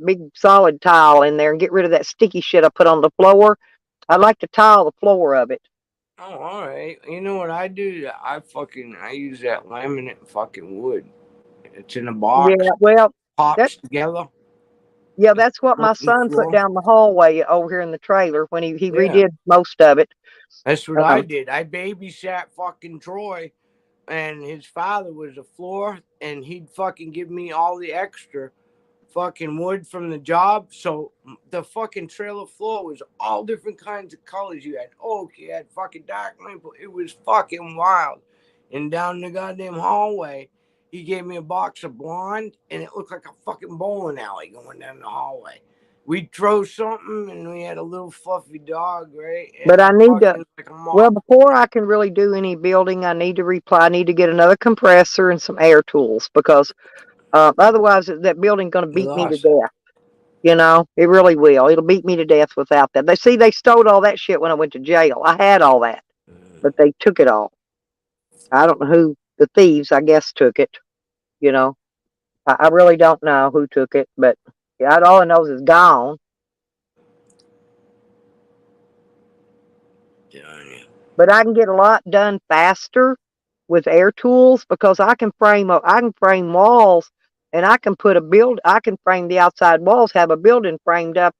S1: big solid tile in there, and get rid of that sticky shit I put on the floor. I'd like to tile the floor of it.
S2: Oh, all right. You know what I do? I use that laminate fucking wood. It's in a box.
S1: Yeah, well,
S2: pops together.
S1: Yeah, that's what my son put down the hallway over here in the trailer when he redid most of it.
S2: That's what I did. I babysat fucking Troy, and his father was a floor, and he'd fucking give me all the extra fucking wood from the job. So the fucking trailer floor was all different kinds of colors. You had oak, you had fucking dark maple. It was fucking wild. And down the goddamn hallway, he gave me a box of blonde, and it looked like a fucking bowling alley going down the hallway. we throw something and we had a little fluffy dog, right? And
S1: But I need to,
S2: like
S1: well, before I can really do any building, I need to get another compressor and some air tools because otherwise that building's going to beat me to death. You know, it really will. It'll beat me to death without that. They stole all that shit when I went to jail. I had all that, but they took it all. I don't know who, the thieves, I guess, took it. You know, I really don't know who took it, but yeah, all I know is it's gone. But I can get a lot done faster with air tools because I can frame walls, and I can frame the outside walls, have a building framed up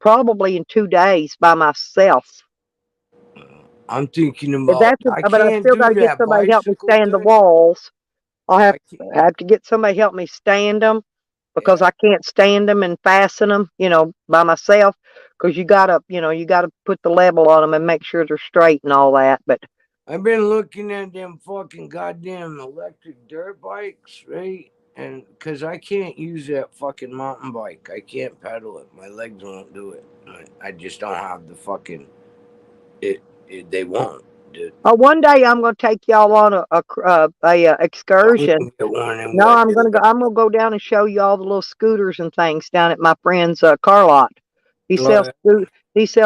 S1: probably in 2 days by myself.
S2: I'm thinking
S1: But
S2: about.
S1: I still got to get somebody to help me stand the walls. I'll have to get somebody to help me stand them because I can't stand them and fasten them, you know, by myself. Because you gotta put the level on them and make sure they're straight and all that. But
S2: I've been looking at them fucking goddamn electric dirt bikes, right? And because I can't use that fucking mountain bike, I can't pedal it. My legs won't do it. I just don't have the fucking. They won't.
S1: One day I'm gonna take y'all on a excursion. No, I'm gonna go down and show you all the little scooters and things down at my friend's car lot. He sells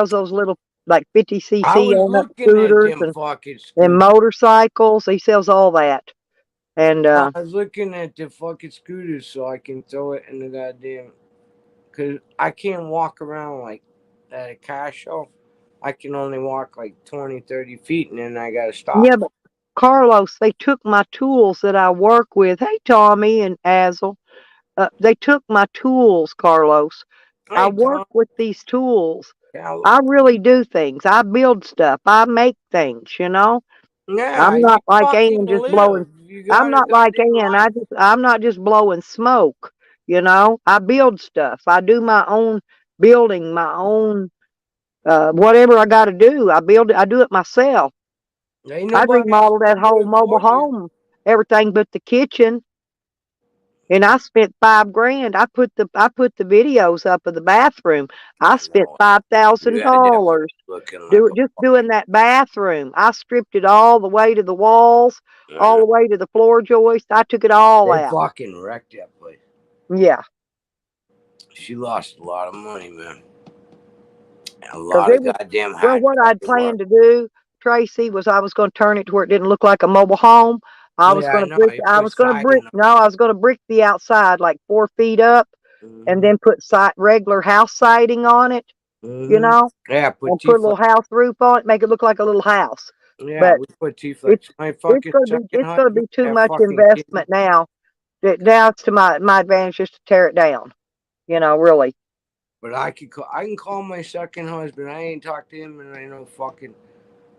S1: those little like 50cc scooters and motorcycles. He sells all that. And
S2: I was looking at the fucking scooters so I can throw it in the goddamn. Because I can't walk around like at a car show. I can only walk like 20, 30 feet and then I gotta stop.
S1: Yeah, but Carlos, they took my tools that I work with. Hey, Tommy and Azel. They took my tools, Carlos. I work with these tools. I really do things. I build stuff. I make things, you know.
S2: Yeah,
S1: I'm not like Ann just blowing. I'm not like Ann. I'm not just blowing smoke, you know. I build stuff. I do my own building, my own whatever I got to do. I do it myself. I remodeled that whole mobile home, everything but the kitchen. And I spent $5,000. I put the videos up of the bathroom. I spent $5,000 doing that bathroom. I stripped it all the way to the walls, all the way to the floor joist. I took it all out.
S2: They fucking wrecked that place.
S1: Yeah.
S2: She lost a lot of money, man. A lot of goddamn.
S1: Well, what I'd planned to do, Tracy, was I was going to turn it to where it didn't look like a mobile home. I was going to brick the outside like 4 feet up, and then put regular house siding on it. You know,
S2: and
S1: put a little house roof on it, make it look like a little house.
S2: Yeah, we put T-flex.
S1: It's going to be too much investment now. Now it's to my advantage just to tear it down. You know, really.
S2: But I can call my second husband. I ain't talked to him in I know fucking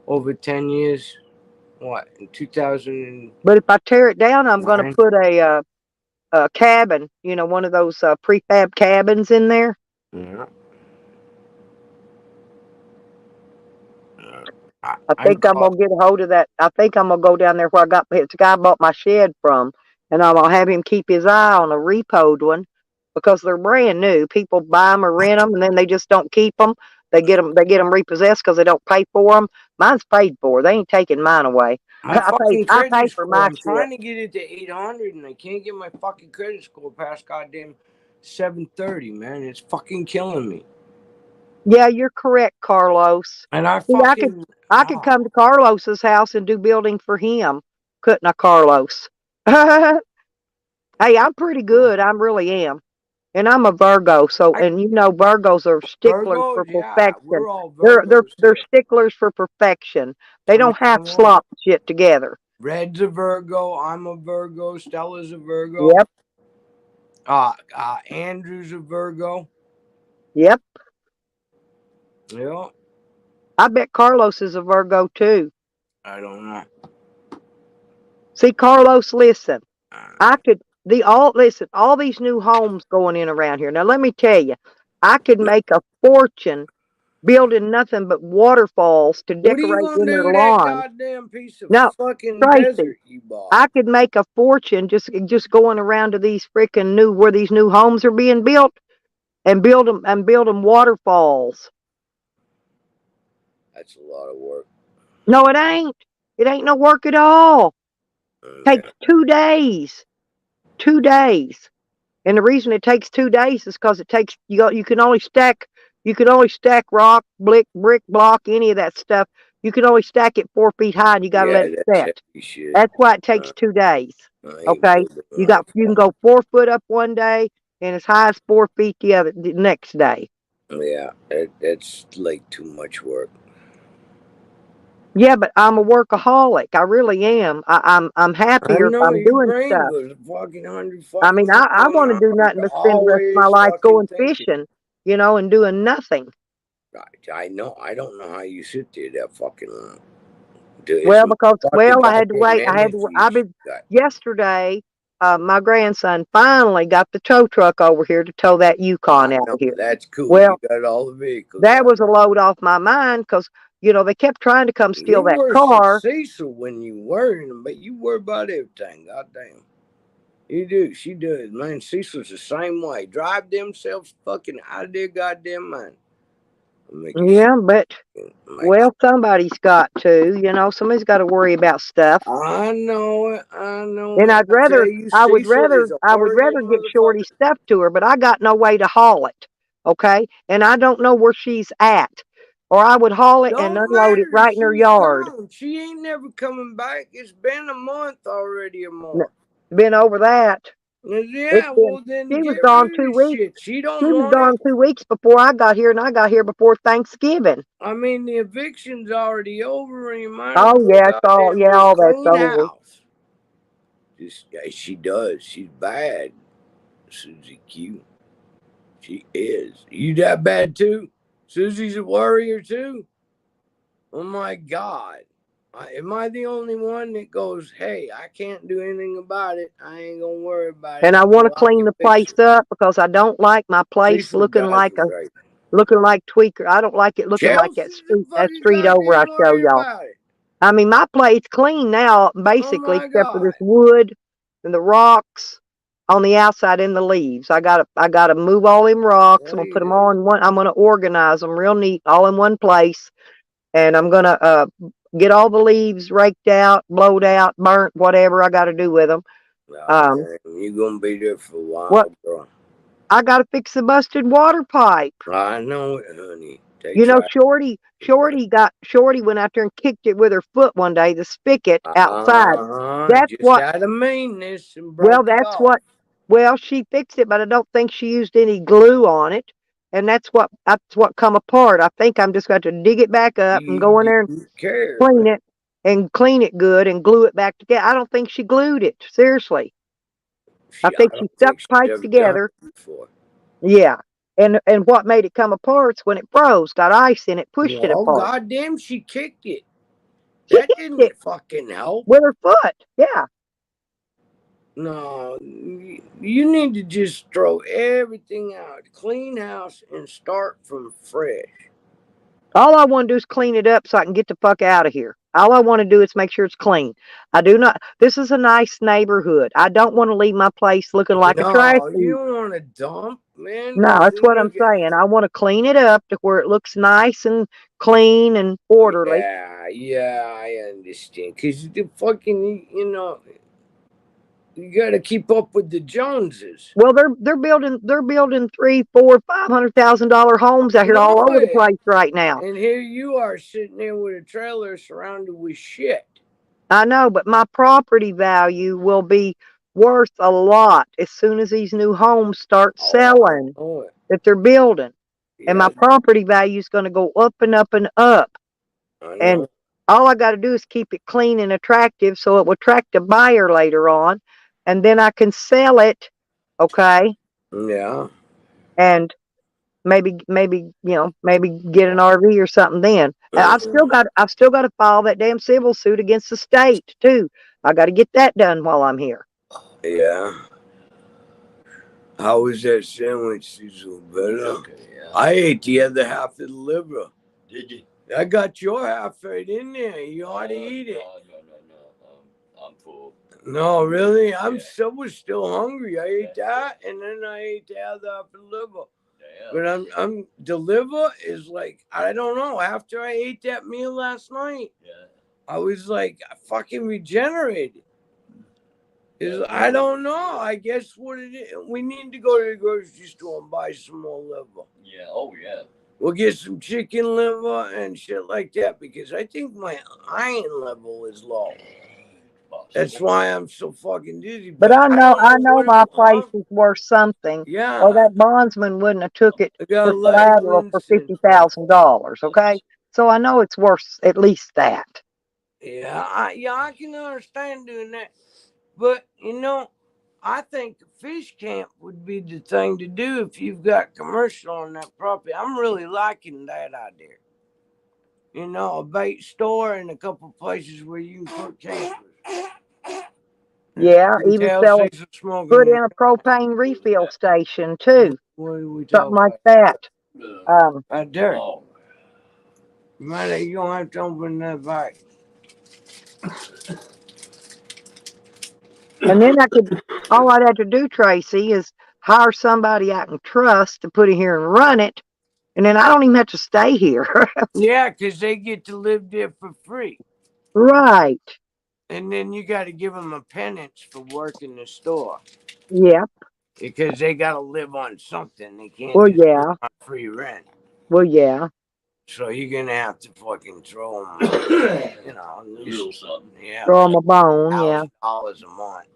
S2: over 10 years. What, in 2000?
S1: But if I tear it down, I'm going to put a cabin, you know, one of those prefab cabins in there.
S2: Yeah.
S1: I think I'm going to get a hold of that. I think I'm going to go down there where it's the guy I bought my shed from, and I'm going to have him keep his eye on a repoed one because they're brand new. People buy them or rent them, and then they just don't keep them. They get them repossessed because they don't pay for them. Mine's paid for. They ain't taking mine away. I pay for my
S2: I'm trying to get it to 800, and I can't get my fucking credit score past goddamn 730, man. It's fucking killing me.
S1: Yeah, you're correct, Carlos.
S2: And I
S1: could come to Carlos's house and do building for him, couldn't I, Carlos? Hey, I'm pretty good. I really am. And I'm a Virgo, and you know Virgos are sticklers for perfection. They're sticklers for perfection. They don't have to slop shit together.
S2: Red's a Virgo. I'm a Virgo. Stella's a Virgo.
S1: Yep.
S2: Andrew's a Virgo.
S1: Yep.
S2: Yeah.
S1: I bet Carlos is a Virgo too.
S2: I don't know.
S1: See, Carlos, listen. All these new homes going in around here. Now, let me tell you, I could make a fortune building nothing but waterfalls to decorate in their lawn.
S2: Goddamn piece of fucking
S1: Tracy,
S2: desert you bought.
S1: I could make a fortune just going around to these freaking where these new homes are being built and build them waterfalls.
S2: That's a lot of work.
S1: No, it ain't. It ain't no work at all. Takes 2 days. 2 days. And the reason it takes 2 days is because it takes you can only stack rock, brick, block, any of that stuff. You can only stack it 4 feet high, and you got to let it set. That's why it takes 2 days. Okay, you can go 4 foot up one day, and as high as 4 feet the next day.
S2: Yeah, that's like too much work.
S1: Yeah, but I'm a workaholic. I really am. I'm happier if I'm doing stuff. I mean, I want to do nothing but spend the rest of my life going fishing, and doing nothing.
S2: I know. I don't know how you sit there that fucking long.
S1: I had to wait. Yesterday, my grandson finally got the tow truck over here to tow that Yukon out of here.
S2: That's cool.
S1: Well,
S2: you got all the vehicles.
S1: That was a load off my mind because, they kept trying to come steal that car.
S2: Cecil when you worry, but you worry about everything. Goddamn. You do. She does. Man, Cecil's the same way. Drive themselves fucking out of their goddamn mind.
S1: Yeah, but somebody's got to. Somebody's got to worry about stuff.
S2: I know it.
S1: And I would rather get Shorty stuff to her, but I got no way to haul it. Okay, and I don't know where she's at, or I would haul it and unload it right in her yard.
S2: Gone. She ain't never coming back. It's been a month already or more.
S1: Been over that.
S2: Yeah, then
S1: she was gone 2 weeks.
S2: She was
S1: gone 2 weeks before I got here, and I got here before Thanksgiving.
S2: I mean, the eviction's already over, and you might.
S1: Oh yeah, all that's over.
S2: She does. She's bad, Susie Q. She is. You that bad too? Susie's a warrior too. Oh my God. Am I the only one that goes, hey, I can't do anything about it. I ain't going to worry about it.
S1: And I want to clean the place up because I don't like my place looking like Tweaker. I don't like it looking like that street over I show y'all. I mean, my plate's clean now, basically, except for this wood and the rocks on the outside and the leaves. I gotta move all them rocks. I'm gonna put them all in one. I'm gonna organize them real neat, all in one place, and I'm gonna get all the leaves raked out, blowed out, burnt, whatever I got to do with them.
S2: You're gonna be there for a while, bro.
S1: I got to fix the busted water pipe.
S2: I know it, honey.
S1: Shorty went out there and kicked it with her foot one day, the spigot outside. That's
S2: just
S1: what.
S2: Out of meanness and broke
S1: she fixed it, but I don't think she used any glue on it. And that's what come apart. I think I'm just going to dig it back up and go in there and clean it good and glue it back together. I don't think she glued it. Seriously. I think she stuck pipes together. Yeah. And what made it come apart is when it froze, got ice in it, pushed it apart.
S2: Oh, goddamn, she kicked it. That didn't fucking help.
S1: With her foot, yeah.
S2: No, you need to just throw everything out, clean house, and start from fresh.
S1: All I want to do is clean it up so I can get the fuck out of here. All I want to do is make sure it's clean. I do not. This is a nice neighborhood. I don't want to leave my place looking like a trash heap.
S2: You don't want to dump, man.
S1: No, that's what I'm saying. I want to clean it up to where it looks nice and clean and orderly.
S2: Yeah, I understand. Because the fucking, you got to keep up with the Joneses.
S1: Well, they're building $300,000, $400,000, $500,000 homes out here all over the place right now.
S2: And here you are sitting there with a trailer surrounded with shit.
S1: I know, but my property value will be worth a lot as soon as these new homes start selling that they're building. Yeah. And my property value is going to go up and up and up. And all I got to do is keep it clean and attractive so it will attract a buyer later on. And then I can sell it, okay?
S2: Yeah.
S1: And maybe get an RV or something then. I've still got to file that damn civil suit against the state too. I got to get that done while I'm here.
S2: Yeah. How was that sandwich, Cecil? Better. Yeah. I ate the other half of the liver. Did you? I got your half right in there. You ought to eat it. No. I'm full. No, really? I was still hungry. I ate that, and then I ate the other half of the liver. But I'm deliver is like, I don't know. After I ate that meal last night, I was like fucking regenerated. I don't know. I guess what it is. We need to go to the grocery store and buy some more liver.
S3: Yeah. Oh yeah.
S2: We'll get some chicken liver and shit like that because I think my iron level is low. That's why I'm so fucking dizzy.
S1: But I know
S2: what
S1: my
S2: it-
S1: place is worth something.
S2: Yeah.
S1: Or that bondsman wouldn't have took it
S2: I got
S1: for collateral for $50,000. Okay, so I know it's worth at least that.
S2: Yeah, I can understand doing that. But you know, I think a fish camp would be the thing to do if you've got commercial on that property. I'm really liking that idea. You know, a bait store and a couple places where you can put campers.
S1: Yeah, even put
S2: smoking.
S1: in a propane refill station too,
S2: What are we
S1: something
S2: talking
S1: like
S2: about?
S1: that.
S2: Right there. Man, you don't have to open that back.
S1: And then all I'd have to do, Tracy, is hire somebody I can trust to put it here and run it. And then I don't even have to stay here.
S2: Yeah, because they get to live there for free.
S1: Right.
S2: And then you got to give them a penance for working the store.
S1: Yep.
S2: Because they got to live on something. They can't
S1: just
S2: live on free rent.
S1: Well, yeah.
S2: So you're going to have to fucking throw them, you know,
S3: little something.
S2: Yeah.
S1: Throw them a bone, yeah.
S2: $1,000 a month.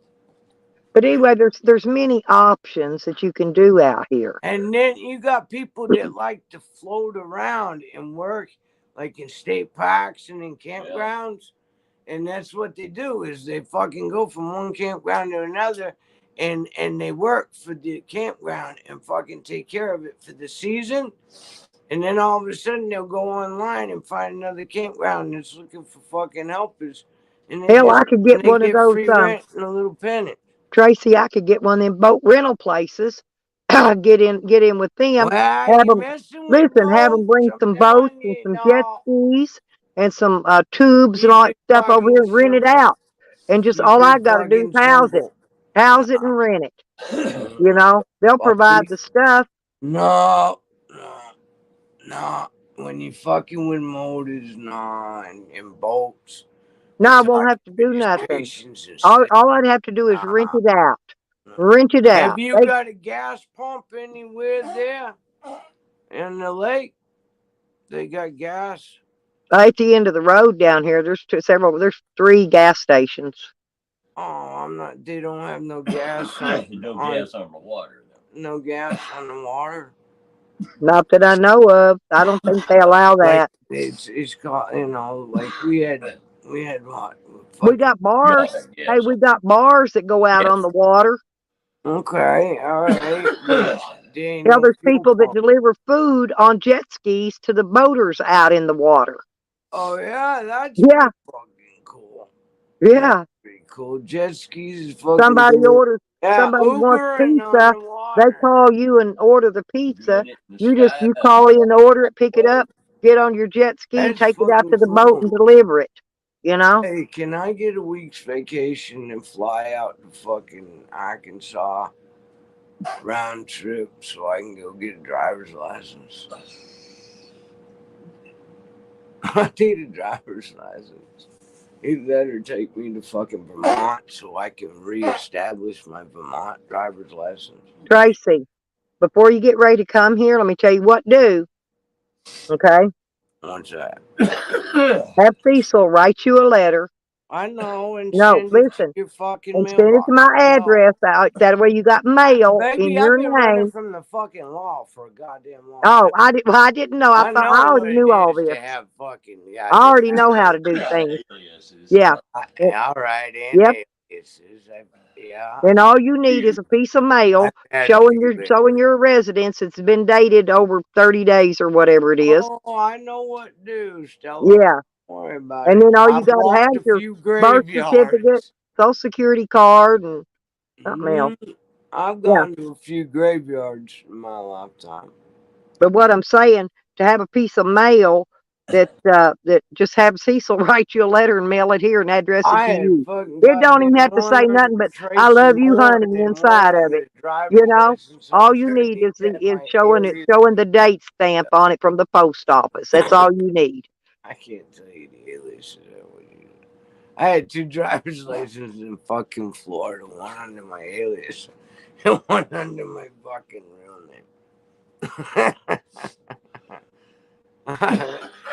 S1: But anyway, there's many options that you can do out here.
S2: And then you got people that like to float around and work, like in state parks and in campgrounds. And that's what they do is they fucking go from one campground to another and they work for the campground and fucking take care of it for the season. And then all of a sudden they'll go online and find another campground that's looking for fucking helpers. And
S1: hell, I could get one of those
S2: free rent and a little pennant.
S1: Tracy, I could get one of them boat rental places. get in with them.
S2: Well,
S1: have them bring some boats and some jet skis and some tubes and all that stuff over here and rent it out. And just all I got to do is house it and rent it. You know, they'll provide the stuff.
S2: No. When you fucking with motors, and boats.
S1: No, I won't have to do nothing. All I'd have to do is rent it out. Rent it out.
S2: Have you got a gas pump anywhere there in the lake? They got gas.
S1: At the end of the road down here, there's 3 gas stations.
S2: Oh, they don't have no gas.
S3: Gas on the water.
S2: No gas on the water.
S1: Not that I know of. I don't think they allow that.
S2: Like it's called, you know, like we had what?
S1: We got bars. Hey, we got bars that go out on the water.
S2: Okay, all right.
S1: There's people that deliver food on jet skis to the boaters out in the water.
S2: Oh yeah, that's fucking cool.
S1: Yeah.
S2: That's pretty cool. Jet skis is fucking
S1: somebody
S2: cool.
S1: Somebody wants pizza. They call you and order the pizza. You call in, order it, pick it up, get on your jet ski, take it out to the boat and deliver it. You know?
S2: Hey, can I get a week's vacation and fly out to fucking Arkansas round trip so I can go get a driver's license? I need a driver's license. Either that or take me to fucking Vermont so I can reestablish my Vermont driver's license.
S1: Tracy, before you get ready to come here, let me tell you what to do. Okay?
S2: What's that?
S1: Have Cecil write you a letter.
S2: I know. And
S1: send it to my address. That way you got mail in your name.
S2: From the fucking law for a goddamn long
S1: time. I didn't know. I already knew all this. I already know how to do things. Yeah.
S2: All right.
S1: Yep. Yeah. And all you need is a piece of mail showing your residence. It's been dated over 30 days or whatever it is.
S2: Oh, I know what to do, Stella.
S1: Yeah.
S2: Don't worry about
S1: and then all you got to have your birth certificate, social security card, and something else.
S2: I've gone to a few graveyards in my lifetime.
S1: But what I'm saying, to have a piece of mail that just have Cecil write you a letter and mail it here and address it
S2: I
S1: to
S2: had
S1: you.
S2: fucking
S1: It don't even
S2: goddamn
S1: have to say nothing but "I
S2: Tracy
S1: love you, honey"
S2: Morgan
S1: inside of
S2: wanted
S1: it.
S2: a driver's
S1: You know,
S2: license.
S1: all
S2: I'm
S1: you
S2: sure
S1: need
S2: he
S1: is
S2: got my
S1: showing
S2: alias.
S1: the date stamp on it from the post office. That's all you need.
S2: I can't tell you the alias. I had 2 driver's licenses in fucking Florida, one under my alias and one under my fucking real name.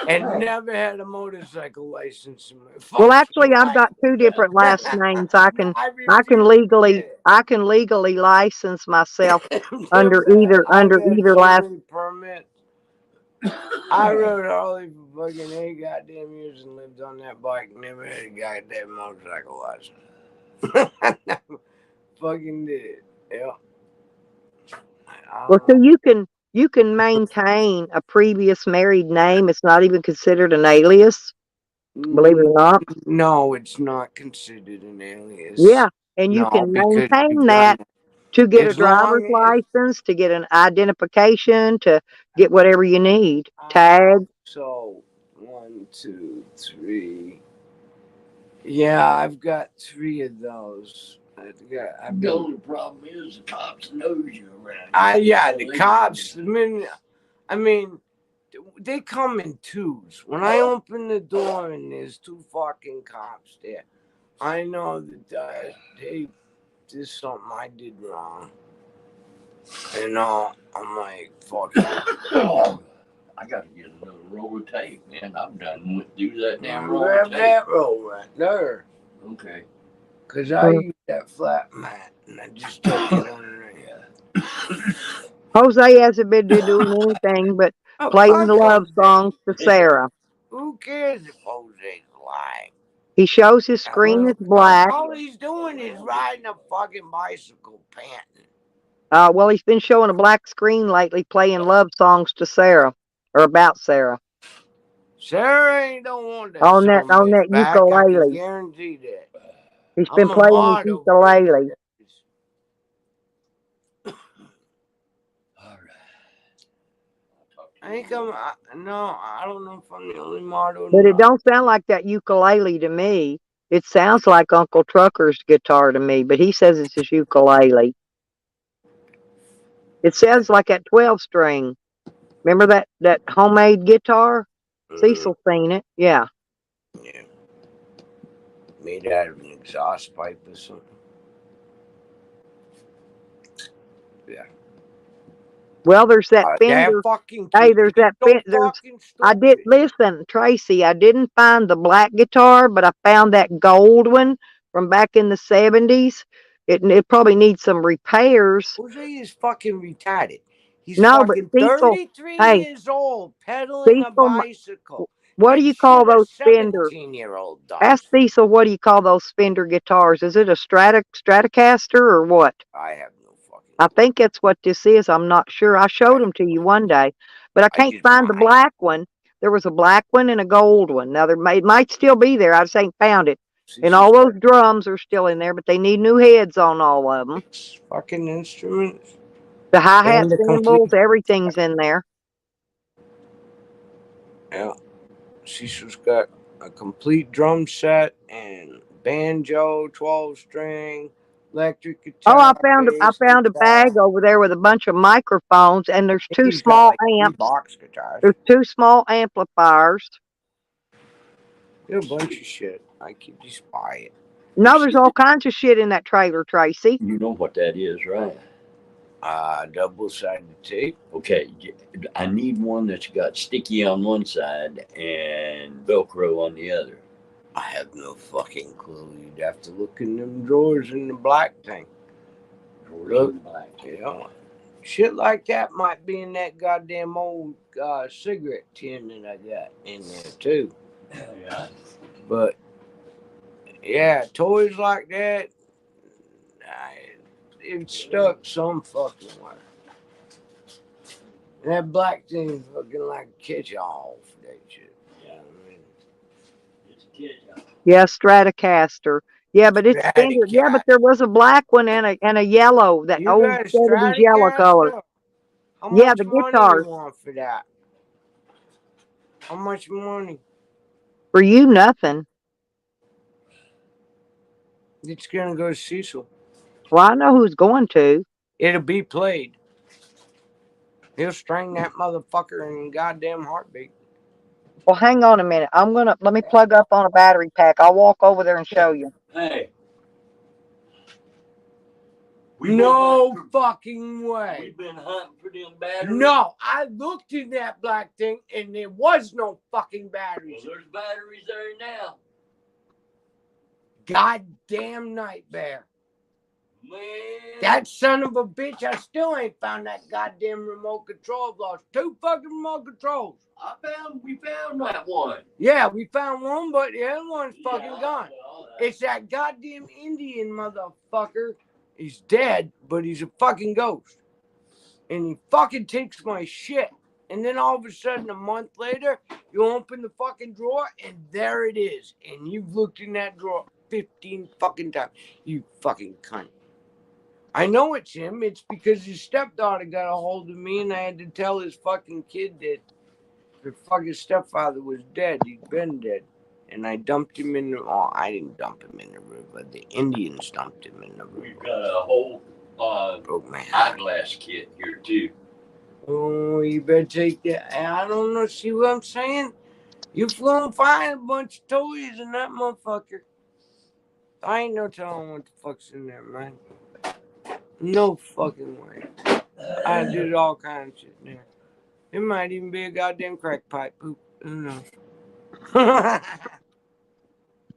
S2: And never had a motorcycle license in my
S1: Well,
S2: fucking
S1: actually, I've
S2: life.
S1: got 2 different last names. I can
S2: refuse
S1: legally license myself under
S2: I've had
S1: either
S2: so
S1: last.
S2: many permits. I rode Harley for fucking 8 goddamn years and lived on that bike. Never had a goddamn motorcycle license. Fucking did. Yeah.
S1: Well, so you can maintain a previous married name. It's not even considered an alias, believe it or not.
S2: No, it's not considered an alias.
S1: Yeah, and you
S2: No,
S1: can
S2: because
S1: maintain
S2: you've
S1: that
S2: done
S1: to get a
S2: as long
S1: driver's
S2: as
S1: license, to get an identification, to get whatever you need. Tag.
S2: so 1, 2, 3. Yeah, I've got 3 of those.
S3: The only problem is the cops knows you around.
S2: Yeah, the cops. I mean, they come in twos. When I open the door and there's 2 fucking cops there, I know that they did something I did wrong. You know, I'm like, fuck it.
S3: I gotta get another roll of tape, man. I'm done with do that damn roll
S2: Grab
S3: of tape.
S2: that roll right there.
S3: Okay.
S2: Cause I use that flat mat and I just took it on there.
S1: Jose hasn't been doing anything but playing love songs to Sarah.
S2: Who cares if Jose's lying?
S1: He shows his screen is black.
S2: All he's doing is riding a fucking bicycle, panting.
S1: Well, he's been showing a black screen lately, playing love songs to Sarah or about Sarah.
S2: Sarah ain't don't want that
S1: on that
S2: back. I can
S1: ukulele.
S2: guarantee that.
S1: He's been playing his ukulele.
S2: I don't know if I'm the only model.
S1: But it don't sound like that ukulele to me. It sounds like Uncle Trucker's guitar to me, but he says it's his ukulele. It sounds like that 12-string. Remember that homemade guitar? Cecil seen it. Yeah.
S2: Yeah. Made out of an exhaust pipe or something. Yeah.
S1: Well, there's that Fender. Hey, there's that Fender. I did listen, Tracy. I didn't find the black guitar, but I found that gold one from back in the 70s. It probably needs some repairs.
S2: Jose is fucking retarded. He's
S1: no, but Cecil,
S2: 33 years old, pedaling a bicycle.
S1: What do you call those Fender?
S2: 17-year-old does.
S1: Ask Cecil, what do you call those Fender guitars? Is it a Stratocaster or what?
S2: I have no fucking clue.
S1: I think that's what this is. I'm not sure. I showed them to you one day, but I can't find the black one. There was a black one and a gold one. Now, it might still be there. I just ain't found it. And all those drums are still in there, but they need new heads on all of them.
S2: Fucking instruments.
S1: The hi-hat cymbals, everything's in there.
S2: Yeah. Cecil's got a complete drum set and banjo, 12-string, electric guitar.
S1: Oh, I found a bag over there with a bunch of microphones, and there's 2 small amps.
S2: Box guitars.
S1: There's 2 small amplifiers.
S2: There's a bunch of shit. I could just buy it.
S1: No, there's all kinds of shit in that trailer, Tracy.
S3: You know what that is, right?
S2: Double-sided tape.
S3: Okay, I need one that's got sticky on one side and Velcro on the other.
S2: I have no fucking clue. You'd have to look in them drawers in the black thing.
S3: Look, black.
S2: Yeah. Shit like that might be in that goddamn old cigarette tin that I got in there too.
S3: Yeah.
S2: But yeah, toys like that, it's stuck some fucking way. And that black thing's looking like a catch-all for that shit. You know what I mean?
S3: It's a catch-all.
S1: Yeah, Stratocaster. Yeah, but it's Fender. Yeah, but there was a black one and a yellow, that old 70s yellow color.
S2: How
S1: yeah,
S2: much
S1: the
S2: money
S1: guitars.
S2: You want for that? How much money?
S1: For you, nothing.
S2: It's gonna go to Cecil.
S1: Well, I know who's going to.
S2: It'll be played. He'll string that motherfucker in goddamn heartbeat.
S1: Well, hang on a minute. Let me plug up on a battery pack. I'll walk over there and show you.
S3: Hey.
S2: No fucking way.
S3: We've been hunting for them batteries.
S2: No, I looked in that black thing and there was no fucking batteries.
S3: Well, there's batteries there now.
S2: Goddamn nightmare.
S3: Man.
S2: That son of a bitch, I still ain't found that goddamn remote control. I've lost 2 fucking remote controls.
S3: We found that one.
S2: Yeah, we found one, but the other one's fucking gone.
S3: Well,
S2: It's that goddamn Indian motherfucker. He's dead, but he's a fucking ghost. And he fucking takes my shit. And then all of a sudden, a month later, you open the fucking drawer, and there it is. And you've looked in that drawer 15 fucking times. You fucking cunt. I know it's him. It's because his stepdaughter got a hold of me, and I had to tell his fucking kid that her fucking stepfather was dead. He'd been dead. And I dumped him in the... Oh, I didn't dump him in the river. The Indians dumped him in the river.
S3: we've got a whole
S2: Broke man.
S3: eyeglass kit here, too.
S2: Oh, you better take that. I don't know. See what I'm saying? You're gonna find a bunch of toys in that motherfucker. I ain't no telling what the fuck's in there, man. No fucking way. I did all kinds of shit in there. It might even be a goddamn crack pipe. Who knows?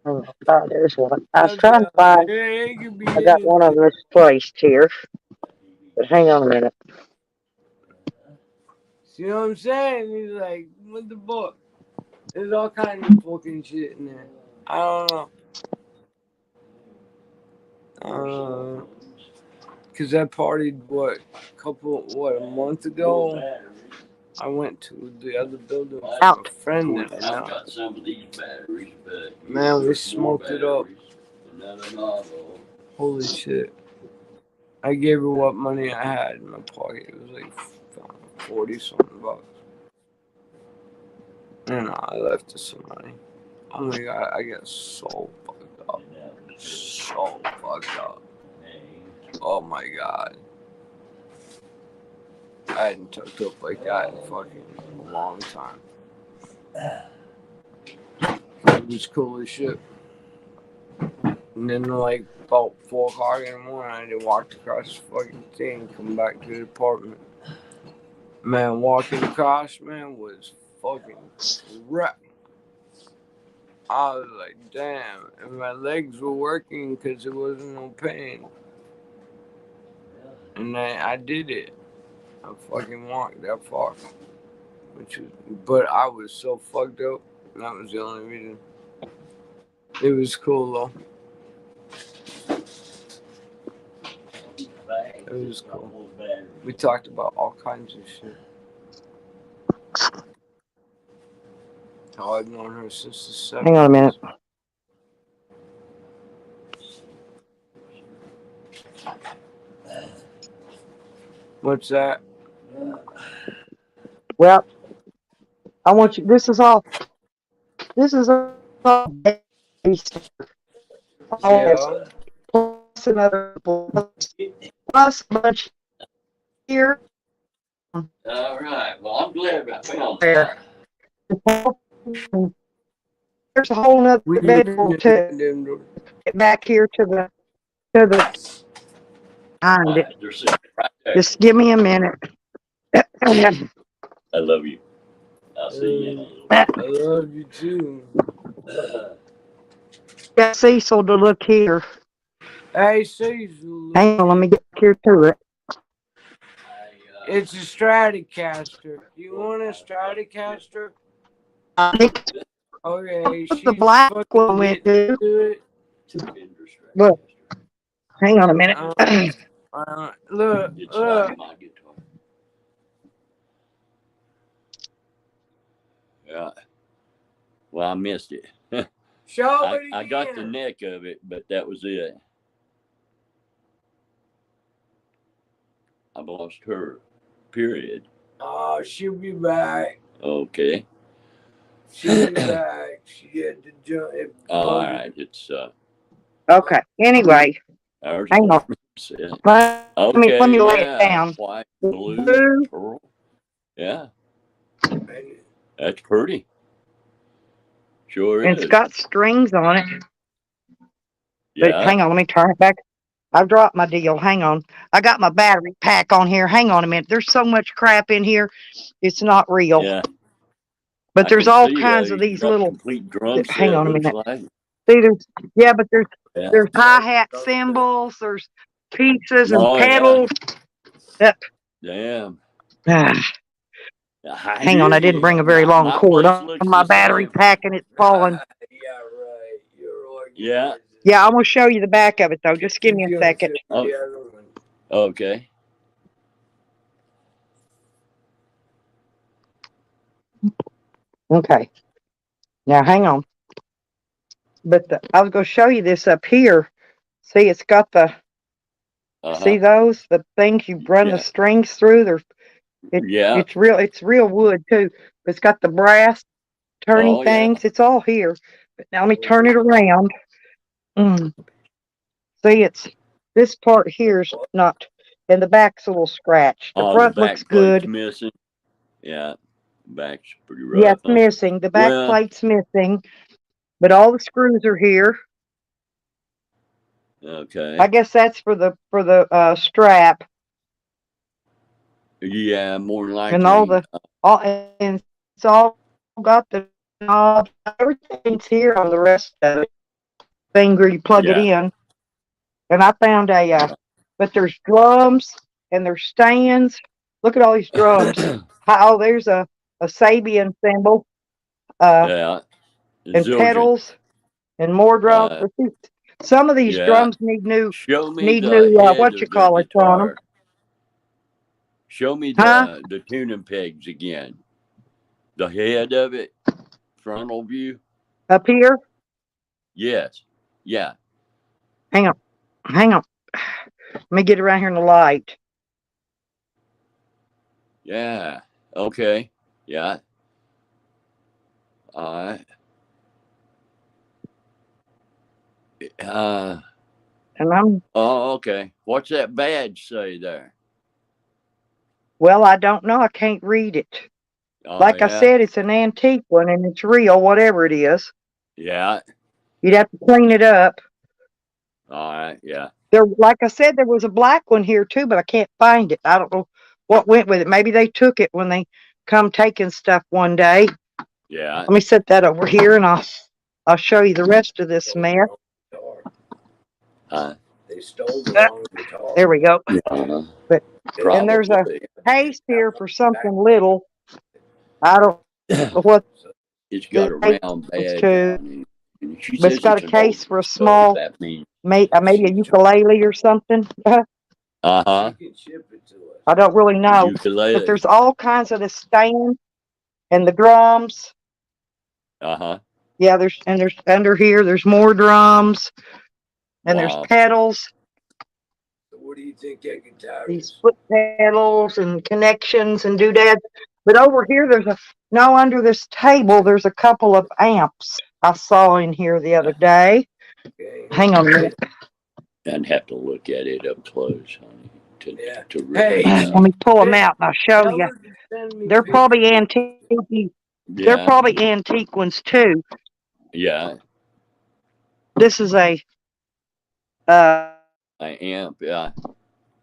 S1: Oh, there's one. I was trying to find. I got one of them misplaced here. But hang on a minute.
S2: See what I'm saying? He's like, with the book. There's all kinds of fucking shit in there. I don't know. Because I partied, a month ago? I went to the other building with a friend that
S3: I've got some of these batteries, but...
S2: Man, we smoked it up.
S3: Another novel.
S2: Holy shit. I gave her what money I had in my pocket. It was like 40-something bucks. And I left her some money. Oh my god, I got so fucked up. So fucked up. Oh my god. I hadn't tucked up like that in fucking a long time. It was cool as shit. And then like about 4 o'clock in the morning, I just walked across the fucking thing and come back to the apartment. Man, walking across, man, was fucking wrecked. I was like, damn. And my legs were working because there wasn't no pain. And I did it. I fucking walked that far. But I was so fucked up. That was the only reason. It was cool though. It was cool. We talked about all kinds of shit. How I've known her since the 70s.
S1: Hang on a minute.
S2: What's that?
S1: Well, I want you. This is all
S2: Yeah.
S1: plus another plus a bunch here.
S3: All right. Well, I'm glad I found
S1: There.
S3: that.
S1: There's a whole nother bedroom to get back here to the behind it.
S3: They're sitting right there.
S1: Just give me a minute.
S3: I love you. I'll see you.
S2: I love you too.
S1: Got Cecil to look here.
S2: Hey, Cecil.
S1: Hang on, let me get here to it.
S2: It's a Stratocaster. You want a Stratocaster?
S1: I think
S2: Okay,
S1: the black one went to. Look, hang on a minute.
S2: Look.
S3: Yeah. Well, I missed it.
S2: Show it again.
S3: I got the neck of it, but that was it. I've lost her. Period.
S2: Oh, she'll be back.
S3: Okay.
S2: She had to jump.
S3: All right, it's
S1: Okay. Anyway,
S3: ours.
S1: hang on. Let
S3: Okay,
S1: me lay it
S3: yeah,
S1: down.
S3: white,
S1: The
S3: blue,
S1: blue,
S3: pearl. Yeah, that's pretty. Sure
S1: and
S3: is.
S1: it's got strings on it. But
S3: Yeah,
S1: hang on, let me turn it back. I've dropped my deal. Hang on. I got my battery pack on here. Hang on a minute. There's so much crap in here. It's not real.
S3: yeah.
S1: But
S3: I
S1: there's
S3: can
S1: all
S3: see
S1: kinds of
S3: you
S1: these
S3: got a
S1: little.
S3: complete drum
S1: Hang
S3: set.
S1: on a
S3: Looks
S1: minute.
S3: like.
S1: See, but
S3: Yeah.
S1: there's hi-hat cymbals, there's pieces and
S3: Oh yeah.
S1: pedals. Yep.
S3: Damn.
S1: Hang on, I didn't bring a very long
S3: My
S1: cord
S3: place
S1: on
S3: looks
S1: my
S3: the
S1: battery
S3: same.
S1: pack and it's falling.
S2: Yeah, right. You're
S3: Yeah.
S1: Yeah, I'm gonna show you the back of it though. Just give me a second.
S3: Oh, okay.
S1: Okay. Now hang on. But I was gonna show you this up here. See, it's got the see those the things you run the strings through. It's real wood too. It's got the brass turning things. It's all here. But now let me turn it around. See, it's this part here's not, and the back's a little scratched. The front looks good.
S3: Missing. Yeah, back's pretty rough.
S1: Yeah, it's missing. The back plate's missing, but all the screws are here.
S3: Okay.
S1: I guess that's for the strap.
S3: Yeah, more than likely.
S1: And it's all got the knobs. Everything's here on the rest of it. Finger, you plug it in. And I found but there's drums and there's stands. Look at all these drums. Oh, there's a Sabian cymbal. And
S3: Zildjian.
S1: pedals and more drums. Some of these drums need new. What you call it on them.
S3: Show me the tuning pegs again. The head of it, frontal view.
S1: Up here?
S3: Yes. Yeah.
S1: Hang on. Let me get around here in the light.
S3: Yeah. Okay. Yeah. All right.
S1: And I'm.
S3: Oh, okay. What's that badge say there?
S1: Well, I don't know. I can't read it. I said, it's an antique one and it's real, whatever it is.
S3: Yeah.
S1: You'd have to clean it up.
S3: All right. Yeah.
S1: Like I said, there was a black one here too, but I can't find it. I don't know what went with it. Maybe they took it when they come taking stuff one day.
S3: Yeah.
S1: Let me set that over here and I'll show you the rest of this mess.
S2: They stole the guitar.
S1: There we go. But
S3: Probably.
S1: And there's a case here for something little. I don't know what.
S3: It's got a round badge on it.
S1: But it's got a case for a small, maybe a ukulele or something. I don't really know.
S3: Ukulele.
S1: But there's all kinds of the stand and the drums. Yeah, there's under here, there's more drums. And there's pedals.
S2: So what do you think that guitar
S1: These foot pedals and connections and doodads. But over here, under this table, there's a couple of amps I saw in here the other day.
S2: Okay.
S1: Hang on a minute.
S3: I'd have to look at it up close, honey. To
S2: Hey,
S1: let me pull them out and I'll show you. They're probably antique. They're probably antique ones too.
S3: Yeah.
S1: This is a
S3: amp, yeah.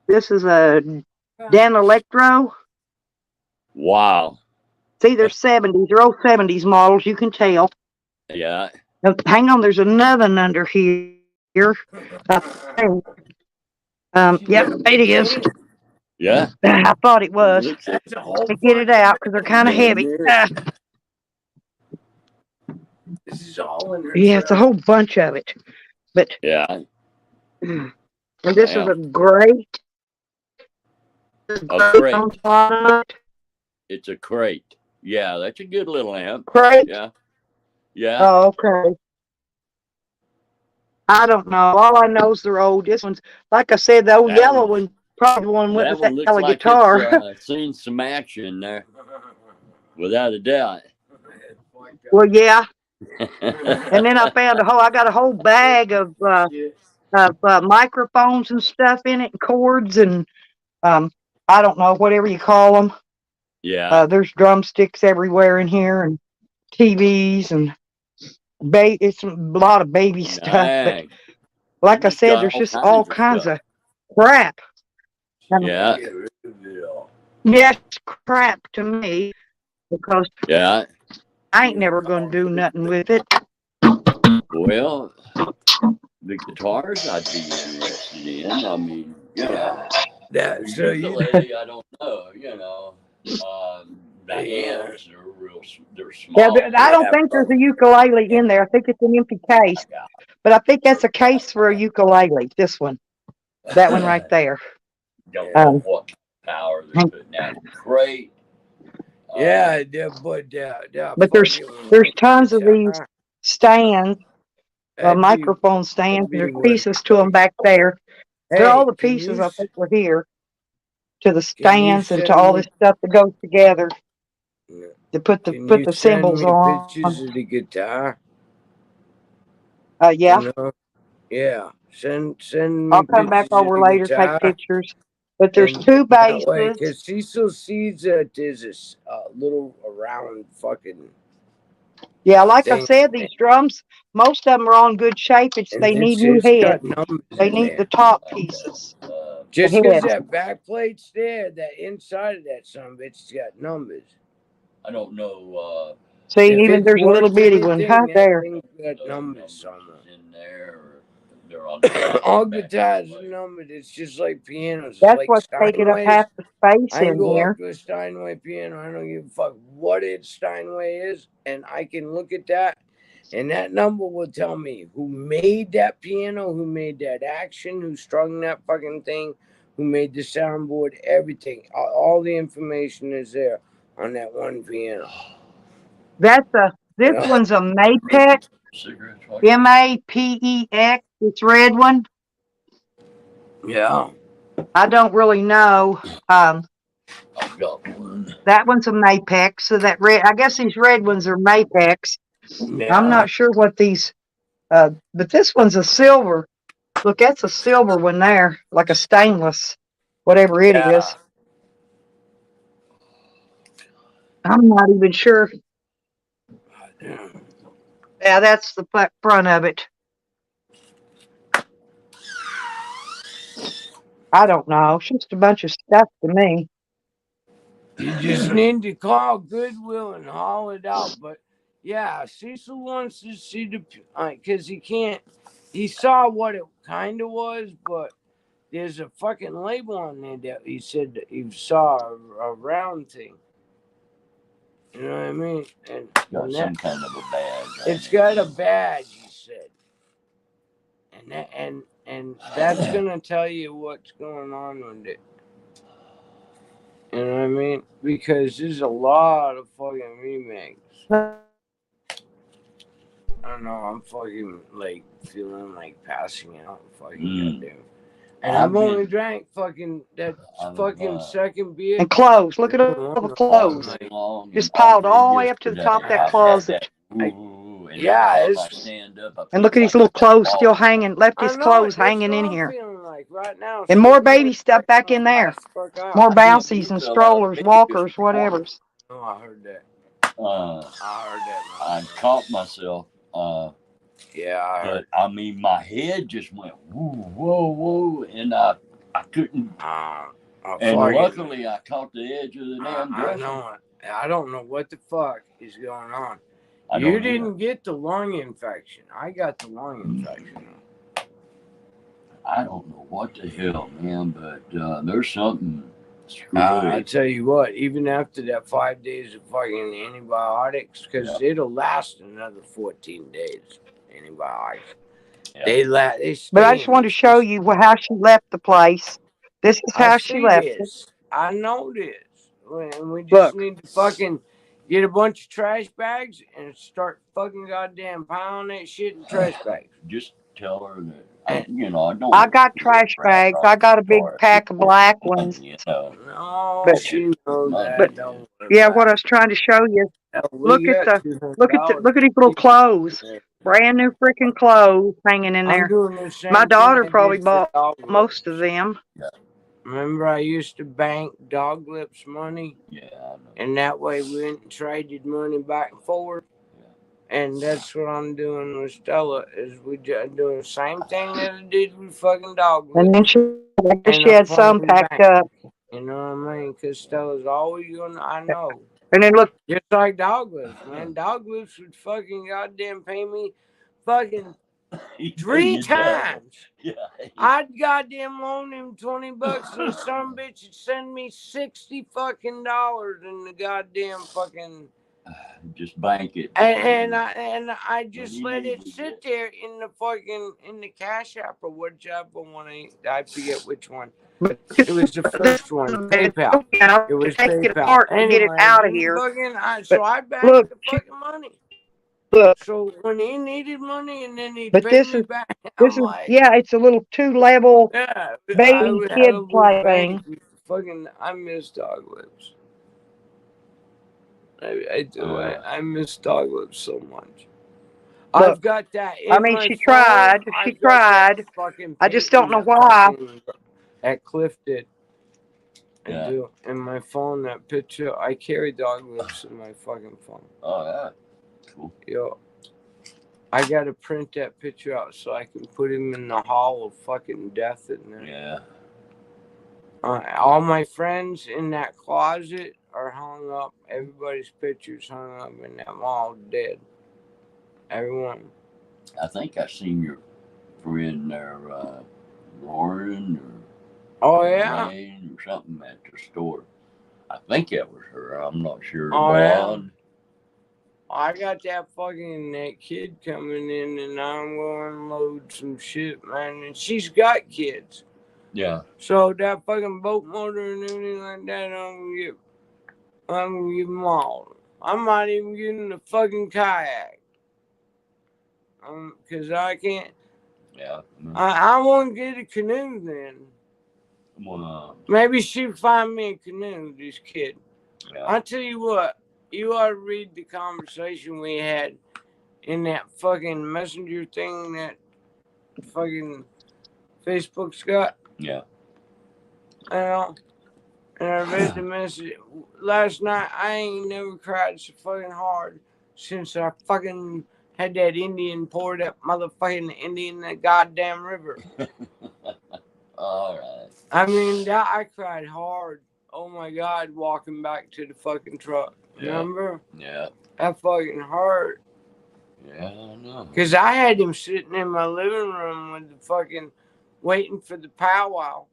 S1: This is a Dan Electro.
S3: Wow.
S1: See, they're 70s. They're old 70s models. You can tell.
S3: Yeah.
S1: Now, hang on. There's another one under here. I think. Yep, it is.
S3: Yeah.
S1: I thought it was. Let me get it out because they're kind of heavy.
S2: This is all in her.
S1: Yeah, it's a whole bunch of it. But
S3: yeah.
S1: And this is a grate.
S3: A crate. It's a crate. Yeah, that's a good little amp.
S1: Crate?
S3: Yeah. Yeah.
S1: Oh, okay. I don't know. All I know is they're old. This one's, like I said, the old yellow one, probably the one went with that yellow guitar.
S3: Seen some action there, without a doubt.
S1: Well, yeah. And then I found I got a whole bag of microphones and stuff in it, and cords, and I don't know, whatever you call them.
S3: Yeah.
S1: There's drumsticks everywhere in here, and TVs, and it's a lot of baby stuff. But like I said, there's just all kinds of crap.
S3: Yeah.
S1: Yes, crap to me, because
S3: Yeah.
S1: I ain't never gonna do nothing with it.
S3: Well, the guitars I'd be interested in. I mean,
S2: That so you
S3: ukulele, I don't know. The hands are they're small.
S1: Yeah, I don't think there's a ukulele in there. I think it's an empty case. But I think that's a case for a ukulele. This one, that one right there.
S3: Don't know what power they're putting out. Great.
S1: But there's tons of these stands, microphone stands, and there's pieces to them back there. They're all the pieces I think were here, to the stands and to all this stuff that goes together to put the symbols on.
S2: Pictures of the guitar.
S1: Yeah.
S2: You know? Yeah. Send me
S1: I'll come back
S2: pictures of
S1: over
S2: the
S1: later,
S2: guitar.
S1: take pictures. But there's two bases.
S2: Because Cecil sees that there's a little around fucking.
S1: Yeah, like I said, these drums, most of them are on good shape. They need new heads. They need the top pieces.
S2: Just because that back plate's there, that inside of that son of a bitch has got numbers.
S3: I don't know.
S1: See, even there's a little bitty one right there.
S2: Got numbers
S3: in there. They're on
S2: all guitars are numbered. It's just like pianos.
S1: That's
S2: like
S1: what's taking up half the space
S2: I can
S1: in
S2: go
S1: here.
S2: up to a Steinway piano. I don't give a fuck what its Steinway is, and I can look at that, and that number will tell me who made that piano, who made that action, who strung that fucking thing, who made the soundboard, everything. All the information is there on that one piano.
S1: This one's a Mapex, Mapex. This red one.
S2: Yeah.
S1: I don't really know.
S3: I've got one.
S1: That one's a Mapex. So that red, I guess these red ones are Mapex. Yeah. I'm not sure what these, but this one's a silver. Look, that's a silver one there, like a stainless, whatever it is. I'm not even sure. Yeah, that's the front of it. I don't know. It's just a bunch of stuff to me.
S2: You just need to call Goodwill and haul it out. But yeah, Cecil wants to see because he can't. He saw what it kind of was, but there's a fucking label on there that he said that he saw a round thing. You know what I mean? And
S3: got some kind of a badge.
S2: It's got a badge, he said. And that's gonna tell you what's going on with it. You know what I mean? Because there's a lot of fucking remakes. I don't know, I'm fucking like feeling like passing out fucking goddamn. And I've only drank fucking that fucking second beer.
S1: And clothes. Look at all the clothes. Just piled all the way up to the top of that closet. And look at these little clothes still hanging. Left his clothes hanging in here. And more baby stuff back in there. More bouncies and strollers, walkers, whatevers.
S2: Oh, I heard that.
S3: I caught myself.
S2: Yeah,
S3: but I mean, my head just went whoa, and I couldn't. And luckily, I caught the edge of the damn dresser.
S2: I don't know what the fuck is going on. You didn't get the lung infection. I got the lung infection.
S3: I don't know what the hell, man, but there's something.
S2: I tell you what, even after that 5 days of fucking antibiotics, because it'll last another 14 days. Antibiotics. Yeah.
S1: But I just wanted to show you how she left the place. This is how she left it.
S2: I know this. And we just need to fucking get a bunch of trash bags and start fucking goddamn piling that shit in trash bags.
S3: Just tell her that I don't.
S1: I
S3: want
S1: got
S3: to
S1: trash
S3: rap
S1: bags.
S3: on
S1: I got a big
S3: guitar,
S1: pack of black ones.
S2: No,
S1: But
S2: she knows
S3: Money,
S2: that.
S1: but
S2: Don't worry
S1: yeah,
S2: about
S1: what I was trying to show you.
S2: it. We
S1: Look at
S2: got
S1: the
S2: $200.
S1: look at these little clothes. Brand new freaking clothes hanging in
S2: I'm
S1: there.
S2: doing the
S1: My
S2: same thing
S1: daughter
S2: I
S1: probably
S2: did for
S1: bought
S2: dog
S1: most of
S2: lips.
S1: them.
S2: Remember, I used to bank dog lips money,
S3: Yeah, I know.
S2: and that way we went and traded money back and forth. And that's what I'm doing with Stella. Is we doing the same thing that I did with fucking dog
S1: And then
S2: lips.
S1: she had some packed up.
S2: You know what I mean? Because Stella's always gonna. I know.
S1: And then look,
S2: Just like dog lips, man. Dog lips would fucking goddamn pay me fucking 3 times.
S3: Yeah.
S2: I'd goddamn loan him $20 and some bitch would send me $60 fucking dollars in the goddamn fucking.
S3: Just bank it.
S2: And I just let it sit there in the Cash App or whichever one I forget which one. It was the first one, PayPal. It was
S1: take it
S2: PayPal.
S1: apart and get it out of here.
S2: So I banked
S1: Look,
S2: the fucking money.
S1: Look,
S2: So when he needed money and then he
S1: but
S2: paid
S1: this
S2: me
S1: is
S2: back,
S1: this
S2: I'm
S1: is
S2: like,
S1: yeah, it's a little 2-level
S2: yeah,
S1: baby
S2: I had
S1: kid
S2: a little
S1: plaything.
S2: bank. Fucking, I miss dog lips. I do. I miss dog lips so much.
S1: Look,
S2: I've got that in
S1: I mean,
S2: my
S1: she
S2: phone.
S1: tried. She
S2: I've got that
S1: tried.
S2: fucking
S1: I just don't
S2: painting
S1: know why.
S2: That Cliff did. I
S3: Yeah.
S2: do. In my phone, that picture, I carry dog lips in my fucking phone.
S3: Oh, yeah. Cool.
S2: Yo, I gotta print that picture out so I can put him in the hall of fucking death in there.
S3: Yeah.
S2: All my friends in that closet are hung up. Everybody's pictures hung up, and them all dead. Everyone.
S3: I think I seen your friend there, Lauren
S2: Oh yeah.
S3: Lorraine or something at the store. I think that was her. I'm not sure.
S2: Oh, yeah.
S3: Blonde.
S2: I got that kid coming in, and I'm going to unload some shit, man. And she's got kids.
S3: Yeah.
S2: So that fucking boat motor and everything like that, I'm gonna give them all. I might even give them the fucking kayak. Cause I can't.
S3: Yeah.
S2: I want to get a canoe then. Maybe she'll find me a canoe, this kid.
S3: Yeah.
S2: I tell you what, you ought to read the conversation we had in that fucking messenger thing that fucking Facebook's got.
S3: Yeah.
S2: You know, and I read the message last night. I ain't never cried so fucking hard since I fucking had that Indian pour that motherfucking Indian in that goddamn river.
S3: All right.
S2: I mean, I cried hard. Oh my God, walking back to the fucking truck. Remember?
S3: Yeah.
S2: That fucking hurt.
S3: Yeah, I know.
S2: Because I had him sitting in my living room with the fucking waiting for the powwow.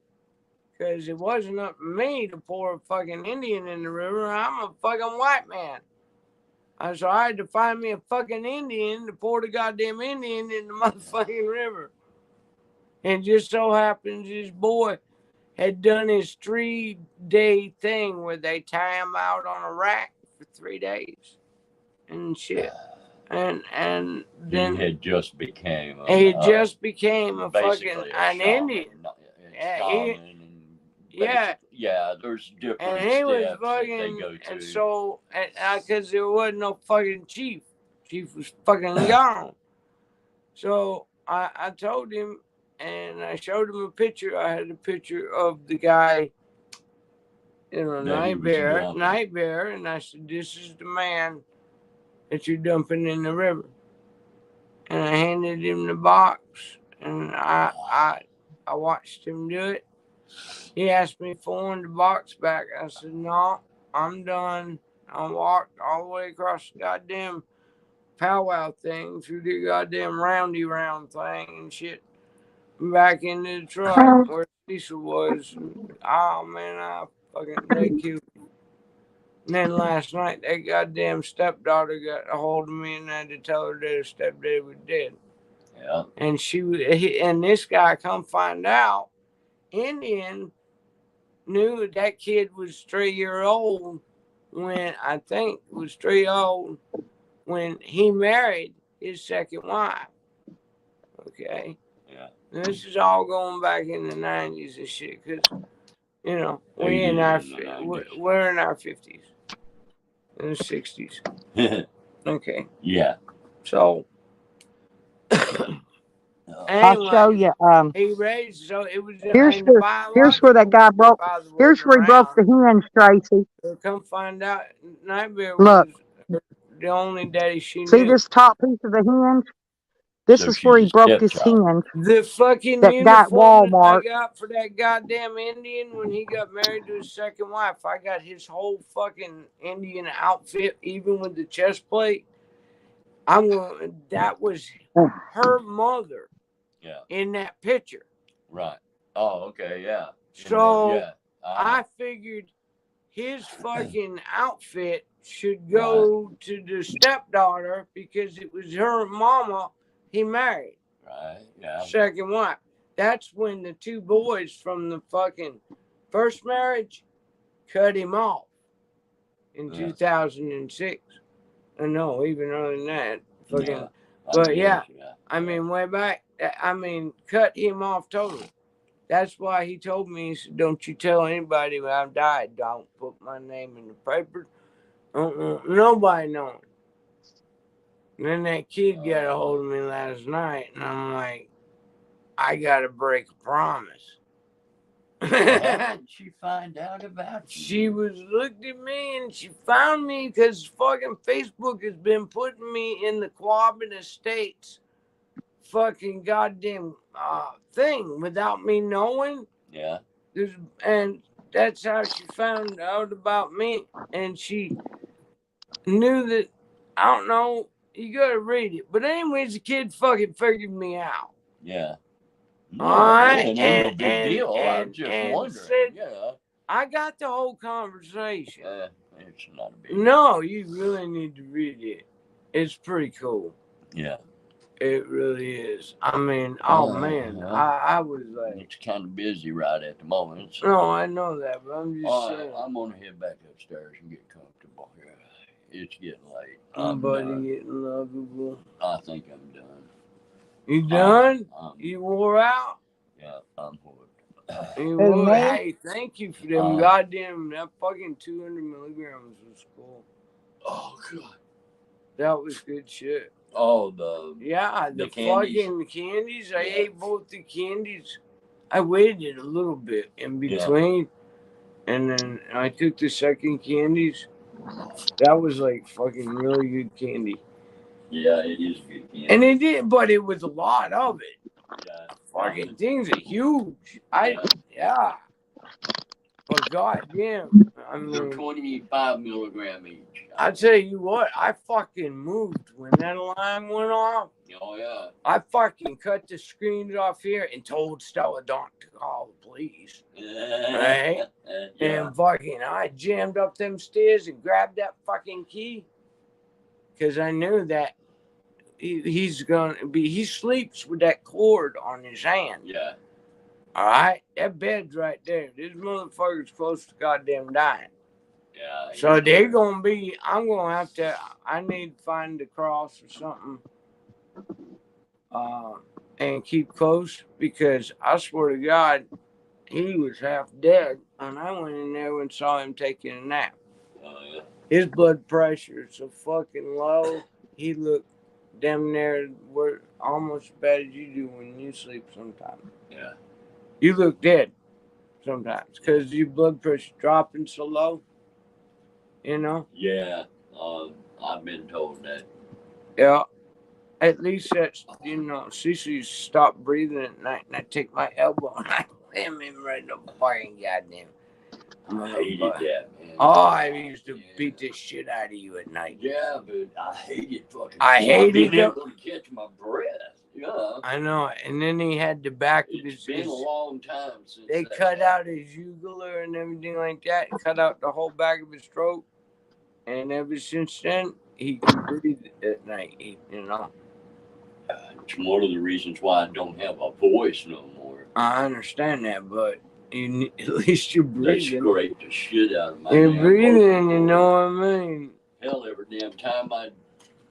S2: Because it wasn't up to me to pour a fucking Indian in the river. I'm a fucking white man. So I had to find me a fucking Indian to pour the goddamn Indian in the motherfucking river. And just so happens this boy had done his 3-day thing where they tie him out on a rack for 3 days and shit. And then
S3: he had just became
S2: a fucking an Indian. Yeah,
S3: there's different
S2: and he was
S3: steps
S2: fucking,
S3: that they go to.
S2: And so, because there wasn't no fucking chief. Chief was fucking gone. So I told him, and I showed him a picture. I had a picture of the guy, Night Bear, and I said, "This is the man that you're dumping in the river." And I handed him the box, and I watched him do it. He asked me for the box back. I said, "No, I'm done." I walked all the way across the goddamn powwow thing through the goddamn roundy round thing and shit. Back into the truck where Cecil was. Oh man, they killed me. And then last night, that goddamn stepdaughter got a hold of me and I had to tell her that her stepdad was dead.
S3: Yeah.
S2: And and this guy come find out, Indian knew that kid was 3 years old when he married his second wife. Okay.
S3: Yeah.
S2: This is all going back in the 90s and shit, because, you know, we're in our 50s and the 60s. Okay.
S3: Yeah.
S2: So,
S1: I'll show
S2: anyway,
S1: you.
S2: he raised, so it was
S1: Here's
S2: in the
S1: where that guy broke.
S2: father
S1: Here's
S2: wasn't
S1: where he broke the
S2: around.
S1: hinge, Tracy.
S2: So come find out, Nightmare
S1: Look,
S2: was the only daddy she
S1: see
S2: knew.
S1: this top piece of the hinge? This
S3: So
S1: is where he
S3: she's a
S1: broke this
S3: stepchild.
S1: hinge.
S2: The fucking
S1: That guy at
S2: uniform that I
S1: Walmart.
S2: got for that goddamn Indian when he got married to his second wife, I got his whole fucking Indian outfit, even with the chest plate. That was her mother.
S3: Yeah.
S2: In that picture.
S3: Right. Oh, okay, yeah.
S2: So
S3: yeah.
S2: I figured his fucking outfit should go to the stepdaughter because it was her mama he married.
S3: Right, yeah.
S2: Second wife. That's when the two boys from the fucking first marriage cut him off in 2006. No, even earlier than that. Fucking, but yeah, I mean, way back. I mean, cut him off totally. That's why he told me, he said, don't you tell anybody when I've died. Don't put my name in the paper. Don't want nobody knowing. And then that kid got a hold of me last night, and I'm like, I got to break a promise.
S3: How did she find out about you?
S2: She looked at me and she found me because fucking Facebook has been putting me in the Quabbin Estates fucking goddamn thing without me knowing.
S3: Yeah.
S2: And that's how she found out about me. And she knew that, I don't know, you gotta read it. But anyways, the kid fucking figured me out.
S3: Yeah.
S2: No, all right.
S3: No big deal. I'm just wondering.
S2: Said, I got the whole conversation.
S3: It's not a big deal.
S2: No, you really need to read it. It's pretty cool.
S3: Yeah.
S2: It really is. I mean, man, I was like...
S3: It's kind of busy right at the moment. So.
S2: No, I know that, but I'm just saying.
S3: I'm going to head back upstairs and get comfortable here. It's getting late.
S2: Somebody getting lovable.
S3: I think I'm done.
S2: You done? You wore out?
S3: Yeah, I'm hooked.
S2: Hey, thank you for them goddamn, that fucking 200 milligrams was cool.
S3: Oh, God.
S2: That was good shit.
S3: Oh,
S2: the
S3: candies.
S2: Fucking candies. I ate both the candies. I waited a little bit in between, and then I took the second candies. That was like fucking really good candy.
S3: Yeah, it is good candy.
S2: And it did, but it was a lot of it.
S3: Yeah.
S2: Fucking things are huge. But goddamn, I mean,
S3: they're 25 milligram each.
S2: I tell you what, I fucking moved when that line went off.
S3: Oh yeah.
S2: I fucking cut the screens off here and told Stella Donk to call the police. Right? And fucking, I jammed up them stairs and grabbed that fucking key because I knew that he sleeps with that cord on his hand.
S3: Yeah.
S2: All right, that bed's right there. This motherfucker's close to goddamn dying.
S3: Yeah.
S2: So they're gonna be. I'm gonna have to. I need to find the cross or something, and keep close because I swear to God, he was half dead, and I went in there and saw him taking a nap.
S3: Yeah.
S2: His blood pressure is so fucking low. He looked damn near almost as bad as you do when you sleep sometimes.
S3: Yeah.
S2: You look dead sometimes because your blood pressure dropping so low. You know?
S3: Yeah. I've been told that.
S2: Yeah. At least that's, Cece stopped breathing at night and I take my elbow and I slam him right in the fucking goddamn.
S3: I hated that, man.
S2: Oh, I used to beat the shit out of you at night.
S3: Yeah, but I hated fucking.
S2: I hated
S3: it. To catch my breath. Yeah.
S2: I know. And then he had the back of his.
S3: It's been a long time since
S2: they cut out his jugular and everything like that. Cut out the whole back of his throat. And ever since then, he can breathe at night.
S3: It's one of the reasons why I don't have a voice no more.
S2: I understand that, but at least you're breathing.
S3: That scraped the shit out of my
S2: You're breathing, you know what I mean?
S3: Hell, every damn time I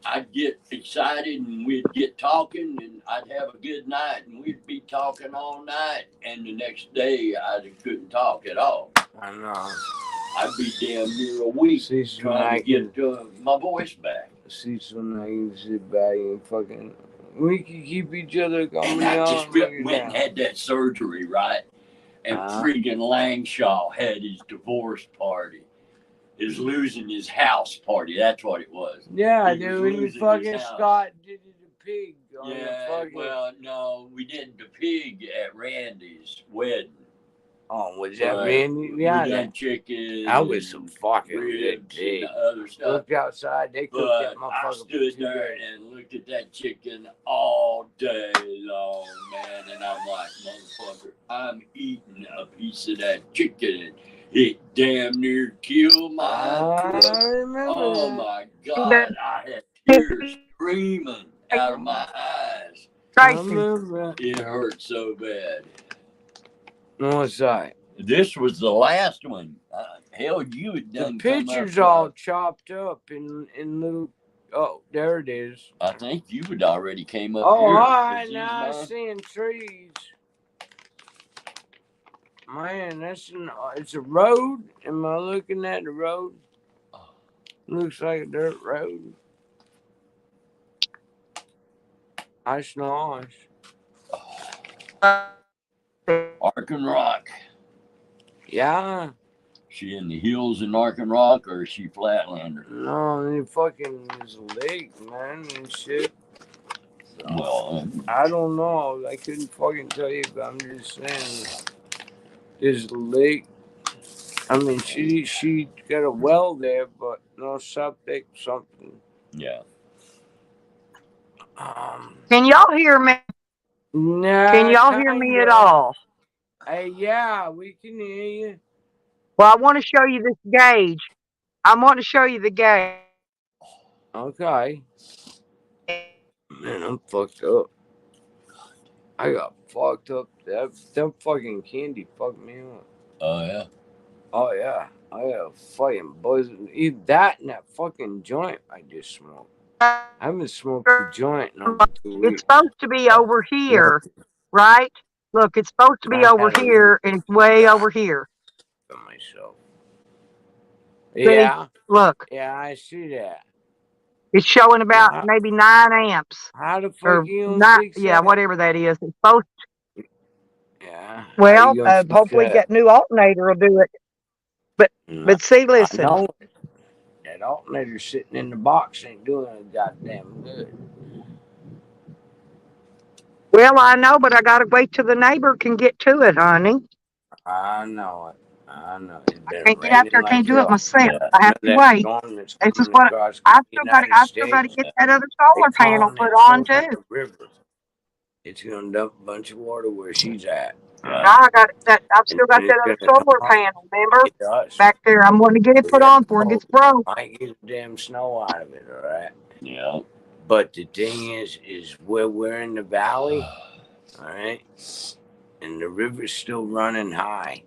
S3: I'd get excited and we'd get talking and I'd have a good night and we'd be talking all night. And the next day I couldn't talk at all.
S2: I know.
S3: I'd be damn near a week trying to get my voice back.
S2: See, so now you sit back and fucking. We can keep each other going.
S3: And I just went and had that surgery, right? And freaking Langshaw had his divorce party. His losing his house party. That's what it was.
S2: Yeah, dude. And fucking Scott did the pig.
S3: Well, no, we did the pig at Randy's wedding.
S2: Oh, was that Randy? Yeah,
S3: we done chicken.
S2: That was some fucking good pig.
S3: And other stuff.
S2: Looked outside. They cooked that motherfucker.
S3: I stood there and looked at that chicken all day long, man. And I'm like, motherfucker, I'm eating a piece of that chicken. It damn near killed my throat. Oh my God. I had tears streaming out of my eyes. It hurt so bad.
S2: What's that?
S3: This was the last one. Hell, you had done.
S2: The picture's all chopped up in little. Oh, there it is.
S3: I think you had already came up
S2: here.
S3: Oh,
S2: all right, now I'm seeing trees. Man, it's a road. Am I looking at the road? Looks like a dirt road. That's nice.
S3: Arkin Rock.
S2: Yeah.
S3: She in the hills in Arkin Rock or is she Flatlander?
S2: No, it fucking is a lake, man, and shit. So,
S3: well,
S2: I don't know. I couldn't fucking tell you, but I'm just saying there's a lake. I mean, she got a well there, but no septic, something.
S3: Yeah.
S1: Can y'all hear me?
S2: No.
S1: Can y'all hear me at all?
S2: Hey, yeah, we can hear you.
S1: Well, I want to show you this gauge. I want to show you the gauge.
S2: Okay. Man, I'm fucked up. I got fucked up. That fucking candy fucked me up.
S3: Oh, yeah?
S2: Oh, yeah. I got a fucking buzzing. Either that and that fucking joint I just smoked. I haven't smoked a joint in over 2 weeks.
S1: It's supposed to be over here, right? Look, it's supposed to be over here, and it's way over here.
S2: For myself. Yeah.
S1: Look.
S2: Yeah, I see that.
S1: It's showing about maybe 9 amps.
S2: How the fuck you fix
S1: yeah,
S2: that?
S1: whatever that is. It's supposed to.
S2: Yeah.
S1: Well, hopefully that new alternator will do it. But see, listen.
S2: That alternator sitting in the box ain't doing it goddamn good.
S1: Well, I know, but I gotta wait till the neighbor can get to it, honey.
S2: I know it. I know.
S1: I can't get out there. I can't do it myself. I have to wait. This is what I've still got to get that other solar panel put on too.
S2: It's gonna dump a bunch of water where she's at.
S1: I got that. I've still got that other solar panel. Remember? Back there. I'm wanting to get it put on before it gets broke.
S2: Might get the damn snow out of it. All right.
S3: Yeah.
S2: But the thing is where we're in the valley, all right, and the river's still running high.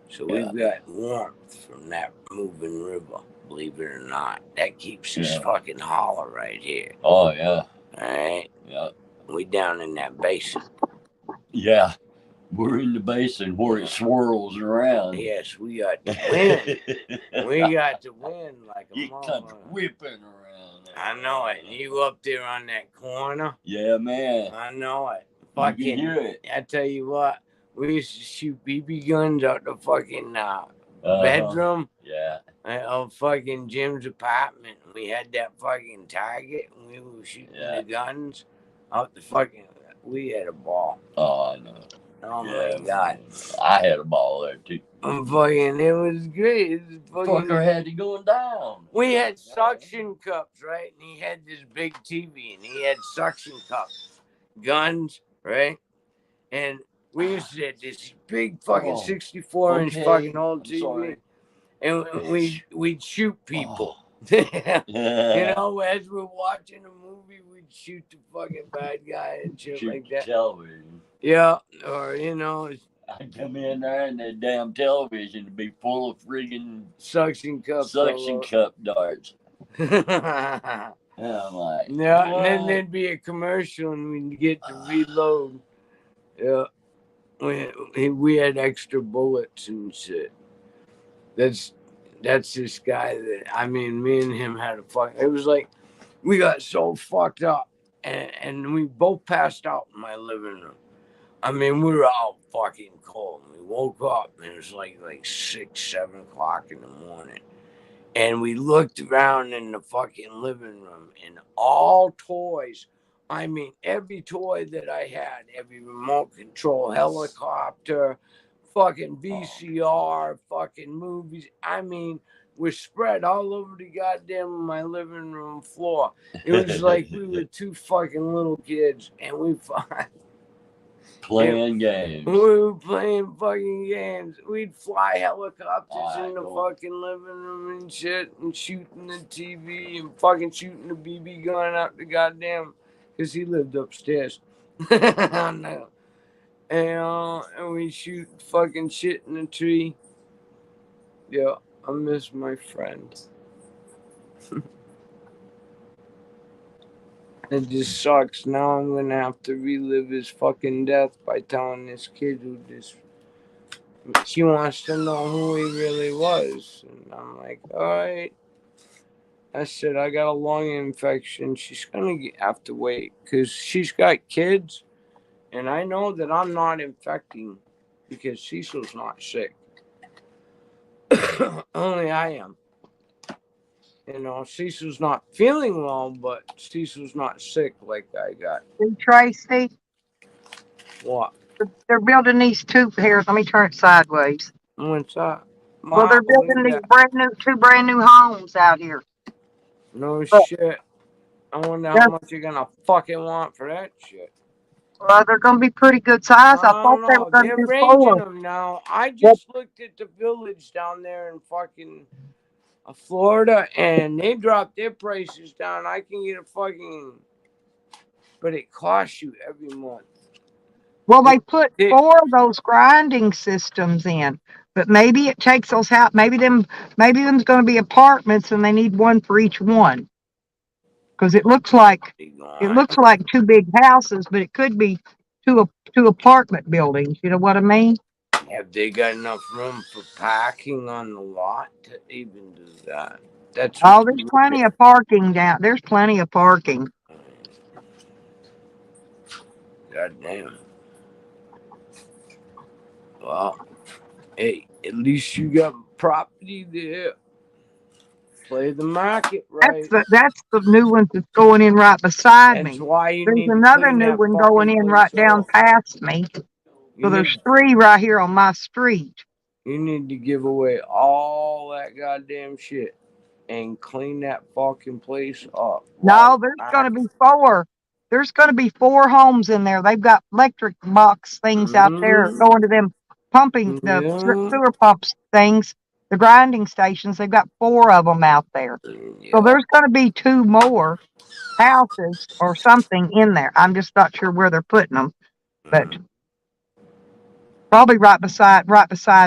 S2: So we've got warmth from that moving river, believe it or not. That keeps this fucking holler right here.
S3: Oh, yeah.
S2: All right?
S3: Yeah.
S2: We down in that basin.
S3: Yeah. We're in the basin where it swirls around.
S2: Yes, we got the wind. We got the wind like a motherfucker.
S3: Whipping around.
S2: I know it. You up there on that corner?
S3: Yeah, man.
S2: I know it.
S3: Fucking hear it.
S2: I tell you what, we used to shoot BB guns out the fucking bedroom.
S3: Yeah.
S2: Of fucking Jim's apartment. We had that fucking target and we were shooting the guns out the fucking. We had a ball.
S3: Oh, I know.
S2: Oh my God.
S3: I had a ball there too.
S2: Fucking, it was great. It was fucking,
S3: fucker had it going down.
S2: We had suction cups, right? And he had this big TV and he had suction cups, guns, right? And we used to have this big fucking 64-inch fucking old TV. And we'd shoot people. You know, as we're watching a movie, we'd shoot the fucking bad guy and shit like that.
S3: Television.
S2: Yeah, or you know,
S3: I'd come in there and the damn television would be full of friggin'
S2: suction cup
S3: darts. And I'm like,
S2: Yeah, and then
S3: what?
S2: there'd be a commercial, and we'd get to reload. Yeah, we had extra bullets and shit. That's this guy that, I mean, me and him had a fuck. It was like we got so fucked up, and we both passed out in my living room. I mean, we were all fucking cold. We woke up and it was like 6, 7 o'clock in the morning. And we looked around in the fucking living room and all toys. I mean, every toy that I had, every remote control helicopter, fucking VCR, fucking movies. I mean, were spread all over the goddamn my living room floor. It was like we were two fucking little kids, and we
S3: Playing games.
S2: we were playing fucking games. We'd fly helicopters in the fucking living room and shit, and shooting the TV and fucking shooting the BB gun out the goddamn, because he lived upstairs. No. And we shoot fucking shit in the tree. Yeah, I miss my friend. It just sucks. Now I'm gonna have to relive his fucking death by telling this kid who just, she wants to know who he really was. And I'm like, all right. I said, I got a lung infection. She's gonna have to wait because she's got kids. And I know that I'm not infecting because Cecil's not sick. Only I am. You know, Cecil's not feeling well, but Cecil's not sick like I got.
S1: Hey, Tracy,
S2: What?
S1: they're building these two here. Let me turn it sideways.
S2: What's that?
S1: Well, they're building these two brand new homes out here.
S2: No
S1: But
S2: shit. I wonder how much you're gonna fucking want for that shit.
S1: well, they're gonna be pretty good size. I thought they were gonna
S2: They're
S1: do
S2: ranging
S1: 4.
S2: them now. I just looked at the village down there in fucking Florida, and they dropped their prices down. I can get a fucking, but it costs you every month.
S1: Well, they put 4 of those grinding systems in, but maybe it takes those out. Maybe them's going to be apartments, and they need one for each one. Because it looks like 2 big houses, but it could be two apartment buildings. You know what I mean?
S2: Have they got enough room for parking on the lot to even do that? There's
S1: plenty of parking down. There's plenty of parking.
S2: God damn. Well, hey, at least you got property there. Play the market right.
S1: That's the new one that's going in right beside me.
S2: That's why you
S1: There's
S2: need
S1: another
S2: to
S1: new one going in right down past me. So there's 3 right here on my street.
S2: You need to give away all that goddamn shit and clean that fucking place up.
S1: No, there's going to be 4. There's going to be 4 homes in there. They've got electric box things out there going to them pumping the sewer pumps things, the grinding stations. They've got 4 of them out there. Yeah. So there's going to be 2 more houses or something in there. I'm just not sure where they're putting them, but probably right beside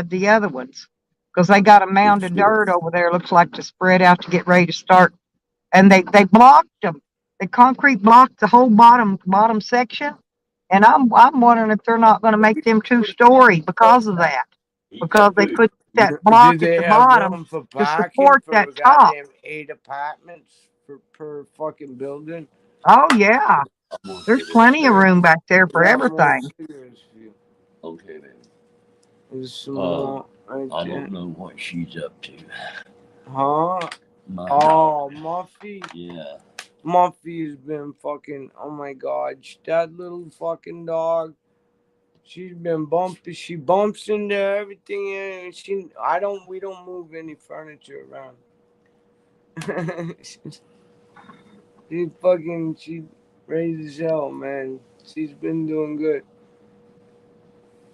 S1: the other ones, because they got a mound of dirt over there. Looks like to spread out to get ready to start, and they blocked them. The concrete blocked the whole bottom section, and I'm wondering if they're not going to make them 2-story because of that, because they put that block at the bottom to support that top.
S2: 8 apartments per fucking building.
S1: Oh yeah, there's plenty of room back there for everything.
S3: Okay, baby.
S2: I
S3: don't know what she's up to.
S2: Huh? Muffy?
S3: Yeah.
S2: Muffy's been fucking, oh my god, that little fucking dog. She's been bumpy. She bumps into everything, and we don't move any furniture around. She raised as hell, man. She's been doing good.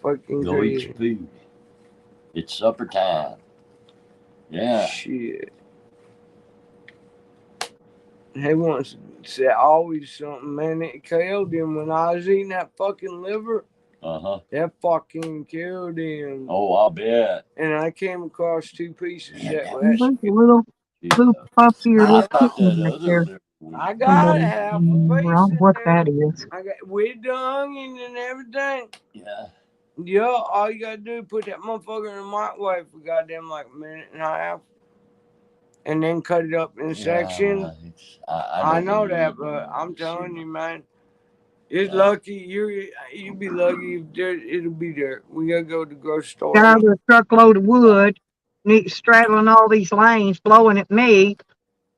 S2: Fucking
S3: go
S2: crazy.
S3: Eat food. It's supper time. Yeah.
S2: Shit. He wants to say always something, man. It killed him when I was eating that fucking liver. That fucking killed him.
S3: Oh, I'll bet.
S2: And I came across 2 pieces that
S1: little puppy or little
S3: I thought
S1: kitten
S3: that
S1: right
S3: other
S1: there.
S3: liver
S2: I got half a face
S1: Wrong
S2: in
S1: what
S2: there.
S1: that is.
S2: I got with the onion and everything.
S3: Yeah.
S2: Yeah, all you gotta do is put that motherfucker in the microwave for goddamn like a minute and a half. And then cut it up in sections. I know that, but I'm telling you, man. It's lucky you be lucky if it'll be there. We gotta go to the grocery store.
S1: Guy with a truckload of wood, straddling all these lanes, blowing at me.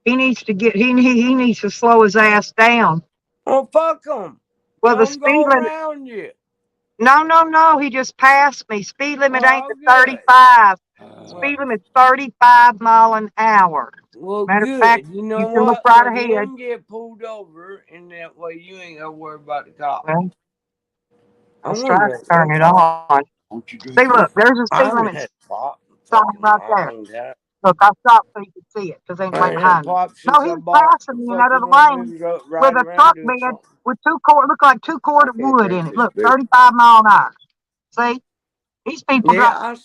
S1: He needs to he needs to slow his ass down.
S2: Oh, fuck him.
S1: Well, the
S2: Don't
S1: speed
S2: go
S1: limit.
S2: around you.
S1: No. He just passed me. Speed limit ain't
S2: Oh,
S1: the
S2: good.
S1: 35. Speed limit's 35 mile an hour.
S2: Well,
S1: Matter of
S2: good.
S1: fact,
S2: You know
S1: you can look
S2: what?
S1: right
S2: Let
S1: ahead.
S2: him get pulled over, and that way you ain't gotta worry about the cop.
S1: Well,
S2: I
S1: let's
S2: want
S1: try to
S2: that
S1: turn it
S2: pop.
S1: on. See, look, there's a
S2: I
S1: speed
S2: haven't
S1: limit
S2: had pop.
S1: sign
S2: Fucking
S1: right there.
S2: long time.
S1: Look, I stopped so you can see it because ain't
S2: I
S1: nobody
S2: ain't had
S1: behind me.
S2: pop
S1: No,
S2: since I
S1: he's
S2: bought
S1: passing me in out of the
S2: fucking
S1: lane
S2: we go
S1: with
S2: right
S1: a
S2: around
S1: truck
S2: doing
S1: bed
S2: something.
S1: with look like 2 cord of
S2: I can't
S1: wood
S2: take
S1: in it.
S2: this
S1: Look,
S2: big.
S1: 35 mile an hour. See? These people
S2: Yeah,
S1: got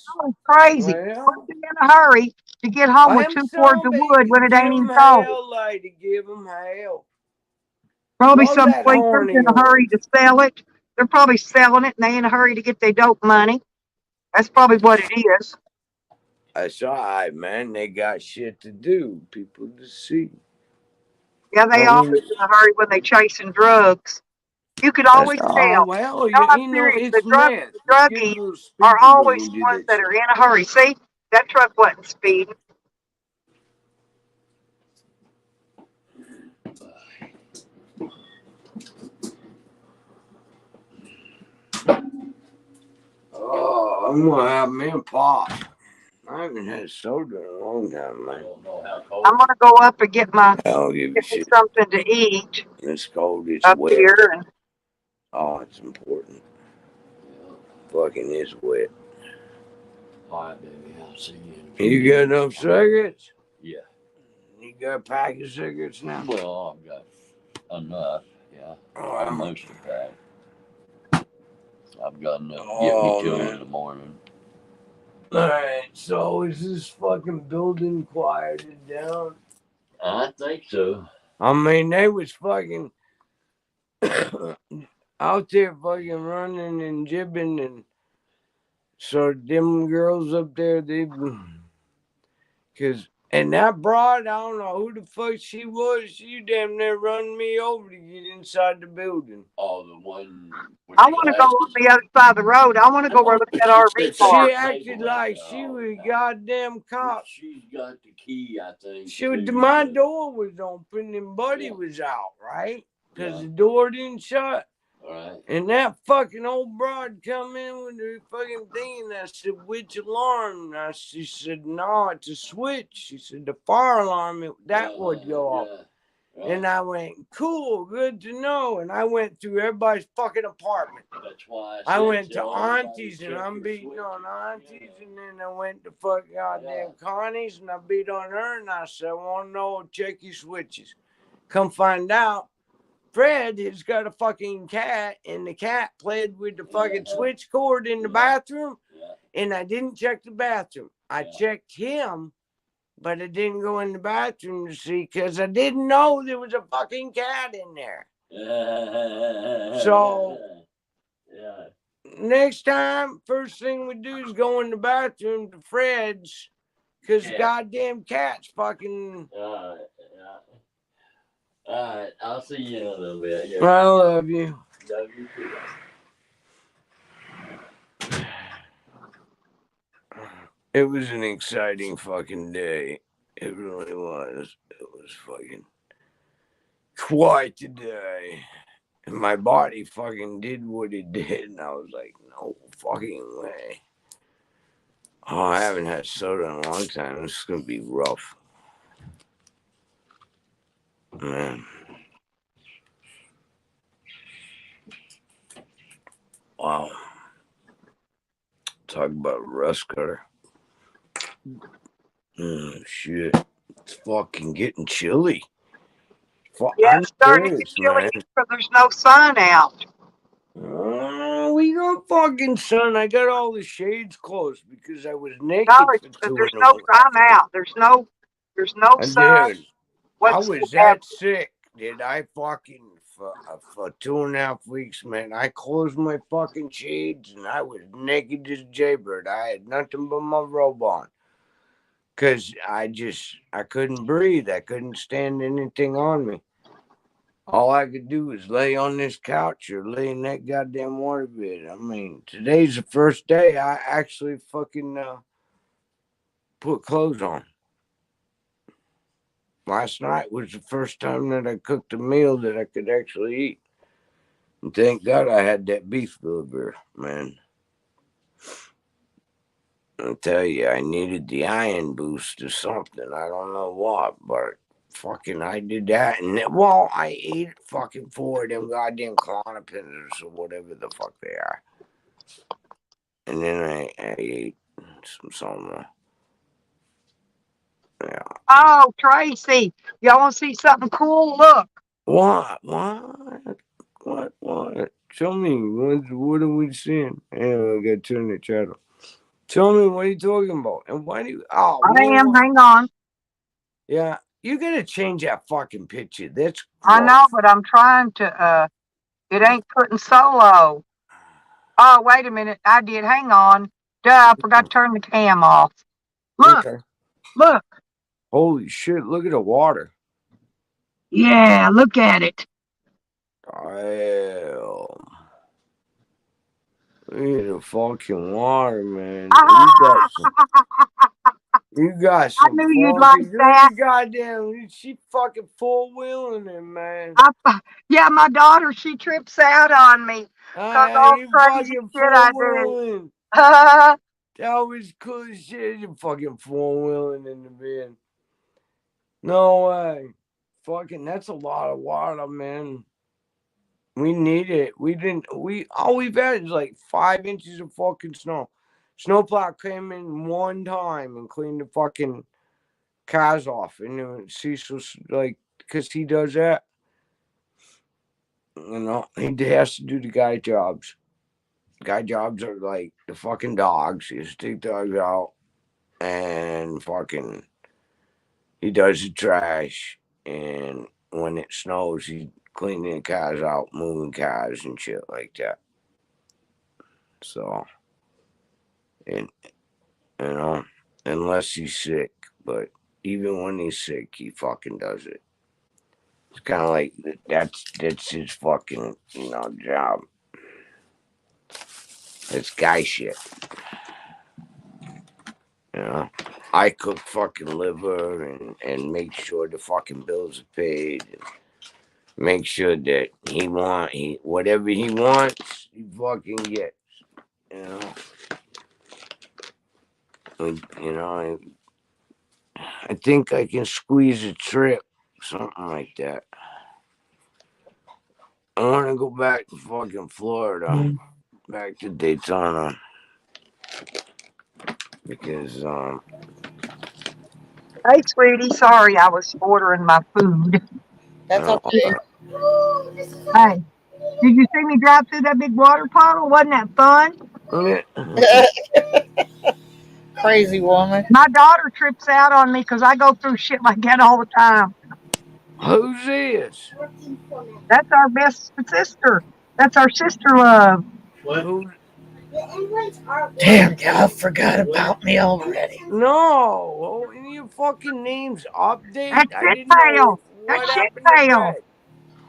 S1: crazy.
S2: well,
S1: Put them in a hurry to get home with
S2: I'm
S1: 2 cords of wood when it
S2: give
S1: ain't even
S2: him
S1: cold.
S2: hell, lady. Give him hell.
S1: Probably
S2: Blow
S1: some
S2: that
S1: tweakers
S2: horny
S1: in a
S2: on.
S1: hurry to sell it. They're probably selling it and they in a hurry to get their dope money. That's probably what it is.
S2: That's all right, man. They got shit to do. People to see.
S1: Yeah, they always in a hurry when they chasing drugs. You could always tell.
S2: Well,
S1: No, I'm
S2: you know,
S1: serious.
S2: it's
S1: The
S2: meth. You get a
S1: druggies
S2: little
S1: are
S2: speedy when
S1: always
S2: you
S1: the
S2: do
S1: ones
S2: that
S1: that
S2: shit.
S1: are in a hurry. See, that truck wasn't speeding.
S2: Oh, I'm gonna have me a pop. I haven't had soda in a long time, man.
S1: I'm gonna go up and get
S2: I don't give a
S1: me
S2: shit.
S1: something to eat
S2: It's cold. It's
S1: up
S2: wet.
S1: here. And
S2: Oh, it's important. Fucking is wet.
S3: All right, baby. I'll see you.
S2: You got enough cigarettes?
S3: Yeah.
S2: You got a pack of cigarettes now?
S3: Well, I've got enough. Yeah.
S2: Oh,
S3: Most of that. I've got enough to get me till in the morning.
S2: Alright, so is this fucking building quieted down?
S3: I think so.
S2: I mean, they was fucking out there fucking running and jibbing, and so them girls up there, and that broad, I don't know who the fuck she was. She damn near run me over to get inside the building.
S3: Oh, the one.
S1: I want to go on the other side of the road. I want to go where look at that RV park.
S2: She acted like she was a goddamn cop.
S3: She's got the key, I think.
S2: My door was open and Buddy was out, right? Because the door didn't shut.
S3: Right.
S2: And that fucking old broad come in with the fucking thing, and I said, which alarm? And she said, no, it's a switch. She said, the fire alarm, that would go off. Right. And I went, cool, good to know. And I went through everybody's fucking apartment.
S3: That's why
S2: I went to Auntie's, and I'm beating on Auntie's, and then I went to fucking goddamn Connie's, and I beat on her, and I said, I want to know, check your switches. Come find out. Fred has got a fucking cat, and the cat played with the fucking switch cord in the bathroom, and I didn't check the bathroom. I checked him, but I didn't go in the bathroom to see because I didn't know there was a fucking cat in there. So, next time, first thing we do is go in the bathroom to Fred's because the goddamn cat's fucking...
S3: All right, I'll see you in a little bit. Yeah.
S2: I love you.
S3: Love you too.
S2: It was an exciting fucking day. It really was. It was fucking quite a day. And my body fucking did what it did. And I was like, no fucking way. Oh, I haven't had soda in a long time. This is going to be rough. Man. Wow. Talk about rust cutter. Shit. It's fucking getting chilly.
S1: Yeah, it's starting to get chilly because there's no sun out.
S2: We got fucking sun. I got all the shades closed because I was naked.
S1: No, there's no. I'm out. There's no sun.
S2: Dude, I was that sick did I fucking for 2.5 weeks, man? I closed my fucking shades and I was naked as a jaybird. I had nothing but my robe on. Cause I couldn't breathe. I couldn't stand anything on me. All I could do was lay on this couch or lay in that goddamn waterbed. I mean, today's the first day I actually fucking put clothes on. Last night was the first time that I cooked a meal that I could actually eat. And thank God I had that beef burger, man. I'll tell you, I needed the iron boost or something. I don't know what, but fucking I did that. And I ate fucking 4 of them goddamn Klonopins or whatever the fuck they are. And then I ate some yeah.
S1: Oh, Tracy, y'all want to see something cool? Look.
S2: What? Show me. What are we seeing? Yeah, I got to turn the channel. Tell me, what are you talking about? And why do you... Oh,
S1: I am. Hang on.
S2: Yeah, you got to change that fucking picture. That's gross.
S1: I know, but I'm trying to... It ain't putting solo. Oh, wait a minute. I did. Hang on. Duh, I forgot to turn the cam off. Look. Okay. Look.
S2: Holy shit, look at the water.
S1: Yeah, look at it.
S2: Damn. Look at the fucking water, man. You got some.
S1: I knew you'd like that.
S2: Goddamn, she fucking four-wheeling it, man.
S1: Yeah, my daughter, she trips out on me. Cause all crazy shit I do.
S2: That was cool as shit. You fucking four-wheeling in the bin. No way. Fucking, that's a lot of water, man. We need it. All we've had is like 5 inches of fucking snow. Snowplow came in one time and cleaned the fucking cars off. And Cecil's like, because he does that. You know, he has to do the guy jobs. Guy jobs are like the fucking dogs. You just take dogs out and fucking, he does the trash. And when it snows, he's cleaning the cars out, moving cars and shit like that. So, and you know, unless he's sick, but even when he's sick, he fucking does it. It's kind of like that's his fucking, job. It's guy shit. I cook fucking liver and make sure the fucking bills are paid. And make sure that whatever he wants, he fucking gets. I think I can squeeze a trip, something like that. I want to go back to fucking Florida, back to Daytona, because
S1: Hey, sweetie, sorry I was ordering my food.
S9: That's okay.
S1: Hey, did you see me drive through that big water puddle? Wasn't that fun?
S9: Crazy woman.
S1: My daughter trips out on me because I go through shit like that all the time.
S2: Who's this?
S1: That's our best sister. That's our sister love.
S9: Damn, y'all forgot about me already.
S2: No, your fucking name's update.
S1: That shit pail. That shit pail.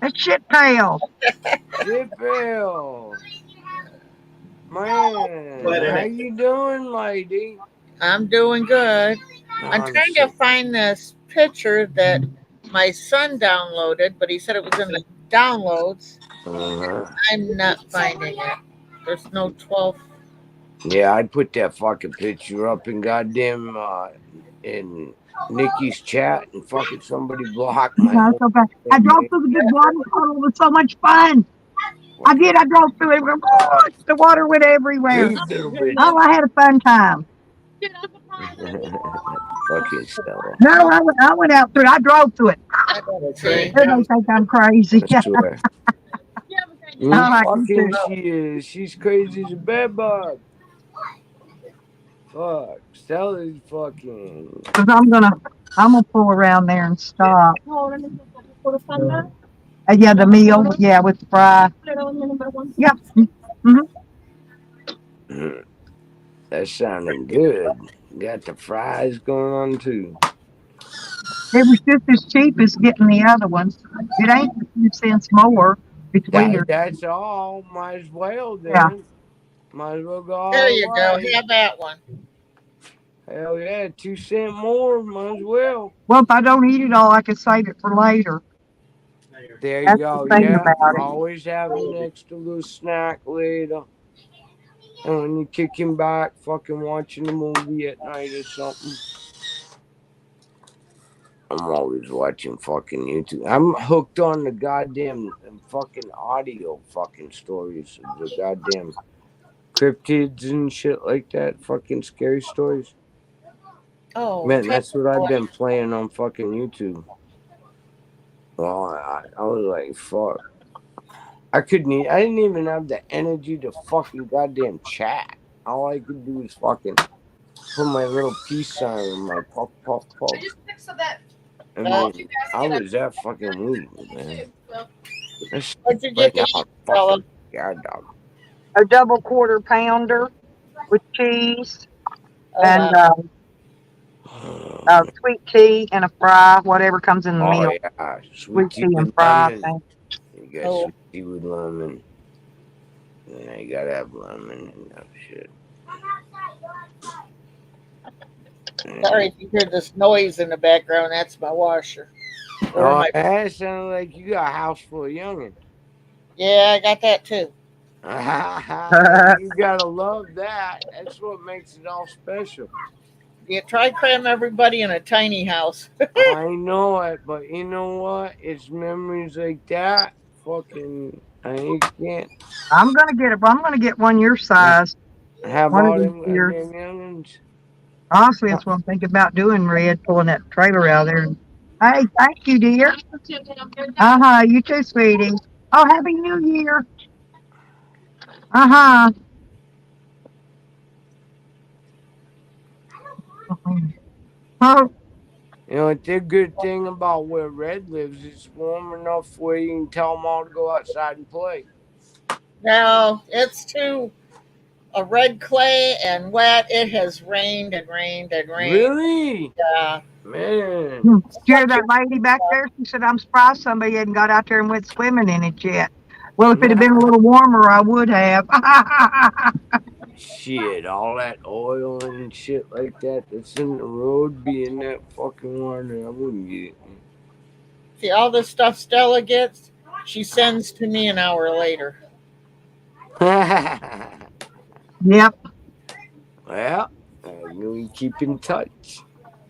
S1: That shit pail.
S2: Shit pail. Man, how you doing, lady?
S9: I'm doing good. I'm trying to find this picture that my son downloaded, but he said it was in the downloads. I'm not finding it. There's no 12.
S2: Yeah, I'd put that fucking picture up in goddamn in Nikki's chat and fucking somebody blocked my.
S1: I drove through the big water puddle. It was so much fun. I drove through it. The water went everywhere. Oh, I had a fun time.
S2: Fucking Stella.
S1: No, I went out through it. I drove through it. Everybody think I'm crazy.
S2: She is. She's crazy as a bed bug. Fuck. Stella's fucking.
S1: Because I'm gonna pull around there and stop. Yeah, the meal. Yeah, with the fry. Yeah.
S2: That sounding good. Got the fries going on too.
S1: It was just as cheap as getting the other ones. It ain't a few cents more. It's weird.
S2: That's all. Might as well then.
S1: Yeah.
S2: Might as well go all
S9: There
S2: the
S9: you go.
S2: way.
S9: Have that one.
S2: Hell yeah, 2 cents more. Might as well.
S1: Well, if I don't eat it all, I can save it for later.
S2: There you
S1: That's
S2: go.
S1: the thing
S2: Yeah,
S1: about it.
S2: always have an extra little snack later. And when you're kicking back, fucking watching a movie at night or something. I'm always watching fucking YouTube. I'm hooked on the goddamn fucking audio fucking stories of the goddamn cryptids and shit like that. Fucking scary stories.
S9: Oh,
S2: Man, that's what I've been playing on fucking YouTube. Well, I was like, fuck. I didn't even have the energy to fucking goddamn chat. All I could do was fucking put my little peace sign and my puff, puff, puff. I mean, I was that fucking weak, man.
S9: What'd you get to eat, fella?
S2: God, dog.
S1: A double quarter pounder with cheese and sweet tea and a fry, whatever comes in the meal.
S2: Yeah,
S1: sweet tea and fry.
S2: You got sweet tea with lemon. Yeah, you gotta have lemon and that shit.
S9: Sorry if you hear this noise in the background. That's my washer.
S2: That sounds like you got a house full of youngins.
S9: Yeah, I got that too.
S2: You gotta love that. That's what makes it all special.
S9: You try cram everybody in a tiny house.
S2: I know it, but you know what? It's memories like that. Fucking, I can't.
S1: I'm gonna get one your size.
S2: How about them youngins?
S1: Honestly, that's what I'm thinking about doing, Red, pulling that trailer out there. Hey, thank you, dear. You too, sweetie. Oh, Happy New Year. Oh.
S2: You know, it's a good thing about where Red lives. It's warm enough where you can tell them all to go outside and play.
S9: No, it's too red clay and wet. It has rained and rained and rained.
S2: Really?
S9: Yeah.
S2: Man.
S1: Did you hear that lady back there? She said, I'm surprised somebody hadn't got out there and went swimming in it yet. Well, if it had been a little warmer, I would have.
S2: Shit, all that oil and shit like that that's in the road be in that fucking water. I wouldn't get it.
S9: See, all the stuff Stella gets, she sends to me an hour later.
S1: Yep.
S2: Well, you keep in touch.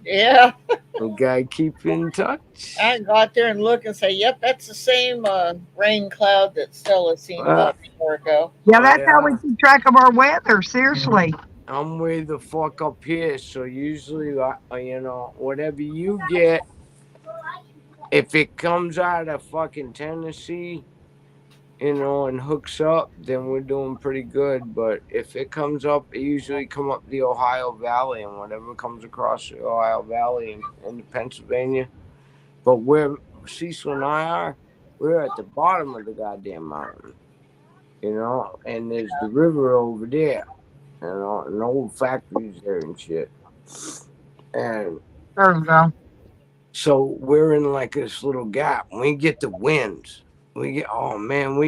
S9: Yeah.
S2: We gotta keep in touch.
S9: I can go out there and look and say, yep, that's the same rain cloud that Stella seen about an hour ago.
S1: Yeah, that's how we keep track of our weather, seriously.
S2: I'm way the fuck up here, so usually, you know, whatever you get, if it comes out of fucking Tennessee, you know, and hooks up, then we're doing pretty good. But if it comes up, it usually come up the Ohio Valley and whatever comes across the Ohio Valley into Pennsylvania. But where Cecil and I are, we're at the bottom of the goddamn mountain, you know, and there's the river over there, you know, and old factories there and shit. And
S1: there we go.
S2: So we're in like this little gap. We get the winds. We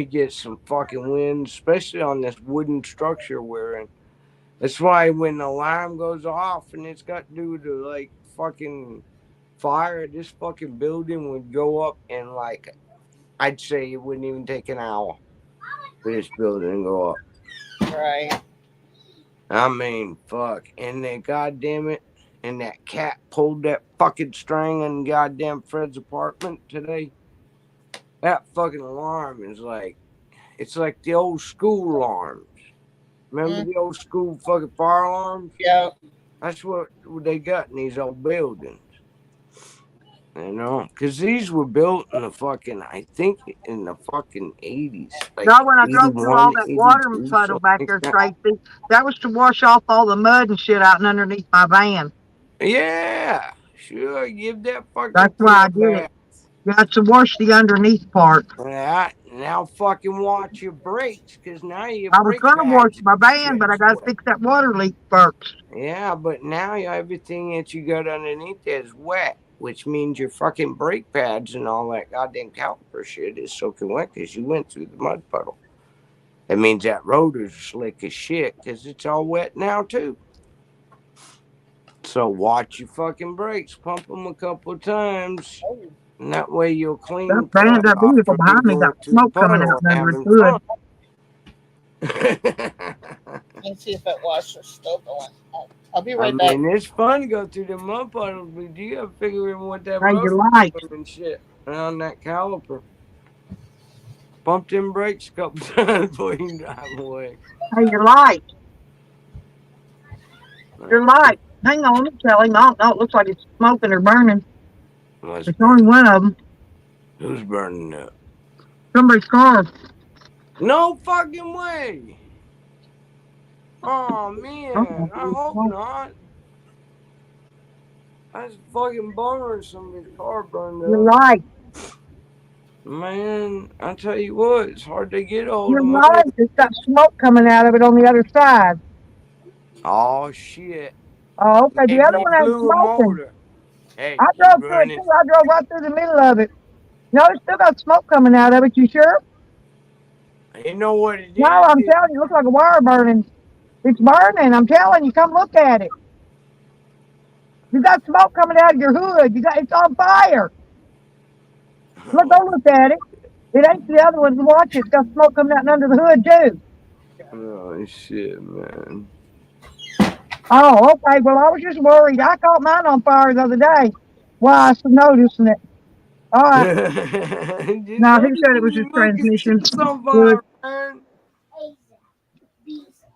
S2: get some fucking wind, especially on this wooden structure we're in. That's why when the alarm goes off and it's got to do with the like fucking fire, this fucking building would go up in like, I'd say it wouldn't even take an hour for this building to go up.
S9: Right.
S2: I mean, fuck. And then goddamn it, and that cat pulled that fucking string in goddamn Fred's apartment today. That fucking alarm is like, it's like the old school alarms. Remember the old school fucking fire alarms?
S9: Yeah.
S2: That's what they got in these old buildings. You know? Because these were built in the fucking, I think, in the fucking 80s. Like
S1: no, when I drove through all that water puddle back there, Tracy, that was to wash off all the mud and shit out and underneath my van.
S2: Yeah, sure. Give that fucking.
S1: That's why I did it. You got to wash the underneath part.
S2: Yeah, now fucking watch your brakes, because now your
S1: I was
S2: brake
S1: gonna wash
S2: pads
S1: my van, but I
S2: shit's
S1: gotta
S2: wet.
S1: fix that water leak first.
S2: Yeah, but now everything that you got underneath there is wet, which means your fucking brake pads and all that goddamn caliper shit is soaking wet because you went through the mud puddle. It means that rotor's slick as shit because it's all wet now too. So watch your fucking brakes, pump them a couple of times, and that way you'll clean
S1: That
S2: the
S1: van,
S2: crap
S1: that
S2: off
S1: vehicle
S2: from you
S1: behind me
S2: going
S1: got
S2: through the
S1: smoke coming
S2: puddle
S1: out
S2: and
S1: under its
S2: having
S1: hood.
S2: fun.
S9: Let's see if it washes still going. I'll be right back.
S2: I mean, it's fun to go through the mud puddles, but you gotta figure in what that
S1: Hey,
S2: rotor's
S1: you like?
S2: doing and shit around that caliper. Bump them brakes a couple times before you drive away.
S1: Hey, your light. Your light. Hang on, let me tell him. I don't know. It looks like it's smoking or burning.
S2: What's
S1: It's only one of them.
S2: Who's burning up?
S1: Somebody's car.
S2: No fucking way. Oh man, I hope not. That's a fucking bummer if somebody's car burned
S1: Your
S2: up.
S1: light.
S2: Man, I tell you what, it's hard to get a hold
S1: Your
S2: of
S1: light.
S2: money.
S1: It's got smoke coming out of it on the other side.
S2: Oh shit.
S1: Oh, okay. The
S2: Maybe
S1: other
S2: you
S1: one ain't
S2: blew a
S1: smoking.
S2: motor. Hey,
S1: I
S2: you
S1: drove through it
S2: running?
S1: too. I drove right through the middle of it. No, it's still got smoke coming out of it. You sure?
S2: You know what it is?
S1: No, I'm telling you, it looks like a wire burning. It's burning. I'm telling you, come look at it. You got smoke coming out of your hood. It's on fire. Look, go look at it. It ain't the other one. Watch it. It's got smoke coming out under the hood too.
S2: Oh shit, man.
S1: Oh, okay. Well, I was just worried. I caught mine on fire the other day. Well, I was noticing it. All right. Now, he said it was his transmission. Good.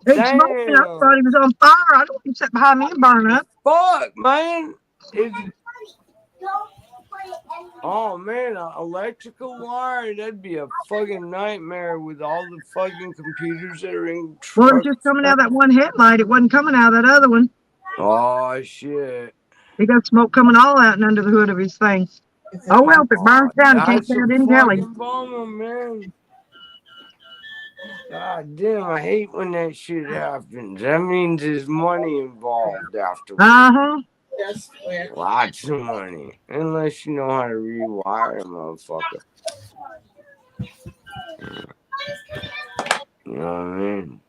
S1: It's smoking. I thought he was on fire. I don't think he sat behind me and burn up.
S2: Fuck, man. Oh man, an electrical wire, that'd be a fucking nightmare with all the fucking computers that are in trucks.
S1: Well, it was just coming out of that one headlight. It wasn't coming out of that other one.
S2: Oh shit.
S1: He got smoke coming all out and under the hood of his thing. Oh well, if it burns down, he can't tell, didn't tell him.
S2: Bummer, man. God damn, I hate when that shit happens. That means there's money involved afterwards.
S1: Uh-huh.
S2: Lots of money. Unless you know how to rewire a motherfucker. You know what I mean?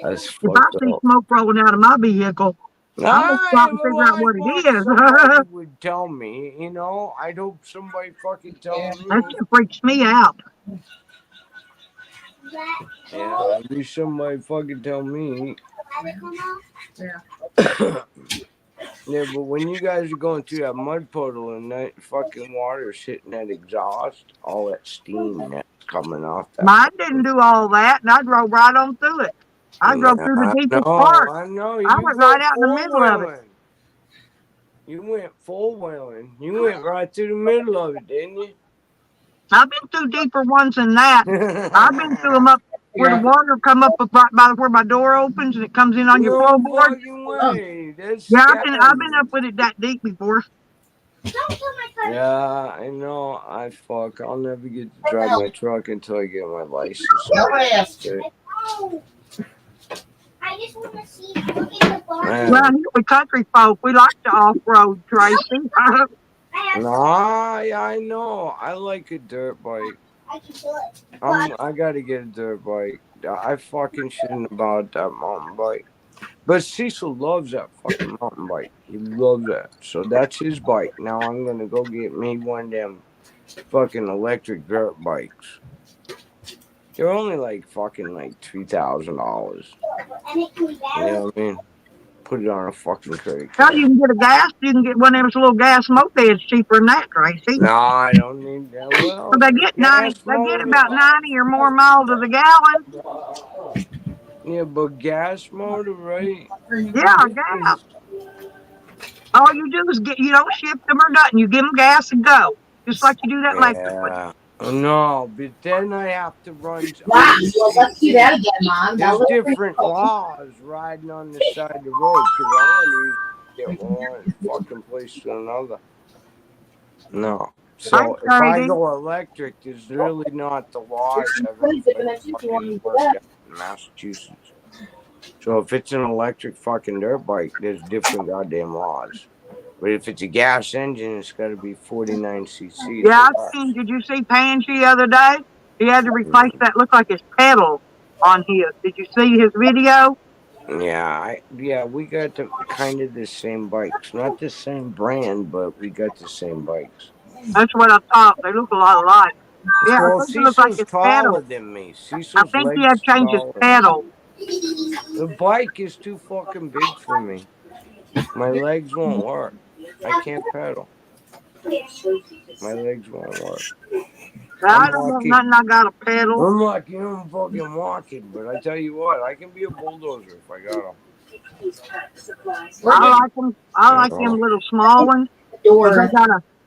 S2: That's
S1: if I see smoke rolling out of my vehicle, I'm gonna stop and figure out what it is.
S2: Somebody would tell me, you know. I'd hope somebody fucking tell me.
S1: That shit freaks me out.
S2: Yeah, I wish somebody fucking tell me. Yeah, but when you guys are going through that mud puddle and that fucking water's hitting that exhaust, all that steam that's coming off that.
S1: Mine didn't do all that, and I drove right on through it. I drove through the deepest part.
S2: I know.
S1: I went right out in the middle of it.
S2: You went full wheeling. You went right through the middle of it, didn't you?
S1: I've been through deeper ones than that. I've been through them up where the water come up right by where my door opens and it comes in on your floorboard. Yeah, I've been up with it that deep before.
S2: Yeah, I know. I'll never get to drive my truck until I get my license.
S10: I just want to see you in the bar.
S1: Well, we country folk, we like to off-road, Tracy.
S2: No, yeah, I know. I like a dirt bike.
S10: I can do it.
S2: I gotta get a dirt bike. I fucking shouldn't about that mountain bike. But Cecil loves that fucking mountain bike. He loves that. So that's his bike. Now I'm gonna go get me one of them fucking electric dirt bikes. They're only like fucking like $3,000. You know what I mean? Put it on a fucking credit card.
S1: Well, you can get a gas. You can get one of those little gas mopeds cheaper than that, Tracy.
S2: No, I don't need that. Well,
S1: they get 90. They get about 90 or more miles to the gallon.
S2: Yeah, but gas motor, right?
S1: Yeah, gas. All you do is you don't shift them or nothing. You give them gas and go, just like you do that electric.
S2: No, but then I have to run.
S10: Wow, let's do that again, Mom.
S2: There's different laws riding on the side of the road because get one fucking place to another. No.
S1: Hi,
S2: So if I
S1: Sadie.
S2: go electric, there's really not the laws have any fucking worked out in Massachusetts. So if it's an electric fucking dirt bike, there's different goddamn laws. But if it's a gas engine, it's got to be 49 cc.
S1: Yeah, did you see Pansy the other day? He had to replace that, looked like his pedal on his. Did you see his video?
S2: Yeah, we got kind of the same bikes. Not the same brand, but we got the same bikes.
S1: That's what I thought. They look a lot alike. Yeah,
S2: Well,
S1: I think it looks like
S2: Cecil's
S1: his
S2: taller
S1: pedal.
S2: than me. Cecil's
S1: I think he had
S2: legs
S1: changed his
S2: taller.
S1: pedal.
S2: The bike is too fucking big for me. My legs won't work. I can't pedal. My legs won't work.
S1: I don't know nothing. I got a pedal.
S2: I'm lucky I'm fucking walking, but I tell you what, I can be a bulldozer if I got them.
S1: I like them little small ones.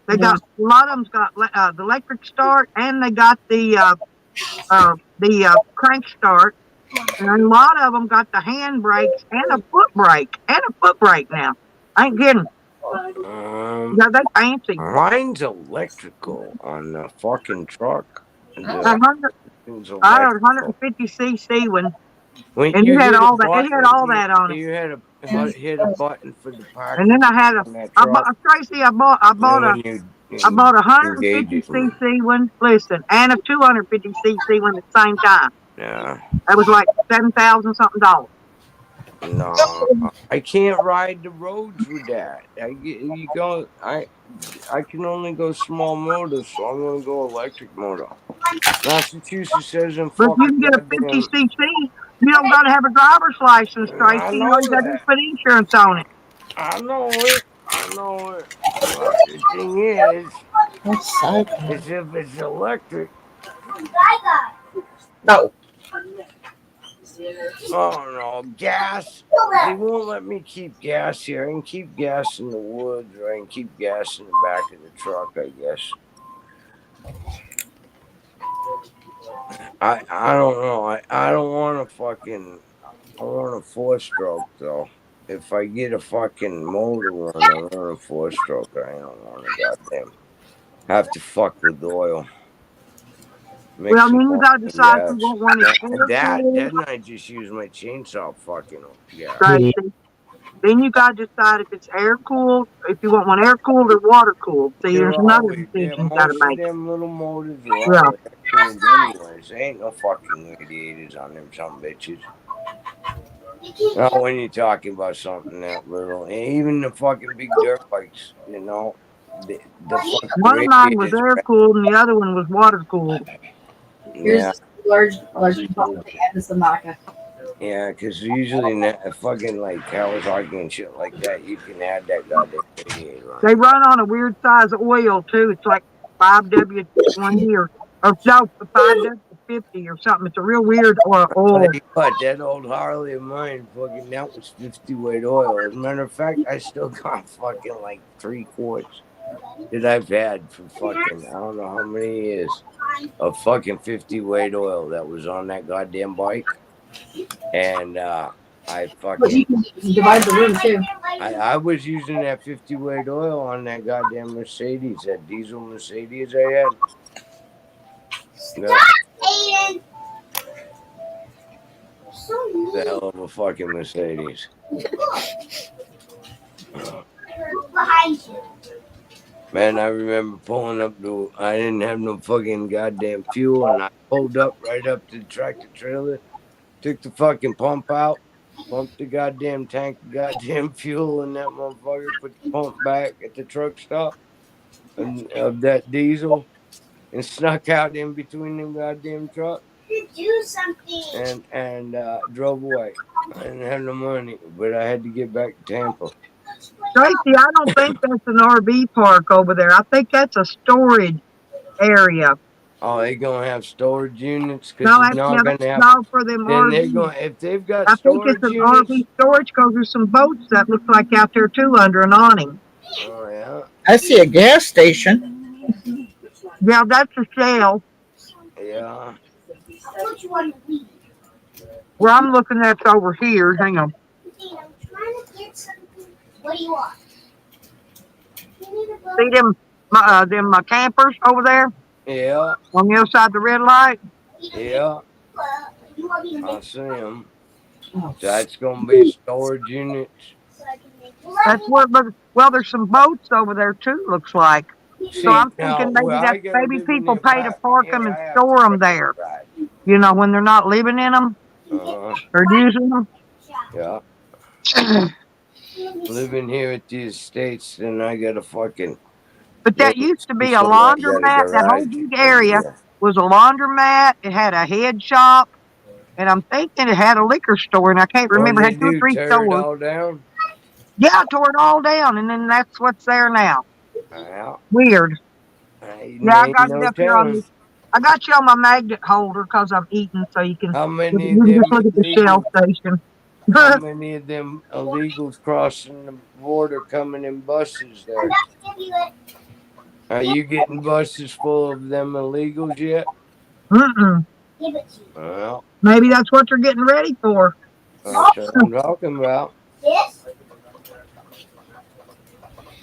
S1: They got a lot of them's got the electric start, and they got the crank start, and a lot of them got the hand brakes and a foot brake now. I ain't kidding. Yeah, they fancy.
S2: Mine's electrical on the fucking truck. I
S1: had 150 cc one. And
S2: you
S1: had all that. It had all that on it.
S2: You had hit a button for the package.
S1: And then I had I bought a 150 cc one. Listen, and a 250 cc one at the same time.
S2: Yeah.
S1: That was like $7,000 something.
S2: No, I can't ride the roads with that. I can only go small motors, so I'm gonna go electric motor. Massachusetts says I'm
S1: but
S2: fucking.
S1: You can get a 50 cc. You don't gotta have a driver's license, Tracy. You know, you gotta just put insurance on it.
S2: I know it. But the thing is if it's electric.
S9: No.
S2: Oh no, gas. They won't let me keep gas here. I can keep gas in the woods, or I can keep gas in the back of the truck, I guess. I don't know. I don't want a fucking. I want a 4-stroke though. If I get a fucking motor one, I want a 4-stroke. I don't want to goddamn have to fuck with oil.
S1: Well, then you gotta decide if you want one
S2: Then I just use my chainsaw fucking them. Yeah.
S1: Tracy. Then you gotta decide if it's air cooled, if you want one air cooled or water cooled. See, there's another decision you gotta make.
S2: Them little motors are all air cooled anyways. There ain't no fucking radiators on them some bitches. Not when you're talking about something that little. Even the fucking big dirt bikes, you know. The
S1: one of mine was air cooled and the other one was water cooled.
S2: Yeah.
S11: Large bottle they add the Samaka.
S2: Yeah, because usually fucking like Kawasaki and shit like that, you can add that goddamn radiator on.
S1: They run on a weird size of oil too. It's like 5W20 or no, 5W50 or something. It's a real weird oil.
S2: But that old Harley of mine, fucking that was 50 weight oil. As a matter of fact, I still got fucking like 3 quarts that I've had for fucking I don't know how many years of fucking 50 weight oil that was on that goddamn bike. And I fucking.
S11: But you can divide the room too.
S2: I was using that 50 weight oil on that goddamn Mercedes, that diesel Mercedes I had.
S10: Aiden.
S2: The hell of a fucking Mercedes.
S10: Behind you.
S2: Man, I remember pulling up I didn't have no fucking goddamn fuel, and I pulled up right up to the tractor trailer, took the fucking pump out, pumped the goddamn tank of goddamn fuel in that motherfucker, put the pump back at the truck stop of that diesel, and snuck out in between them goddamn trucks.
S10: Do something.
S2: And drove away. I didn't have no money, but I had to get back to Tampa.
S1: Tracy, I don't think that's an RV park over there. I think that's a storage area.
S2: Oh, they gonna have storage units?
S1: No, for them RVs.
S2: If they've got
S1: I think it's an RV storage because there's some boats that look like out there too under an awning.
S2: Oh yeah.
S9: I see a gas station.
S1: Yeah, that's a Shell.
S2: Yeah.
S1: Where I'm looking at's over here. Hang on.
S10: I'm trying to get something. What do you want?
S1: See them campers over there
S2: Yeah,
S1: on the other side of the red light?
S2: yeah. I see them. That's gonna be storage units.
S1: That's what. Well, there's some boats over there too. Looks like.
S2: See,
S1: So I'm
S2: now,
S1: thinking maybe
S2: I gotta
S1: maybe
S2: live in
S1: people
S2: the
S1: pay to park them and
S2: apartment. I have to
S1: store them
S2: pay
S1: there.
S2: right.
S1: You know, when they're not living in them or using them.
S2: Yeah. Living here at the estates, then I gotta fucking.
S1: But that used to be a
S2: so I got a
S1: laundromat. That whole
S2: garage
S1: big
S2: over
S1: area
S2: there.
S1: was a laundromat. It had a head shop, and I'm thinking it had a liquor store. And I can't
S2: What
S1: remember.
S2: did
S1: It
S2: they
S1: had 2 or
S2: do?
S1: 3
S2: Tear it
S1: stores.
S2: all down?
S1: Yeah, I tore it all down, and then that's what's there now.
S2: Well,
S1: Weird. Yeah, I
S2: ain't
S1: got
S2: no
S1: it up here on
S2: telling.
S1: this. I got you on my magnet holder because I'm eating, so you can
S2: How many
S1: you
S2: of
S1: can
S2: them
S1: just look at the shell
S2: illegals?
S1: station.
S2: How many of them illegals crossing the border coming in buses there? Are you getting buses full of them illegals yet?
S1: Mm-mm.
S2: Well,
S1: Maybe that's what they're getting ready for.
S2: that's what I'm talking about.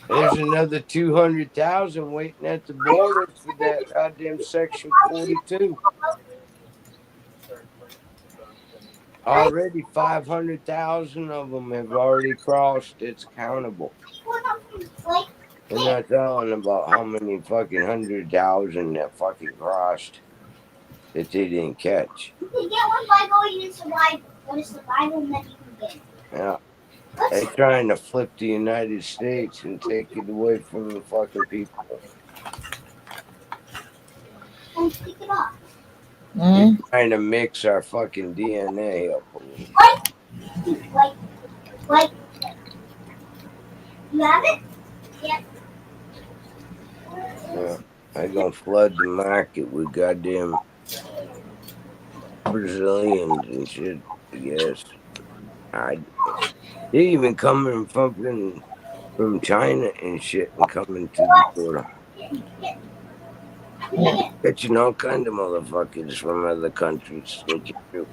S2: There's another 200,000 waiting at the border for that goddamn Section 42. Already 500,000 of them have already crossed. It's countable. They're not telling about how many fucking 100,000 that fucking crossed that they didn't catch.
S10: You can get one by going in survival. Go to survival and then you can get it.
S2: Yeah. They're trying to flip the United States and take it away from the fucking people.
S10: And pick it up.
S2: They're trying to mix our fucking DNA up a little.
S10: Like, you have it? Yeah.
S2: Yeah. They're gonna flood the market with goddamn Brazilians and shit, I guess. They even coming from China and shit and coming to the border. Catching all kind of motherfuckers from other countries. Sneaking through.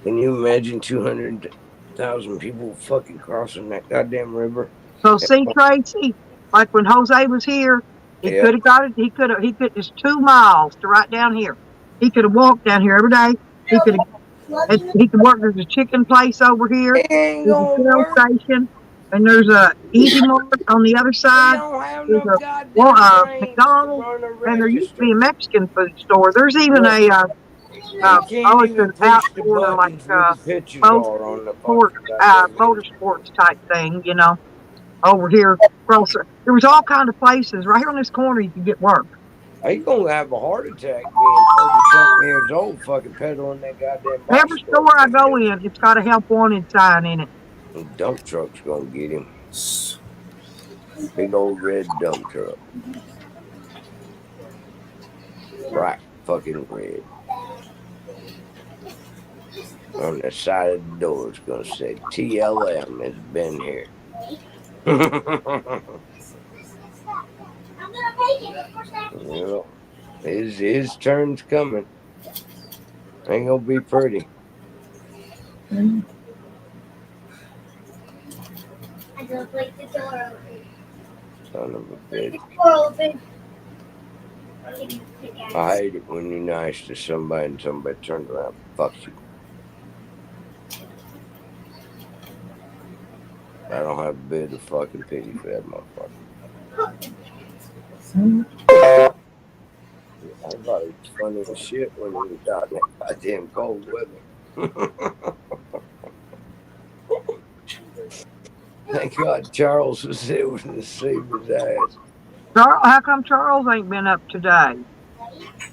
S2: Can you imagine 200,000 people fucking crossing that goddamn river?
S1: So see, Tracy, like when Jose was here, he
S2: Yeah.
S1: could have got it. He could. It's 2 miles to right down here. He could have walked down here every day. He could work. There's a chicken place over here.
S2: Ain't
S1: There's a
S2: gonna
S1: shell
S2: work.
S1: station, and there's a Easy Mart on the other
S2: We
S1: side.
S2: don't have
S1: There's
S2: no
S1: a
S2: goddamn brains to
S1: McDonald's,
S2: run a
S1: and there used to
S2: register.
S1: be a Mexican food store. There's even
S2: Look,
S1: a
S2: you can't
S1: it's
S2: even
S1: an
S2: push the
S1: outdoor like
S2: buttons where the pictures
S1: boat
S2: are on the
S1: sport,
S2: fucking goddamn
S1: motorsports type thing, you know, over here. There was all kind of places right here on this corner you could get work.
S2: Are you gonna have a heart attack being 30-something years old fucking peddling that goddamn box
S1: Every store I go in, it's got a help wanted sign in it.
S2: The dump truck's gonna get him. Big old red dump truck. Bright fucking red. On the side of the door, it's gonna say TLM has been here. Well, his turn's coming. Ain't gonna be pretty.
S10: I don't like the door open.
S2: Son of a bitch.
S10: Door open.
S2: I hate it when you're nice to somebody and somebody turns around and fucks you. I don't have a bit of fucking pity for that motherfucker. I thought it was funny as shit when he was out in that goddamn cold weather. Thank God Charles was there to save his ass.
S1: How come Charles ain't been up today?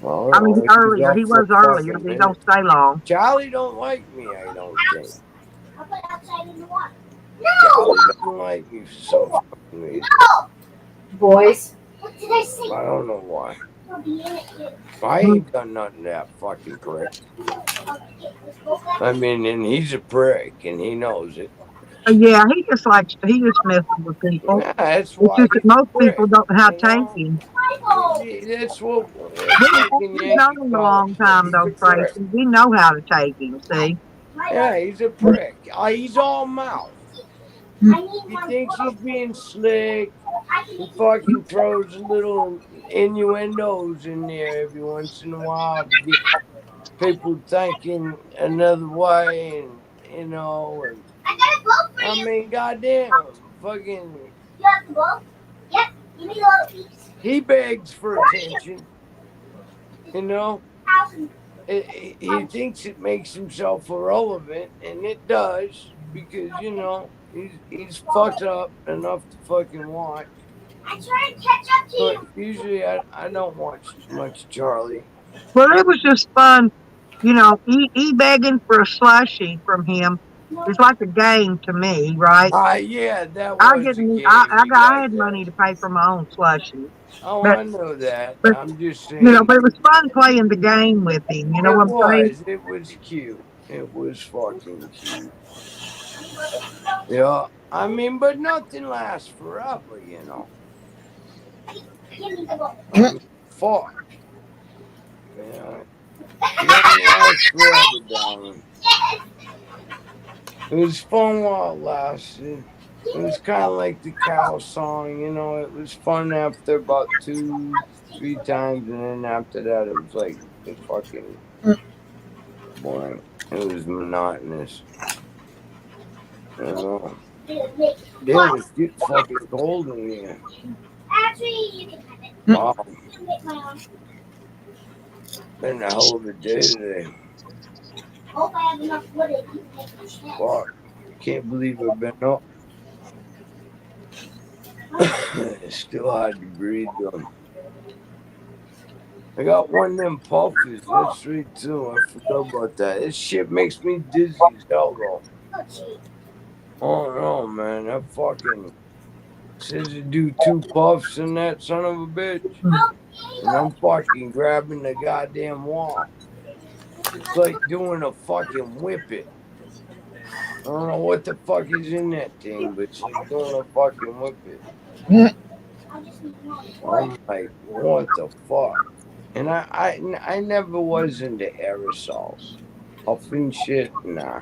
S2: Well,
S1: I mean, earlier. He was earlier, but he don't stay long.
S2: Charlie don't like me, I don't think.
S10: I'll put it outside in the water.
S2: Charlie don't like me for some fucking reason.
S11: Boys.
S10: What did I say?
S2: I don't know why.
S10: I'll be in it.
S2: I ain't done nothing that fucking prick. I mean, and he's a prick, and he knows it.
S1: Yeah, he just messes with people.
S2: Yeah, that's
S1: It's
S2: why
S1: just that most people don't know how to take him.
S2: That's what
S1: He's known him a long time, though, Tracy. We know how to take him, see?
S2: Yeah, he's a prick. He's all mouth. He thinks he's being slick. He fucking throws little innuendos in there every once in a while to get people thinking another way, and and I mean, goddamn, fucking. He begs for attention, He thinks it makes himself irrelevant, and it does, because he's fucked up enough to fucking watch.
S10: I try to catch up to you.
S2: But usually I don't watch much Charlie.
S1: Well, it was just fun, he begging for a slushie from him. It's like a game to me, right?
S2: Yeah, that was a game.
S1: I had money to pay for my own slushie.
S2: Oh,
S1: but,
S2: I know that.
S1: But,
S2: I'm just saying.
S1: But it was fun playing the game with him. You know what I'm saying?
S2: It was cute. It was fucking cute. Yeah, I mean, but nothing lasts forever, Fuck. Yeah. Nothing lasts forever, darling. It was fun while it lasted. It was kind of like the cow song, It was fun after about 2-3 times, and then after that, it was like it fucking boring. It was monotonous. It was getting fucking cold in here.
S10: Actually, you can have it.
S2: Wow.
S10: You can make my own.
S2: Been a hell of a day today.
S10: Hope I have enough wood to make my chest.
S2: Fuck. Can't believe I've been up. It's still hard to breathe, though. I got one of them puffies. That's right, too. I forgot about that. This shit makes me dizzy as hell, though. Oh, no, man. That fucking says to do 2 puffs in that son of a bitch. And I'm fucking grabbing the goddamn wall. It's like doing a fucking whippet. I don't know what the fuck is in that thing, but it's like doing a fucking whippet. I'm like, what the fuck? And I never was into aerosols. Puffing shit, nah.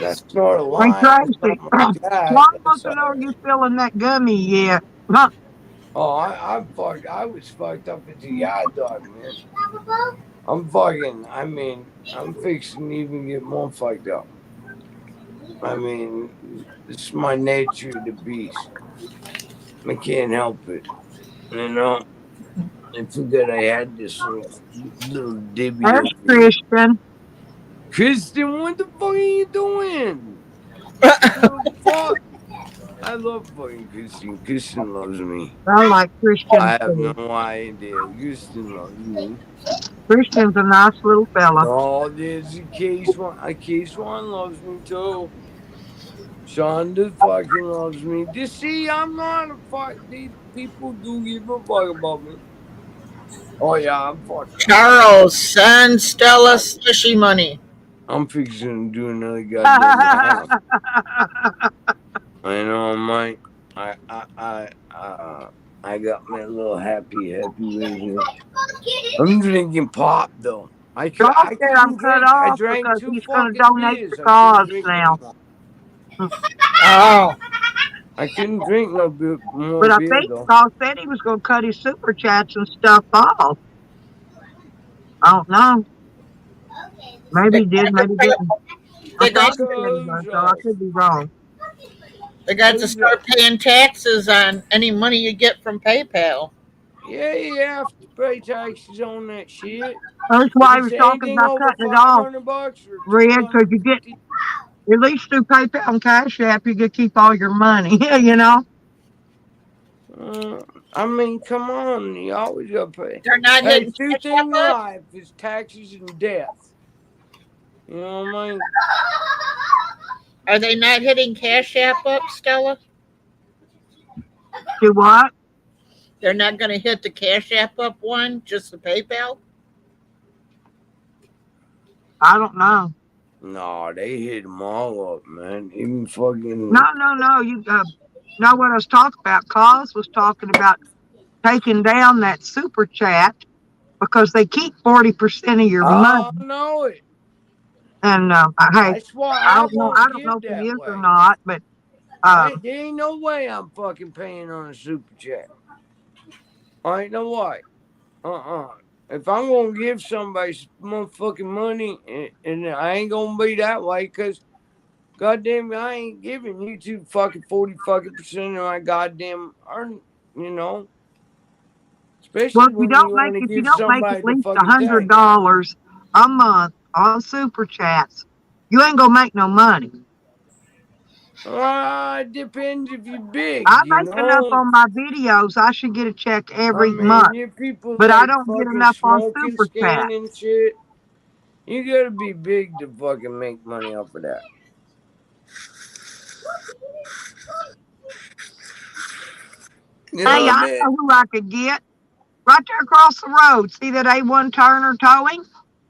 S2: That's not a lie.
S1: Hey, Tracy, why are you feeling that gummy yet? Huh?
S2: Oh, I was fucked up at the yard dog, man. I'm fixing to even get more fucked up. I mean, it's my nature, the beast. I can't help it. I forgot I had this little dibby.
S1: That's Christian.
S2: Kristen, what the fuck are you doing? Fuck. I love fucking Kristen. Kristen loves me.
S1: I like Christian.
S2: I have no idea. Kristen loves me.
S1: Christian's a nice little fella.
S2: Oh, there's a case one. A case one loves me too. Shonda fucking loves me. You see, I'm not a fuck. These people do give a fuck about me. Oh yeah, I'm fucking.
S9: Charles, send Stella slushy money.
S2: I'm fixing to do another goddamn house. I know, Mike. I got my little happy vision. I'm drinking pop though. I
S1: I'm cut off because he's going to donate the cause now.
S9: Oh.
S2: I couldn't drink no beer.
S1: But I think Paul said he was going to cut his super chats and stuff off. I don't know. Maybe he did, maybe he didn't. I could be wrong.
S9: They got to start paying taxes on any money you get from PayPal.
S2: Yeah, you have to pay taxes on that shit.
S1: That's why he was talking about cutting it off. Red, because you get, at least through PayPal and Cash App, you get to keep all your money,
S2: I mean, come on. You always got to pay.
S9: They're not hitting
S2: 2 things in life is taxes and death. You know what I mean?
S9: Are they not hitting Cash App up, Stella?
S1: Do what?
S9: They're not going to hit the Cash App up one, just the PayPal?
S1: I don't know.
S2: No, they hit them all up, man. Even fucking.
S1: No. You know what I was talking about? Cause was talking about taking down that super chat because they keep 40% of your money.
S2: I know it.
S1: And hey,
S2: That's why
S1: I
S2: I
S1: don't know.
S2: won't
S1: I don't
S2: give
S1: know if it
S2: that
S1: is
S2: way.
S1: or not, but
S2: There ain't no way I'm fucking paying on a super chat. I ain't no way. If I'm gonna give somebody some motherfucking money, and I ain't gonna be that way, cause goddamn, I ain't giving YouTube fucking 40% of my goddamn earn. You know,
S1: well,
S2: especially when you want to
S1: if you
S2: give
S1: don't make
S2: somebody
S1: at
S2: the
S1: least
S2: fucking thanks.
S1: $100 a month on super chats, you ain't gonna make no money.
S2: It depends if you're big.
S1: I
S2: You
S1: make enough
S2: know,
S1: on my videos. I should get a check
S2: I
S1: every
S2: mean,
S1: month,
S2: you people
S1: but I
S2: like
S1: don't get
S2: fucking
S1: enough on
S2: smoking,
S1: super chat.
S2: scanning shit. You gotta be big to fucking make money off of that. You know
S1: Hey,
S2: what I
S1: I
S2: mean?
S1: know who I could get. Right there across the road. See that A1 Turner Towing?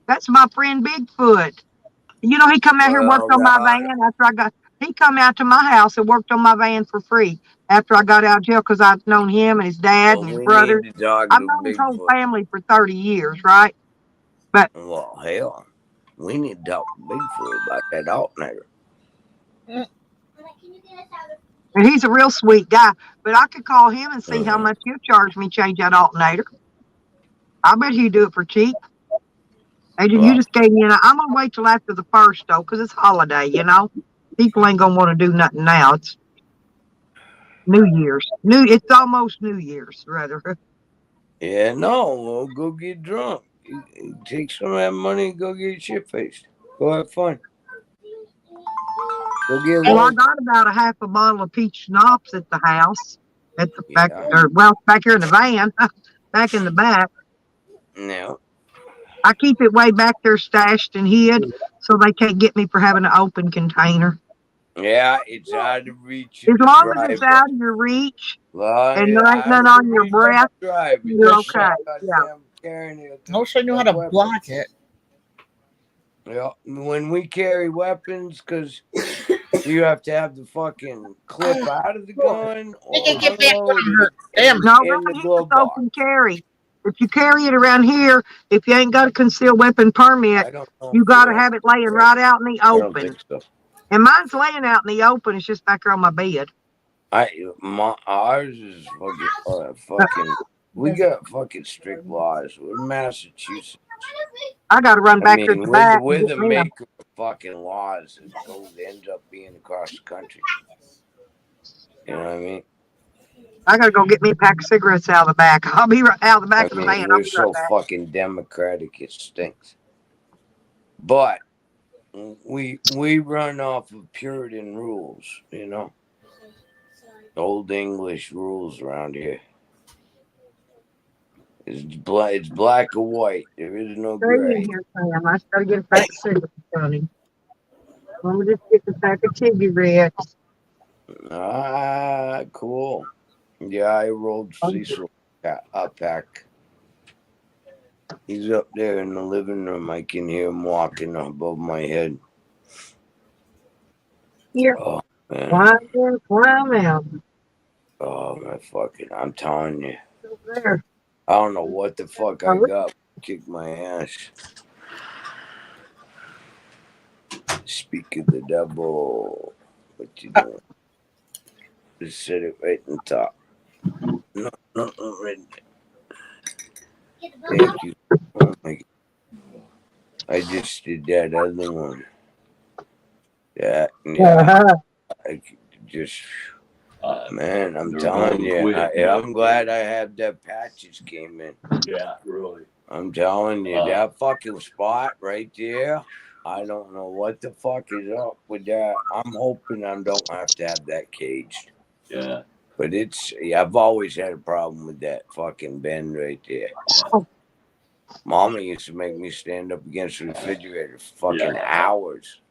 S1: That's my friend Bigfoot. You know, he come out here and worked on my van after he come out to my house and worked on my van for free after I got out of jail because I've known him and his dad and his
S2: We
S1: brother.
S2: need to talk
S1: I've
S2: to
S1: known his whole
S2: Bigfoot.
S1: family for 30 years, right? But
S2: Well, hell, we need to talk to Bigfoot about that alternator.
S1: and he's a real sweet guy. But I could call him and see how much he'll charge me change that alternator. I bet he'd do it for cheap. And you just gave me I'm gonna wait till after the first though, because it's holiday, you know. People ain't gonna want to do nothing now. It's New Year's. It's almost New Year's, rather.
S2: Yeah, no, we'll go get drunk. You take some of that money and go get shit faced. Go have fun. Go get
S1: Well, I
S2: one.
S1: got about a half a bottle of peach schnapps at the house, at the back,
S2: Yeah.
S1: back here in the van, back in the back.
S2: No.
S1: I keep it way back there stashed and hid, so they can't get me for having an open container.
S2: Yeah, it's out of reach
S1: As
S2: of the
S1: long as it's
S2: driver.
S1: out of your reach
S2: Well,
S1: and
S2: yeah,
S1: there ain't
S2: out
S1: none
S2: of the
S1: on your
S2: reach of the
S1: breath,
S2: driver.
S1: you're
S2: Just
S1: okay.
S2: goddamn carrying it.
S9: I wish I knew how to block it.
S2: Yeah, when we carry weapons, because you have to have the fucking clip out of the gun or unload it
S1: No,
S2: in the
S1: right
S2: glove
S1: it's
S2: box.
S1: open carry. If you carry it around here, if you ain't got a concealed weapon permit, you got to have it laying right out in the
S2: I don't
S1: open.
S2: think so.
S1: And mine's laying out in the open. It's just back there on my bed.
S2: Ours is fucking. We got fucking strict laws. We're Massachusetts.
S1: I got to run back here at the back.
S2: We're the maker of fucking laws that ends up being across the country. You know what I mean?
S1: I got to go get me a pack of cigarettes out of the back. I'll be right out of the back of the van.
S2: We're so fucking democratic, it stinks. But we run off of Puritan rules, you know? Old English rules around here. It's black or white. There is no gray.
S1: Here, Sam. I just got to get a pack of cigarettes, honey. Let me just get the pack of cigarettes.
S2: Cool. Yeah, I rolled Cecil a pack. He's up there in the living room. I can hear him walking above my head.
S1: Here.
S2: Oh, man.
S1: Climb out.
S2: Oh, my fucking, I'm telling you.
S1: There.
S2: I don't know what the fuck I got. Kick my ass. Speak of the devil. What you doing? Just sit it right on top. No, right there. Thank you. Oh my God. I just did that other one. Yeah. I just, man, I'm telling you, I'm glad I have that patches came in.
S3: Yeah, really.
S2: I'm telling you, that fucking spot right there, I don't know what the fuck is up with that. I'm hoping I don't have to have that caged.
S3: Yeah.
S2: But I've always had a problem with that fucking bend right there. Mama used to make me stand up against the refrigerator for fucking hours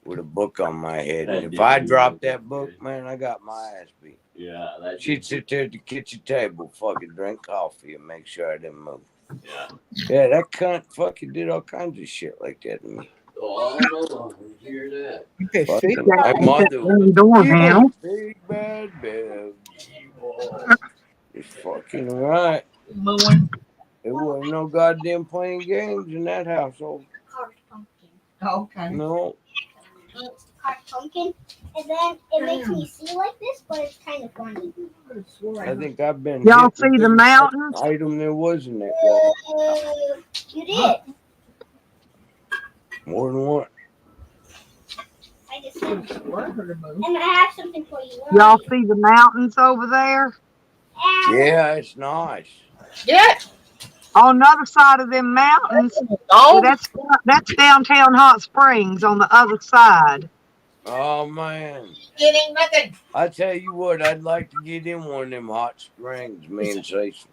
S2: with a book on my head. And if I dropped that book, man, I got my ass beat.
S3: Yeah.
S2: She'd sit there at the kitchen table, fucking drink coffee and make sure I didn't move.
S3: Yeah.
S2: Yeah, that cunt fucking did all kinds of shit like that to me.
S3: Oh, I don't know. You hear that?
S2: Fucking, my mother was big bad Bev. It's fucking right.
S9: Mooing.
S2: There wasn't no goddamn playing games in that household.
S10: Carved pumpkin.
S9: Oh, okay.
S2: No.
S10: It's carved pumpkin, and then it makes me see like this, but it's kind of funny.
S2: I think I've been
S1: Y'all
S2: hit
S1: see
S2: with
S1: the
S2: every
S1: mountains?
S2: item there was in that wall.
S10: You did.
S2: More than one.
S10: I just said. And I have something for you.
S1: Y'all see the mountains over there?
S2: Yeah, it's nice.
S9: Yeah.
S1: On the other side of them mountains,
S9: Oh.
S1: that's downtown Hot Springs on the other side.
S2: Oh man.
S9: Getting nothing.
S2: I tell you what, I'd like to get in one of them hot springs, me and Jason.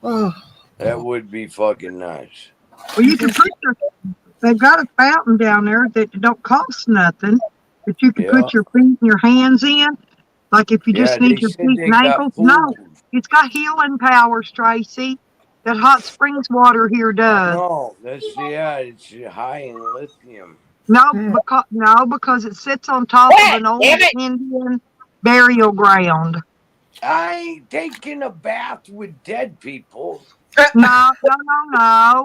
S8: Oh,
S2: That would be fucking nice.
S1: Well, you can they've got a fountain down there that don't cost nothing, but you can
S2: Yeah.
S1: put your feet and your hands in. Like if you
S2: Yeah,
S1: just need
S2: they
S1: your
S2: said
S1: feet
S2: they
S1: and
S2: got
S1: ankles. No,
S2: pools.
S1: it's got healing powers, Tracy. That Hot Springs water here does.
S2: No, it's high in lithium.
S1: No, because it sits on top of an old
S9: Damn it.
S1: Indian burial ground.
S2: I ain't taking a bath with dead people.
S1: No.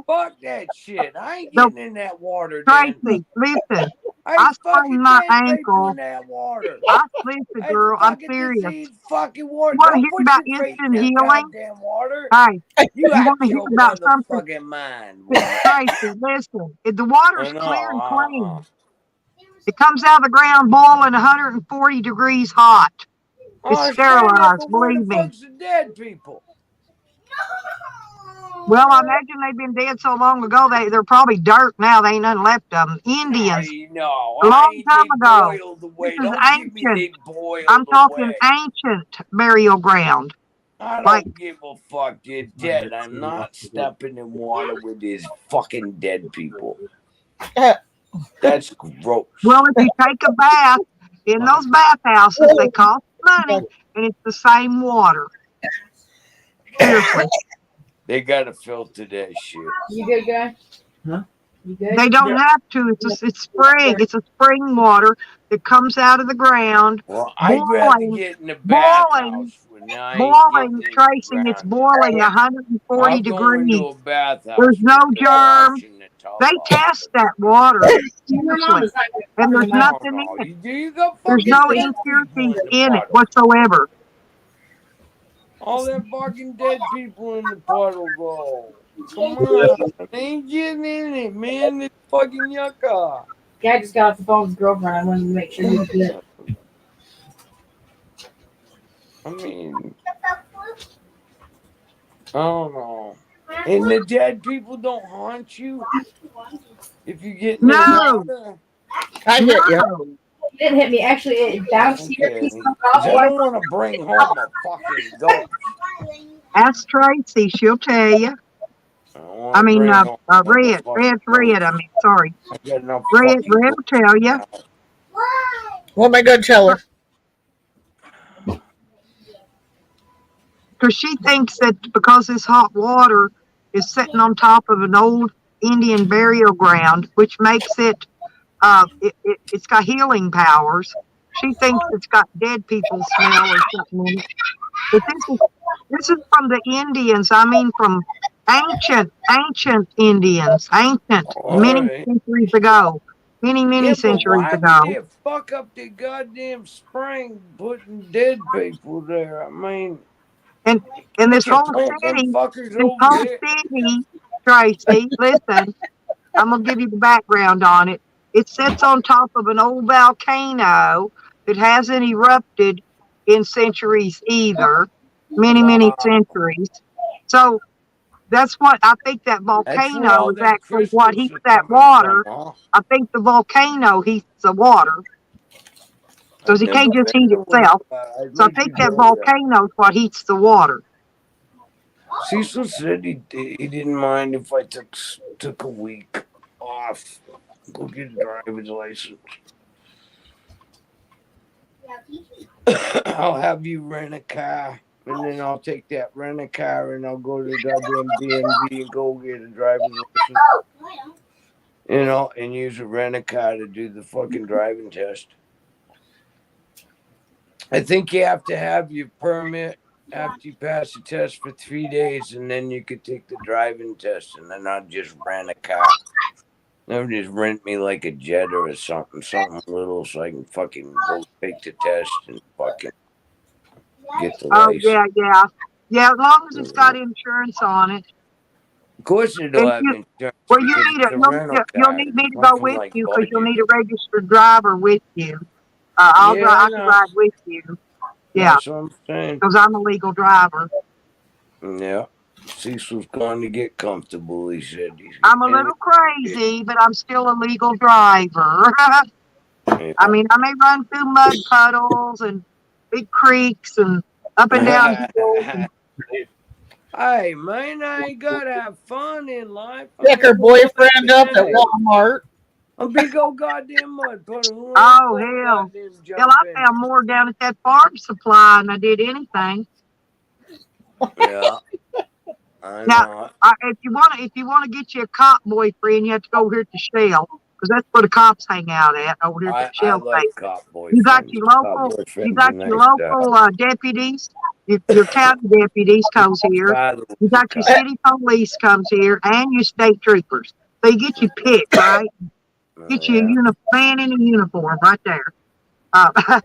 S2: Fuck that shit. I ain't
S1: No.
S2: getting in that water, Dan.
S1: Tracy, listen. I
S2: I
S1: sprained
S2: fucking
S1: my
S2: dead people
S1: ankle.
S2: in that water.
S1: Listen,
S2: That's
S1: girl, I'm
S2: fucking
S1: serious.
S2: disease fucking water.
S1: You want to
S2: Don't
S1: hear
S2: put
S1: about
S2: your feet in
S1: instant
S2: that
S1: healing?
S2: goddamn water.
S1: Hey,
S2: You
S1: you
S2: out
S1: want to hear
S2: your
S1: about something?
S2: motherfucking mind. woman.
S1: Tracy, listen. If the water's
S2: No,
S1: clear and clean. It comes out of the ground boiling 140 degrees hot. It's
S2: I understand that,
S1: sterilized,
S2: but where the
S1: believe me.
S2: fuck's the dead people?
S1: Well, I imagine they've been dead so long ago, they're probably dirt now. They ain't nothing left of them. Indians,
S2: No,
S1: a long
S2: they
S1: time ago.
S2: boiled away.
S1: This is
S2: Don't give me
S1: ancient.
S2: they boiled
S1: I'm talking
S2: away.
S1: ancient burial ground.
S2: I don't
S1: Like,
S2: give a fuck. You're dead. I'm not stepping in water with these fucking dead people. That's gross.
S1: well, if you take a bath in those bathhouses, they cost money, and it's the same water. Seriously.
S2: They gotta filter that shit.
S11: You good, guy? Huh? You good?
S1: They don't have to. It's spring. It's a spring water that comes out of the ground.
S2: Well, I'd rather
S1: Boiling,
S2: get in the bathhouse when I ain't getting in
S1: Tracy,
S2: the
S1: it's
S2: ground.
S1: boiling 140
S2: I'll go into
S1: degrees.
S2: a bathhouse.
S1: There's no
S2: with the
S1: germs.
S2: wash and the tub
S1: They
S2: off.
S1: test that water.
S11: Your mom
S1: Seriously.
S11: is not going to
S1: And there's
S2: No,
S1: nothing
S2: no,
S1: in it.
S2: you got
S1: There's
S2: fucking
S1: no
S2: dead people
S1: impurities
S2: in the
S1: in it
S2: bottle.
S1: whatsoever.
S2: All that fucking dead people in the puddle, bro. Come on. They ain't getting in it, man. It's fucking yucca.
S11: Guy just got off the phone with his girlfriend. I wanted to make sure he was good.
S2: I mean, I don't know. And the dead people don't haunt you if you get in the
S1: No.
S2: water.
S9: I hit you.
S1: No.
S11: It didn't hit me. Actually, it bounced here.
S2: Okay.
S11: He's
S2: 'Cause
S11: coming off.
S2: I don't want to bring home a fucking ghost.
S1: Ask Tracy. She'll tell you. I mean, Red. I mean, sorry.
S2: I got enough
S1: Red
S2: fucking
S1: will tell you.
S9: What am I going to tell her?
S1: Because she thinks that because this hot water is sitting on top of an old Indian burial ground, which makes it, it's got healing powers. She thinks it's got dead people smell or something in it. But this is from the Indians. I mean, from ancient Indians, many centuries ago, many centuries ago.
S2: Why would they fuck up the goddamn spring putting dead people there? I mean,
S1: and this whole city, Tracy, listen, I'm gonna give you the background on it. It sits on top of an old volcano that hasn't erupted in centuries either, many centuries. So that's what I think that volcano is actually what heats that water. I think the volcano heats the water because it can't just heat itself. So I think that volcano is what heats the water.
S2: Cecil said he didn't mind if I took a week off, go get a driver's license. I'll have you rent a car, and then I'll take that rent a car, and I'll go to the goddamn DMV and go get a driver's license. You know, and use a rent a car to do the fucking driving test. I think you have to have your permit after you pass the test for 3 days, and then you could take the driving test, and then I'd just rent a car. They would just rent me like a jet or something little, so I can fucking go take the test and fucking get the
S1: Oh
S2: license.
S1: yeah. Yeah, as long as it's got insurance on it.
S2: Of course it'll
S1: And
S2: have
S1: you,
S2: insurance
S1: well, you
S2: because
S1: need
S2: it's a rental
S1: you'll
S2: car.
S1: need me to
S2: It's
S1: go
S2: not from
S1: with
S2: like
S1: you because you'll
S2: budget.
S1: need a registered driver with you.
S2: Yeah,
S1: I can ride with you. Yeah,
S2: that's what I'm saying.
S1: because I'm a legal driver.
S2: Yeah. Cecil's going to get comfortable, he said.
S1: I'm a little crazy, but I'm still a legal driver. I mean, I may run through mud puddles and big creeks and up and down hills.
S2: Hey, man, I gotta have fun in life.
S9: Pick her boyfriend up at Walmart.
S2: A big old goddamn mud puddle.
S1: Oh, hell. Hell, I found more down at that farm supply than I did anything.
S2: Yeah. I
S1: Now,
S2: know.
S1: if you want to get you a cop boyfriend, you have to go over here to Shell because that's where the cops hang out at over here at Shell.
S2: I like cop boyfriends.
S1: You got your local deputies. Your county deputies comes here. You got your city police comes here, and your state troopers. So you get your pick, right? Get you a man in a uniform right there.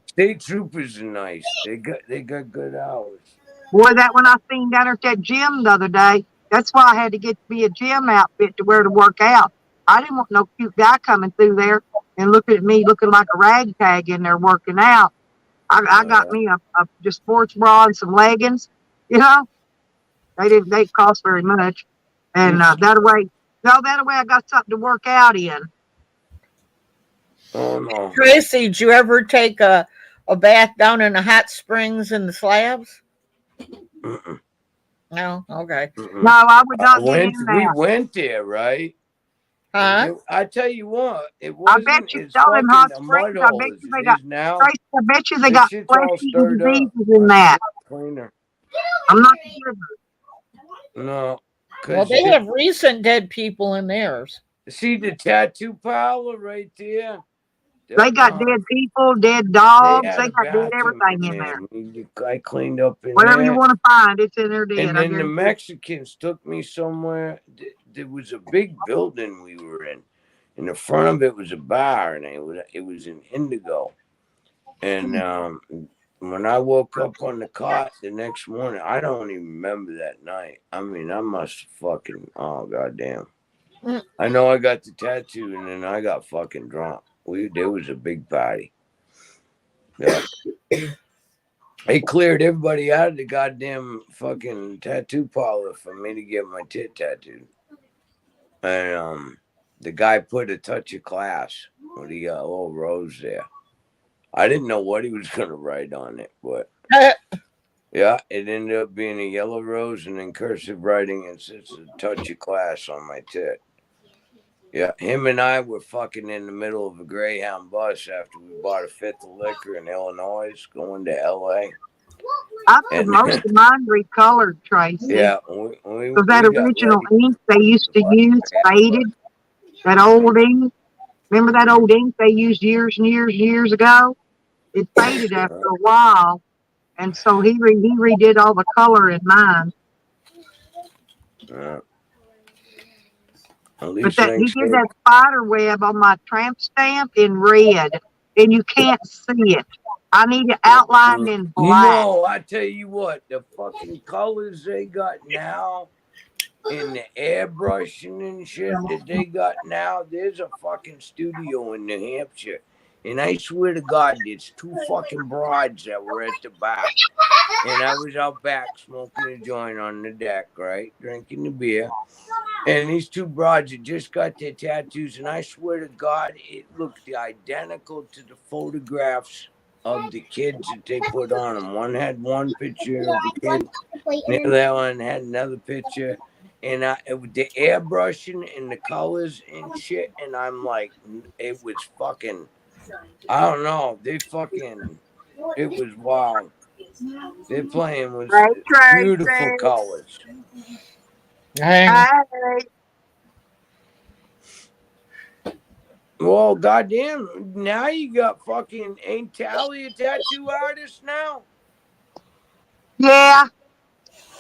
S2: State troopers are nice. They got good hours.
S1: Boy, that one I seen down at that gym the other day. That's why I had to get me a gym outfit to wear to work out. I didn't want no cute guy coming through there and looking at me looking like a ragtag in there working out. I got me a just sports bra and some leggings. You know, they cost very much, and that way I got something to work out in.
S2: Oh no,
S9: Tracy, did you ever take a bath down in the hot springs in the slabs?
S2: Mm-mm.
S9: No, okay.
S2: Mm-mm.
S1: No, I would not get in there.
S2: We went there, right?
S9: Huh?
S2: I tell you what, it wasn't.
S1: I bet you still in hot springs. I bet you they got. I bet you they got fleshy diseases in that.
S2: Cleaner.
S1: I'm not sure.
S2: No.
S9: Well, they have recent dead people in theirs.
S2: See the tattoo parlor right there?
S1: They got dead people, dead dogs. They got dead everything in there.
S2: I cleaned up in
S1: whatever
S2: there.
S1: You want to find, it's in there dead.
S2: And then the Mexicans took me somewhere. There was a big building we were in. In the front of it was a bar, and it was in Indigo. And when I woke up on the cot the next morning, I don't even remember that night. I mean, I must fucking, oh goddamn. I know I got the tattoo, and then I got fucking drunk. There was a big party. Yeah. They cleared everybody out of the goddamn fucking tattoo parlor for me to get my tit tattooed. And the guy put a touch of class when he got a little rose there. I didn't know what he was gonna write on it, but yeah, it ended up being a yellow rose and in cursive writing and says a touch of class on my tit. Yeah, him and I were fucking in the middle of a Greyhound bus after we bought a fifth of liquor in Illinois, going to LA.
S1: I think most of mine recolored, Tracy.
S2: Yeah,
S1: because that original ink they used to use faded. That old ink, remember that old ink they used years and years ago? It faded after a while, and so he redid all the color in mine. But he did that spider web on my tramp stamp in red, and you can't see it. I need it outlined in black.
S2: You know, I tell you what, the fucking colors they got now, and the airbrushing and shit that they got now, there's a fucking studio in New Hampshire. And I swear to God, it's two fucking broads that were at the bar. And I was out back smoking a joint on the deck, right? Drinking the beer. And these two broads had just got their tattoos. And I swear to God, it looked identical to the photographs of the kids that they put on them. One had one picture of the kid. The other one had another picture. And the airbrushing and the colors and shit. And I'm like, it was fucking... I don't know. It was wild. They're playing with beautiful colors. Well, goddamn, now you got fucking, ain't Tally a tattoo artist now?
S1: Yeah,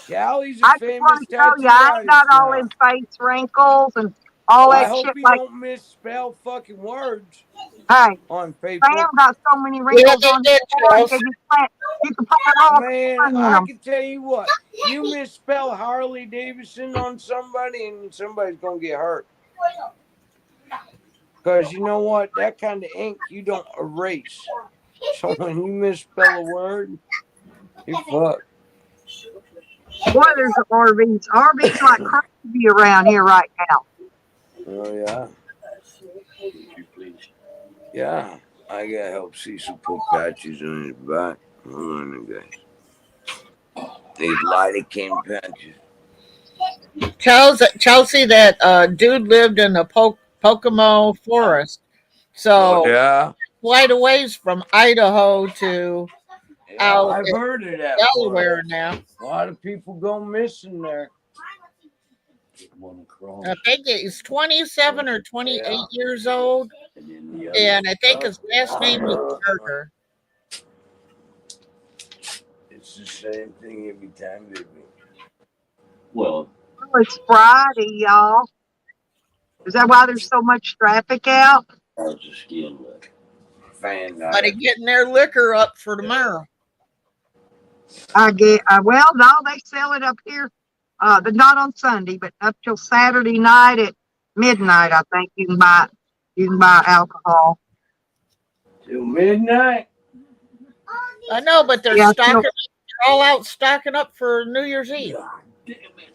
S2: Callie's
S1: I
S2: a
S1: just
S2: famous
S1: want to show you,
S2: tattoo
S1: I ain't got
S2: artist
S1: all
S2: now.
S1: them face wrinkles and all
S2: I
S1: that
S2: hope
S1: shit.
S2: you
S1: Like,
S2: don't misspell fucking words
S1: hey,
S2: on
S1: Sam
S2: Facebook.
S1: got so many
S9: Yeah,
S1: wrinkles
S9: they
S1: on his
S9: did,
S1: forehead,
S9: Charles.
S1: you can put a roll of
S2: Man,
S1: corn in
S2: I
S1: them.
S2: can tell you what, you misspell Harley Davidson on somebody and somebody's gonna get hurt. Because you know what? That kind of ink you don't erase. So when you misspell a word, you're fucked.
S1: Boy, there's RVs. RVs like crazy around here right now.
S2: Oh, yeah. Yeah. I gotta help Cecil put patches on his back. Hold on, guys. These lidocaine patches.
S9: Chelsea, that dude lived in the Pocono forest. So
S2: Yeah.
S9: quite a ways from Idaho to
S2: Yeah,
S9: out
S2: I've
S9: in
S2: heard of that
S9: Delaware
S2: forest.
S9: now.
S2: A lot of people go missing there.
S9: I think he's 27 or 28 years old. And I think his last name was Carter.
S2: It's the same thing every time, baby.
S3: Well,
S1: Oh, it's Friday, y'all. Is that why there's so much traffic out?
S3: how's the skin look?
S9: But they're getting their liquor up for tomorrow.
S1: I get well, no, they sell it up here. But not on Sunday, but up till Saturday night at midnight. I think you can buy alcohol.
S2: Till midnight.
S9: I know, but they're
S1: Yeah,
S9: stocking. They're all out stocking up for New Year's Eve.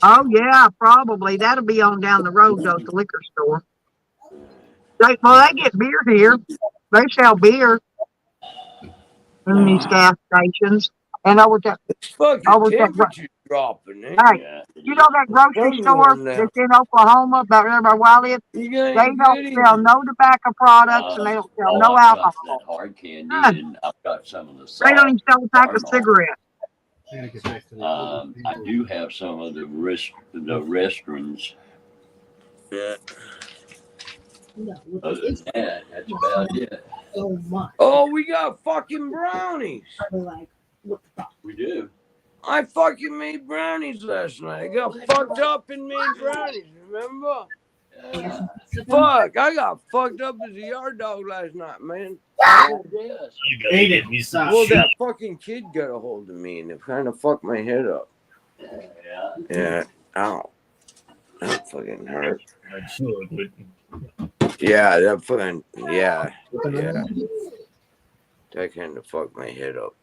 S1: oh yeah, probably that'll be on down the road though at the liquor store. They get beer here. They sell beer in these gas stations and over to
S2: Fucking temperature dropping,
S1: Hey,
S2: yeah.
S1: you know that grocery store that's in Oklahoma, about where I live? They don't sell no tobacco products and they don't sell no
S3: I've got
S1: alcohol.
S3: that hard candy,
S1: None.
S3: and I've got some of the
S1: They don't even sell a pack of
S3: Caramel.
S1: cigarettes.
S3: I do have some of the restaurants.
S2: Yeah.
S3: Other than that, that's about it.
S11: So much.
S2: Oh, we got fucking brownies.
S3: We do.
S2: I fucking made brownies last night. I got fucked up and made brownies, remember? Fuck, I got fucked up as a yard dog last night, man.
S3: Yes.
S12: Ate it. You saw
S2: Well, that fucking kid got a hold of me and it kind of fucked my head up.
S3: Yeah.
S2: Yeah. Ow. That fucking hurt.
S12: I should, but
S2: Yeah, that fucking, yeah. That kind of fucked my head up.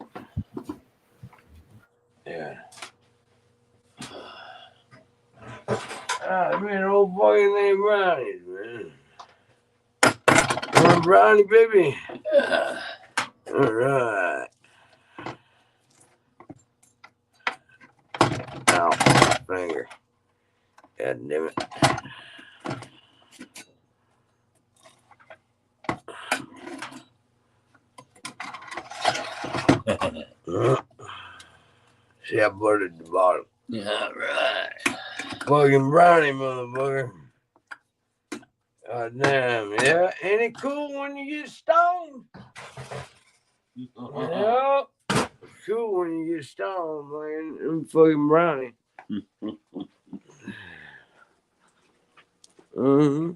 S2: Yeah. I made old fucking name brownies, man. Want a brownie, baby?
S3: Yeah.
S2: All right. Ow, finger. God damn it. See, I buttered the bottom.
S3: Yeah, right.
S2: Fucking brownie, motherfucker. God damn, yeah. Ain't it cool when you get stoned? Yeah. It's cool when you get stoned, man. I'm fucking brownie. Mm-hmm.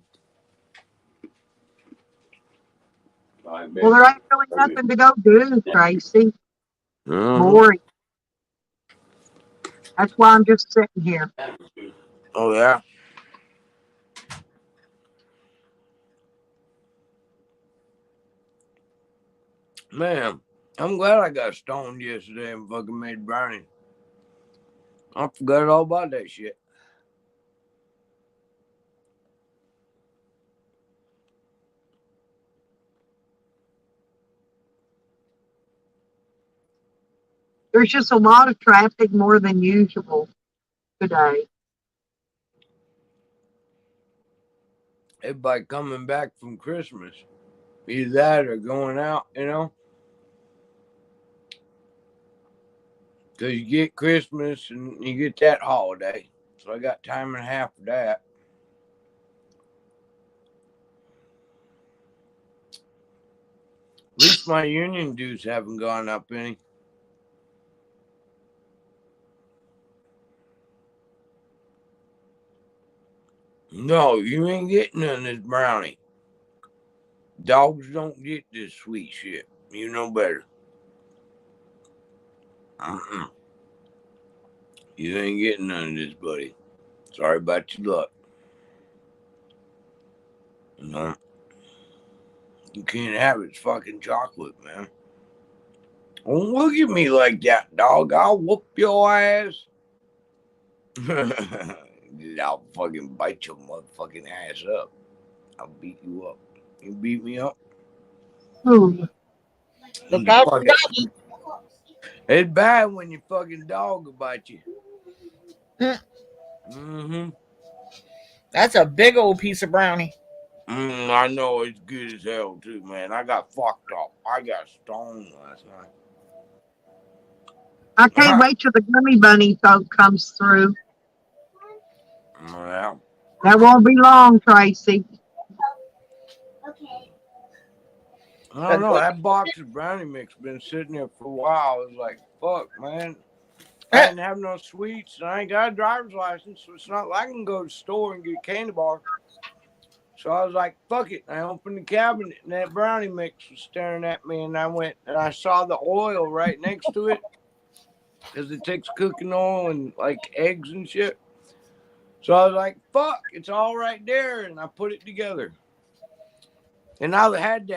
S1: Well, there ain't really nothing to go do, Tracy.
S2: Mm-hmm.
S1: Boring. That's why I'm just sitting here.
S2: Oh, yeah. Man, I'm glad I got stoned yesterday and fucking made brownies. I forgot all about that shit.
S1: There's just a lot of traffic more than usual today.
S2: Everybody coming back from Christmas. Either that or going out, you know? Because you get Christmas and you get that holiday. So I got time and a half for that. At least my union dues haven't gone up any. No, you ain't getting none of this brownie. Dogs don't get this sweet shit. You know better. You ain't getting none of this, buddy. Sorry about your luck. No. You can't have it. It's fucking chocolate, man. Don't look at me like that, dog. I'll whoop your ass. I'll fucking bite your motherfucking ass up. I'll beat you up. You beat me up?
S9: Look out for doggy.
S2: It's bad when your fucking dog will bite you.
S9: That's a big old piece of brownie.
S2: I know it's good as hell too, man. I got fucked up. I got stoned last night.
S1: I can't wait till the gummy bunny folk comes through.
S2: Well,
S1: that won't be long, Tracy.
S10: Okay.
S2: I don't know. That box of brownie mix been sitting there for a while. I was like, fuck, man. I didn't have no sweets, and I ain't got a driver's license, so it's not like I can go to the store and get a candy bar. So I was like, fuck it. I opened the cabinet, and that brownie mix was staring at me, and I went, and I saw the oil right next to it, because it takes cooking oil and, like, eggs and shit. So I was like, fuck, it's all right there, and I put it together. And I had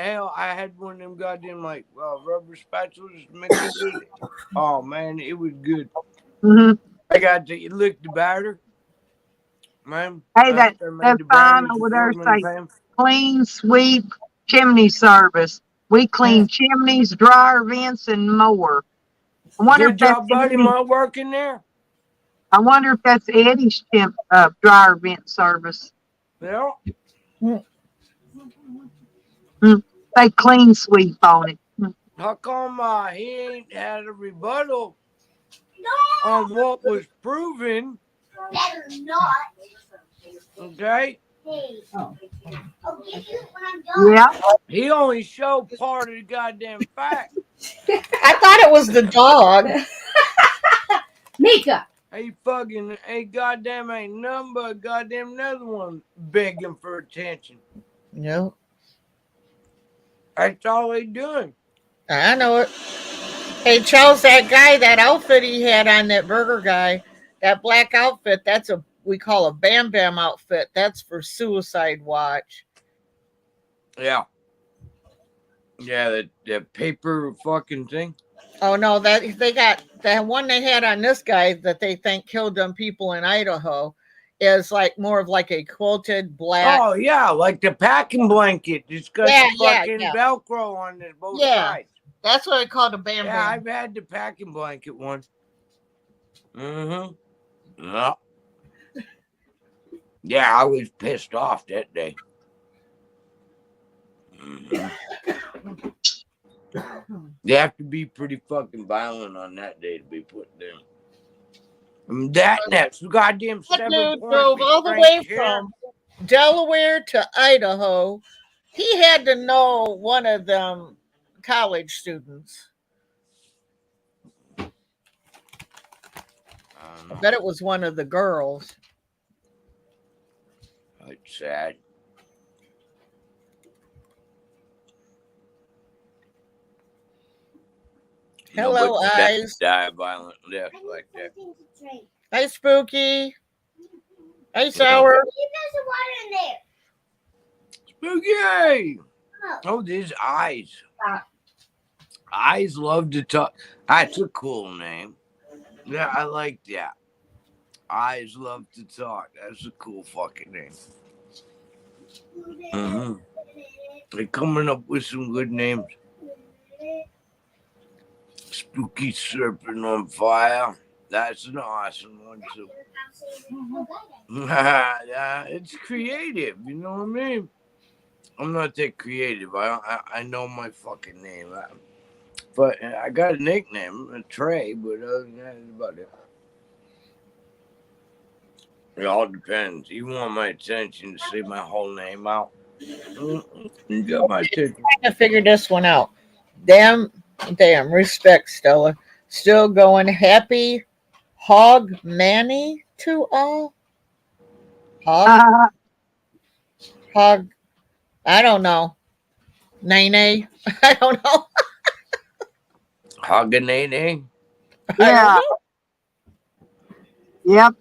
S2: one of them goddamn, like, rubber spatulas to mix it with it. Oh, man, it was good. I got to lick the batter. Man,
S1: hey, that sign over there say clean sweep chimney service. We clean chimneys, dryer vents, and more. I wonder
S2: good job, buddy. Am I working there?
S1: I wonder if that's Eddie's dryer vent service.
S2: Yeah.
S1: They clean sweep on it.
S2: How come he ain't had a rebuttal on what was proven?
S10: Better not.
S2: Okay.
S10: Hey. I'll get you when I'm done.
S1: Yeah.
S2: He only showed part of the goddamn fact.
S9: I thought it was the dog.
S11: Mika.
S2: Hey, goddamn, ain't nothing but goddamn another one begging for attention.
S9: No.
S2: That's all they doing.
S9: I know it. Hey, Charles, that guy, that outfit he had on, that burger guy, that black outfit, we call a Bam Bam outfit. That's for Suicide Watch.
S2: Yeah. Yeah, that paper fucking thing.
S9: Oh, no, they got the one they had on this guy that they think killed them people in Idaho is like more of like a quilted black.
S2: Oh, yeah, like the packing blanket. It's got the fucking Velcro on it, both sides.
S9: That's what I call the Bam Bam.
S2: Yeah, I've had the packing blanket one. Yeah. Yeah, I was pissed off that day. You have to be pretty fucking violent on that day to be put down. That's goddamn 7
S9: dude drove all the way from Delaware to Idaho. He had to know one of them college students. I bet it was one of the girls.
S2: It's sad.
S9: Hello, Eyes.
S2: Die violent death like that.
S9: Hey, Spooky. Hey, Sour.
S10: There's water in there.
S2: Spooky. Oh, these Eyes. Eyes love to talk. That's a cool name. Yeah, I like that. Eyes love to talk. That's a cool fucking name. They're coming up with some good names. Spooky Serpent on Fire. That's an awesome one, too. Yeah, it's creative. You know what I mean? I'm not that creative. I know my fucking name. But I got a nickname, Trey, but other than that, that's about it. It all depends. You want my attention to say my whole name out? You got my attention.
S9: I'm trying to figure this one out. Damn, respect, Stella. Still going. Happy Hog Manny to all. Hog? Hog. I don't know. Nene. I don't know.
S2: Hoganene.
S1: Yeah. Yep.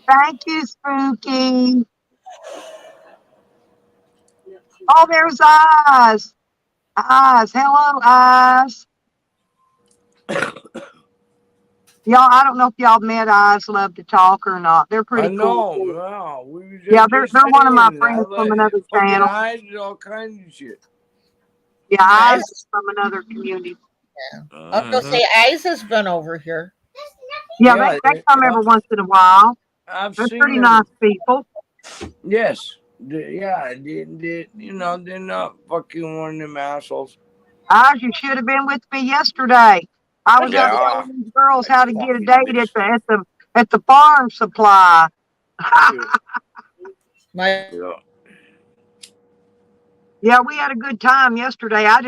S1: Thank you, Spooky. Oh, there's Oz. Oz. Hello, Oz. Y'all, I don't know if y'all met Oz Love to Talk or not. They're pretty
S2: I know.
S1: cool.
S2: No, we were
S1: Yeah,
S2: just
S1: they're one of my
S2: saying,
S1: friends from another
S2: fucking
S1: channel.
S2: eyes and all kinds of shit.
S1: Yeah, Oz is from another community.
S9: Uncle say Ice has been over here.
S1: Yeah, they come every once in a while.
S2: I've
S1: They're
S2: seen
S1: pretty
S2: them.
S1: nice people.
S2: Yes. Yeah, they're not fucking one of them assholes.
S1: Oz, you should have been with me yesterday. I was out
S2: Yeah.
S1: telling these girls how to get a date at the farm supply. Yeah, we had a good time yesterday. I'm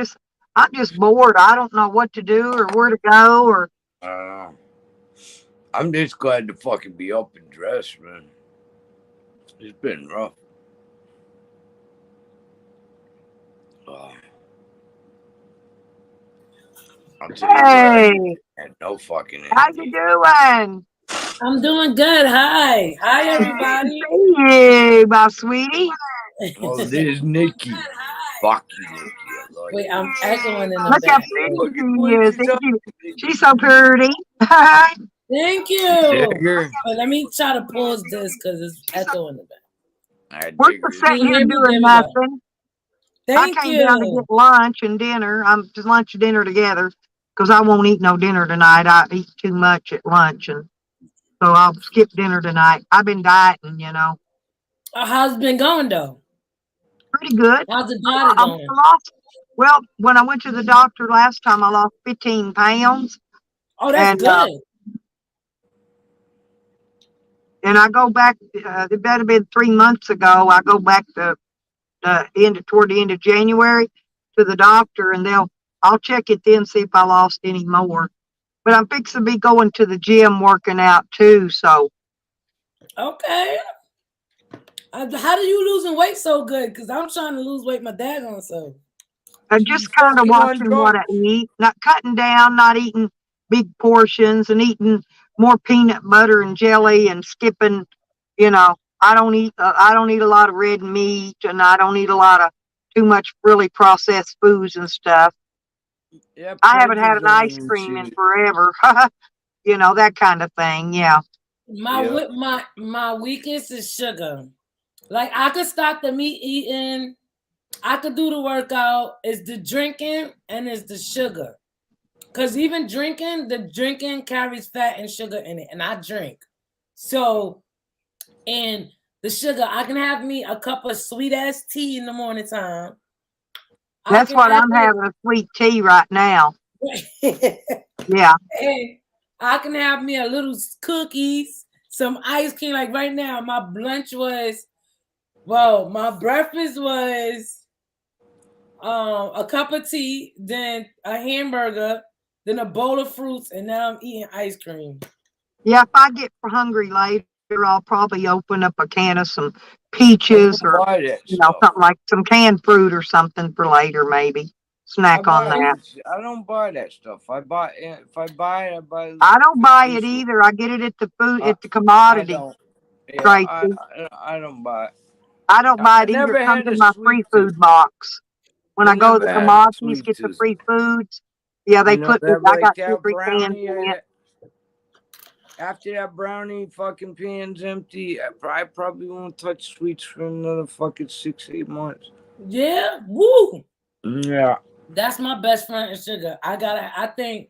S1: just bored. I don't know what to do or where to go or.
S2: I'm just glad to fucking be up and dressed, man. It's been rough. I'll tell you what, and no fucking.
S1: How you doing?
S13: I'm doing good. Hi, everybody.
S1: Hey, my sweetie.
S2: Oh, there's Nikki. Fuck you, Nikki.
S13: Wait, I'm echoing in the
S1: Look how pretty she is. She's so pretty.
S13: Thank you. But let me try to pause this because it's echoing in the back.
S1: We're just sitting here doing nothing.
S13: Thank
S1: I came down to get lunch and dinner. I'm just lunch and dinner together because I won't eat no dinner tonight. I eat too much at lunch, and so I'll skip dinner tonight. I've been dieting, you know.
S13: How's it been going though?
S1: Pretty good.
S13: How's the body going?
S1: Well, when I went to the doctor last time, I lost 15 pounds.
S13: Oh, that's good.
S1: And I go back. It better have been 3 months ago. I go back to toward the end of January to the doctor, and I'll check it then, see if I lost any more. But I'm fixing to be going to the gym working out too. So.
S13: Okay. How do you losing weight so good? Because I'm trying to lose weight. My dad on so.
S1: I'm just kind of watching what I eat, not cutting down, not eating big portions, and eating more peanut butter and jelly, and skipping. You know, I don't eat a lot of red meat, and I don't eat a lot of too much really processed foods and stuff.
S2: Yeah,
S1: I haven't had an ice cream in forever. You know, that kind of thing. Yeah.
S13: My weakness is sugar. Like I could stop the meat eating, I could do the workout. It's the drinking and it's the sugar. Cause even the drinking carries fat and sugar in it, and I drink. So, and the sugar, I can have me a cup of sweet ass tea in the morning time.
S1: That's what I'm having, a sweet tea right now. Yeah.
S13: And I can have me a little cookies, some ice cream. Like right now, my breakfast was a cup of tea, then a hamburger, then a bowl of fruits, and now I'm eating ice cream.
S1: Yeah, if I get hungry later, I'll probably open up a can of some peaches or something like some canned fruit or something for later, maybe. Snack on that.
S2: I don't buy that stuff. I buy it.
S1: I don't buy it either. I get it at the commodity.
S2: I don't buy it.
S1: I don't buy it either. It comes in my free food box. When I go to the commodities, get the free foods. Yeah, they put. I got 2 free cans in it.
S2: After that brownie fucking pan's empty, I probably won't touch sweets for another fucking 6-8 months.
S13: Yeah, woo.
S2: Yeah.
S13: That's my best friend in sugar. I think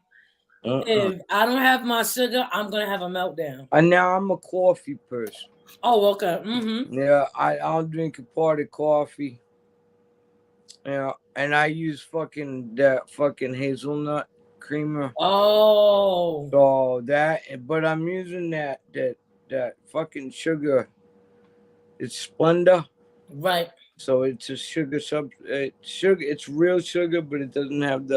S13: if I don't have my sugar, I'm gonna have a meltdown.
S2: And now I'm a coffee person.
S13: Oh, okay. Mm-hmm.
S2: Yeah, I'll drink a part of coffee. Yeah, and I use that fucking hazelnut creamer.
S13: Oh.
S2: So but I'm using that fucking sugar. It's Splenda.
S13: Right.
S2: So it's a sugar It's real sugar, but it doesn't have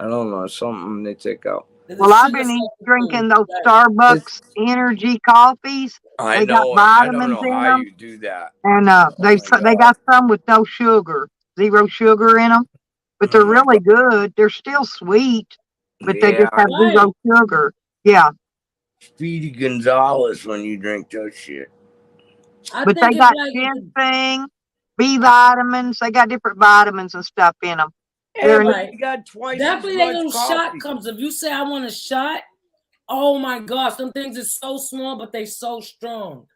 S2: I don't know, something they take out.
S1: Well, I've been drinking those Starbucks energy coffees.
S2: I
S1: They got
S2: know it. I don't
S1: vitamins
S2: know
S1: in
S2: how
S1: them,
S2: you do that.
S1: and they got some with no sugar, 0 sugar in them. But they're really good. They're still sweet, but they just have 0 sugar. Yeah.
S2: Speedy Gonzalez when you drink those shit.
S1: But they got ginseng, B vitamins. They got different vitamins and stuff in them.
S2: Everybody got twice
S13: Definitely
S2: as
S13: that
S2: much
S13: little
S2: coffee.
S13: shot comes. If you say I want a shot, oh my gosh, some things are so small, but they so strong.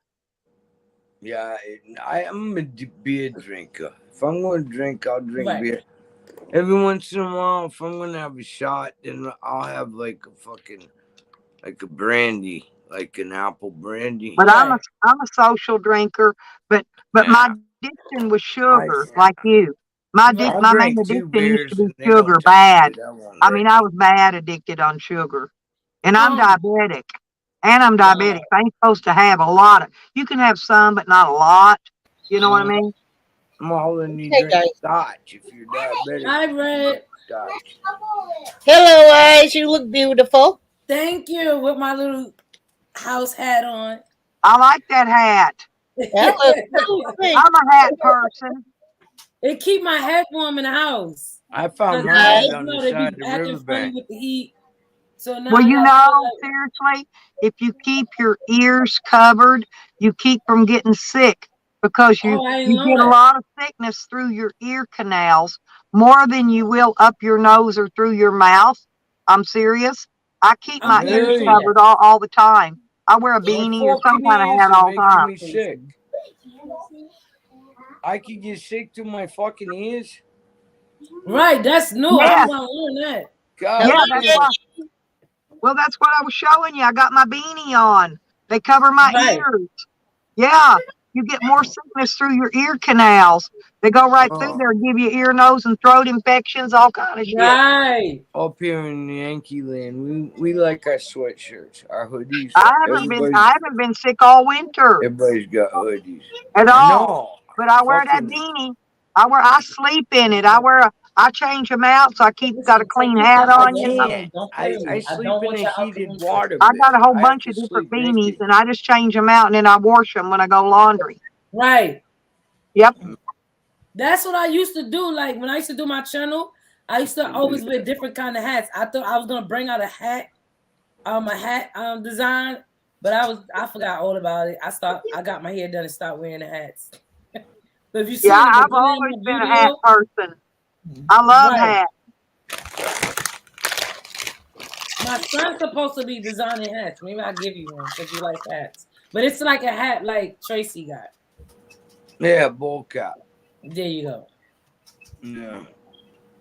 S2: Yeah, I'm a beer drinker. If I'm going to drink, I'll drink beer. Every once in a while, if I'm going to have a shot, then I'll have like a brandy, like an apple brandy.
S1: But I'm a social drinker. But my addiction was sugar, like you. My main addiction used to be sugar, bad. I mean, I was bad addicted on sugar, and I'm diabetic. And I'm diabetic. I ain't supposed to have a lot of. You can have some, but not a lot. You know what I mean?
S2: Well, then you drink scotch if you're diabetic.
S13: I read.
S9: Hello, eyes. You look beautiful.
S13: Thank you. With my little house hat on.
S1: I like that hat. I'm a hat person.
S13: It keep my head warm in the house.
S2: I found mine on the side of the riverbank.
S13: With the heat. So now
S1: well, you know, seriously, if you keep your ears covered, you keep from getting sick because you get a lot of sickness through your ear canals more than you will up your nose or through your mouth. I'm serious. I keep my ears covered all the time. I wear a beanie or some kind of hat all the time.
S2: Me sick. I could get sick to my fucking ears.
S13: Right, that's new.
S1: Yeah.
S13: I'm gonna learn that.
S2: God,
S1: yeah, that's why. Well, that's what I was showing you. I got my beanie on. They cover my ears. Yeah, you get more sickness through your ear canals. They go right through there and give you ear, nose, and throat infections, all kind of shit.
S13: Right.
S2: Up here in Yankee land, we like our sweatshirts, our hoodies.
S1: I haven't been sick all winter.
S2: Everybody's got hoodies.
S1: At all. But I wear that beanie. I sleep in it. I change them out, so I got a clean hat on.
S2: I sleep in a heated water.
S1: I got a whole bunch of different beanies, and I just change them out, and then I wash them when I go laundry.
S13: Right.
S1: Yep.
S13: That's what I used to do. Like when I used to do my channel, I used to always wear different kind of hats. I thought I was gonna bring out a hat design, but I forgot all about it. I got my hair done and stopped wearing the hats. But if you see
S1: I've always been a hat person. I love hats.
S13: My son's supposed to be designing hats. Maybe I'll give you one because you like hats. But it's like a hat like Tracy got.
S2: Yeah, bowl cap.
S13: There you go.
S2: Yeah.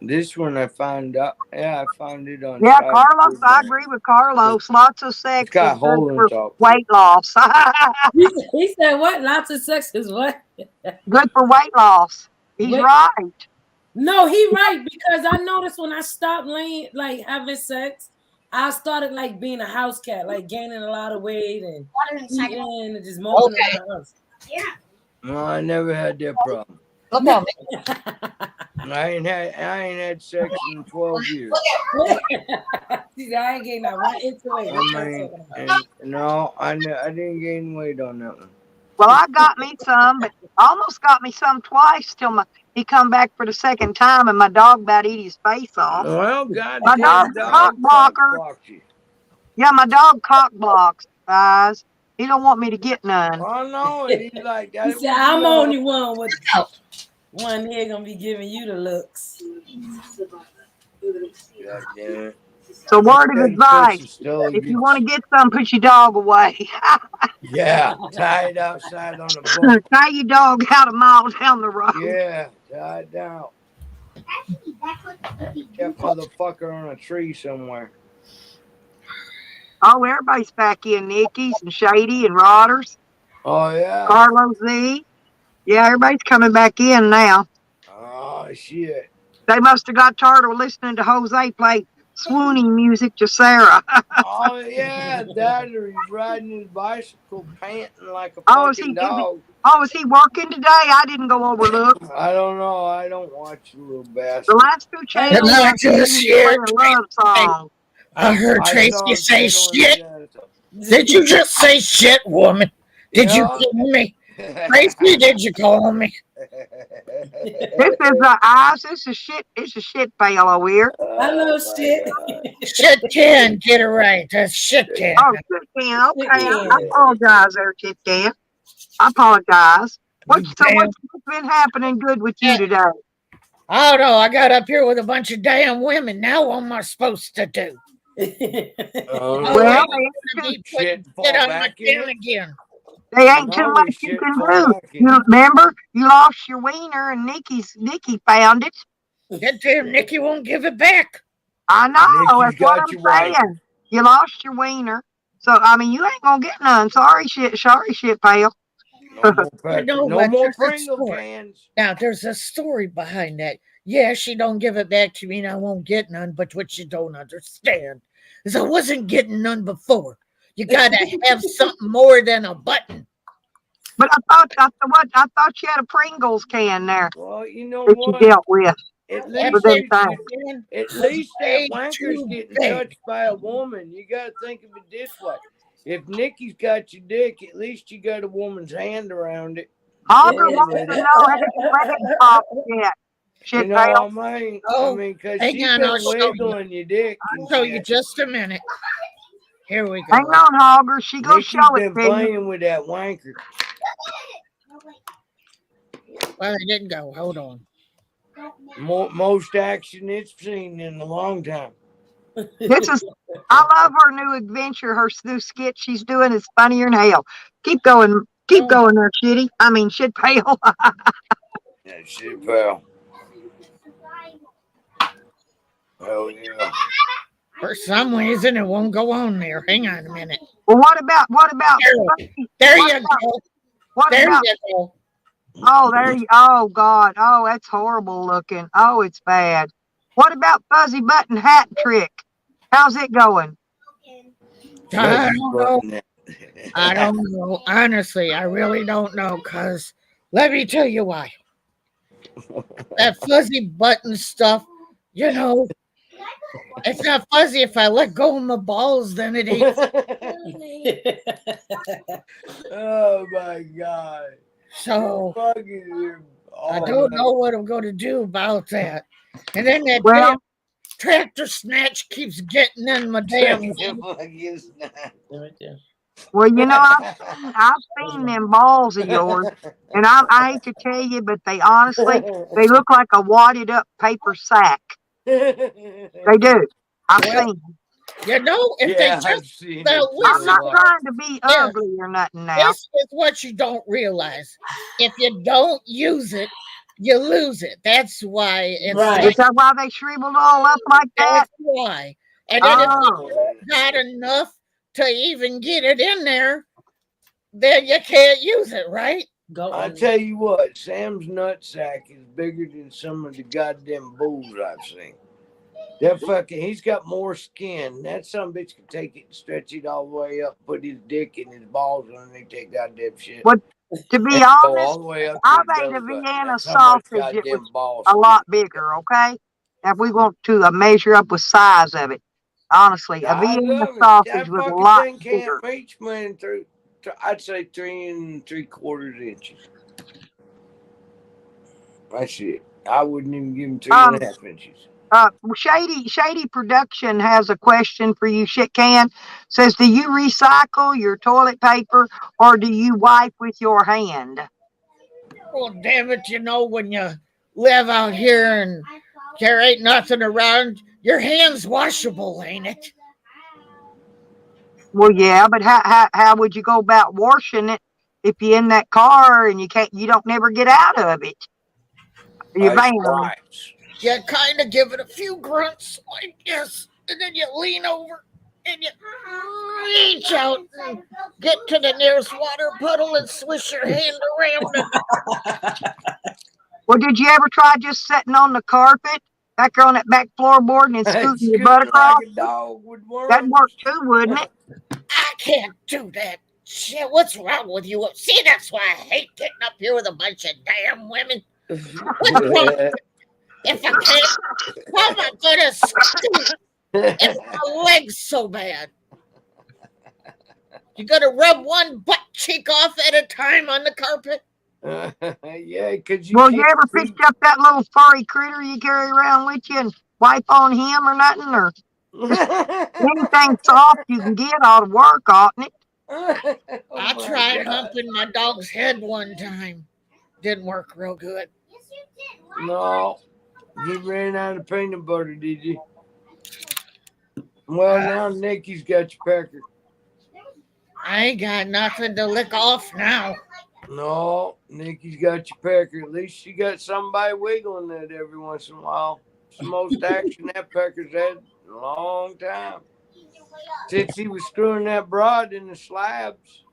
S2: This one I found out. Yeah, I found it on.
S1: Yeah, Carlos, I agree with Carlos. Lots of sex is good for weight loss.
S13: He said what? Lots of sex is what?
S1: Good for weight loss. He's right.
S13: No, he's right, because I noticed when I stopped having sex, I started like being a house cat, like gaining a lot of weight and eating and just moping in the house.
S10: Yeah.
S2: No, I never had that problem.
S9: Look at me.
S2: I ain't had sex in 12 years.
S13: I ain't getting that one into it.
S2: No, I didn't gain weight on that one.
S1: Well, I got me some, but almost got me some twice till he come back for the second time, and my dog about eat his face off.
S2: Well, God,
S1: my dog's a cock blocker. Yeah, my dog cock blocks, guys. He don't want me to get none.
S2: Oh no, he's like that.
S13: He said, I'm only one with one here gonna be giving you the looks.
S1: So word of advice, if you want to get some, put your dog away.
S2: Yeah, tie it outside on the boat.
S1: Tie your dog out a mile down the road.
S2: Yeah, tie it down. That motherfucker on a tree somewhere.
S1: Oh, everybody's back in. Nikki's and Shady and Rodders.
S2: Oh, yeah.
S1: Carlos Z. Yeah, everybody's coming back in now.
S2: Oh, shit.
S1: They must have got tired of listening to Jose play swooning music to Sarah.
S2: Oh, yeah, that or he's riding his bicycle panting like a fucking dog.
S1: Is he working today? I didn't go overlook.
S2: I don't know. I don't watch the little bastard.
S1: The last two channels playing a love song.
S9: I heard
S2: I
S9: Tracy
S2: saw
S9: say
S2: shit on
S9: shit. Did you just say shit, woman? Did you call me? Tracy, did you call me?
S1: This is Oz. This is shit. It's a shit pail over here.
S13: I know shit.
S9: Shit can, get it right. That's shit can.
S1: Oh, shit can. Okay, I apologize there, shit can. I apologize. What's been happening good with you today?
S9: Oh no, I got up here with a bunch of damn women. Now what am I supposed to do?
S1: Well,
S9: Get on my chin again.
S1: they ain't too much you can do. You remember, you lost your wiener, and Nikki found it.
S9: That damn Nikki won't give it back.
S1: I know.
S2: Nikki's
S1: That's what
S2: got
S1: I'm
S2: you right.
S1: saying. You lost your wiener, so I mean, you ain't gonna get none. Sorry, shit pal.
S2: No more Pringle cans.
S9: Now there's a story behind that. Yeah, she don't give it back to me, and I won't get none. But what you don't understand is I wasn't getting none before. You gotta have something more than a button.
S1: But I thought you had a Pringles can there.
S2: Well, you know
S1: that
S2: what?
S1: you dealt with.
S2: At least that wanker's getting touched by a woman. You got to think of it this way. If Nikki's got your dick, at least you got a woman's hand around it.
S1: Hogger wants to know how to pop yet.
S2: You know what I mean? I mean, because
S9: hang
S2: she's
S9: on,
S2: been
S9: I'll show
S2: wiggling your dick.
S9: I'll show you just a minute. Here we go.
S1: Hang on, Hogger. She gonna
S2: Nikki's
S1: show it
S2: been
S1: to you.
S2: playing with that wanker.
S9: Well, it didn't go. Hold on.
S2: Most action it's seen in a long time.
S1: I love her new adventure, her new skit she's doing is funnier than hell. Keep going there, shitty. I mean, shit pale.
S2: Yeah, shit, pal. Hell yeah.
S9: For some reason, it won't go on there. Hang on a minute.
S1: Well, what about?
S9: There you go. There you go.
S1: Oh, God. Oh, that's horrible looking. Oh, it's bad. What about fuzzy button hat trick? How's it going?
S9: I don't know. I don't know. Honestly, I really don't know, because let me tell you why. That fuzzy button stuff, you know, it's not fuzzy. If I let go of my balls, then it ain't.
S2: Oh, my God.
S9: So, I don't know what I'm going to do about that. And then that damn tractor snatch keeps getting in my damn.
S1: Well, you know, I've seen them balls of yours, and I hate to tell you, but they they look like a wadded up paper sack. They do. I've seen them.
S9: You know, if they just
S1: I'm not trying to be ugly or nothing now.
S9: This is what you don't realize. If you don't use it, you lose it. That's why it's
S1: Right. Is that why they shriveled all up like that?
S9: That's why. And then if you got enough to even get it in there, then you can't use it, right?
S2: I tell you what, Sam's nutsack is bigger than some of the goddamn bulls I've seen. That he's got more skin. That son of a bitch can take it and stretch it all the way up, put his dick and his balls underneath that goddamn shit.
S1: But to be honest, I made a Vienna sausage that was a lot bigger, okay? If we want to measure up with size of it. Honestly, a Vienna sausage was a lot bigger.
S2: Can't reach me through, I'd say 3 3/4 inches. That's it. I wouldn't even give him 3.5 inches.
S1: Shady Production has a question for you, Shit Can. Says, do you recycle your toilet paper or do you wipe with your hand?
S9: Well, damn it, you know, when you live out here and there ain't nothing around, your hand's washable, ain't it?
S1: Well, yeah, but how would you go about washing it if you're in that car and you don't never get out of it? You
S9: You kind of give it a few grunts like this, and then you lean over and you reach out and get to the nearest water puddle and swish your hand around it.
S1: Well, did you ever try just sitting on the carpet back there on that back floorboard and scooting your butt across?
S2: Like a dog would work.
S1: That'd work too, wouldn't it?
S9: I can't do that. Shit, what's wrong with you? See, that's why I hate getting up here with a bunch of damn women. What's wrong? If I can't, how am I gonna scoot It's my legs so bad. You gotta rub one butt cheek off at a time on the carpet.
S2: Yeah, because
S1: Well, you ever picked up that little furry critter you carry around with you and wipe on him or nothing? Or anything soft you can get ought to work, oughtn't it?
S9: I tried humping my dog's head one time. Didn't work real good.
S2: No. You ran out of peanut butter, did you? Well, now Nikki's got your pecker.
S9: I ain't got nothing to lick off now.
S2: No, Nikki's got your pecker. At least she got somebody wiggling it every once in a while. It's the most action that pecker's had in a long time. Since he was screwing that broad in the slabs.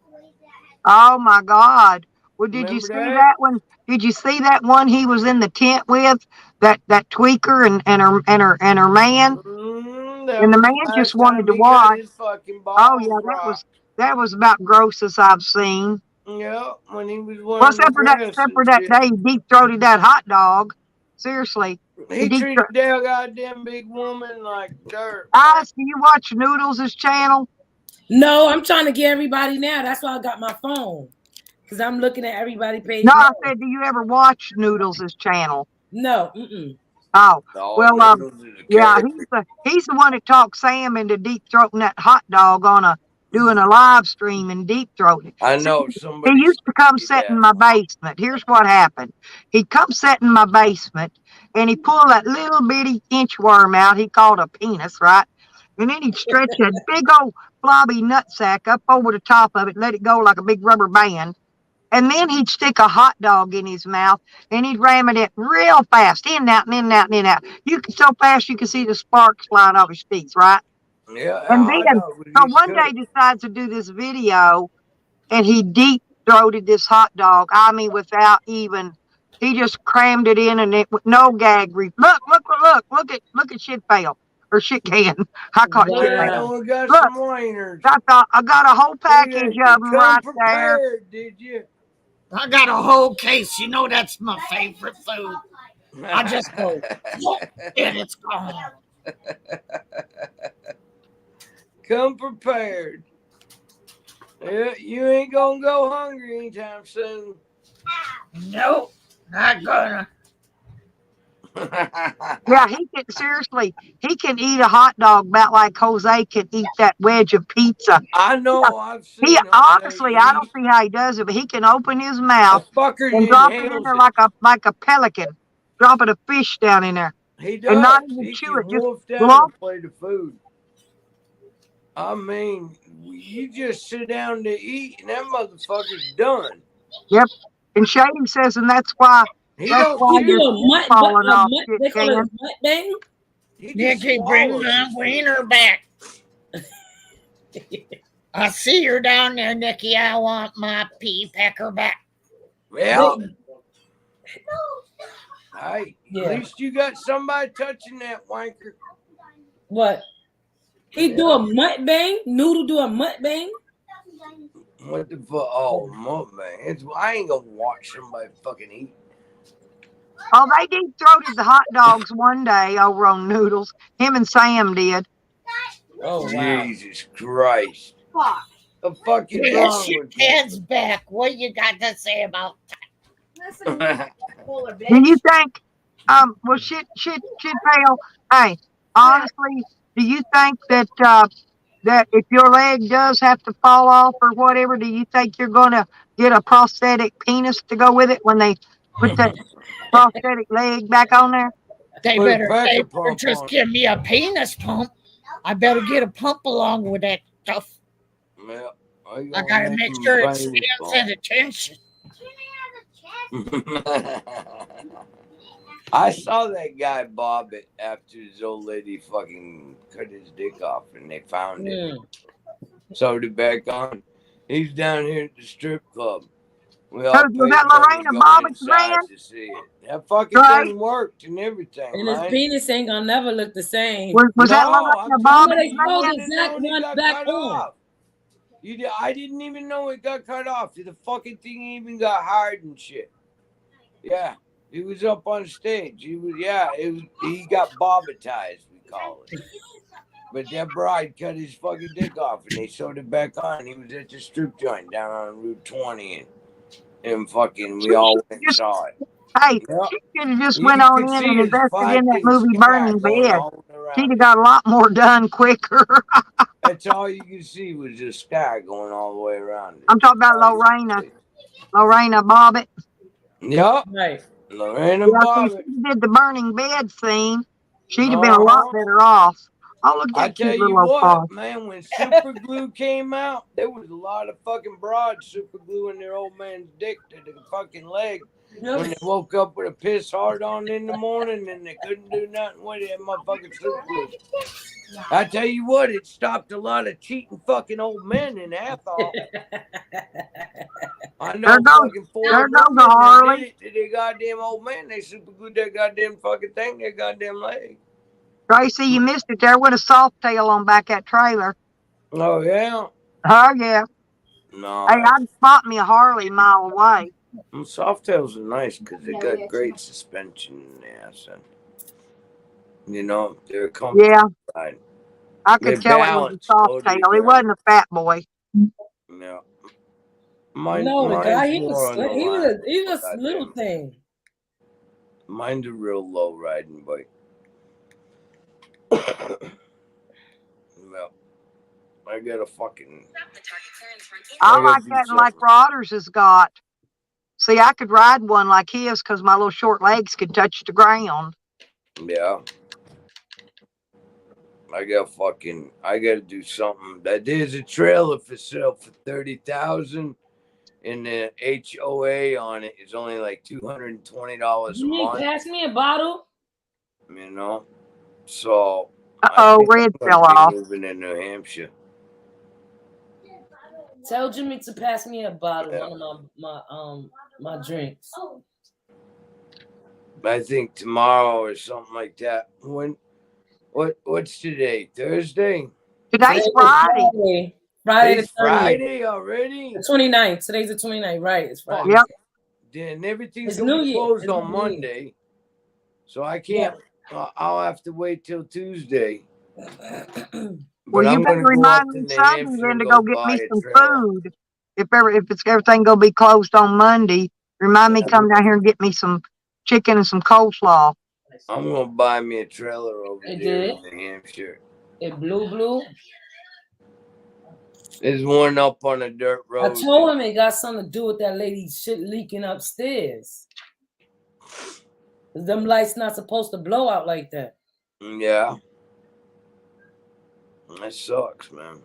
S1: Oh my God! Well, did you
S2: Remember
S1: see
S2: that?
S1: that one? Did you see that one he was in the tent with? That tweaker and her man, and the man just wanted to watch. Oh yeah, that was about gross as I've seen.
S2: Yeah, when he was
S1: Well,
S2: wearing
S1: except for that day he deep throated that hot dog. Seriously,
S2: he treated that goddamn big woman like dirt.
S1: Alice, do you watch Noodles' channel?
S13: No, I'm trying to get everybody now. That's why I got my phone. Because I'm looking at everybody's page.
S1: No, I said, do you ever watch Noodles' channel?
S13: No.
S1: Oh, well, yeah, he's the one that talked Sam into deep throating that hot dog on doing a live stream and deep throating.
S2: I know somebody.
S1: He used to come sit in my basement. Here's what happened. He'd come sit in my basement and he pulled that little bitty inchworm out. He called a penis, right? And then he'd stretch that big old blobby nutsack up over the top of it, let it go like a big rubber band. And then he'd stick a hot dog in his mouth and he'd ram it in real fast, in and out and in and out and in and out. You could so fast you could see the sparks flying off his teeth, right?
S2: Yeah.
S1: And then so one day decides to do this video and he deep throated this hot dog. I mean, without even, he just crammed it in and it with no gag. Look at shit fail. Or shit can. I call it shit fail.
S2: We got
S1: Look,
S2: some wieners.
S1: I got a whole package of them right there.
S2: Did you?
S9: I got a whole case. You know that's my favorite food. I just go, and it's gone.
S2: Come prepared. Yeah, you ain't gonna go hungry anytime soon.
S9: Nope, not gonna.
S1: Yeah, he can eat a hot dog about like Jose can eat that wedge of pizza.
S2: I know. I've seen
S1: honestly, I don't see how he does it, but he can open his mouth and drop it in there like a pelican, dropping a fish down in there.
S2: He does.
S1: And not even
S2: he
S1: chew it.
S2: Just wolf down
S1: lump.
S2: a plate of food. I mean, you just sit down to eat, and that motherfucker's done.
S1: Yep. And Shady says, and that's why. That's why you're falling off.
S9: Nikki, bring my wiener back. I see her down there, Nikki. I want my pea pecker back.
S2: Well, hey, at least you got somebody touching that wanker.
S13: What? He do a mukbang? Noodle do a mukbang?
S2: What the fuck? Oh, mukbang. I ain't gonna watch somebody fucking eat.
S1: Oh, they deep throated the hot dogs one day over on Noodles. Him and Sam did.
S2: Oh, wow. Jesus Christ.
S9: Fuck.
S2: The fuck is
S9: Yes,
S2: wrong
S9: your
S2: with you?
S9: dad's back. What you got to say about that?
S1: Do you think, well, shit fail. Hey, honestly, do you think that that if your leg does have to fall off or whatever, do you think you're going to get a prosthetic penis to go with it when they put that prosthetic leg back on there?
S9: They better just give me a penis pump. I better get a pump along with that stuff.
S2: Well,
S9: I gotta make sure it stands at attention.
S2: I saw that guy bob it after his old lady fucking cut his dick off and they found it. Sewed it back on. He's down here at the strip club. We all
S1: Was that Lorena Bobbitt's man?
S2: to see it. That fucking thing worked and everything.
S13: And his penis ain't gonna never look the same.
S1: Was that Lorena Bobbitt's
S13: man? Back on.
S2: I didn't even know it got cut off. The fucking thing even got hard and shit. Yeah, he was up on stage. He got bobbitized, we call it. But that bride cut his fucking dick off and they sewed it back on. He was at the strip joint down on Route 20 and fucking we all went and saw it.
S1: Hey,
S2: Yep.
S1: she should have just
S2: You
S1: went on
S2: could
S1: in
S2: see
S1: and
S2: his
S1: invested in that
S2: fucking
S1: movie
S2: sky
S1: Burning
S2: going
S1: Bed.
S2: all around
S1: She'd have
S2: it.
S1: got a lot more done quicker.
S2: That's all you could see was the sky going all the way around it.
S1: I'm talking about Lorena Bobbitt.
S2: Yep.
S13: Right.
S2: Lorena
S1: Yeah, see,
S2: Bobbitt.
S1: she did the burning bed scene. She'd have been a lot better off. Oh, look at
S2: I
S1: that
S2: tell
S1: cute
S2: you
S1: little old car.
S2: what, man, when Super Glue came out, there was a lot of fucking broads super gluing their old man's dick to the fucking leg. When they woke up with a piss hard on in the morning and they couldn't do nothing with it, motherfucking super glue. I tell you what, it stopped a lot of cheating fucking old men in Athol. I know fucking 4 women that did it to their goddamn old man. They super glued that goddamn fucking thing, their goddamn leg.
S1: Tracy, you missed it there with a soft tail on back that trailer.
S2: Oh, yeah?
S1: Oh, yeah.
S2: No.
S1: Hey, I'd spot me a Harley a mile away.
S2: Softails are nice because they got great suspension in the ass. And, you know, they're comfortable.
S1: Yeah.
S2: Ride.
S1: I could tell it was a soft tail. He wasn't a fat boy.
S2: No.
S13: No, the guy, he was a little thing.
S2: Mine's a real low riding bike. Well, I got a fucking.
S1: I like that like Rodders has got. See, I could ride one like his because my little short legs could touch the ground.
S2: Yeah. I gotta do something. There's a trailer for sale for $30,000 and the HOA on it is only like $220 a month.
S13: Pass me a bottle.
S2: You know? So
S1: Red fell off.
S2: Moving in New Hampshire.
S13: Tell Jimmy to pass me a bottle, one of my drinks.
S2: I think tomorrow or something like that. What's today? Thursday?
S1: Today's Friday.
S13: Friday
S2: It's Friday already?
S13: The 29th. Today's the 29th, right? It's Friday.
S1: Yep.
S2: Then everything's gonna be closed on Monday. So I can't I'll have to wait till Tuesday.
S1: Well, you better remind me Sunday then to go get me some food. If everything gonna be closed on Monday, remind me to come down here and get me some chicken and some coleslaw.
S2: I'm gonna buy me a trailer over there in New Hampshire.
S13: It blue.
S2: There's one up on a dirt road.
S13: I told him it got something to do with that lady's shit leaking upstairs. Them lights not supposed to blow out like that.
S2: Yeah. That sucks, man.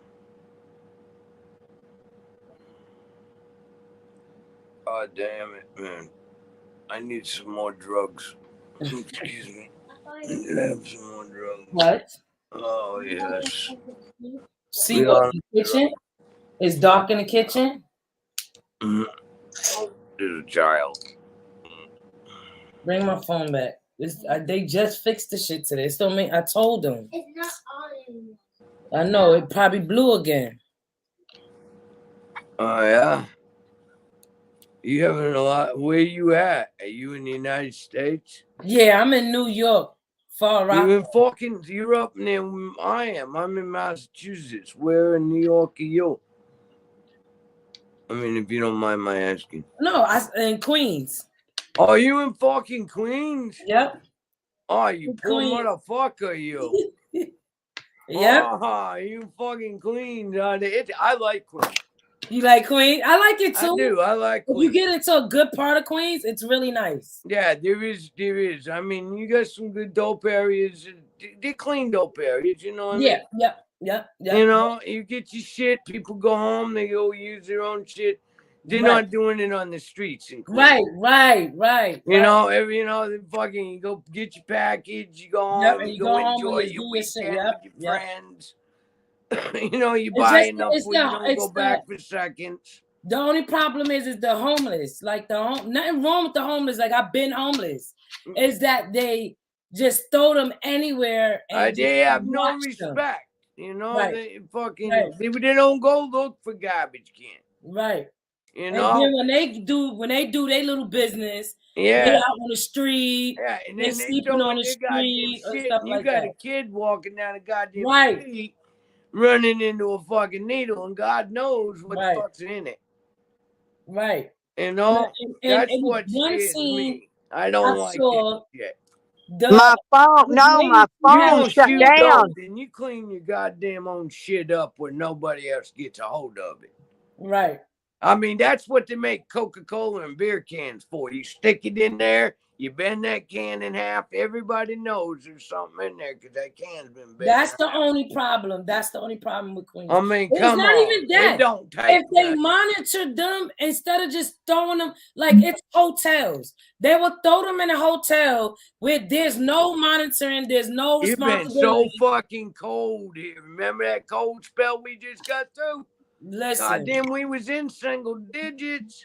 S2: God damn it, man. I need some more drugs. Excuse me. I need to have some more drugs.
S13: What?
S2: Oh, yes.
S13: See what in the kitchen? It's dark in the kitchen.
S2: Mm-hmm. Oh, there's a child.
S13: Bring my phone back. They just fixed the shit today. I told them.
S10: It's not on anymore.
S13: I know, it probably blew again.
S2: Oh, yeah? You having a lot? Where you at? Are you in the United States?
S13: Yeah, I'm in New York. Far out.
S2: You're up near I am. I'm in Massachusetts. Where in New York are you? I mean, if you don't mind my asking.
S13: No, in Queens.
S2: Oh, you in fucking Queens?
S13: Yep.
S2: Oh, you poor
S13: Queens.
S2: motherfucker, you.
S13: Yep.
S2: Oh, you fucking Queens. I like Queens.
S13: You like Queens? I like it too.
S2: I do. I like Queens.
S13: If you get into a good part of Queens, it's really nice.
S2: Yeah, there is. I mean, you got some good dope areas. They're clean dope areas, you know what I mean?
S13: Yeah.
S2: You know, you get your shit, people go home, they go use their own shit. They're not doing it on the streets.
S13: Right.
S2: You know, you go get your package, you go home, you go enjoy your weekend with your friends. You know, you buy enough food, you don't go back for seconds.
S13: The only problem is the homeless. Like nothing wrong with the homeless. Like I've been homeless. Is that they just throw them anywhere and
S2: they have no respect. You know, they don't go look for garbage cans.
S13: Right.
S2: You
S13: And
S2: know?
S13: then when they do their little business,
S2: Yeah.
S13: they out on the street,
S2: Yeah, and
S13: they
S2: then they
S13: sleeping
S2: throw
S13: on
S2: in
S13: the
S2: their goddamn
S13: street or
S2: shit,
S13: stuff
S2: and you
S13: like
S2: got
S13: that.
S2: a kid walking down the goddamn
S13: Right.
S2: street running into a fucking needle, and God knows what the fuck's in it.
S13: Right.
S2: You know? That's
S13: it was
S2: what
S13: one
S2: scares
S13: scene
S2: me. I don't
S13: I
S2: like
S13: saw
S2: that shit.
S1: My phone, no, my
S2: You
S1: phone
S2: don't
S1: shut
S2: shoot
S1: down.
S2: those, and you clean your goddamn own shit up where nobody else gets a hold of it.
S13: Right.
S2: I mean, that's what they make Coca-Cola and beer cans for. You stick it in there, you bend that can in half. Everybody knows there's something in there because that can's been bent.
S13: That's the only problem. That's the only problem with Queens.
S2: I mean,
S13: It's
S2: come
S13: not
S2: on.
S13: even that.
S2: It don't take
S13: If they
S2: nothing.
S13: monitored them instead of just throwing them, like it's hotels, they will throw them in a hotel where there's no monitoring, there's no
S2: It's been
S13: responsibility.
S2: so fucking cold here. Remember that cold spell we just got through?
S13: Listen.
S2: Goddamn, we was in single digits.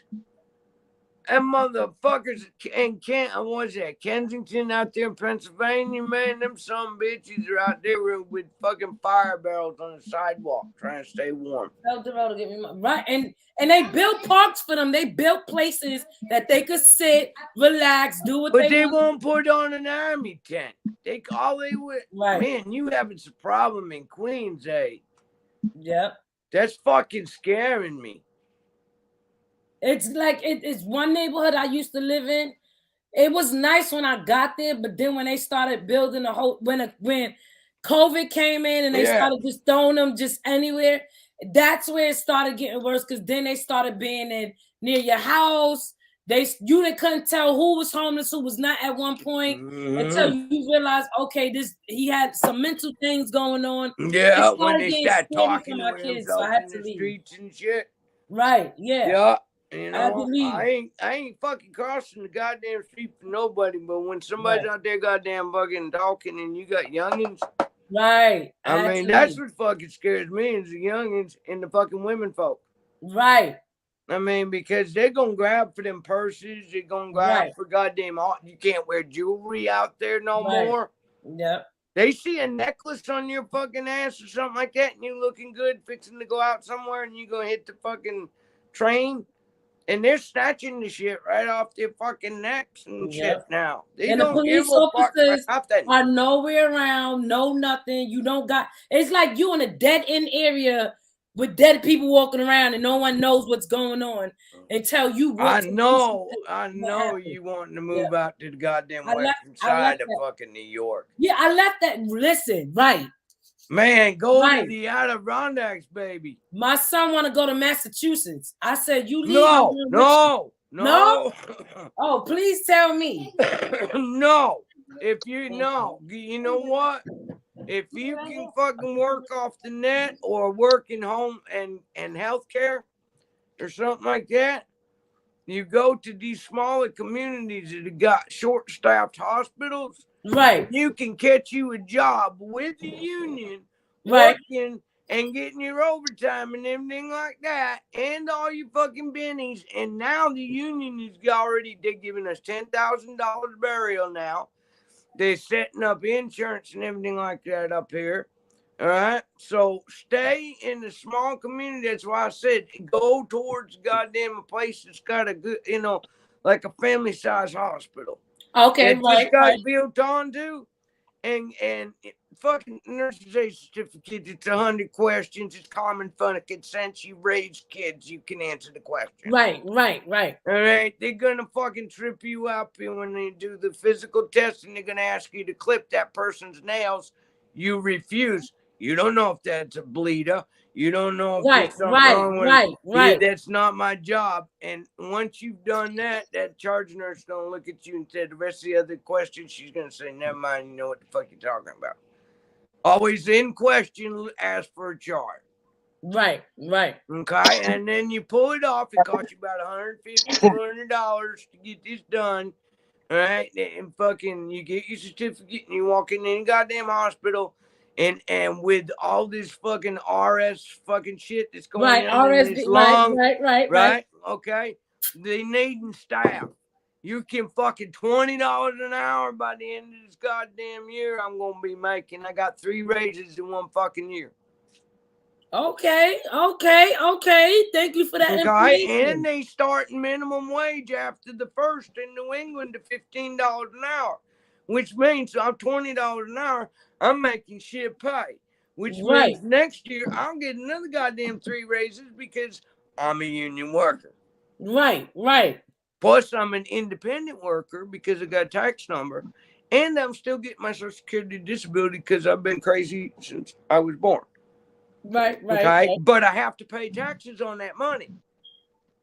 S2: And motherfuckers in Kensington out there in Pennsylvania, man, them some bitches are out there with fucking fire barrels on the sidewalk trying to stay warm.
S13: Tell Darrell to give me my right, and they built parks for them. They built places that they could sit, relax, do what
S2: But
S13: they
S2: they
S13: want.
S2: won't put on an army tent. They would.
S13: Right.
S2: Man, you having some problem in Queens, eh?
S13: Yep.
S2: That's fucking scaring me.
S13: It's like it's one neighborhood I used to live in. It was nice when I got there, but then when they started building a whole when COVID came in and they started just throwing them just anywhere, that's where it started getting worse because then they started being in near your house. You couldn't tell who was homeless, who was not at one point until you realize, okay, he had some mental things going on.
S2: Yeah, when they start talking to
S13: kids,
S2: themselves
S13: so I had
S2: in
S13: to
S2: the
S13: leave.
S2: streets and shit.
S13: Right, yeah.
S2: Yeah. You
S13: I had to
S2: know,
S13: leave.
S2: I ain't fucking crossing the goddamn street for nobody, but when somebody's out there goddamn fucking talking and you got youngins.
S13: Right.
S2: I mean, that's what fucking scares me is the youngins and the fucking women folk.
S13: Right.
S2: I mean, because they're gonna grab for them purses, they're gonna grab for goddamn you can't wear jewelry out there no more.
S13: Yep.
S2: They see a necklace on your fucking ass or something like that, and you looking good, fixing to go out somewhere, and you gonna hit the fucking train. And they're snatching the shit right off their fucking necks and shit now. They
S13: and
S2: don't
S13: the police
S2: give a fuck
S13: officers
S2: about nothing.
S13: are nowhere around, no nothing. You don't got. It's like you in a dead end area with dead people walking around and no one knows what's going on until you.
S2: I know you wanting to move out to the goddamn western side of fucking New York.
S13: Yeah, I left that. Listen, right.
S2: Man, go to the Adirondacks, baby.
S13: My son want to go to Massachusetts. I said, you leave.
S2: No.
S13: Oh, please tell me.
S2: No. If you know what? If you can fucking work off the net or work in home and healthcare or something like that, you go to these smaller communities that have got short-staffed hospitals.
S13: Right.
S2: You can catch you a job with the union,
S13: right,
S2: working and getting your overtime and everything like that, and all your fucking bennies. And now the union is they're giving us $10,000 burial now. They're setting up insurance and everything like that up here. All right. So stay in the small community. That's why I said go towards goddamn place that's got a good, like a family size hospital.
S13: Okay,
S2: just got built onto, and fucking nurses A certificate. It's 100 questions. It's common fun of consent. You raise kids, you can answer the question.
S13: Right.
S2: All right, they're gonna fucking trip you up when they do the physical test, and they're gonna ask you to clip that person's nails. You refuse. You don't know if that's a bleeder. You don't know if there's something wrong with it.
S13: Right.
S2: That's not my job. And once you've done that, that charge nurse is going to look at you and say the rest of the other questions, she's going to say, never mind, you know what the fuck you're talking about. Always in question, ask for a chart.
S13: Right.
S2: Okay, and then you pull it off. It costs you about $150, $200 to get this done. All right, and fucking you get your certificate and you walk in any goddamn hospital. And with all this fucking RS fucking shit that's going on in this lung, right? Okay, they needing staff. You can fucking $20 an hour by the end of this goddamn year. I'm gonna be making. I got 3 raises in one fucking year.
S13: Okay. Thank you for that
S2: Okay,
S13: information.
S2: and they start minimum wage after the first in New England to $15 an hour, which means I'm $20 an hour. I'm making shit pay, which means next year I'll get another goddamn 3 raises because I'm a union worker.
S13: Right.
S2: Plus, I'm an independent worker because I got a tax number, and I'm still getting my Social Security disability because I've been crazy since I was born.
S13: Right.
S2: Okay, but I have to pay taxes on that money.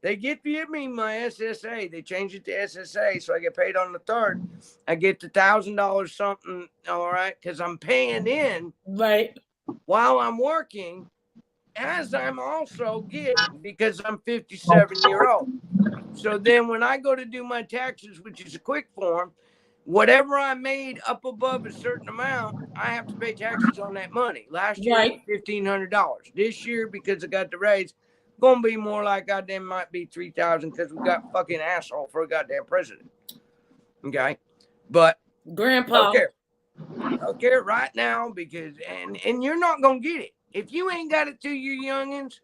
S2: They give me my SSA. They changed it to SSA, so I get paid on the 3rd. I get the $1,000 something, all right, because I'm paying in while I'm working, as I'm also getting because I'm 57-year-old. So then when I go to do my taxes, which is a quick form, whatever I made up above a certain amount, I have to pay taxes on that money. Last year it was $1,500. This year, because I got the raise, gonna be more like goddamn might be $3,000 because we got fucking asshole for a goddamn president. Okay, but
S13: Grandpa,
S2: okay, right now because and you're not gonna get it if you ain't got it to your youngins,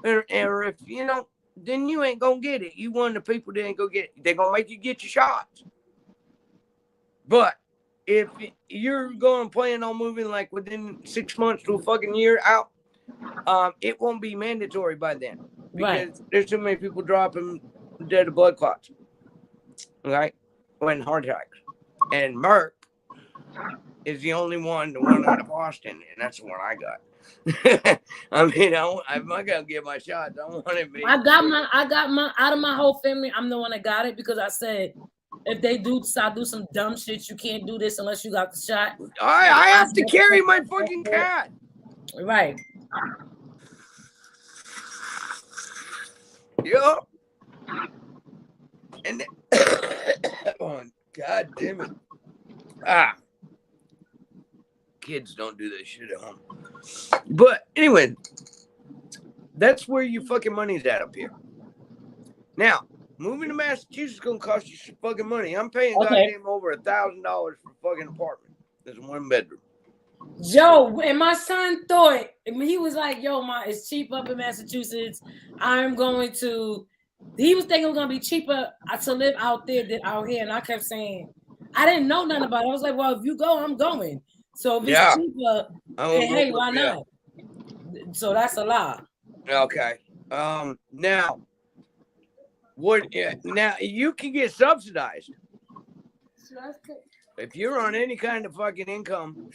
S2: or if you know. Then you ain't gonna get it. You one of the people that ain't gonna get it. They're gonna make you get your shots. But if you're going plan on moving like within 6 months to a fucking year out, it won't be mandatory by then because there's too many people dropping dead of blood clots. Okay, when heart attacks, and Merck is the only one out of Boston, and that's the one I got. I mean, I'm not gonna get my shots. I want to be.
S13: I got my out of my whole family. I'm the one that got it because I said if they do decide to do some dumb shit, you can't do this unless you got the shot.
S2: I have to carry my fucking cat.
S13: Right.
S2: Yup. And oh, God damn it. Kids don't do this shit at home. But anyway, that's where your fucking money's at up here. Now, moving to Massachusetts is gonna cost you some fucking money. I'm paying goddamn over $1,000 for a fucking apartment. There's 1 bedroom.
S13: Yo, and my son thought, he was like, yo, it's cheap up in Massachusetts. He was thinking it was gonna be cheaper to live out there than out here. And I kept saying, I didn't know nothing about it. I was like, well, if you go, I'm going. So if it's cheaper, then hey, why not? So that's a lie.
S2: Okay. Now, now you can get subsidized. If you're on any kind of fucking income,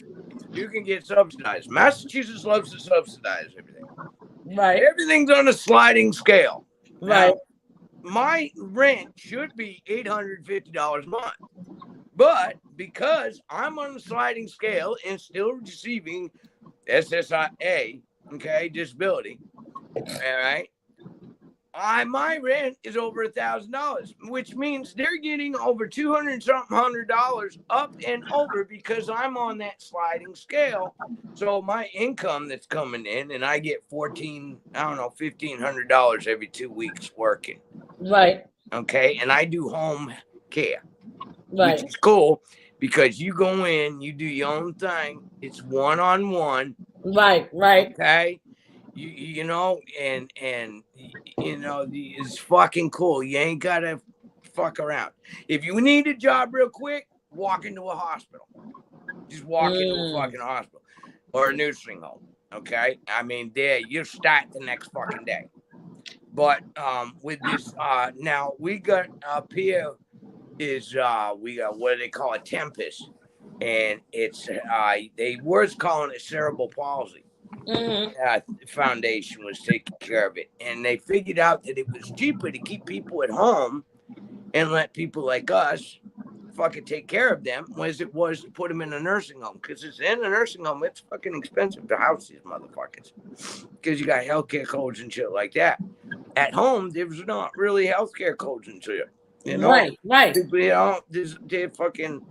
S2: you can get subsidized. Massachusetts loves to subsidize everything.
S13: Right.
S2: Everything's on a sliding scale.
S13: Right.
S2: Now, my rent should be $850 a month. But because I'm on a sliding scale and still receiving SSIA, okay, disability, all right, my rent is over $1,000, which means they're getting over $200 up and over because I'm on that sliding scale. So my income that's coming in, and I get $1,500 every 2 weeks working.
S13: Right.
S2: Okay, and I do home care,
S13: right,
S2: which is cool because you go in, you do your own thing. It's one-on-one.
S13: Right. Right.
S2: Okay. You know, and you know, it's fucking cool. You ain't gotta fuck around. If you need a job real quick, walk into a hospital. Just walk into a fucking hospital or a nursing home. Okay, I mean, there you start the next fucking day. But with this, now we got up here is we got what they call a tempest, and it's they were calling it cerebral palsy. Foundation was taking care of it, and they figured out that it was cheaper to keep people at home and let people like us fucking take care of them as it was to put them in a nursing home, because it's in a nursing home, it's fucking expensive to house these motherfuckers because you got healthcare codes and shit like that. At home there's not really healthcare codes and shit, you know.
S13: Right.
S2: People, you know, they're fucking,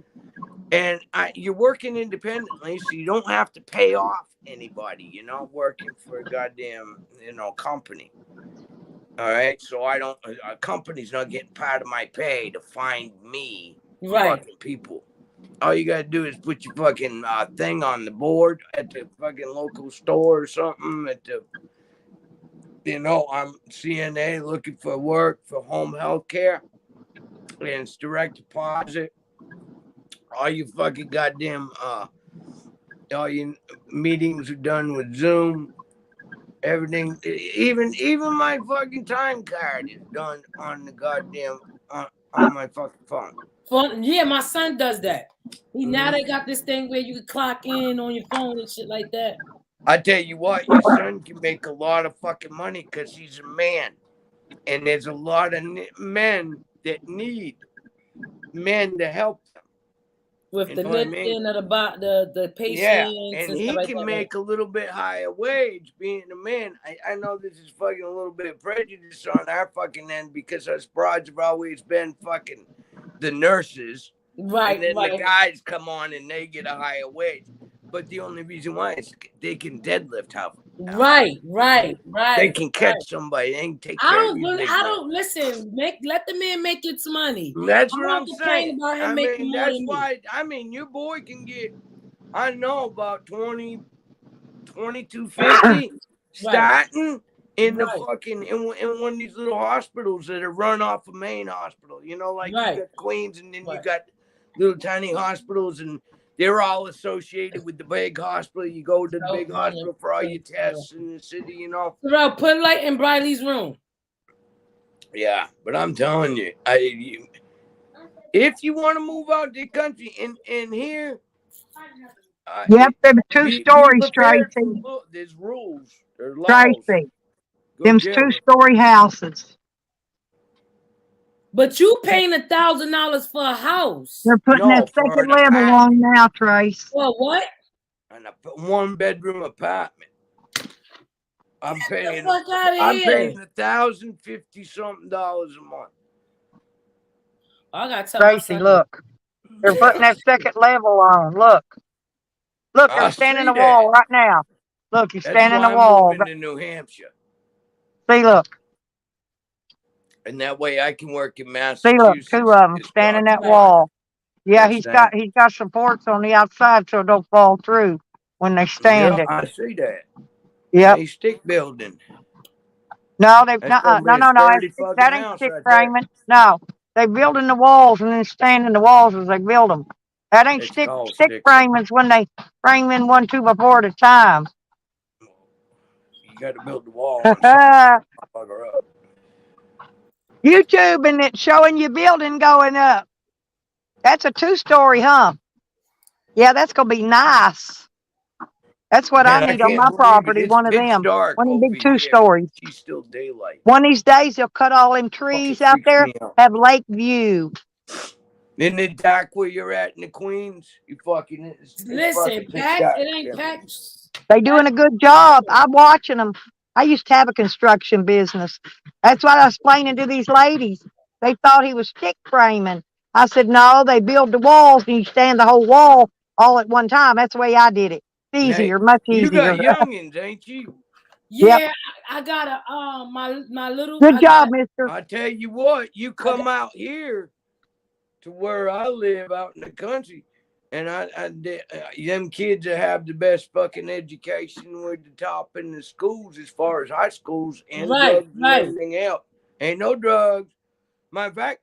S2: and you're working independently, so you don't have to pay off anybody. You're not working for a goddamn, you know, company. All right, so a company's not getting part of my pay to find me fucking people. All you gotta do is put your fucking thing on the board at the fucking local store or something. I'm CNA looking for work for home health care, and it's direct deposit. All you fucking goddamn all your meetings are done with Zoom. Everything, even my fucking time card is done on the goddamn on my fucking phone.
S13: Yeah, my son does that. Now they got this thing where you can clock in on your phone and shit like that.
S2: I tell you what, your son can make a lot of fucking money because he's a man, and there's a lot of men that need men to help them
S13: with the lifting of the patients.
S2: Yeah, and he
S13: like
S2: can
S13: that,
S2: make a little bit higher wage being a man. I know this is fucking a little bit of prejudice on our fucking end because us broads have always been fucking the nurses.
S13: Right,
S2: and then
S13: right.
S2: the guys come on and they get a higher wage. But the only reason why is they can deadlift how.
S13: Right.
S2: They can catch somebody. They can take care of you.
S13: I don't listen. Let the man make its money.
S2: That's what I'm saying.
S13: About him making more
S2: that's
S13: than
S2: why. Your boy can get. I know about 2250 starting in the fucking in one of these little hospitals that are run off a main hospital. You got Queens, and then you got little tiny hospitals, and they're all associated with the big hospital. You go to the big hospital for all your tests in the city,
S13: Bro, put light in Briley's room.
S2: Yeah, but I'm telling you, if you want to move out the country and here,
S1: yep, them 2 stories, Tracy.
S2: There's rules. There's laws.
S1: Tracy, them 2-story houses.
S13: But you paying $1,000 for a house.
S1: They're putting that second level on now, Trace.
S13: Well, what?
S2: And a 1-bedroom apartment. I'm paying $1,050 something a month.
S13: I gotta tell
S1: Tracy, look. They're putting that second level on. Look, they're standing in the wall right now. Look, you're standing in the wall.
S2: I'm moving to New Hampshire.
S1: See, look.
S2: And that way I can work in Massachusetts.
S1: See, look, 2 of them standing in that wall. Yeah, he's got supports on the outside so it don't fall through when they stand it.
S2: I see that.
S1: Yeah.
S2: They stick building.
S1: No, no. That ain't stick framing. No, they building the walls and then stand in the walls as they build them. That ain't stick framing when they frame in 1 2x4 at a time.
S2: You got to build the wall.
S1: YouTube and it's showing your building going up. That's a 2-story, huh? Yeah, that's gonna be nice. That's what I need on my property. One of them. One of the big 2 stories.
S2: She's still daylight.
S1: One of these days they'll cut all them trees out there, have lake view.
S2: Isn't it dark where you're at in the Queens? You fucking
S13: listen, Pat, it ain't Pat.
S1: They doing a good job. I'm watching them. I used to have a construction business. That's what I was explaining to these ladies. They thought he was stick framing. I said, no, they build the walls and you stand the whole wall all at one time. That's the way I did it. It's easier, much easier.
S2: You got youngins, ain't you?
S13: Yeah, yep. I got my little.
S1: Good job, mister.
S2: I tell you what, you come out here to where I live out in the country, and them kids that have the best fucking education with the top in the schools as far as high schools and drugs and everything else. Ain't no drugs. Matter of fact,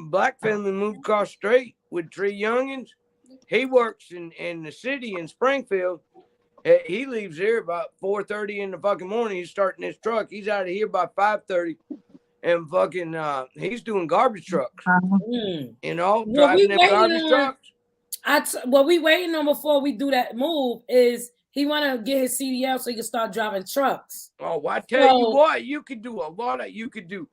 S2: black family moved across the street with 3 youngins. He works in the city in Springfield. He leaves here about 4:30 in the fucking morning. He's starting his truck. He's out of here by 5:30. And fucking, he's doing garbage trucks. Driving them garbage trucks.
S13: What we waiting on before we do that move is he want to get his CDL so he can start driving trucks.
S2: Oh, I tell you what, you could do a lot of, you could do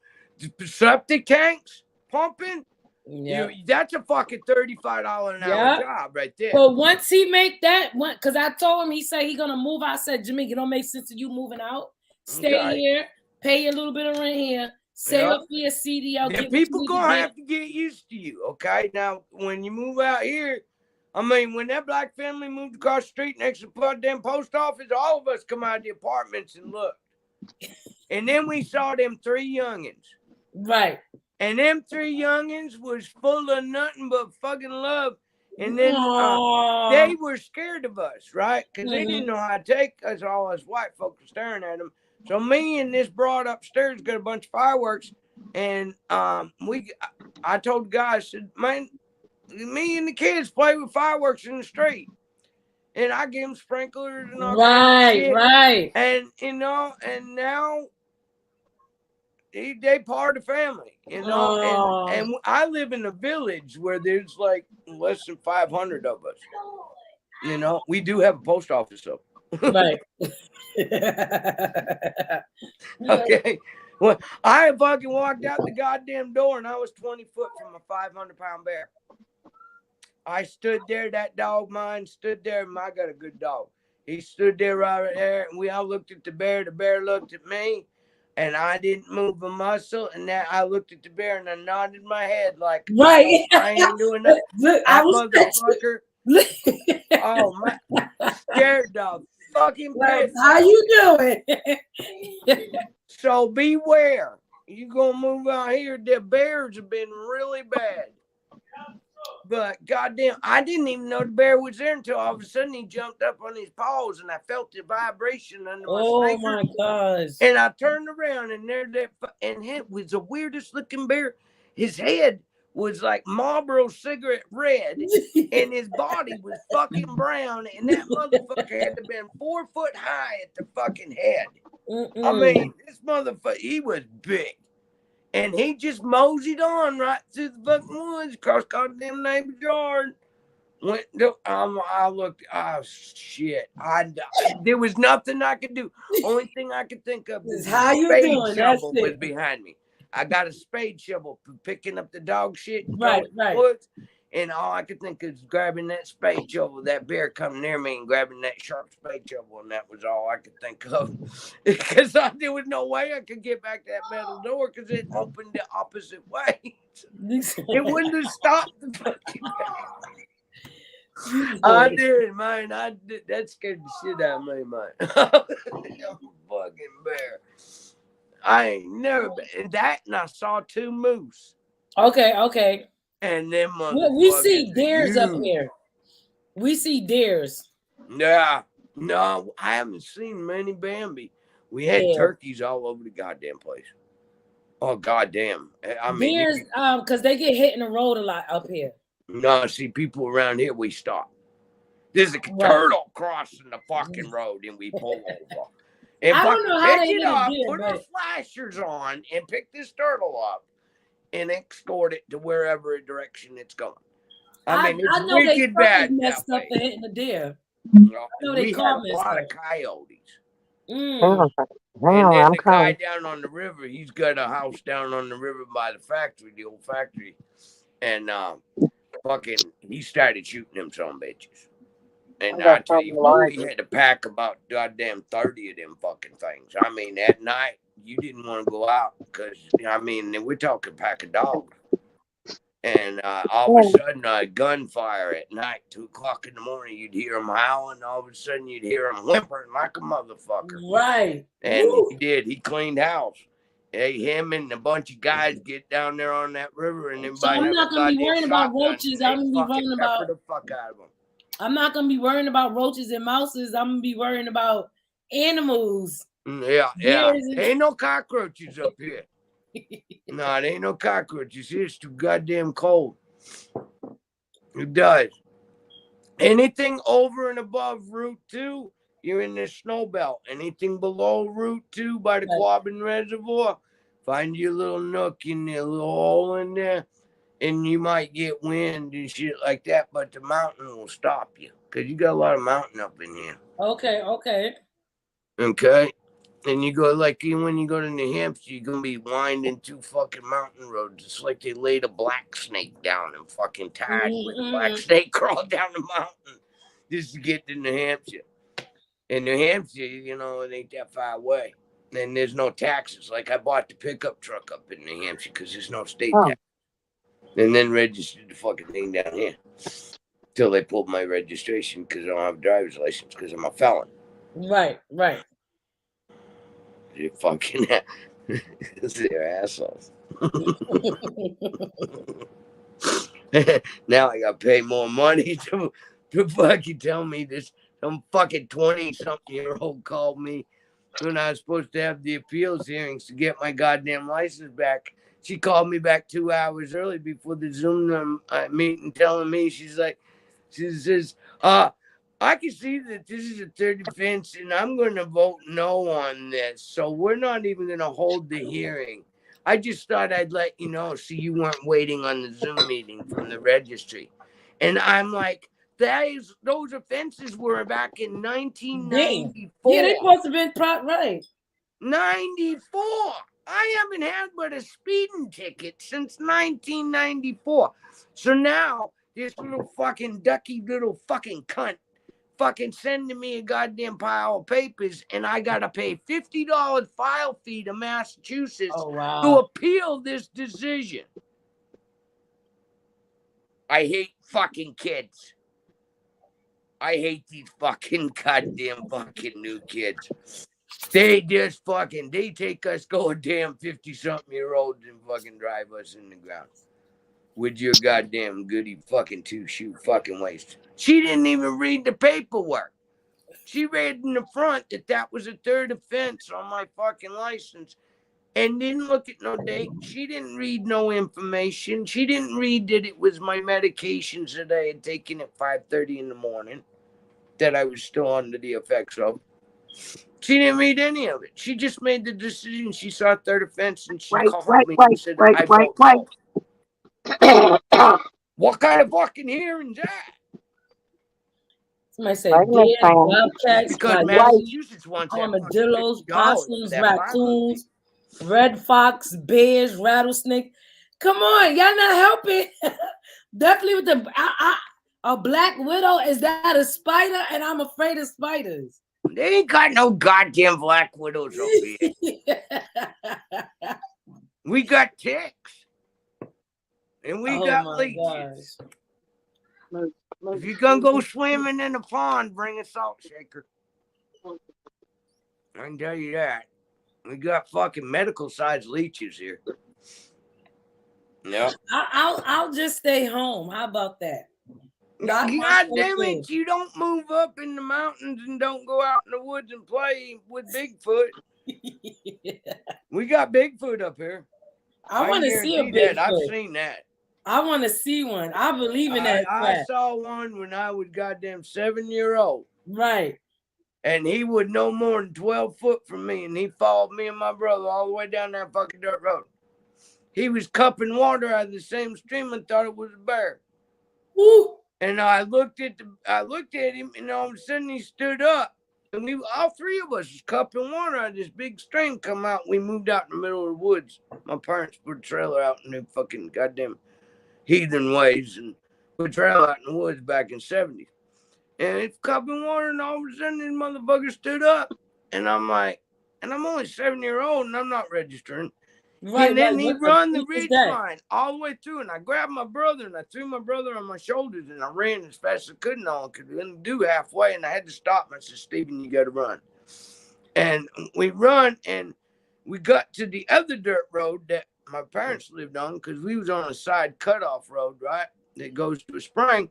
S2: septic tanks, pumping. Yeah, that's a fucking $35 an hour job right there.
S13: But once he make that one, because I told him, he said he gonna move out. I said, Jimmy, it don't make sense to you moving out. Stay here, pay a little bit of rent here, save up for your CDL.
S2: Yeah, people gonna have to get used to you. Okay, now when you move out here, I mean, when that black family moved across the street next to the goddamn post office, all of us come out of the apartments and looked. And then we saw them 3 youngins.
S13: Right.
S2: And them 3 youngins was full of nothing but fucking love. And then they were scared of us, right? Because they
S13: Mm-hmm.
S2: didn't know how to take us. All us white folks were staring at them. So me and this broad upstairs got a bunch of fireworks, and I told the guy, I said, man, me and the kids play with fireworks in the street, and I give them sprinklers and all kinds of shit.
S13: Right.
S2: And and now they part of the family, and I live in a village where there's like less than 500 of us. We do have a post office though.
S13: Right.
S2: Okay. Well, I fucking walked out the goddamn door and I was 20 foot from a 500-pound bear. I stood there, that dog mine stood there, and I got a good dog. He stood there right there, and we all looked at the bear looked at me, and I didn't move a muscle, and then I looked at the bear and I nodded my head like,
S13: right.
S2: I ain't doing that.
S13: Look,
S2: That motherfucker. Oh my scared dog. Fucking pissed.
S13: How you doing?
S2: So beware. You gonna move out here. The bears have been really bad. But goddamn, I didn't even know the bear was there until all of a sudden he jumped up on his paws and I felt the vibration under my sneakers.
S13: My gosh.
S2: And I turned around and and it was the weirdest looking bear. His head was like Marlboro cigarette red and his body was fucking brown, and that motherfucker had to been 4 foot high at the fucking head. I mean, this motherfucker, he was big. And he just moseyed on right through the fucking woods, across goddamn neighbor's yard. I looked, oh shit. There was nothing I could do. Only thing I could think of was
S13: how you doing.
S2: Shovel was behind me. I got a spade shovel for picking up the dog shit.
S13: Right.
S2: Woods, and all I could think of was grabbing that spade shovel, that bear coming near me and grabbing that sharp spade shovel, and that was all I could think of. Because there was no way I could get back to that metal door because it opened the opposite way. It wouldn't have stopped the fucking bear. I did, man. That scared the shit out of me, man. Fucking bear. I ain't never been that, and I saw 2 moose.
S13: Okay.
S2: And then
S13: we see deers up here. We see deers.
S2: Yeah. No, I haven't seen many Bambi. We had turkeys all over the goddamn place. Oh goddamn. I mean
S13: deers, because they get hit in the road a lot up here.
S2: No, see, people around here, we stop. There's a turtle crossing the fucking road and we pull over. And
S13: I don't know how they
S2: pick it up,
S13: deer,
S2: put our flashers on, and pick this turtle up and escort it to wherever direction it's going. I mean, it's wicked bad.
S13: Messed up for hitting the deer.
S2: We
S13: they
S2: had a lot of coyotes. And then the guy down on the river, he's got a house down on the river by the factory, the old factory. And he started shooting them some bitches. And I tell you what, we had to pack about goddamn 30 of them fucking things. I mean, at night, you didn't want to go out because, I mean, we're talking pack of dogs. And all of a sudden, gunfire at night, 2 o'clock in the morning, you'd hear them howling. All of a sudden, you'd hear them whimpering like a motherfucker.
S13: Right.
S2: And he cleaned house. Hey, him and a bunch of guys get down there on that river, and then
S13: I'm not gonna be worrying about roaches. I'm gonna be worrying about
S2: the fuck out of them.
S13: I'm not gonna be worrying about roaches and mouses. I'm gonna be worrying about animals.
S2: Yeah. Ain't no cockroaches up here. No, it ain't no cockroaches. It's too goddamn cold. It does. Anything over and above Route 2, you're in the snow belt. Anything below Route 2 by the Quabbin Reservoir, find your little nook in there, little hole in there, and you might get wind and shit like that, but the mountain will stop you because you got a lot of mountain up in here.
S13: Okay.
S2: And you go when you go to New Hampshire, you're gonna be winding 2 fucking mountain roads. It's like they laid a black snake down and fucking tied with a black snake crawled down the mountain just to get to New Hampshire. In New Hampshire, it ain't that far away. And there's no taxes. Like I bought the pickup truck up in New Hampshire because there's no state tax. And then registered the fucking thing down here. Till they pulled my registration because I don't have a driver's license because I'm a felon.
S13: Right.
S2: You fucking they're assholes. Now I got to pay more money to fucking tell me this. Some fucking 20-something-year-old called me when I was supposed to have the appeals hearings to get my goddamn license back. She called me back 2 hours early before the Zoom meeting, telling me, she says, I can see that this is a third offense, and I'm going to vote no on this. So we're not even going to hold the hearing. I just thought I'd let you know so you weren't waiting on the Zoom meeting from the registry. And I'm like, those offenses were back in 1994.
S13: Yeah, they supposed to have been right.
S2: 94. I haven't had but a speeding ticket since 1994. So now this little fucking ducky little fucking cunt fucking sending me a goddamn pile of papers, and I gotta pay $50 file fee to Massachusetts to appeal this decision. I hate fucking kids. I hate these fucking goddamn fucking new kids. They just fucking, they take us goddamn 50-something-year-olds and fucking drive us in the ground with your goddamn goody fucking two-shoe fucking waist. She didn't even read the paperwork. She read in the front that was a third offense on my fucking license and didn't look at no date. She didn't read no information. She didn't read that it was my medications that I had taken at 5:30 in the morning that I was still under the effects of. She didn't read any of it. She just made the decision. She saw third offense and she called me and said, what kind of fucking hearing's that?
S13: Somebody say deer, bobcats,
S2: because Massachusetts wants
S13: armadillos, possums, raccoons, red fox, bears, rattlesnake. Come on, y'all not helping. Definitely with the a black widow. Is that a spider? And I'm afraid of spiders.
S2: They ain't got no goddamn black widows up here. We got ticks. And we got leeches. If you're going to go swimming in the pond, bring a salt shaker. I can tell you that. We got fucking medical-sized leeches here. Yeah.
S13: I'll just stay home. How about that?
S2: God damn it, you don't move up in the mountains and don't go out in the woods and play with Bigfoot. We got Bigfoot up here.
S13: I want to see a Bigfoot.
S2: I've seen that.
S13: I want to see one. I believe in that.
S2: I saw one when I was goddamn 7-year-old.
S13: Right.
S2: And he was no more than 12 foot from me, and he followed me and my brother all the way down that fucking dirt road. He was cupping water out of the same stream and thought it was a bear.
S13: Woo!
S2: And I looked at him, and all of a sudden he stood up, and all three of us was cupping water out of this big stream. Come out, we moved out in the middle of the woods. My parents put a trailer out in the fucking goddamn heathen ways, and put a trailer out in the woods back in the 70s. And it's cupping water, and all of a sudden this motherfucker stood up, and I'm like, and I'm only 7-year-old, and I'm not registering. Right, and then he run the ridge line all the way through, and I grabbed my brother, and I threw my brother on my shoulders, and I ran as fast as I could on because we didn't do halfway, and I had to stop him. I said, Stephen, you got to run. And we run, and we got to the other dirt road that my parents lived on because we was on a side cutoff road, right, that goes to a spring.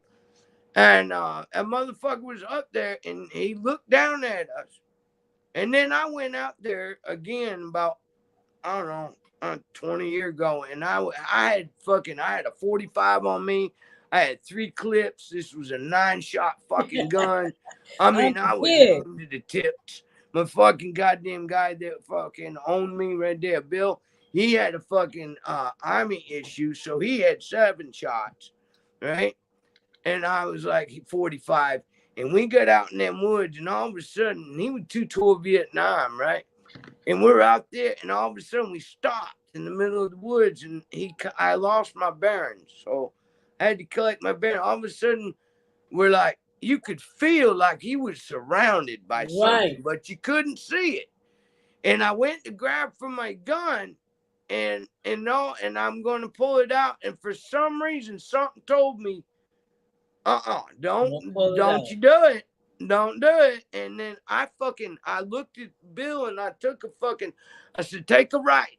S2: And a motherfucker was up there, and he looked down at us. And then I went out there again about, I don't know, 20 years ago, and I had a 45 on me. I had 3 clips. This was a 9-shot fucking gun. I mean, I was into the tips. My fucking goddamn guy that fucking owned me right there, Bill, he had a fucking Army issue, so he had 7 shots, right? And I was like 45, and we got out in them woods, and all of a sudden, he was 2 toward Vietnam, right? And we're out there, and all of a sudden we stopped in the middle of the woods, and I lost my bearings. So I had to collect my bearings. All of a sudden, we're like, you could feel like he was surrounded by something, but you couldn't see it. And I went to grab for my gun, and I'm going to pull it out. And for some reason, something told me, don't you do it. Don't do it. And then I looked at Bill, and I said, take a right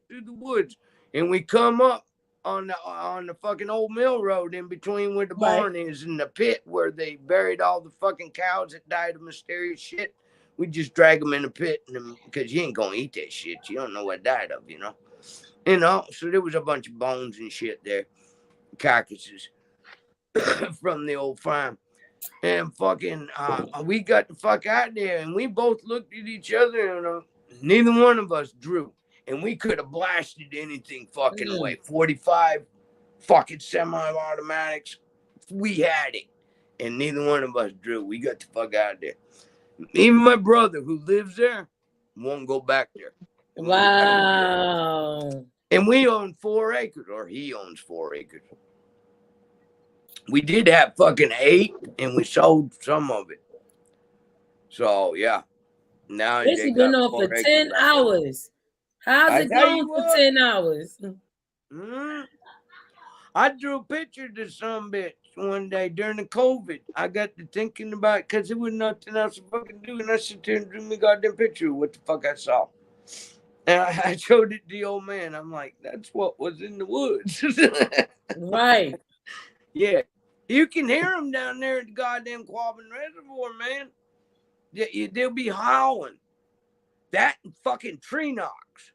S2: through the woods. And we come up on the fucking old mill road in between where the
S13: Right.
S2: barn is and the pit where they buried all the fucking cows that died of mysterious shit. We just drag them in the pit because you ain't gonna eat that shit. You don't know what died of, you know. So there was a bunch of bones and shit there, carcasses from the old farm. And fucking, we got the fuck out there, and we both looked at each other, and neither one of us drew. And we could have blasted anything fucking away. 45 fucking semi-automatics. We had it. And neither one of us drew. We got the fuck out there. Even my brother, who lives there, won't go back there.
S13: Wow.
S2: And we own 4 acres, or he owns 4 acres. We did have fucking 8, and we sold some of it. So, yeah. Now
S13: This has been on for 10 hours. How's it going for 10 hours?
S2: I drew a picture to some bitch one day during the COVID. I got to thinking about it because there was nothing else to fucking do. And I sit there and drew me goddamn picture of what the fuck I saw. And I showed it to the old man. I'm like, that's what was in the woods.
S13: Right.
S2: Yeah. You can hear them down there at the goddamn Quabbin Reservoir, man. They'll be howling. That and fucking tree knocks.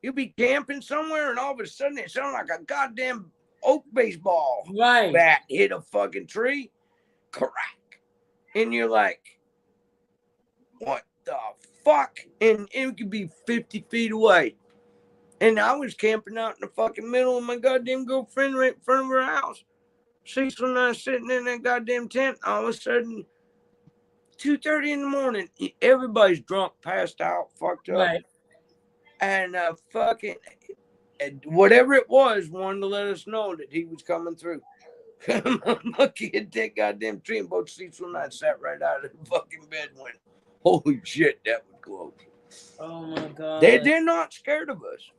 S2: You'll be camping somewhere and all of a sudden it sounds like a goddamn oak baseball bat hit a fucking tree. Crack. And you're like, what the fuck? And it could be 50 feet away. And I was camping out in the fucking middle of my goddamn girlfriend right in front of her house. She's when I was sitting in that goddamn tent, all of a sudden, 2:30 in the morning, everybody's drunk, passed out, fucked up.
S13: Right.
S2: And fucking, whatever it was, wanted to let us know that he was coming through. Monkey hit that goddamn tree and both seats when I sat right out of the fucking bed and went, holy shit, that was close.
S13: Oh my God.
S2: They're not scared of us.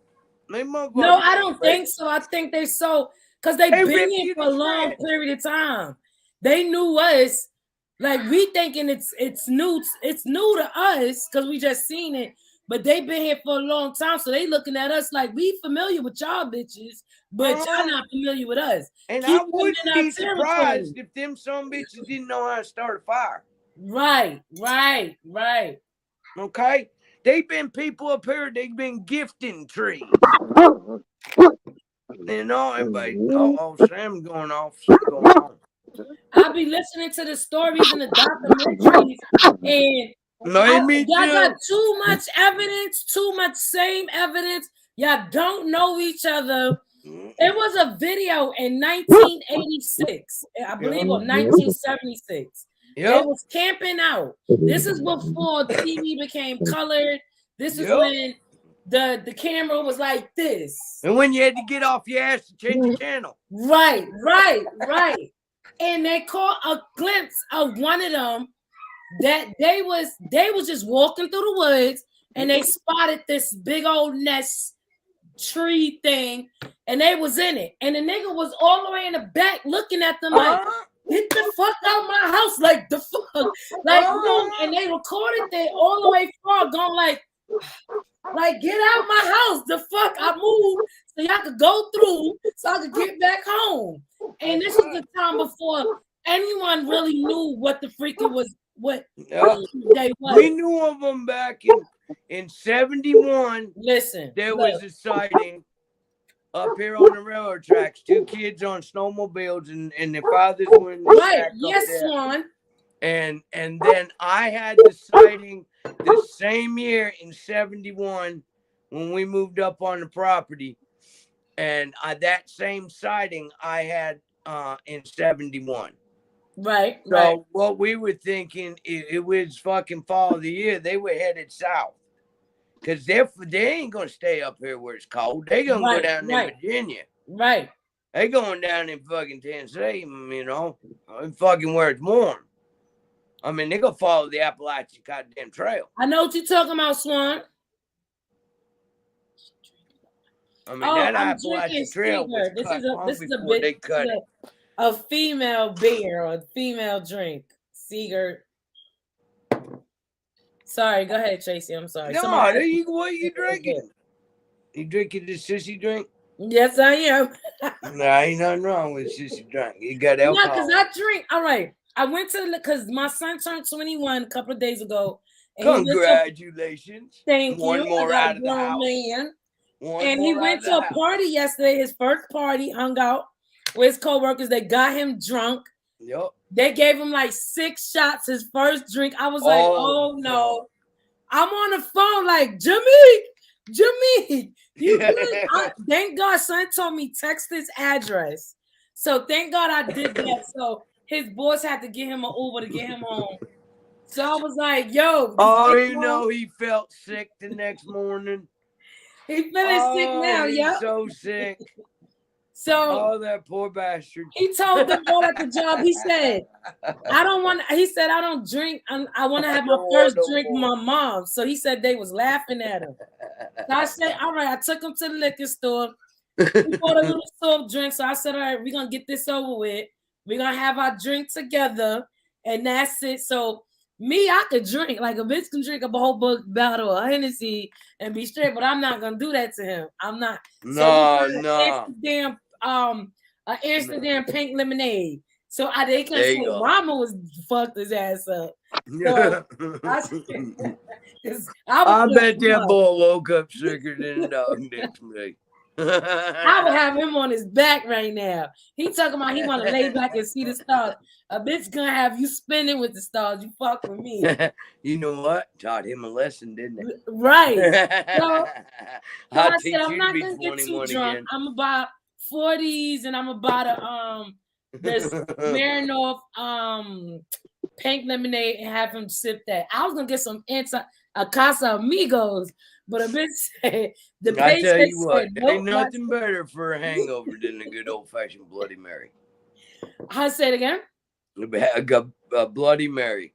S13: No, I don't think so. I think they so, because they've been here for a long period of time. They knew us. Like, we thinking it's new to us because we just seen it, but they've been here for a long time, so they looking at us like we familiar with y'all bitches, but y'all not familiar with us.
S2: And I wouldn't be surprised if them some bitches didn't know how to start a fire.
S13: Right.
S2: Okay? They've been people up here, they've been gifting trees. And everybody, Sam's going off, something's going on.
S13: I'll be listening to the stories and the documentaries, and y'all got too much evidence, too much same evidence. Y'all don't know each other. It was a video in 1986, I believe, or 1976. It was camping out. This is before TV became colored. This is when the camera was like this.
S2: And when you had to get off your ass to change the channel.
S13: Right. And they caught a glimpse of one of them that they was just walking through the woods and they spotted this big old nest tree thing and they was in it. And the nigga was all the way in the back looking at them like, get the fuck out my house. Like, the fuck. Like, and they recorded that all the way far going like, get out my house. The fuck, I moved so y'all could go through so I could get back home. And this was the time before anyone really knew what the freaking was, what they was.
S2: We knew of them back in 71.
S13: Listen,
S2: there was a sighting up here on the railroad tracks. 2 kids on snowmobiles and their fathers were in the shack
S13: yes,
S2: up there.
S13: Swan.
S2: And then I had the sighting the same year in 71 when we moved up on the property. And that same sighting I had in 71.
S13: Right.
S2: So what we were thinking, it was fucking fall of the year. They were headed south. Because they ain't going to stay up here where it's cold. They going to go down in Virginia.
S13: Right.
S2: They going down in fucking Tennessee, fucking where it's warm. I mean, they going to follow the Appalachian goddamn trail.
S13: I know what you're talking about, Swan.
S2: I mean, that Appalachian trail was
S13: this is a female beer or a female drink. Seeger. Sorry, go ahead, Tracy. I'm sorry.
S2: No, what are you drinking? You drinking this sissy drink?
S13: Yes, I am.
S2: No, ain't nothing wrong with just drunk. You got
S13: No,
S2: alcohol.
S13: because I drink. All right. I went to because my son turned 21 a couple of days ago.
S2: Congratulations.
S13: Thank
S2: One
S13: you.
S2: more
S13: I got
S2: out
S13: a
S2: of the
S13: grown
S2: house.
S13: man.
S2: One
S13: And he
S2: more
S13: went
S2: out
S13: to
S2: of
S13: a
S2: the
S13: party yesterday, his first party, hung out with his co-workers. They got him drunk.
S2: Yep.
S13: They gave him like 6 shots, his first drink. I was like, oh no. I'm on the phone like, Jimmy, you good? Thank God son told me text his address. So thank God I did that. So his boss had to get him an Uber to get him home. So I was like, yo.
S2: Oh, you know he felt sick the next morning.
S13: He feeling sick now,
S2: He's so sick.
S13: So
S2: that poor bastard.
S13: He told them all at the job. He said, I don't drink. I want to have my first drink with my mom. So he said they was laughing at him. So I said, all right, I took him to the liquor store. We bought a little soft drink. So I said, all right, we're going to get this over with. We're going to have our drink together. And that's it. So me, I could drink. Like a bitch can drink a whole bottle of Hennessy and be straight. But I'm not going to do that to him. I'm not.
S2: No.
S13: Amsterdam pink lemonade. So they couldn't say mama was fucked his ass up. So I
S2: bet that boy woke up sicker than a dog next day.
S13: I would have him on his back right now. He talking about he want to lay back and see the stars. A bitch gonna have you spinning with the stars. You fuck with me.
S2: You know what? Taught him a lesson, didn't it?
S13: Right. So I
S2: teach
S13: said I'm
S2: you
S13: not
S2: to be
S13: gonna get too
S2: 21
S13: drunk.
S2: again.
S13: I'm about 40s and I'm about a this Marinoff pink lemonade and have him sip that. I was gonna get some Casa Amigos, but a bitch said the
S2: I tell you what,
S13: said, nope,
S2: ain't nothing better for a hangover than a good old fashioned Bloody Mary.
S13: I say it again.
S2: A Bloody Mary.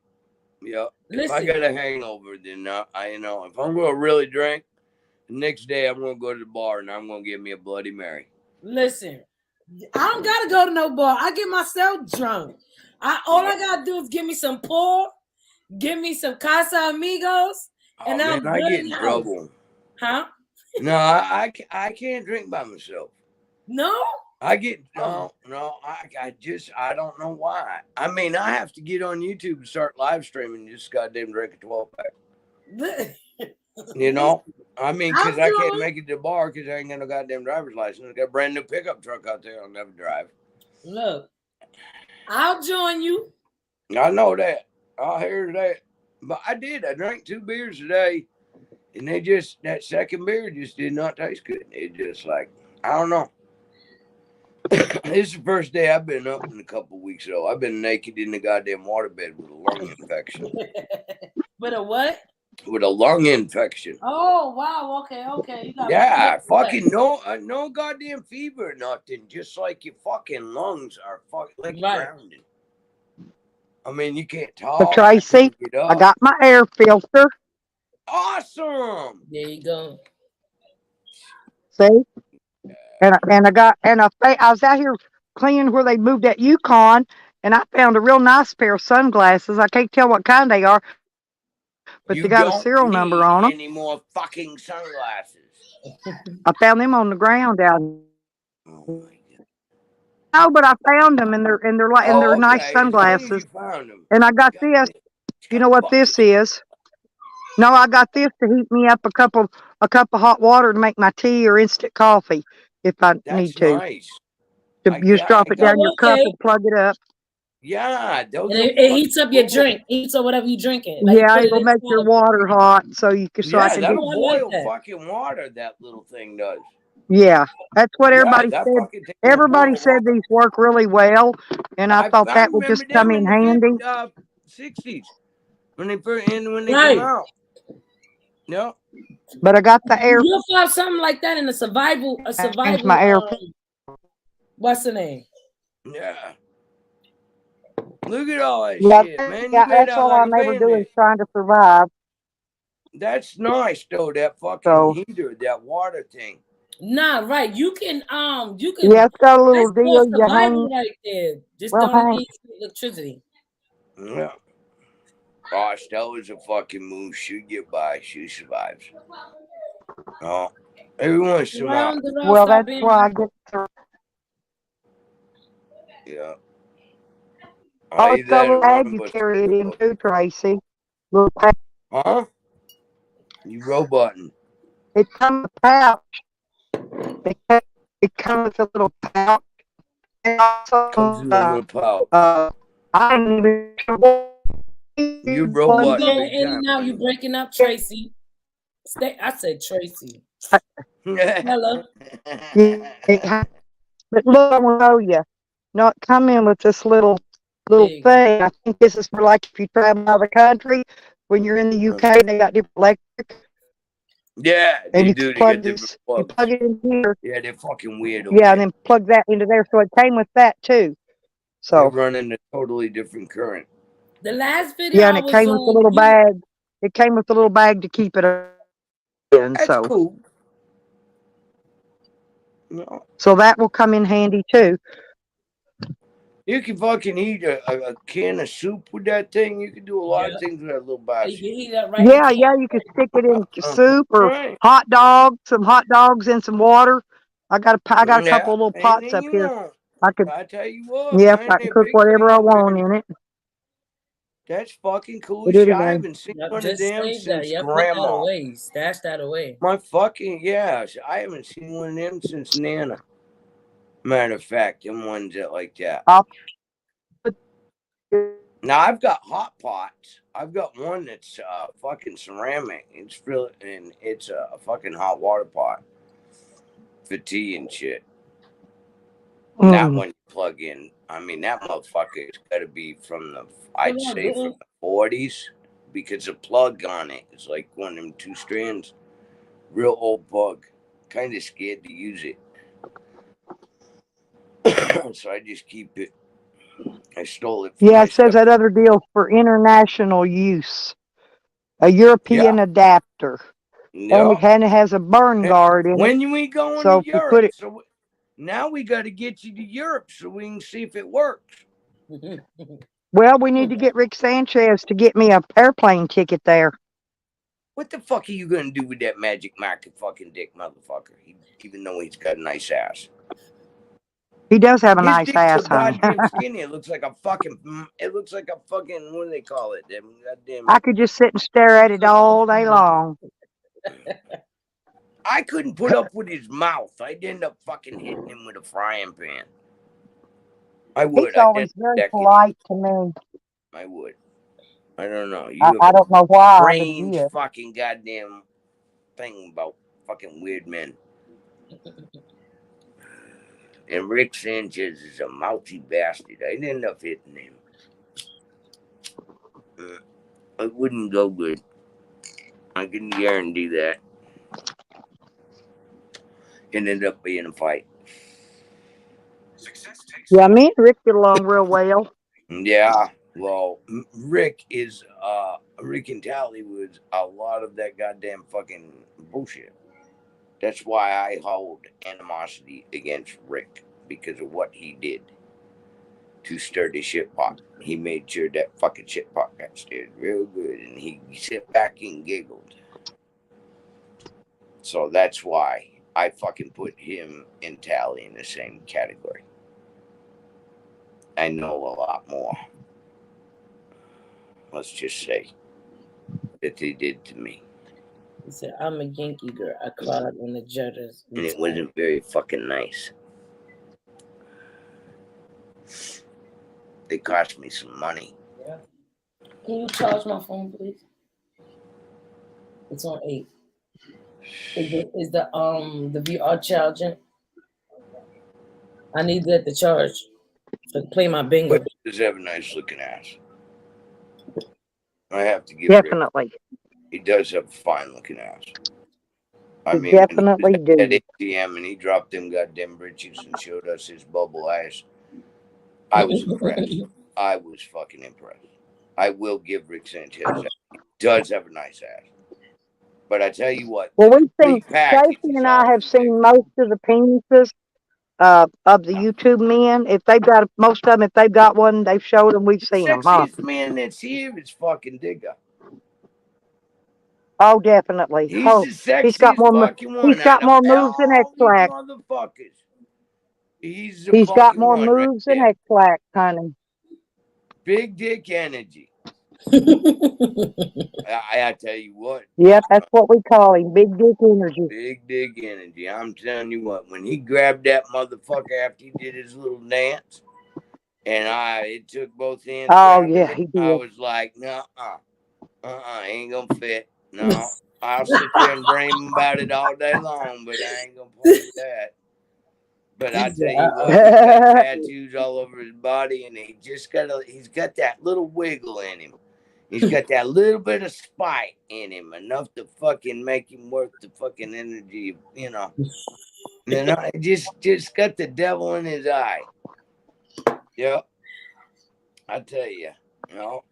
S2: Yeah. If I got a hangover, then I know if I'm gonna really drink, the next day I'm gonna go to the bar and I'm gonna get me a Bloody Mary.
S13: Listen, I don't gotta go to no bar. I get myself drunk. All I gotta do is give me some pork, give me some Casa Amigos, and I'm good.
S2: I get in trouble.
S13: Huh?
S2: No, I can't drink by myself.
S13: No?
S2: I get I don't know why. I mean, I have to get on YouTube and start live streaming just goddamn drink a 12-pack. You know? I mean, because I can't make it to the bar because I ain't got no goddamn driver's license. I got a brand new pickup truck out there I'll never drive.
S13: Look, I'll join you.
S2: I know that. I'll hear that. But I drank 2 beers today, and that second beer just did not taste good. It just like, I don't know. This is the first day I've been up in a couple of weeks, though. I've been naked in the goddamn waterbed with a lung infection.
S13: With a what?
S2: With a lung infection.
S13: Oh, wow. Okay. You
S2: got fucking no goddamn fever or nothing. Just like your fucking lungs are fucking like grounded. I mean, you can't talk.
S1: So Tracy, I got my air filter.
S2: Awesome.
S13: There you go.
S1: See? And I was out here cleaning where they moved that Yukon, and I found a real nice pair of sunglasses. I can't tell what kind they are, but they got a serial number on them.
S2: Any more fucking sunglasses?
S1: I found them on the ground out. No, but I found them, and they're nice sunglasses. And I got this. You know what this is? No, I got this to heat me up a cup of hot water to make my tea or instant coffee if I need to.
S2: Nice.
S1: You drop it down your cup and plug it up.
S2: Yeah,
S13: it heats up your drink. Heats up whatever you drink it.
S1: Like it'll make your water hot, so you can. So I can
S2: that'll boil fucking water. That little thing does.
S1: Yeah, that's what everybody said. Everybody said these work really well, and I thought that would just come in handy.
S2: 60s when they came out. No,
S1: but I got the air.
S13: You'll find something like that in a survival.
S1: My air.
S13: What's the name?
S2: Yeah. Look at all that shit, man.
S1: That's all I'm ever doing is trying to survive.
S2: That's nice though. That fucking heater, that water thing.
S13: Nah, right. You can.
S1: Yeah, it's got a little deal. You hang
S13: right there. Just don't need electricity.
S2: Yeah. Gosh, that was a fucking moose. She get by. She survives. Oh. Every once in a while.
S13: Round around,
S1: Well,
S13: stop
S1: that's
S13: being.
S1: why I get the
S2: Yeah.
S1: oh, it's got a
S2: Either
S1: little
S2: that or
S1: bag
S2: one
S1: you
S2: of us
S1: carry it in
S2: both.
S1: too, Tracy. Little pouch.
S2: Huh? You roboting.
S1: It comes with a pouch. It comes with a little pouch. And also,
S2: Comes in a little pouch.
S1: I ain't even sure what
S2: You
S1: plugged
S2: roboting
S13: You going
S2: big
S13: in
S2: time.
S13: and out. You breaking up, Tracy. Stay. I said Tracy. Hello.
S1: Yeah, but look, I want to show you. No, it come in with this little
S13: There you go.
S1: thing. I think this is for like if you travel out of the country. When you're in the UK, they got different electric,
S2: Yeah,
S1: and
S2: they
S1: you
S2: do.
S1: can
S2: They
S1: plug
S2: got different
S1: this. You
S2: plugs.
S1: plug it in here.
S2: Yeah, they're fucking weird over
S1: Yeah,
S2: there.
S1: and then plug that into there. So it came with that too.
S2: They
S1: So
S2: run in a totally different current.
S13: The last video
S1: yeah, and
S13: I
S1: it
S13: was
S1: came with a
S13: on,
S1: little bag. It came with a little bag to keep it in.
S2: That's cool. No.
S1: So that will come in handy too.
S2: You can fucking eat a can of soup with that thing. You can do a lot of things with that little
S13: you
S2: basket.
S13: can eat that right.
S1: Yeah, yeah, you can stick it in soup or
S2: Right.
S1: hot dogs, some hot dogs and some water. I got a
S2: Yeah,
S1: couple of little pots
S2: anything
S1: up
S2: you
S1: here.
S2: want.
S1: I could,
S2: I tell you what,
S1: yep,
S2: man,
S1: I
S2: they're
S1: can cook
S2: big
S1: whatever I
S2: time
S1: want
S2: already.
S1: in it.
S2: That's fucking cool
S1: It
S2: as
S1: is
S2: shit. I
S1: again.
S2: haven't seen
S13: Yep,
S2: one of
S13: just
S2: them
S13: save that.
S2: since
S13: Yep, put that
S2: grandma.
S13: away. Stash that away.
S2: My fucking yeah, I haven't seen one of them since Nana. Matter of fact, them ones that like that. Now I've got hot pots. I've got one that's fucking ceramic. It's real, and it's a fucking hot water pot for tea and shit. That one you plug in. I mean, that motherfucker's got to be from the, I'd say from the 40s, because the plug on it is like one of them 2 strands. Real old plug. Kind of scared to use it. So I just keep it. I stole it from
S1: Yeah,
S2: my
S1: it says
S2: step.
S1: that other deal's for international use. A European adapter.
S2: Yeah.
S1: And it has a burn guard in it.
S2: When we going
S1: So
S2: to
S1: if you put
S2: Europe?
S1: it,
S2: So now we got to get you to Europe so we can see if it works.
S1: well, we need to get Rick Sanchez to get me a airplane ticket there.
S2: What the fuck are you gonna do with that magic marker fucking dick motherfucker? Even though he's got a nice ass.
S1: He does have a
S2: His
S1: nice
S2: dick's
S1: ass,
S2: so
S1: honey.
S2: goddamn skinny. It looks like a fucking. What do they call it? Them goddamn.
S1: I could just sit and stare at it all day long.
S2: I couldn't put up with his mouth. I'd end up fucking hitting him with a frying pan. I would.
S1: He's always very polite to me.
S2: I would. I don't know.
S1: I don't know why.
S2: Strange fucking goddamn thing about fucking weird men. And Rick Sanchez is a mouthy bastard. I'd end up hitting him. It wouldn't go good. I can guarantee that. It ended up being a fight.
S1: Yeah, me and Rick get along real well.
S2: Yeah. Well, Rick and Tally was a lot of that goddamn fucking bullshit. That's why I hold animosity against Rick, because of what he did to stir the shit pot. He made sure that fucking shit pot got stirred real good, and he sat back and giggled. So that's why I fucking put him and Tally in the same category. I know a lot more. Let's just say that they did to me.
S13: He said, I'm a Yankee girl. I cried when the Judges.
S2: And it wasn't very fucking nice. They cost me some money.
S13: Yeah. Can you charge my phone, please? It's on 8. Is the VR charging? I need that to charge to play my bingo.
S2: But he does have a nice looking ass. I have to give
S1: Definitely.
S2: He does have a fine looking ass. I mean,
S1: definitely do.
S2: At ATM and he dropped them goddamn britches and showed us his bubble ass. I was impressed. I was fucking impressed. I will give Rick Sanchez that. He does have a nice ass. But I tell you what.
S1: Well, we think Tracy and I have seen most of the penises of the YouTube men. If they've got most of them, if they've got one, they've showed them. We've seen them. Huh?
S2: Sexiest man that's here is fucking Digger.
S1: Oh, definitely.
S2: He's
S1: Oh,
S2: the sexiest fucking one
S1: he's got
S2: out of
S1: more moves than
S2: all these
S1: X-Lax.
S2: motherfuckers. He's the
S1: He's got
S2: fucking
S1: more
S2: one right
S1: moves than
S2: there.
S1: X-Lax, honey.
S2: Big dick energy. I tell you what.
S1: Yep, that's what we call him. Big dick energy.
S2: Big dick energy. I'm telling you what, when he grabbed that motherfucker after he did his little dance, and it took both hands.
S1: Oh, yeah, he did.
S2: I was like, ain't gonna fit. No, I'll sit there and dream about it all day long, but I ain't gonna play with that. But I tell you what, he's got tattoos all over his body, and he's got that little wiggle in him. He's got that little bit of spite in him, enough to fucking make him worth the fucking energy, you know. Just got the devil in his eye. Yep. I tell you, you know.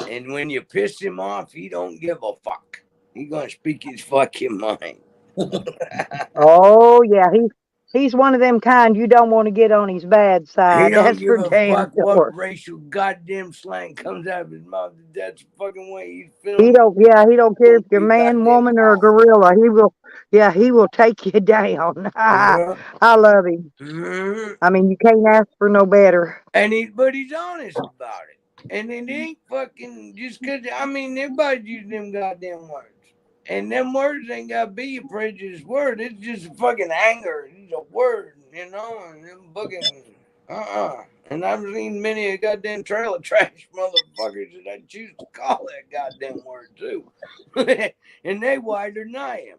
S2: And when you piss him off, he don't give a fuck. He gonna speak his fucking mind.
S1: Oh yeah, he's one of them kind you don't want to get on his bad side.
S2: He don't
S1: That's
S2: give
S1: for
S2: a
S1: damn
S2: fuck
S1: sure.
S2: what racial goddamn slang comes out of his mouth. That's the fucking way he's feeling.
S1: He don't care if you're a man, woman, or a gorilla. He will take you down. I love him.
S2: Mm-hmm.
S1: I mean, you can't ask for no better.
S2: But he's honest about it. And it ain't fucking just because, I mean, everybody's using them goddamn words. And them words ain't got to be a prejudiced word. It's just a fucking anger. It's a word, you know? And them fucking, And I've seen many a goddamn trailer trash motherfuckers that I choose to call that goddamn word, too. And they whiter than I am.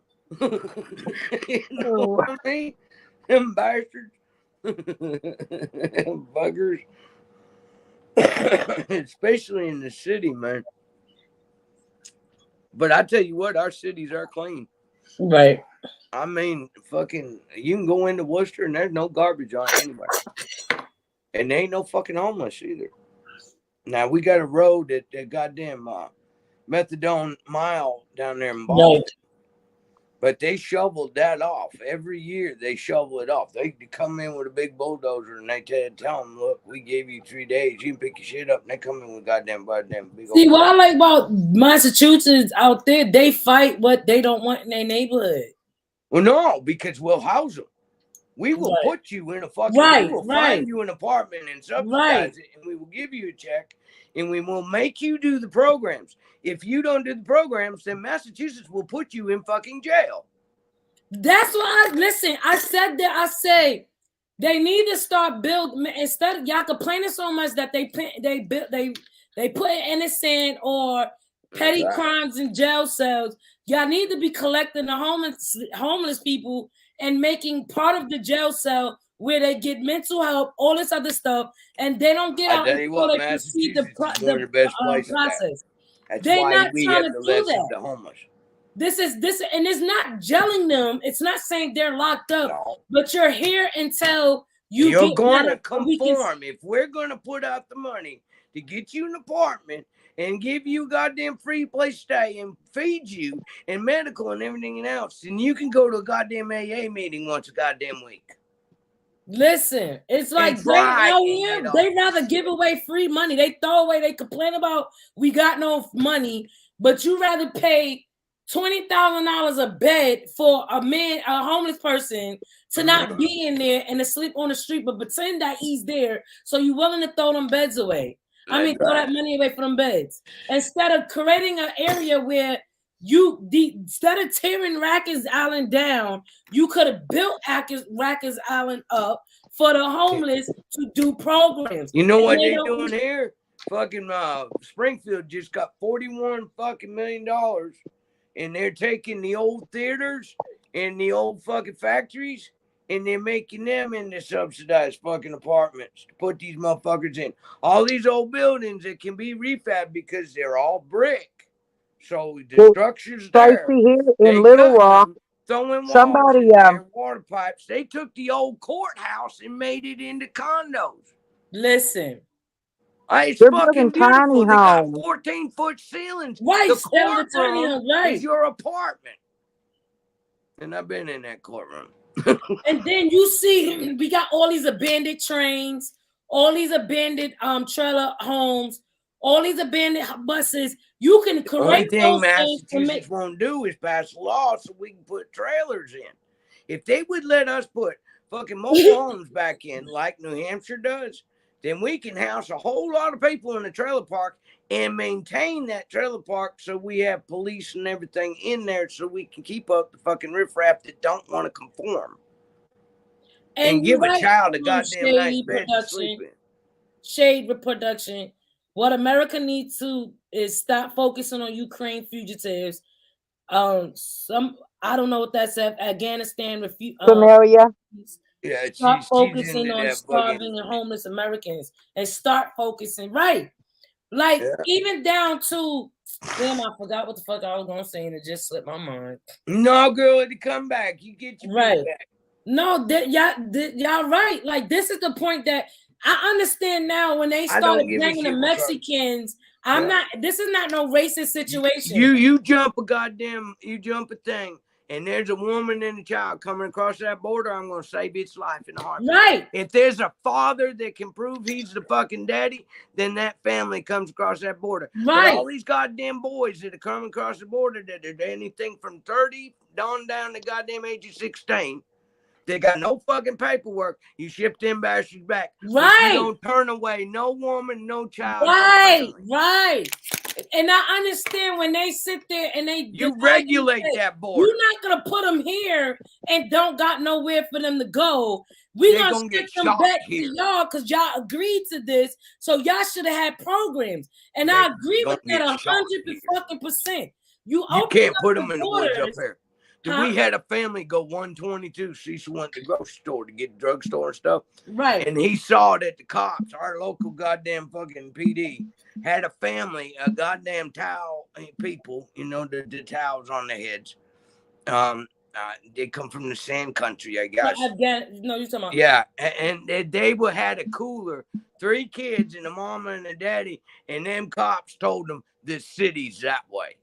S2: You know what I mean? Them bastards. Buggers. Especially in the city, man. But I tell you what, our cities are clean.
S13: Right.
S2: I mean, fucking, you can go into Worcester and there's no garbage on it anywhere. And there ain't no fucking homeless either. Now, we got a road that goddamn methadone mile down there in Boston. Right. But they shoveled that off. Every year they shovel it off. They come in with a big bulldozer and they tell them, look, we gave you 3 days. You can pick your shit up. And they come in with goddamn big old.
S13: See, what I like about Massachusetts out there, they fight what they don't want in their neighborhood.
S2: Well, no, because we'll house them. We will put you in a fucking, we will find you an apartment and subsidize it, and we will give you a check, and we will make you do the programs. If you don't do the programs, then Massachusetts will put you in fucking jail.
S13: That's why I said that. I say they need to start building, instead of y'all complaining so much that they put innocent or petty crimes in jail cells. Y'all need to be collecting the homeless people and making part of the jail cell where they get mental help, all this other stuff, and they don't get out until they can see the process. They're not trying to do that.
S2: The homeless.
S13: This, and it's not gelling them. It's not saying they're locked up, but you're here until you're
S2: going to conform. If we're going to put out the money to get you an apartment and give you a goddamn free place to stay and feed you and medical and everything else, then you can go to a goddamn AA meeting once a goddamn week.
S13: Listen, it's like they rather give away free money. They throw away, they complain about we got no money, but you rather pay $20,000 a bed for a homeless person to not be in there and to sleep on the street, but pretend that he's there. So you're willing to throw them beds away. Throw that money away from them beds. Instead of creating an area where instead of tearing Rikers Island down, you could have built Rikers Island up for the homeless to do programs.
S2: You know what they're doing here? Fucking Springfield just got $41 fucking million, and they're taking the old theaters and the old fucking factories, and they're making them into subsidized fucking apartments to put these motherfuckers in. All these old buildings that can be refabbed because they're all brick. So the structure's there.
S1: Here in Little Rock,
S2: throwing
S1: somebody
S2: water pipes. They took the old courthouse and made it into condos.
S13: Listen,
S2: it's fucking beautiful. They got 14-foot ceilings.
S13: Right,
S2: the courtroom is your apartment. And I've been in that courtroom.
S13: And then you see, we got all these abandoned trains, all these abandoned trailer homes, all these abandoned buses. You can
S2: The only
S13: correct
S2: thing
S13: those things to
S2: Massachusetts won't do is pass a law so we can put trailers in. If they would let us put fucking mobile homes back in like New Hampshire does, then we can house a whole lot of people in the trailer park and maintain that trailer park so we have police and everything in there so we can keep up the fucking riffraff that don't want to conform. And give a child a goddamn nice bed to sleep in.
S13: Shade reproduction. What America needs to is stop focusing on Ukraine fugitives. I don't know what that's at. Afghanistan
S1: Samaria.
S2: Yeah,
S13: stop
S2: she's
S13: focusing
S2: into
S13: on
S2: that
S13: starving
S2: fucking-
S13: and homeless Americans and start focusing right. Like even down to damn, I forgot what the fuck I was gonna say and it just slipped my mind.
S2: No, girl, to come back. You get your
S13: right
S2: back.
S13: No, y'all right. Like this is the point that I understand now when they started bringing the Mexicans. This is not no racist situation.
S2: You jump a thing, and there's a woman and a child coming across that border. I'm gonna save its life in a heartbeat.
S13: Right.
S2: If there's a father that can prove he's the fucking daddy, then that family comes across that border.
S13: Right.
S2: But all these goddamn boys that are coming across the border that are anything from 30 down to goddamn age of 16. They got no fucking paperwork. You ship them bastards back.
S13: Right.
S2: You don't turn away no woman, no child.
S13: Right. Right. And I understand when they sit there and
S2: you regulate that border.
S13: You're not gonna put them here and don't got nowhere for them to go. We're gonna get them back here to y'all because y'all agreed to this. So y'all should have had programs. And I agree with that 100%. You
S2: can't put them in the woods up here. We had a family go 122. She went to the grocery store to get drugstore and stuff.
S13: Right.
S2: And he saw that the cops, our local goddamn fucking PD, had a family, a goddamn towel people, the towels on their heads. They come from the sand country, I guess.
S13: No, you're talking about.
S2: Yeah, and they had a cooler, 3 kids and a mama and a daddy, and them cops told them the city's that way.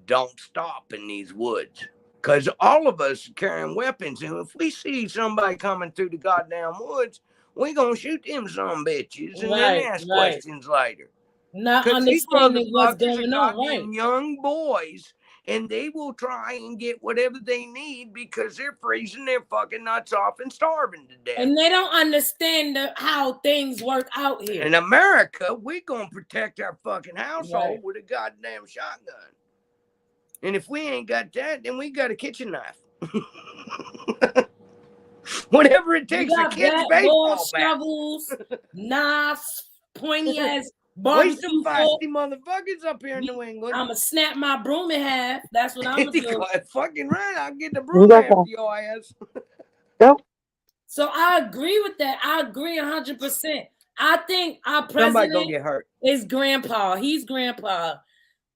S2: Don't stop in these woods. Because all of us are carrying weapons, and if we see somebody coming through the goddamn woods, we're going to shoot them some bitches and then ask questions later.
S13: Not understanding what's going on, right?
S2: Young boys, and they will try and get whatever they need because they're freezing their fucking nuts off and starving to death.
S13: And they don't understand how things work out here.
S2: In America, we're going to protect our fucking household with a goddamn shotgun. And if we ain't got that, then we got a kitchen knife. Whatever it takes to kids baseball
S13: shovels, knives, pointy ass barbecue.
S2: We some feisty motherfuckers up here in New England.
S13: I'ma snap my broom in half. That's what I'm gonna do.
S2: Fucking right. I'll get the broom after your ass.
S1: Yep.
S13: So I agree with that. I agree 100%. I think our president
S2: gonna get hurt.
S13: is grandpa. He's grandpa.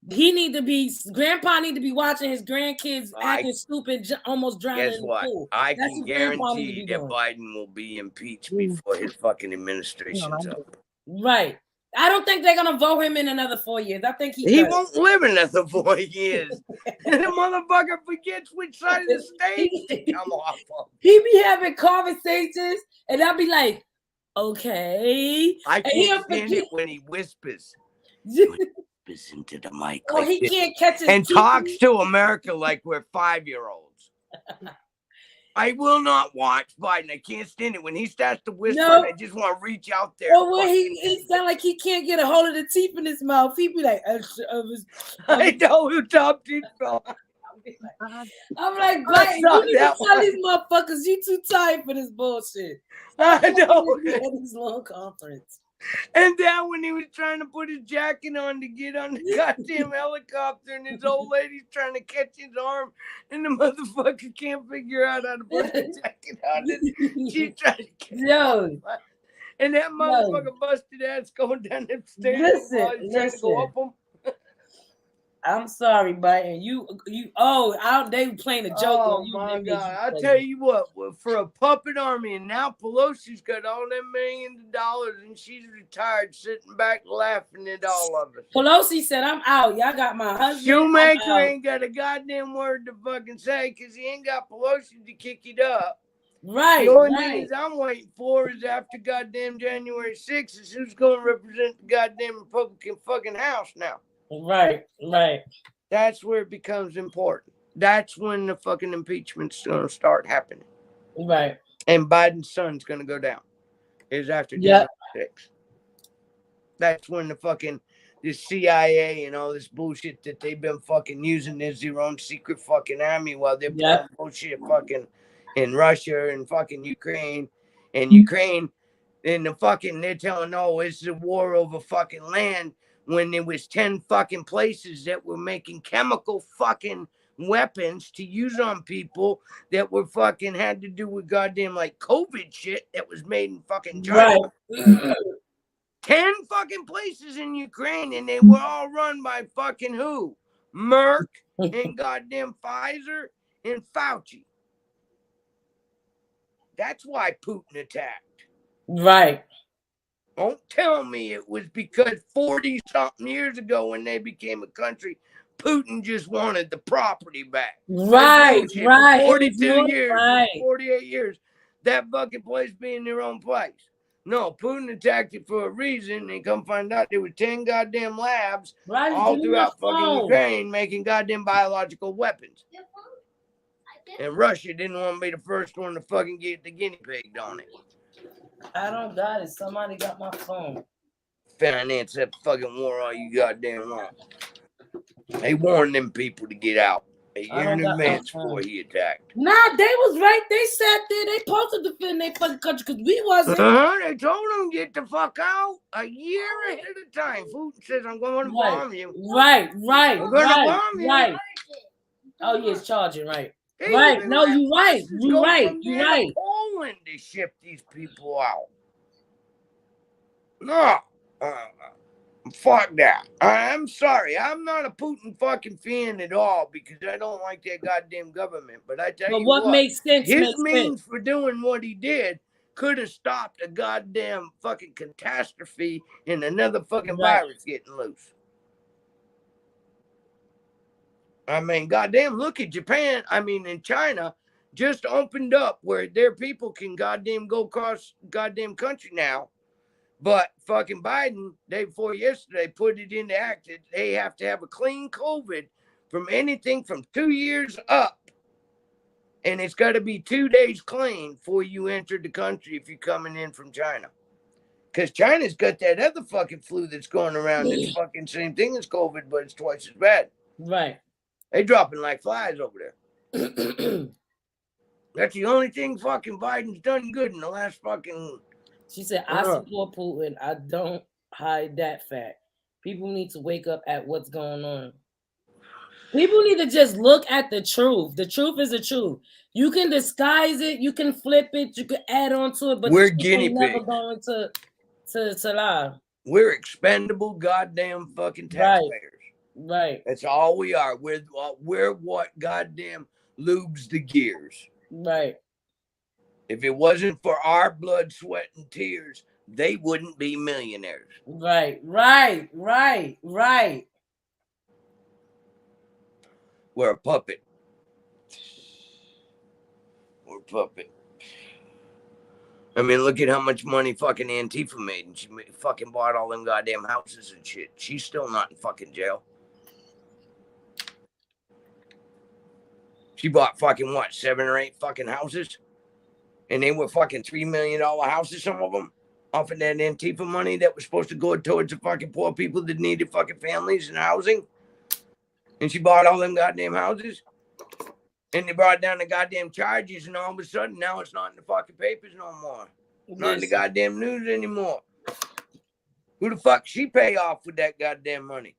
S13: Grandpa need to be watching his grandkids acting stupid, almost drowning in the pool.
S2: I can guarantee that Biden will be impeached before his fucking administration's up.
S13: Right. I don't think they're gonna vote him in another 4 years. I think
S2: he won't live another 4 years. The motherfucker forgets which side of the stage to come off of.
S13: He be having conversations, and I'll be like, okay.
S2: I can't stand it when he whispers. Into the mic.
S13: Oh, like he can't catch his
S2: and talks to America like we're 5-year-olds. I will not watch Biden. I can't stand it when he starts to whisper. I just want to reach out there.
S13: Or when he sound like he can't get a hold of the teeth in his mouth. He be like,
S2: I know who top teeth from.
S13: I'm like, Biden, you need to tell these motherfuckers you too tired for this bullshit.
S2: I know.
S13: This long conference.
S2: And then when he was trying to put his jacket on to get on the goddamn helicopter, and his old lady's trying to catch his arm, and the motherfucker can't figure out how to put the jacket on. She's trying to catch him. And that motherfucker busted ass going down the stairs.
S13: Listen. I'm sorry, Biden. They playing a joke.
S2: Oh my God! I'll tell you what. For a puppet army, and now Pelosi's got all them millions of dollars, and she's retired, sitting back laughing at all of us.
S13: Pelosi said, "I'm out. Y'all got my husband."
S2: Shoemaker ain't got a goddamn word to fucking say because he ain't got Pelosi to kick it up.
S13: Right.
S2: The only
S13: Right.
S2: thing I'm waiting for is after goddamn January 6th is who's going to represent the goddamn Republican fucking House now.
S13: Right. Right.
S2: That's where it becomes important. That's when the fucking impeachment's going to start happening.
S13: Right.
S2: And Biden's son's going to go down. Is after
S13: Yep.
S2: January 6th. That's when the CIA and all this bullshit that they've been fucking using as their own secret fucking army while they're playing bullshit fucking in Russia and fucking Ukraine. And Ukraine and they're telling, oh, it's a war over fucking land when there was 10 fucking places that were making chemical fucking weapons to use on people that were fucking had to do with goddamn like COVID shit that was made in fucking China.
S13: Right.
S2: 10 fucking places in Ukraine, and they were all run by fucking who? Merck and goddamn Pfizer and Fauci. That's why Putin attacked.
S13: Right.
S2: Don't tell me it was because 40-something years ago when they became a country, Putin just wanted the property back.
S13: Right. Right.
S2: 42 years,
S13: right.
S2: 48 years, that fucking place being their own place. No, Putin attacked it for a reason, and come find out there were 10 goddamn labs all throughout fucking Ukraine making goddamn biological weapons. And Russia didn't want to be the first one to fucking get the guinea pig on it.
S13: I don't got it. Somebody got my phone.
S2: Finance that fucking war all you goddamn want. They warned them people to get out a year in advance before he attacked.
S13: Nah, they was right. They sat there. They supposed to defend their fucking country because we wasn't.
S2: They told them get the fuck out a year ahead of time. Putin says, I'm going to bomb you.
S13: Right.
S2: I'm going to bomb you.
S13: Right. Oh, yeah, it's charging, right. Right. No, you're right. You're right. You're right.
S2: Poland to ship these people out. No. Fuck that. I'm sorry. I'm not a Putin fucking fan at all because I don't like that goddamn government. But I tell you what
S13: makes sense?
S2: His means for doing what he did could have stopped a goddamn fucking catastrophe and another fucking virus getting loose. I mean, goddamn, look at Japan. I mean, in China, just opened up where their people can goddamn go across goddamn country now. But fucking Biden, day before yesterday, put it into act that they have to have a clean COVID from anything from 2 years up. And it's got to be 2 days clean before you enter the country if you're coming in from China. Because China's got that other fucking flu that's going around. It's fucking same thing as COVID, but it's twice as bad.
S13: Right.
S2: They dropping like flies over there. That's the only thing fucking Biden's done good in the last fucking...
S13: She said, I support Putin. I don't hide that fact. People need to wake up at what's going on. People need to just look at the truth. The truth is the truth. You can disguise it. You can flip it. You can add on to it. But
S2: we're guinea pigs.
S13: Never going to lie.
S2: We're expendable goddamn fucking taxpayers.
S13: Right.
S2: That's all we are. We're what goddamn lubes the gears.
S13: Right.
S2: If it wasn't for our blood, sweat, and tears, they wouldn't be millionaires.
S13: Right.
S2: We're a puppet. We're a puppet. I mean, look at how much money fucking Antifa made, and she fucking bought all them goddamn houses and shit. She's still not in fucking jail. She bought fucking what, 7 or 8 fucking houses? And they were fucking $3 million houses, some of them, off of that Antifa money that was supposed to go towards the fucking poor people that needed fucking families and housing. And she bought all them goddamn houses. And they brought down the goddamn charges, and all of a sudden now it's not in the fucking papers no more. Not in the goddamn news anymore. Who the fuck she pay off with that goddamn money?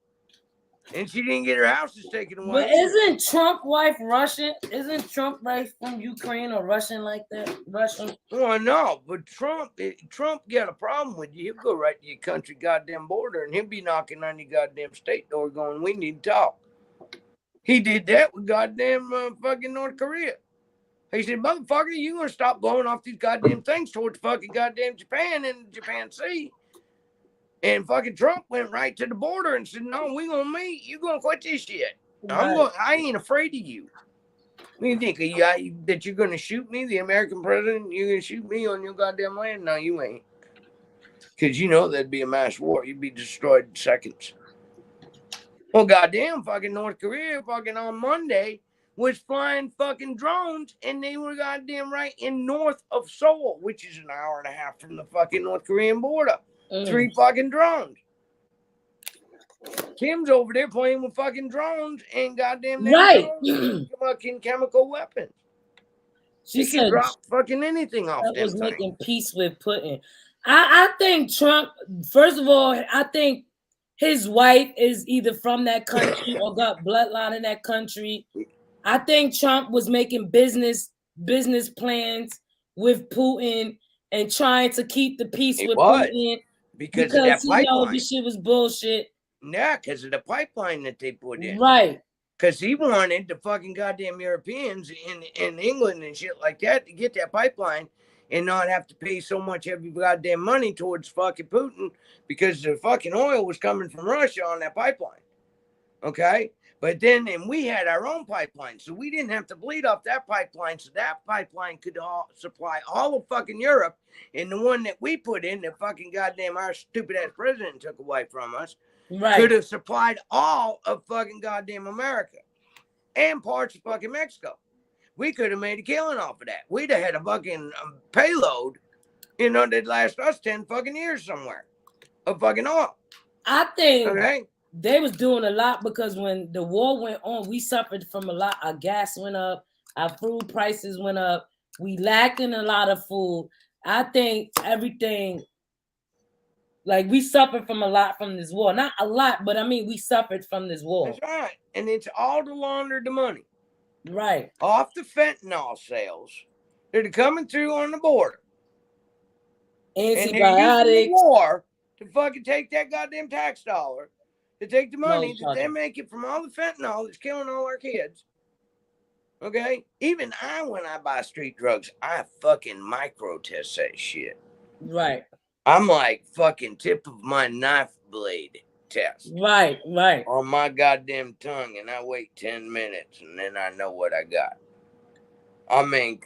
S2: And she didn't get her houses taken away.
S13: But isn't Trump wife Russian? Isn't Trump wife from Ukraine or Russian like that? Russian?
S2: Well, no, but Trump got a problem with you. He'll go right to your country goddamn border, and he'll be knocking on your goddamn state door going, we need to talk. He did that with goddamn fucking North Korea. He said, motherfucker, you gonna stop blowing off these goddamn things towards fucking goddamn Japan and the Japan Sea. And fucking Trump went right to the border and said, no, we gonna meet. You gonna quit this shit. I ain't afraid of you. What do you think? That you're going to shoot me, the American president? You're going to shoot me on your goddamn land? No, you ain't. Because you know there'd be a mass war. You'd be destroyed in seconds. Well, goddamn, fucking North Korea, fucking on Monday, was flying fucking drones, and they were goddamn right in north of Seoul, which is an hour and a half from the fucking North Korean border. 3 fucking drones. Kim's over there playing with fucking drones and goddamn fucking chemical weapons. She can drop fucking anything off
S13: that was making peace with Putin. I think Trump, first of all, I think his wife is either from that country or got bloodline in that country. I think Trump was making business plans with Putin and trying to keep the peace with Putin
S2: because of that pipeline.
S13: He knows this shit was bullshit.
S2: Yeah, because of the pipeline that they put in.
S13: Right.
S2: Because he wanted the fucking goddamn Europeans in England and shit like that to get that pipeline and not have to pay so much heavy goddamn money towards fucking Putin because the fucking oil was coming from Russia on that pipeline. Okay? But then we had our own pipeline, so we didn't have to bleed off that pipeline, so that pipeline could supply all of fucking Europe, and the one that we put in, that fucking goddamn our stupid-ass president took away from us, could have supplied all of fucking goddamn America and parts of fucking Mexico. We could have made a killing off of that. We'd have had a fucking payload, that'd last us 10 fucking years somewhere of fucking oil.
S13: I think they was doing a lot because when the war went on, we suffered from a lot. Our gas went up, our food prices went up. We lacked in a lot of food. I think everything, like we suffered from a lot from this war. Not a lot, but I mean, we suffered from this war.
S2: That's right. And it's all to launder the money.
S13: Right.
S2: Off the fentanyl sales that are coming through on the border.
S13: Antibiotics.
S2: And they're using the war to fucking take that goddamn tax dollar, to take the money that they make it from all the fentanyl that's killing all our kids. Okay? Even when I buy street drugs, I fucking micro test that shit.
S13: Right.
S2: I'm like fucking tip of my knife blade test.
S13: Right.
S2: On my goddamn tongue, and I wait 10 minutes, and then I know what I got. I mean,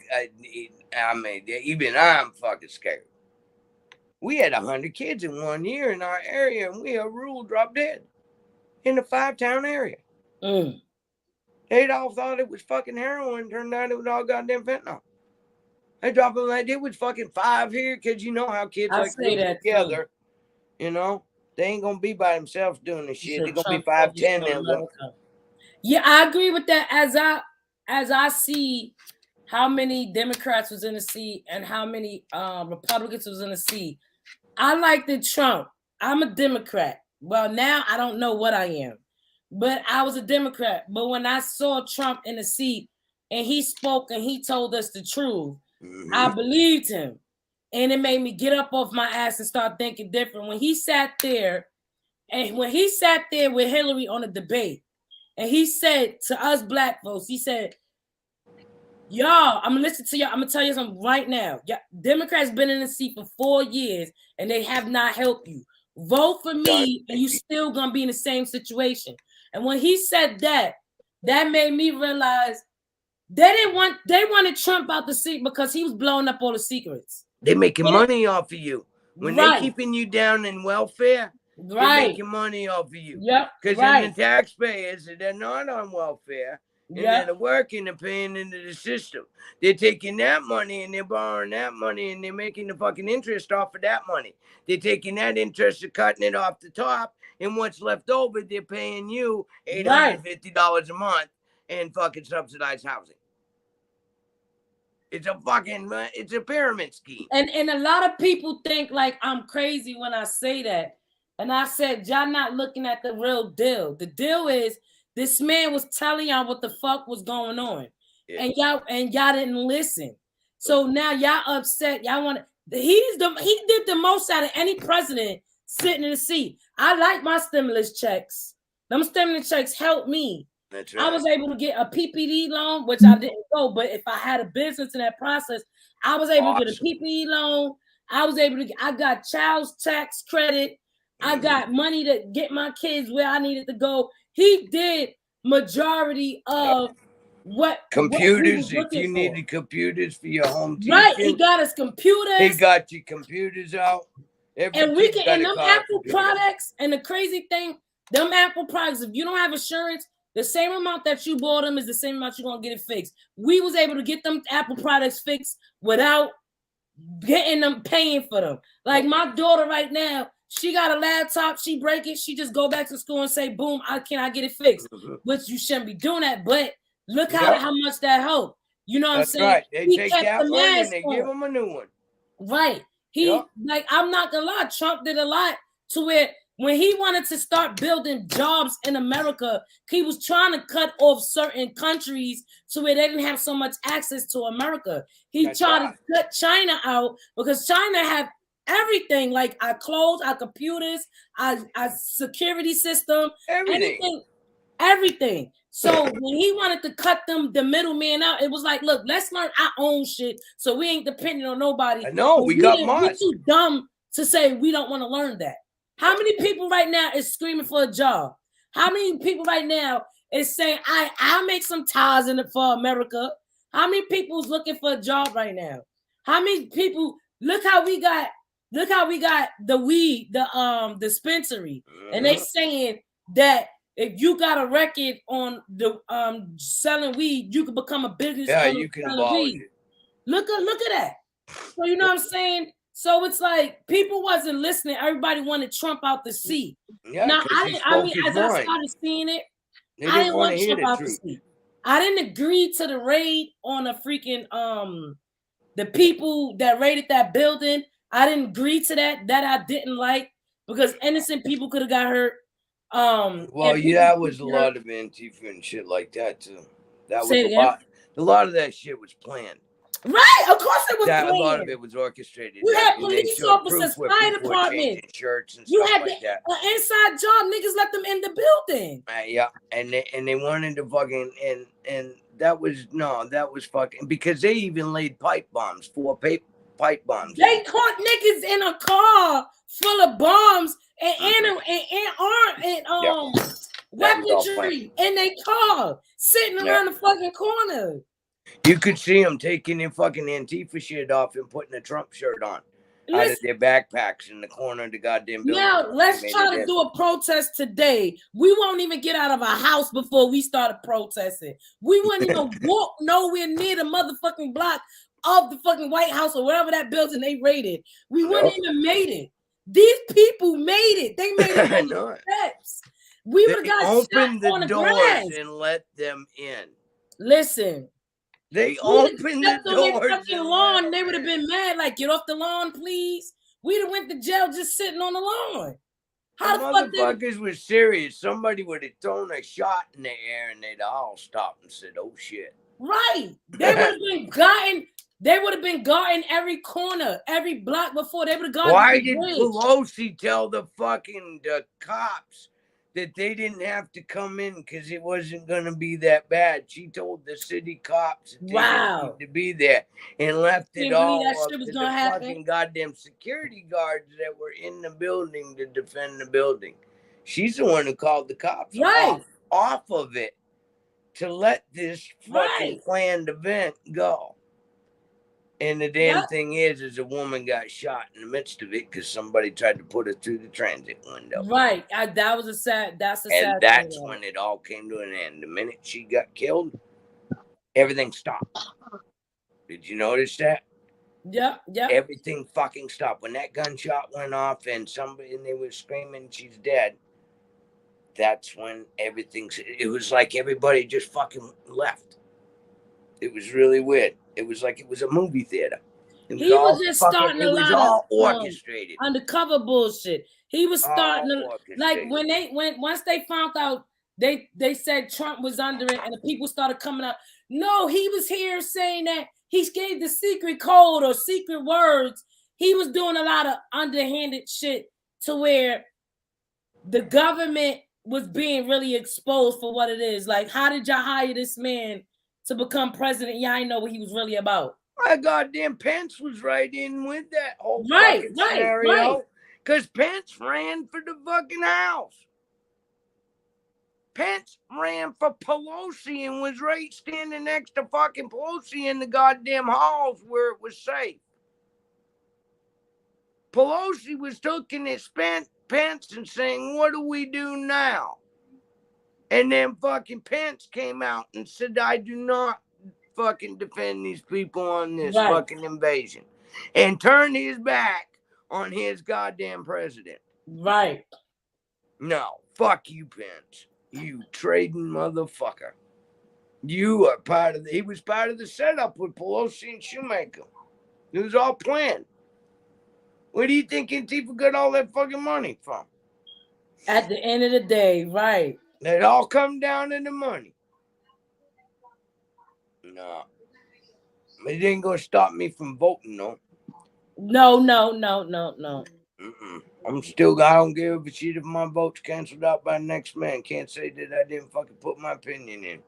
S2: even I'm fucking scared. We had 100 kids in 1 year in our area, and we had rule drop dead in the 5-town area. They'd all thought it was fucking heroin. Turned out it was all goddamn fentanyl. They dropped them like it was fucking 5 here, because you know how kids like to get together. They ain't gonna be by themselves doing this shit. They're gonna be 5, 10.
S13: Yeah, I agree with that. As I see how many Democrats was in the seat and how many Republicans was in the seat, I like the Trump. I'm a Democrat. Well, now I don't know what I am, but I was a Democrat. But when I saw Trump in the seat and he spoke and he told us the truth, I believed him. And it made me get up off my ass and start thinking different. When he sat there with Hillary on a debate, and he said to us black folks, he said, y'all, I'm gonna listen to y'all. I'm gonna tell you something right now. Democrats been in the seat for 4 years and they have not helped you. Vote for me and you still gonna be in the same situation. And when he said that made me realize they wanted Trump out the seat because he was blowing up all the secrets.
S2: They're making money off of you. When they're keeping you down in welfare, they're making money off of you. Because then the taxpayers, they're not on welfare. And they're working and paying into the system. They're taking that money and they're borrowing that money and they're making the fucking interest off of that money. They're taking that interest and cutting it off the top. And what's left over, they're paying you $850 a month in fucking subsidized housing. It's a pyramid scheme.
S13: And a lot of people think like I'm crazy when I say that. And I said, y'all not looking at the real deal. The deal is this man was telling y'all what the fuck was going on. And y'all didn't listen. So now y'all upset. Y'all want he did the most out of any president sitting in the seat. I like my stimulus checks. Them stimulus checks helped me.
S2: That's right.
S13: I was able to get a PPP loan, which I didn't go, but if I had a business in that process, I was able to get a PPP loan. I got child's tax credit. I got money to get my kids where I needed to go. He did majority of
S2: Computers,
S13: what
S2: if you needed computers for your home teaching.
S13: Right, he got us computers.
S2: He got you computers out.
S13: And we can, and them Apple products, and the crazy thing, them Apple products, if you don't have insurance, the same amount that you bought them is the same amount you're gonna get it fixed. We was able to get them Apple products fixed without getting them paying for them. Like my daughter right now, she got a laptop, she break it, she just go back to school and say, boom, can I get it fixed? Which you shouldn't be doing that, but look how much that helped. You know what I'm saying?
S2: Right. They take that one and they give them a new one.
S13: Right. Like, I'm not gonna lie, Trump did a lot to where when he wanted to start building jobs in America, he was trying to cut off certain countries to where they didn't have so much access to America. He tried to cut China out because China have everything, like our clothes, our computers, our security system, everything. So when he wanted to cut the middleman out, it was like, look, let's learn our own shit so we ain't dependent on nobody.
S2: I know, we got money.
S13: We're too dumb to say we don't want to learn that. How many people right now is screaming for a job? How many people right now is saying, I'll make some ties in it for America? How many people is looking for a job right now? How many people, look how we got the weed, the dispensary, and they saying that if you got a record on the selling weed, you can become a business.
S2: Yeah, you can abolish it.
S13: Look at that. So you know what I'm saying? So it's like people wasn't listening. Everybody wanted Trump out the seat.
S2: Yeah,
S13: now I started seeing it, I didn't want Trump out the seat. I didn't agree to the raid on a freaking the people that raided that building. I didn't agree to that. That I didn't like because innocent people could have got hurt.
S2: Well, that was a lot of Antifa and shit like that too. That was a lot. A lot of that shit was planned.
S13: Right, of course it was planned.
S2: A lot of it was orchestrated.
S13: You had police officers, fire department,
S2: shirts and
S13: you
S2: stuff
S13: had
S2: like that.
S13: An inside job. Niggas let them in the building.
S2: Yeah, and they wanted to fucking and that was fucking because they even laid pipe bombs, 4 pipe bombs.
S13: They caught niggas in a car full of bombs and weaponry in their car, sitting around the fucking corner.
S2: You could see them taking their fucking Antifa shit off and putting a Trump shirt on out of their backpacks in the corner of the goddamn building.
S13: Now, let's try to do a protest today. We won't even get out of our house before we started protesting. We wouldn't even walk nowhere near the motherfucking block of the fucking White House or wherever that building they raided. We wouldn't even made it. These people made it. They made it on the steps. We would have got
S2: opened
S13: shot on the
S2: doors
S13: grass
S2: and let them in.
S13: Listen.
S2: They opened the doors.
S13: Fucking lawn, they would have been mad, like, get off the lawn, please. We'd have went to jail just sitting on the lawn.
S2: How the motherfuckers were serious. Somebody would have thrown a shot in the air and they'd all stop and said, "Oh shit."
S13: Right. They would have been guarding every corner, every block before they would have gotten.
S2: Why did Pelosi tell the cops that they didn't have to come in because it wasn't going to be that bad? She told the city cops that they didn't need to be there and left it all up to the fucking goddamn security guards that were in the building to defend the building. She's the one who called the cops off of it to let this fucking planned event go. And the damn thing is a woman got shot in the midst of it because somebody tried to put her through the transit window.
S13: Right. That's a sad
S2: and that's when it all came to an end. The minute she got killed, everything stopped. Did you notice that?
S13: Yeah.
S2: Everything fucking stopped. When that gunshot went off and they were screaming she's dead, that's when it was like everybody just fucking left. It was really weird. It was like it was a movie theater.
S13: He was just starting a lot of
S2: all orchestrated.
S13: Undercover bullshit. He was starting like once they found out they said Trump was under it and the people started coming out. No, he was here saying that he gave the secret code or secret words. He was doing a lot of underhanded shit to where the government was being really exposed for what it is. Like, how did y'all hire this man to become president? Y'all ain't know what he was really about.
S2: My goddamn Pence was right in with that whole fucking scenario. Because Pence ran for the fucking house. Pence ran for Pelosi and was right standing next to fucking Pelosi in the goddamn halls where it was safe. Pelosi was looking at Pence and saying, what do we do now? And then fucking Pence came out and said, I do not fucking defend these people on this fucking invasion. And turned his back on his goddamn president.
S13: Right.
S2: No, fuck you, Pence. You trading motherfucker. You are part of he was part of the setup with Pelosi and Shoemaker. It was all planned. Where do you think Antifa got all that fucking money from?
S13: At the end of the day, right.
S2: It all come down to the money. No. It ain't gonna stop me from voting, no.
S13: No.
S2: I don't give a shit if my vote's canceled out by the next man. Can't say that I didn't fucking put my opinion in.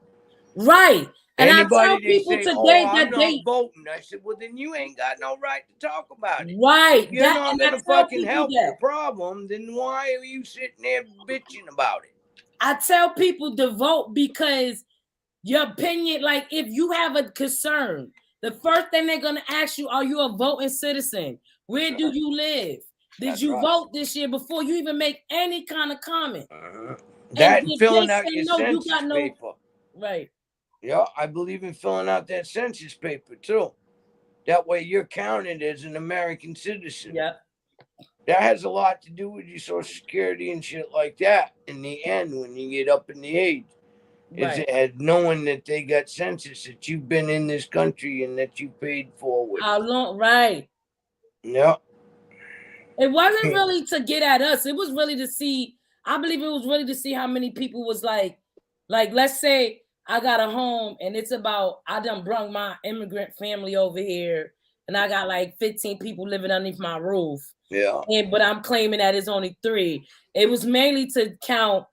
S13: Right. And
S2: anybody
S13: I tell people
S2: say,
S13: today
S2: I'm
S13: that
S2: not
S13: they
S2: voting. I said, well, then you ain't got no right to talk about it.
S13: Right.
S2: You're not gonna fucking help the problem. Then why are you sitting there bitching about it?
S13: I tell people to vote because your opinion, like if you have a concern, the first thing they're gonna ask you, are you a voting citizen? Where do you live? Did you vote this year before you even make any kind of comment?
S2: That and filling out your census
S13: paper. Right.
S2: Yeah, I believe in filling out that census paper too. That way you're counted as an American citizen.
S13: Yeah.
S2: That has a lot to do with your Social Security and shit like that in the end when you get up in the age. Is it knowing that they got census, that you've been in this country and that you paid forward.
S13: How long? Right.
S2: Yeah.
S13: It wasn't really to get at us. It was really to see, I believe it was really to see how many people was like let's say I got a home and it's about, I done brung my immigrant family over here and I got like 15 people living underneath my roof.
S2: Yeah.
S13: But I'm claiming that it's only 3. It was mainly to count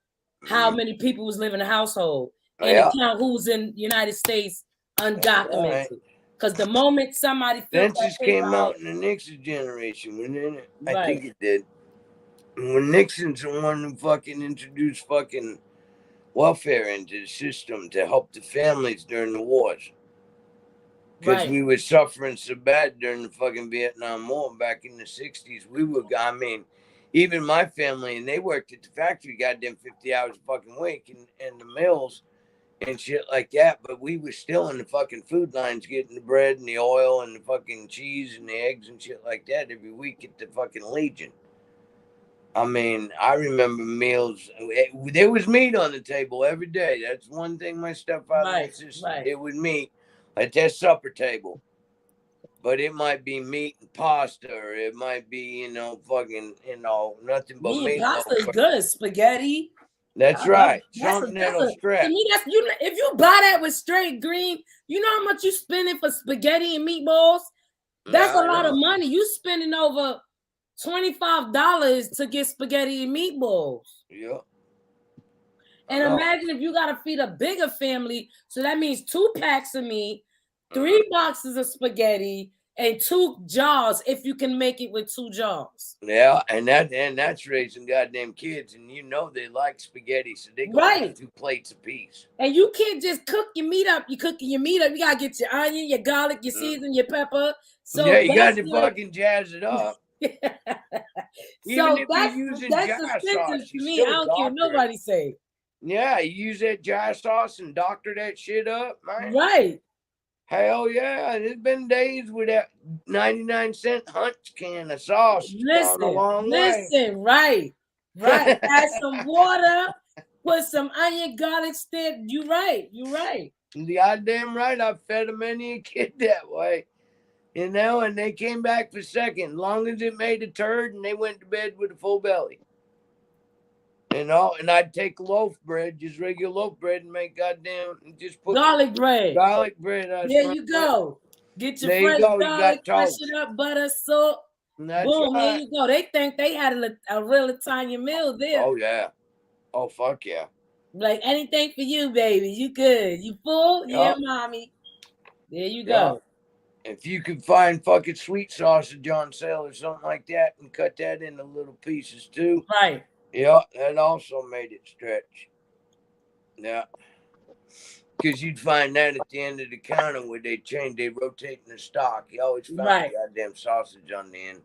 S13: how many people was living in the household and to count who's in the United States undocumented. Because the moment somebody
S2: census came out in the Nixon generation, didn't it? I think it did. When Nixon's the one who fucking introduced fucking welfare into the system to help the families during the wars. Because we were suffering so bad during the fucking Vietnam War back in the 60s. Even my family, and they worked at the factory goddamn 50 hours a fucking week and the mills and shit like that. But we were still in the fucking food lines getting the bread and the oil and the fucking cheese and the eggs and shit like that every week at the fucking Legion. I mean, I remember meals. There was meat on the table every day. That's one thing my stepfather insisted. It was meat at that supper table. But it might be meat and pasta, or it might be, nothing but meat.
S13: Pasta is good. Spaghetti.
S2: That's right. Something that'll stretch.
S13: To me, if you buy that with straight green, you know how much you spending for spaghetti and meatballs? That's a lot of money. You spending over $25 to get spaghetti and meatballs.
S2: Yeah.
S13: And imagine if you got to feed a bigger family. So that means 2 packs of meat, 3 boxes of spaghetti, and 2 jars if you can make it with 2 jars.
S2: Yeah, and that's raising goddamn kids, and they like spaghetti, so they go have 2 plates apiece.
S13: And you can't just cook your meat up. You're cooking your meat up. You gotta get your onion, your garlic, your season, your pepper. So
S2: yeah, you got to fucking jazz it up.
S13: So that's expensive to me. I don't care what nobody say.
S2: Yeah, you use that jar sauce and doctor that shit up, man.
S13: Right.
S2: Hell yeah. There's been days with that 99-cent Hunt's can of sauce.
S13: Listen, right. Add some water, put some onion, garlic stick. You're right.
S2: Goddamn right. I fed a many a kid that way. And they came back for second, as long as it made a turd and they went to bed with a full belly. And I'd take loaf bread, just regular loaf bread, and make and just put
S13: garlic bread.
S2: Garlic bread.
S13: There you go. Get your fresh garlic, crush it up, butter, salt. Boom, there you go. They think they had a real Italian meal there.
S2: Oh, yeah. Oh, fuck yeah.
S13: Like anything for you, baby. You good. You full? Yeah, mommy. There you go.
S2: If you could find fucking sweet sausage on sale or something like that and cut that into little pieces too.
S13: Right.
S2: Yeah, that also made it stretch. Yeah. Because you'd find that at the end of the counter where they rotating the stock. You always found
S13: Right.
S2: goddamn sausage on the end.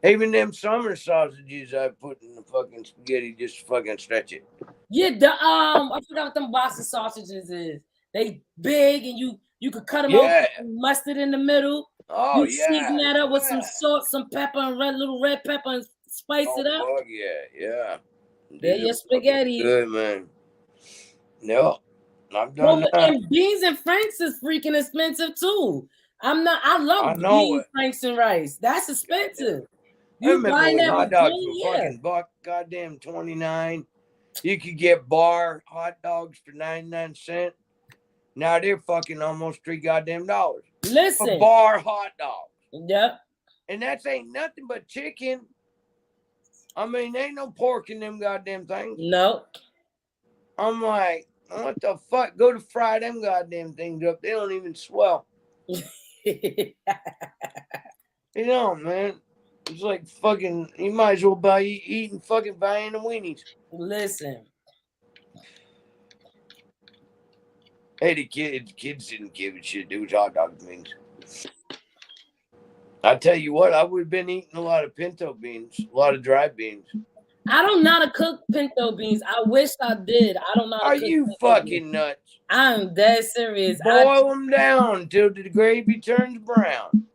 S2: Even them summer sausages I put in the fucking spaghetti just to fucking stretch it.
S13: Yeah, I forgot what them Boston sausages is. They big and you could cut them open, mustard in the middle.
S2: Oh,
S13: you season that up with some salt, some pepper, and little red pepper, and spice it up.
S2: Fuck yeah.
S13: There your spaghetti.
S2: Good, man. No, I've done
S13: Well,
S2: that.
S13: and beans and franks is freaking expensive too. I love beans, franks, and rice. That's expensive.
S2: You buying that hot dogs for fucking buck, goddamn 29. You could get bar hot dogs for 99 cents. Now they're fucking almost $3 goddamn.
S13: Listen,
S2: a bar hot dog.
S13: Yep.
S2: And that ain't nothing but chicken. I mean, ain't no pork in them goddamn things.
S13: No.
S2: I'm like, what the fuck? Go to fry them goddamn things up. They don't even swell. You know, man. It's like fucking, you might as well buy eating fucking Vienna weenies.
S13: Listen.
S2: Hey, the kids didn't give a shit. It was hot dog things. I tell you what, I would have been eating a lot of pinto beans, a lot of dry beans.
S13: I don't know how to cook pinto beans. I wish I did. I don't know how to cook.
S2: Are you fucking nuts?
S13: I'm dead serious.
S2: Boil them down till the gravy turns brown.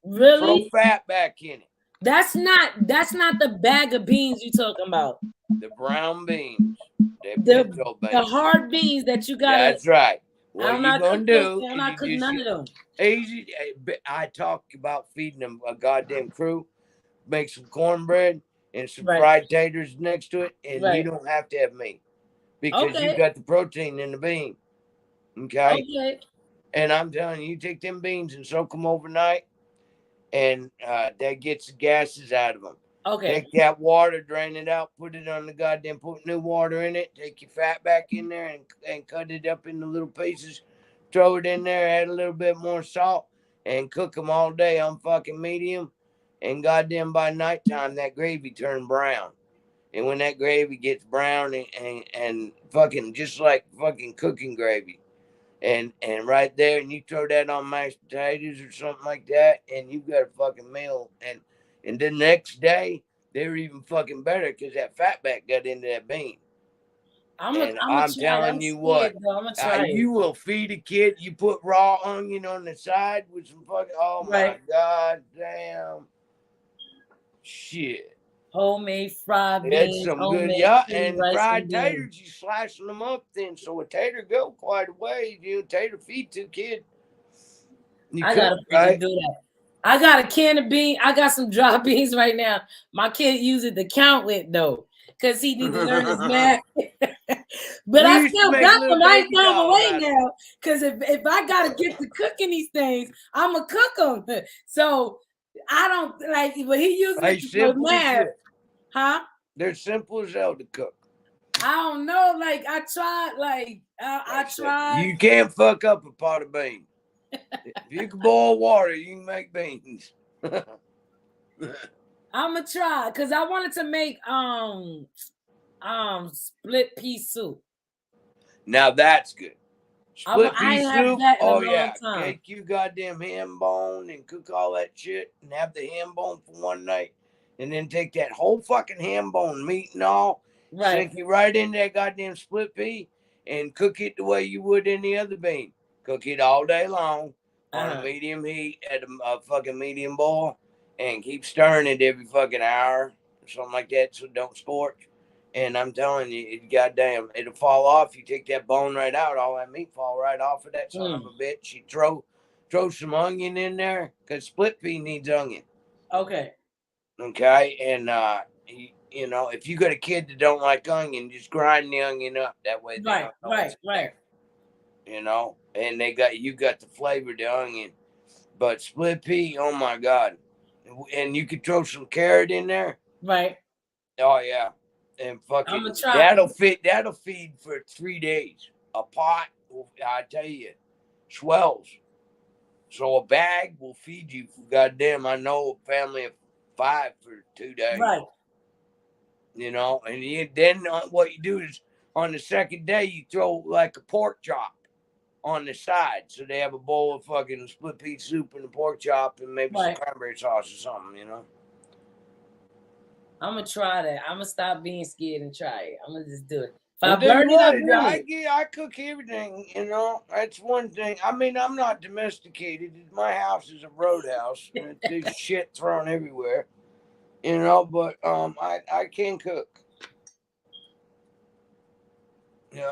S13: Really?
S2: Throw fat back in it.
S13: That's not the bag of beans you talking about.
S2: The brown beans.
S13: The hard beans that you got.
S2: That's right.
S13: What you gonna do? I'm not cooking none of them.
S2: Easy. I talk about feeding them a goddamn crew. Make some cornbread and some fried taters next to it, and you don't have to have meat because you got the protein in the bean. Okay. And I'm telling you, take them beans and soak them overnight, and that gets the gases out of them.
S13: Okay.
S2: Take that water, drain it out, put it on the goddamn, put new water in it, take your fat back in there and cut it up into little pieces, throw it in there, add a little bit more salt, and cook them all day on fucking medium. And goddamn, by nighttime, that gravy turned brown. And when that gravy gets brown and fucking just like fucking cooking gravy, and right there, and you throw that on mashed potatoes or something like that, and you've got a fucking meal. And the next day, they were even fucking better because that fat back got into that bean. I'm telling you what, you will feed a kid. You put raw onion on the side with some fucking, oh my god damn. Shit.
S13: Homemade fried beans.
S2: That's some good, and fried taters, you slicing them up then, so a tater go quite a way. You tater feed two kids.
S13: I gotta do that. I got a can of beans. I got some dry beans right now. My kid use it to count with though, because he needs to learn his math. But I still got them. I ain't throw them away now. Because if I gotta get to cooking these things, I'ma cook them. So I don't like, but he uses it for math. Huh?
S2: They're simple as hell to cook.
S13: I don't know. Like I tried. Like I tried.
S2: You can't fuck up a pot of beans. If you can boil water, you can make beans.
S13: I'ma try because I wanted to make split pea soup.
S2: Now that's good. Split pea soup. Oh yeah.
S13: Time.
S2: Take you goddamn ham bone and cook all that shit and have the ham bone for one night, and then take that whole fucking ham bone meat and all, sink it right in that goddamn split pea and cook it the way you would any other bean. Cook it all day long on a medium heat at a fucking medium boil, and keep stirring it every fucking hour or something like that so it don't scorch. And I'm telling you, goddamn, it'll fall off. You take that bone right out, all that meat fall right off of that son of a bitch. You throw some onion in there because split pea needs onion.
S13: Okay.
S2: Okay, and you know, if you got a kid that don't like onion, just grind the onion up that way.
S13: Right.
S2: You know, and you got the flavor of the onion, but split pea, oh my god, and you could throw some carrot in there.
S13: Right.
S2: Oh yeah, and fucking that'll feed for 3 days. A pot, I tell you, swells. So a bag will feed you for goddamn. I know a family of 5 for 2 days.
S13: Right.
S2: You know, and then what you do is On the second day, you throw like a pork chop on the side. So they have a bowl of fucking split pea soup and a pork chop and maybe some cranberry sauce or something, you know?
S13: I'm gonna try that. I'm gonna stop being scared and try it. I'm gonna just do it. If
S2: Well,
S13: I burn it, I burn it.
S2: I cook everything, you know. That's one thing. I mean, I'm not domesticated. My house is a roadhouse. There's shit thrown everywhere, you know. But I can cook. Yeah,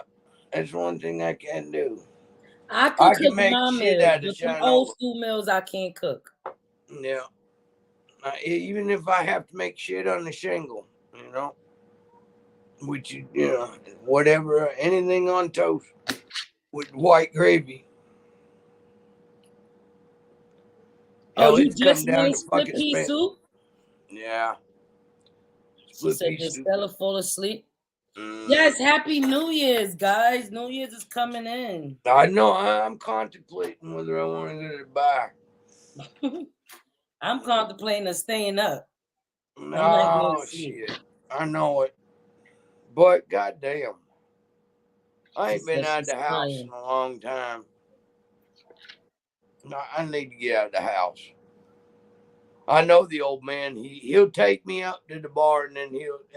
S2: that's one thing I can do.
S13: I can cook
S2: make
S13: my
S2: shit
S13: meals,
S2: out of
S13: but some
S2: China.
S13: old school meals I can't cook.
S2: Yeah. Even if I have to make shit on the shingle, you know, which, you know, whatever, anything on toast with white gravy.
S13: Oh, you just made split pea soup?
S2: Yeah.
S13: She said this Stella fall asleep. Yes, happy New Year's, guys. New Year's is coming in.
S2: I know. I'm contemplating whether I want to go to back.
S13: I'm contemplating of staying up.
S2: No, shit. I know it. But goddamn, I ain't been out of the house in a long time. I need to get out of the house. I know the old man. He'll take me up to the bar, and then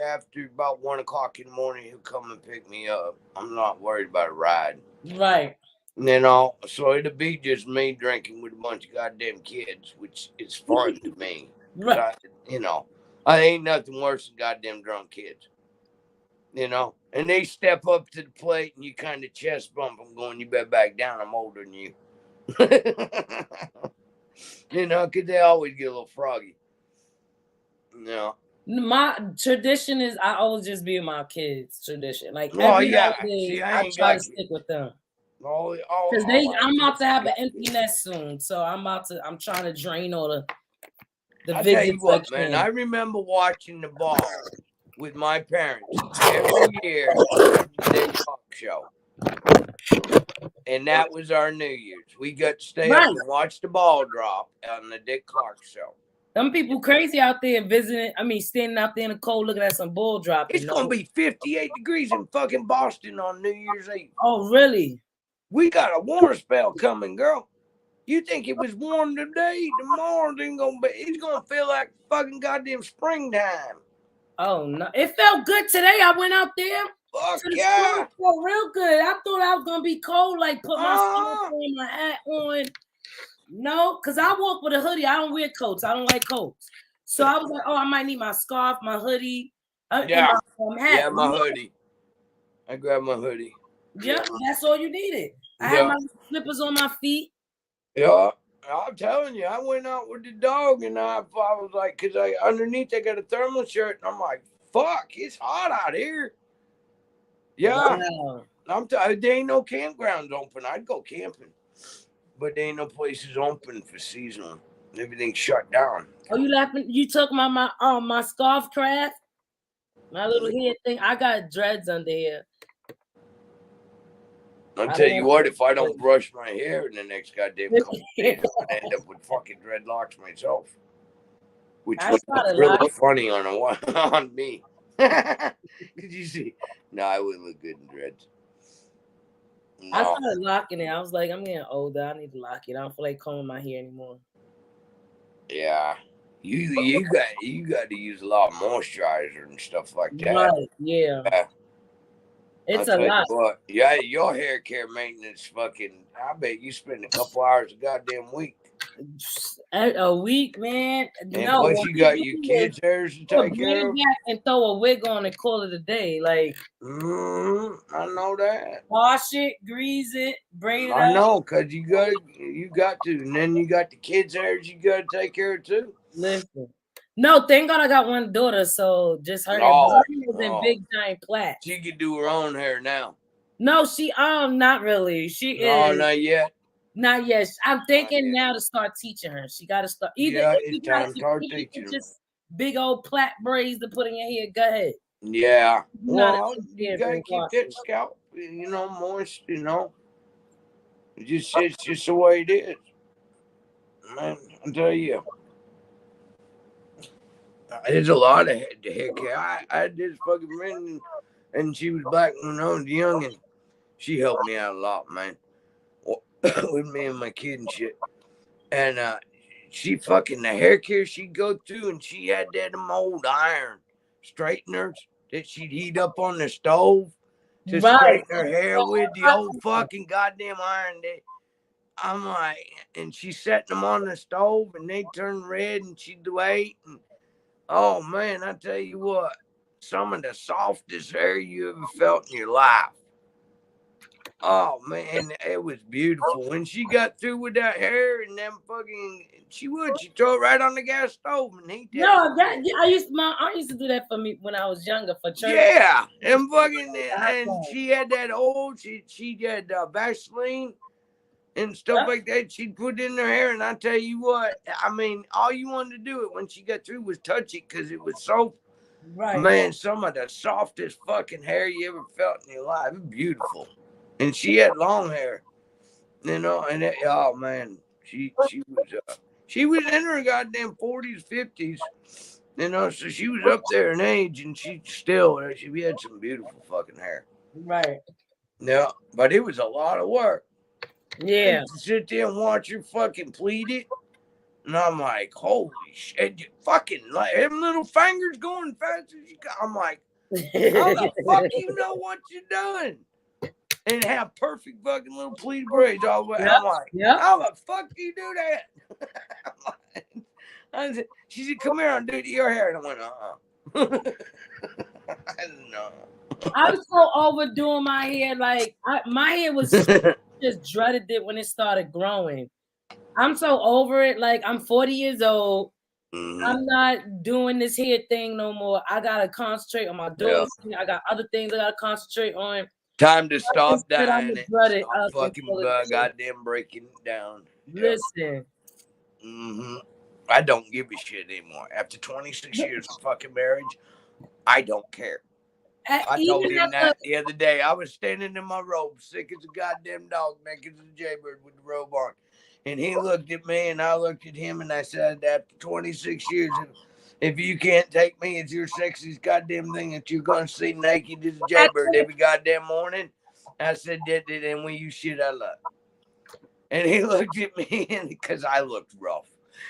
S2: after about 1 o'clock in the morning, he'll come and pick me up. I'm not worried about a ride.
S13: Right.
S2: You know, so it'll be just me drinking with a bunch of goddamn kids, which is fun to me.
S13: Right.
S2: You know, I ain't nothing worse than goddamn drunk kids. You know, and they step up to the plate, and you kind of chest bump them, going, "You better back down. I'm older than you." You know, because they always get a little froggy. No.
S13: My tradition is I always just be with my kids. Tradition, like
S2: Oh,
S13: every
S2: yeah.
S13: holiday,
S2: See,
S13: I try to stick with them. Because I'm about to have an empty nest soon, so I'm trying to drain all the
S2: I
S13: visits.
S2: tell you what, man, I remember watching the ball with my parents every year at the Dick Clark Show. And that was our New Year's. We got to stay up and watch the ball drop on the Dick Clark Show.
S13: Some people crazy out there visiting. I mean, standing out there in the cold looking at some ball dropping.
S2: It's going to be 58 degrees in fucking Boston on New Year's Eve.
S13: Oh, really?
S2: We got a warm spell coming, girl. You think it was warm today? Tomorrow it's gonna feel like fucking goddamn springtime.
S13: Oh no, it felt good today. I went out there.
S2: Fuck yeah,
S13: it felt real good. I thought I was gonna be cold, like put my scarf on, my hat on. No, because I walk with a hoodie. I don't wear coats. I don't like coats. So I was like, oh, I might need my scarf, my hoodie, and my hat.
S2: Yeah, my hoodie. I grabbed my hoodie.
S13: Yeah, that's all you needed. I had my slippers on my feet.
S2: Yeah, I'm telling you, I went out with the dog, and I was like, because underneath I got a thermal shirt, and I'm like, fuck, it's hot out here. Yeah,
S13: wow.
S2: There ain't no campgrounds open. I'd go camping, but there ain't no places open for seasonal. Everything's shut down.
S13: Oh, you laughing? You took my scarf craft, my little hair thing. I got dreads under here.
S2: I'll tell you what, if I don't brush my hair in the next goddamn couple days, I'm gonna end up with fucking dreadlocks myself. Which was really funny on me. Could you see? No, I wouldn't look good in dreads. No.
S13: I started locking it. I was like, I'm getting older. I need to lock it. I don't feel like combing my hair anymore.
S2: Yeah. You got to use a lot of moisturizer and stuff like that.
S13: Right, yeah. It's a lot.
S2: But yeah, your hair care maintenance fucking, I bet you spend a couple hours a goddamn week.
S13: A week, man.
S2: And plus you got your kids' hairs to take care of.
S13: And throw a wig on and call it a day. Like,
S2: I know that.
S13: Wash it, grease it, braid it
S2: I know, because you got to. And then you got the kids' hairs you got to take care of too.
S13: Listen. No, thank God I got one daughter, so just her is in big giant plaits.
S2: She can do her own hair now.
S13: No, she not really. She is.
S2: Oh, not yet.
S13: Not yet. I'm thinking now to start teaching her. She got to start.
S2: It's time to start teaching her.
S13: Just big old plait braids to put in your hair. Go ahead.
S2: Yeah. Well, you gotta keep that scalp, moist. It's just the way it is. Man, I'll tell you. There's a lot of hair care. I just fucking ran and she was black when I was young, and she helped me out a lot, man, with me and my kid and shit. And she fucking, the hair care she'd go through, and she had them old iron straighteners that she'd heat up on the stove to straighten her hair with, the old fucking goddamn iron that I'm like, and she's setting them on the stove and they turn red and she'd wait. And oh man, I tell you what, some of the softest hair you ever felt in your life. Oh man, it was beautiful. When she got through with that hair and them fucking, she throw it right on the gas stove and heat that.
S13: No, I used to do that for me when I was younger for church.
S2: Yeah, and fucking, and she had that old, she had Vaseline and stuff like that. She'd put in her hair, and I tell you what, I mean, all you wanted to do it when she got through was touch it because it was so, man, some of the softest fucking hair you ever felt in your life. It was beautiful. And she had long hair, you know, and oh man, she was in her goddamn 40s, 50s, you know, so she was up there in age, and she had some beautiful fucking hair.
S13: Right.
S2: Yeah, but it was a lot of work.
S13: Yeah.
S2: To sit there and watch her fucking pleat it, and I'm like, holy shit, you fucking like them little fingers going fast as you got. I'm like, how the fuck you know what you're doing? And have perfect fucking little pleated braids all the way. I'm like, how the fuck do you do that? She said, come here and do your hair. And I went, I don't know.
S13: I was so overdoing my hair. Like, my hair was just dreaded it when it started growing. I'm so over it. Like, I'm 40 years old. Mm-hmm. I'm not doing this hair thing no more. I got to concentrate on my daughter. Yeah. I got other things I got to concentrate on.
S2: Time to stop dying it. Stop fucking goddamn breaking it down.
S13: Listen.
S2: Mm-hmm. I don't give a shit anymore. After 26 years of fucking marriage, I don't care. I told him that the other day. I was standing in my robe, sick as a goddamn dog, naked as a jaybird with the robe on. And he looked at me, and I looked at him, and I said, after 26 years, if you can't take me as your sexiest goddamn thing that you're going to see naked as a jaybird every goddamn morning, I said, then when you shit, I love. And he looked at me, and because I looked rough.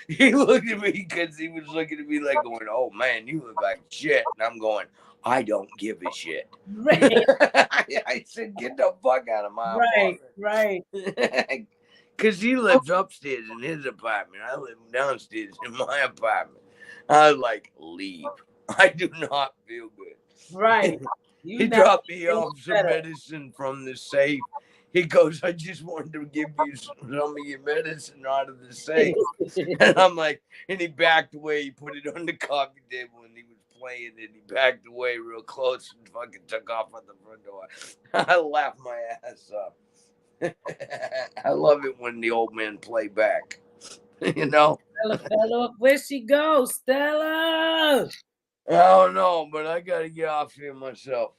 S2: He looked at me because he was looking at me like going, oh, man, you look like shit. And I'm going, I don't give a shit.
S13: Right.
S2: I said, get the fuck out of my apartment.
S13: Right.
S2: Because he lives upstairs in his apartment. I live downstairs in my apartment. I was like, leave. I do not feel good.
S13: Right.
S2: He dropped me off some medicine from the safe. He goes, I just wanted to give you some of your medicine out of the safe. And I'm like, and he backed away. He put it on the coffee table and he was playing it. He backed away real close and fucking took off at the front door. I laughed my ass up. I love it when the old men play back. You know?
S13: Stella, where she go? Stella!
S2: I don't know, but I got to get off here myself.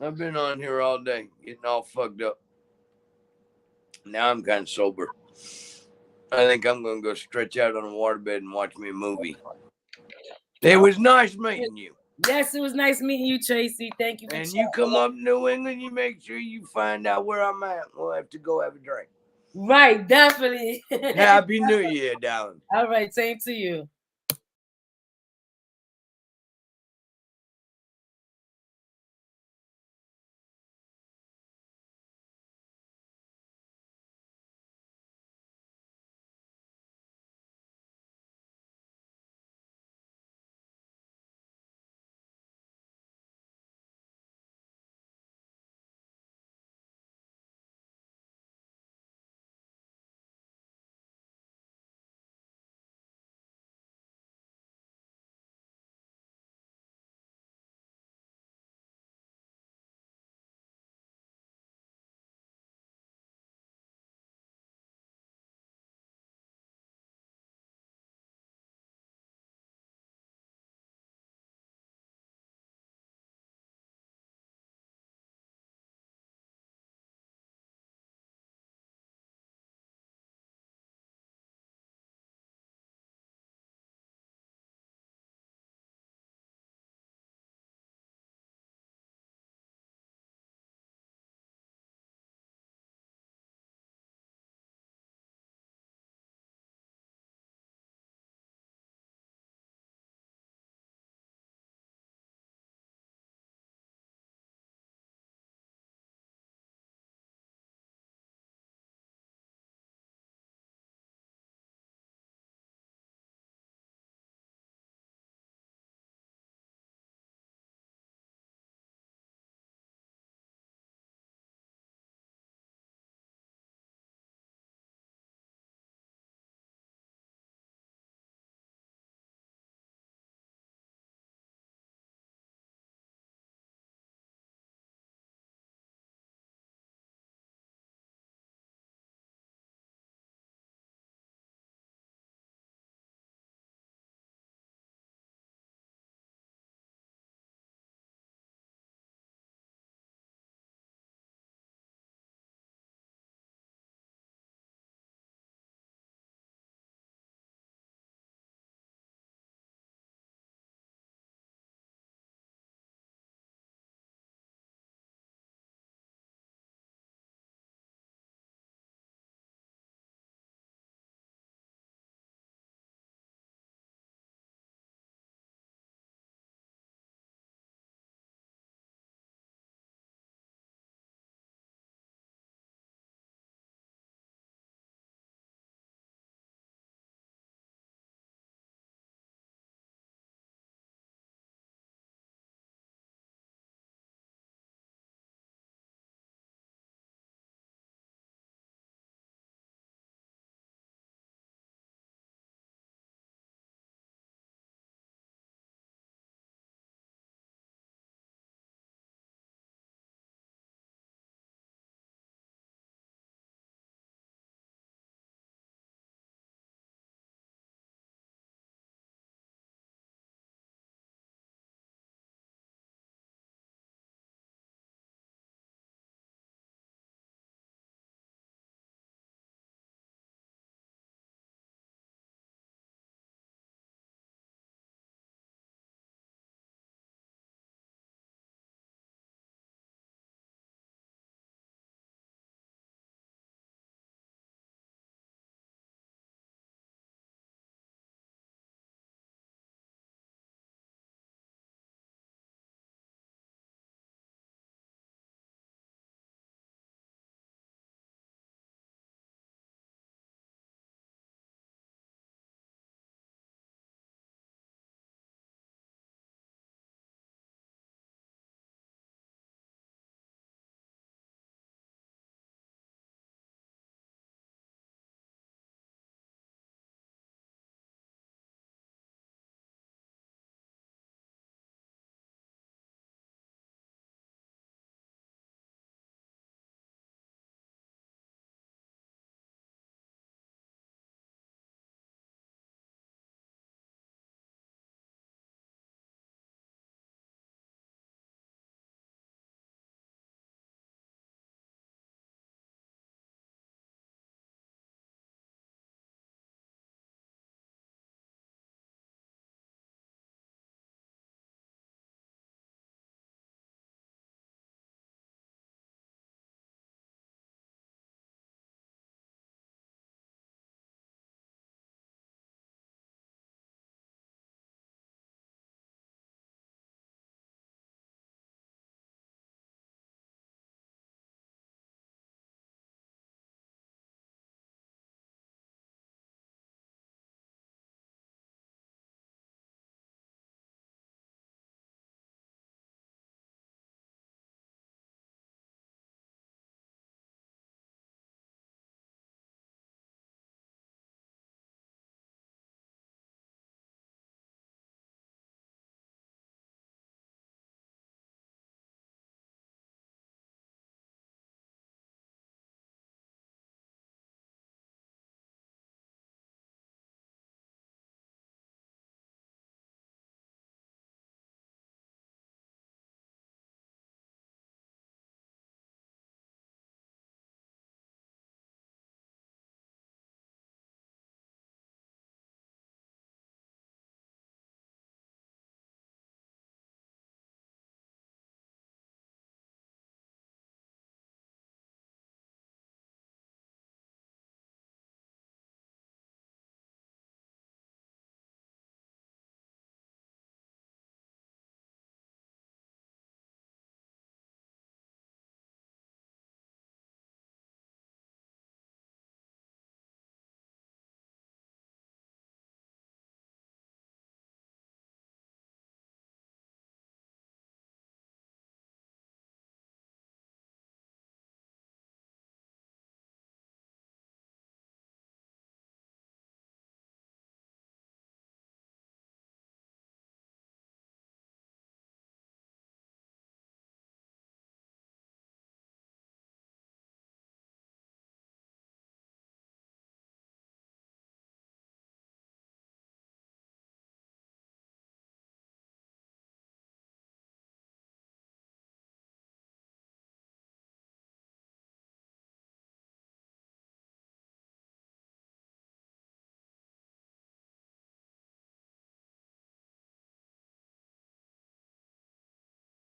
S2: I've been on here all day, getting all fucked up. Now I'm kind of sober. I think I'm going to go stretch out on a waterbed and watch me a movie. It was nice meeting you.
S13: Yes, it was nice meeting you, Tracy. Thank you.
S2: And you come up to New England, you make sure you find out where I'm at. We'll have to go have a drink.
S13: Right, definitely.
S2: Happy New Year, darling.
S13: All right, same to you.